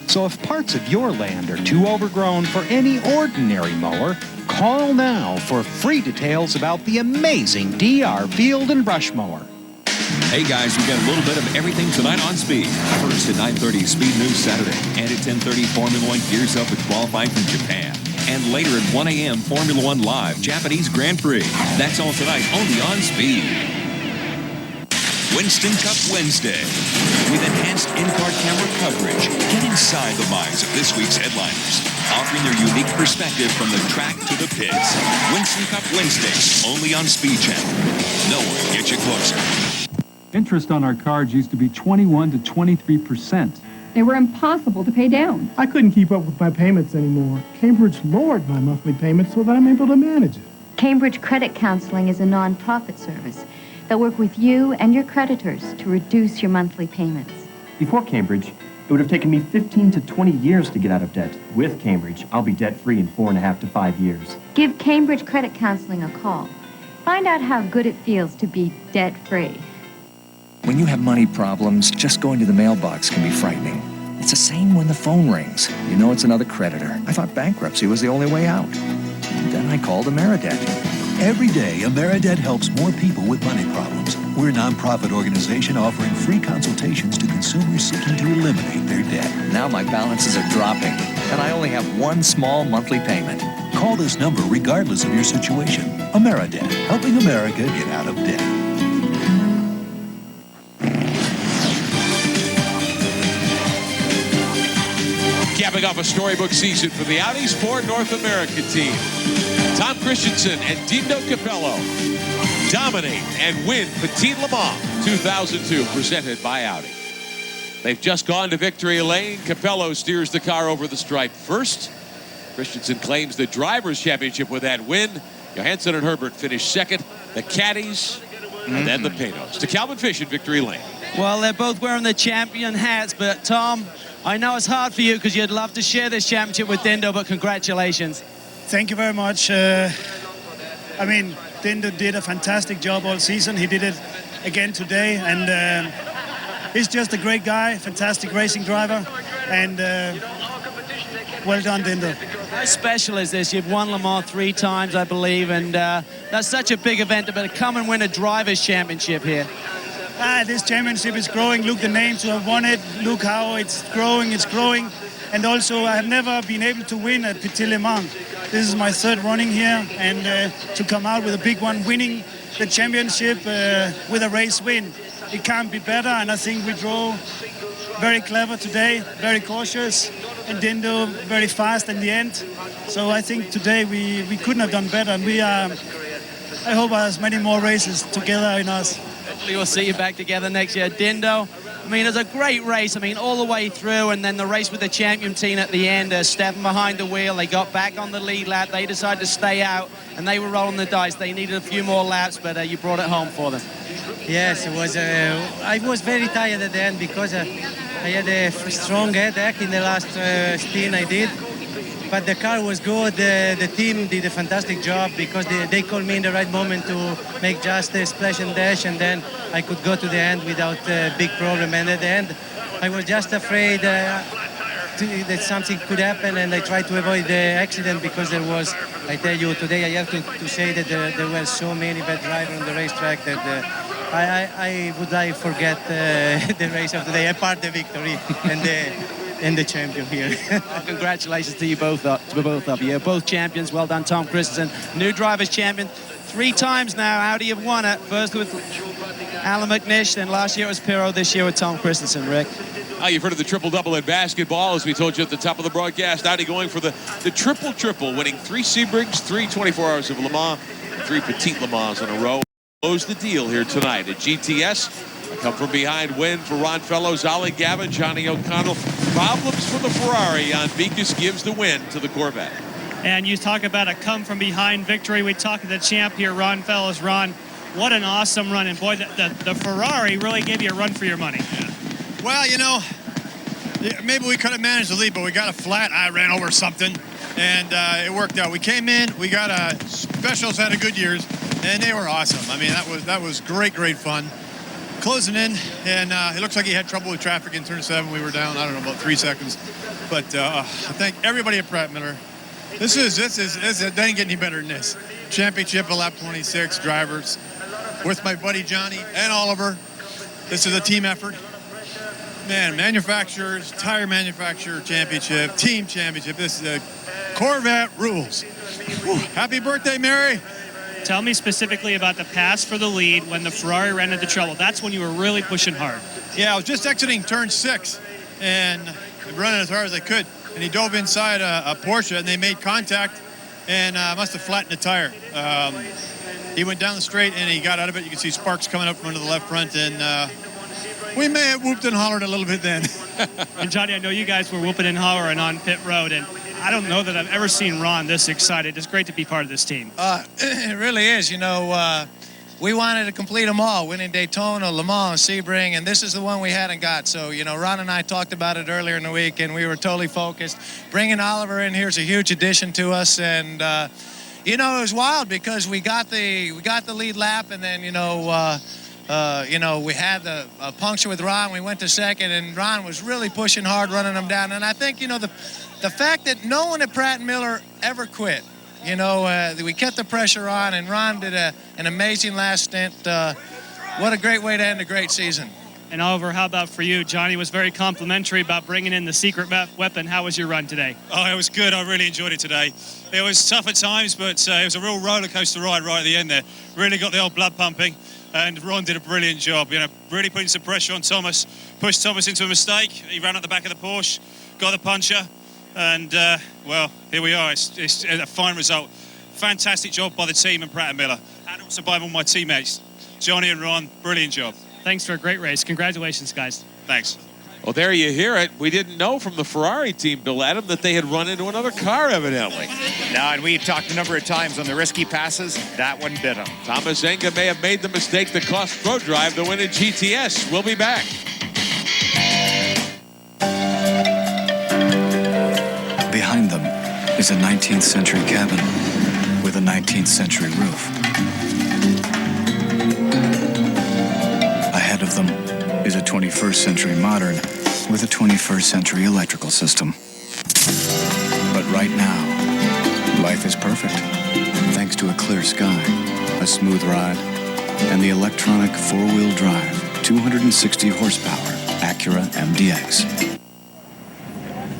So if parts of your land are too overgrown for any ordinary mower, call now for free details about the amazing DR Field and Brush Mower. Hey guys, we've got a little bit of everything tonight on Speed. First at 9:30, Speed News Saturday. And at 10:30, Formula One gears up with qualifying from Japan. And later at 1 a.m., Formula One Live, Japanese Grand Prix. That's all tonight, only on Speed. Winston Cup Wednesday. With enhanced in-car camera coverage, get inside the minds of this week's headliners, offering their unique perspective from the track to the pits. Winston Cup Wednesday, only on Speed Channel. No one gets you closer. Interest on our cards used to be 21 to 23%. They were impossible to pay down. I couldn't keep up with my payments anymore. Cambridge lowered my monthly payments so that I'm able to manage it. Cambridge Credit Counseling is a non-profit service that work with you and your creditors to reduce your monthly payments. Before Cambridge, it would have taken me 15 to 20 years to get out of debt. With Cambridge, I'll be debt-free in 4.5 to 5 years. Give Cambridge Credit Counseling a call. Find out how good it feels to be debt-free. When you have money problems, just going to the mailbox can be frightening. It's the same when the phone rings. You know it's another creditor. I thought bankruptcy was the only way out. And then I called Ameridebt. Every day, Ameridebt helps more people with money problems. We're a nonprofit organization offering free consultations to consumers seeking to eliminate their debt. Now my balances are dropping, and I only have one small monthly payment. Call this number regardless of your situation. Ameridebt, helping America get out of debt. Capping off a storybook season for the Audi Sport North America team. Tom Christensen and Dindo Capello dominate and win Petit Le Mans 2002, presented by Audi. They've just gone to victory lane. Capello steers the car over the stripe first. Christensen claims the Drivers' Championship with that win. Johansson and Herbert finish second. The Caddies, and then the Panos. To Calvin Fish in victory lane. Well, they're both wearing the champion hats, but Tom, I know it's hard for you because you'd love to share this championship with Dindo, but congratulations. Thank you very much. I mean, Dindo did a fantastic job all season. He did it again today, and he's just a great guy, fantastic racing driver, and well done, Dindo. How special is this? You've won Le Mans 3 times, I believe, and that's such a big event to come and win a Drivers' Championship here. This championship is growing. Look the names who have won it. Look how it's growing. It's growing. And also, I have never been able to win at Petit Le Mans. This is my third running here, and to come out with a big one, winning the championship with a race win, it can't be better. And I think we drove very clever today, very cautious, and Dindo very fast in the end. So I think today we couldn't have done better, and I hope as many more races together in us. Hopefully we'll see you back together next year. Dindo, I mean, it was a great race. I mean, all the way through, and then the race with the champion team at the end, Stefan behind the wheel. They got back on the lead lap. They decided to stay out, and they were rolling the dice. They needed a few more laps, but you brought it home for them. Yes, it was. I was very tired at the end because I had a strong headache in the last spin I did. But the car was good. The team did a fantastic job because they called me in the right moment to make just a splash and dash, and then I could go to the end without a big problem. And at the end, I was just afraid that something could happen, and I tried to avoid the accident because there was, I tell you, today I have to say that there were so many bad drivers on the racetrack that I would like to forget the race of today, apart the victory and the champion here. Congratulations to you both of you. You're both champions. Well done, Tom Christensen. New Drivers' Champion 3 times now. Audi have won it. First with Alan McNish, then last year it was Pirro, this year with Tom Christensen, Rick. You've heard of the triple-double in basketball, as we told you at the top of the broadcast. Audi going for the triple-triple, winning 3 Sebrings, 3 24 Hours of Le Mans, 3 Petit Le Mans in a row. Close the deal here tonight at GTS. A come from behind win for Ron Fellows, Ollie Gavin, Johnny O'Connell. Problems for the Ferrari on Vickers gives the win to the Corvette. And you talk about a come from behind victory. We talk to the champ here, Ron Fellows. Ron, what an awesome run. And boy, the Ferrari really gave you a run for your money. Yeah. Well, you know, maybe we could have managed to lead, but we got a flat. I ran over something, and it worked out. We came in, we got specials had a good years, and they were awesome. I mean, that was great fun. Closing in, and it looks like he had trouble with traffic in turn 7. We were down, I don't know, about 3 seconds. But I thank everybody at Pratt Miller. This is it ain't getting any better than this. Championship at lap 26, drivers, with my buddy Johnny and Oliver. This is a team effort. Man, manufacturers, tire manufacturer championship, team championship. This is a Corvette rules. Whew. Happy birthday, Mary. Tell me specifically about the pass for the lead when the Ferrari ran into trouble. That's when you were really pushing hard. Yeah, I was just exiting turn 6 and running as hard as I could. And he dove inside a Porsche, and they made contact and must have flattened the tire. He went down the straight, and he got out of it. You can see sparks coming up from under the left front, and we may have whooped and hollered a little bit then. And Johnny, I know you guys were whooping and hollering on pit road, and I don't know that I've ever seen Ron this excited. It's great to be part of this team. It really is. You know, we wanted to complete them all, winning Daytona, Le Mans, Sebring, and this is the one we hadn't got. So, you know, Ron and I talked about it earlier in the week, and we were totally focused. Bringing Oliver in here is a huge addition to us, and you know, it was wild because we got the lead lap, and then you know, we had a puncture with Ron. We went to second, and Ron was really pushing hard, running them down. And I think, you know, the fact that no one at Pratt & Miller ever quit. You know, we kept the pressure on, and Ron did an amazing last stint. What a great way to end a great season. And Oliver, how about for you? Johnny was very complimentary about bringing in the secret weapon. How was your run today? Oh, it was good. I really enjoyed it today. It was tough at times, but it was a real roller coaster ride right at the end there. Really got the old blood pumping, and Ron did a brilliant job. You know, really putting some pressure on Thomas, pushed Thomas into a mistake. He ran at the back of the Porsche, got the puncher, and well, here we are. It's a fine result. Fantastic job by the team and Pratt & Miller, and also by all my teammates, Johnny and Ron. Brilliant job. Thanks for a great race. Congratulations, guys. Thanks. Well, there you hear it. We didn't know from the Ferrari team, Bill Adam, that they had run into another car, evidently. No, and we talked a number of times on the risky passes. That one bit him. Thomas Enga may have made the mistake that cost ProDrive the win at GTS. We'll be back. Behind them is a 19th century cabin with a 19th century roof. Ahead of them is a 21st century modern with a 21st century electrical system. But right now, life is perfect, thanks to a clear sky, a smooth ride, and the electronic four-wheel drive, 260 horsepower Acura MDX.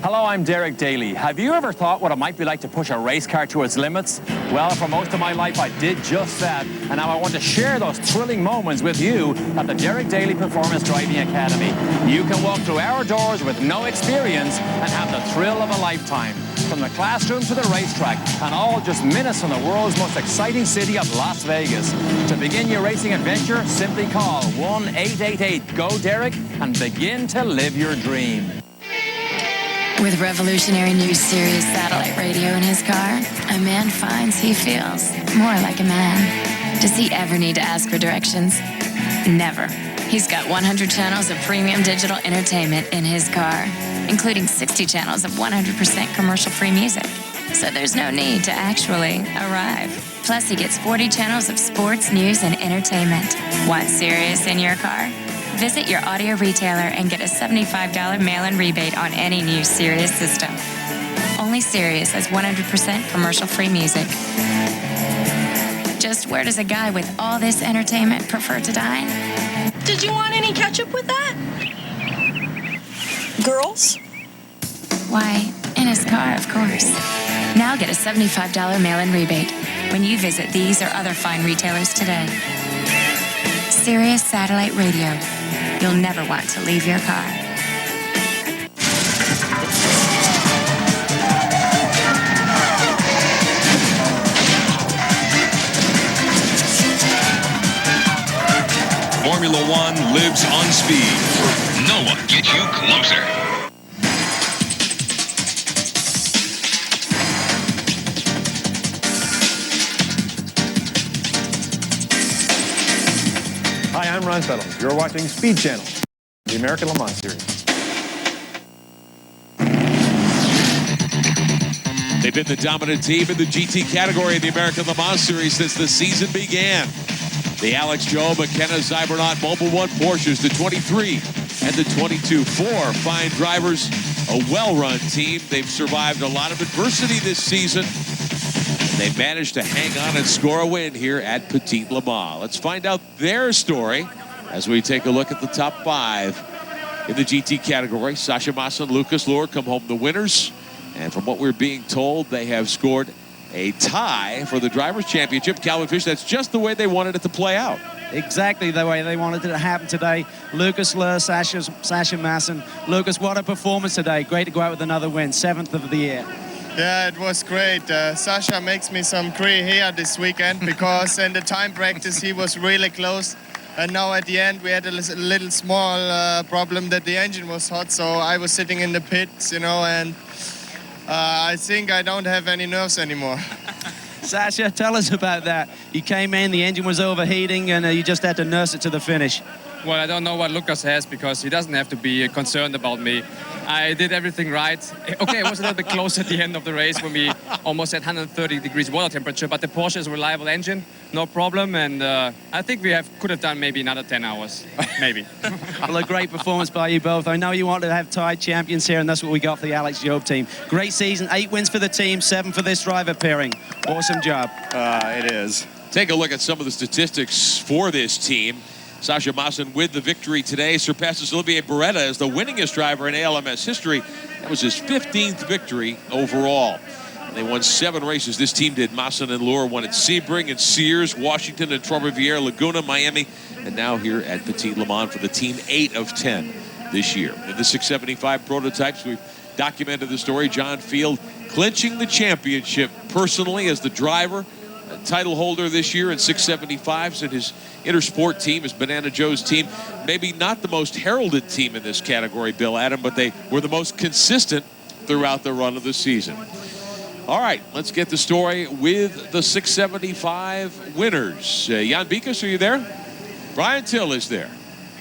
Hello, I'm Derek Daly. Have you ever thought what it might be like to push a race car to its limits? Well, for most of my life, I did just that. And now I want to share those thrilling moments with you at the Derek Daly Performance Driving Academy. You can walk through our doors with no experience and have the thrill of a lifetime. From the classroom to the racetrack, and all just minutes from the world's most exciting city of Las Vegas. To begin your racing adventure, simply call 1-888-GO-DEREK and begin to live your dream. With revolutionary new Sirius satellite radio in his car, a man finds he feels more like a man. Does he ever need to ask for directions? Never. He's got 100 channels of premium digital entertainment in his car, including 60 channels of 100% commercial-free music. So there's no need to actually arrive. Plus, he gets 40 channels of sports, news, and entertainment. Want Sirius in your car? Visit your audio retailer and get a $75 mail-in rebate on any new Sirius system. Only Sirius has 100% commercial-free music. Just where does a guy with all this entertainment prefer to dine? Did you want any ketchup with that? Girls? Why, in his car, of course. Now get a $75 mail-in rebate when you visit these or other fine retailers today. Sirius Satellite Radio. You'll never want to leave your car. Formula One lives on speed. No one gets you closer. Hi, I'm Ron Fettel. You're watching Speed Channel, the American Le Mans Series. They've been the dominant team in the GT category in the American Le Mans Series since the season began. The Alex Joe, McKenna, Zybernaut, Mobile One Porsches, the 23 and the 22. 4 fine drivers, a well-run team. They've survived a lot of adversity this season. They managed to hang on and score a win here at Petit Le Mans. Let's find out their story as we take a look at the top 5 in the GT category. Sasha Massa and Lucas Luhr come home the winners. And from what we're being told, they have scored a tie for the Drivers' Championship. Calvin Fish, that's just the way they wanted it to play out. Exactly the way they wanted it to happen today. Lucas Luhr, Sasha Masson. Lucas, what a performance today. Great to go out with another win, 7th of the year. Yeah, it was great. Sasha makes me some gray hair this weekend because in the time practice he was really close. And now at the end we had a little small problem that the engine was hot. So I was sitting in the pits, and I think I don't have any nerves anymore. Sasha, tell us about that. You came in, the engine was overheating, and you just had to nurse it to the finish. Well, I don't know what Lucas has because he doesn't have to be concerned about me. I did everything right. Okay, it was a little bit close at the end of the race when we almost had 130 degrees water temperature, but the Porsche is a reliable engine, no problem, and I think we could have done maybe another 10 hours, maybe. Well, a great performance by you both. I know you want to have tied champions here, and that's what we got for the Alex Job team. Great season, 8 wins for the team, 7 for this driver pairing. Awesome job. It is. Take a look at some of the statistics for this team. Sasha Masson with the victory today surpasses Olivier Beretta as the winningest driver in ALMS history. That was his 15th victory overall. And they won 7 races. This team did. Masson and Luhr won at Sebring and Sears, Washington and Trois-Rivières, Laguna, Miami, and now here at Petit Le Mans for the team, 8 of 10 this year. In the 675 prototypes, we've documented the story. John Field clinching the championship personally as the driver, title holder this year in 675s, and his Intersport team, his Banana Joe's team, maybe not the most heralded team in this category, Bill Adam, but they were the most consistent throughout the run of the season. All right, let's get the story with the 675 winners. Jan Bikas, are you there? Brian Till is there.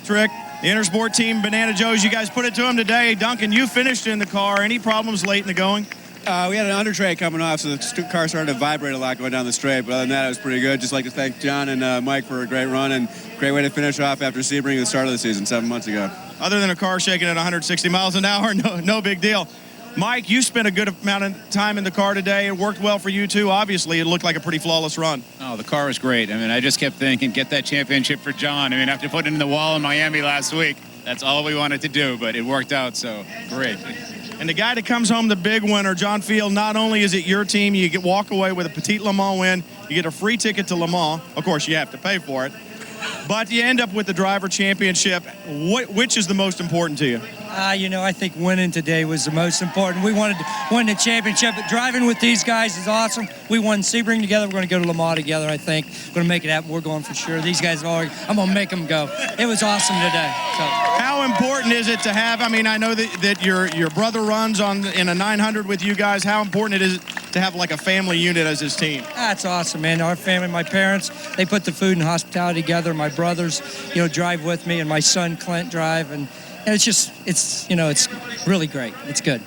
Trick, the Intersport team, Banana Joe's, you guys put it to him today. Duncan, you finished in the car. Any problems late in the going? We had an under tray coming off, so the car started to vibrate a lot going down the straight. But other than that, it was pretty good. Just like to thank John and Mike for a great run and great way to finish off after Sebring at the start of the season 7 months ago. Other than a car shaking at 160 miles an hour, no big deal. Mike, you spent a good amount of time in the car today. It worked well for you, too. Obviously, it looked like a pretty flawless run. Oh, the car was great. I mean, I just kept thinking, get that championship for John. I mean, after putting it in the wall in Miami last week, that's all we wanted to do, but it worked out, so great. And the guy that comes home the big winner, John Field, not only is it your team, you get walk away with a Petit Le Mans win, you get a free ticket to Le Mans. Of course, you have to pay for it. But you end up with the driver championship. Which is the most important to you? I think winning today was the most important. We wanted to win the championship, but driving with these guys is awesome. We won Sebring together. We're going to go to Le Mans together, I think. We're going to make it happen. We're going for sure. These guys I'm going to make them go. It was awesome today. So. How important is it to have, I know that your brother runs in a 900 with you guys. How important it is to have like a family unit as his team? That's awesome, man. Our family, my parents, they put the food and hospitality together. My brothers, drive with me, and my son Clint drive, and it's really great. It's good.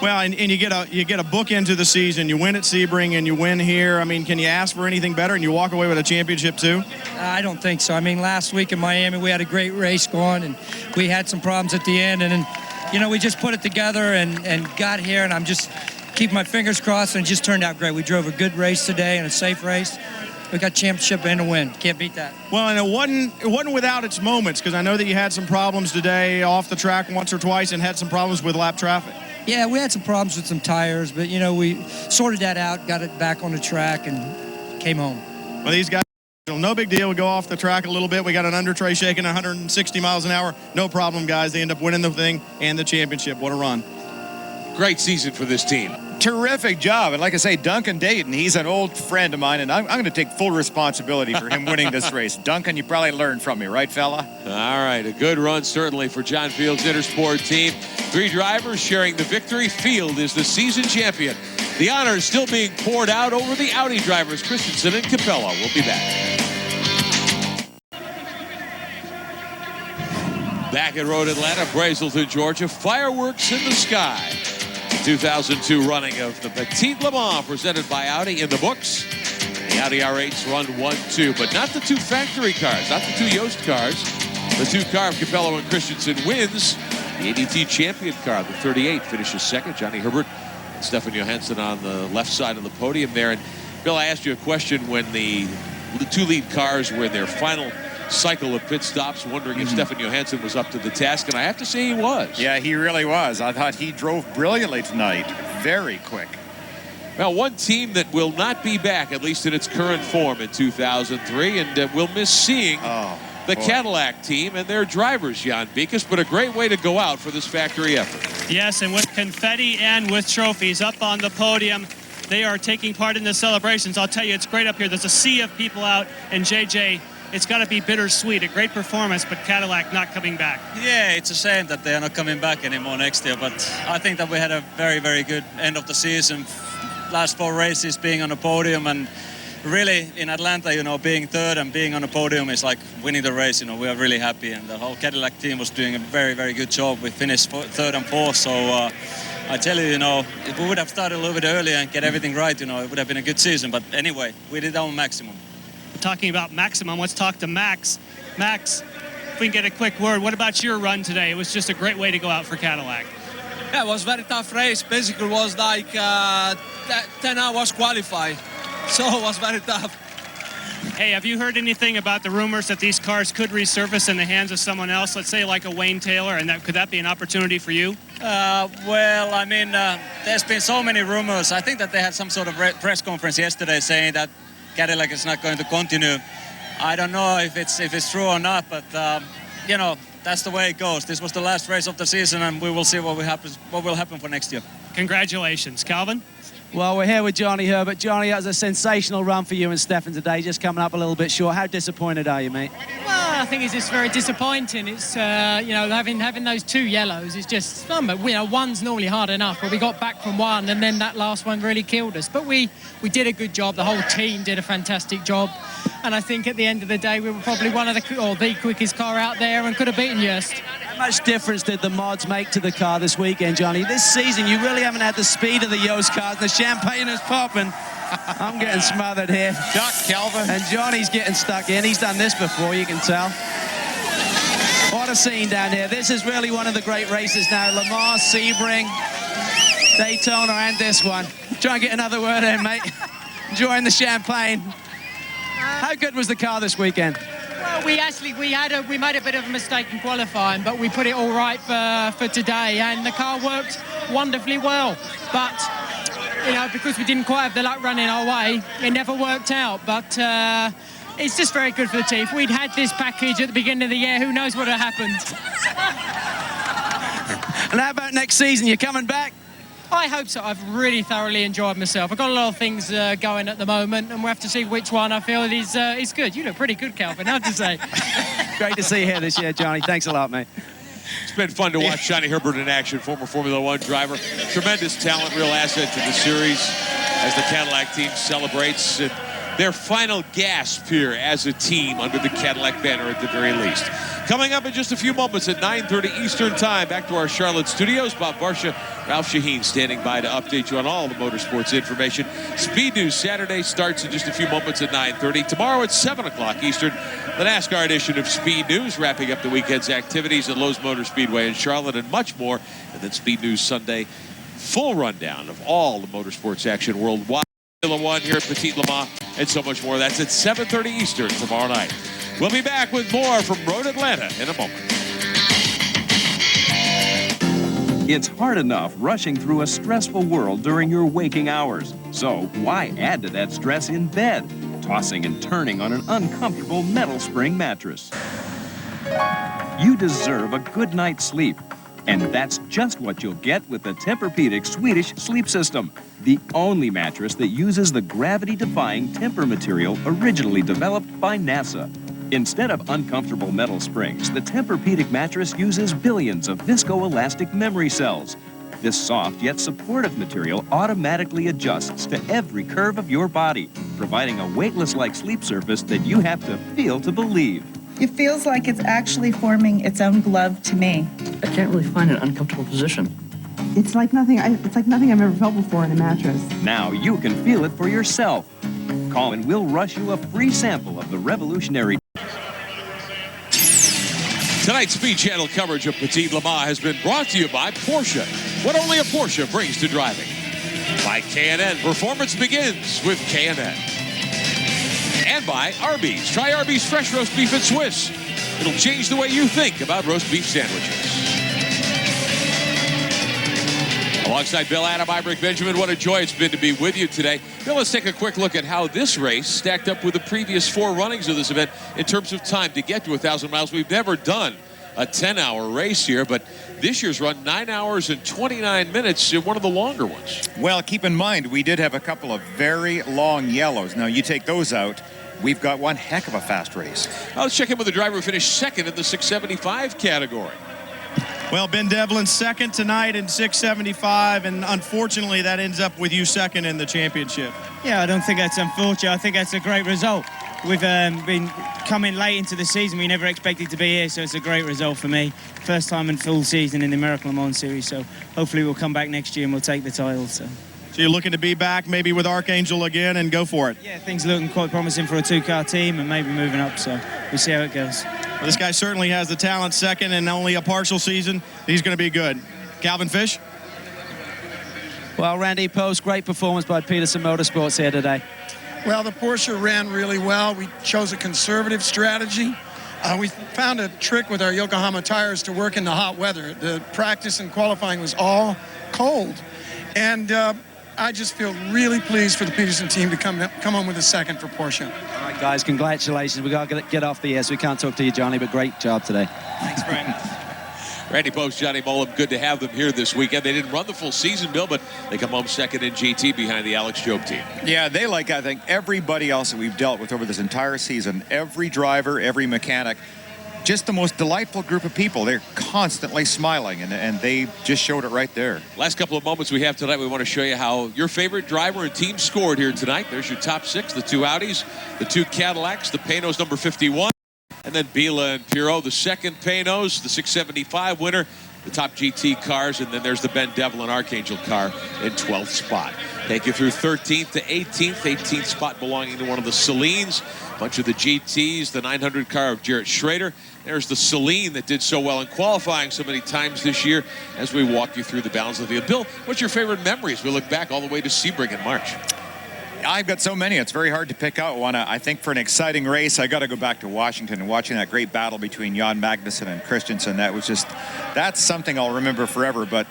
Well, and you get a book into the season. You win at Sebring and you win here. I mean, can you ask for anything better? And you walk away with a championship too? I don't think so. I mean, last week in Miami we had a great race going, and we had some problems at the end, and then we just put it together and got here, and I'm just keeping my fingers crossed, and it just turned out great. We drove a good race today and a safe race. We got championship and a win. Can't beat that. Well, and it wasn't without its moments, because I know that you had some problems today off the track once or twice and had some problems with lap traffic. Yeah, we had some problems with some tires, but, we sorted that out, got it back on the track, and came home. Well, these guys, no big deal. We go off the track a little bit. We got an under tray shaking 160 miles an hour. No problem, guys. They end up winning the thing and the championship. What a run. Great season for this team. terrific job. And like I say, Duncan Dayton, he's an old friend of mine, and I'm going to take full responsibility for him winning this race. Duncan, you probably learned from me, right, fella? All right, a good run certainly for John Field's Intersport team. 3 drivers sharing the victory. Field is the season champion. The honor is still being poured out over the Audi drivers, Christensen and Capello. We'll be back. Back at Road Atlanta, Brazelton, Georgia. Fireworks in the sky. 2002 running of the Petit Le Mans presented by Audi in the books. The Audi R8s run 1-2, but not the 2 factory cars, not the 2 Yost cars. The 2 car of Capello and Christensen wins. The ADT champion car, the 38, finishes second. Johnny Herbert and Stefan Johansson on the left side of the podium there. And Bill, I asked you a question when the 2 lead cars were in their final cycle of pit stops, wondering if Stefan Johansson was up to the task, and I have to say he was. Yeah, he really was. I thought he drove brilliantly tonight. Very quick. Well, one team that will not be back, at least in its current form, in 2003, and will miss seeing the Cadillac team and their drivers, Jan Beekes, but a great way to go out for this factory effort. Yes, and with confetti and with trophies up on the podium, they are taking part in the celebrations. I'll tell you, it's great up here. There's a sea of people out, and JJ, it's got to be bittersweet. A great performance, but Cadillac not coming back. Yeah, it's a shame that they are not coming back anymore next year, but I think that we had a very, very good end of the season. Last 4 races being on the podium, and really in Atlanta, you know, being third and being on the podium is like winning the race. You know, we are really happy, and the whole Cadillac team was doing a very, very good job. We finished third and fourth, so I tell you, you know, if we would have started a little bit earlier and get everything right, you know, it would have been a good season. But anyway, we did our maximum. Talking about maximum, let's talk to Max. Max, if we can get a quick word, what about your run today? It was just a great way to go out for Cadillac. Yeah, it was a very tough race. Basically, it was like 10 hours qualified, so it was very tough. Hey, have you heard anything about the rumors that these cars could resurface in the hands of someone else, let's say like a Wayne Taylor, and could that be an opportunity for you? Well, I mean, there's been so many rumors. I think that they had some sort of press conference yesterday saying that Cadillac is not going to continue. I don't know if it's true or not, but you know, that's the way it goes. This was the last race of the season, and we will see what will happen for next year. Congratulations, Calvin. Well, we're here with Johnny Herbert. Johnny, that was a sensational run for you and Stefan today, just coming up a little bit short. How disappointed are you, mate? Well, I think it's just very disappointing. It's, you know, having those 2 yellows is just, you know, one's normally hard enough, but we got back from 1, and then that last one really killed us. But we did a good job. The whole team did a fantastic job. And I think at the end of the day, we were probably the quickest car out there and could have beaten Yost. How much difference did the mods make to the car this weekend, Johnny? This season, you really haven't had the speed of the Yost cars. The champagne is popping. I'm getting smothered here. Duck, Calvin. And Johnny's getting stuck in. He's done this before, you can tell. What a scene down here. This is really one of the great races now. Le Mans, Sebring, Daytona, and this one. Try and get another word in, mate. Enjoying the champagne. How good was the car this weekend? Well, we made a bit of a mistake in qualifying, but we put it all right for today, and the car worked wonderfully well. But you know, because we didn't quite have the luck running our way, it never worked out. But it's just very good for the team. If we'd had this package at the beginning of the year, who knows what would have happened. And how about next season? You coming back? I hope so. I've really thoroughly enjoyed myself. I've got a lot of things going at the moment, and we'll have to see which one I feel is good. You look pretty good, Calvin, I have to say. Great to see you here this year, Johnny. Thanks a lot, mate. It's been fun to watch Johnny Herbert in action, former Formula One driver. Tremendous talent, real asset to the series as the Cadillac team celebrates their final gasp here as a team under the Cadillac banner at the very least. Coming up in just a few moments at 9:30 Eastern Time, back to our Charlotte studios. Bob Barsha, Ralph Shaheen standing by to update you on all the motorsports information. Speed News Saturday starts in just a few moments at 9:30. Tomorrow at 7 o'clock Eastern, the NASCAR edition of Speed News, wrapping up the weekend's activities at Lowe's Motor Speedway in Charlotte and much more. And then Speed News Sunday, full rundown of all the motorsports action worldwide. Formula One here at Petit Le Mans and so much more. That's at 7:30 Eastern tomorrow night. We'll be back with more from Road Atlanta in a moment. It's hard enough rushing through a stressful world during your waking hours. So why add to that stress in bed, tossing and turning on an uncomfortable metal spring mattress? You deserve a good night's sleep. And that's just what you'll get with the Tempur-Pedic Swedish Sleep System, the only mattress that uses the gravity-defying Tempur material originally developed by NASA. Instead of uncomfortable metal springs, the Tempur-Pedic mattress uses billions of viscoelastic memory cells. This soft yet supportive material automatically adjusts to every curve of your body, providing a weightless-like sleep surface that you have to feel to believe. It feels like it's actually forming its own glove to me. I can't really find an uncomfortable position. It's like nothing I've ever felt before in a mattress. Now you can feel it for yourself. Call and we'll rush you a free sample of the revolutionary. Tonight's Speed Channel coverage of Petit Le Mans has been brought to you by Porsche. What only a Porsche brings to driving. By K&N. Performance begins with K&N. And by Arby's. Try Arby's fresh roast beef and Swiss. It'll change the way you think about roast beef sandwiches. Alongside Bill Adam, I'm Rick Benjamin. What a joy it's been to be with you today. Bill, let's take a quick look at how this race stacked up with the previous 4 runnings of this event in terms of time to get to 1,000 miles. We've never done a 10-hour race here, but this year's run 9 hours and 29 minutes, one of the longer ones. Well, keep in mind, we did have a couple of very long yellows. Now, you take those out, we've got one heck of a fast race. Now let's check in with the driver who finished second in the 675 category. Well, Ben Devlin's second tonight in 675, and unfortunately that ends up with you second in the championship. Yeah, I don't think that's unfortunate. I think that's a great result. We've been coming late into the season. We never expected to be here, so it's a great result for me. First time in full season in the American Le Mans Series, so hopefully we'll come back next year and we'll take the title. So you're looking to be back maybe with Archangel again and go for it? Yeah, things are looking quite promising for a 2-car team and maybe moving up, so we'll see how it goes. Well, this guy certainly has the talent, second and only a partial season. He's going to be good. Calvin Fish? Well, Randy Post, great performance by Peterson Motorsports here today. Well, the Porsche ran really well. We chose a conservative strategy. We found a trick with our Yokohama tires to work in the hot weather. The practice and qualifying was all cold. And I just feel really pleased for the Peterson team to come on with a second for Porsche. All right, guys, congratulations. We got to get off the air, so we can't talk to you, Johnny, but great job today. Thanks, Brandon. Randy Post, Johnny Mullen, good to have them here this weekend. They didn't run the full season, Bill, but they come home second in GT behind the Alex Job team. Yeah, they like, I think, everybody else that we've dealt with over this entire season. Every driver, every mechanic. Just the most delightful group of people. They're constantly smiling, and they just showed it right there. Last couple of moments we have tonight, we want to show you how your favorite driver and team scored here tonight. There's your top 6, the 2 Audis, the 2 Cadillacs, the Panos number 51, and then Bila and Pirro, the second Panos, the 675 winner, the top GT cars, and then there's the Ben Devlin Archangel car in 12th spot. Take you through 13th to 18th. 18th spot belonging to one of the Celines. A bunch of the GTs, the 900 car of Jarrett Schrader. There's the Celine that did so well in qualifying so many times this year as we walk you through the balance of the field. Bill, what's your favorite memories? We look back all the way to Sebring in March. I've got so many, it's very hard to pick out one. I think for an exciting race, I got to go back to Washington and watching that great battle between Jan Magnussen and Christensen. That's something I'll remember forever. But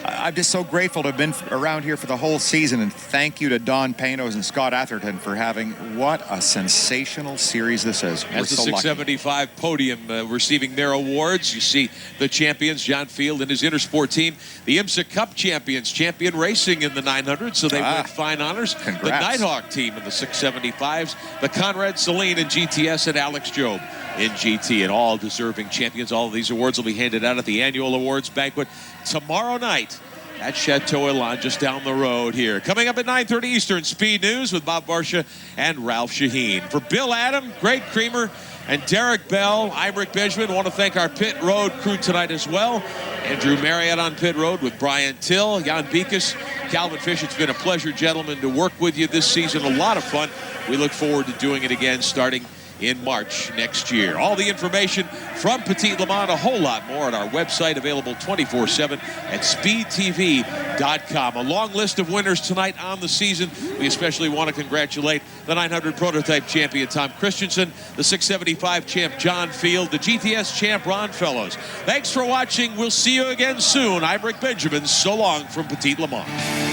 I'm just so grateful to have been around here for the whole season, and thank you to Don Panos and Scott Atherton for having what a sensational series this is. As the 675 podium receiving their awards, you see the champions, John Field and his Intersport team, the IMSA Cup champions, Champion Racing in the 900, so they win fine honors. Congrats. The Nighthawk team in the 675s, the Conrad Celine in GTS, and Alex Job in GT, and all deserving champions. All of these awards will be handed out at the annual awards banquet tomorrow night at Chateau Elan, just down the road here. Coming up at 9:30 Eastern, Speed News with Bob Barsha and Ralph Shaheen. For Bill Adam, Greg Creamer, and Derek Bell, I'm Rick Benjamin. I want to thank our pit road crew tonight as well. Andrew Marriott on pit road with Brian Till, Jan Beekes, Calvin Fish. It's been a pleasure, gentlemen, to work with you this season. A lot of fun. We look forward to doing it again starting in March next year. All the information from Petit Le Mans, a whole lot more on our website, available 24/7 at speedtv.com. A long list of winners tonight on the season. We especially want to congratulate the 900 prototype champion Tom Christensen, the 675 champ John Field, the GTS champ Ron Fellows. Thanks for watching. We'll see you again soon. I'm Rick Benjamin. So long from Petit Le Mans.